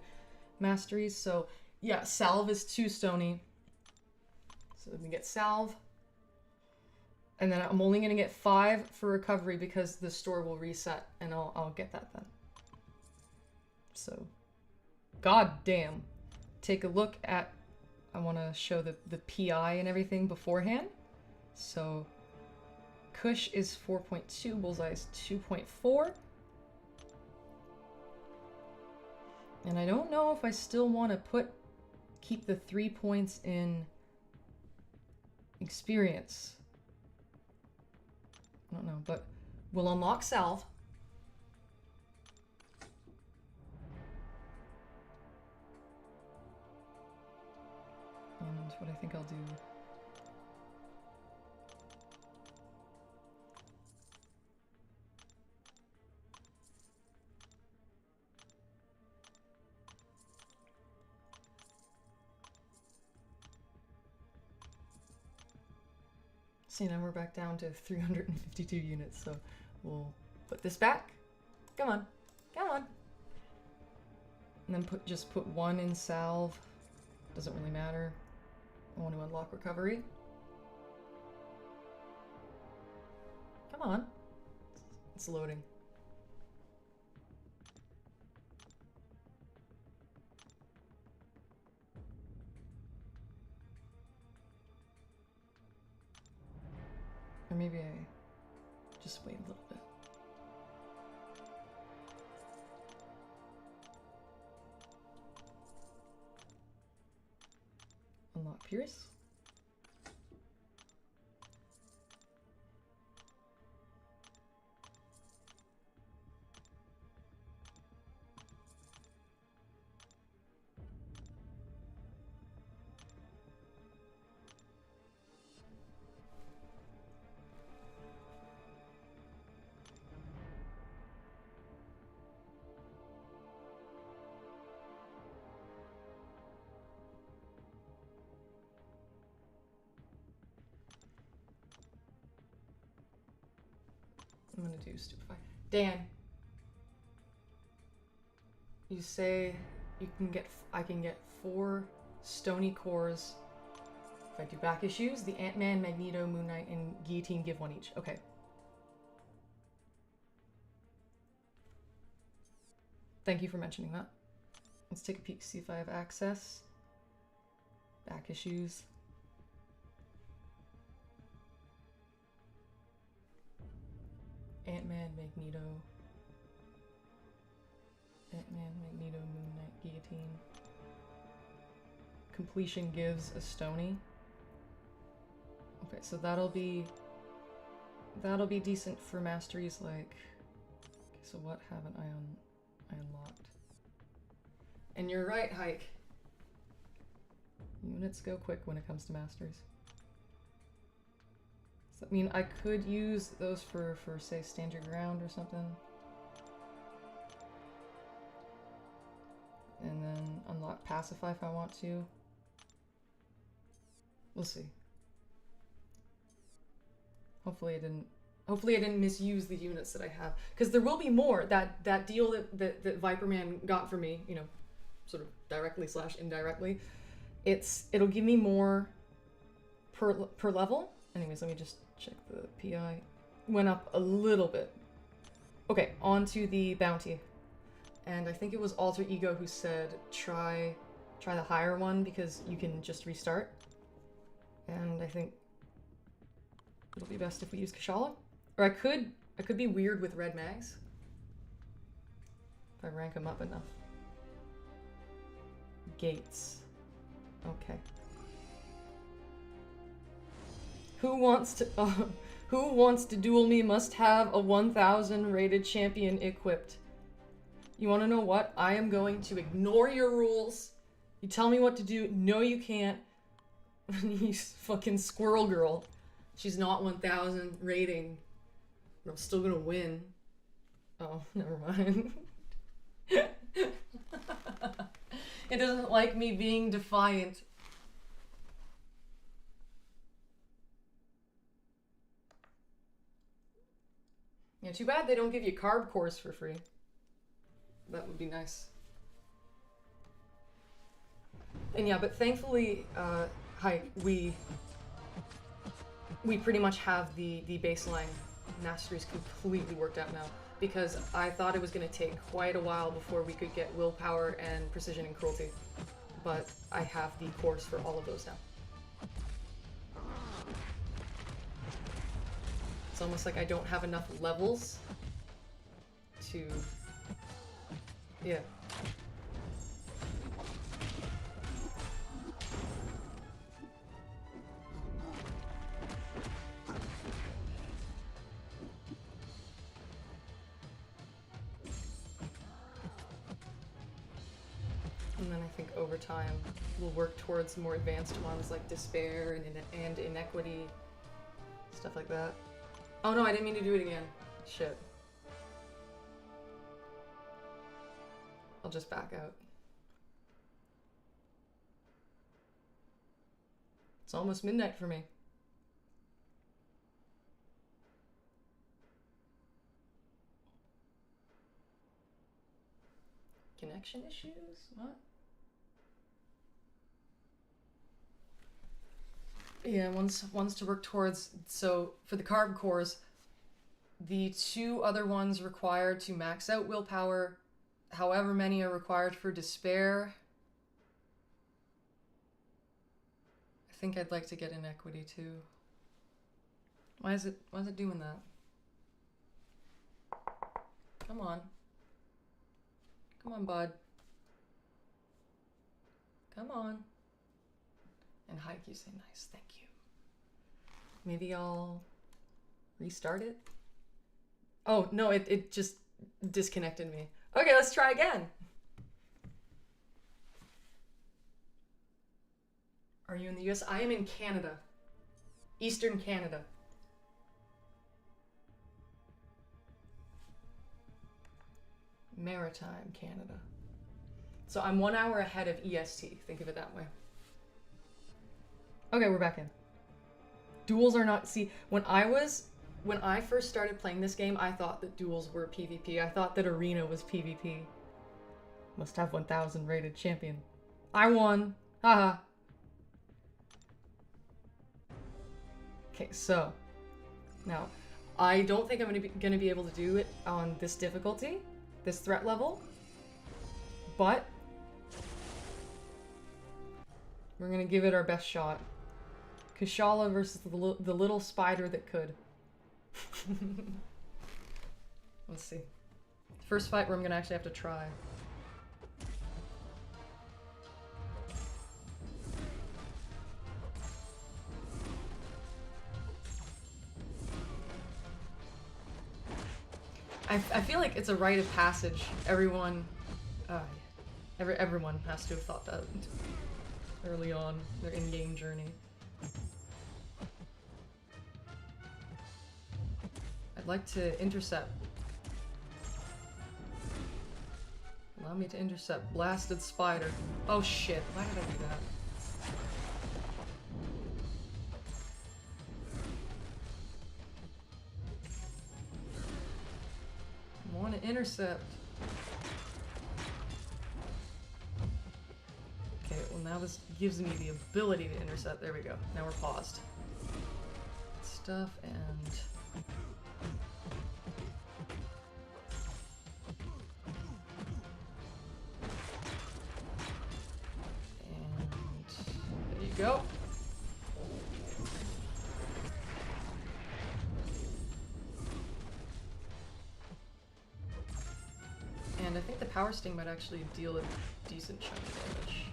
masteries. So yeah, salve is 2 stony, so let me get salve, and then I'm only gonna get 5 for recovery because the store will reset, and I'll get that then. So god damn, take a look at, I want to show the PI and everything beforehand. So Kush is 4.2, Bullseye is 2.4. And I don't know if I still want to keep the 3 points in experience. I don't know, but we'll unlock salve. And what I think I'll do, see, now we're back down to 352 units, so we'll put this back. Come on, come on. And then just put 1 in salve. Doesn't really matter. I want to unlock recovery. Come on. It's loading. Or maybe I just wait a little bit. Unlock Pierce. I'm gonna do stupefy. Dan, you say I can get 4 stony cores if I do back issues. The Ant-Man, Magneto, Moon Knight, and Guillotine give 1 each. Okay. Thank you for mentioning that. Let's take a peek, see if I have access. Back issues. Ant-Man, Magneto. Ant-Man, Magneto, Moon Knight, Guillotine. 15. Completion gives a stony. Okay, so that'll be decent for masteries like... Okay, so what haven't I unlocked? And you're right, Hike. Units go quick when it comes to masteries. Does that mean I could use those for say, stand your ground or something? And then unlock pacify if I want to. We'll see. Hopefully I didn't misuse the units that I have. Because there will be more. That deal that Viperman got for me, you know, sort of directly / indirectly, it'll give me more per level. Anyways, let me just check the PI. Went up a little bit. Okay, on to the bounty. And I think it was Alter Ego who said try the higher one because you can just restart. And I think it'll be best if we use Kashala. Or I could be weird with red mags. If I rank them up enough. Gates. Okay. Who wants to duel me must have a 1000 rated champion equipped. You want to know what? I am going to ignore your rules. You tell me what to do. No, you can't. You fucking squirrel girl. She's not 1000 rating. I'm still gonna win. Oh, never mind. It doesn't like me being defiant. Yeah, too bad they don't give you carb cores for free. That would be nice. And yeah, but thankfully, we pretty much have the baseline masteries completely worked out now, because I thought it was going to take quite a while before we could get willpower and precision and cruelty, but I have the cores for all of those now. It's almost like I don't have enough levels to... Yeah. And then I think over time we'll work towards more advanced ones like despair and inequity, stuff like that. Oh no, I didn't mean to do it again. Shit. I'll just back out. It's almost midnight for me. Connection issues? What? Yeah, one's to work towards. So for the carb cores, the 2 other ones required to max out willpower, however many are required for despair. I think I'd like to get inequity too. Why is it doing that? Come on. Come on, bud. Come on. And Hike, you say nice, thank you. Maybe I'll restart it? Oh, no, it just disconnected me. Okay, let's try again. Are you in the US? I am in Canada. Eastern Canada. Maritime Canada. So I'm 1 hour ahead of EST. Think of it that way. Okay, we're back in. Duels are not... See, when I first started playing this game, I thought that duels were PvP. I thought that arena was PvP. Must have 1000 rated champion. I won. Haha. Okay, so now I don't think I'm gonna be able to do it on this difficulty, this threat level, but we're gonna give it our best shot. Kashala versus the little spider that could. Let's see. First fight where I'm gonna actually have to try. I feel like it's a rite of passage. Everyone has to have thought that early on their in-game journey. I'd like to intercept. Allow me to intercept blasted spider. Oh shit, why did I do that? I want to intercept. Okay, well now this gives me the ability to intercept. There we go. Now we're paused. Stuff and... there you go. And I think the power sting might actually deal a decent chunk of damage.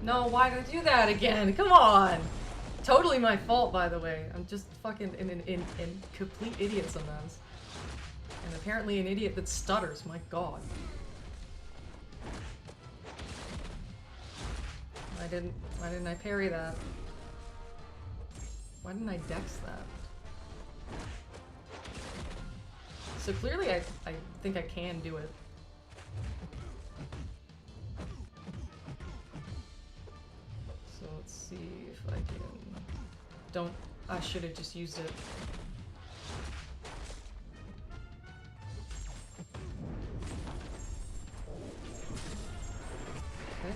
No, why did I do that again? Come on! Totally my fault, by the way. I'm just fucking in complete idiot sometimes. And apparently an idiot that stutters, my god. Why didn't I parry that? Why didn't I dex that? So clearly I think I can do it. So let's see if I can... I should have just used it. Okay.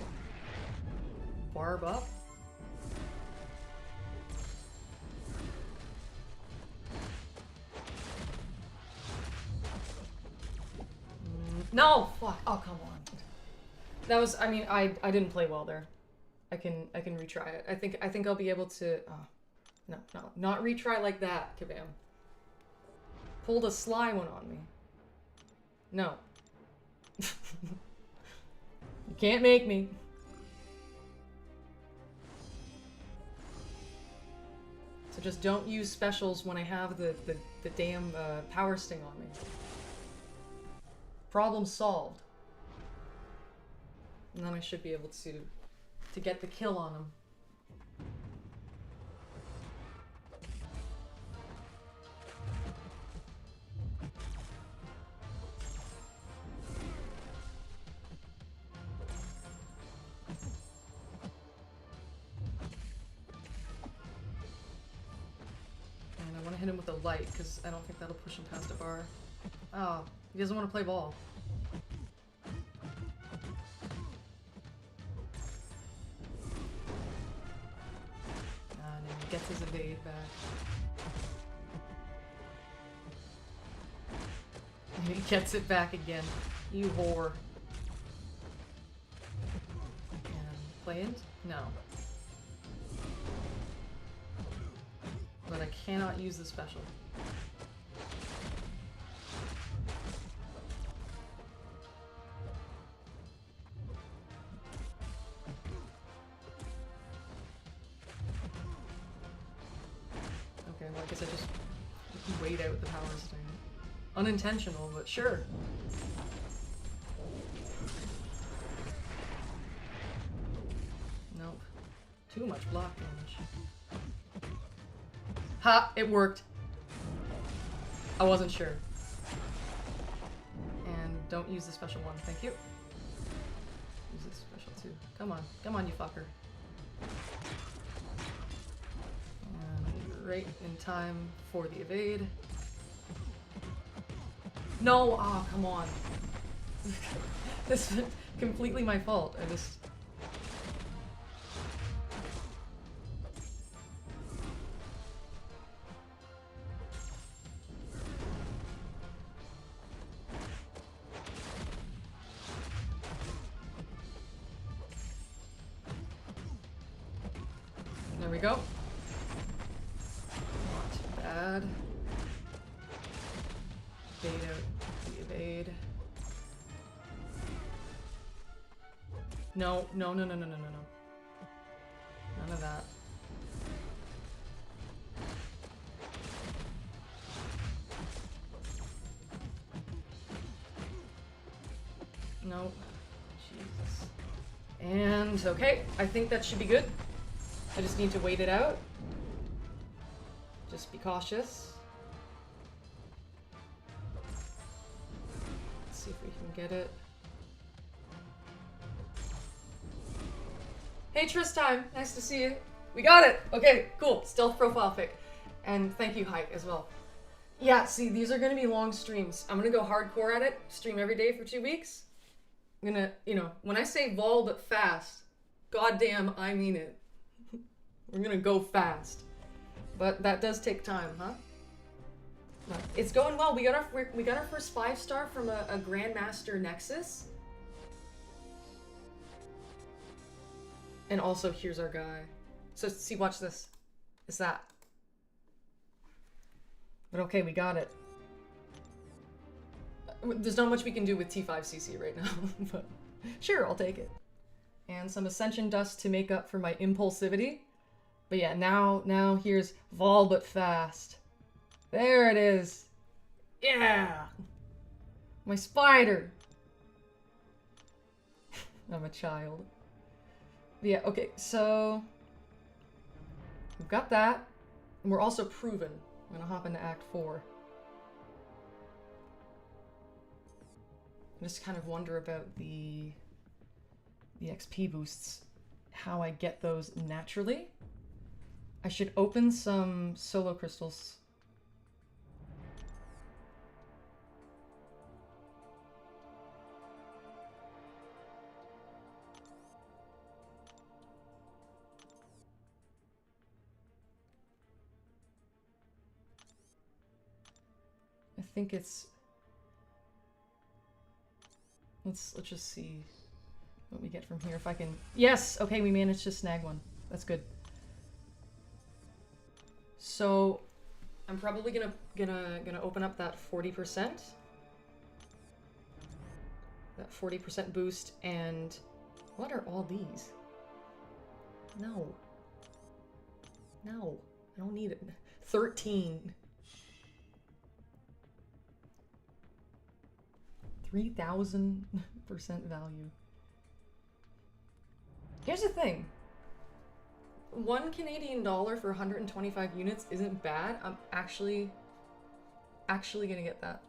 Barb up. No! Fuck! Oh, come on. That was, I mean, I didn't play well there. I can retry it. I think I'll be able to, no, not retry like that, Kabam. Pulled a sly one on me. No. You can't make me. So just don't use specials when I have the damn power sting on me. Problem solved. And then I should be able to get the kill on him. And I want to hit him with a light, because I don't think that'll push him past a bar. Oh, he doesn't want to play ball. And then he gets his evade back. And he gets it back again. You whore. And play it? No. But I cannot use the special. Okay, well I guess I just wait out the power sting. Unintentional, but sure. Nope. Too much block damage. Ha! It worked. I wasn't sure. And don't use the special one, thank you. Use the special too. Come on, you fucker. And right in time for the evade. No! Ah, oh, come on. This is completely my fault. I just... There we go. Not bad. Bait out the evade. No. None of that. No. Jesus. And, okay, I think that should be good. I just need to wait it out. Just be cautious. Let's see if we can get it. Hey Tristime, nice to see you. We got it! Okay, cool. Stealth profile pic. And thank you, Hike, as well. Yeah, see, these are gonna be long streams. I'm gonna go hardcore at it, stream every day for 2 weeks. I'm gonna, you know, when I say vol but fast, goddamn, I mean it. We're gonna go fast. But that does take time, huh? But it's going well. We got our first 5-star from a Grandmaster Nexus. And also, here's our guy. So, see, watch this. It's that. But okay, we got it. There's not much we can do with T5CC right now, but sure, I'll take it. And some Ascension Dust to make up for my impulsivity. But yeah, now here's vol but fast. There it is. Yeah! My spider! I'm a child. But yeah, okay, so we've got that. And we're also proven. I'm gonna hop into Act 4. I just kind of wonder about the XP boosts, how I get those naturally. I should open some solo crystals. I think it's... Let's just see what we get from here. If I can... Yes! Okay, we managed to snag one. That's good. So, I'm probably gonna open up that 40%. That 40% boost, and... What are all these? No. No. I don't need it. 13. 3,000% value. Here's the thing. $1 Canadian for 125 units isn't bad. I'm actually gonna get that.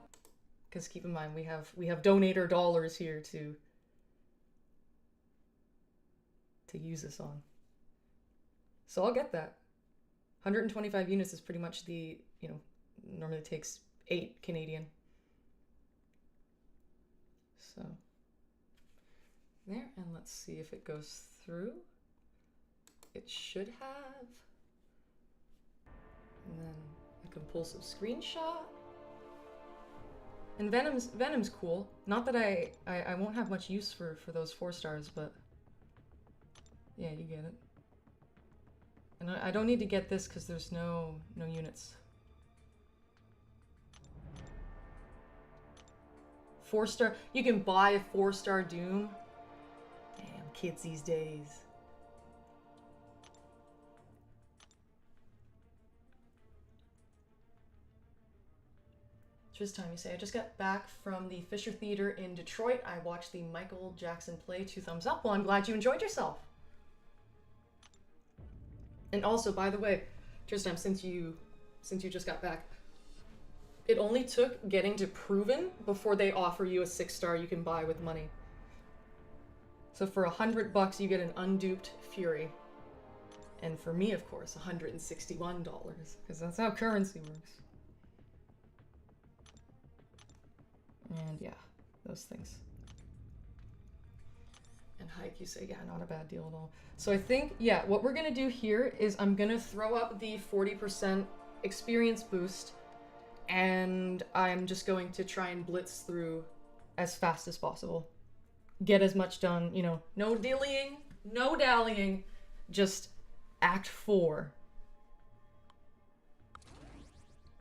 Because keep in mind, we have donator dollars here to use this on. So I'll get that. 125 units is pretty much the, you know, normally it takes 8 Canadian. So, there, and let's see if it goes through. It should have. And then a compulsive screenshot. And Venom's cool. Not that I won't have much use for those 4 stars, but yeah, you get it. And I don't need to get this because there's no units. 4-star. You can buy a 4-star Doom. Damn, kids these days. Just time you say, I just got back from the Fisher Theater in Detroit. I watched the Michael Jackson play. 2 thumbs up. Well, I'm glad you enjoyed yourself. And also, by the way, Tristan, since you just got back, it only took getting to Proven before they offer you a 6-star you can buy with money. So for $100 you get an unduped Fury. And for me, of course, $161, because that's how currency works. And yeah, those things. And Hike, you say, yeah, not a bad deal at all. So I think, yeah, what we're gonna do here is I'm gonna throw up the 40% experience boost, and I'm just going to try and blitz through as fast as possible. Get as much done, you know, no dillying, no dallying, just Act 4.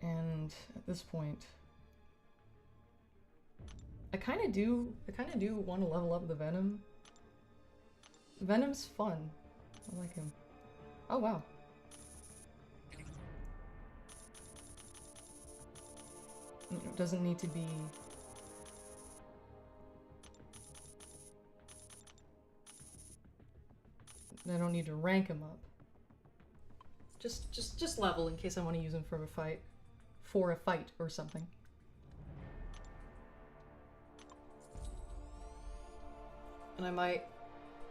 And at this point, I kind of do want to level up the Venom. Venom's fun. I like him. Oh, wow. It doesn't need to be... I don't need to rank him up. Just level in case I want to use him for a fight. For a fight or something. And I might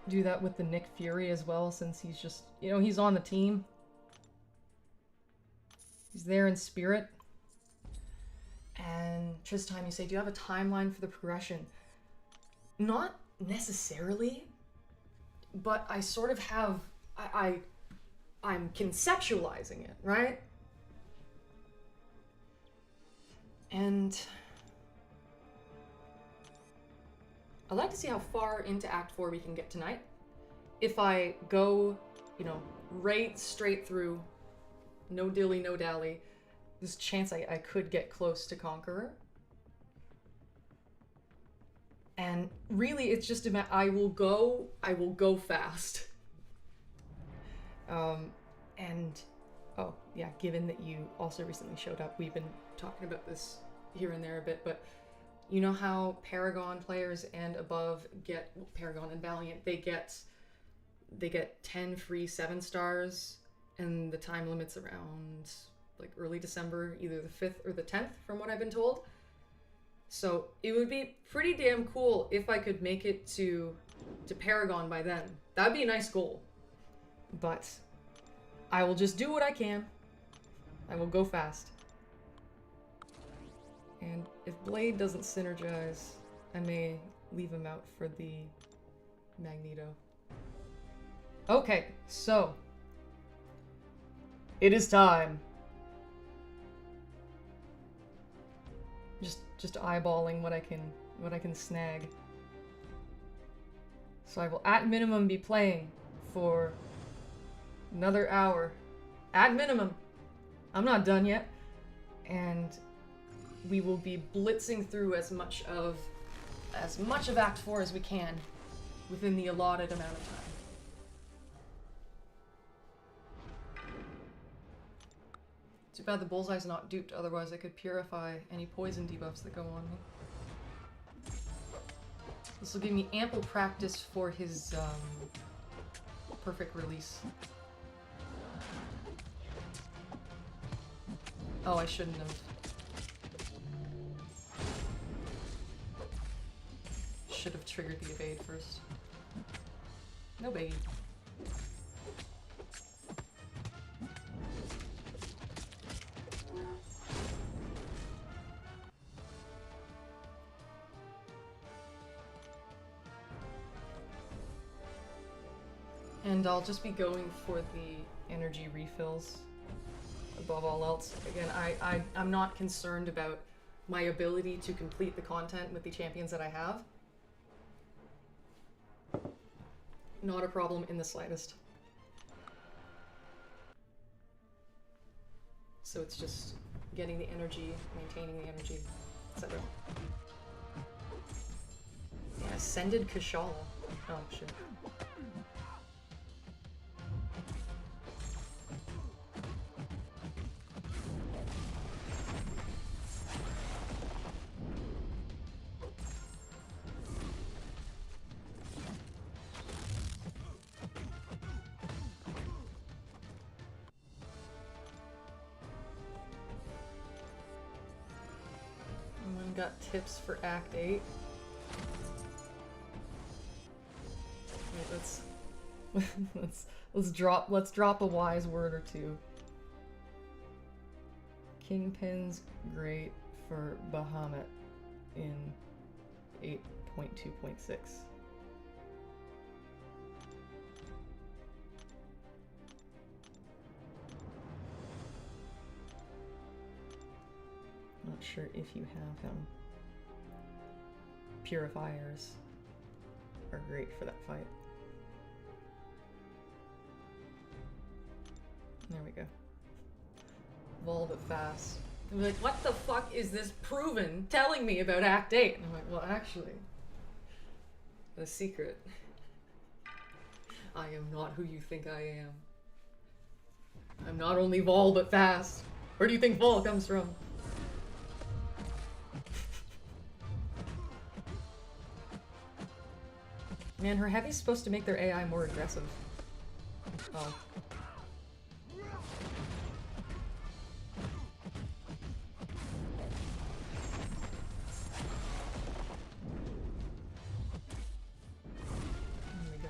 do that with the Nick Fury as well, since he's just, you know, he's on the team. He's there in spirit. And Tristime, you say, do you have a timeline for the progression? Not necessarily, but I sort of have, I'm conceptualizing it, right? And I'd like to see how far into Act 4 we can get tonight. If I go, you know, right straight through, no dilly, no dally, there's a chance I could get close to Conqueror. And really, it's just about I will go fast. And oh yeah, given that you also recently showed up, we've been talking about this here and there a bit, but you know how Paragon players and above get, well, Paragon and Valiant, they get 10 free 7 stars, and the time limit's around like early December, either the 5th or the 10th, from what I've been told. So it would be pretty damn cool if I could make it to Paragon by then. That'd be a nice goal. But I will just do what I can. I will go fast. And if Blade doesn't synergize, I may leave him out for the Magneto. Okay, so it is time. Just eyeballing what I can snag. So I will at minimum be playing for another hour. At minimum. I'm not done yet. And we will be blitzing through as much of Act 4 as we can within the allotted amount of time. Too bad the bullseye's not duped, otherwise I could purify any poison debuffs that go on me. This will give me ample practice for his perfect release. Oh, I shouldn't have. Should have triggered the evade first. No biggie. And I'll just be going for the energy refills above all else. Again, I'm not concerned about my ability to complete the content with the champions that I have. Not a problem in the slightest. So it's just getting the energy, maintaining the energy, etc. Yeah, Ascended Kashala. Oh, shit. Got tips for Act 8. Wait, let's drop a wise word or two. Kingpin's great for Bahamut in 8.2.6. Not sure if you have him. Purifiers are great for that fight. There we go. Vol but fast. I'm like, what the fuck is this proven telling me about Act 8? And I'm like, well, actually, the secret. I am not who you think I am. I'm not only Vol but fast. Where do you think Vol comes from? Man, her heavy's supposed to make their AI more aggressive. Oh. There we go.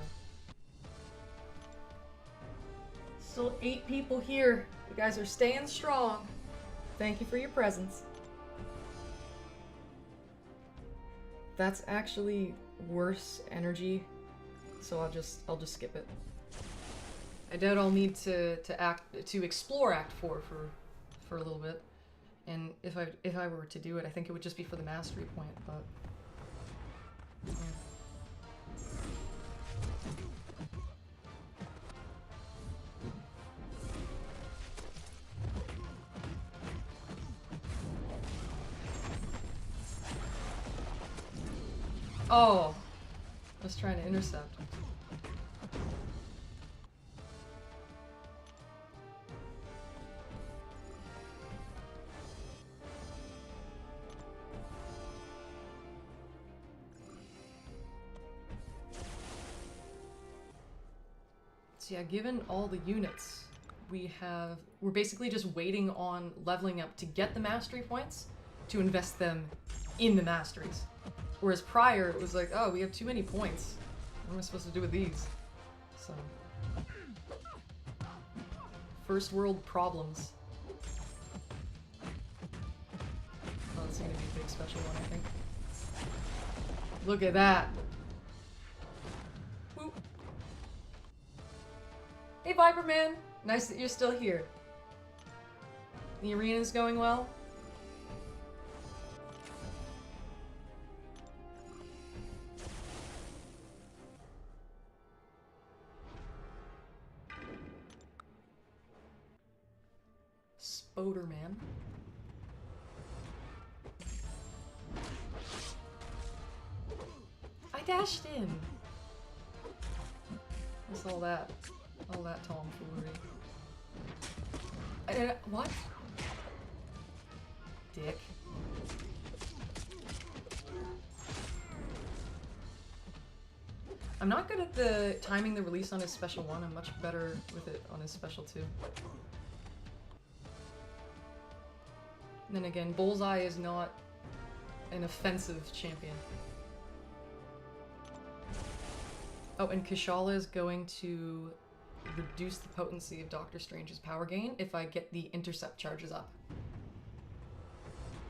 Still 8 people here. You guys are staying strong. Thank you for your presence. That's actually worse energy, so I'll just skip it. I doubt I'll need to explore Act 4 for a little bit, and if I were to do it, I think it would just be for the mastery point. But yeah. Oh, I was trying to intercept. So yeah, given all the units, we're basically just waiting on leveling up to get the mastery points to invest them in the masteries. Whereas prior, it was like, oh, we have too many points. What am I supposed to do with these? So, first world problems. Oh, it's gonna be a big special one, I think. Look at that. Whoop. Hey, Viper Man. Nice that you're still here. The arena's going well. Spoderman. I dashed in. What's all that? All that tomfoolery. What? Dick. I'm not good at the timing the release on his special 1. I'm much better with it on his special 2. And then again, Bullseye is not an offensive champion. Oh, and Kushala is going to reduce the potency of Doctor Strange's power gain if I get the intercept charges up.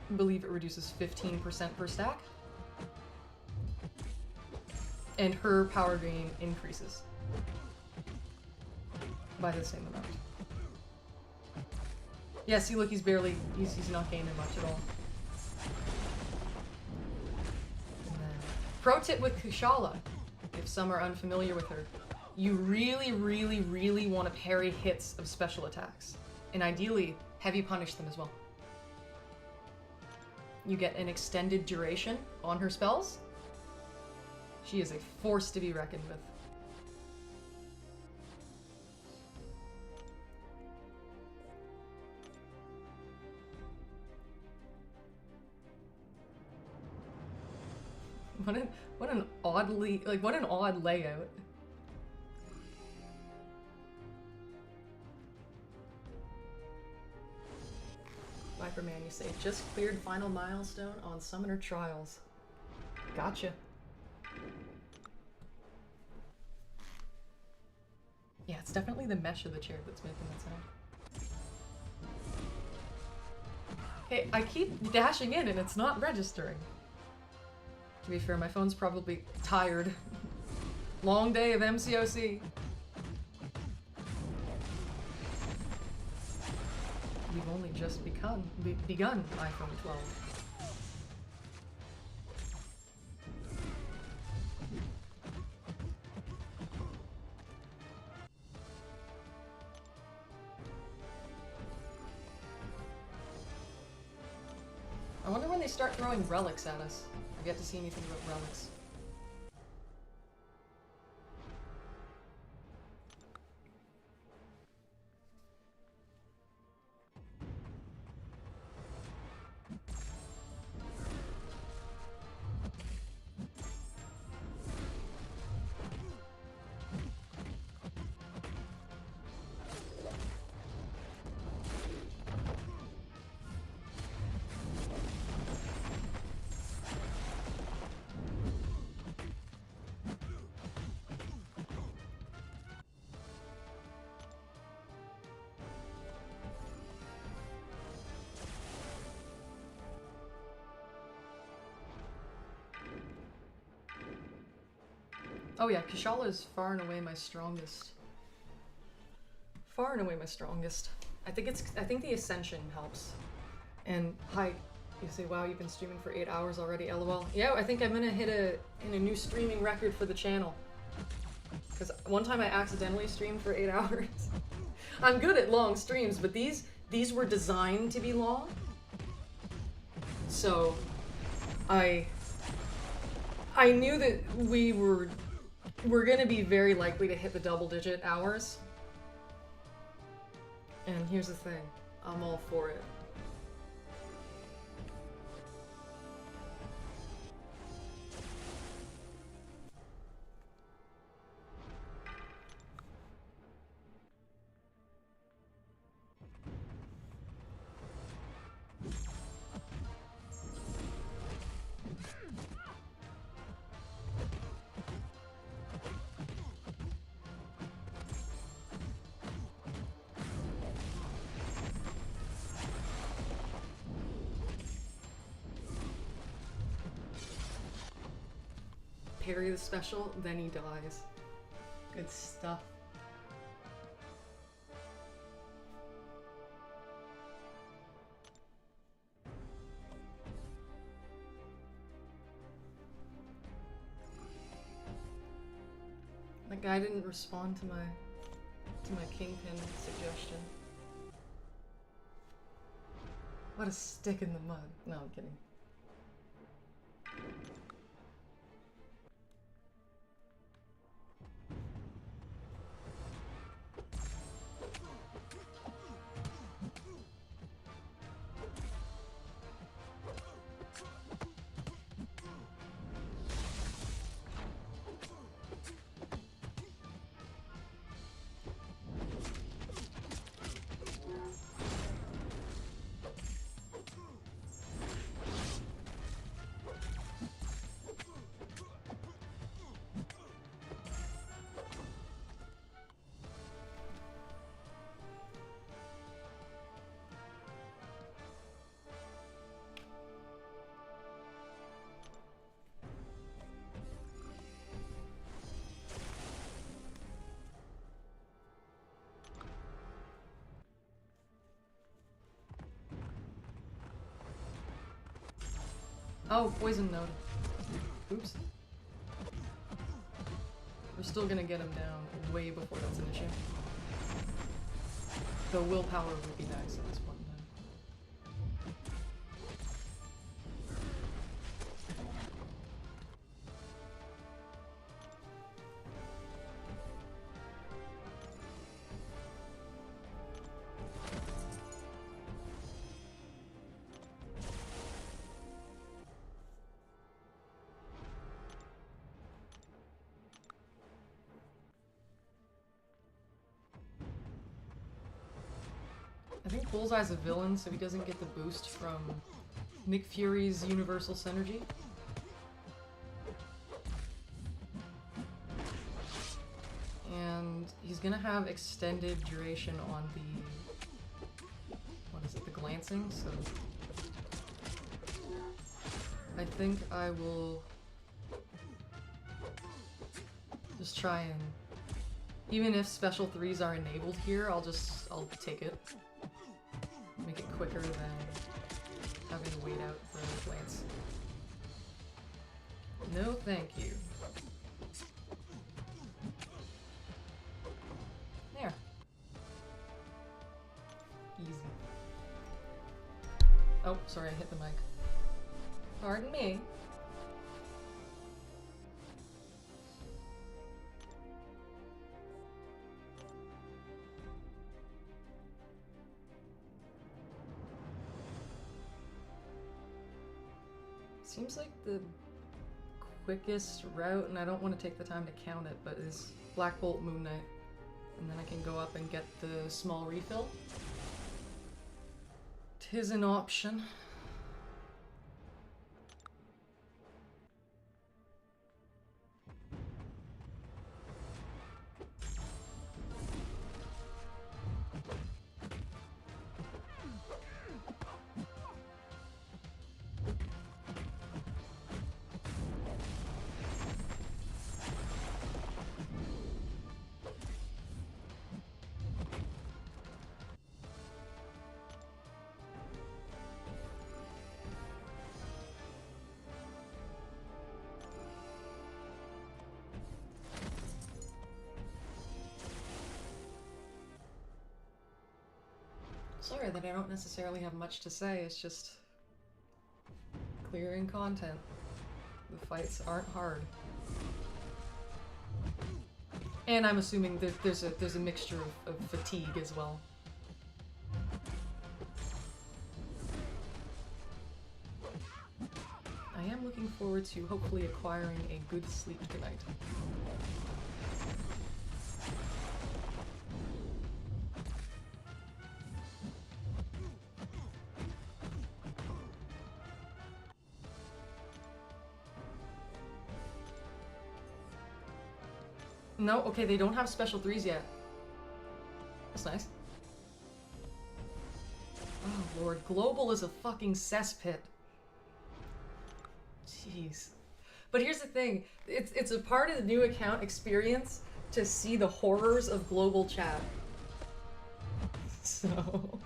I believe it reduces 15% per stack. And her power gain increases by the same amount. Yeah, see, look, he's not gaining much at all. And then, pro tip with Kushala, if some are unfamiliar with her, you really, really, really want to parry hits of special attacks. And ideally, heavy punish them as well. You get an extended duration on her spells. She is a force to be reckoned with. What an odd layout. Viperman, you say, just cleared final milestone on Summoner Trials. Gotcha. Yeah, it's definitely the mesh of the chair that's making that sound. Hey, I keep dashing in and it's not registering. To be fair, my phone's probably tired. Long day of MCOC. We've only just begun iPhone 12. I wonder when they start throwing relics at us. I've yet to see anything about relics. Oh yeah, Kushala is far and away my strongest. Far and away my strongest. I think the Ascension helps. And hi, you say, wow, you've been streaming for 8 hours already, LOL. Yeah, I think I'm gonna hit a new streaming record for the channel. Because one time I accidentally streamed for 8 hours. I'm good at long streams, but these were designed to be long. So I knew that we're gonna be very likely to hit the double-digit hours. And here's the thing, I'm all for it. Parry the special, then he dies. Good stuff. The guy didn't respond to my kingpin suggestion. What a stick in the mud. No, I'm kidding. Oh, poison node. Oops. We're still gonna get him down way before that's an issue. The willpower would be nice at this point in time. I think Bullseye's a villain, so he doesn't get the boost from Nick Fury's Universal Synergy. And he's gonna have extended duration on the... what is it? The glancing, so... I think I will... just try and... even if special 3s are enabled here, I'll take it. Make it quicker than having to wait out for the glance. No, thank you. There. Easy. Oh, sorry, I hit the mic. Pardon me. Seems like the quickest route, and I don't want to take the time to count it, but is Black Bolt Moon Knight. And then I can go up and get the small refill. 'Tis an option. Sorry that I don't necessarily have much to say, it's just clearing content. The fights aren't hard. And I'm assuming that there's a mixture of fatigue as well. I am looking forward to hopefully acquiring a good sleep tonight. No, okay, they don't have special 3s yet. That's nice. Oh lord, global is a fucking cesspit. Jeez. But here's the thing, it's a part of the new account experience to see the horrors of global chat. So...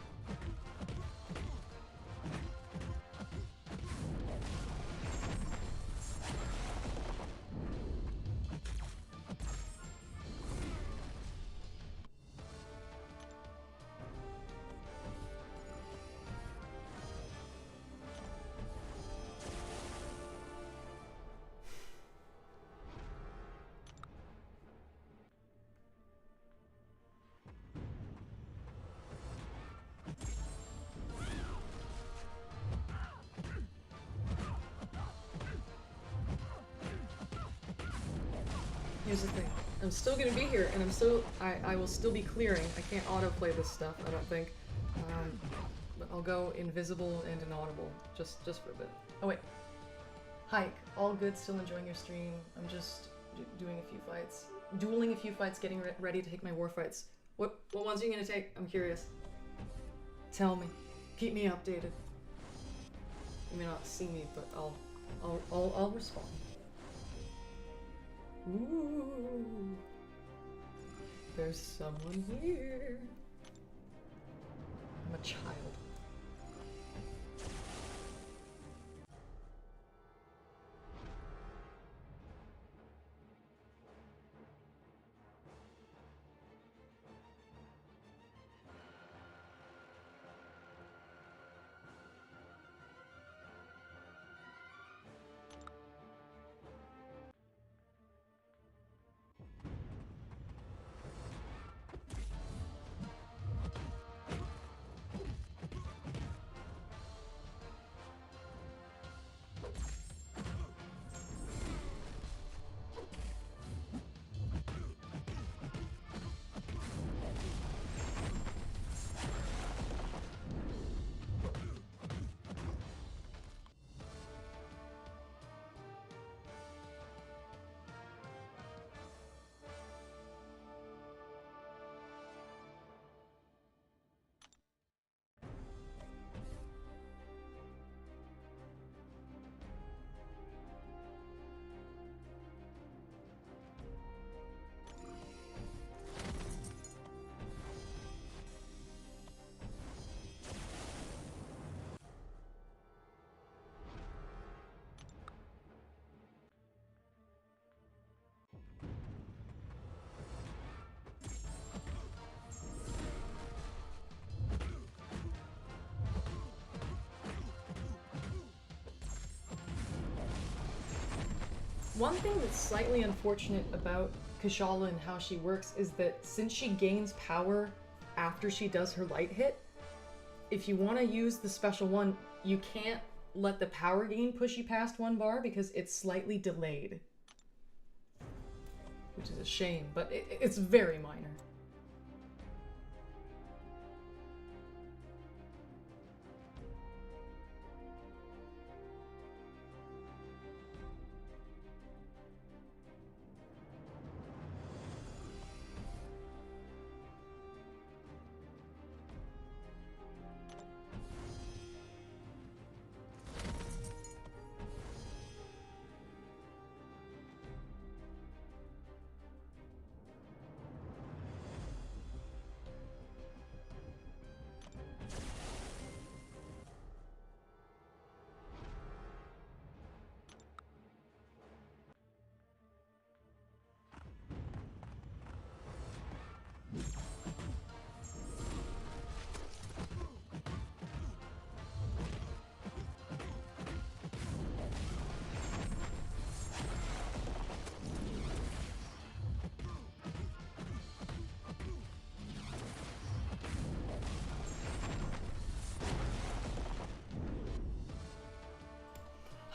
Here's the thing. I'm still gonna be here, and I will still be clearing. I can't autoplay this stuff, I don't think. But I'll go invisible and inaudible, just for a bit. Oh wait. Hike. All good, still enjoying your stream. I'm just doing a few fights. Dueling a few fights, getting ready to take my war fights. What ones are you gonna take? I'm curious. Tell me. Keep me updated. You may not see me, but I'll respond. Ooh, there's someone here. I'm a child. One thing that's slightly unfortunate about Kushala and how she works is that since she gains power after she does her light hit, if you want to use the special one, you can't let the power gain push you past 1 bar because it's slightly delayed. Which is a shame, but it's very minor.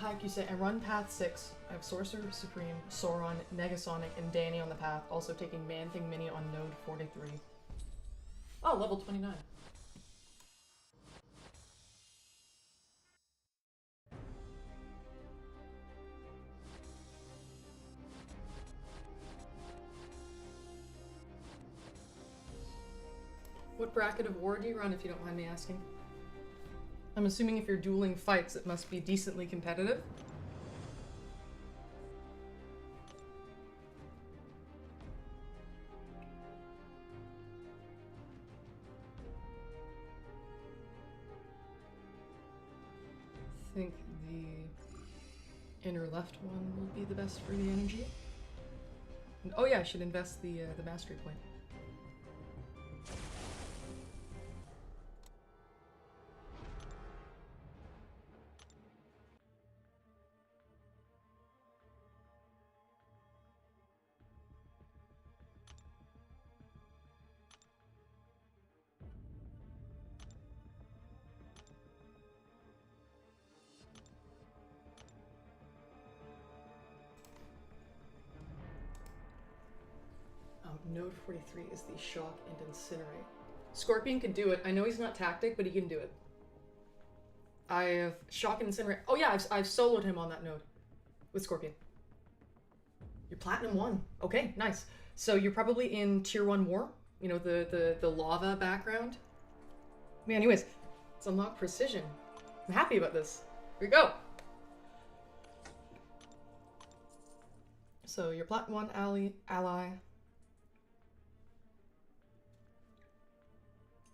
Hi, you say I run path 6. I have Sorcerer Supreme, Sauron, Negasonic, and Danny on the path, also taking Man-Thing Mini on node 43. Oh, level 29. What bracket of war do you run, if you don't mind me asking? I'm assuming if you're dueling fights, it must be decently competitive. I think the inner left one will be the best for the energy. And, oh yeah, I should invest the mastery point. Node 43 is the shock and incinerate. Scorpion can do it. I know he's not tactic, but he can do it. I have shock and incinerate. Oh yeah, I've soloed him on that node with Scorpion. You're platinum 1. Okay, nice. So you're probably in tier 1 war. You know, the lava background. I mean, anyways, let's unlock precision. I'm happy about this. Here we go. So you're platinum 1 ally.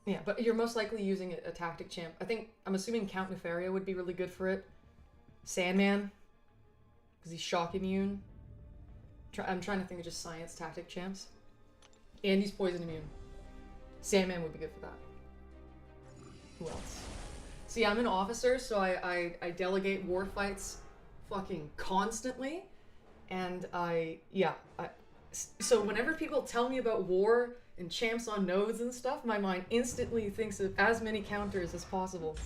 Yeah, but you're most likely using a tactic champ. I'm assuming Count Nefaria would be really good for it. Sandman, because he's shock immune. I'm trying to think of just science tactic champs. And he's poison immune. Sandman would be good for that. Who else? See, I'm an officer, so I delegate war fights fucking constantly. And so whenever people tell me about war and champs on nodes and stuff, my mind instantly thinks of as many counters as possible.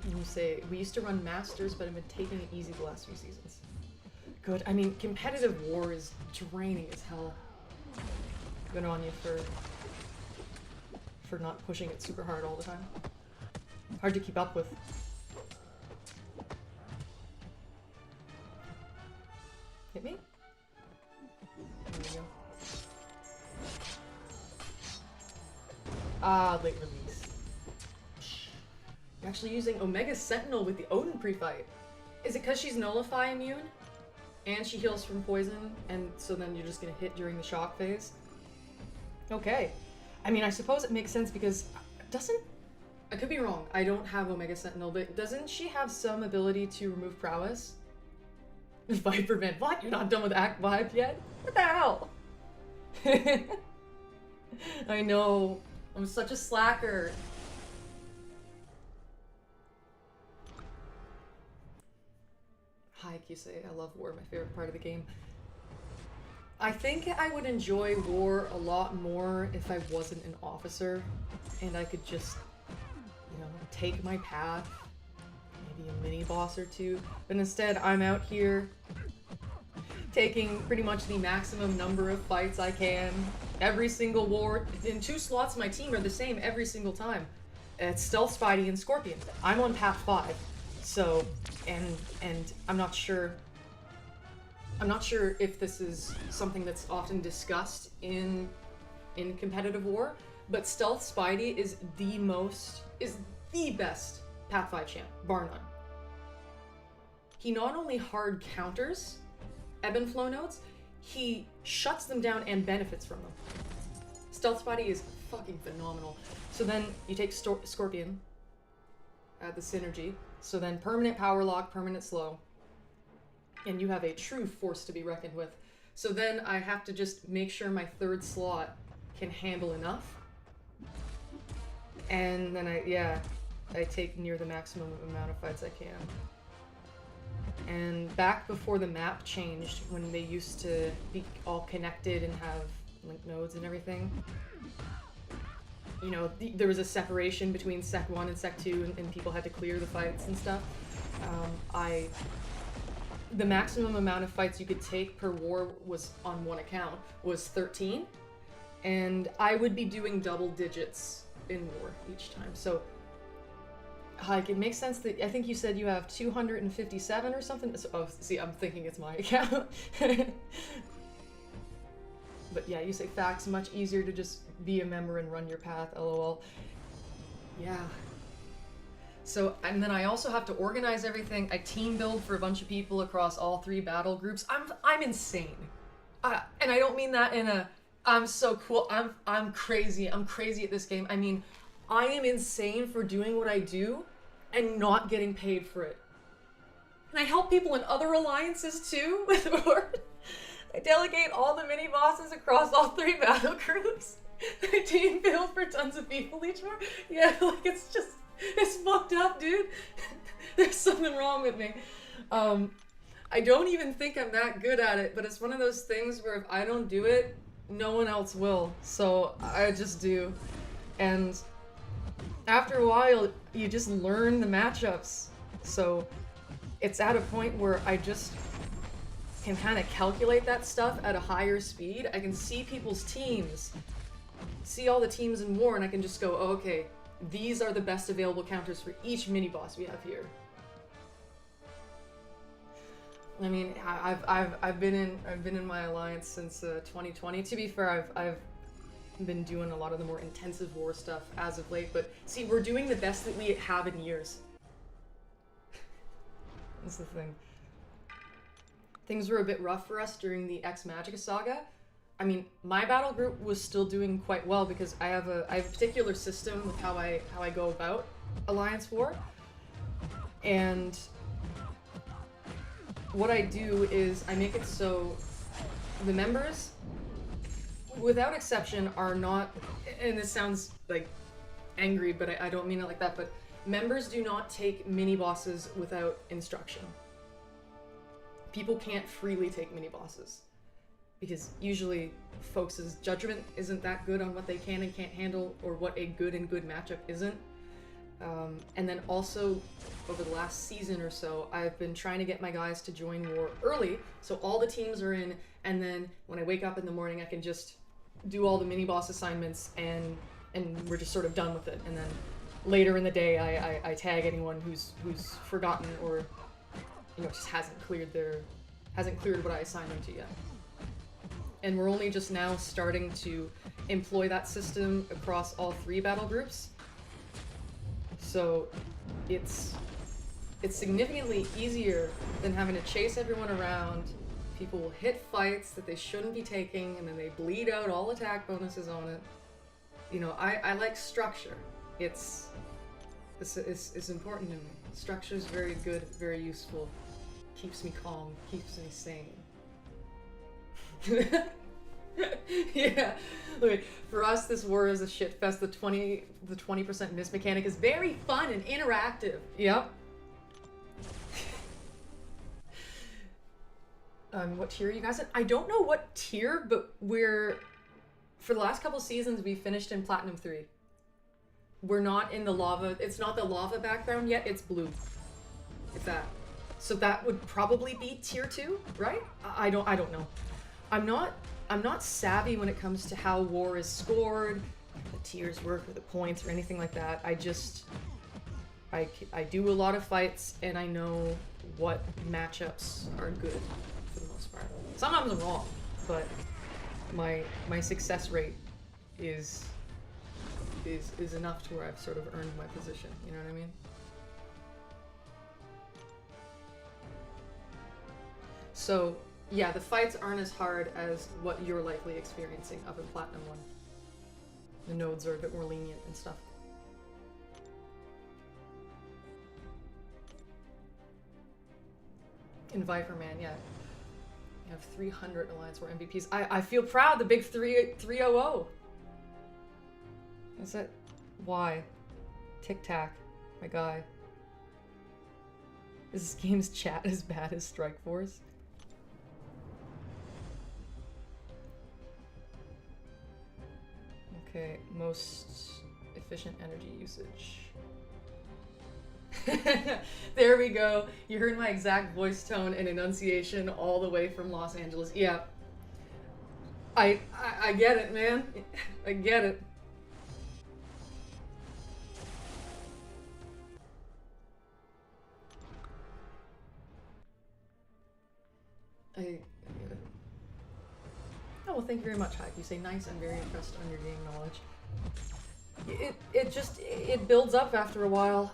And you say, we used to run Masters, but I've been taking it easy the last few seasons. Good. I mean, competitive war is draining as hell. Good on you for not pushing it super hard all the time. Hard to keep up with. Hit me? There we go. Ah, late release. You're actually using Omega Sentinel with the Odin pre-fight. Is it because she's Nullify immune? And she heals from poison, and so then you're just gonna hit during the shock phase? Okay. I mean, I suppose it makes sense because I could be wrong, I don't have Omega Sentinel, but doesn't she have some ability to remove prowess? Viper Man, what? You're not done with Act 5 yet? What the hell? I know. I'm such a slacker. Hi, Kisei. I love war, my favorite part of the game. I think I would enjoy war a lot more if I wasn't an officer and I could just, you know, take my path, maybe a mini boss or two, but instead I'm out here taking pretty much the maximum number of fights I can. Every single war, in 2 slots my team are the same every single time. It's Stealth Spidey and Scorpion. I'm on path 5, so, and I'm not sure if this is something that's often discussed in competitive war, but Stealth Spidey is the best Path 5 champ, bar none. He not only hard counters ebb and flow nodes, he shuts them down and benefits from them. Stealth Spidey is fucking phenomenal. So then you take Scorpion, add the synergy, so then permanent power lock, permanent slow, and you have a true force to be reckoned with. So then I have to just make sure my 3rd slot can handle enough. And then I take near the maximum amount of fights I can. And back before the map changed, when they used to be all connected and have link nodes and everything. You know, there was a separation between Sec 1 and Sec 2, and people had to clear the fights and stuff. The maximum amount of fights you could take per war was on one account was 13, and I would be doing double digits in war each time. So, like, it makes sense that I think you said you have 257 or something. So, oh, see, I'm thinking it's my account. But yeah, you say facts, much easier to just be a member and run your path, lol. Yeah. So, and then I also have to organize everything. I team build for a bunch of people across all 3 battle groups. I'm insane. And I don't mean that in a, I'm so cool, I'm crazy at this game. I mean, I am insane for doing what I do and not getting paid for it. And I help people in other alliances too with Horde. I delegate all the mini bosses across all 3 battle groups. I team build for tons of people each war. Yeah, like it's fucked up, dude. There's something wrong with me. I don't even think I'm that good at it, but it's one of those things where if I don't do it, no one else will. So I just do. And after a while, you just learn the matchups. So it's at a point where I just can kind of calculate that stuff at a higher speed. I can see people's teams, see all the teams in war, and I can just go, oh, okay, these are the best available counters for each mini boss we have here. I mean, I've been in my alliance since 2020. To be fair, I've been doing a lot of the more intensive war stuff as of late. But see, we're doing the best that we have in years. That's the thing. Things were a bit rough for us during the Ex Magica saga. I mean, my battle group was still doing quite well because I have a particular system with how I go about Alliance War. And what I do is I make it so the members, without exception, are not, and this sounds like angry, but I don't mean it like that, but members do not take mini bosses without instruction. People can't freely take mini bosses because usually folks' judgment isn't that good on what they can and can't handle or what a good matchup isn't. And then also over the last season or so, I've been trying to get my guys to join war early, so all the teams are in, and then when I wake up in the morning, I can just do all the mini boss assignments and we're just sort of done with it. And then later in the day, I tag anyone who's forgotten or just hasn't cleared what I assigned them to yet. And we're only just now starting to employ that system across all 3 battle groups. So it's significantly easier than having to chase everyone around. People will hit fights that they shouldn't be taking, and then they bleed out all attack bonuses on it. I like structure. It's important to me. Structure is very good, very useful. Keeps me calm, keeps me sane. Yeah. Look, for us, this war is a shit fest. The 20% miss mechanic is very fun and interactive. Yep. What tier are you guys in? I don't know what tier, but for the last couple seasons, we finished in Platinum 3. We're not in the lava. It's not the lava background yet. It's blue. It's that. So that would probably be tier 2, right? I don't know. I'm not savvy when it comes to how war is scored, the tiers work, or the points, or anything like that. I do a lot of fights, and I know what matchups are good for the most part. Sometimes I'm wrong, but my success rate is enough to where I've sort of earned my position. You know what I mean? So, yeah, the fights aren't as hard as what you're likely experiencing up in Platinum 1. The nodes are a bit more lenient and stuff. In Viper Man, yeah. You have 300 Alliance War MVPs. I feel proud, the big 300. Is that... Why? Tic Tac, my guy. Is this game's chat as bad as Strike Force? Okay, most efficient energy usage. There we go. You heard my exact voice tone and enunciation all the way from Los Angeles. Yeah. I get it, man. I get it. I get it. Oh, well, thank you very much, Hype. You say nice. I'm very impressed on your game knowledge. It builds up after a while.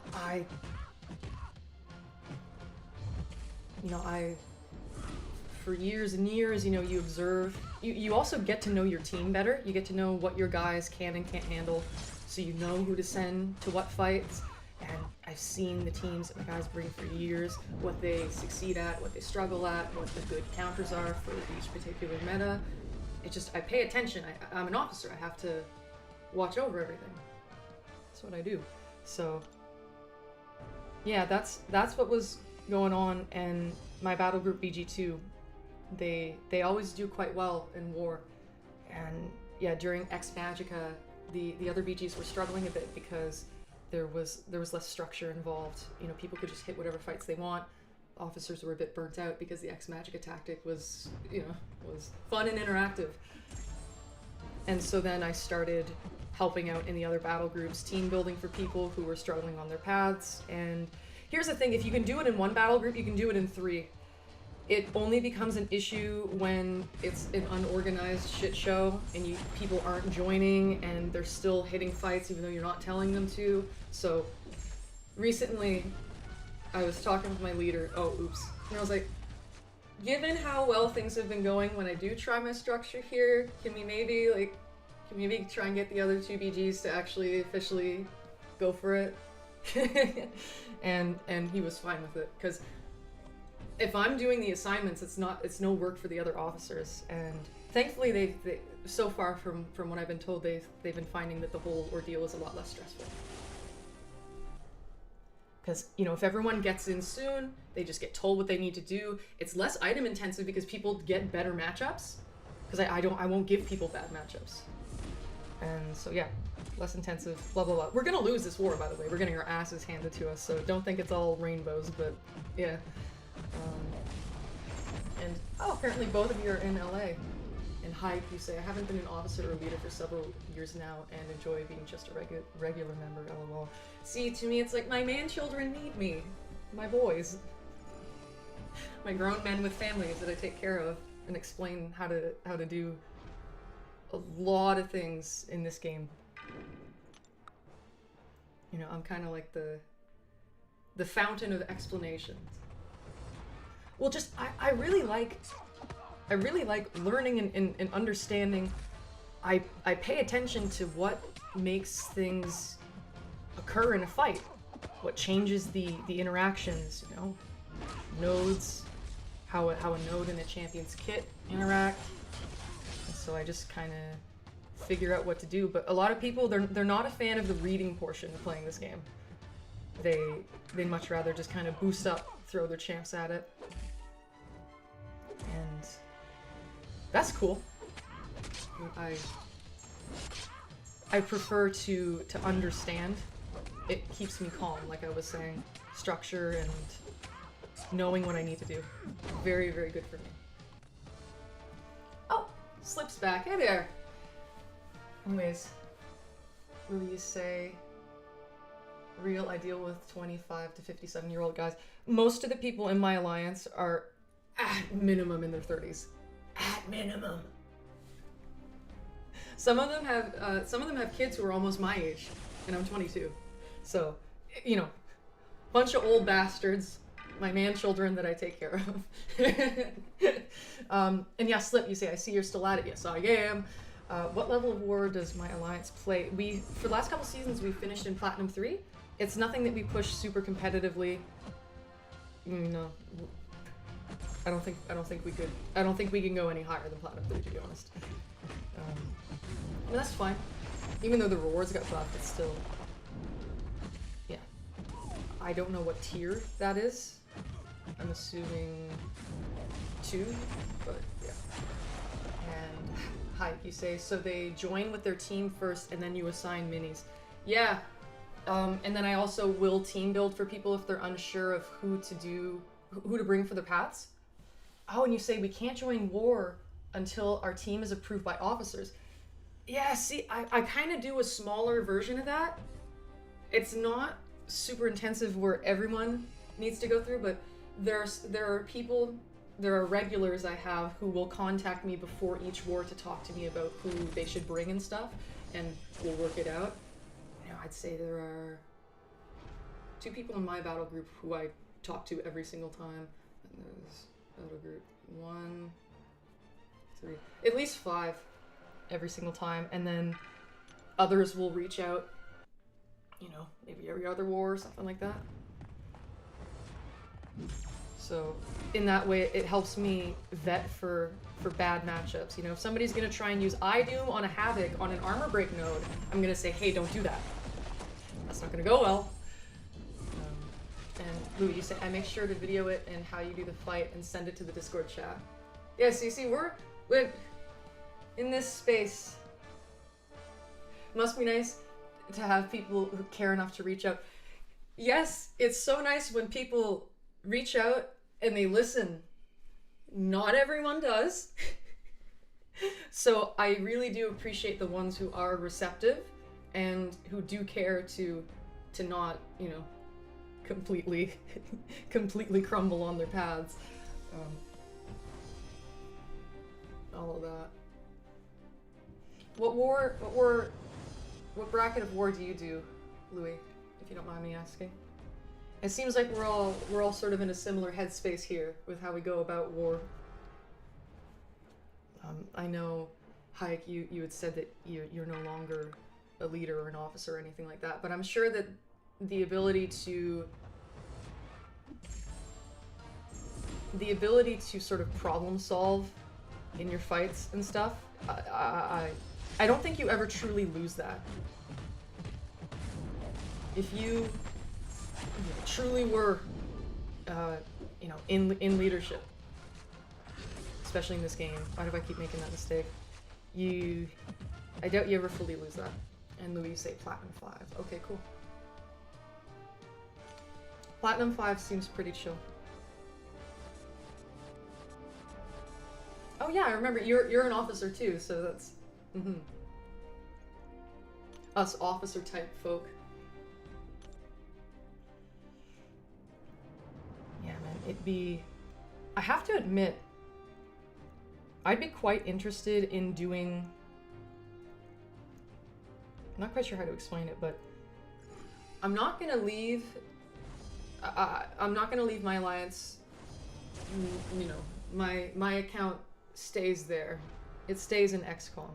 For years and years, you observe. You also get to know your team better. You get to know what your guys can and can't handle, so you know who to send to what fights. And I've seen the teams that my guys bring for years, what they succeed at, what they struggle at, what the good counters are for each particular meta. I pay attention. I'm an officer. I have to watch over everything. That's what I do. So, yeah, that's what was going on. And my battle group BG2, they always do quite well in war. And yeah, during Ex Magica, the other BGs were struggling a bit because there was less structure involved. People could just hit whatever fights they want. Officers were a bit burnt out because the Ex Magica tactic was fun and interactive. And so then I started helping out in the other battle groups, team building for people who were struggling on their paths. And here's the thing, if you can do it in one battle group, you can do it in 3. It only becomes an issue when it's an unorganized shit show and people aren't joining and they're still hitting fights even though you're not telling them to. So recently I was talking with my leader, and I was like, given how well things have been going, when I do try my structure here, can we maybe try and get the other 2 BGs to actually officially go for it? and he was fine with it, because if I'm doing the assignments, it's no work for the other officers. And thankfully they so far from what I've been told, they've been finding that the whole ordeal is a lot less stressful. Because, if everyone gets in soon, they just get told what they need to do. It's less item intensive because people get better matchups. Because I won't give people bad matchups. And so yeah, less intensive, blah blah blah. We're gonna lose this war, by the way. We're getting our asses handed to us, so don't think it's all rainbows, but yeah. And apparently both of you are in LA. And Hype, you say, I haven't been an officer or leader for several years now and enjoy being just a regular member, lol. See, to me it's like my man-children need me. My boys. My grown men with families that I take care of and explain how to do a lot of things in this game. I'm kind of like the fountain of explanations. Well, just I really like learning and understanding. I pay attention to what makes things occur in a fight, what changes the interactions, nodes, how a node and a champion's kit interact. And so I just kind of figure out what to do. But a lot of people, they're not a fan of the reading portion of playing this game. They'd much rather just kind of boost up, throw their champs at it. And that's cool. I prefer to understand. It keeps me calm, like I was saying. Structure and knowing what I need to do. Very, very good for me. Oh, Slip's back. Hey there. Anyways, will you say real I deal with 25 to 57-year-old guys? Most of the people in my alliance are at minimum in their 30s. At minimum. Some of them have kids who are almost my age, and I'm 22. So, bunch of old bastards, my man-children that I take care of. And yeah, Slip, you say, I see you're still at it. Yes, I am. What level of war does my alliance play? For the last couple seasons, we finished in Platinum 3. It's nothing that we push super competitively. No. I don't think we could. I don't think we can go any higher than Platinum 3, to be honest. But that's fine. Even though the rewards got buffed, it's still... Yeah. I don't know what tier that is. I'm assuming 2, but yeah. And Hike, you say, so they join with their team first and then you assign minis. Yeah. And then I also will team build for people if they're unsure of who to bring for the paths. Oh, and you say we can't join war until our team is approved by officers. Yeah, see, I kind of do a smaller version of that. It's not super intensive where everyone needs to go through, but there are regulars I have who will contact me before each war to talk to me about who they should bring and stuff, and we'll work it out. You know, I'd say there are 2 people in my battle group who I talk to every single time, and there's battle group 1, 3, at least 5 every single time, and then others will reach out, you know, maybe every other war or something like that. So in that way, it helps me vet for bad matchups. You know, if somebody's gonna try and use iDoom on a Havoc on an armor break node, I'm gonna say, hey, don't do that. That's not gonna go well. And Louis, you say, I make sure to video it and how you do the fight and send it to the Discord chat. Yeah, so you see, we're in this space. Must be nice to have people who care enough to reach out. Yes, it's so nice when people reach out and they listen. Not everyone does. So I really do appreciate the ones who are receptive and who do care to not, you know, completely crumble on their paths. All of that. What bracket of war do you do, Louis, if you don't mind me asking? It seems like we're all sort of in a similar headspace here with how we go about war. I know, Hayek, you had said that you're no longer a leader or an officer or anything like that, but I'm sure that the ability to sort of problem solve in your fights and stuff, I don't think you ever truly lose that. If you truly were, you know, in leadership, especially in this game, why do I keep making that mistake? I doubt you ever fully lose that. And Louis, you say Platinum 5. Okay, cool. Platinum 5 seems pretty chill. Oh yeah, I remember, you're an officer too, so that's... Us officer type folk. Yeah, man, I have to admit, I'd be quite interested in doing... I'm not quite sure how to explain it, but I'm not gonna leave... I'm not gonna leave my alliance, you know, my account stays there. It stays in XCOM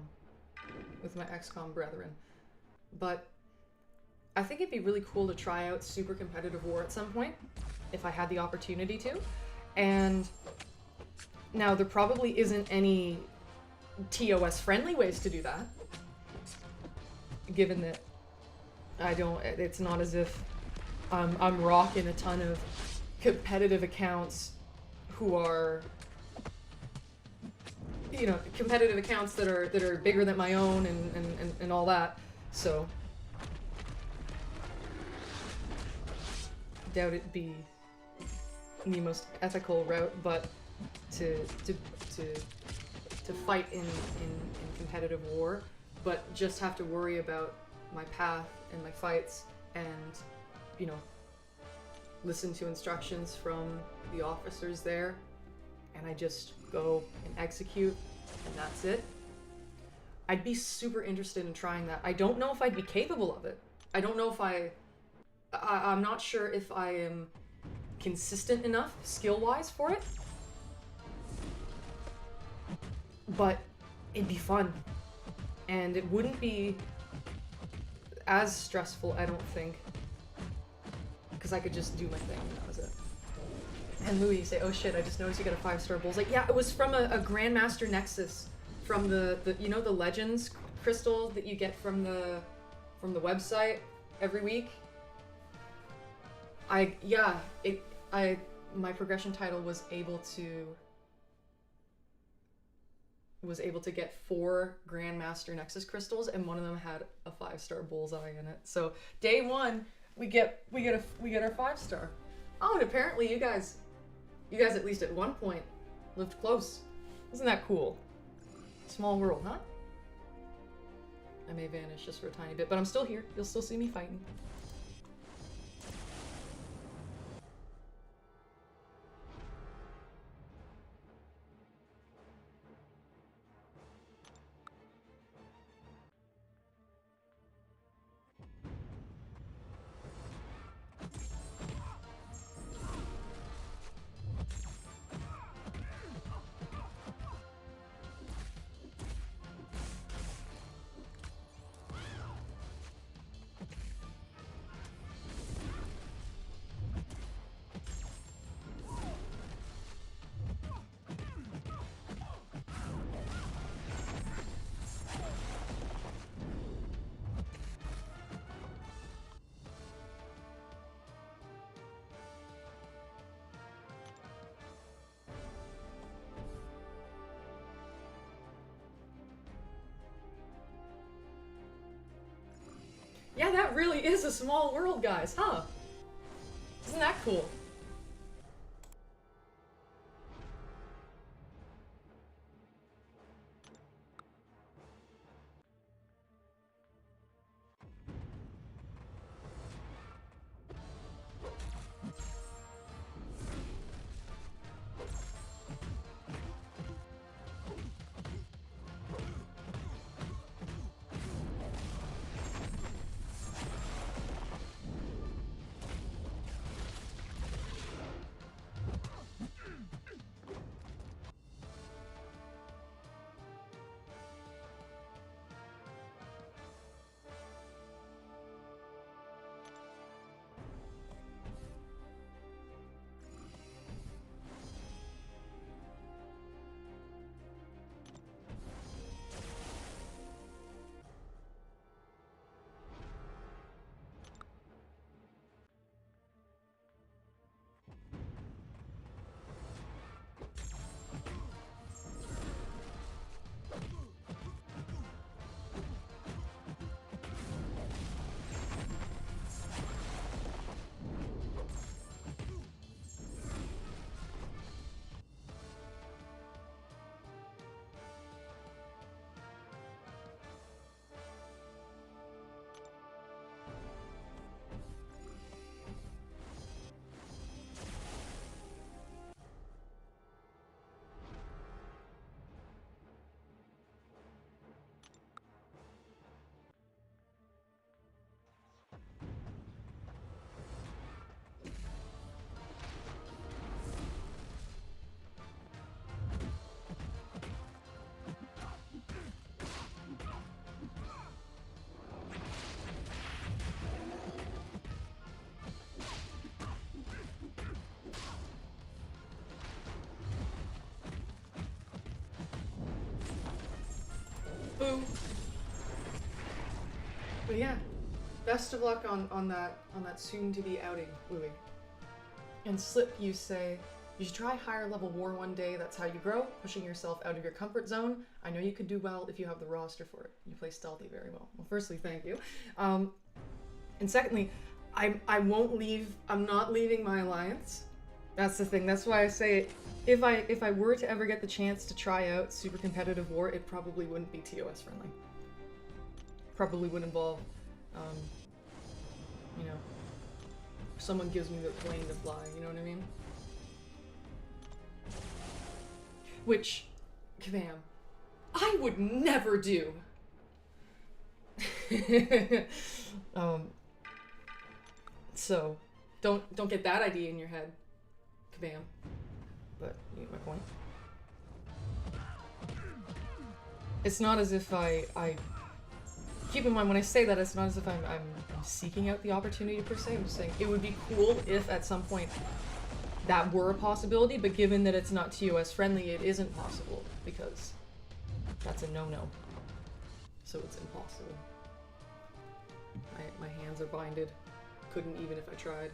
with my XCOM brethren. But I think it'd be really cool to try out super competitive war at some point, if I had the opportunity to. And now there probably isn't any TOS friendly ways to do that, given that it's not as if I'm rocking a ton of competitive accounts who are, you know, competitive accounts that are bigger than my own and all that. So doubt it'd be the most ethical route, but to fight in competitive war, but just have to worry about my path and my fights and, you know, listen to instructions from the officers there, and I just go and execute, and that's it. I'd be super interested in trying that. I don't know if I'd be capable of it. I don't know if I'm not sure if I am consistent enough skill-wise for it, but it'd be fun, and it wouldn't be as stressful, I don't think, because I could just do my thing and that was it. And Louis, you say, oh shit, I just noticed you got a 5-star bullseye. Yeah, it was from a Grandmaster Nexus, from the you know, the Legends crystal that you get from the website every week. My progression title was able to was able to get 4 Grandmaster Nexus crystals, and one of them had a 5-star bullseye in it. So day 1, we get our 5-star. Oh, and apparently you guys at least at one point lived close. Isn't that cool? Small world, huh? I may vanish just for a tiny bit, but I'm still here. You'll still see me fighting. Yeah, that really is a small world, guys, huh? Isn't that cool? Boo. But yeah, best of luck on that soon-to-be outing, Louie. And Slip, you say, you should try higher level war one day. That's how you grow, pushing yourself out of your comfort zone. I know you can do well if you have the roster for it. You play stealthy very well. Well, firstly, thank you. And secondly, I won't leave. I'm not leaving my alliance. That's the thing. That's why I say, if I were to ever get the chance to try out super competitive war, it probably wouldn't be TOS friendly. Probably would involve, you know, someone gives me the plane to fly. You know what I mean? Which, Kvam, I would never do. So, don't get that idea in your head, Kvam. But you get my point. It's not as if I keep in mind when I say that, it's not as if I'm seeking out the opportunity per se. I'm just saying it would be cool if at some point that were a possibility, but given that it's not TOS friendly, it isn't possible because that's a no-no. So it's impossible. My hands are binded. Couldn't even if I tried.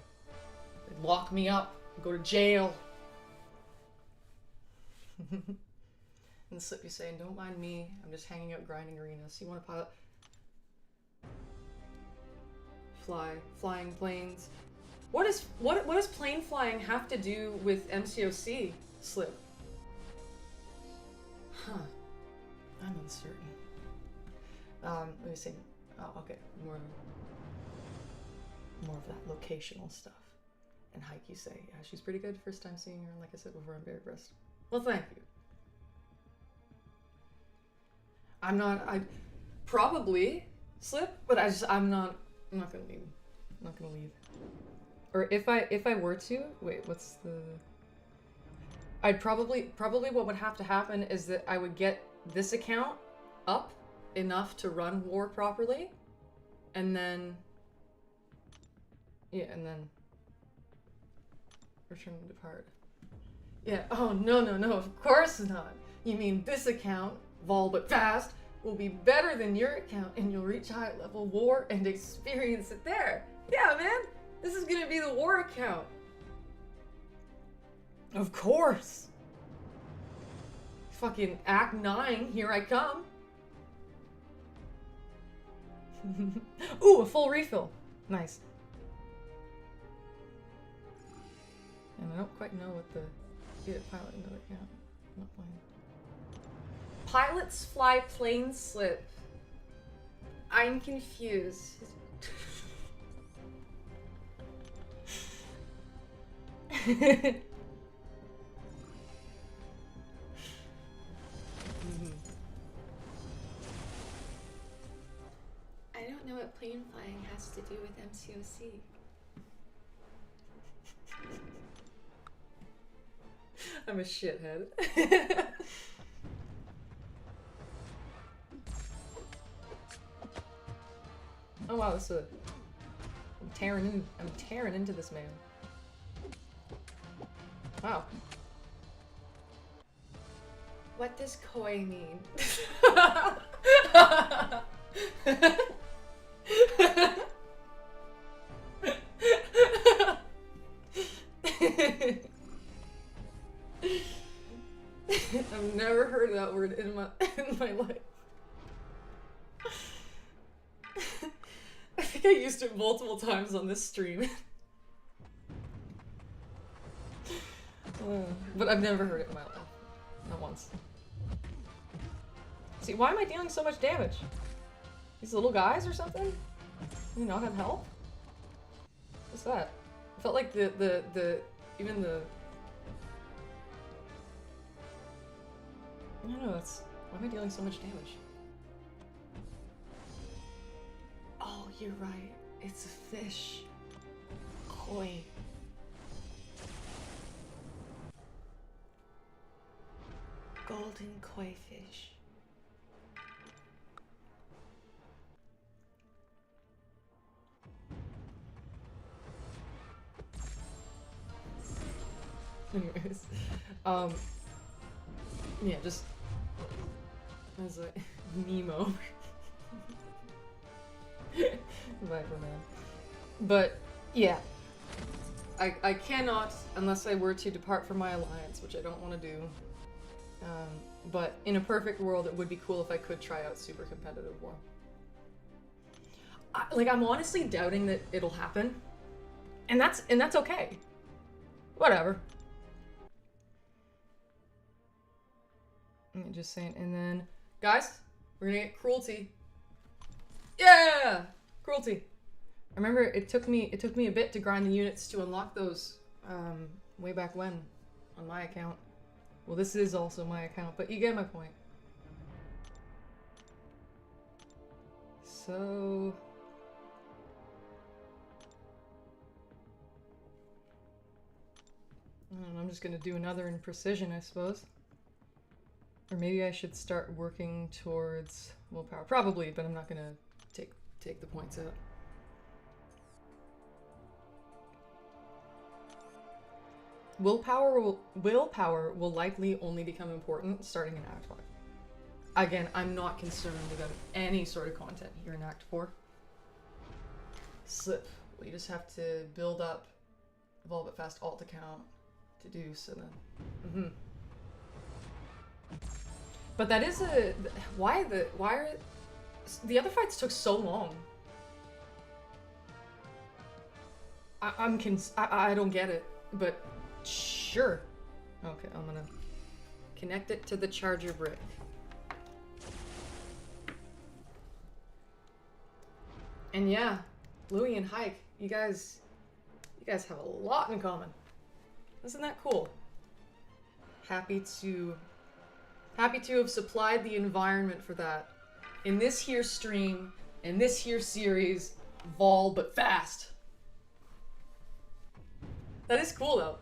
They'd lock me up, go to jail. And the slip you say, don't mind me, I'm just hanging out grinding arenas. You want to pilot? Flying planes. What does plane flying have to do with MCOC, Slip? Huh. I'm uncertain. Let me see. Oh, okay. More of that locational stuff. And Hike, you say, yeah, she's pretty good. First time seeing her, like I said before, I'm very impressed. Well, thank you. I probably Slip, but I'm not gonna leave. I'm not gonna leave. Or if I were to, wait, what's the? I'd probably what would have to happen is that I would get this account up enough to run war properly, and then return to depart. Yeah. Oh no, of course not. You mean this account, Vol but fast, will be better than your account, and you'll reach high level war and experience it there. Yeah, man. This is gonna be the war account. Of course. Fucking Act 9, here I come. Ooh, a full refill. Nice. And I don't quite know what the pilot another account. I'm not playing. Pilots fly plane Slip. I'm confused. I don't know what plane flying has to do with MCOC. I'm a shithead. Oh wow, this is I'm tearing into this man. Wow. What does koi mean? I've never heard that word in my life. I think I used it multiple times on this stream. But I've never heard it in my life. Not once. See, why am I dealing so much damage? These little guys or something? Do you not have health? What's that? I felt like even the I don't know, why am I dealing so much damage? Oh, you're right. It's a fish. Koi. Golden koi fish. Anyways, yeah, just as a Nemo. Viper man. But yeah, I cannot unless I were to depart from my alliance, which I don't want to do. But in a perfect world, it would be cool if I could try out super competitive war. I'm honestly doubting that it'll happen, and that's okay. Whatever. I'm just saying. And then, guys, we're gonna get cruelty. Yeah, cruelty. I remember it took me a bit to grind the units to unlock those way back when on my account. Well, this is also my account, but you get my point. So I'm just gonna do another in precision, I suppose. Or maybe I should start working towards willpower. Probably, but I'm not gonna take the points out. Willpower will likely only become important starting in Act 5. Again, I'm not concerned about any sort of content here in Act 4. Slip. Well, you just have to build up Evolve It Fast alt account to do so then. But that is a... why are... The other fights took so long. I don't get it, but sure. Okay, I'm gonna connect it to the charger brick. And yeah, Louie and Hike, you guys have a lot in common. Isn't that cool? Happy to have supplied the environment for that in this here stream, in this here series, Vol but fast. That is cool though.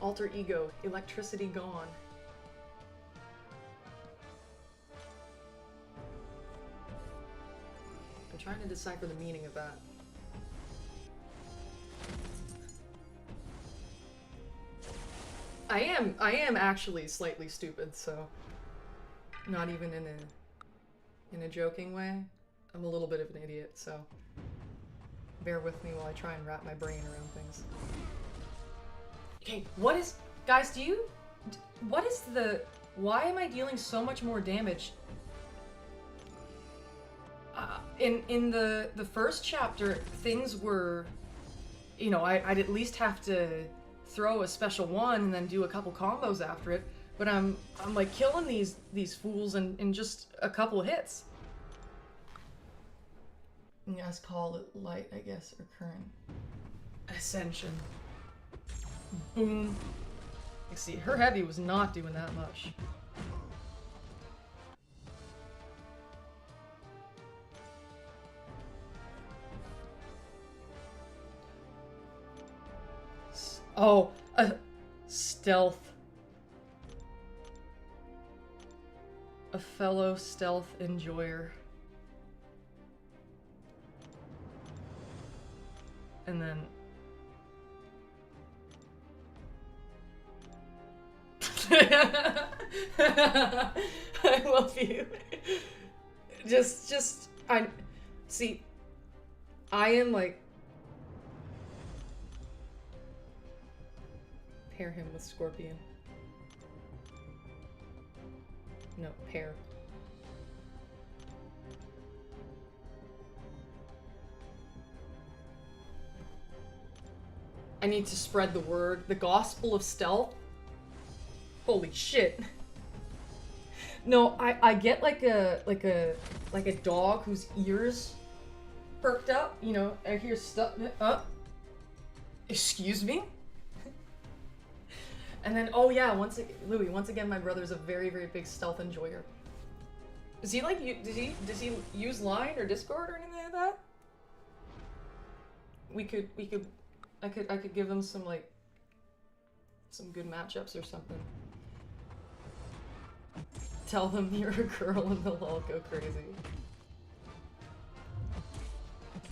Alter ego, electricity gone. I'm trying to decipher the meaning of that. I am actually slightly stupid, so not even in a joking way. I'm a little bit of an idiot, so bear with me while I try and wrap my brain around things. Okay, guys, why am I dealing so much more damage? In the first chapter, things were, you know, I'd at least have to throw a special one and then do a couple combos after it, but I'm like killing these fools in just a couple hits. Let's call it light, I guess, or current. Ascension. Boom. You see, her heavy was not doing that much. Oh, stealth. A fellow stealth enjoyer. And then... I love you. See, I am like... Pair him with Scorpion. No, pair. I need to spread the word. The gospel of stealth? Holy shit. No, I get like a dog whose ears perked up, you know, I hear stuff excuse me? And then, oh yeah, Louis, once again, my brother's a very, very big stealth enjoyer. Does he like, does he use Line or Discord or anything like that? I could give him some, like, some good matchups or something. Tell them you're a girl and they'll all go crazy.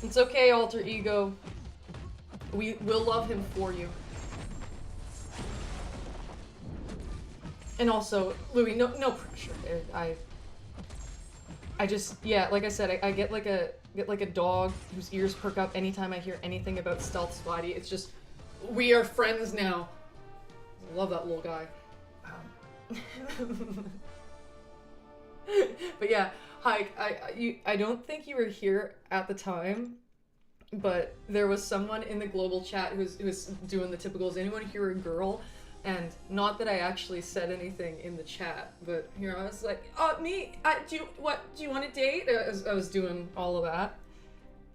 It's okay, alter ego. We'll love him for you. And also, Louis, no pressure. I just, yeah, like I said, I get like a dog whose ears perk up anytime I hear anything about Stealth Spidey. It's just, we are friends now. I love that little guy. But yeah, Hike, I don't think you were here at the time, but there was someone in the global chat who was doing the typical, is anyone here a girl? And not that I actually said anything in the chat, but here I was like, oh, me, do you want to date? I was doing all of that.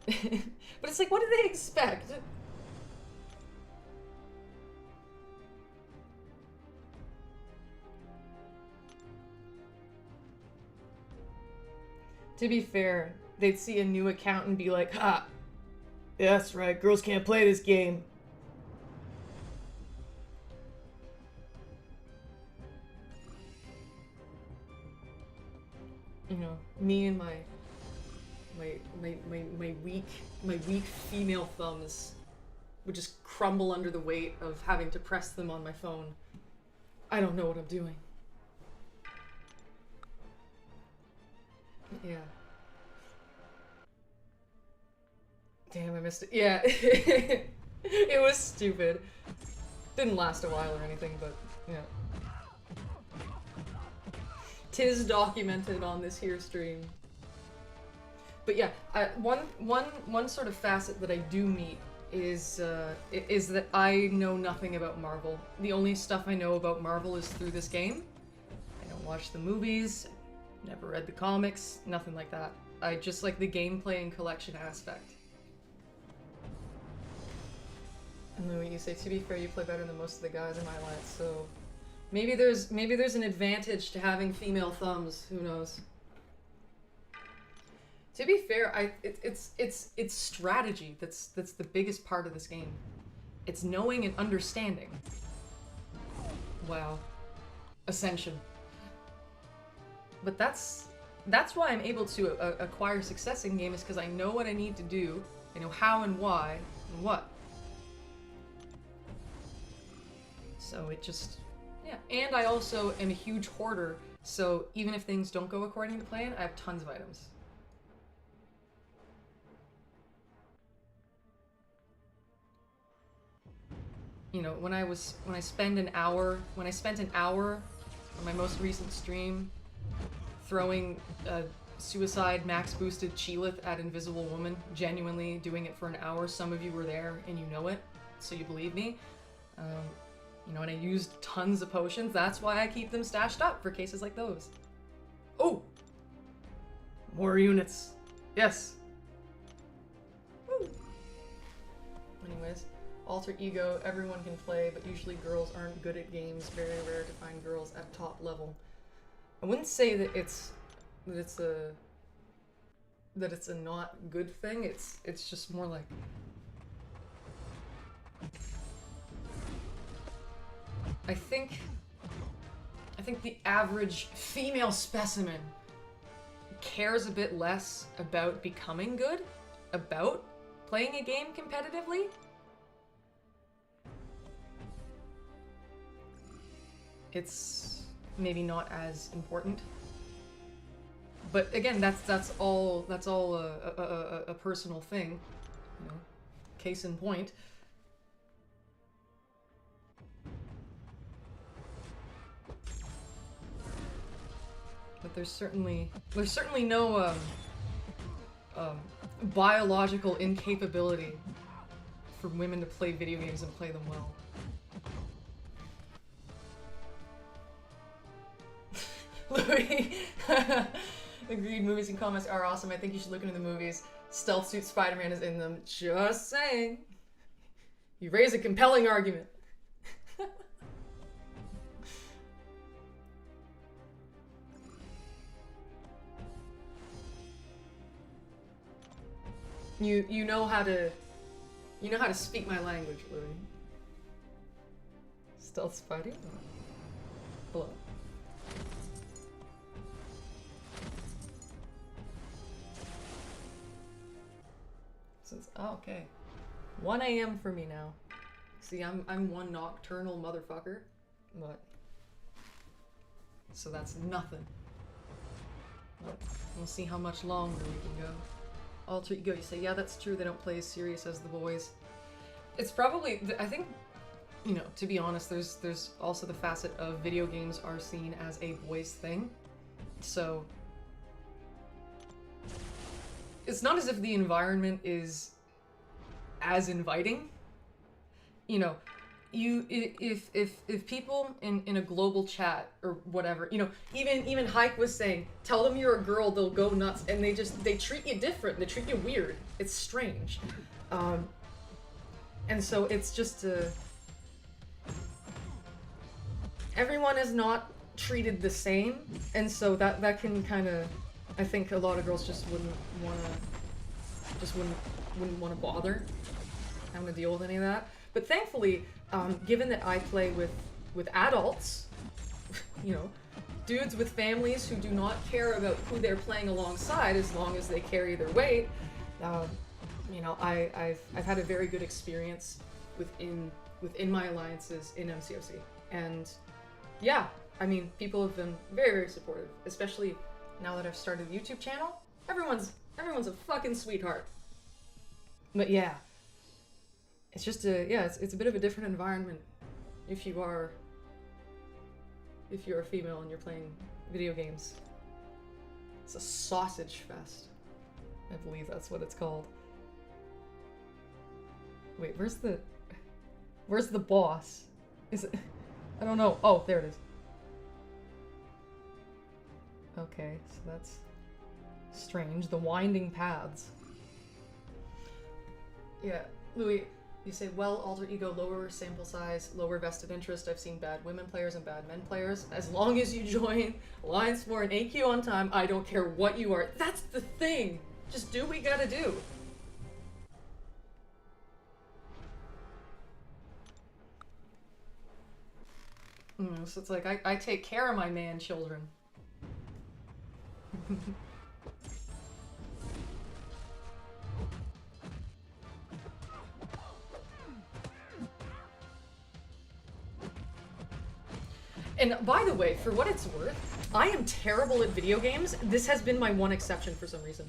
But it's like, what do they expect? To be fair, they'd see a new account and be like, ha, yeah, that's right, girls can't play this game. You know, me and my weak female thumbs would just crumble under the weight of having to press them on my phone. I don't know what I'm doing. Yeah. Damn, I missed it. Yeah. It was stupid. Didn't last a while or anything, but yeah. Tis documented on this here stream. But yeah, one sort of facet that I do meet is that I know nothing about Marvel. The only stuff I know about Marvel is through this game. I don't watch the movies, never read the comics, nothing like that. I just like the gameplay and collection aspect. And then when you say, to be fair, you play better than most of the guys in my life, so maybe there's an advantage to having female thumbs. Who knows? To be fair, it's strategy that's the biggest part of this game. It's knowing and understanding. Wow, Ascension. But that's why I'm able to acquire success in game, is because I know what I need to do. I know how and why and what. So it just, yeah. And I also am a huge hoarder, so even if things don't go according to plan, I have tons of items. You know, when I spent an hour on my most recent stream throwing a suicide max boosted Chilith at Invisible Woman, genuinely doing it for an hour, some of you were there and you know it, so you believe me. You know, and I used tons of potions. That's why I keep them stashed up for cases like those. Oh! More units. Yes. Woo. Anyways, alter ego, everyone can play, but usually girls aren't good at games. Very rare to find girls at top level. I wouldn't say that it's a not good thing. It's just more like, I think the average female specimen cares a bit less about becoming good, about playing a game competitively. It's maybe not as important. But again, that's all a personal thing, you know. Case in point. But there's certainly no biological incapability for women to play video games and play them well. Louis, agreed. Movies and comics are awesome. I think you should look into the movies. Stealth Suit Spider-Man is in them. Just saying. You raise a compelling argument. You know how to speak my language, Louis. Stealth Spidey? Hello. Oh, okay. 1 a.m. for me now. See, I'm one nocturnal motherfucker, but so that's nothing. But we'll see how much longer we can go. Alter ego, you say, yeah, that's true. They don't play as serious as the boys. It's probably, I think, you know, to be honest, there's also the facet of video games are seen as a boys thing, so it's not as if the environment is as inviting. You know, if people in a global chat or whatever, you know, even Hike was saying, tell them you're a girl, they'll go nuts, and they treat you different, they treat you weird. It's strange. And so it's just everyone is not treated the same, and so that can kind of, I think a lot of girls just wouldn't want to bother having to deal with any of that. But thankfully, given that I play with adults, you know, dudes with families who do not care about who they're playing alongside as long as they carry their weight, you know, I've had a very good experience within my alliances in MCOC, and yeah, I mean, people have been very, very supportive, especially now that I've started a YouTube channel. Everyone's a fucking sweetheart. But yeah, it's just it's a bit of a different environment if you are a female and you're playing video games. It's a sausage fest. I believe that's what it's called. Wait, where's the boss? Is it? I don't know. Oh, there it is. Okay, so that's strange. The winding paths. Yeah, Louis, you say, well, alter ego, lower sample size, lower vested interest. I've seen bad women players and bad men players. As long as you join Alliance for an AQ on time, I don't care what you are. That's the thing. Just do what you gotta do. So it's like, I take care of my man children. And by the way, for what it's worth, I am terrible at video games. This has been my one exception for some reason.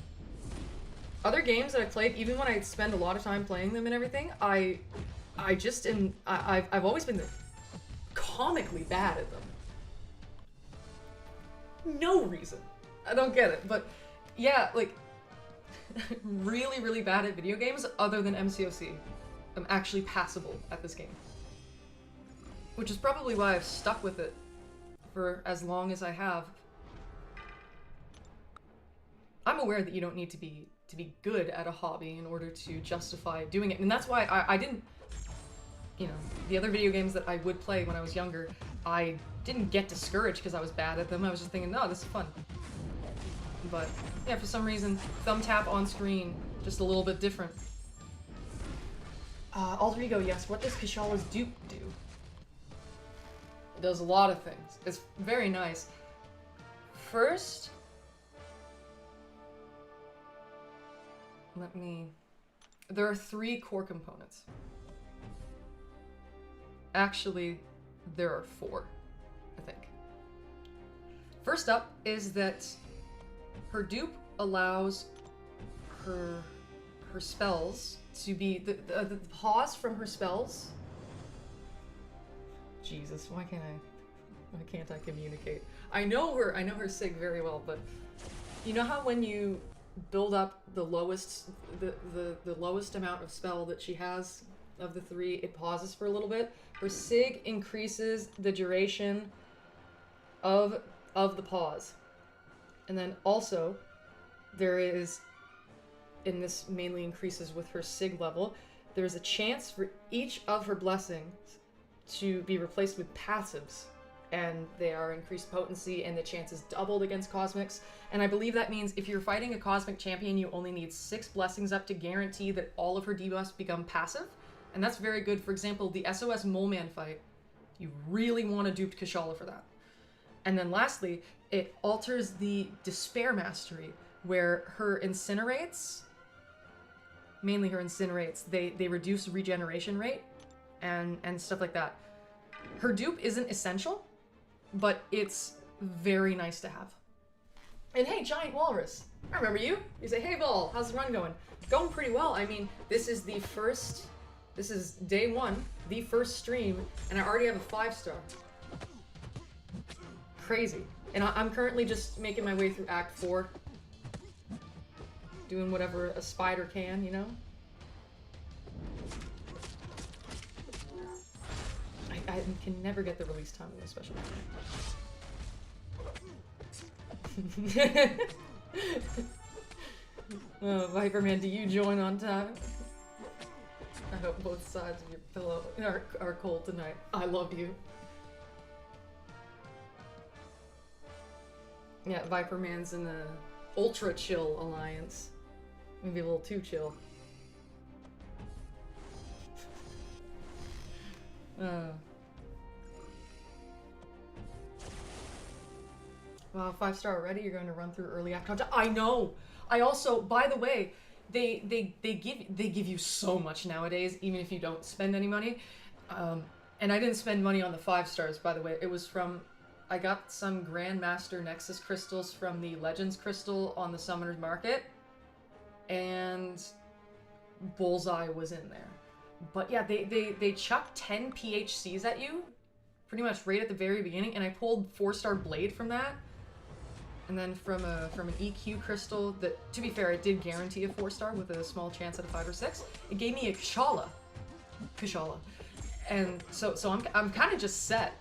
Other games that I've played, even when I spend a lot of time playing them and everything, I've always been comically bad at them. No reason. I don't get it, but yeah, like, really, really bad at video games other than MCOC. I'm actually passable at this game. Which is probably why I've stuck with it for as long as I have. I'm aware that you don't need to be good at a hobby in order to justify doing it, and that's why I didn't, you know, the other video games that I would play when I was younger, I didn't get discouraged because I was bad at them. I was just thinking, no, this is fun. But yeah, for some reason, thumb tap on screen, just a little bit different. Alter ego, yes. What does Kishala's dupe do? It does a lot of things. It's very nice. First, there are 3 core components. Actually, there are 4, I think. First up is that her dupe allows her spells to be the pause from her spells. Jesus, why can't I communicate? I know her sig very well, but you know how when you build up the lowest amount of spell that she has of the 3, it pauses for a little bit. Her sig increases the duration of the pause. And then also there is, and this mainly increases with her sig level, there's a chance for each of her blessings to be replaced with passives, and they are increased potency, and the chance is doubled against cosmics. And I believe that means if you're fighting a cosmic champion, you only need 6 blessings up to guarantee that all of her debuffs become passive, and that's very good. For example, the SOS Mole Man fight, you really want to dupe Kishala for that. And then lastly, it alters the Despair Mastery, where her incinerates, mainly her incinerates, they reduce regeneration rate and stuff like that. Her dupe isn't essential, but it's very nice to have. And hey, Giant Walrus, I remember you. You say, hey Vol, how's the run going? Going pretty well. I mean, this is day 1, the first stream, and I already have a 5-star. Crazy. And I'm currently just making my way through Act 4. Doing whatever a spider can, you know? I can never get the release time of this special Oh, Viperman, do you join on time? I hope both sides of your pillow are cold tonight. I love you. Yeah, Viperman's in the ultra chill alliance. Maybe a little too chill. Wow, 5-star already? You're going to run through early act content? I know! I also, by the way, they give you so much nowadays, even if you don't spend any money. And I didn't spend money on the 5-stars, by the way. It was from, I got some Grandmaster Nexus crystals from the Legends crystal on the Summoner's Market, and Bullseye was in there. But yeah, they chuck 10 PHCs at you, pretty much right at the very beginning, and I pulled 4-star Blade from that. And then from an EQ crystal that, to be fair, it did guarantee a 4-star with a small chance at a 5 or 6. It gave me a Kushala. And so I'm kind of just set.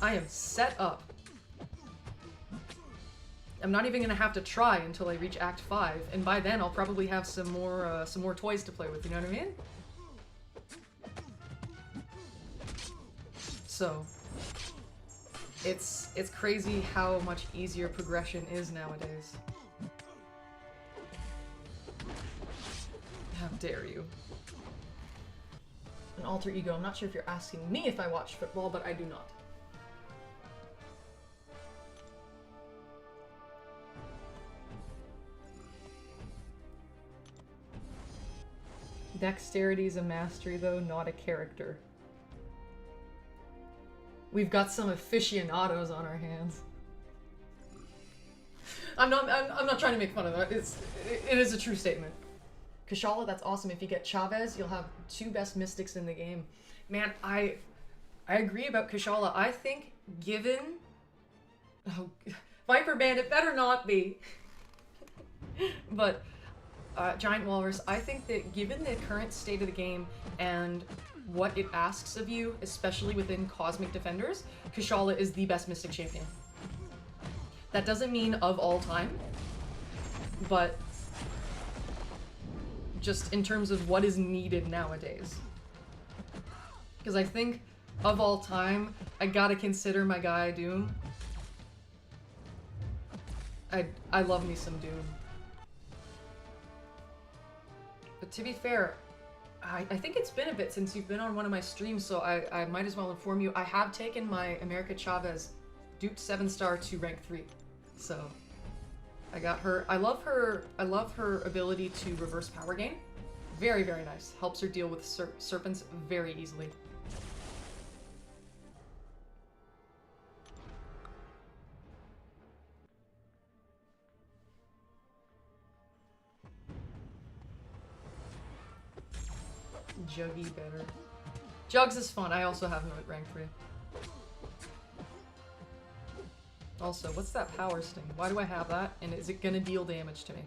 I am set up. I'm not even gonna have to try until I reach Act 5, and by then I'll probably have some more toys to play with. You know what I mean? So it's crazy how much easier progression is nowadays. How dare you? An alter ego. I'm not sure if you're asking me if I watch football, but I do not. Dexterity is a mastery, though, not a character. We've got some aficionados on our hands. I'm not trying to make fun of that. It is a true statement. Kushala, that's awesome. If you get Chavez, you'll have 2 best mystics in the game. Man, I agree about Kushala. I think given... Oh, Viper Bandit better not be. But Giant Walrus, I think that given the current state of the game and what it asks of you, especially within Cosmic Defenders, Kushala is the best Mystic champion. That doesn't mean of all time, but just in terms of what is needed nowadays. Because I think of all time, I gotta consider my guy Doom. I love me some Doom. But to be fair, I think it's been a bit since you've been on one of my streams, so I might as well inform you. I have taken my America Chavez duped 7-star to rank 3. So I got her. I love her ability to reverse power gain. Very, very nice. Helps her deal with serpents very easily. Juggy better. Jugs is fun. I also have him at rank 3. Also, what's that power sting? Why do I have that? And is it gonna deal damage to me?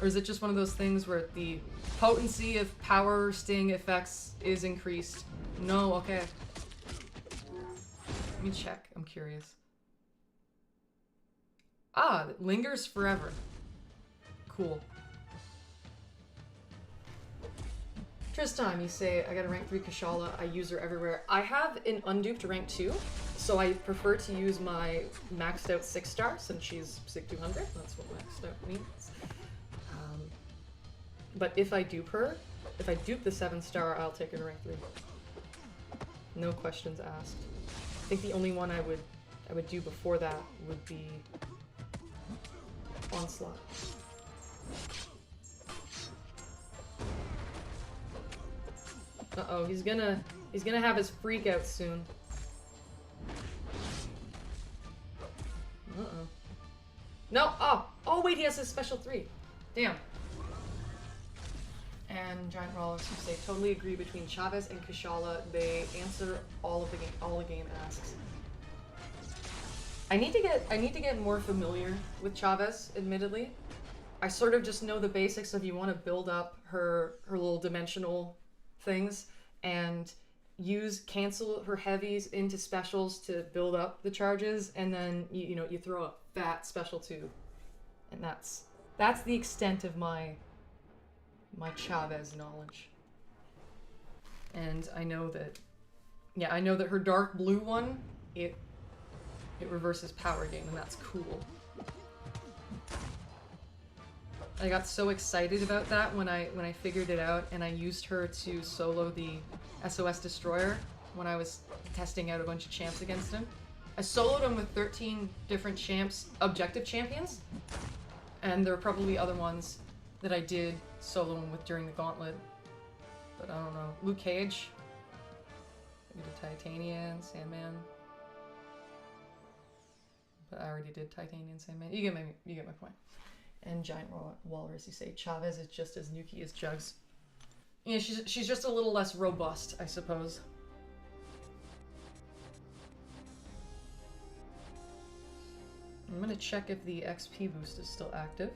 Or is it just one of those things where the potency of power sting effects is increased? No, okay. Let me check. I'm curious. Ah, it lingers forever. Cool. Tristan, you say, I got a rank 3 Kushala, I use her everywhere. I have an unduped rank 2, so I prefer to use my maxed out 6-star since she's 6200. That's what maxed out means. But if I dupe her, if I dupe the 7-star, I'll take her to rank 3. No questions asked. I think the only one I would do before that would be Onslaught. Uh-oh, he's gonna have his freak out soon. Uh-oh. No! Oh wait, he has his special 3. Damn. And Giant Rollers who say, totally agree between Chavez and Kushala. They answer all the game asks. I need to get more familiar with Chavez, admittedly. I sort of just know the basics of you want to build up her little dimensional things and cancel her heavies into specials to build up the charges, and then you throw a fat special too. And that's the extent of my Chavez knowledge. And I know that her dark blue one, it reverses power gain, and that's cool. I got so excited about that when I figured it out, and I used her to solo the SOS Destroyer when I was testing out a bunch of champs against him. I soloed him with 13 different champs, objective champions, and there were probably other ones that I did solo him with during the gauntlet. But I don't know. Luke Cage. We did Titanian, Sandman. But I already did Titanian, Sandman. You get my point. And Giant Walrus, you say Chavez is just as nukey as Jugs. Yeah, she's just a little less robust, I suppose. I'm gonna check if the XP boost is still active.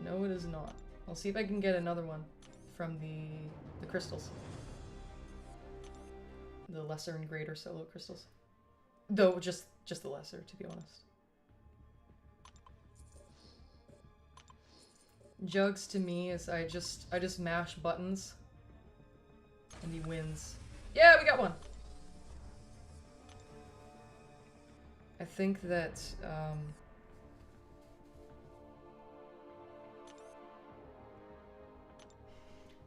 No, it is not. I'll see if I can get another one from the crystals. The lesser and greater solo crystals. Though just the lesser, to be honest. Jugs to me is I just mash buttons and he wins. Yeah, we got one. I think that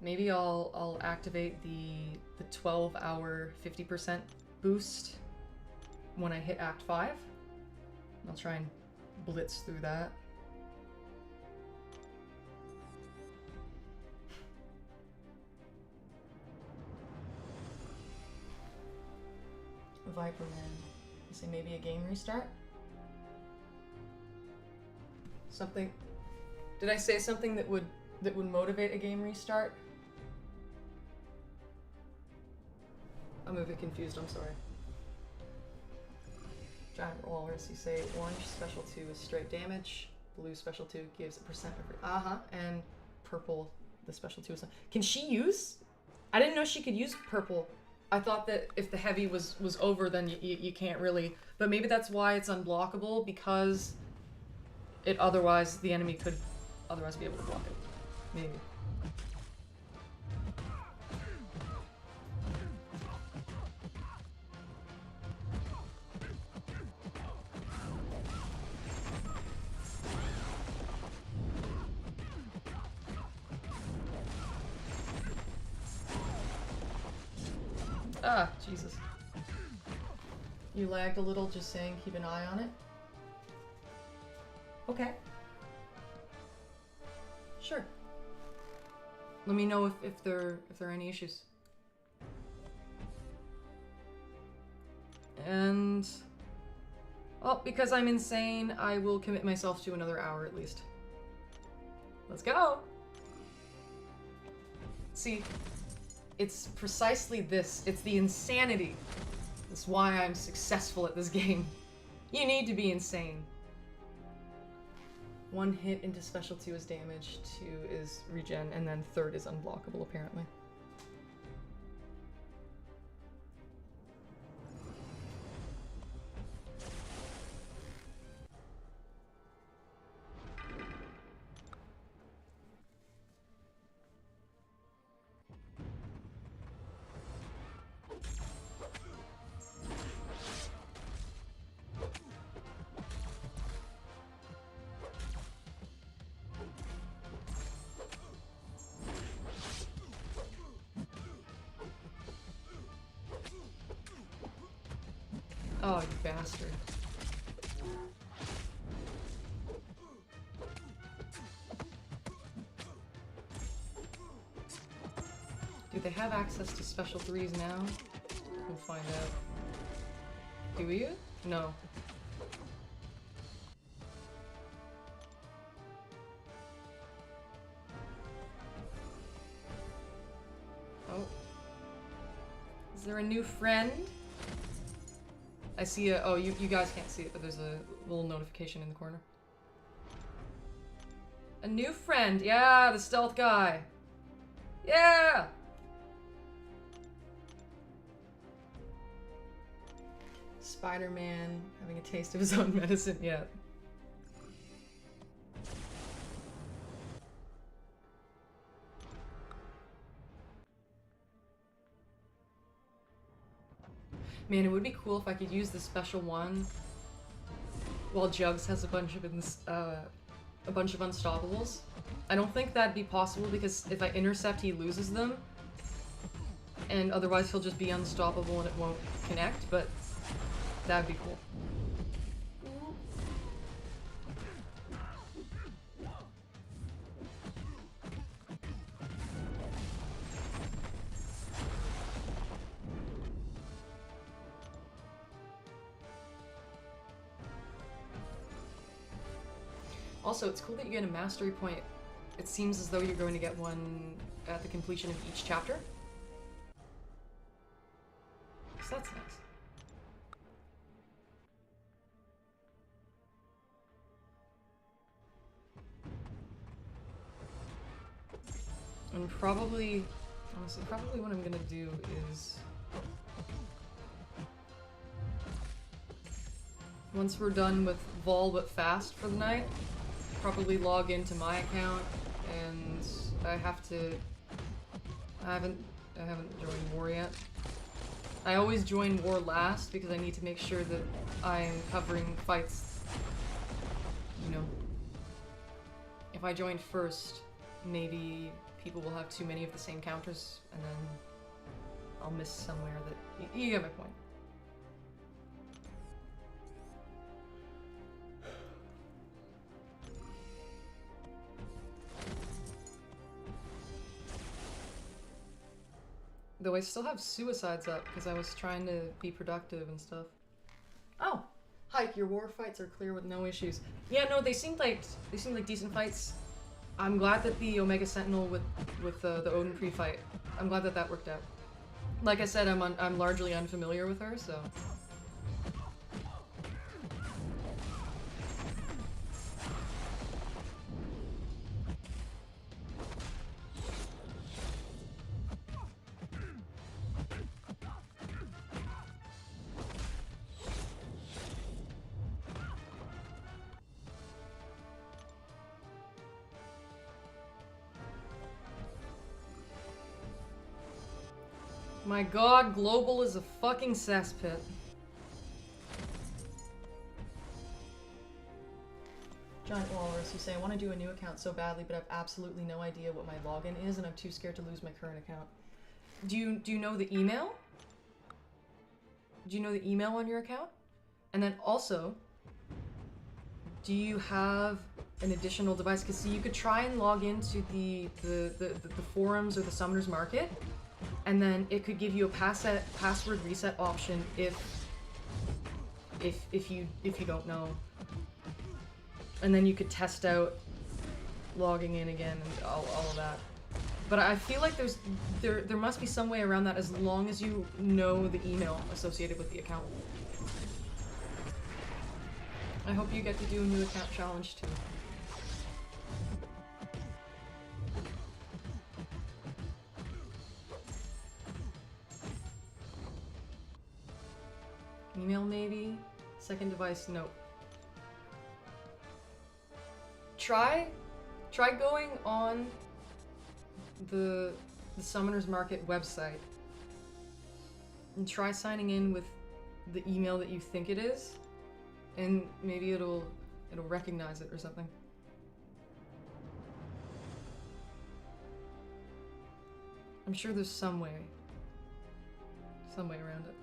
maybe I'll activate the 12-hour 50% boost when I hit Act 5. I'll try and blitz through that. Viper Man. You say maybe a game restart? Something. Did I say something that would motivate a game restart? I'm a bit confused, I'm sorry. Giant Walrus, you say orange special 2 is straight damage, blue special 2 gives a percent of and purple, the special 2 is... Can she use? I didn't know she could use purple. I thought that if the heavy was over, then you can't really... But maybe that's why it's unblockable, because it otherwise, the enemy could otherwise be able to block it. Maybe. Ah, Jesus. You lagged a little, just saying keep an eye on it. Okay. Sure. Let me know if there are any issues. And... well, because I'm insane, I will commit myself to another hour at least. Let's go! See, it's precisely this. It's the insanity. That's why I'm successful at this game. You need to be insane. 1 hit into special 2 is damage, 2 is regen, and then 3rd is unblockable apparently. Oh, you bastard. Do they have access to special 3s now? We'll find out. Do you? No. Oh. Is there a new friend? I see a- oh, you guys can't see it, but there's a little notification in the corner. A new friend! Yeah, the stealth guy! Yeah! Spider-Man having a taste of his own medicine yet. Man, it would be cool if I could use the special one while Jugs has a bunch of unstoppables. I don't think that'd be possible because if I intercept, he loses them, and otherwise he'll just be unstoppable and it won't connect. But that'd be cool. Also, it's cool that you get a mastery point it seems as though you're going to get one at the completion of each chapter. So that's nice. And probably, honestly, probably what I'm gonna do is, once we're done with Vol but Fast for the night, probably log into my account, and I haven't joined War yet. I always join War last because I need to make sure that I'm covering fights, you know. If I join first, maybe people will have too many of the same counters, and then I'll miss somewhere that... You get my point. Though I still have suicides up because I was trying to be productive and stuff. Oh, Hike, your war fights are clear with no issues. Yeah, no, they seemed like decent fights. I'm glad that the Omega Sentinel with the Odin pre-fight, I'm glad that that worked out. Like I said, I'm largely unfamiliar with her, so. My god, global is a fucking cesspit. Giant Walrus, you say, I want to do a new account so badly, but I've absolutely no idea what my login is, and I'm too scared to lose my current account. Do you know the email? Do you know the email on your account? And then also, do you have an additional device? Because see, you could try and log into the forums or the Summoner's Market, and then it could give you a password reset option if you don't know. And then you could test out logging in again and all of that. But I feel like there must be some way around that as long as you know the email associated with the account. I hope you get to do a new account challenge too. Email maybe? Second device, nope. Try going on the Summoner's Market website and try signing in with the email that you think it is, and maybe it'll recognize it or something. I'm sure there's some way around it.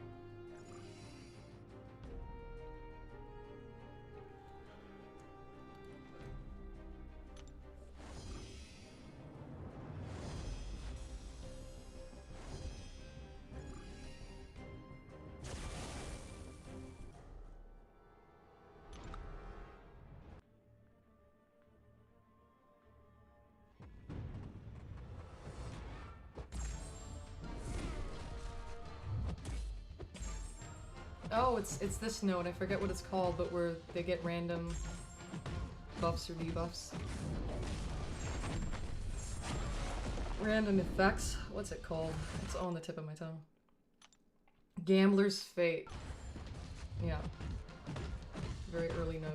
Oh, it's this node. I forget what it's called, but where they get random buffs or debuffs. Random effects. What's it called? It's on the tip of my tongue. Gambler's Fate. Yeah. Very early node.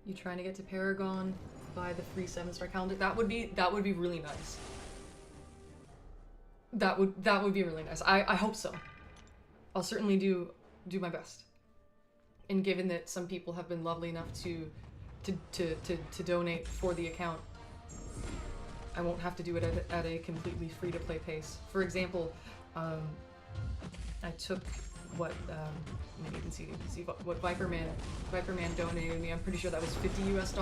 You trying to get to Paragon by the free 7-star calendar? That would be really nice. That would be really nice. I hope so. I'll certainly do my best. And given that some people have been lovely enough to donate for the account, I won't have to do it at a completely free-to-play pace. For example, I took what maybe you can see what Viperman donated me. I'm pretty sure that was $50 US,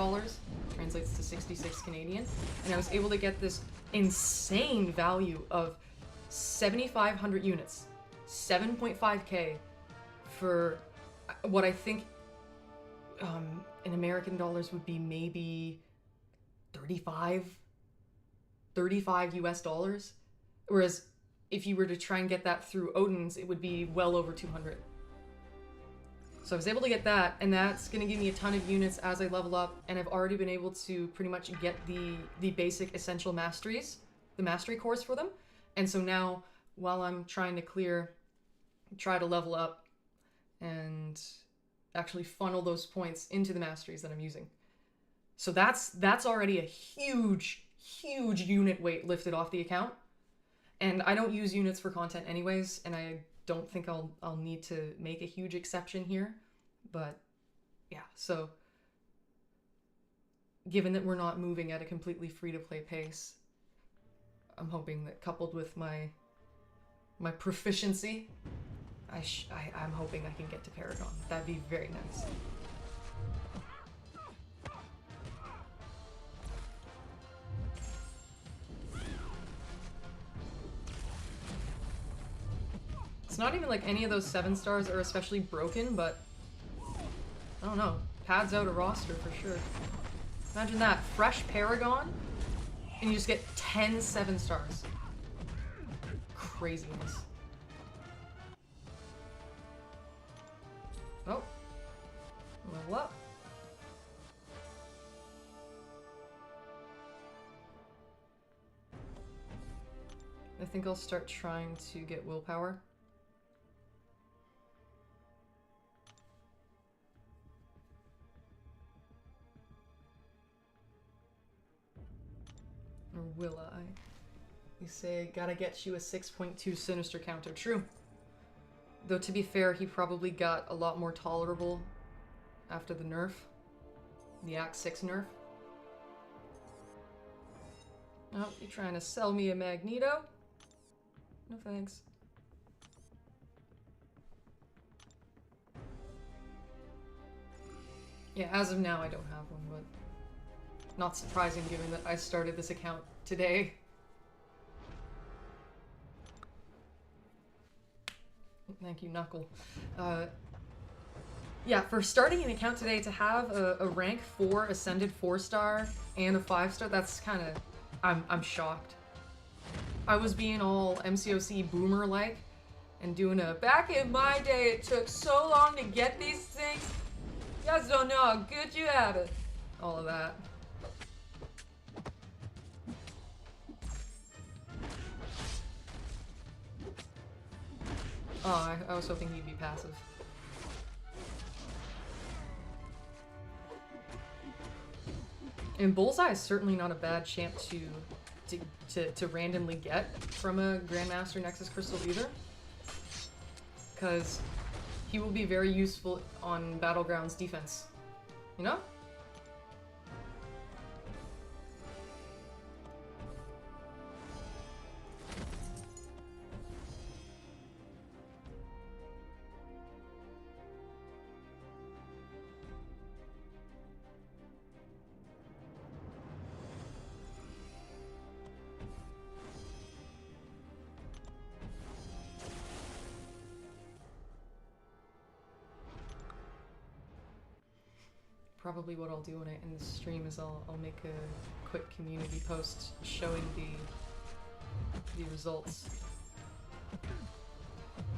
translates to 66 Canadian, and I was able to get this insane value of 7,500 units, 7.5k for what I think in American dollars would be maybe 35 US, whereas if you were to try and get that through Odin's, it would be well over 200. So I was able to get that, and that's going to give me a ton of units as I level up, and I've already been able to pretty much get the basic essential masteries, the mastery course for them. And so now, while I'm trying to try to level up and actually funnel those points into the masteries that I'm using. So that's already a huge unit weight lifted off the account. And I don't use units for content anyways, and I don't think I'll need to make a huge exception here. But yeah, so given that we're not moving at a completely free-to-play pace, I'm hoping that coupled with my proficiency, I'm hoping I can get to Paragon. That'd be very nice. It's not even like any of those 7 stars are especially broken, but I don't know. Pads out a roster for sure. Imagine that. Fresh Paragon, and you just get 10 7 stars. Craziness. Oh. Level up. I think I'll start trying to get willpower. Or will I? You say, gotta get you a 6.2 Sinister counter. True. Though to be fair, he probably got a lot more tolerable after the nerf. The Act 6 nerf. Oh, you trying to sell me a Magneto? No thanks. Yeah, as of now I don't have one, but not surprising given that I started this account today. Thank you, Knuckle. Yeah, for starting an account today, to have a rank 4 ascended 4-star and a 5-star, that's kind of... I'm shocked. I was being all MCOC boomer-like and doing a back in my day it took so long to get these things. You guys don't know how good you have it. All of that. Oh, I was hoping he'd be passive. And Bullseye is certainly not a bad champ to randomly get from a Grandmaster Nexus Crystal either. Because he will be very useful on Battlegrounds defense. You know? Probably what I'll do when I end the stream is I'll make a quick community post showing the results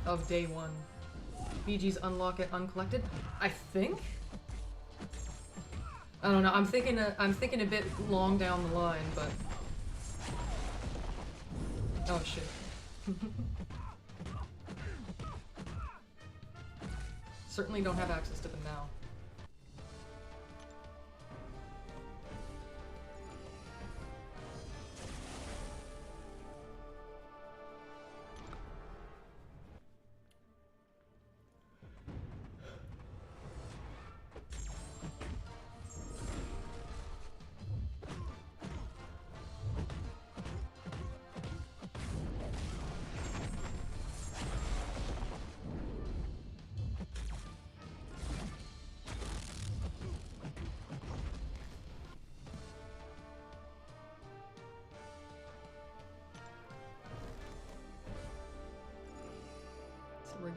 of day 1. BG's unlock it uncollected. I think. I don't know. I'm thinking a bit long down the line, but oh shit. Certainly don't have access to them now.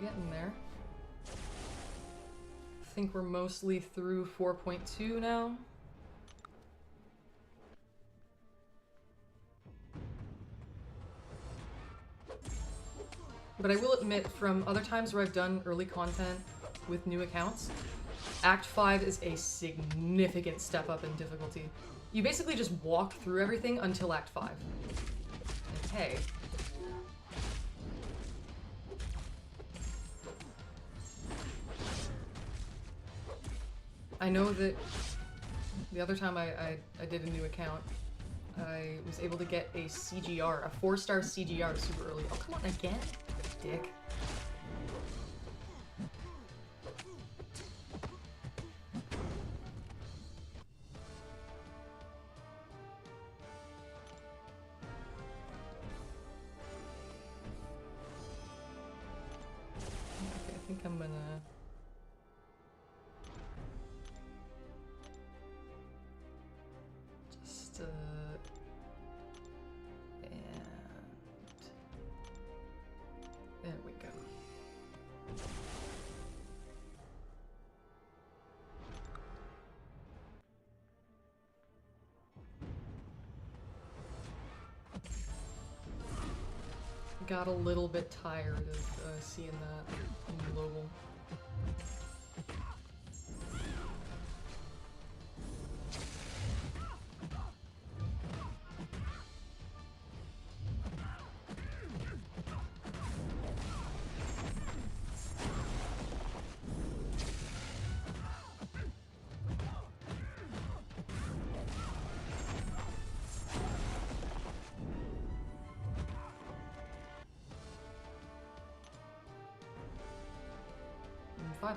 getting there. I think we're mostly through 4.2 now. But I will admit, from other times where I've done early content with new accounts, Act 5 is a significant step up in difficulty. You basically just walk through everything until Act 5. And hey. I know that the other time I did a new account, I was able to get a CGR, a 4-star CGR super early. Oh, come on, again? Dick. Okay, I think I'm gonna... just, and... there we go. Got a little bit tired of seeing that in global.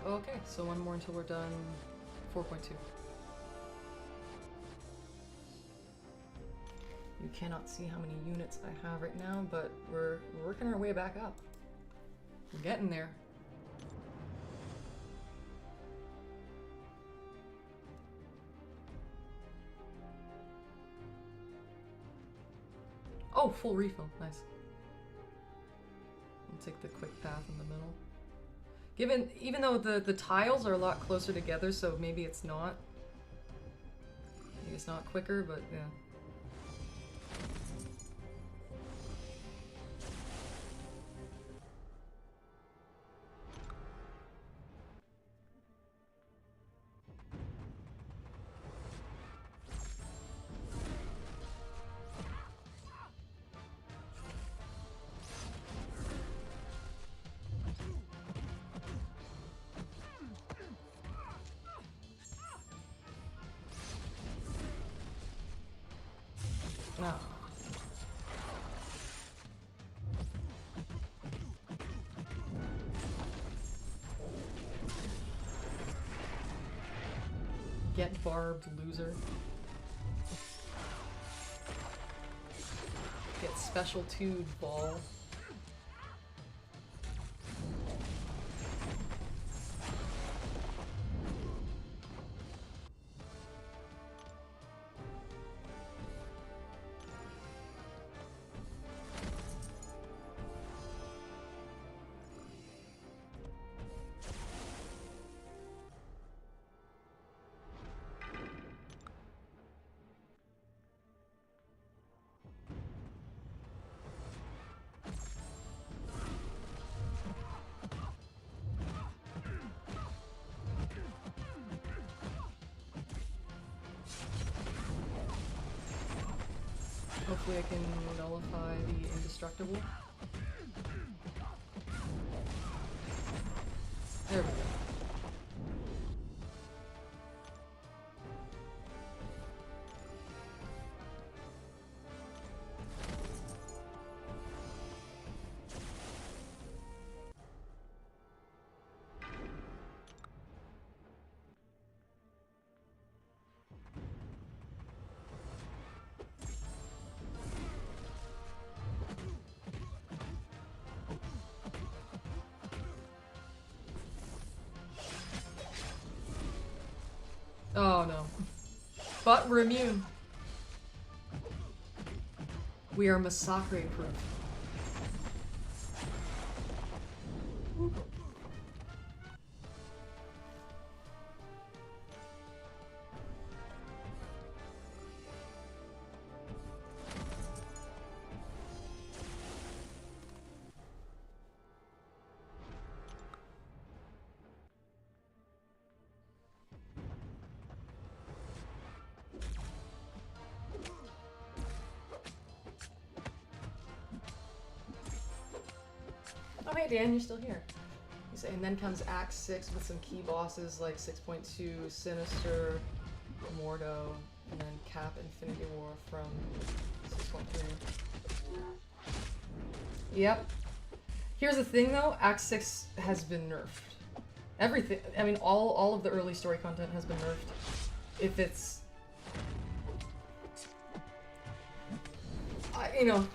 Oh, okay, so one more until we're done 4.2. You cannot see how many units I have right now, but we're working our way back up. We're getting there. Oh, full refill. Nice. I'll take the quick path in the middle. Even though the tiles are a lot closer together, so maybe it's not quicker, but yeah. No. Get barbed, loser. Get special tube, ball. Hopefully I can nullify the indestructible. There we go. Oh no. But we're immune. We are massacre proof. hey Dan, you're still here. You say, and then comes Act 6 with some key bosses like 6.2, Sinister, Mordo, and then Cap Infinity War from 6.3. Yep. Here's the thing though, Act 6 has been nerfed. Everything, I mean, all of the early story content has been nerfed. If it's... you know...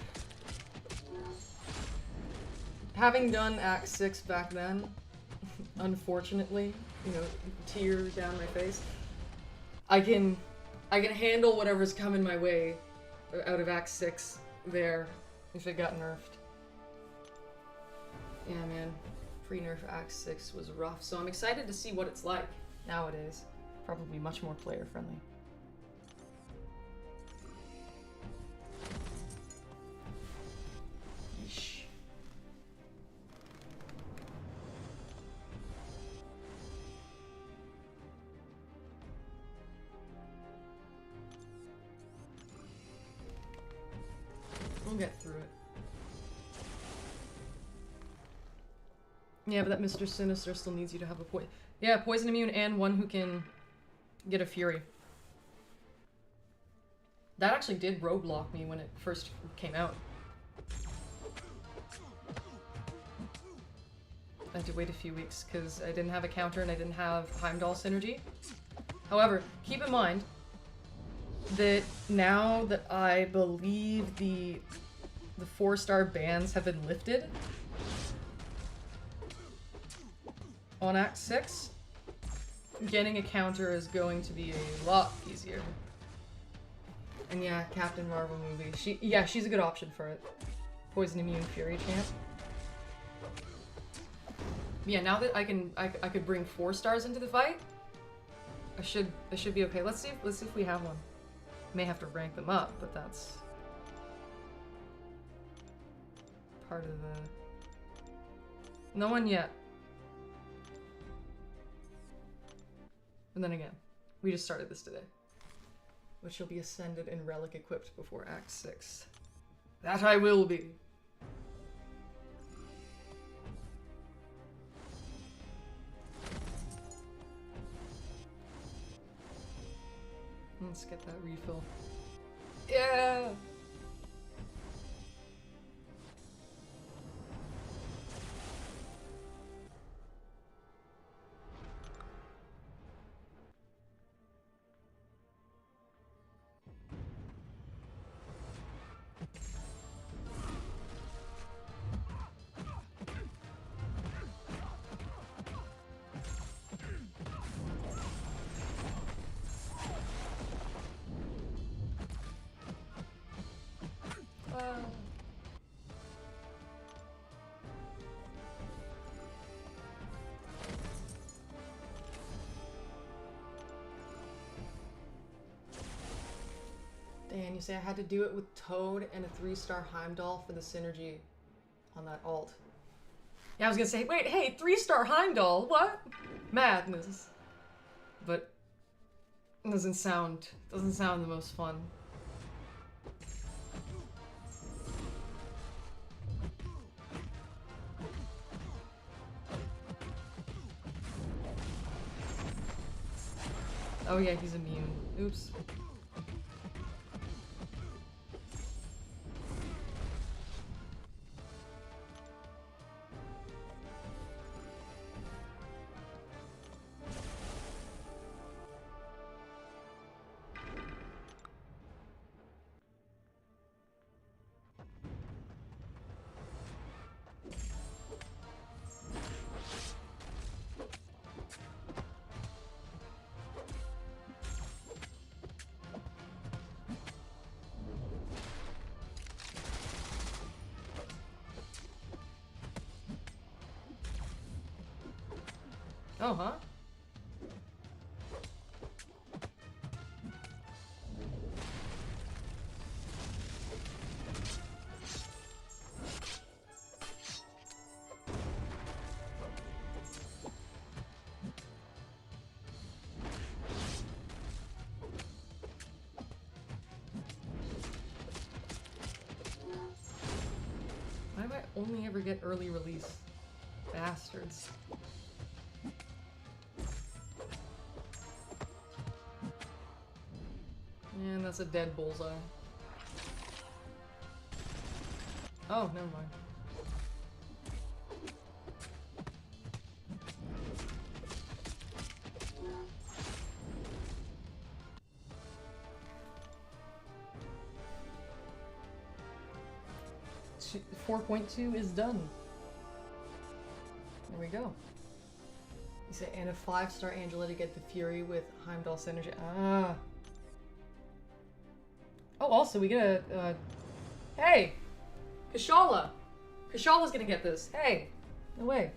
Having done Act 6 back then, unfortunately, you know, tear down my face, I can handle whatever's coming my way out of Act 6 there, if it got nerfed. Yeah, man. Pre-nerf Act 6 was rough, so I'm excited to see what it's like nowadays. Probably much more player-friendly. Yeesh. We'll get through it. Yeah, but that Mr. Sinister still needs you to have a poison immune and one who can get a fury. That actually did roadblock me when it first came out. I had to wait a few weeks because I didn't have a counter and I didn't have Heimdall synergy. However, keep in mind that now that I believe the 4-star bans have been lifted on Act 6, getting a counter is going to be a lot easier. And yeah, Captain Marvel movie. She's a good option for it. Poison immune Fury champ. Yeah, now that I could bring 4 stars into the fight, I should be okay. Let's see if we have one. May have to rank them up, but that's part of the... No one yet. And then again, we just started this today. Which will be ascended and relic equipped before Act 6. That I will be. Let's get that refill. Yeah! Dan, you say I had to do it with Toad and a 3-star Heimdall for the synergy on that alt. Yeah, I was gonna say, wait, hey, 3-star Heimdall, what? Madness. But it doesn't sound the most fun. Oh yeah, he's immune. Oops. Oh, huh? Why do I only ever get early release? Bastards. And that's a dead bullseye. Oh, never mind. Two, 4.2 is done. There we go. You say, and a 5-star Angela to get the Fury with Heimdall synergy. Ah. Oh, also, we get a hey! Kashala! Kashala's gonna get this. Hey! No way.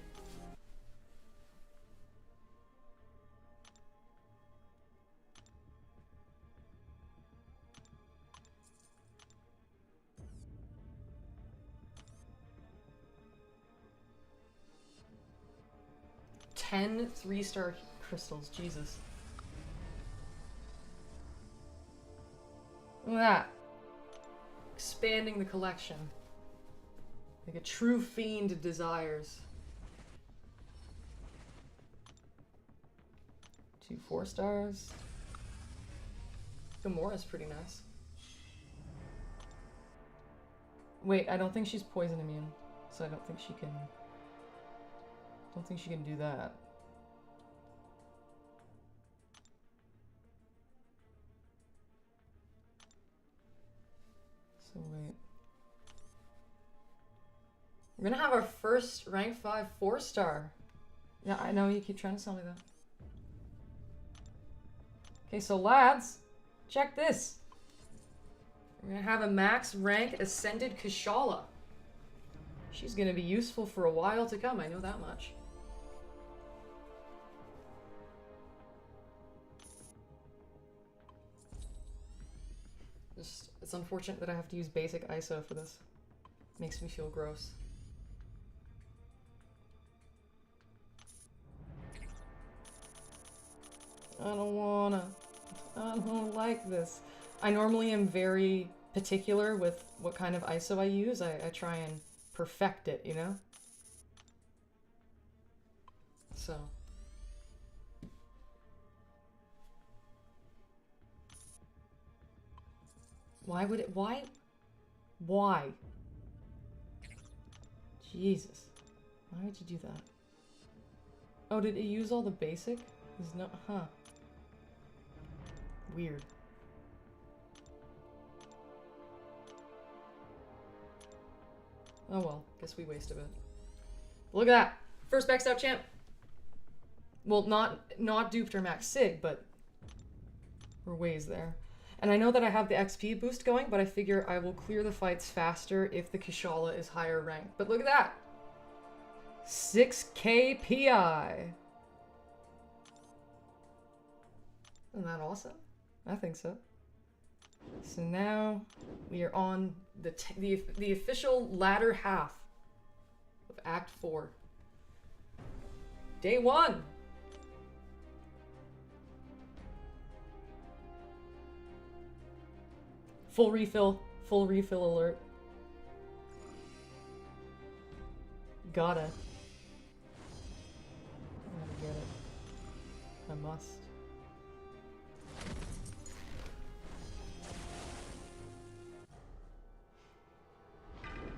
Ten 3-star crystals. Jesus. Look at that. Expanding the collection. Like a true fiend of desires. 2 4-stars. Gamora's pretty nice. Wait, I don't think she's poison immune, so I don't think she can do that. So wait. We're gonna have our first rank 5 4-star. Yeah, I know, you keep trying to tell me that. Okay, so lads, check this. We're gonna have a max rank ascended Kashala. She's gonna be useful for a while to come, I know that much. Just, it's unfortunate that I have to use basic ISO for this. Makes me feel gross. I don't like this. I normally am very particular with what kind of ISO I use. I try and perfect it, you know? So. Why would it, why? Jesus. Why would you do that? Oh, did it use all the basic? There's no, huh. Weird. Oh well, guess we wasted it. Look at that! First maxed out champ! Well, not duped or max sig, but we're ways there. And I know that I have the XP boost going, but I figure I will clear the fights faster if the Kashala is higher ranked. But look at that! 6k PI! Isn't that awesome? I think so. So now we are on the official latter half of Act 4. Day 1! Full refill alert. Gotta get it. I must.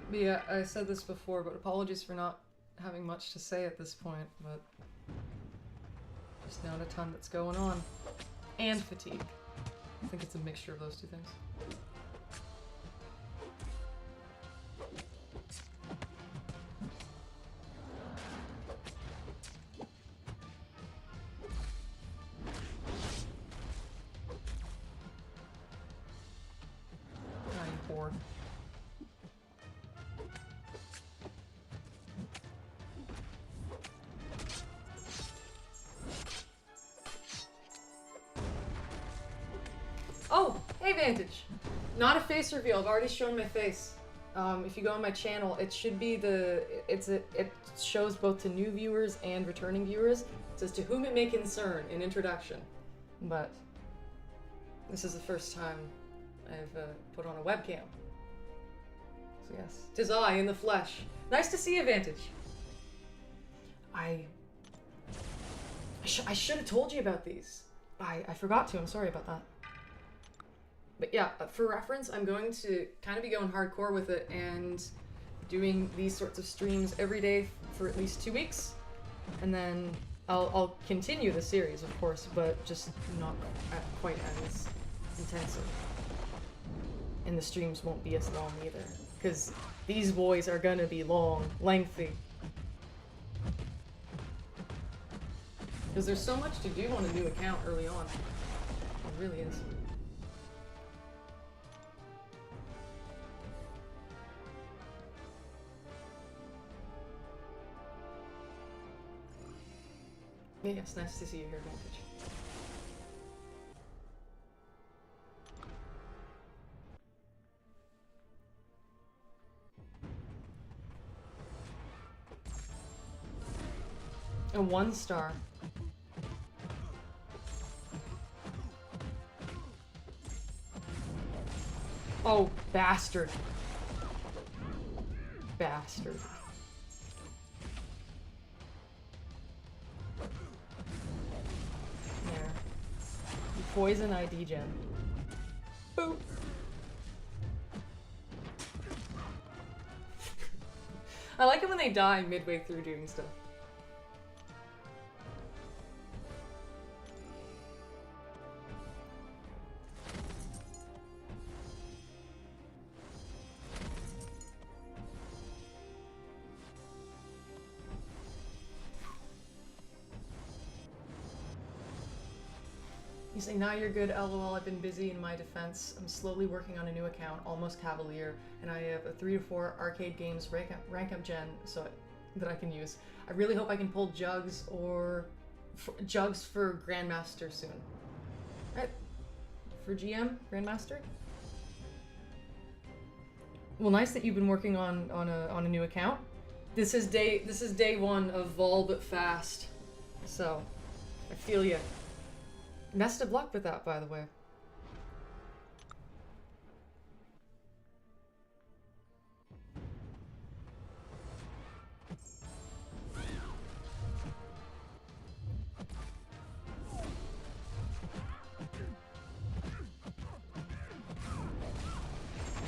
But yeah, I said this before, but apologies for not having much to say at this point, but just not a ton that's going on. And fatigue. I think it's a mixture of those two things. Poor. Oh, hey Vantage! Not a face reveal, I've already shown my face. If you go on my channel, it should be it shows both to new viewers and returning viewers. It says to whom it may concern in introduction. But this is the first time I've put on a webcam. So yes, 'tis I in the flesh. Nice to see you, Vantage. I should have told you about these. I forgot to. I'm sorry about that. But yeah, for reference, I'm going to kind of be going hardcore with it and doing these sorts of streams every day for at least 2 weeks, and then I'll continue the series, of course, but just not quite as intensive. And the streams won't be as long either, because these boys are gonna be long, lengthy. Because there's so much to do on a new account early on. It really is. Yes, nice to see you here, Vantage. A 1 star. Oh, bastard. Bastard. There. You poison ID gen. Boop. I like it when they die midway through doing stuff. You say, now you're good, lol, I've been busy in my defense. I'm slowly working on a new account, almost Cavalier, and I have a 3 to 4 arcade games rank up gen that I can use. I really hope I can pull Jugs or Jugs for Grandmaster soon. Right? For GM, Grandmaster? Well, nice that you've been working on a new account. This is day 1 of Vol but fast. So, I feel ya. Best of luck with that, by the way.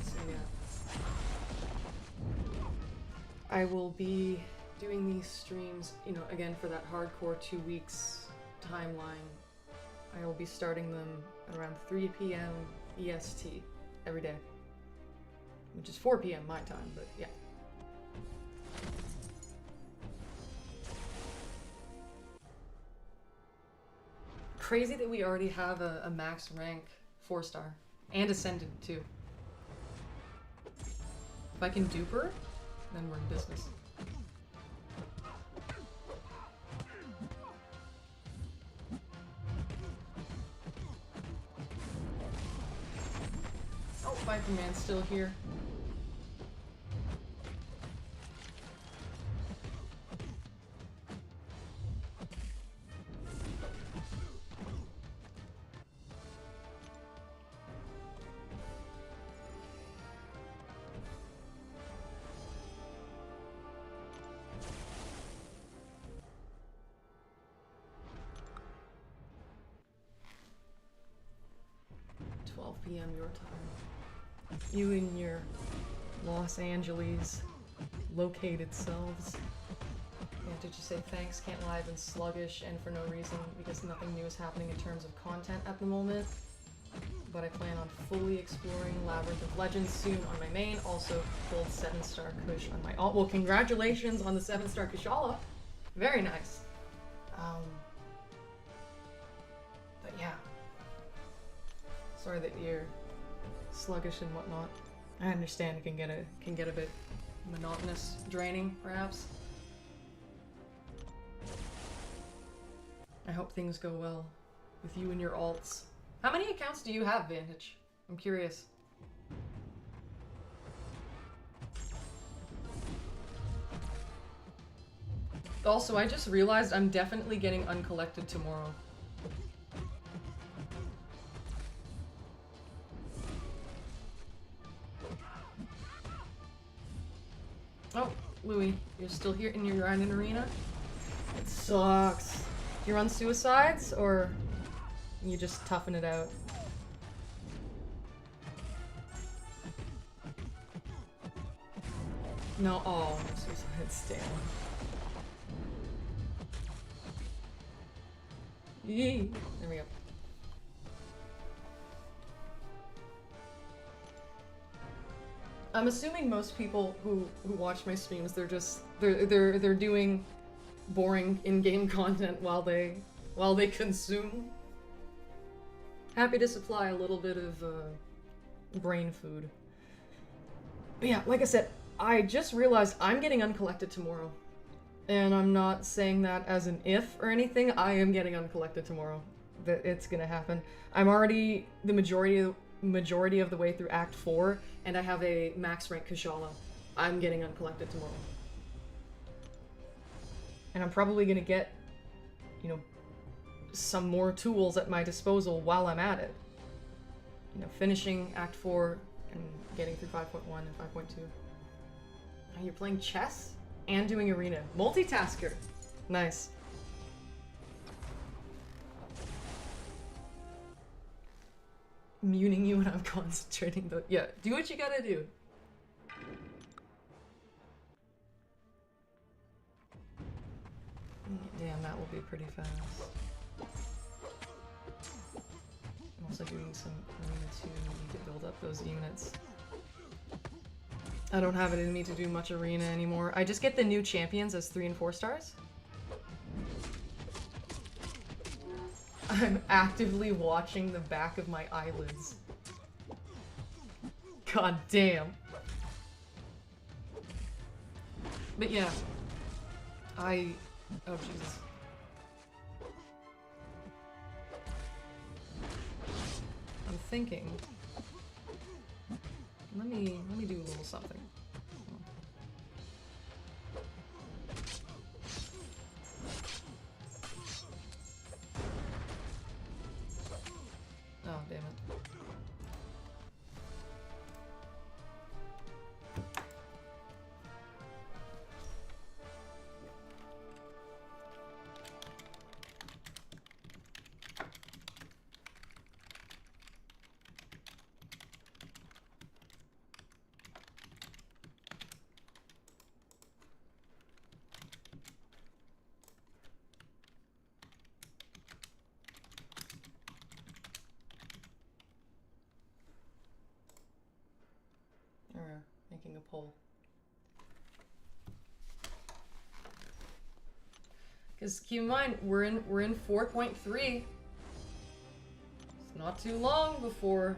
So yeah. I will be doing these streams, you know, again for that hardcore 2 weeks timeline. I will be starting them around 3 p.m. EST every day, which is 4 p.m. my time, but yeah. Crazy that we already have a max rank 4-star and ascendant too. If I can dupe her, then we're in business. Viper Man's still here. PM your time. You and your Los Angeles located selves. Yeah, did you say thanks? Can't lie, I've been sluggish and for no reason because nothing new is happening in terms of content at the moment. But I plan on fully exploring Labyrinth of Legends soon on my main. Also pulled 7-star Kush on my alt. Well, congratulations on the 7-star Kushala. Very nice. But yeah. Sorry that you're sluggish and whatnot. I understand it can get a bit monotonous, draining, perhaps. I hope things go well with you and your alts. How many accounts do you have, Vantage? I'm curious. Also, I just realized I'm definitely getting uncollected tomorrow. Oh, Louis, you're still here in your grinding arena? It sucks. Do you run suicides, or you just toughen it out? No, oh, suicides, damn. Yee. There we go. I'm assuming most people who watch my streams, they're doing boring in-game content while they consume. Happy to supply a little bit of brain food. But yeah, like I said, I just realized I'm getting uncollected tomorrow. And I'm not saying that as an if or anything. I am getting uncollected tomorrow. That it's gonna happen. I'm already the majority of the way through Act 4, and I have a max rank Kashala. I'm getting uncollected tomorrow. And I'm probably gonna get, you know, some more tools at my disposal while I'm at it. You know, finishing Act 4 and getting through 5.1 and 5.2. Oh, you're playing chess and doing arena. Multitasker. Nice. Muting you when I'm concentrating though. Yeah, do what you gotta do. Damn, that will be pretty fast. I'm also doing some arena 2. Need to build up those units. I don't have it in me to do much arena anymore. I just get the new champions as 3 and 4 stars. I'm actively watching the back of my eyelids. God damn. But yeah. Oh Jesus. I'm thinking. Let me do a little something. Oh, damn it. Making a poll. Because keep in mind, we're in 4.3. It's not too long before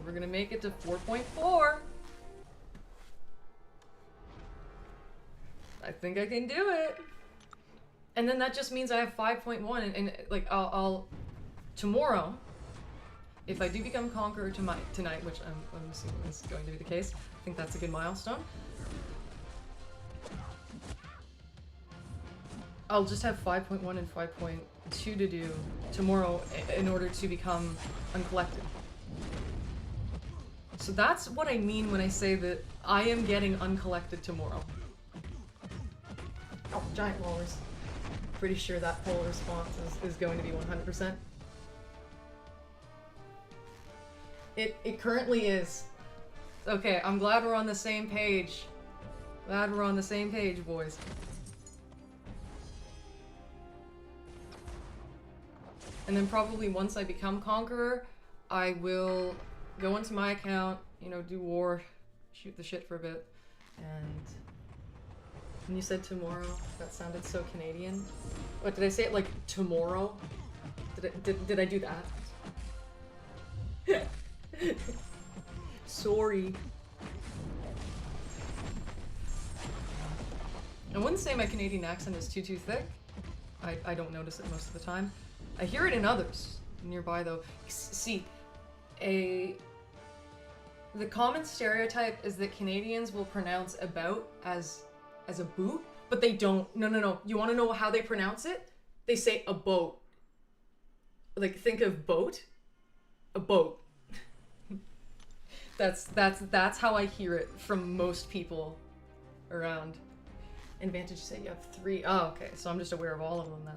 we're gonna make it to 4.4. I think I can do it. And then that just means I have 5.1 and like I'll tomorrow, if I do become Conqueror tonight, which I'm assuming is going to be the case, I think that's a good milestone. I'll just have 5.1 and 5.2 to do tomorrow in order to become uncollected. So that's what I mean when I say that I am getting uncollected tomorrow. Oh, giant walrus. Pretty sure that poll response is going to be 100%. It currently is. Okay, I'm glad we're on the same page. Glad we're on the same page, boys. And then probably once I become Conqueror, I will go into my account, you know, do war, shoot the shit for a bit, and when you said tomorrow, that sounded so Canadian. What, did I say it like tomorrow? Did I do that? Sorry. I wouldn't say my Canadian accent is too thick. I don't notice it most of the time. I hear it in others nearby though. See, the common stereotype is that Canadians will pronounce about as a boot, but they don't. No. You want to know how they pronounce it? They say a boat. Like, think of boat. A boat. That's how I hear it from most people around. Advantage, you say you have 3. Oh, okay. So I'm just aware of all of them then.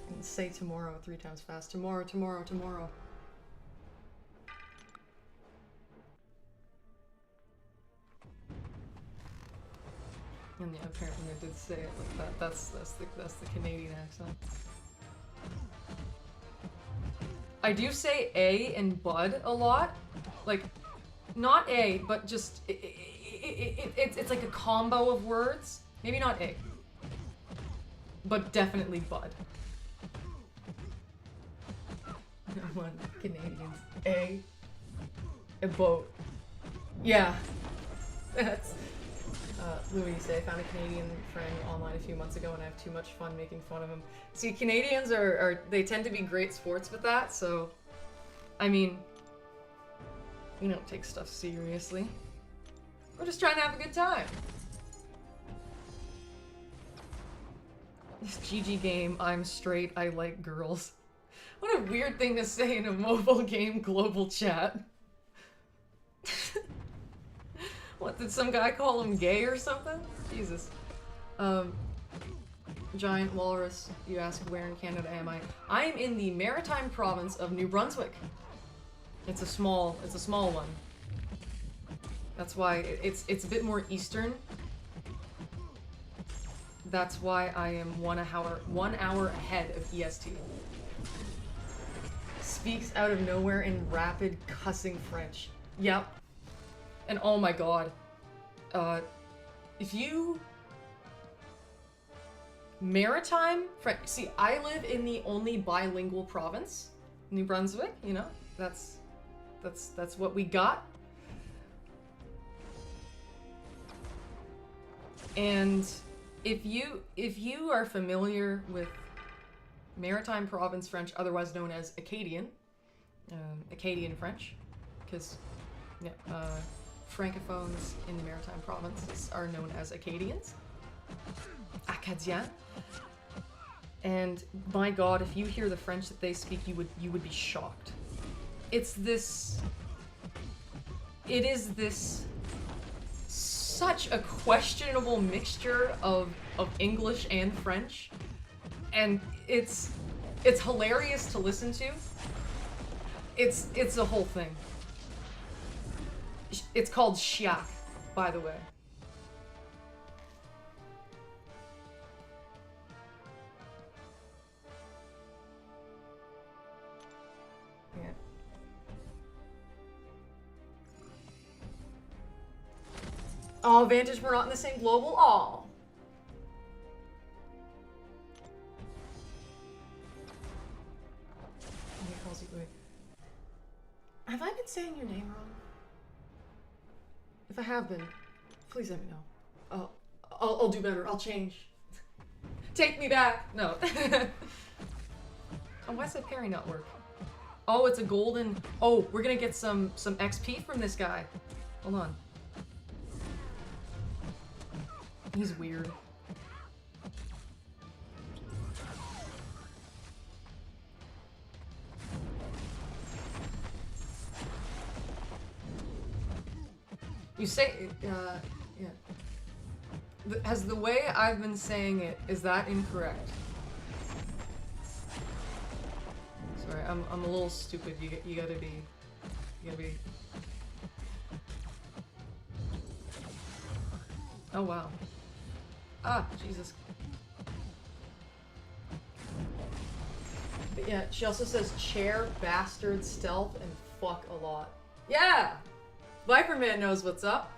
And say tomorrow 3 times fast. Tomorrow, tomorrow, tomorrow. And yeah, apparently I did say it like that. That's the Canadian accent. I do say A and bud a lot. Like, not A, but just it's like a combo of words. Maybe not A, but definitely bud. One Canadians. A boat. Yeah. That's Louis, you say, I found a Canadian friend online a few months ago and I have too much fun making fun of him. See, Canadians they tend to be great sports with that, so, I mean, we don't take stuff seriously. We're just trying to have a good time. This GG game, I'm straight, I like girls. What a weird thing to say in a mobile game global chat. What, did some guy call him gay or something? Jesus. Giant walrus, you ask where in Canada am I? I'm in the maritime province of New Brunswick. It's a small one. That's why it's a bit more eastern. That's why I am 1 hour ahead of EST. Speaks out of nowhere in rapid cussing French. Yep. And oh my god. If you... Maritime French... See, I live in the only bilingual province. New Brunswick, you know? That's what we got. And if you are familiar with Maritime Province French, otherwise known as Acadian, Acadian French, because yeah, francophones in the Maritime Provinces are known as Acadians, Acadiens. And my God, if you hear the French that they speak, you would be shocked. It is this such a questionable mixture of English and French, and it's hilarious to listen to. It's a whole thing. It's called chiac, by the way. Yeah. Oh, Vantage, we're not in the same global. Aw. Have I been saying your name wrong? If I have been, please let me know. I'll do better. I'll change. Take me back. No. Oh, why does that parry not work? Oh, it's a golden... Oh, we're gonna get some XP from this guy. Hold on. He's weird. You say, yeah. Has the way I've been saying it, is that incorrect? Sorry, I'm a little stupid. You gotta be. Oh wow. Ah, Jesus. But yeah, she also says chair, bastard, stealth, and fuck a lot. Yeah! Viperman knows what's up.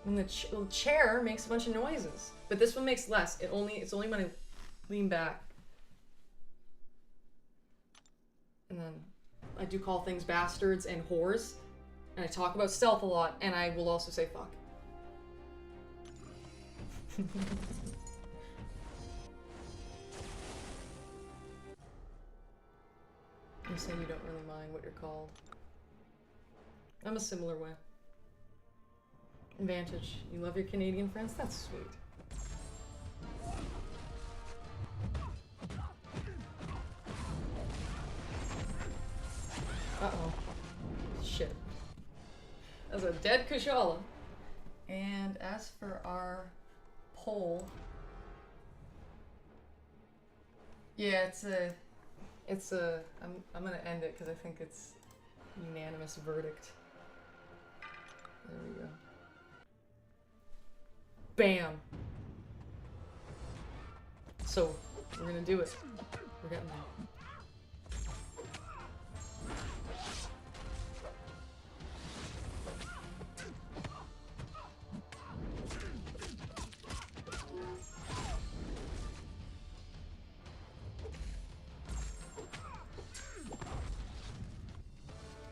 And the chair makes a bunch of noises. But this one makes less. It's only when I lean back. And then I do call things bastards and whores. And I talk about stealth a lot, and I will also say fuck. You say you don't really mind what you're called. I'm a similar way. Advantage. You love your Canadian friends? That's sweet. Uh-oh. Shit. That's a dead Kushala. And as for our poll, yeah, I'm gonna end it because I think it's unanimous verdict. There we go. Bam. So we're gonna do it. We're getting there.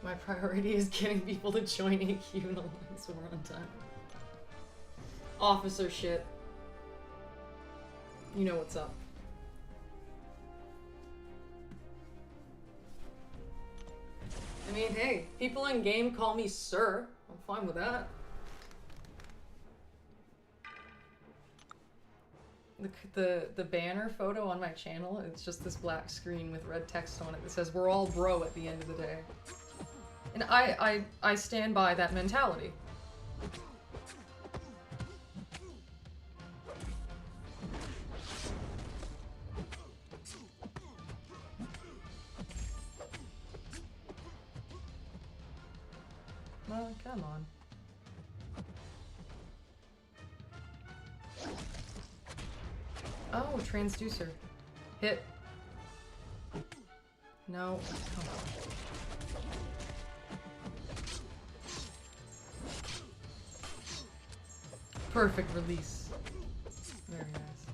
My priority is getting people to join AQ and Alliance when we're on time. Officer shit. You know what's up. I mean, hey, people in game call me sir. I'm fine with that. The banner photo on my channel, it's just this black screen with red text on it that says we're all bro at the end of the day. And I stand by that mentality. Well, come on. Oh, transducer. Hit. No. Come on. Perfect release. Very nice.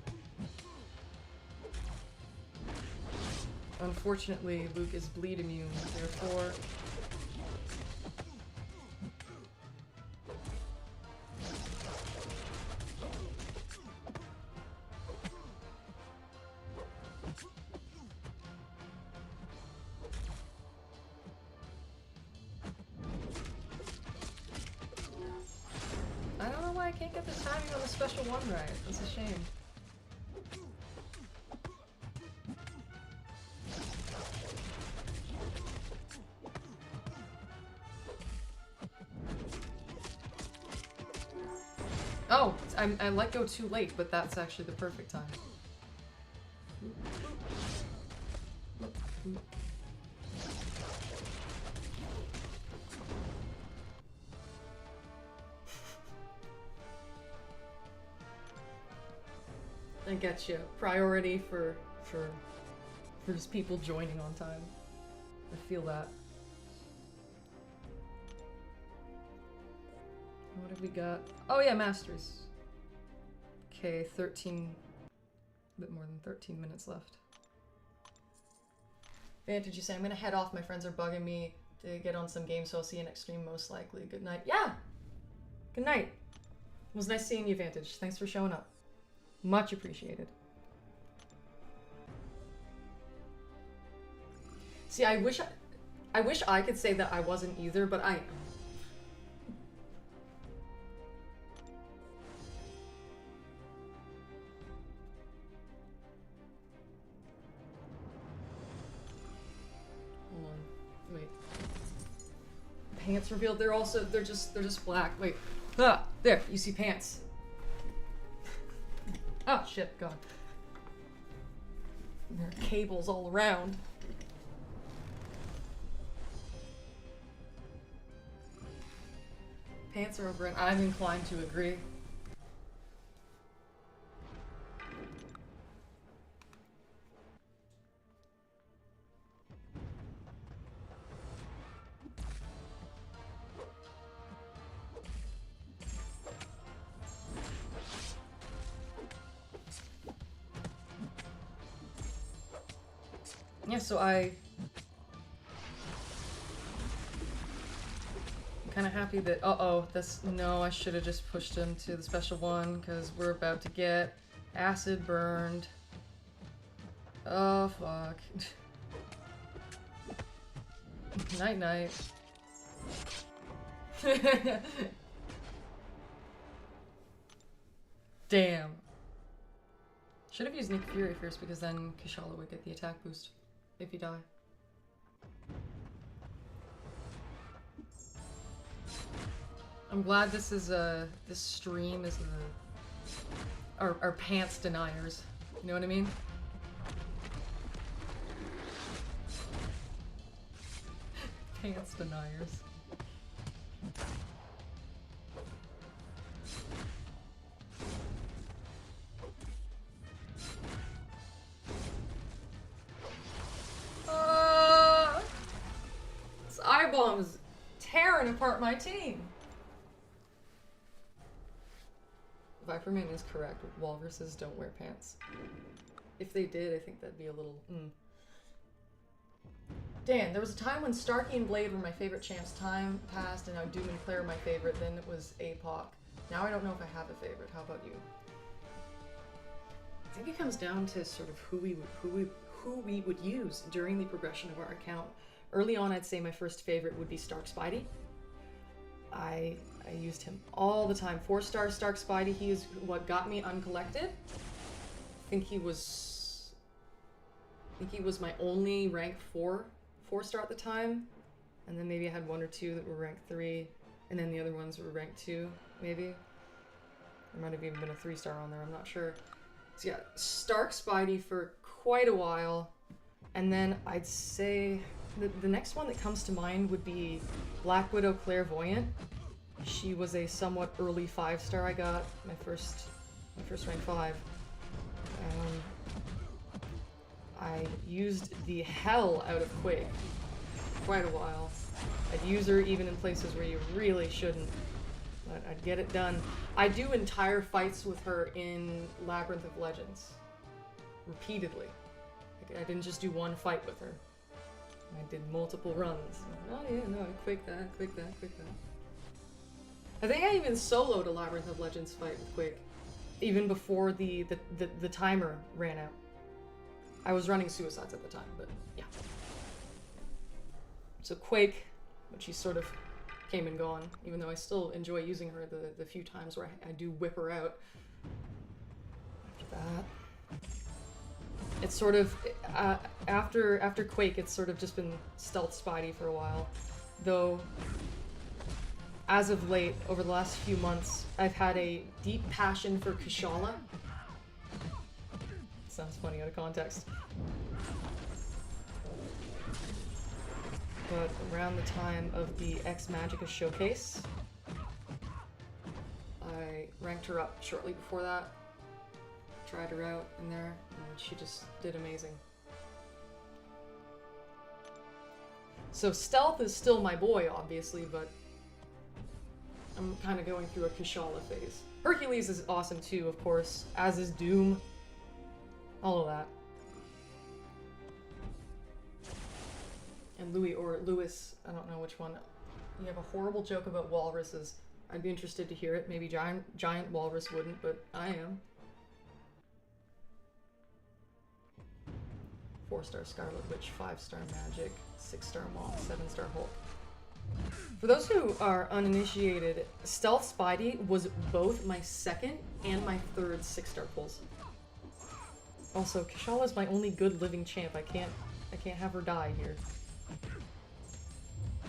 Unfortunately, Luke is bleed immune, therefore... I don't know why I can't get the timing on the special one right. That's a shame. Oh, I let go too late, but that's actually the perfect time. I get you. Priority for just people joining on time. I feel that. What have we got? Oh yeah, masteries. Okay, 13, a bit more than 13 minutes left. Vantage, you say, I'm gonna head off. My friends are bugging me to get on some games, so I'll see you next stream most likely. Good night. Yeah! Good night. It was nice seeing you, Vantage. Thanks for showing up. Much appreciated. See, I wish I could say that I wasn't either, but I am. Hold on. Wait. Pants revealed. They're just black. Wait. Ah, there. You see pants. Oh shit, God. There are cables all around. Pants are over, and I'm inclined to agree. Yeah, so I'm kind of happy that, no, I should have just pushed him to the special one, because we're about to get acid burned. Oh, fuck. Night night. Damn. Should have used Nick Fury first, because then Kushala would get the attack boost. If you die. I'm glad this is this stream is our pants deniers. You know what I mean? Pants deniers. This eye bomb's tearing apart my team. Viperman is correct. Walruses don't wear pants. If they did, I think that'd be a little. Dan, there was a time when Starkey and Blade were my favorite champs. Time passed, and now Doom and Claire are my favorite. Then it was APOC. Now I don't know if I have a favorite. How about you? I think it comes down to sort of who we would use during the progression of our account. Early on, I'd say my first favorite would be Stark Spidey. I used him all the time. 4-star Stark Spidey. He is what got me uncollected. I think he was my only rank 4-star at the time, and then maybe I had 1 or 2 that were rank 3, and then the other ones were rank 2, maybe. There might have even been a 3-star on there. I'm not sure. So yeah, Stark Spidey for quite a while, and then I'd say the next one that comes to mind would be Black Widow Clairvoyant. She was a somewhat early 5-star I got, my first rank 5. I used the hell out of Quake for quite a while. I'd use her even in places where you really shouldn't, but I'd get it done. I do entire fights with her in Labyrinth of Legends, repeatedly. I didn't just do one fight with her. I did multiple runs. Oh yeah, no, quick that. I think I even soloed a Labyrinth of Legends fight with Quake, even before the timer ran out. I was running suicides at the time, but yeah. So Quake, but she sort of came and gone, even though I still enjoy using her the few times where I do whip her out. After that, it's sort of, after Quake, it's sort of just been Stealth Spidey for a while. Though, as of late, over the last few months, I've had a deep passion for Kushala. Sounds funny out of context. But around the time of the Ex Magicka showcase, I ranked her up shortly before that. Tried her out in there, and she just did amazing. So Stealth is still my boy, obviously, but I'm kind of going through a Kushala phase. Hercules is awesome too, of course, as is Doom. All of that. And Lewis, I don't know which one. You have a horrible joke about walruses. I'd be interested to hear it. Maybe giant walrus wouldn't, but I am. 4-star Scarlet Witch, 5-star Magic, 6-star Moth, 7-star Hulk. For those who are uninitiated, Stealth Spidey was both my 2nd and my 3rd 6-star pulls. Also, Kushala's my only good living champ. I can't have her die here.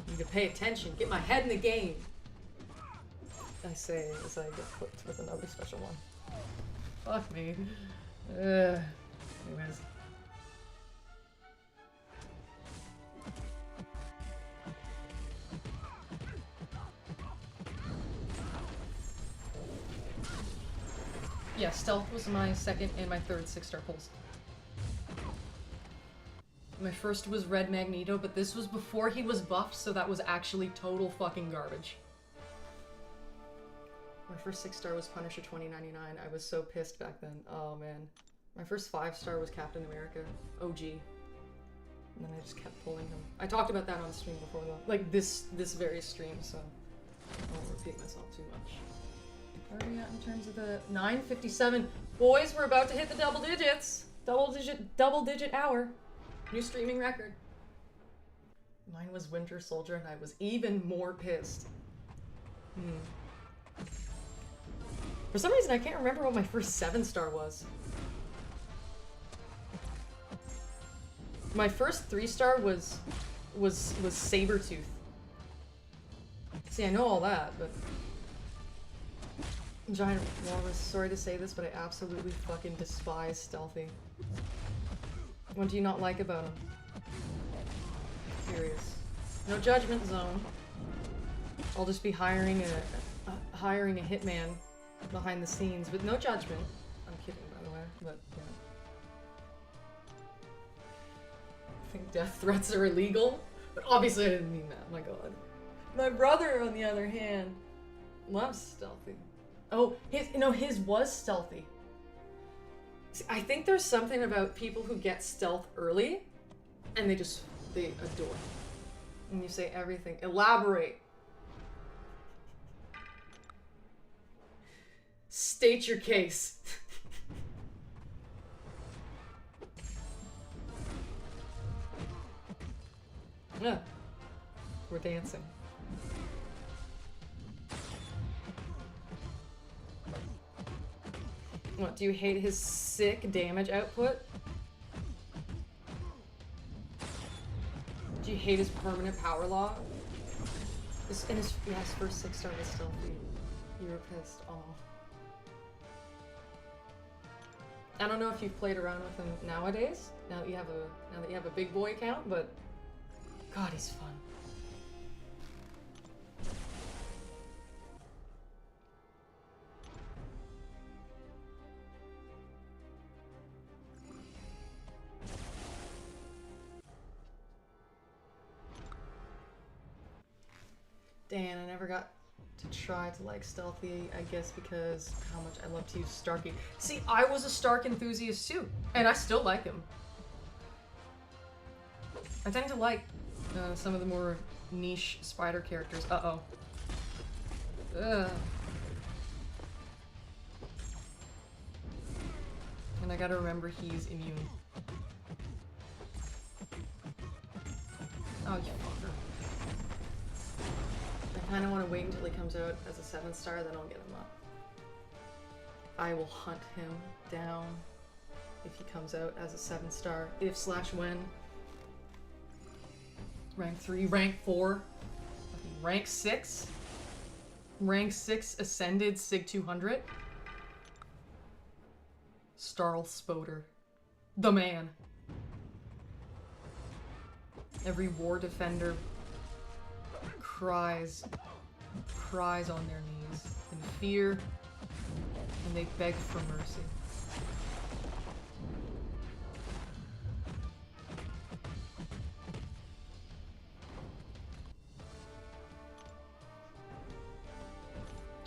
Need to pay attention. Get my head in the game. I say as I get clipped with another special one. Fuck me. Anyways. Yeah, Stealth was my 2nd and my 3rd 6-star pulls. My first was Red Magneto, but this was before he was buffed, so that was actually total fucking garbage. My first 6-star was Punisher 2099. I was so pissed back then. Oh man. My first 5-star was Captain America, OG. And then I just kept pulling him. I talked about that on stream before though. Like this very stream, so I won't repeat myself too much. Where are we at in terms of the 9:57? Boys, we're about to hit the double digits. Double digit hour. New streaming record. Mine was Winter Soldier, and I was even more pissed. For some reason, I can't remember what my first 7-star was. My first 3-star was Sabretooth. See, I know all that, but Giant walrus, sorry to say this, but I absolutely fucking despise stealthy. What do you not like about him? Curious. No judgment zone. I'll just be hiring a hitman behind the scenes with no judgment. I'm kidding, by the way, but yeah. I think death threats are illegal, but obviously I didn't mean that. My god. My brother, on the other hand, loves stealthy. Oh, his was stealthy. See, I think there's something about people who get stealth early, and they adore. And you say everything. Elaborate. State your case. Yeah. We're dancing. What, do you hate his sick damage output? Do you hate his permanent power law? His first 6-star was stealthy. You were pissed. Aw. I don't know if you've played around with him nowadays, now that you have a big boy account, but God, he's fun. Dan, I never got to try to like stealthy, I guess because how much I love to use Starky. See, I was a Stark enthusiast too, and I still like him. I tend to like some of the more niche spider characters. Uh-oh. Ugh. And I gotta remember he's immune. Oh, you fucker. I kinda wanna wait until he comes out as a 7-star, then I'll get him up. I will hunt him down if he comes out as a 7-star. If/when. Rank 3, rank 4, rank 6. Rank 6 ascended Sig 200. Starl Spoder. The man. Every war defender cries on their knees in fear, and they beg for mercy.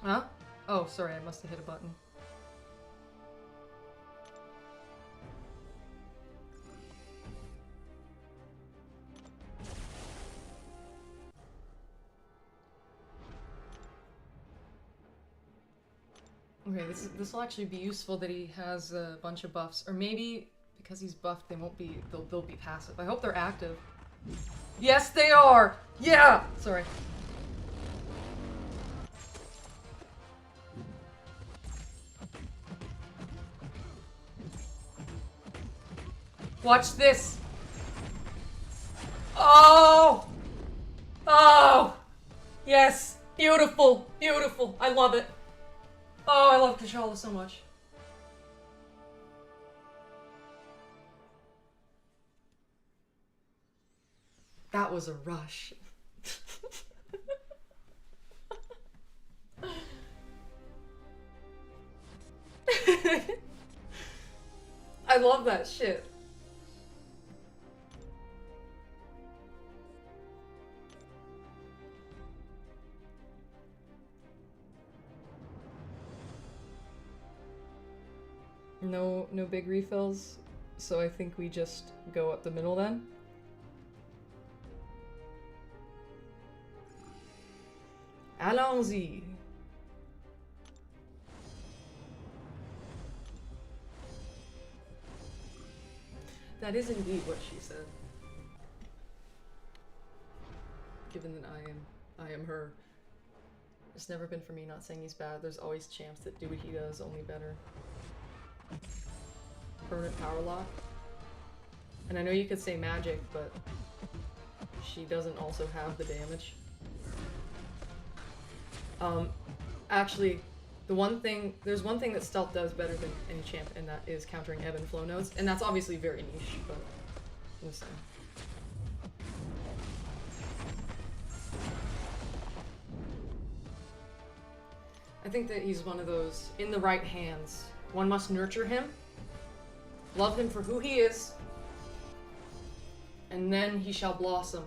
Huh? Oh, sorry, I must have hit a button. Okay, this will actually be useful that he has a bunch of buffs, or maybe because he's buffed, they'll be passive. I hope they're active. Yes, they are. Yeah. Sorry. Watch this. Oh. Oh. Yes. Beautiful. Beautiful. I love it. Oh, I love T'Challa so much. That was a rush. I love that shit. No big refills, so I think we just go up the middle then. Allons-y. That is indeed what she said. Given that I am her. It's never been for me, not saying he's bad. There's always champs that do what he does, only better. Permanent power lock. And I know you could say magic, but she doesn't also have the damage. Actually, There's one thing that stealth does better than any champ, and that is countering ebb and flow nodes, and that's obviously very niche, but listen. I think that he's one of those in the right hands. One must nurture him, love him for who he is, and then he shall blossom.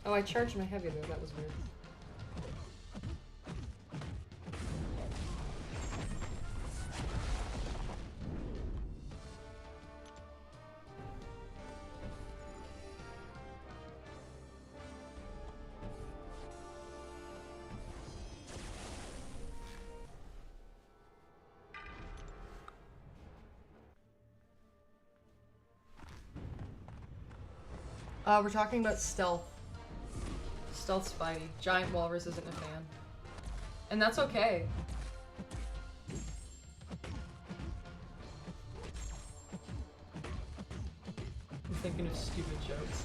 Oh, I charged my heavy though, that was weird. We're talking about stealth. Stealth Spidey. Giant Walrus isn't a fan. And that's okay. I'm thinking of stupid jokes.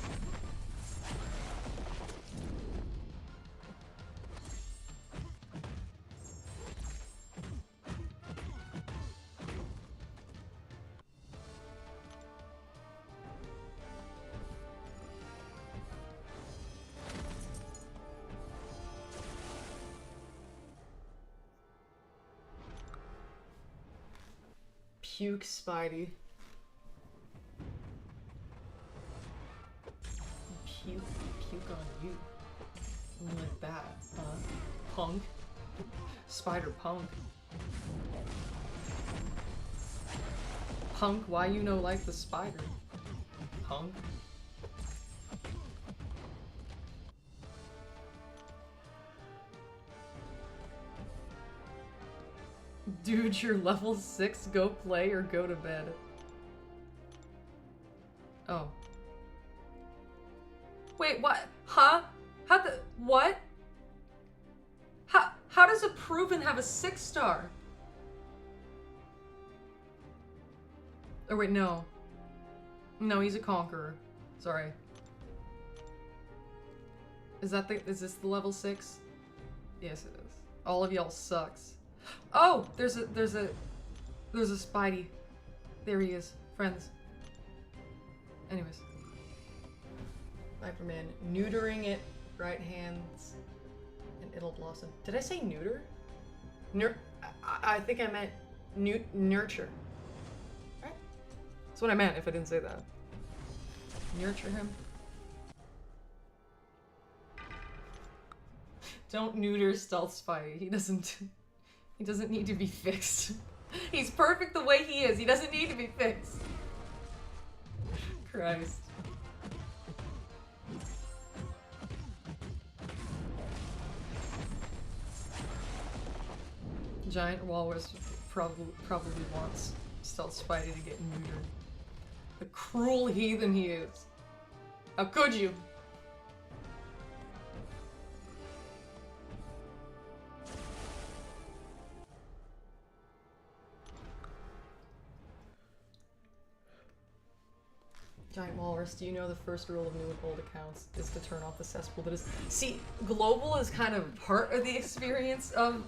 Puke Spidey. Puke on you. Like that, huh? Punk. Spider punk. Punk, why you no like the spider? Punk. Dude, you're level 6, go play or go to bed. Oh. Wait, what? Huh? What? How does a proven have a 6-star? Oh wait, no. No, he's a conqueror. Sorry. Is this the level 6? Yes, it is. All of y'all sucks. Oh, there's a Spidey. There he is, friends. Anyways, Viperman neutering it, right hands, and it'll blossom. Did I say neuter? I think I meant nurture. Right? That's what I meant. If I didn't say that, nurture him. Don't neuter Stealth Spidey. He doesn't need to be fixed. He's perfect the way he is. He doesn't need to be fixed. Christ. Giant Walrus probably wants Stealth Spidey to get neutered. The cruel heathen he is. How could you? Giant Walrus, do you know the first rule of new and old accounts is to turn off the cesspool that is... See, global is kind of part of the experience of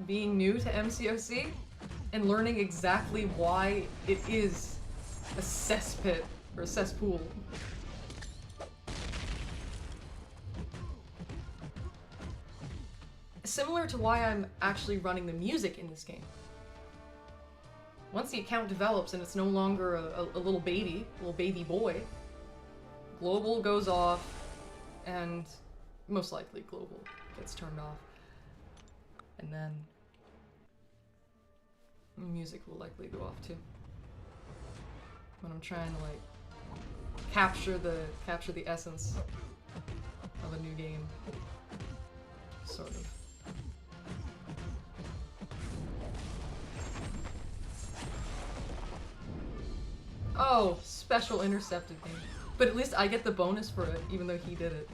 being new to MCOC and learning exactly why it is a cesspit or a cesspool. Similar to why I'm actually running the music in this game. Once the account develops and it's no longer a little baby boy, global goes off, and most likely global gets turned off. And then music will likely go off too. When I'm trying to like capture the essence of a new game. Sort of. Oh, special intercepted me. But at least I get the bonus for it, even though he did it.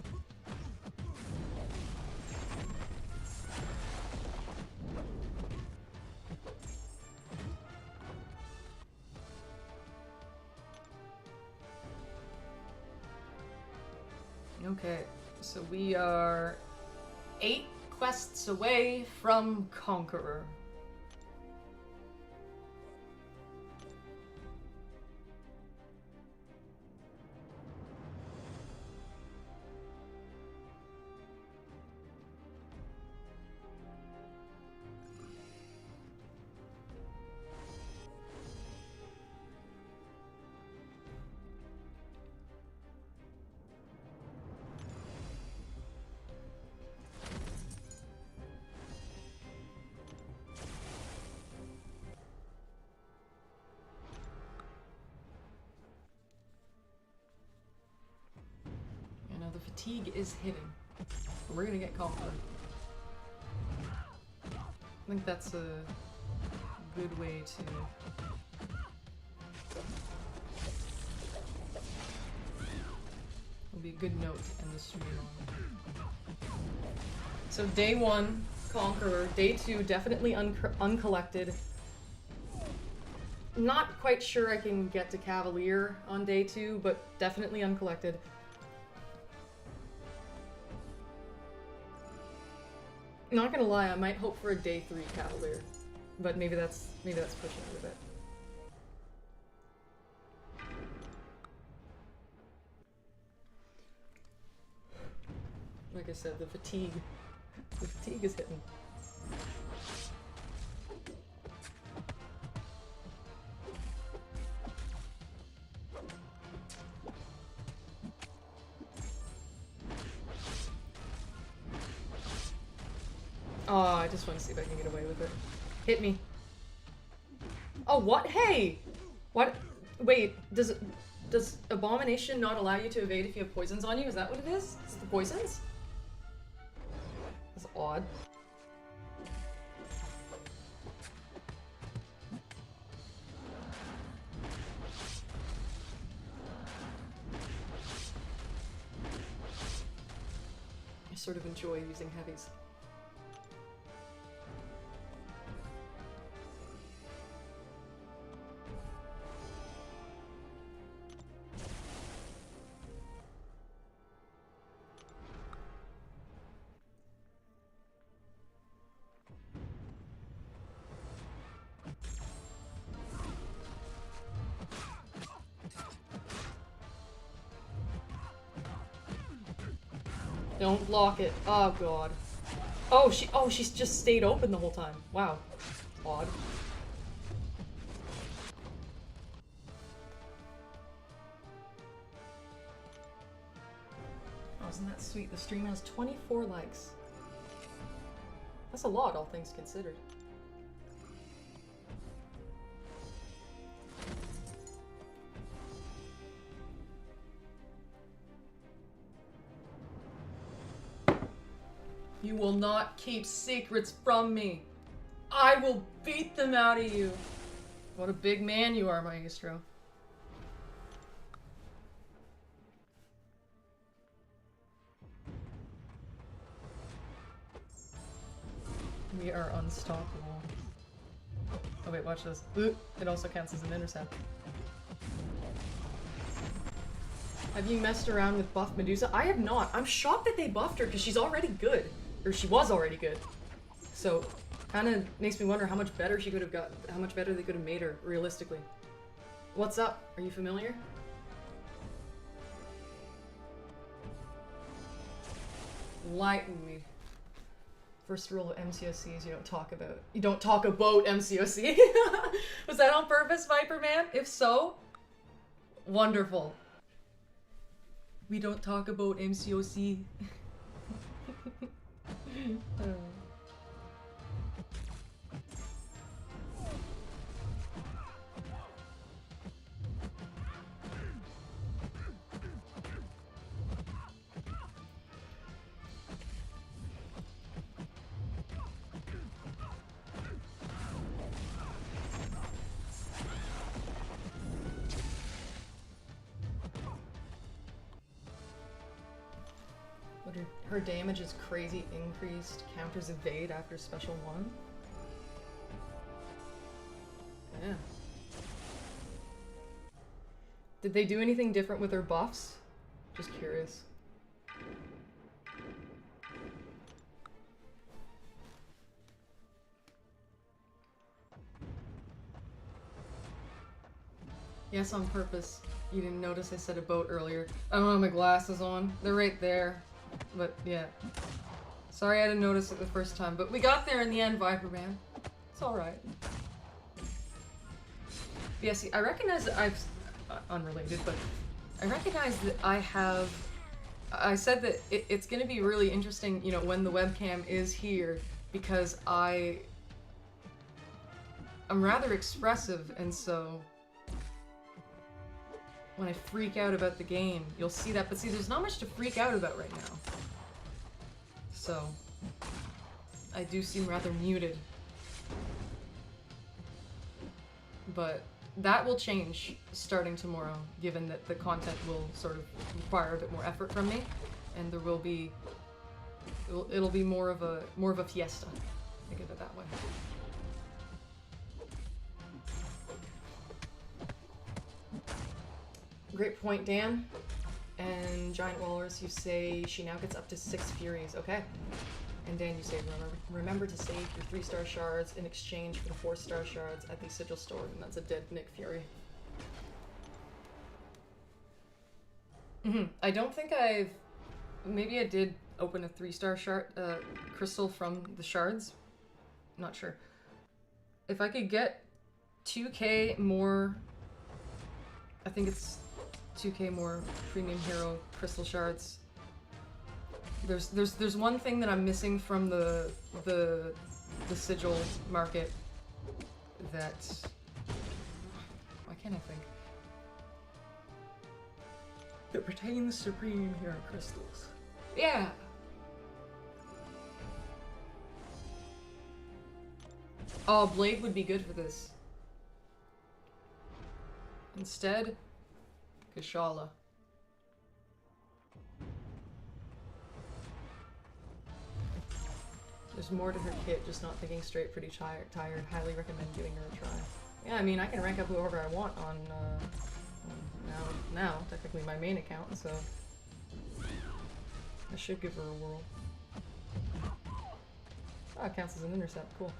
Okay, so we are 8 quests away from Conqueror. The fatigue is hitting. We're gonna get Conqueror. I think that's a good way to... It'll be a good note to end the stream on. So day 1, Conqueror. Day 2, definitely uncollected. Not quite sure I can get to Cavalier on day 2, but definitely uncollected. Not gonna lie, I might hope for a day 3 Cavalier, but maybe that's pushing it a bit. Like I said, the fatigue is hitting. Oh, I just want to see if I can get away with it. Hit me. Oh, what? Hey! What? Wait, does Abomination not allow you to evade if you have poisons on you? Is that what it is? Is it the poisons? That's odd. I sort of enjoy using heavies. Don't block it. Oh god. Oh, she's just stayed open the whole time. Wow. Odd. Oh, isn't that sweet? The stream has 24 likes. That's a lot, all things considered. You will not keep secrets from me. I will beat them out of you. What a big man you are, Maestro. We are unstoppable. Oh wait, watch this. Ooh, it also counts as an intercept. Have you messed around with buff Medusa? I have not. I'm shocked that they buffed her because she's already good. Or she was already good. So, kind of makes me wonder how much better she could have got, how much better they could have made her, realistically. What's up? Are you familiar? Enlighten me. First rule of MCOC is you don't talk about MCOC. Was that on purpose, Viper Man? If so, wonderful. We don't talk about MCOC. Her damage is crazy increased. Counters evade after special 1. Yeah. Did they do anything different with her buffs? Just curious. Yes, on purpose. You didn't notice I said a boat earlier. I don't have my glasses on. They're right there. But, yeah. Sorry I didn't notice it the first time. But we got there in the end, Viper Man. It's alright. Yeah, see, I recognize that I've... unrelated, but... I recognize that I have... I said that it's gonna be really interesting, you know, when the webcam is here, because I'm rather expressive, and so... when I freak out about the game, you'll see that. But see, there's not much to freak out about right now. So, I do seem rather muted. But that will change starting tomorrow, given that the content will sort of require a bit more effort from me, and there will be... it'll be more of a fiesta. Think of it that way. Great point, Dan. And Giant Walrus, you say she now gets up to 6 Furies. Okay. And Dan, you say remember to save your 3-star shards in exchange for the 4-star shards at the Sigil store, and that's a dead Nick Fury. I don't think I've... maybe I did open a 3-star shard crystal from the shards. Not sure. If I could get 2k more... I think it's 2k more premium hero crystal shards. There's one thing that I'm missing from the sigil market that... why can't I think? That pertains to premium hero crystals. Yeah! Oh, Blade would be good for this. Instead, Kashala. There's more to her kit, just not thinking straight, pretty tired. Highly recommend giving her a try. Yeah, I mean, I can rank up whoever I want on, now, technically my main account, so... I should give her a whirl. Oh, it counts as an intercept, cool.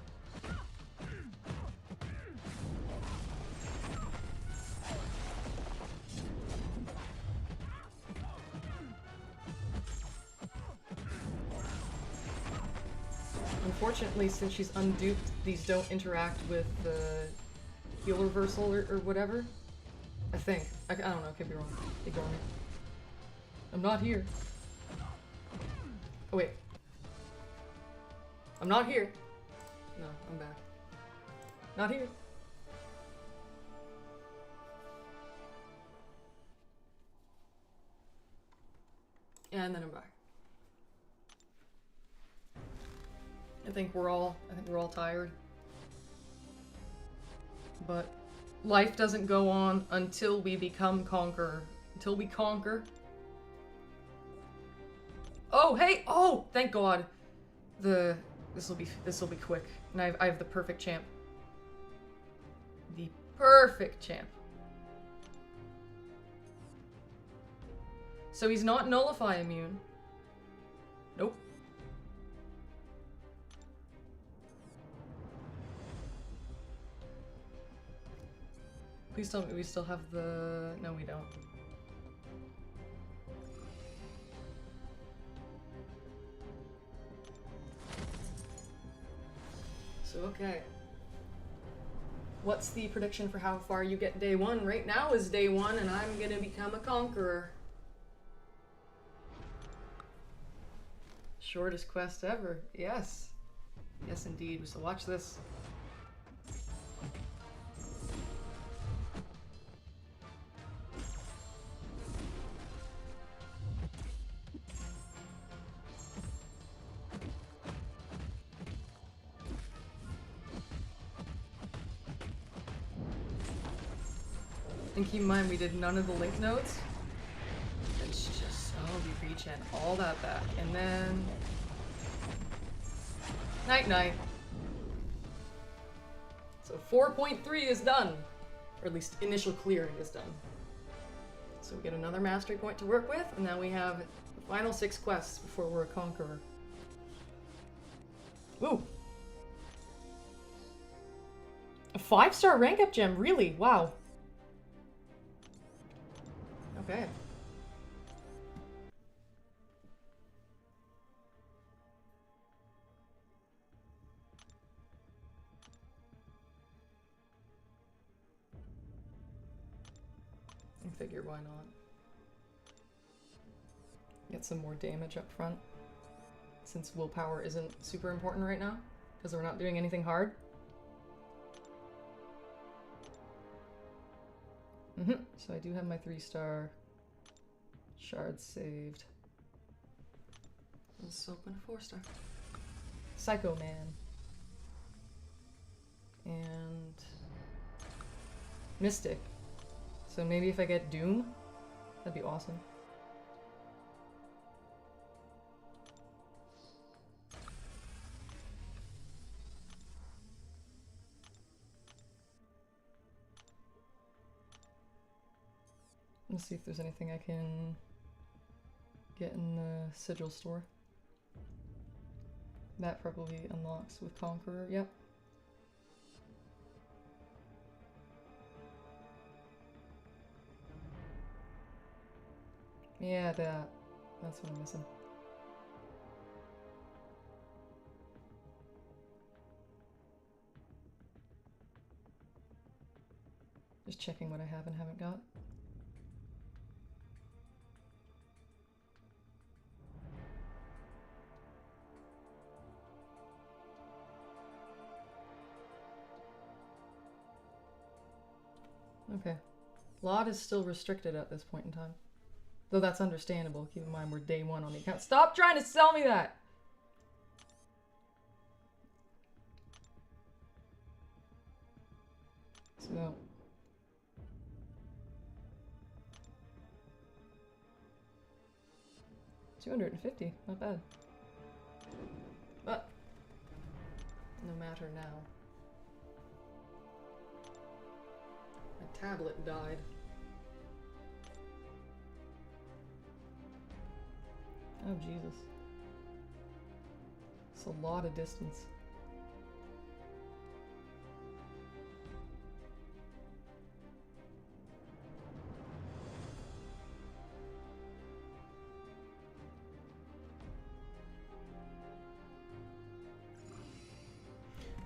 Unfortunately, since she's unduped, these don't interact with the heal reversal or whatever. I think. I don't know, I could be wrong. Ignore me. I'm not here. Oh wait. I'm not here. No, I'm back. Not here. And then I'm back. I think we're all tired. But life doesn't go on until we become conqueror. Until we conquer. Oh, hey! Oh, thank God. This will be quick. And I have the perfect champ. The perfect champ. So he's not nullify immune. Nope. Please tell me we still have the... No, we don't. So, okay. What's the prediction for how far you get day 1? Right now is day 1, and I'm gonna become a conqueror. Shortest quest ever. Yes. Yes, indeed. So watch this. And keep in mind, we did none of the link nodes. It's just so be speech and all that back. And then... Night-night. So 4.3 is done. Or at least initial clearing is done. So we get another mastery point to work with, and now we have the final 6 quests before we're a conqueror. Ooh! A 5-star rank up gem, really? Wow. Okay. I figure why not. Get some more damage up front. Since willpower isn't super important right now, because we're not doing anything hard. So I do have my 3-star shards saved. Let's open a 4-star. Psycho Man. And Mystic. So maybe if I get Doom, that'd be awesome. Let's see if there's anything I can get in the sigil store. That probably unlocks with Conqueror, yep. Yeah, that's what I'm missing. Just checking what I have and haven't got. Okay. Lot is still restricted at this point in time. Though that's understandable. Keep in mind we're day 1 on the account. Stop trying to sell me that! So... 250, not bad. But no matter now. My tablet died. Oh Jesus. It's a lot of distance.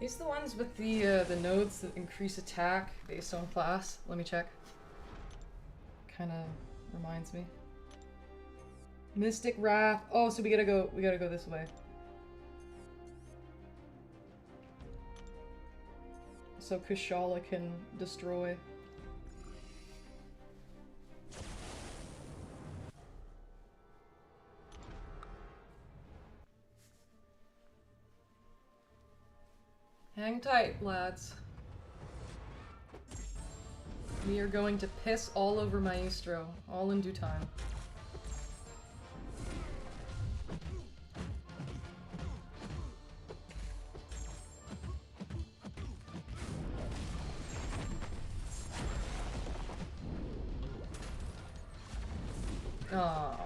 These are the ones with the nodes that increase attack based on class. Let me check. Kinda reminds me. Mystic Wrath. Oh, so we gotta go this way. So Kushala can destroy. Hang tight, lads. We are going to piss all over Maestro, all in due time. Aww.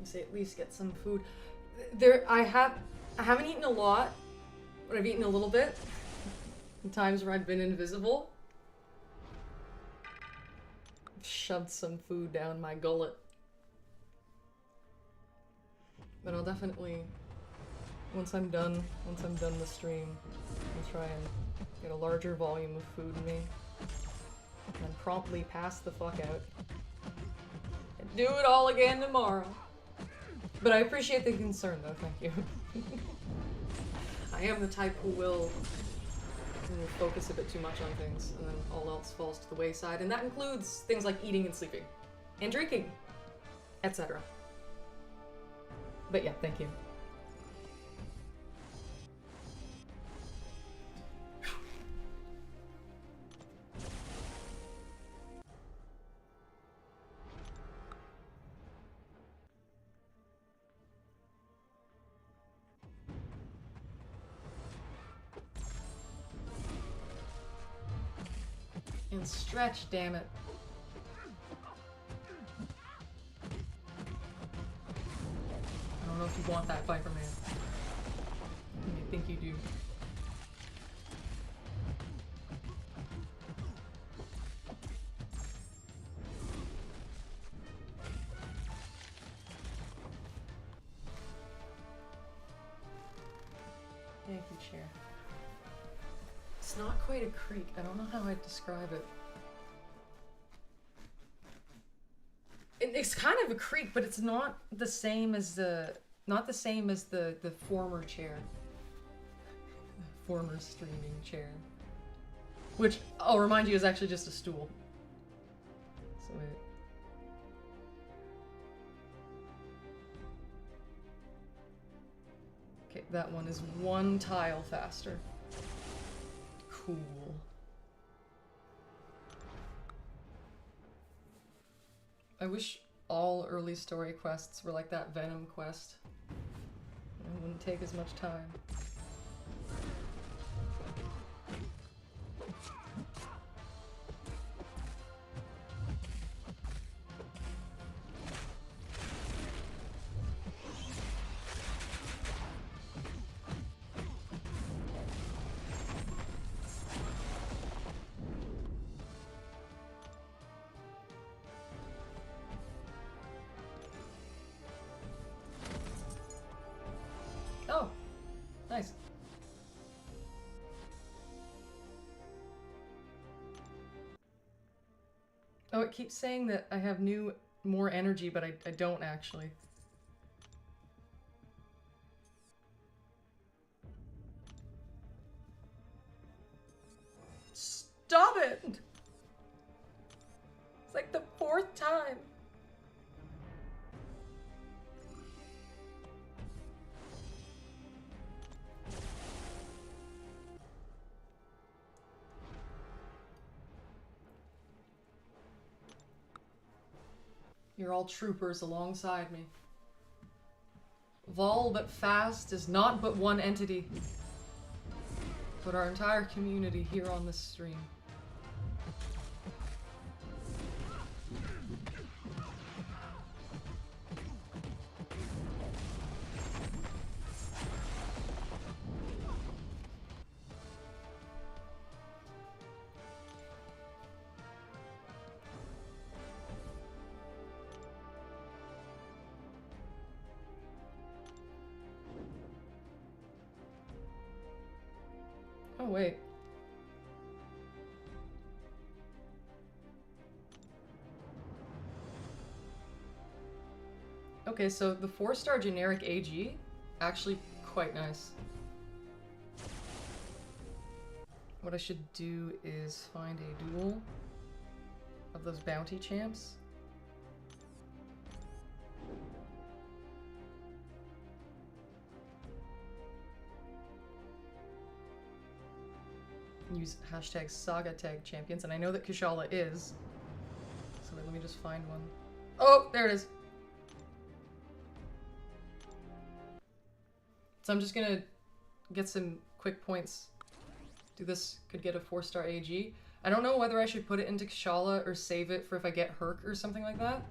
Say at least get some food. I haven't eaten a lot But I've eaten a little bit. In times where I've been invisible. I've shoved some food down my gullet. But I'll definitely, once I'm done the stream, I'll try and get a larger volume of food in me. And then promptly pass the fuck out. And do it all again tomorrow. But I appreciate the concern though, thank you. I am the type who will focus a bit too much on things, and then all else falls to the wayside, and that includes things like eating and sleeping, and drinking, etc. But yeah, thank you. And stretch, damn it. I don't know if you want that, Viper Man. You think you do. Thank you, chair. It's not quite a creek. I don't know how I'd describe it. It's kind of a creek, but it's not the same as the former chair. The former streaming chair. Which I'll remind you is actually just a stool. So wait. Okay, that one is one tile faster. Cool. I wish all early story quests were like that Venom quest. It wouldn't take as much time. Oh, nice. Oh, it keeps saying that I have more energy, but I don't actually. Stop it! It's like the 4th time. You're all troopers alongside me. Vol but fast is not but one entity, but our entire community here on this stream. Oh, wait. Okay, so the 4-star generic AG, actually quite nice. What I should do is find a duel of those bounty champs. Use hashtag saga tag champions, and I know that Kushala is. So wait, let me just find one. Oh, there it is. So I'm just gonna get some quick points. Do this, could get a 4-star AG. I don't know whether I should put it into Kushala or save it for if I get Herc or something like that.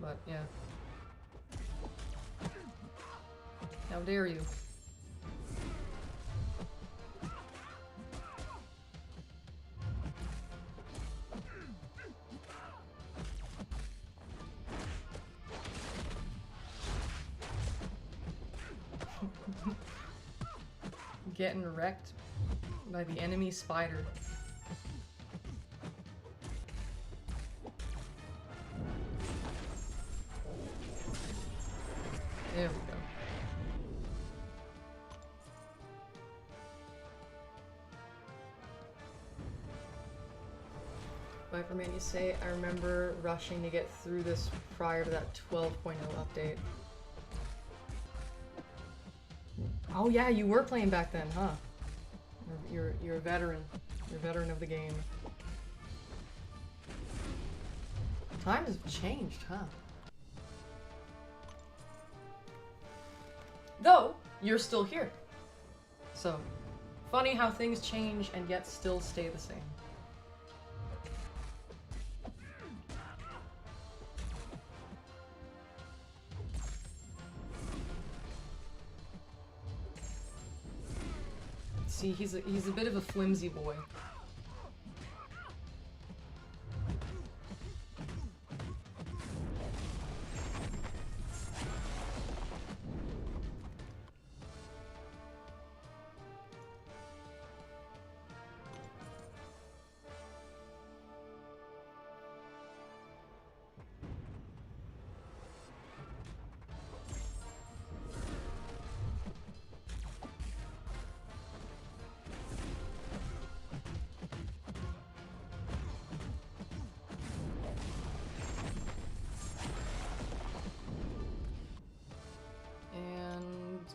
But yeah. How dare you? getting wrecked by the enemy spider. There we go. Bye for man, you say, I remember rushing to get through this prior to that 12.0 update. Oh yeah, you were playing back then, huh? You're a veteran. You're a veteran of the game. Times have changed, huh? Though, you're still here. So, funny how things change and yet still stay the same. See, he's a bit of a flimsy boy.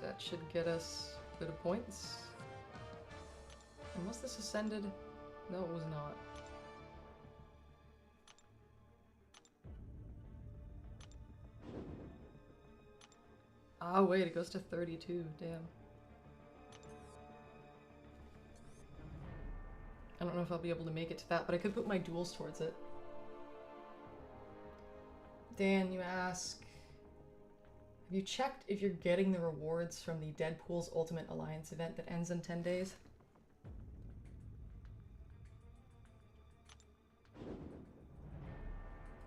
That should get us a bit of points. And was this ascended? No, it was not. Ah, wait, it goes to 32. Damn. I don't know if I'll be able to make it to that, but I could put my duels towards it. Dan, you ask, have you checked if you're getting the rewards from the Deadpool's Ultimate Alliance event that ends in 10 days?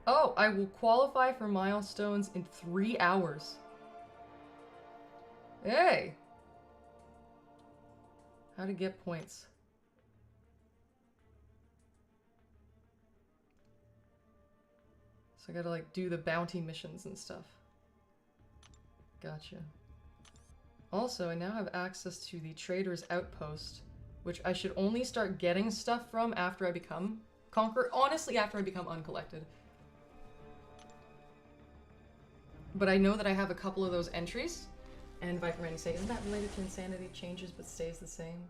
Oh, I will qualify for milestones in 3 hours. Hey! How to get points. So I gotta like do the bounty missions and stuff. Gotcha. Also, I now have access to the Trader's Outpost, which I should only start getting stuff from after I become Conqueror. Honestly, after I become uncollected. But I know that I have a couple of those entries. And Viper Man, you say, isn't that related to insanity? Changes but stays the same?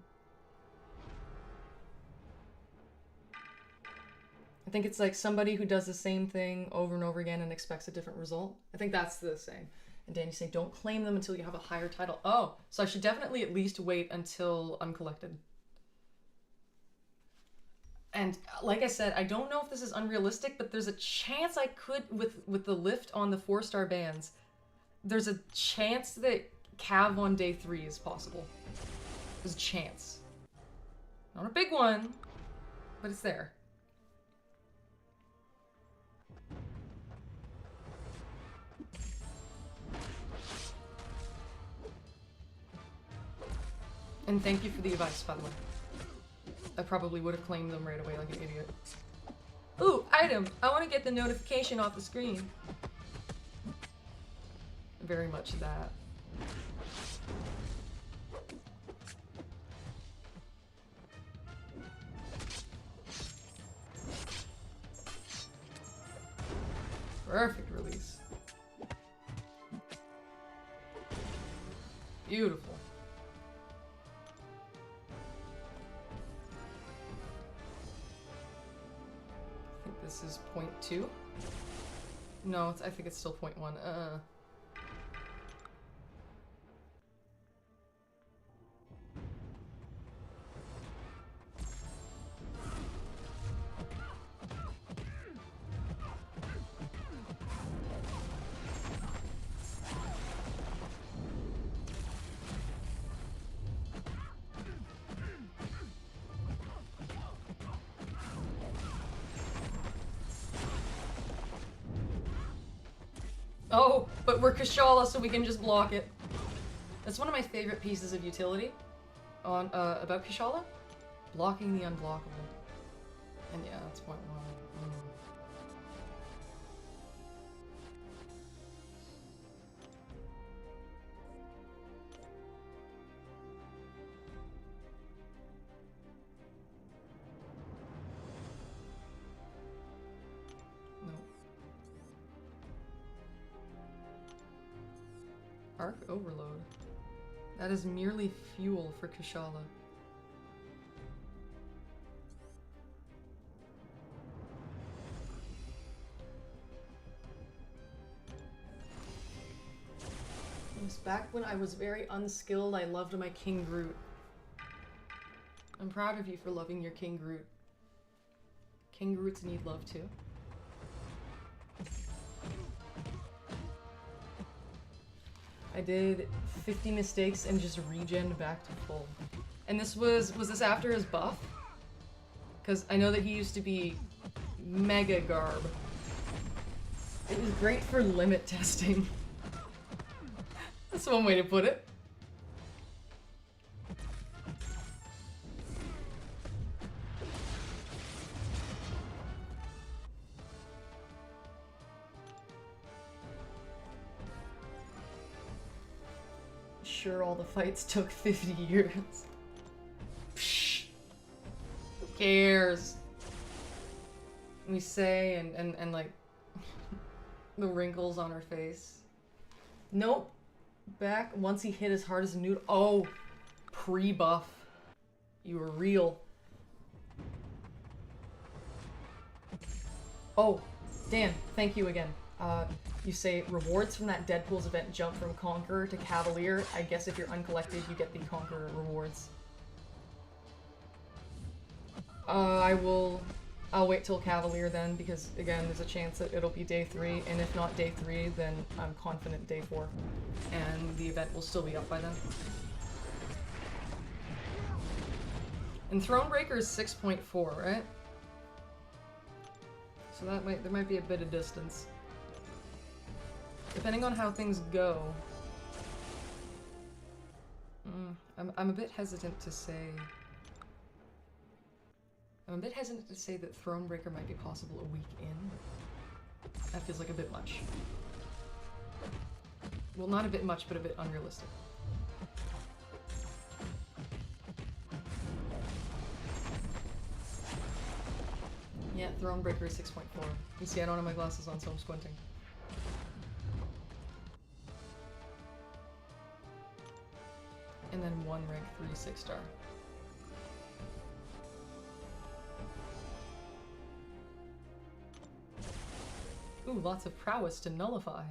I think it's like somebody who does the same thing over and over again and expects a different result. I think that's the same. And Danny saying, don't claim them until you have a higher title. Oh, so I should definitely at least wait until uncollected. And like I said, I don't know if this is unrealistic, but there's a chance I could, with the lift on the 4-star bands, there's a chance that Cav on day 3 is possible. There's a chance. Not a big one, but it's there. And thank you for the advice, by the way. I probably would have claimed them right away like an idiot. Ooh, item! I want to get the notification off the screen. Very much that. Perfect release. Beautiful. This is 0.2. No, I think it's still 0.1. Oh, but we're Kashala, so we can just block it. That's one of my favorite pieces of utility. On, about Kishala? Blocking the unblockable. And yeah, that's point one. Arc overload. That is merely fuel for Kishala. Yes, back when I was very unskilled, I loved my King Groot. I'm proud of you for loving your King Groot. King Groots need love too. I did 50 mistakes and just regen back to full. And this was this after his buff? Because I know that he used to be mega garb. It was great for limit testing. That's one way to put it. Sure, all the fights took 50 years. Psh, who cares? We say and like the wrinkles on her face. Nope. Back once he hit as hard as a noodle. Oh, pre-buff. You were real. Oh, Dan, thank you again. You say rewards from that Deadpool's event jump from Conqueror to Cavalier. I guess if you're uncollected, you get the Conqueror rewards. I'll wait till Cavalier then, because again, there's a chance that it'll be day 3, and if not day 3, then I'm confident day 4. And the event will still be up by then. And Thronebreaker is 6.4, right? So that there might be a bit of distance. Depending on how things go. I'm a bit hesitant to say... I'm a bit hesitant to say that Thronebreaker might be possible a week in. That feels like a bit much. Well, not a bit much, but a bit unrealistic. Yeah, Thronebreaker is 6.4. You see, I don't have my glasses on, so I'm squinting. And then 1 rank 3 6-star. Ooh, lots of prowess to nullify.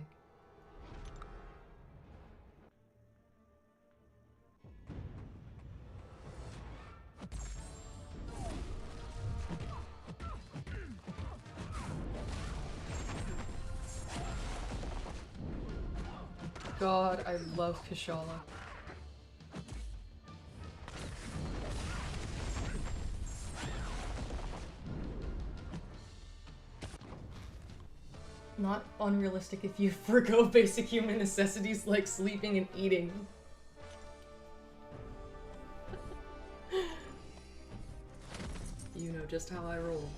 God, I love Kishala. Not unrealistic if you forgo basic human necessities like sleeping and eating. You know just how I roll.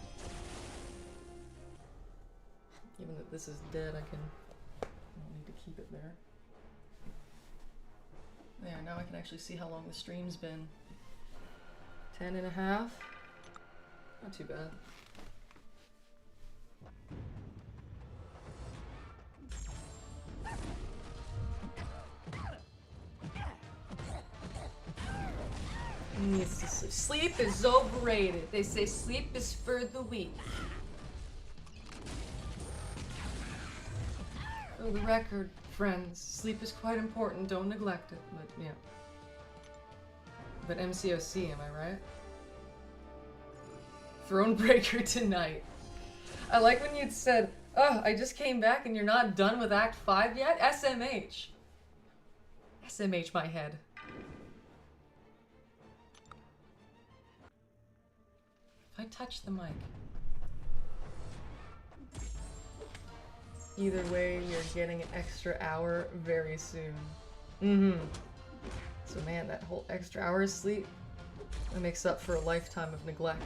Given that this is dead, I don't need to keep it there. There, now I can actually see how long the stream's been. 10.5? Not too bad. Needs to sleep. Sleep is overrated. They say sleep is for the weak. For the record, friends, sleep is quite important. Don't neglect it. But yeah. But MCOC, am I right? Thronebreaker tonight. I like when you'd said, "Oh, I just came back and you're not done with Act 5 yet." SMH. SMH my head. I touch the mic. Either way, you're getting an extra hour very soon. So man, that whole extra hour of sleep, that makes up for a lifetime of neglect.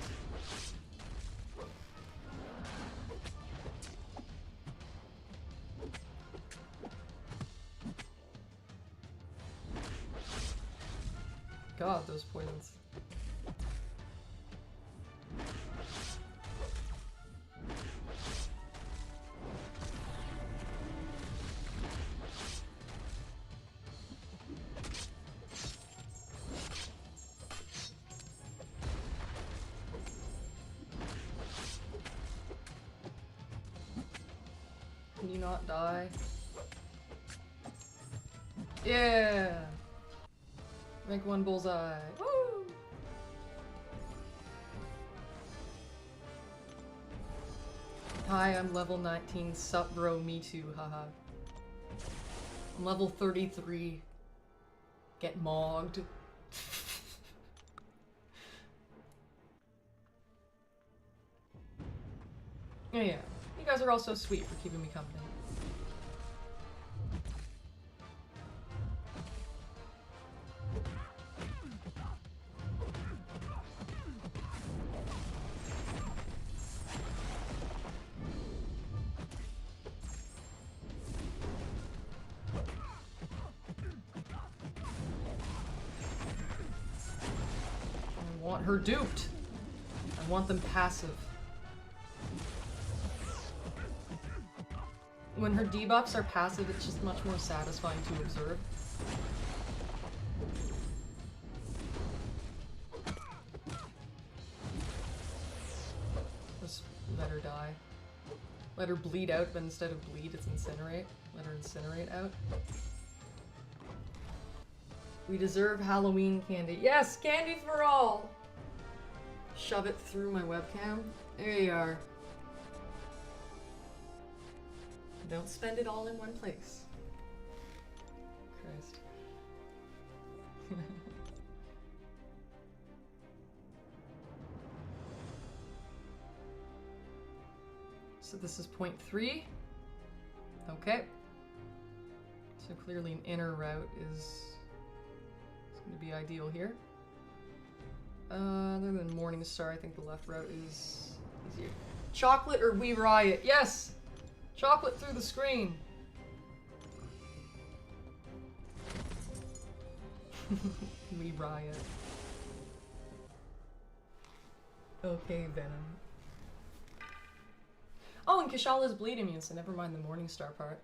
God, those poisons. Can you not die? Yeah! Make one bullseye. Woo! Hi, I'm level 19. Sup, bro? Me too. Haha. I'm level 33. Get mogged. Yeah, yeah. You guys are all so sweet for keeping me company. I want her duped. I want them passive. When her debuffs are passive, it's just much more satisfying to observe. Just let her die. Let her bleed out, but instead of bleed, it's incinerate. Let her incinerate out. We deserve Halloween candy. Yes, candy for all! Shove it through my webcam. There you are. Don't spend it all in one place. Christ. So this is point 3. Okay. So clearly an inner route is going to be ideal here. Other than Morningstar, I think the left route is easier. Chocolate or We Riot? Yes! Chocolate through the screen! We Riot. Okay, Venom. Oh, and Kishala's bleed immune, so never mind the Morningstar part.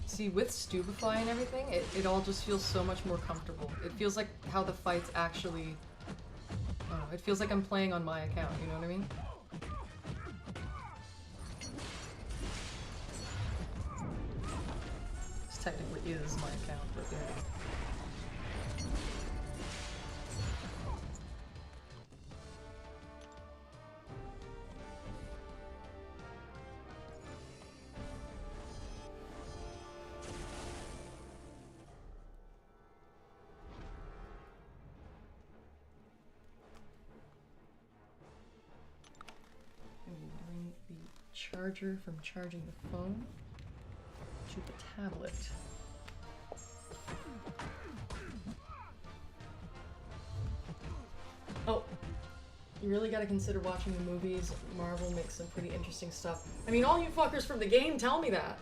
See, with Stupefy and everything, it all just feels so much more comfortable. It feels like how the fights actually... Oh, it feels like I'm playing on my account, you know what I mean? This technically is my account, but yeah. Bring the charger from charging the phone to the tablet. Oh, you really gotta consider watching the movies. Marvel makes some pretty interesting stuff. I mean, all you fuckers from the game tell me that.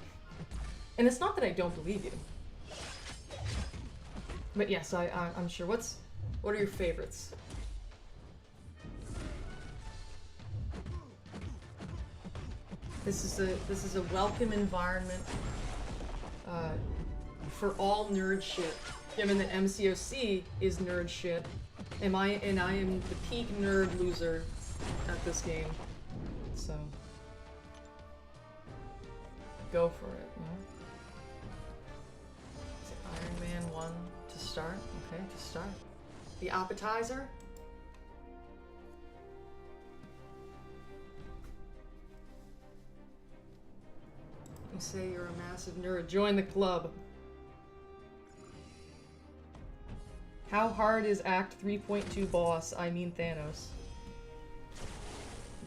And it's not that I don't believe you. But yes, I'm sure. What are your favorites? This is a welcome environment for all nerd shit. Given that MCOC is nerd shit, and I am the peak nerd loser at this game. So go for it. You know? Is it Iron Man 1 to start? Okay, to start. The appetizer. You say you're a massive nerd. Join the club. How hard is Act 3.2 boss? I mean Thanos.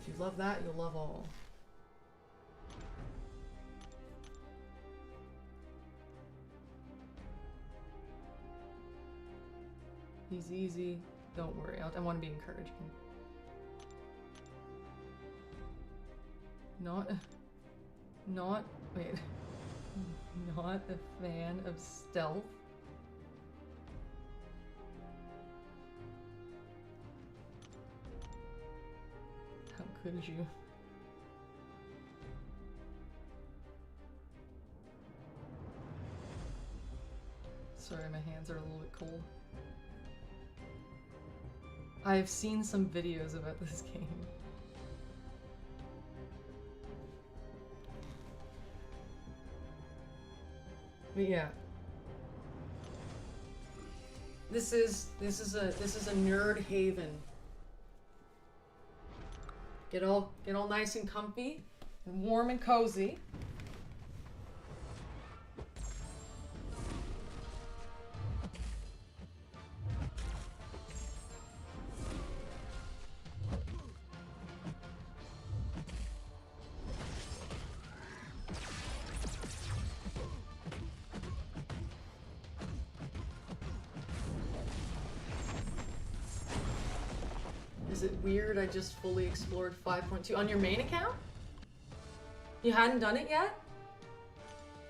If you love that, you'll love all. He's easy. Don't worry. I want to be encouraging. Wait. Not a fan of stealth. How could you? Sorry, my hands are a little bit cold. I've seen some videos about this game. But yeah. This is a nerd haven. Get all nice and comfy and warm and cozy. Is it weird I just fully explored 5.2 on your main account? You hadn't done it yet?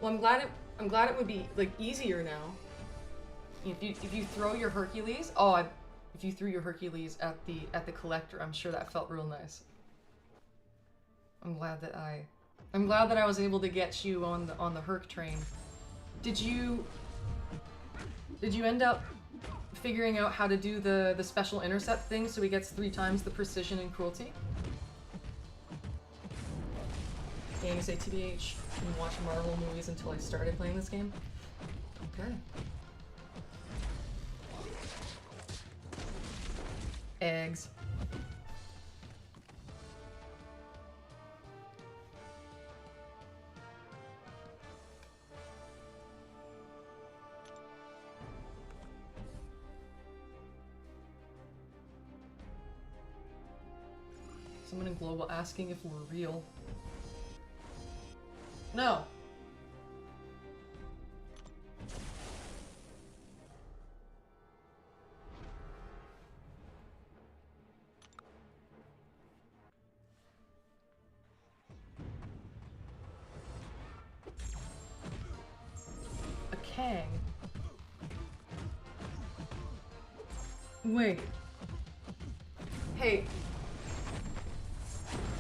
Well, I'm glad it would be like easier now. If you throw your Hercules, if you threw your Hercules at the collector, I'm sure that felt real nice. I'm glad that I was able to get you on the Herc train. Did you end up figuring out how to do the special intercept thing so he gets 3 times the precision and cruelty? And you say, TBH, and watch Marvel movies until I started playing this game? Okay. Eggs. Someone in Global asking if we're real. No. A Kang. Wait. Hey.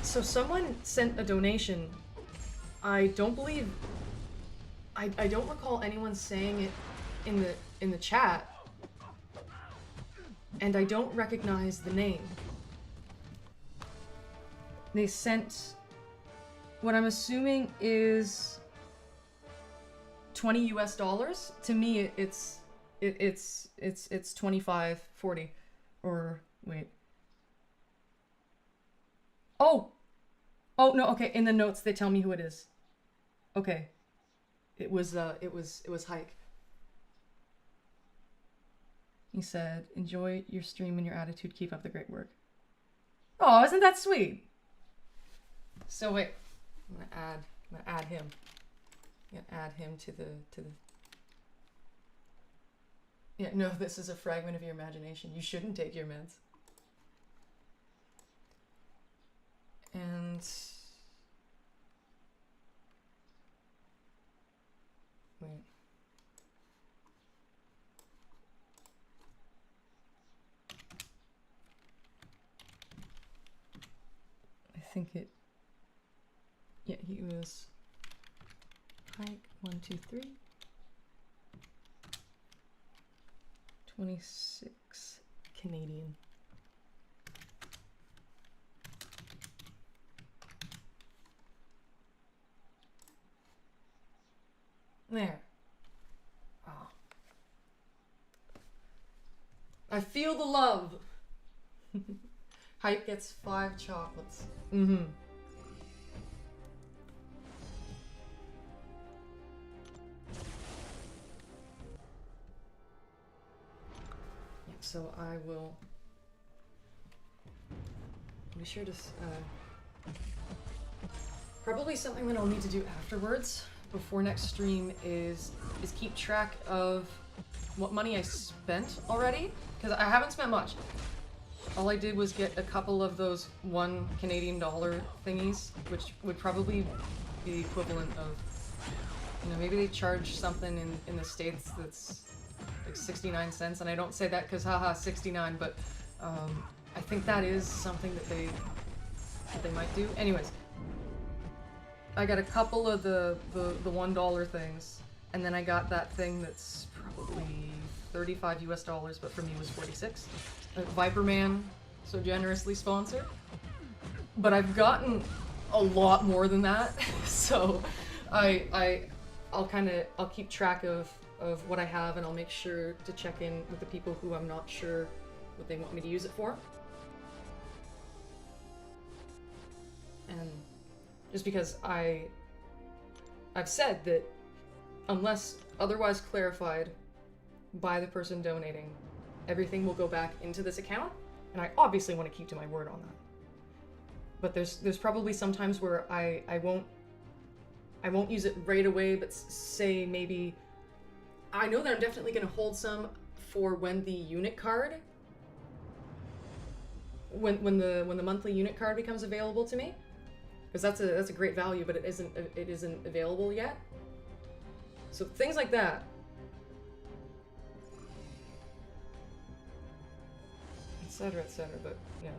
So someone sent a donation. I don't believe... I don't recall anyone saying it in the chat. And I don't recognize the name. They sent what I'm assuming is $20 US. To me, it's 25.40, or wait. Oh no, okay, in the notes they tell me who it is. Okay. It was Hike. He said, "Enjoy your stream and your attitude, keep up the great work." Oh, isn't that sweet? So wait, I'm gonna add him. I'm gonna add him to the Yeah, no, this is a fragment of your imagination. You shouldn't take your meds. And wait. I think it, yeah, he was Hike 1, 2, 3. 26 Canadian. There. Oh. I feel the love. Hype gets 5 chocolates. Mm-hmm. so I will be sure to probably something that I'll need to do afterwards before next stream is keep track of what money I spent already, because I haven't spent much. All I did was get a couple of those $1 Canadian thingies, which would probably be the equivalent of, you know, maybe they charge something in the States that's like 69 cents, and I don't say that because haha 69, but I think that is something that they might do. Anyways, I got a couple of the $1 things, and then I got that thing that's probably $35 US, but for me was 46. Viperman so generously sponsored. But I've gotten a lot more than that, so I'll keep track of what I have, and I'll make sure to check in with the people who I'm not sure what they want me to use it for. And just because I've said that unless otherwise clarified by the person donating, everything will go back into this account, and I obviously want to keep to my word on that. But there's probably some times where I won't use it right away, but say maybe I know that I'm definitely going to hold some for when the unit card, when the monthly unit card becomes available to me, because that's a great value, but it isn't available yet. So things like that. Etc. etc. But yeah,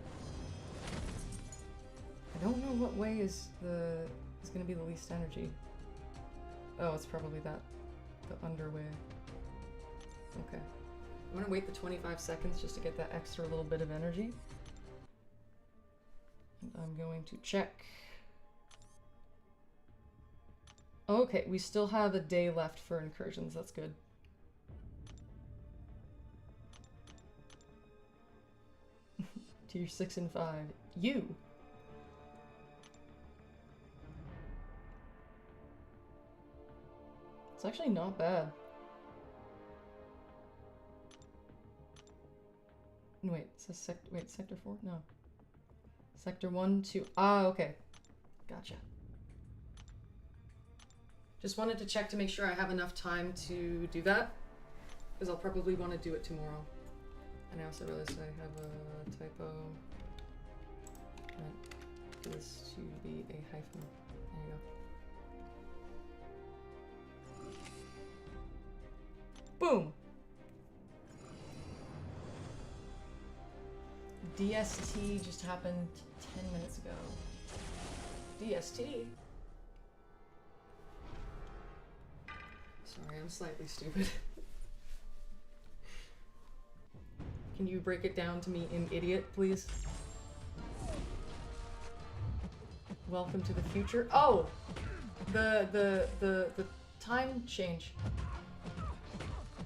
I don't know what way is going to be the least energy. Oh, it's probably the underway. Okay, I'm gonna wait the 25 seconds just to get that extra little bit of energy. And I'm going to check. Okay, we still have a day left for incursions. That's good. Tier 6 and 5. You! It's actually not bad. Wait, it says sector 4? No. Sector 1, 2. Ah, okay. Gotcha. Just wanted to check to make sure I have enough time to do that, because I'll probably want to do it tomorrow. And I also realized I have a typo. I want this to be a hyphen. There you go. Boom! DST just happened 10 minutes ago. DST? Sorry, I'm slightly stupid. Can you break it down to me in idiot, please? Welcome to the future. Oh! The time change.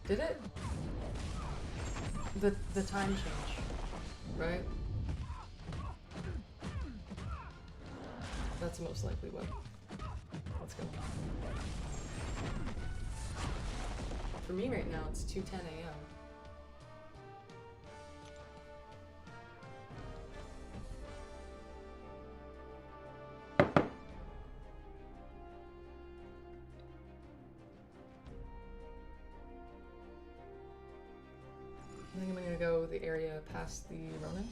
Did it? The time change, right? That's most likely what. Let's go. For me right now, it's 2:10 a.m. I think I'm gonna go the area past the Ronin.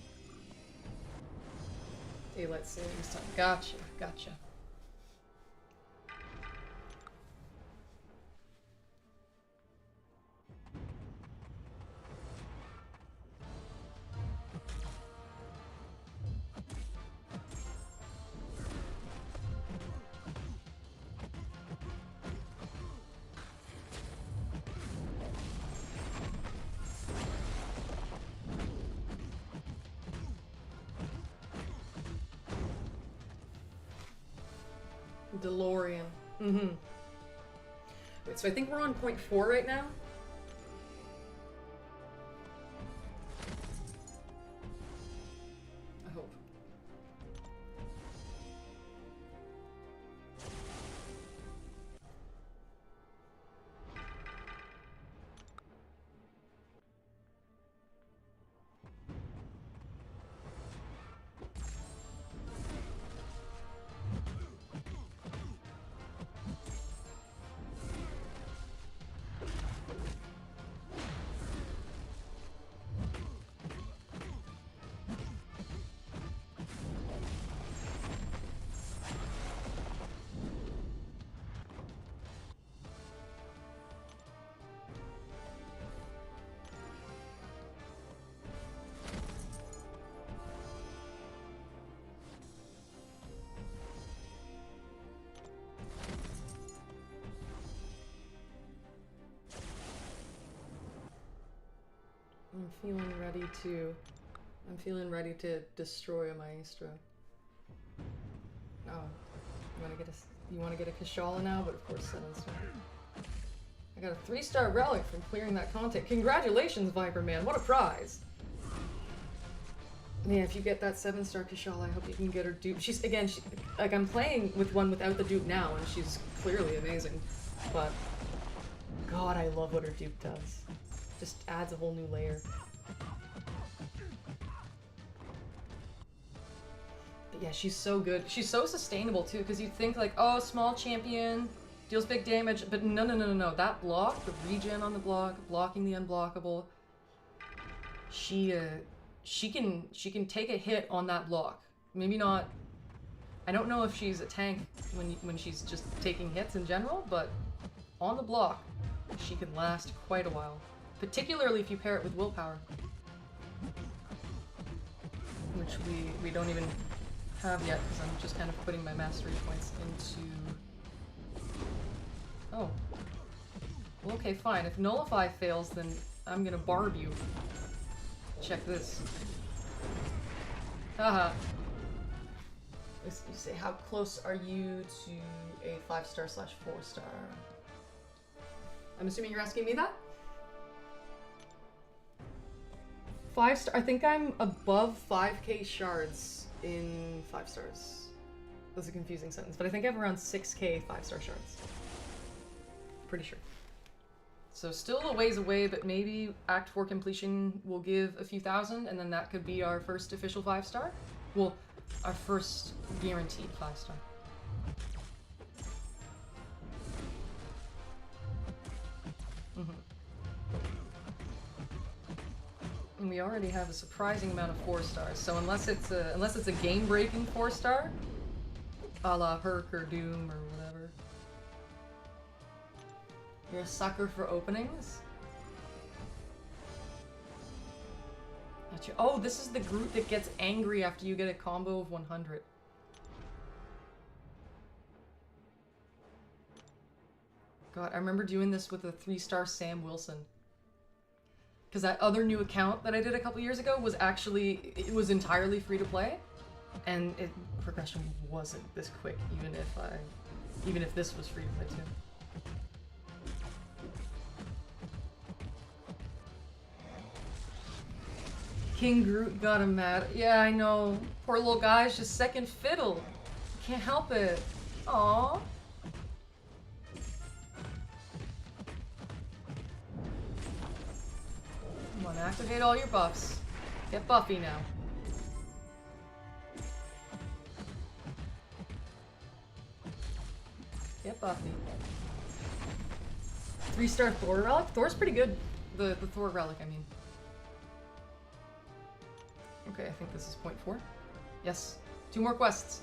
Daylight savings time. Gotcha, gotcha. DeLorean. Mm-hmm. Wait, so I think we're on point 4 right now? I hope. I'm feeling ready to destroy a Maestro. Oh, you wanna get a Kashala now, but of course 7-star. I got a 3-star relic from clearing that content. Congratulations, Viper Man, what a prize! Yeah, if you get that 7-star Kashala, I hope you can get her dupe. Like, I'm playing with one without the dupe now, and she's clearly amazing. But, God, I love what her dupe does. Just adds a whole new layer. But yeah, she's so good. She's so sustainable, too, because you'd think, like, oh, small champion, deals big damage, but no. That block, the regen on the block, blocking the unblockable, she can take a hit on that block. Maybe not. I don't know if she's a tank when she's just taking hits in general, but on the block, she can last quite a while. Particularly if you pair it with willpower, which we don't even have yet because I'm just kind of putting my mastery points into. Oh. Well, okay, fine. If nullify fails, then I'm gonna barb you. Check this. Haha. You say, how close are you to a 5-star / 4-star? I'm assuming you're asking me that? 5-star. I think I'm above 5k shards in 5 stars. That's a confusing sentence, but I think I have around 6k 5-star shards. Pretty sure. So still a ways away, but maybe Act 4 completion will give a few thousand, and then that could be our first official 5-star. Well, our first guaranteed 5-star. And we already have a surprising amount of 4-stars, so unless it's a game-breaking 4-star, a la Herc or Doom or whatever. You're a sucker for openings? Gotcha. Oh, this is the group that gets angry after you get a combo of 100. God, I remember doing this with a 3-star Sam Wilson. Because that other new account that I did a couple years ago was actually, it was entirely free to play, and progression wasn't this quick, even if this was free to play too. King Groot got him mad. Yeah, I know. Poor little guy's just second fiddle. Can't help it. Aww. Come on, activate all your buffs. Get buffy now. Get buffy. 3-star Thor relic? Thor's pretty good. The Thor relic, I mean. Okay, I think this is point 4. Yes. 2 more quests.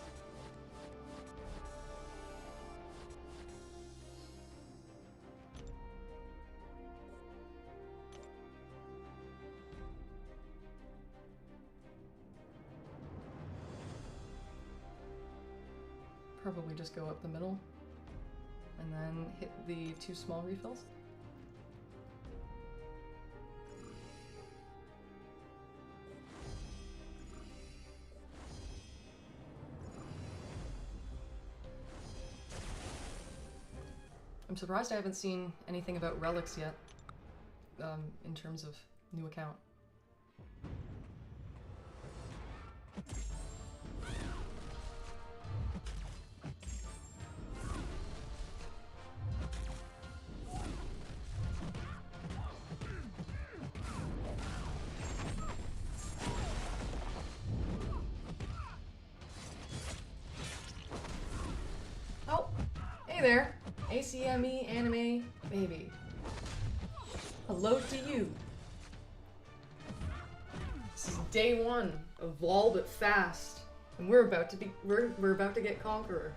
Probably just go up the middle and then hit the 2 small refills. I'm surprised I haven't seen anything about relics yet, in terms of new account. Oh, hey there. ACME anime baby. Hello to you. This is day 1 of Vol but fast, and we're about to get Conqueror.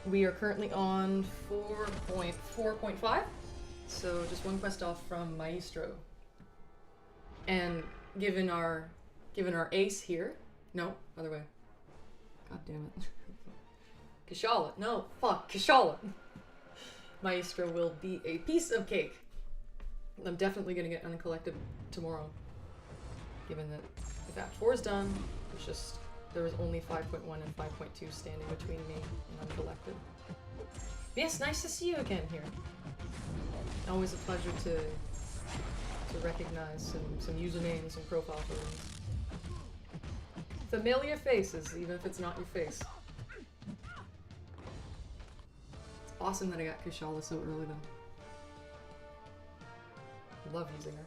We are currently on 4.4.5, so just 1 quest off from Maestro. And given our ace here, no, other way. God damn it. Kashala. No, fuck, Kashala. Maestro will be a piece of cake. I'm definitely gonna get uncollected tomorrow, given that if Act 4 is done, it's just there was only 5.1 and 5.2 standing between me and uncollected. Yes, nice to see you again here. Always a pleasure to recognize some usernames and profile photos. Familiar faces, even if it's not your face. It's awesome that I got Kushala so early though. Love using her.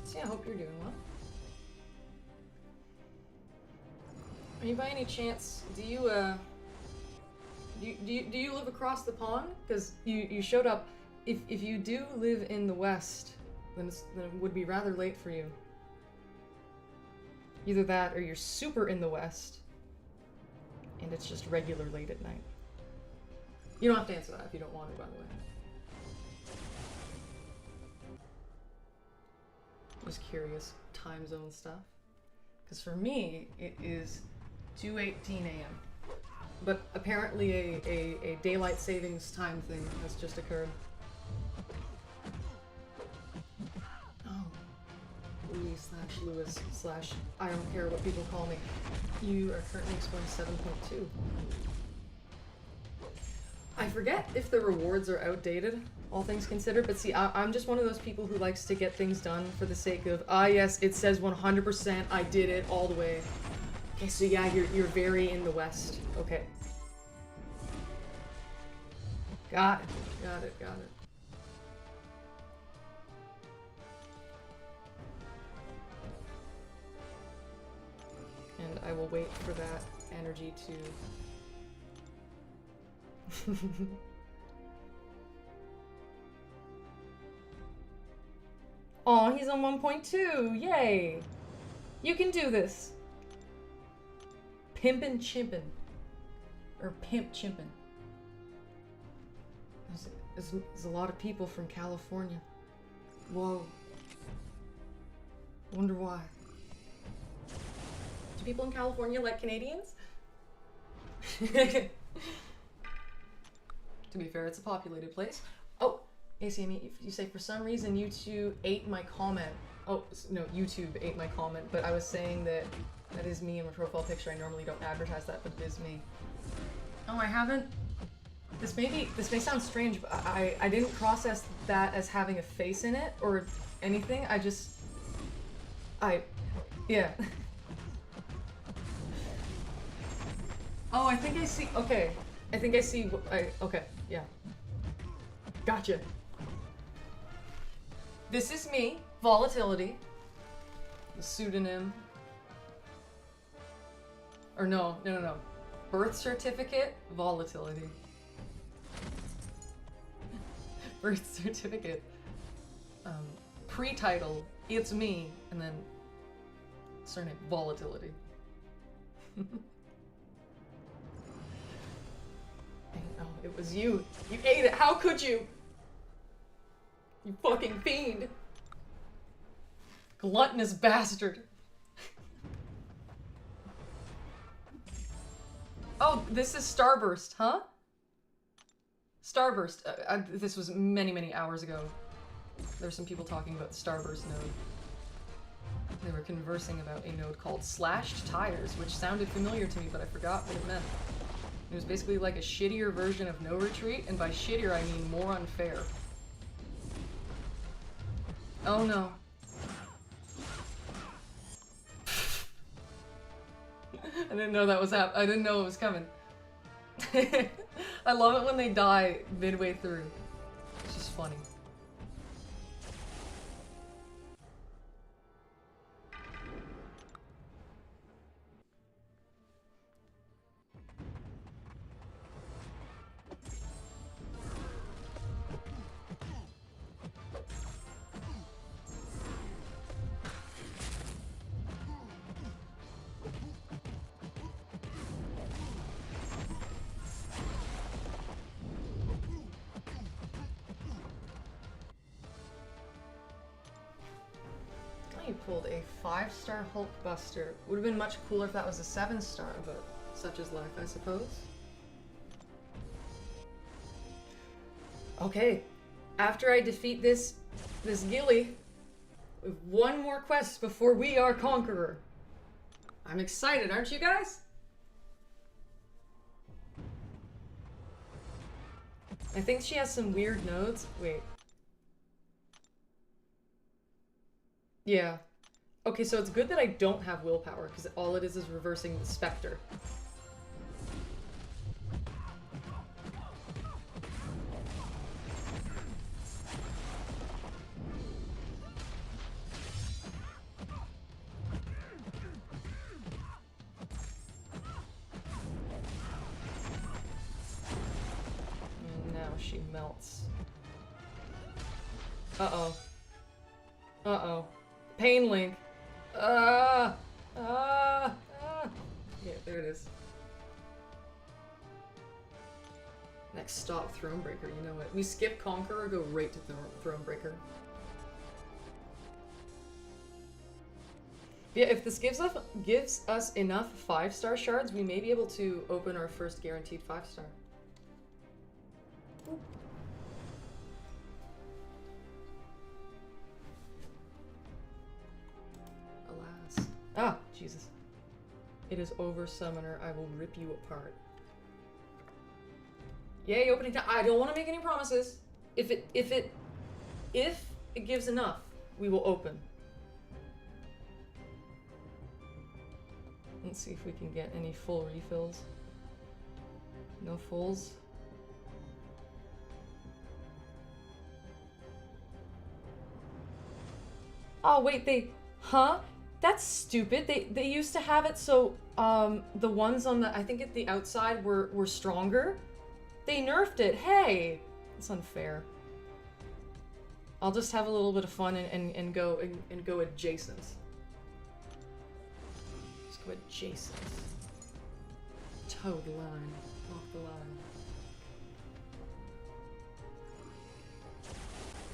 So yeah, I hope you're doing well. Are you by any chance, do you live across the pond? Because you showed up. If you do live in the west, then it would be rather late for you. Either that or you're super in the west and it's just regular late at night. You don't have to answer that if you don't want to, by the way. Just curious time zone stuff. Because for me, it is 2:18 a.m. But apparently a daylight savings time thing has just occurred. Louis / I don't care what people call me. You are currently exploring 7.2. I forget if the rewards are outdated, all things considered, but see, I'm just one of those people who likes to get things done for the sake of, yes, it says 100%, I did it all the way. Okay, so yeah, you're very in the west. Okay. Got it. And I will wait for that energy to... Aw, he's on 1.2! Yay! You can do this! Pimpin' chimpin'. Or pimp chimpin'. There's a lot of people from California. Whoa. Wonder why. Do people in California like Canadians? To be fair, it's a populated place. Oh, ACME, if you say for some reason YouTube ate my comment. Oh, no, YouTube ate my comment, but I was saying that is me in my profile picture. I normally don't advertise that, but it is me. Oh, I haven't. This may sound strange, but I didn't process that as having a face in it or anything. Yeah. Oh, I think I see. Okay, I think I see. Okay, yeah. Gotcha. This is me, Volatility. The pseudonym. Or no. Birth certificate, Volatility. Birth certificate. Pre-title, it's me, and then surname, Volatility. Oh, it was you. You ate it. How could you? You fucking fiend. Gluttonous bastard. Oh, this is Starburst, huh? Starburst. This was many hours ago. There's some people talking about the Starburst node. They were conversing about a node called Slashed Tires, which sounded familiar to me, but I forgot what it meant. It was basically like a shittier version of No Retreat, and by shittier I mean more unfair. Oh no. I didn't know that was I didn't know it was coming. I love it when they die midway through. It's just funny. only pulled a 5-star Hulk Buster. Would have been much cooler if that was a 7-star, but such is life, I suppose. Okay, after I defeat this Gilly, we have one more quest before we are Conqueror. I'm excited, aren't you guys? I think she has some weird nodes. Wait. Yeah. Okay, so it's good that I don't have willpower, because all it is reversing the Spectre. And now she melts. Uh-oh. Uh-oh. Pain Link. Yeah, there it is. Next stop, Thronebreaker. You know what? We skip Conqueror, go right to Thronebreaker. Yeah, if this gives us enough 5-star shards, we may be able to open our first guaranteed 5-star. Alas. Ah, Jesus. It is over, Summoner. I will rip you apart. Yay, opening time. I don't want to make any promises. If it gives enough, we will open. Let's see if we can get any full refills. No fulls. Oh wait, huh? That's stupid. They used to have it so the ones on the, I think at the outside were stronger. They nerfed it. Hey, it's unfair. I'll just have a little bit of fun and go adjacent. Just go adjacent. Toe the line. Walk the line.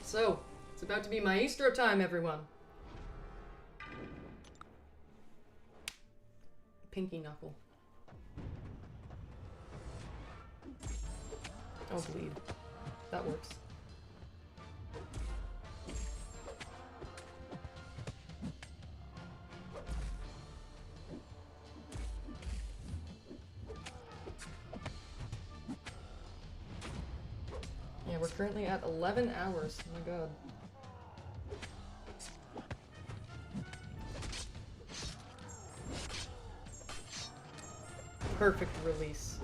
So, it's about to be Maestro time, everyone. Pinky knuckle. Oh, bleed. That works. Yeah, we're currently at 11 hours. Oh my god. Perfect release.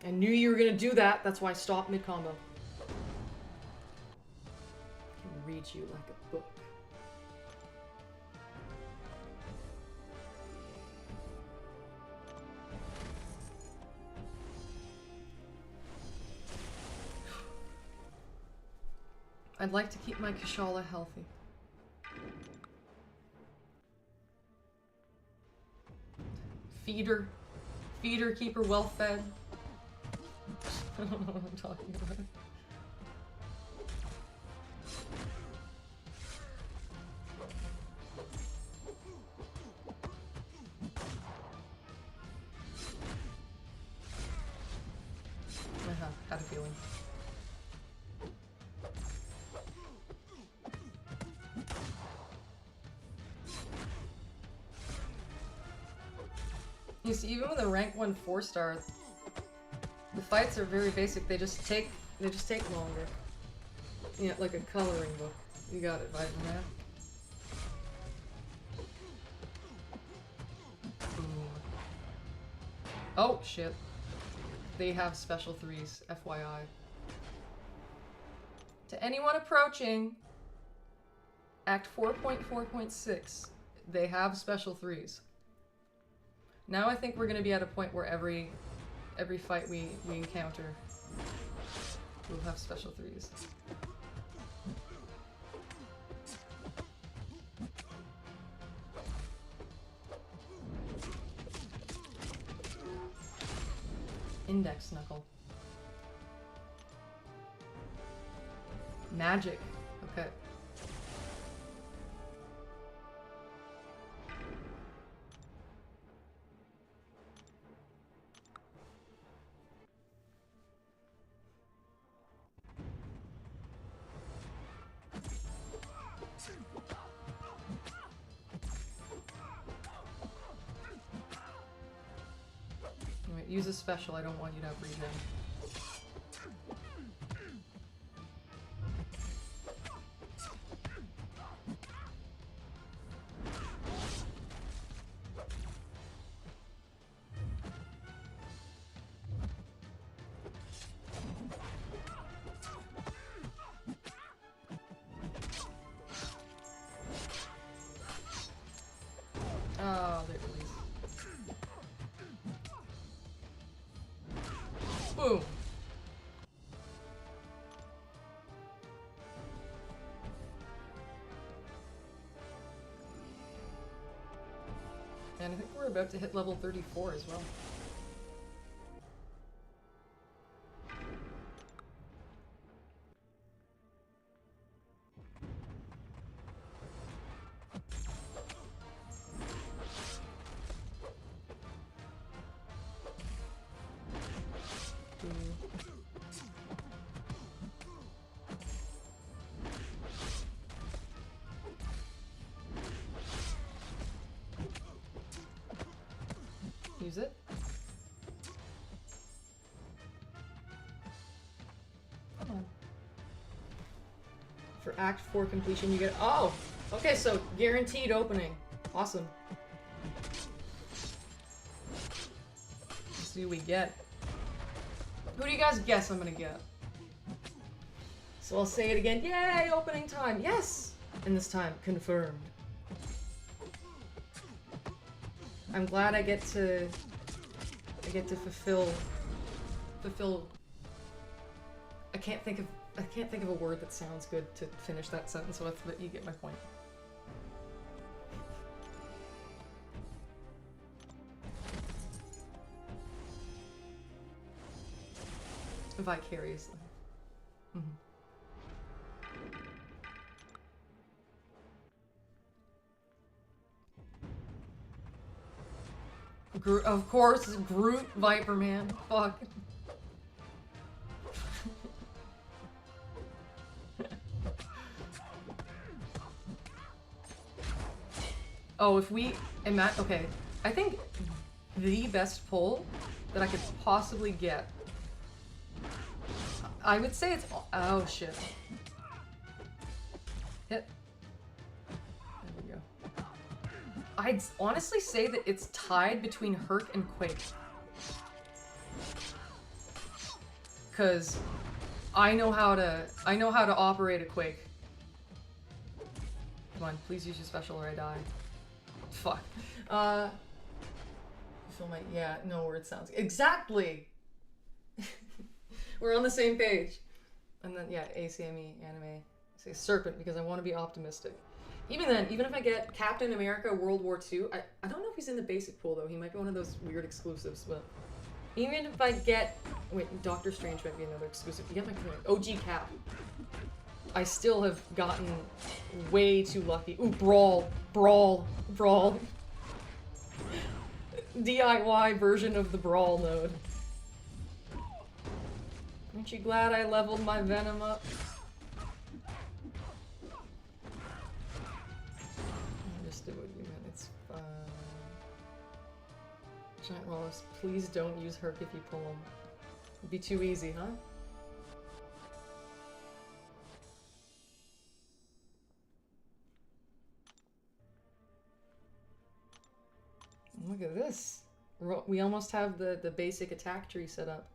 I knew you were gonna do that. That's why I stopped mid-combo. I can read you like a book. I'd like to keep my Kashala healthy. Feeder. Feeder, keep her well fed. I don't know what I'm talking about. Had a feeling. You see, even with a rank 1 4-star, the fights are very basic. They just take longer. Yeah, like a coloring book. You got it, Vitamin Man. Oh shit. They have special 3s, FYI. To anyone approaching Act 4.4.6, they have special 3s. Now I think we're gonna be at a point where every fight we encounter will have special 3s. Index knuckle. Magic. Okay. use a special. I don't want you to have regen. Oh, there it is. Boom. And I think we're about to hit level 34 as well. Use it. Come on. For Act 4 completion, you get. Oh! Okay, so guaranteed opening. Awesome. Let's see what we get. Who do you guys guess I'm gonna get? So I'll say it again. Yay! Opening time! Yes! And this time, confirmed. I'm glad I get to fulfill I can't think of a word that sounds good to finish that sentence with, but you get my point. Vicariously. Of course, Groot, Viper Man. Fuck. Oh, if we... okay. I think the best pull that I could possibly get... I would say it's... Oh, shit. Hit. There we go. I'd honestly say that it's tied between Herc and Quake. Cause I know how to operate a Quake. Come on, please use your special or I die. Fuck. Yeah, no word sounds exactly. We're on the same page. And then yeah, ACME anime. I say Serpent because I want to be optimistic. Even then, even if I get Captain America World War II, I don't know if he's in the basic pool though. He might be one of those weird exclusives, but even if I get... Wait, Doctor Strange might be another exclusive. You get my point. OG Cap. I still have gotten way too lucky. Ooh, Brawl. Brawl. Brawl. DIY version of the Brawl node. Aren't you glad I leveled my Venom up? Understood what you meant. It's fine. Giant Wallace, please don't use Herc if you pull him. It'd be too easy, huh? Look at this. We almost have the basic attack tree set up.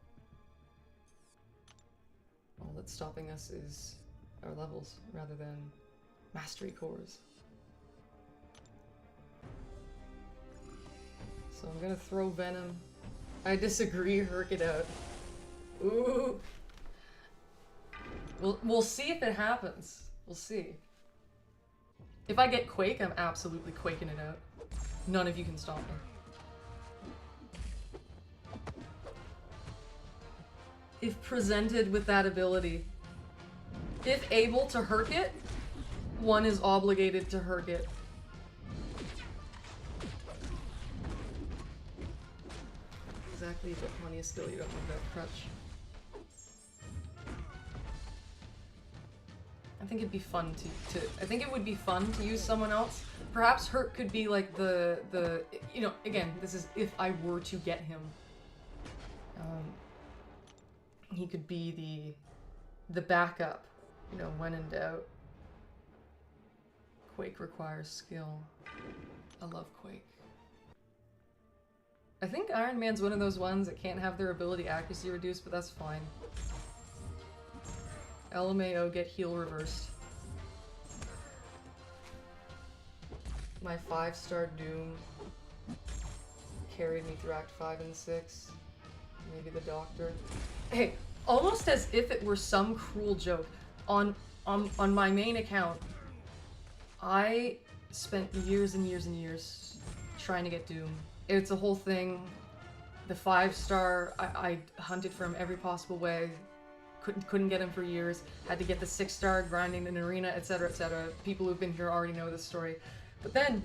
All that's stopping us is our levels rather than mastery cores. So I'm gonna throw Venom. I disagree, Herc it out. Ooh. We'll see if it happens. We'll see. If I get Quake, I'm absolutely quaking it out. None of you can stop me. If presented with that ability. If able to Herc it, one is obligated to Herc it. Exactly, but plenty of skill, you don't have that crutch. I think it'd be fun I think it would be fun to use someone else. Perhaps Herc could be like the you know, again, this is if I were to get him. He could be the backup, you know, when in doubt. Quake requires skill. I love Quake. I think Iron Man's one of those ones that can't have their ability accuracy reduced, but that's fine. LMAO, get heal reversed. My 5-star Doom carried me through Act 5 and 6. Maybe the Doctor. Hey, almost as if it were some cruel joke. On my main account, I spent years and years and years trying to get Doom. It's a whole thing. The 5-star, I hunted for him every possible way. Couldn't get him for years. Had to get the 6-star, grinding in arena, etc., etc. People who've been here already know this story. But then,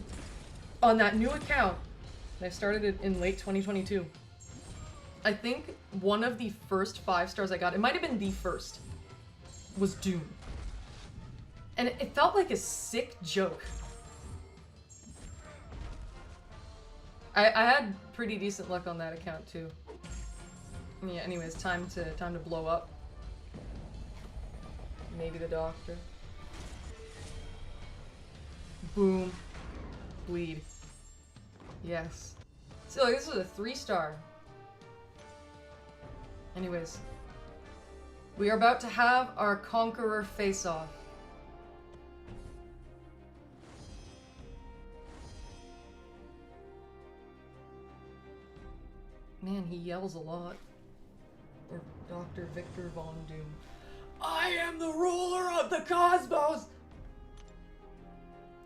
on that new account, and I started it in late 2022, I think one of the first 5-stars I got, it might have been the first, was Doom. And it felt like a sick joke. I had pretty decent luck on that account too. Yeah, anyways, time to blow up. Maybe the Doctor. Boom. Bleed. Yes. So like, this is a 3-star. Anyways. We are about to have our Conqueror face-off. Man, he yells a lot. Or Dr. Victor Von Doom. I am the ruler of the cosmos!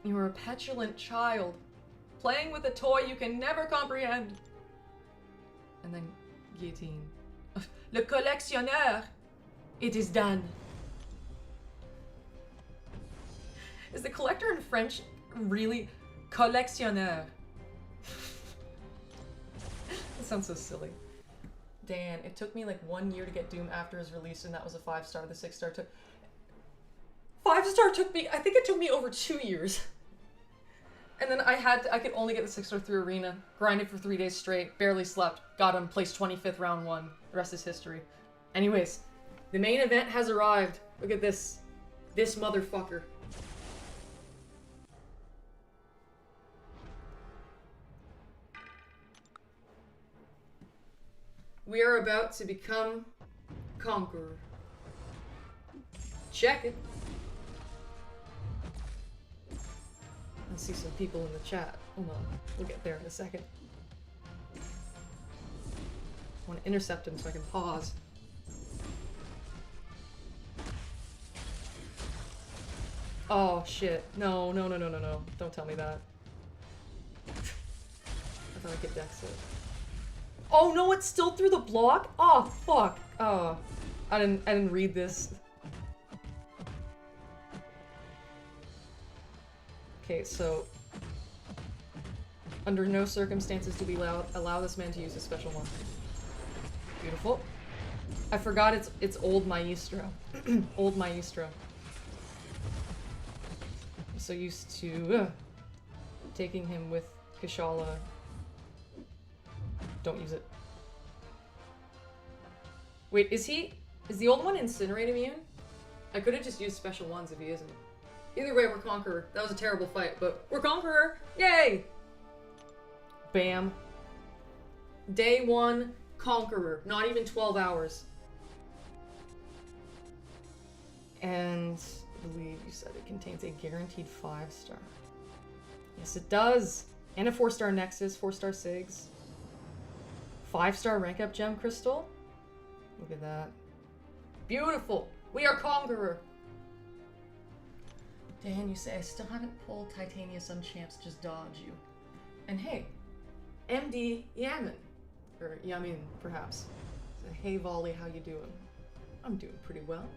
You are a petulant child, playing with a toy you can never comprehend. And then guillotine. Le collectionneur! It is done. Is the collector in French really collectionneur? That sounds so silly. Dan, it took me like 1 year to get Doom after his release, and that was a 5-star. The 6-star took... 5-star took me... I think it took me over 2 years. And then I could only get the 6-star through arena. Grinded for 3 days straight. Barely slept. Got him. Placed 25th round 1. The rest is history. Anyways, the main event has arrived. Look at this. This motherfucker. We are about to become Conqueror. Check it. I see some people in the chat. Hold on. We'll get there in a second. I want to intercept them so I can pause. Oh, shit. No. Don't tell me that. I thought I could dex it. Oh no, it's still through the block? Oh, fuck. Oh, I didn't read this. Okay, so under no circumstances do we allow this man to use his special one. Beautiful. I forgot it's old Maestro. Old Maestro. I'm so used to taking him with Kashala. Don't use it. Wait, is the old one Incinerate immune? I could have just used special ones if he isn't. Either way, we're Conqueror. That was a terrible fight, but we're Conqueror! Yay! Bam. Day 1, Conqueror. Not even 12 hours. And I believe you said it contains a guaranteed 5-star. Yes, it does! And a 4-star Nexus, 4-star Sigs. 5-star rank up gem crystal. Look at that. Beautiful! We are Conqueror! Dan, you say I still haven't pulled Titania. Some champs just dodge you. And hey, MD Yamin. Or Yamin, perhaps. So, hey Volley, how you doing? I'm doing pretty well.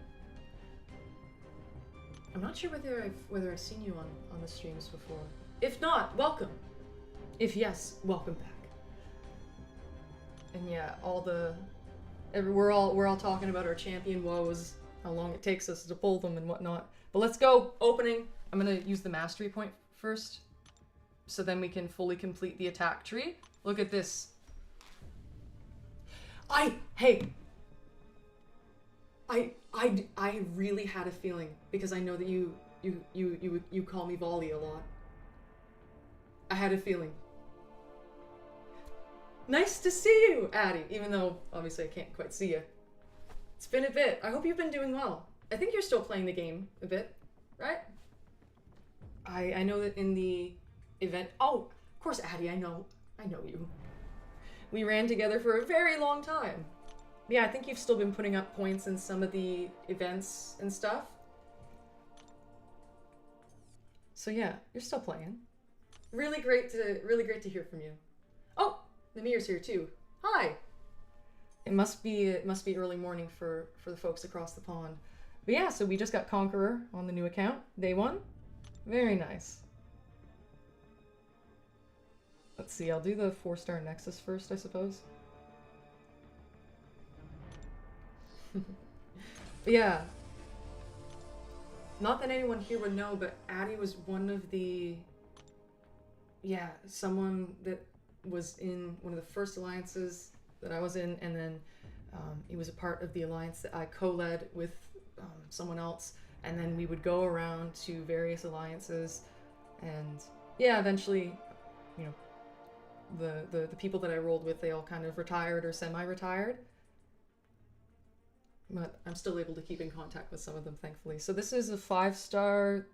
I'm not sure whether I've seen you on the streams before. If not, welcome. If yes, welcome back. And yeah, we're all talking about our champion woes, how long it takes us to pull them and whatnot. But let's go, opening. I'm gonna use the mastery point first, so then we can fully complete the attack tree. Look at this. Hey, I really had a feeling, because I know that you call me Volley a lot. I had a feeling. Nice to see you, Addie, even though obviously I can't quite see you. It's been a bit. I hope you've been doing well. I think you're still playing the game a bit, right? I know that in the event... Oh, of course, Addie, I know you. We ran together for a very long time. Yeah, I think you've still been putting up points in some of the events and stuff. So yeah, you're still playing. Really great to hear from you. Oh, Namir's here too. Hi. It must be early morning for the folks across the pond. But yeah, so we just got Conqueror on the new account, day 1. Very nice. Let's see, I'll do the 4-star Nexus first, I suppose. Yeah. Not that anyone here would know, but Addie was one of the... Yeah, someone that was in one of the first alliances that I was in, and then he was a part of the alliance that I co-led with someone else, and then we would go around to various alliances, and yeah, eventually, you know, the people that I rolled with, they all kind of retired or semi-retired. But I'm still able to keep in contact with some of them, thankfully. So this is a 5-star,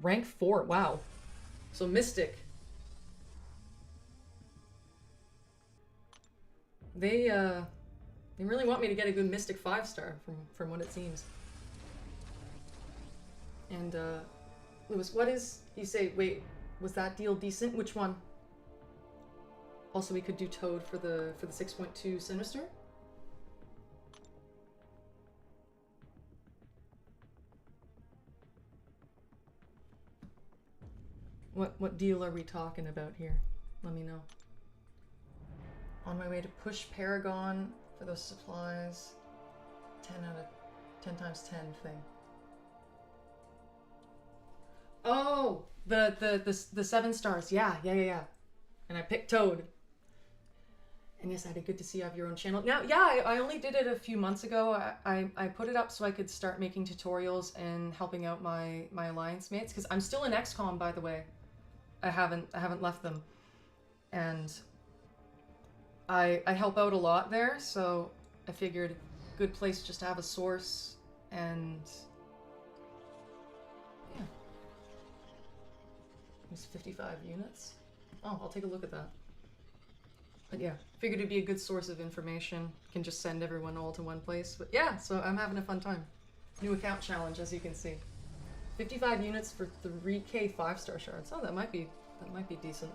rank 4. Wow. So Mystic. They really want me to get a good Mystic 5-star from what it seems. And Lewis, what is... You say, wait, was that deal decent? Which one? Also, we could do Toad for the 6.2 Sinister. What deal are we talking about here? Let me know. On my way to push Paragon for those supplies. 10 times 10 thing. Oh, the 7 stars. Yeah. And I picked Toad. And yes, Addie, good to see you have your own channel. Now, yeah, I only did it a few months ago. I put it up so I could start making tutorials and helping out my alliance mates, because I'm still in XCOM, by the way. I haven't left them. And I help out a lot there, so I figured good place just to have a source, and yeah. It's 55 units. Oh, I'll take a look at that. But yeah, figured it'd be a good source of information. Can just send everyone all to one place. But yeah, so I'm having a fun time. New account challenge, as you can see. 55 units for 3k 5-star shards. Oh, that might be decent.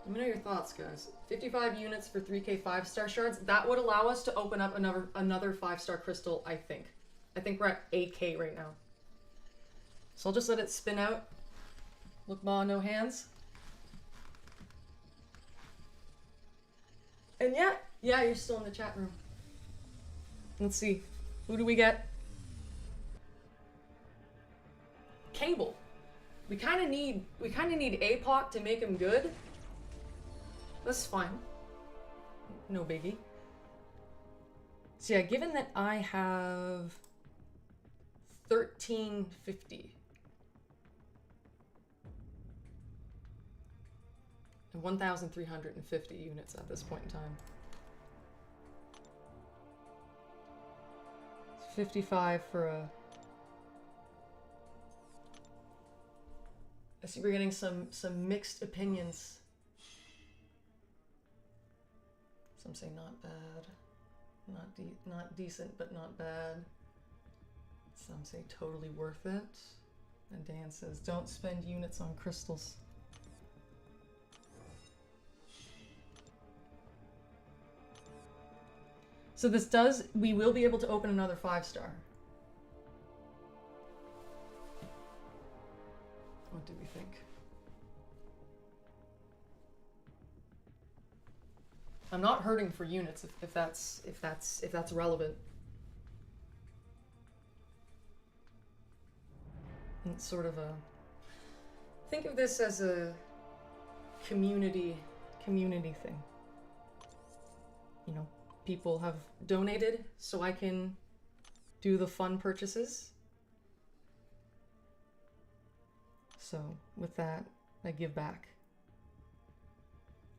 Let me know your thoughts, guys. 55 units for 3k 5-star shards. That would allow us to open up another 5-star crystal, I think. I think we're at 8k right now. So I'll just let it spin out. Look, ma, no hands. And yeah, you're still in the chat room. Let's see. Who do we get? Cable. We kind of need APOC to make him good. That's fine. No biggie. So yeah, given that I have 1350 and 1,350 units at this point in time. 55 for a... I see we're getting some mixed opinions. Some say not bad, not decent, but not bad. Some say totally worth it. And Dan says, don't spend units on crystals. So this does, we will be able to open another 5-star. What do we think? I'm not hurting for units if that's relevant. And it's sort of a, think of this as a community thing. you know, people have donated so I can do the fun purchases. So with that, I give back.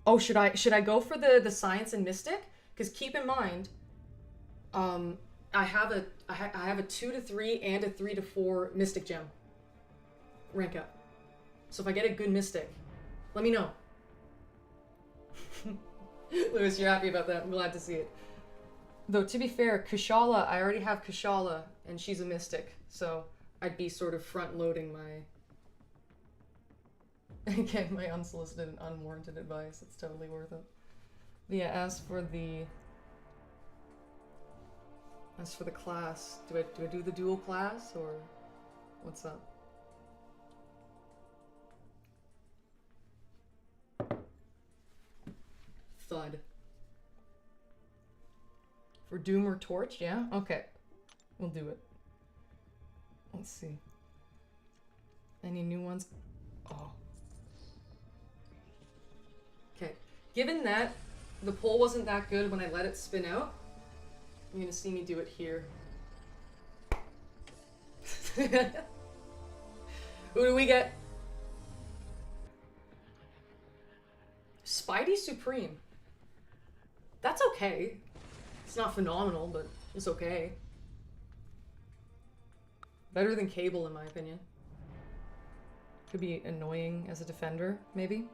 Oh, should I go for the science and mystic? Because keep in mind, I have a 2 to 3 and a 3 to 4 mystic gem rank up. So if I get a good mystic, let me know. Lewis, you're happy about that. I'm glad to see it. Though to be fair, Kushala, I already have Kushala and she's a mystic, so I'd be sort of front loading my again, my unsolicited and unwarranted advice. It's totally worth it. But yeah, as for the class, do I do the dual class or what's up? Thud. For Doom or Torch, yeah? Okay. We'll do it. Let's see. Any new ones? Oh. Okay. Given that the poll wasn't that good when I let it spin out, you're gonna see me do it here. Who do we get? Spidey Supreme. That's okay. It's not phenomenal, but it's okay. Better than Cable, in my opinion. Could be annoying as a defender, maybe.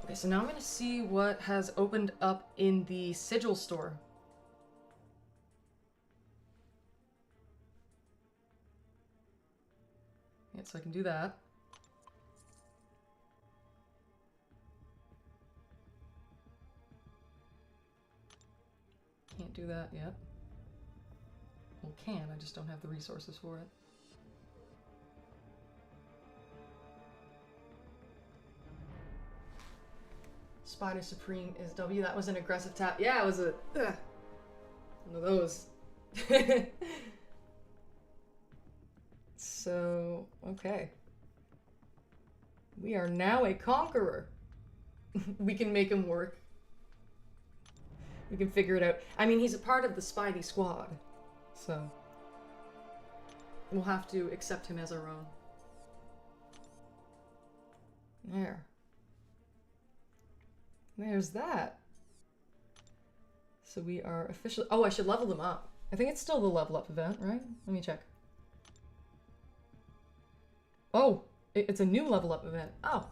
Okay, so now I'm gonna see what has opened up in the Sigil store. Yeah, so I can do that. Can't do that yet. Well, can, I just don't have the resources for it. Spider Supreme is W. That was an aggressive tap. Yeah, it was a... one of those. So, okay. We are now a conqueror. We can make him work. We can figure it out. I mean, he's a part of the Spidey squad. So, we'll have to accept him as our own. There. There's that. So we are officially... Oh, I should level them up. I think it's still the level up event, right? Let me check. Oh, it's a new level up event. Oh,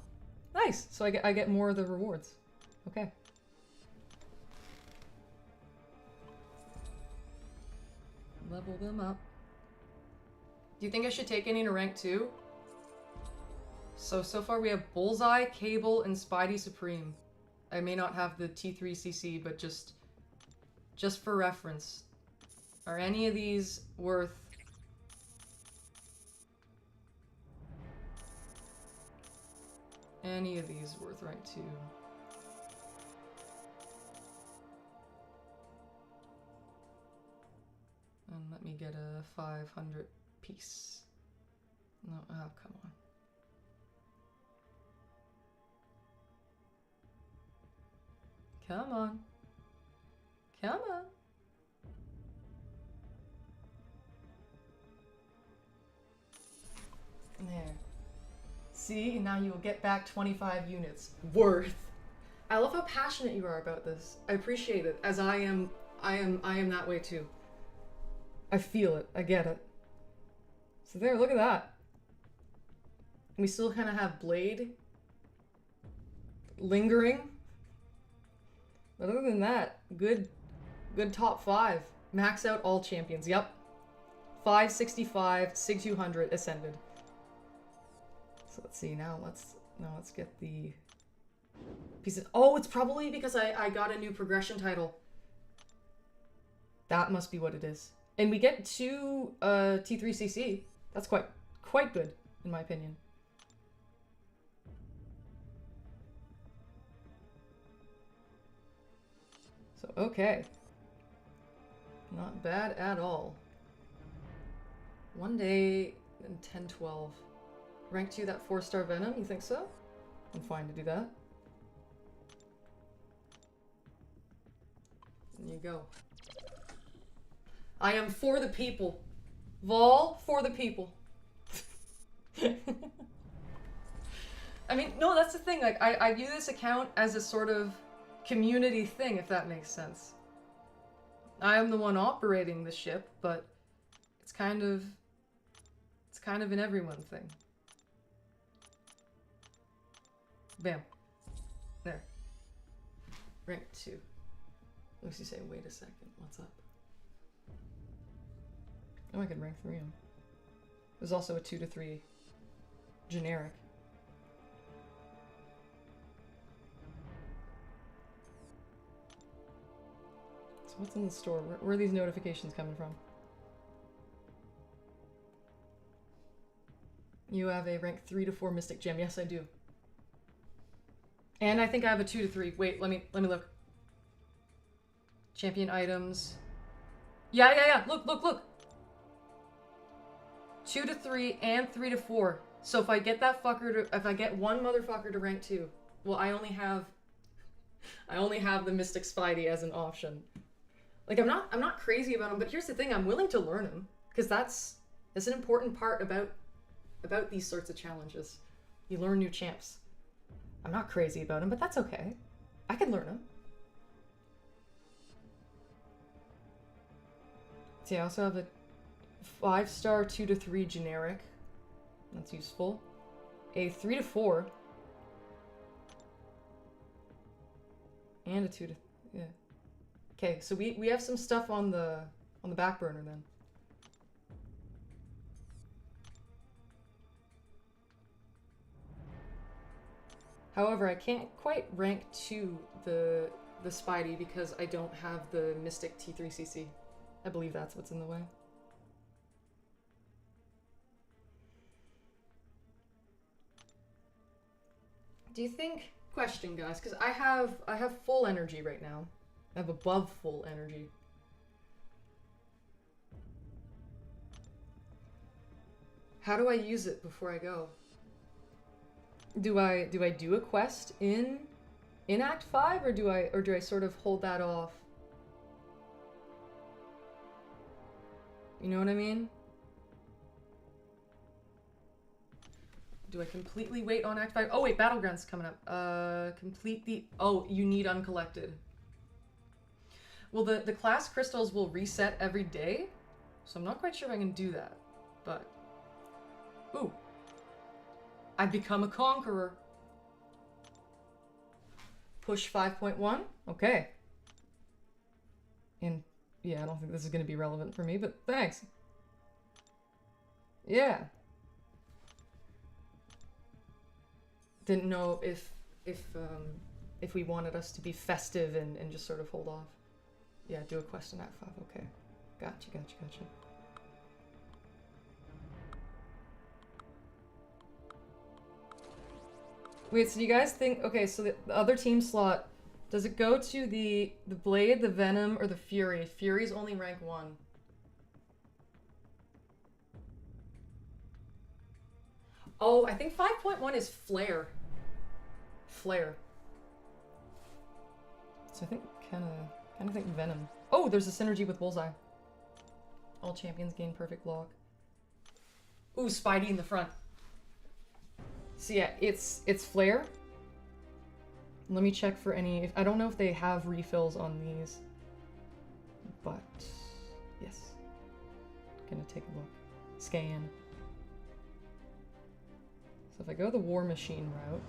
nice. So I get more of the rewards. Okay. Level them up. Do you think I should take any to rank 2? So far we have Bullseye, Cable, and Spidey Supreme. I may not have the T3CC, but just for reference. Are any of these worth... Any of these worth rank 2? And let me get a 500 piece. No, oh, come on. Come on. Come on. There. See, now you will get back 25 units. Worth. I love how passionate you are about this. I appreciate it, as I am that way too. I feel it. I get it. So there, look at that. We still kind of have Blade lingering. But other than that, good top 5. Max out all champions. Yep. 565, Sig 200 ascended. So let's see, now let's get the pieces. Oh, it's probably because I got a new progression title. That must be what it is. And we get 2 T3CC. That's quite good, in my opinion. So, okay. Not bad at all. One day in 10-12. Rank 2 that 4-star Venom, you think so? I'm fine to do that. go. I am for the people. Vol for the people. I mean, no, that's the thing. Like, I view this account as a sort of community thing, if that makes sense. I am the one operating the ship, but it's kind of an everyone thing. Bam. There. Rank 2. Lucy say, wait a second, what's up? Oh, I could rank 3 him. There's also a 2 to 3 generic. So what's in the store? Where are these notifications coming from? You have a rank 3 to 4 Mystic Gem. Yes, I do. And I think I have a 2 to 3. Wait, let me look. Champion items. Yeah. Look. 2 to 3 and 3 to 4. So if I get that fucker to, if I get one motherfucker to rank 2, well, I only have the Mystic Spidey as an option. Like, I'm not crazy about him, but here's the thing, I'm willing to learn him, because that's an important part about these sorts of challenges. You learn new champs. I'm not crazy about him, but that's okay. I can learn him. See, I also have a 5-star 2 to 3 generic. That's useful. A 3 to 4. And a 2 to... yeah. Okay, so we have some stuff on the back burner then. However, I can't quite rank 2 the Spidey because I don't have the Mystic T3CC. I believe that's what's in the way. Do you think... question, guys, because I have full energy right now. I have above full energy. How do I use it before I go? Do I do a quest in Act 5 or do I sort of hold that off? You know what I mean? Do I completely wait on Act 5? Oh wait, Battleground's coming up. Complete the... oh, you need uncollected. Well, the class crystals will reset every day, so I'm not quite sure if I can do that, but... ooh. I've become a conqueror. Push 5.1? Okay. And, yeah, I don't think this is going to be relevant for me, but thanks. Yeah. Didn't know if we wanted us to be festive and just sort of hold off. Yeah, do a quest in Act 5. Okay. Gotcha. Wait, so do you guys think... okay, so the other team slot, does it go to the Blade, the Venom, or the Fury? Fury's only rank 1. Oh, I think 5.1 is Flare. Flare. So I think kind of think Venom. Oh, there's a synergy with Bullseye. All champions gain perfect lock. Ooh, Spidey in the front. So yeah, it's Flare. Let me check for any... I don't know if they have refills on these. But... yes. Gonna take a look. Scan. So if I go the War Machine route...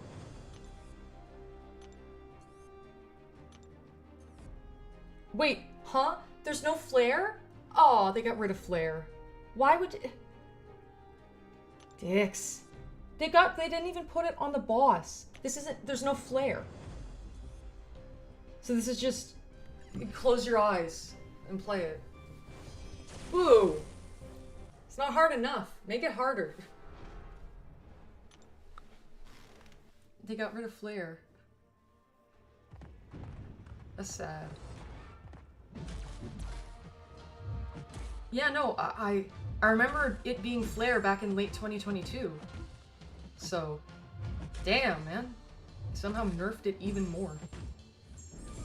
wait, huh? There's no Flare? Oh, they got rid of Flare. Why would... dicks. They didn't even put it on the boss. This isn't... there's no Flare. So this is just... close your eyes and play it. Woo! It's not hard enough. Make it harder. They got rid of Flare. That's sad. Yeah, no, I remember it being Flare back in late 2022. So, damn, man. Somehow nerfed it even more.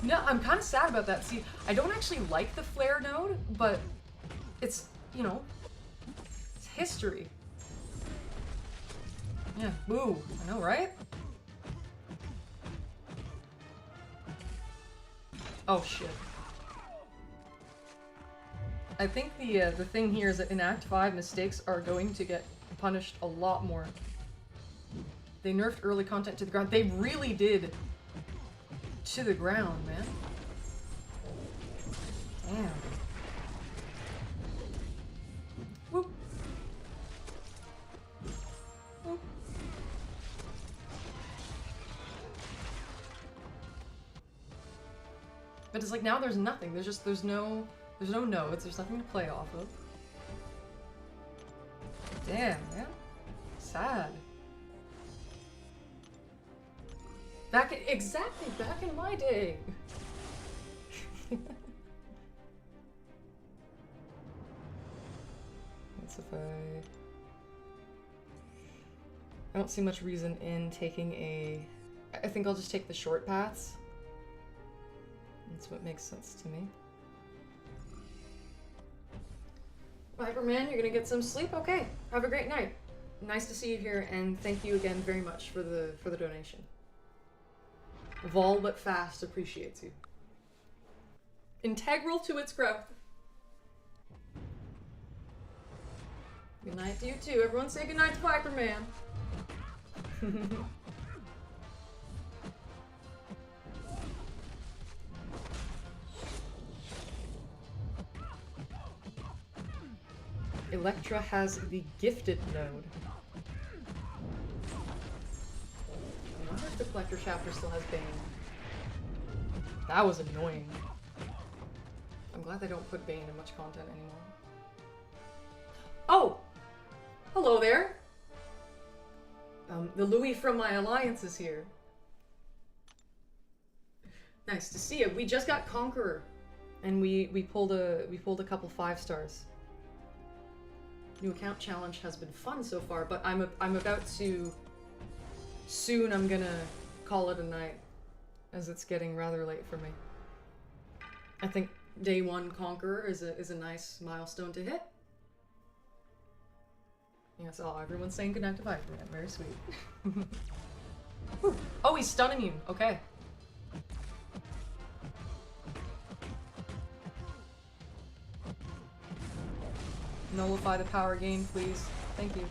No, I'm kind of sad about that. See, I don't actually like the flare node, but it's, you know, it's history. Yeah, woo, I know, right? Oh shit. I think the thing here is that in Act 5, mistakes are going to get punished a lot more. They nerfed early content to the ground. They really did. To the ground, man. Damn. Whoop. Whoop. But it's like now there's nothing. There's no nodes. There's nothing to play off of. Damn, man. Sad. Exactly back in my day. Let's if I don't see much reason in taking I think I'll just take the short paths. That's what makes sense to me. Viperman, you're gonna get some sleep? Okay, have a great night. Nice to see you here, and thank you again very much for the donation. Vol but fast appreciates you. Integral to its growth. Good night to you too. Everyone say good night to Viperman. Electra has the gifted node. I wonder if the collector chapter still has Bane. That was annoying. I'm glad they don't put Bane in much content anymore. Oh! Hello there! The Louis from my alliance is here. Nice to see you. We just got Conqueror. And we pulled a couple 5 stars. New account challenge has been fun so far, but I'm about to soon I'm gonna call it a night, as it's getting rather late for me. I think day 1 Conqueror is a nice milestone to hit. Yes, oh, everyone's saying goodnight to Viperman. Very sweet. Oh, he's stun immune. Okay. Nullify the power gain, please. Thank you.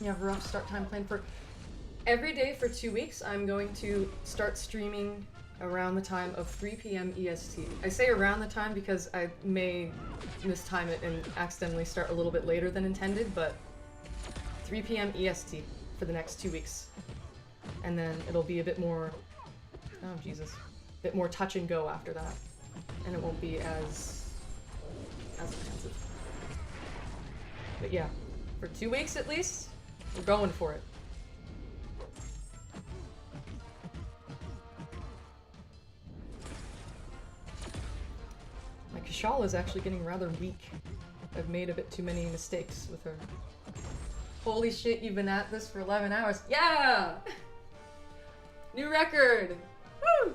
You have a rough start time plan for every day for 2 weeks. I'm going to start streaming around the time of 3 p.m. EST. I say around the time because I may mistime it and accidentally start a little bit later than intended, but 3 p.m. EST for the next 2 weeks. And then it'll be a bit more, oh Jesus, a bit more touch and go after that. And it won't be as intensive. But yeah, for 2 weeks at least, we're going for it. My Kashal is actually getting rather weak. I've made a bit too many mistakes with her. Holy shit, you've been at this for 11 hours. Yeah! New record! Woo!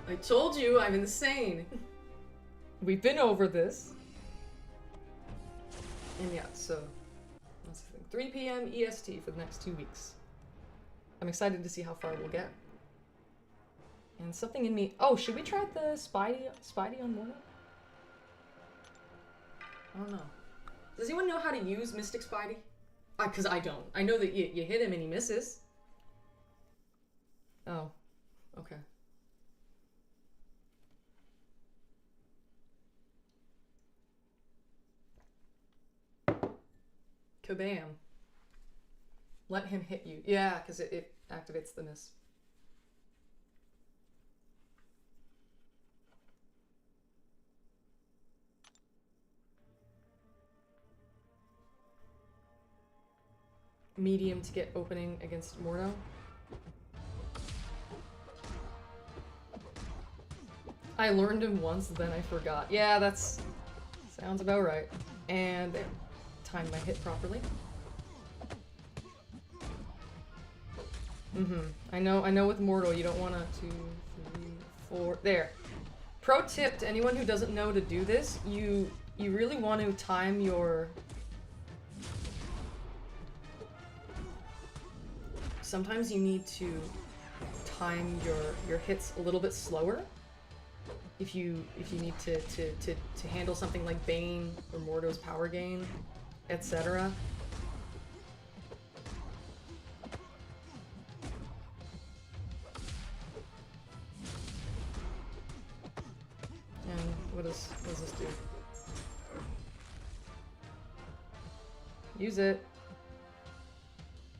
I told you I'm insane. We've been over this. And yeah, so that's the thing. 3 p.m. EST for the next 2 weeks. I'm excited to see how far we'll get. And something in me... Oh, should we try the Spidey on Mortal? I don't know. Does anyone know how to use Mystic Spidey? Because I don't. I know that you hit him and he misses. Oh. Okay. Kabam. Let him hit you. Yeah, because it activates the miss. Medium to get opening against Mordo. I learned him once, then I forgot. Yeah, that's... sounds about right. And there. Timed my hit properly. I know with Mortal you don't want to... 2, 3, 4... There. Pro tip to anyone who doesn't know to do this, you really want to time your... Sometimes you need to time your hits a little bit slower. If you need to handle something like Bane or Mordo's power gain, etc. And what does this do? Use it.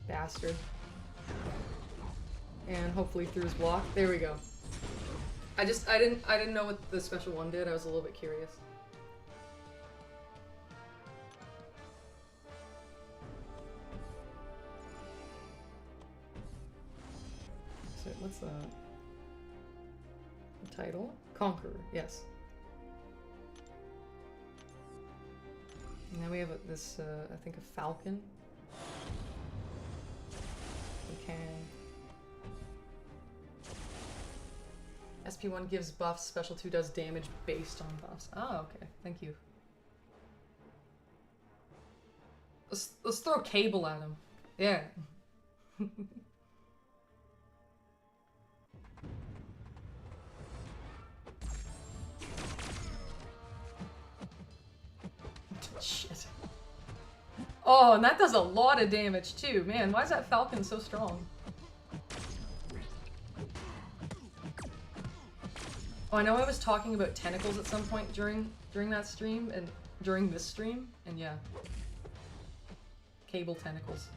Bastard. And hopefully through his block. There we go. I didn't know what the special one did. I was a little bit curious. So what's that? The title? Conqueror, yes. And now we have this, I think a falcon. We can... SP1 gives buffs, special 2 does damage based on buffs. Oh, okay. Thank you. Let's throw cable at him. Yeah. Shit. Oh, and that does a lot of damage too. Man, why is that falcon so strong? Oh, I know I was talking about tentacles at some point during that stream, and during this stream, and yeah. Cable tentacles.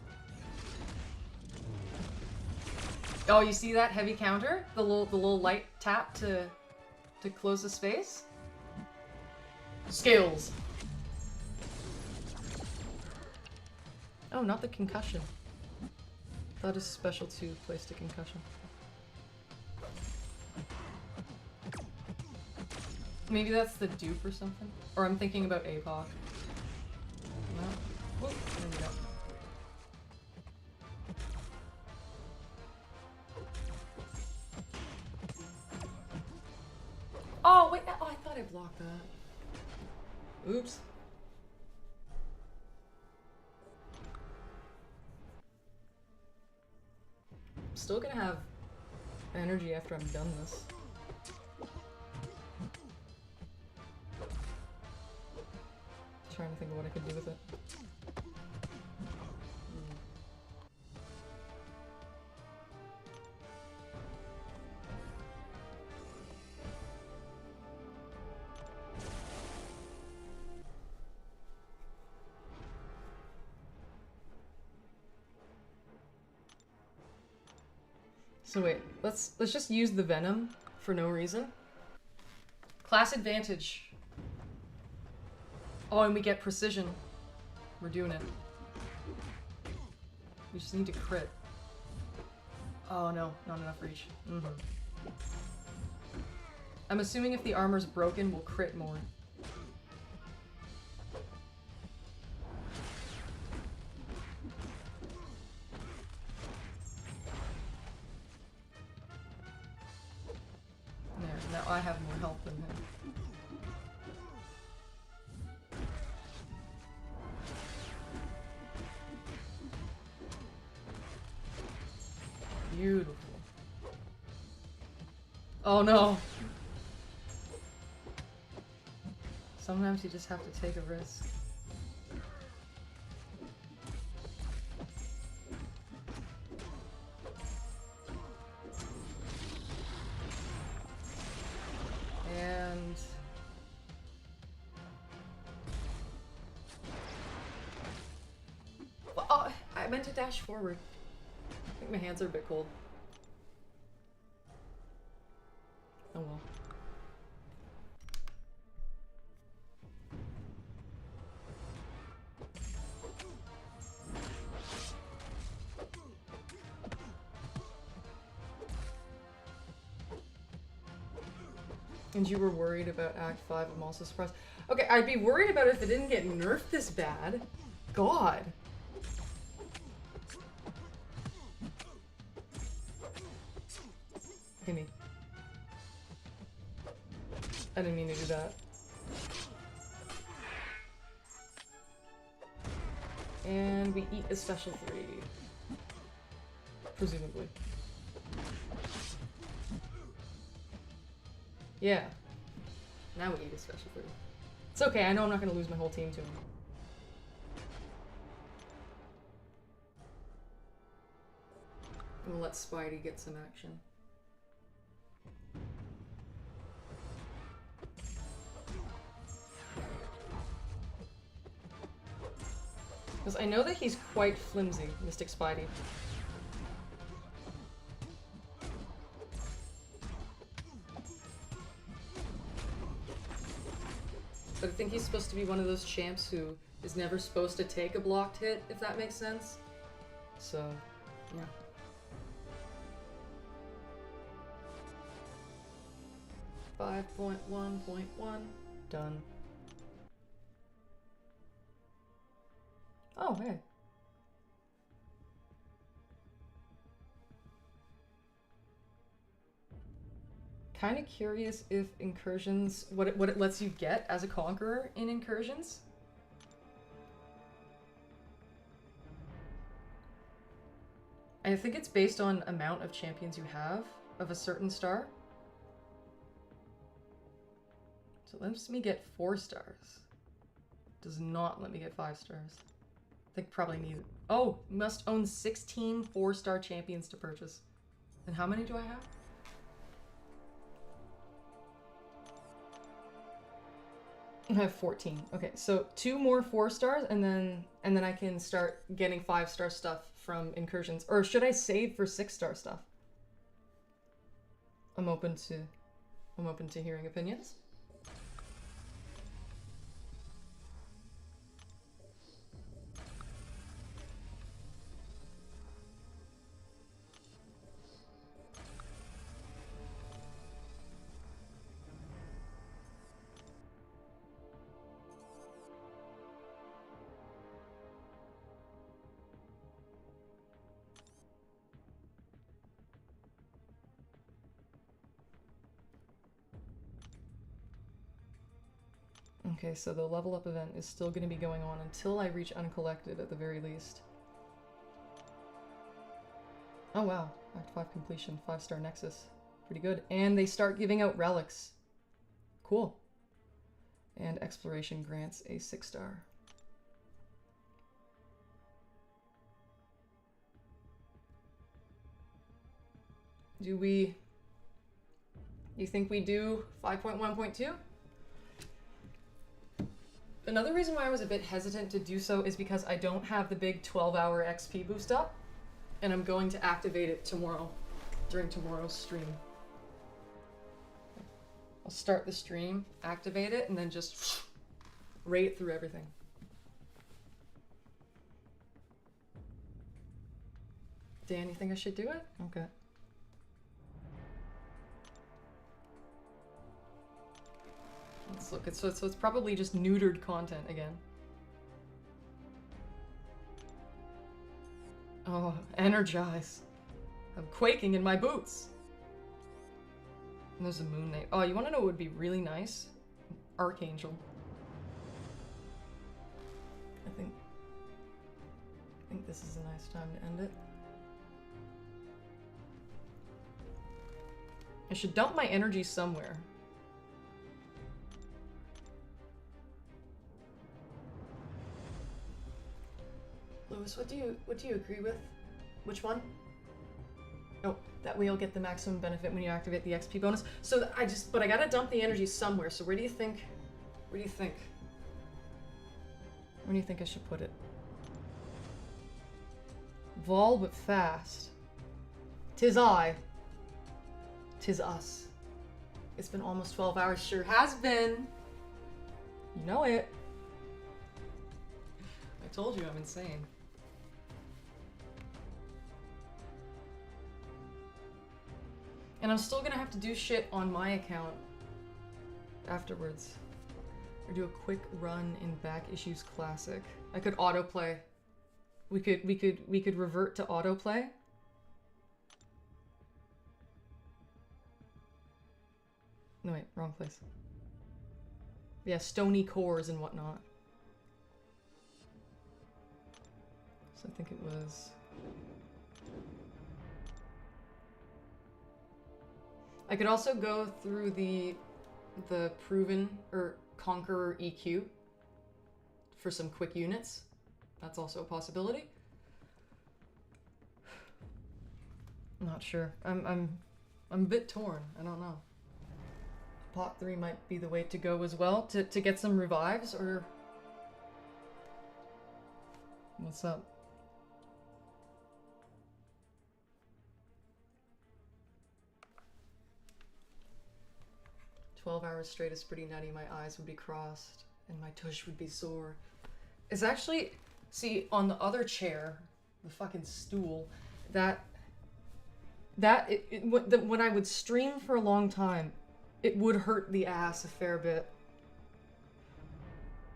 Oh, you see that heavy counter? The little light tap to close the space? Skills. Oh, not the concussion. That is special 2 placed a concussion. Maybe that's the dupe or something? Or I'm thinking about APOC. No. Whoop, there we go. Oh, wait, oh, I thought I blocked that. Oops. I'm still gonna have energy after I'm done this. Trying to think of what I could do with it. So wait, let's just use the venom for no reason. Class advantage. Oh, and we get precision. We're doing it. We just need to crit. Oh no, not enough reach. I'm assuming if the armor's broken, we'll crit more. There, now I have more health than him. Beautiful. Oh no. Sometimes you just have to take a risk. And oh, I meant to dash forward. I think my hands are a bit cold. Oh well. And you were worried about Act 5. I'm also surprised. Okay, I'd be worried about it if it didn't get nerfed this bad. God. Hit me. I didn't mean to do that. And we eat a special 3. Presumably. Yeah. Now we eat a special 3. It's okay, I know I'm not gonna lose my whole team to him. We'll let Spidey get some action. Because I know that he's quite flimsy, Mystic Spidey. But I think he's supposed to be one of those champs who is never supposed to take a blocked hit, if that makes sense. So, yeah. .1.1. Done. Oh, hey. Kind of curious if incursions, what it lets you get as a conqueror in incursions. I think it's based on amount of champions you have of a certain star. So it lets me get 4 stars. Does not let me get 5 stars. I think probably need it. Oh, must own 16 4-star champions to purchase. And how many do I have? I have 14. Okay, so 2 more 4 stars, and then I can start getting 5-star stuff from incursions. Or should I save for 6-star stuff? I'm open to hearing opinions. Okay, so the level up event is still going to be going on until I reach uncollected at the very least. Oh wow, Act 5 completion, 5-star Nexus. Pretty good. And they start giving out relics. Cool. And exploration grants a 6-star. Do we... You think we do 5.1.2? Another reason why I was a bit hesitant to do so is because I don't have the big 12-hour XP boost up, and I'm going to activate it tomorrow, during tomorrow's stream. I'll start the stream, activate it, and then just raid through everything. Dan, you think I should do it? Okay. Let's look. So it's probably just neutered content again. Oh, energize. I'm quaking in my boots. And there's a Moon Knight. Oh, you want to know what would be really nice? Archangel. I think this is a nice time to end it. I should dump my energy somewhere. Lewis, what do you agree with? Which one? Oh, that way you'll get the maximum benefit when you activate the XP bonus. So but I gotta dump the energy somewhere. So where do you think? Where do you think? Where do you think I should put it? Vol, but fast. 'Tis I. 'Tis us. It's been almost 12 hours. Sure has been. You know it. I told you I'm insane. And I'm still gonna have to do shit on my account afterwards. Or do a quick run in Back Issues Classic. I could autoplay. We could revert to autoplay. No wait, wrong place. Yeah, stony cores and whatnot. So I think it was... I could also go through the proven or conqueror EQ for some quick units. That's also a possibility. I'm not sure. I'm a bit torn. I don't know. Pot 3 might be the way to go as well to get some revives, or what's up? "12 hours straight is pretty nutty. My eyes would be crossed and my tush would be sore." It's actually, see, on the other chair, the fucking stool, when I would stream for a long time, it would hurt the ass a fair bit.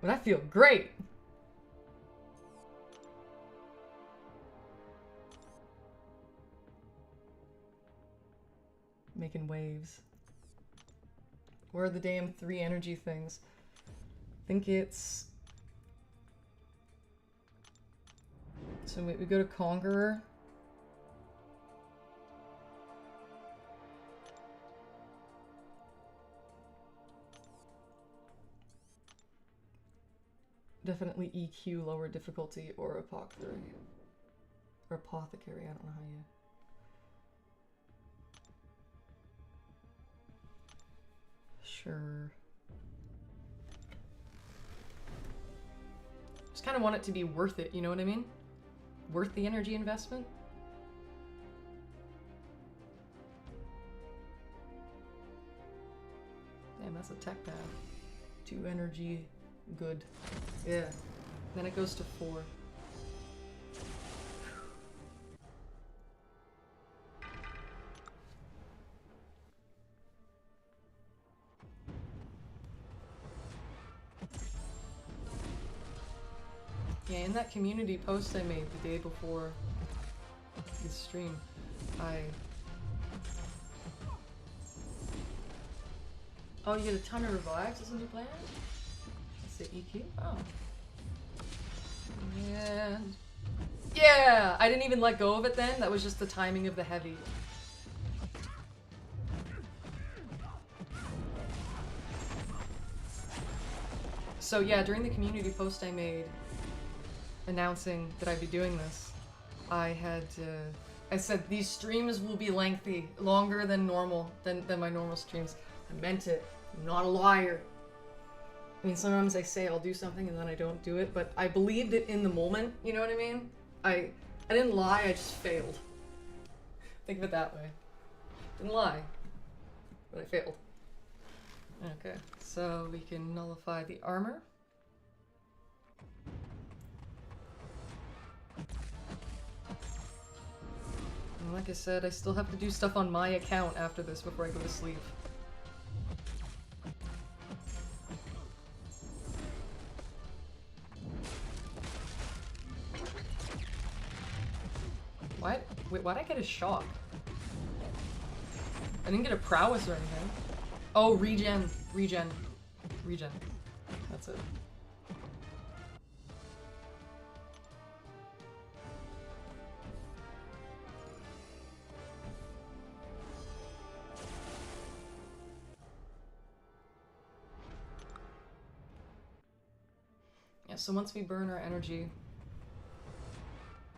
But I feel great. Making waves. Where are the damn 3 energy things? I think it's... So we go to Conqueror. Definitely EQ, lower difficulty, or apothecary. Or apothecary, I don't know how you... Sure. Just kind of want it to be worth it, you know what I mean? Worth the energy investment? Damn, that's a tech pad. 2 energy, good. Yeah. Then it goes to 4. Yeah, in that community post I made the day before this stream, Oh, you get a ton of revives as a new player? That's the EQ? Oh. Man. Yeah! I didn't even let go of it then. That was just the timing of the heavy. So yeah, during the community post I made announcing that I'd be doing this, I said these streams will be lengthy, longer than normal, than my normal streams. I meant it. I'm not a liar. I mean, sometimes I say I'll do something and then I don't do it, but I believed it in the moment, you know what I mean? I didn't lie, I just failed. Think of it that way. Didn't lie, but I failed. Okay, so we can nullify the armor. And like I said, I still have to do stuff on my account after this before I go to sleep. What? Wait, why'd I get a shock? I didn't get a prowess or anything. Oh, regen. Regen. Regen. That's it. Yeah, so once we burn our energy,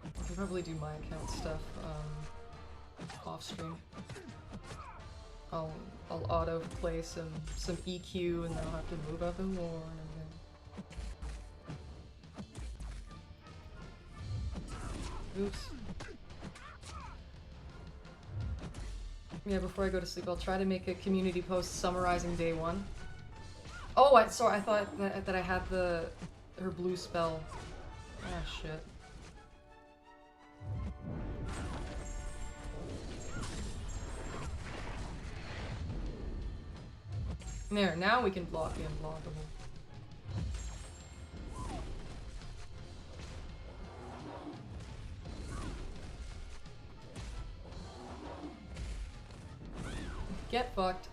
I can probably do my account stuff off stream. I'll auto play some EQ and then I'll have to move up in war and everything. Oops. Yeah, before I go to sleep, I'll try to make a community post summarizing day 1. Oh, sorry, I thought that I had her blue spell. Ah, shit. There, now we can block the unblockable. Get fucked.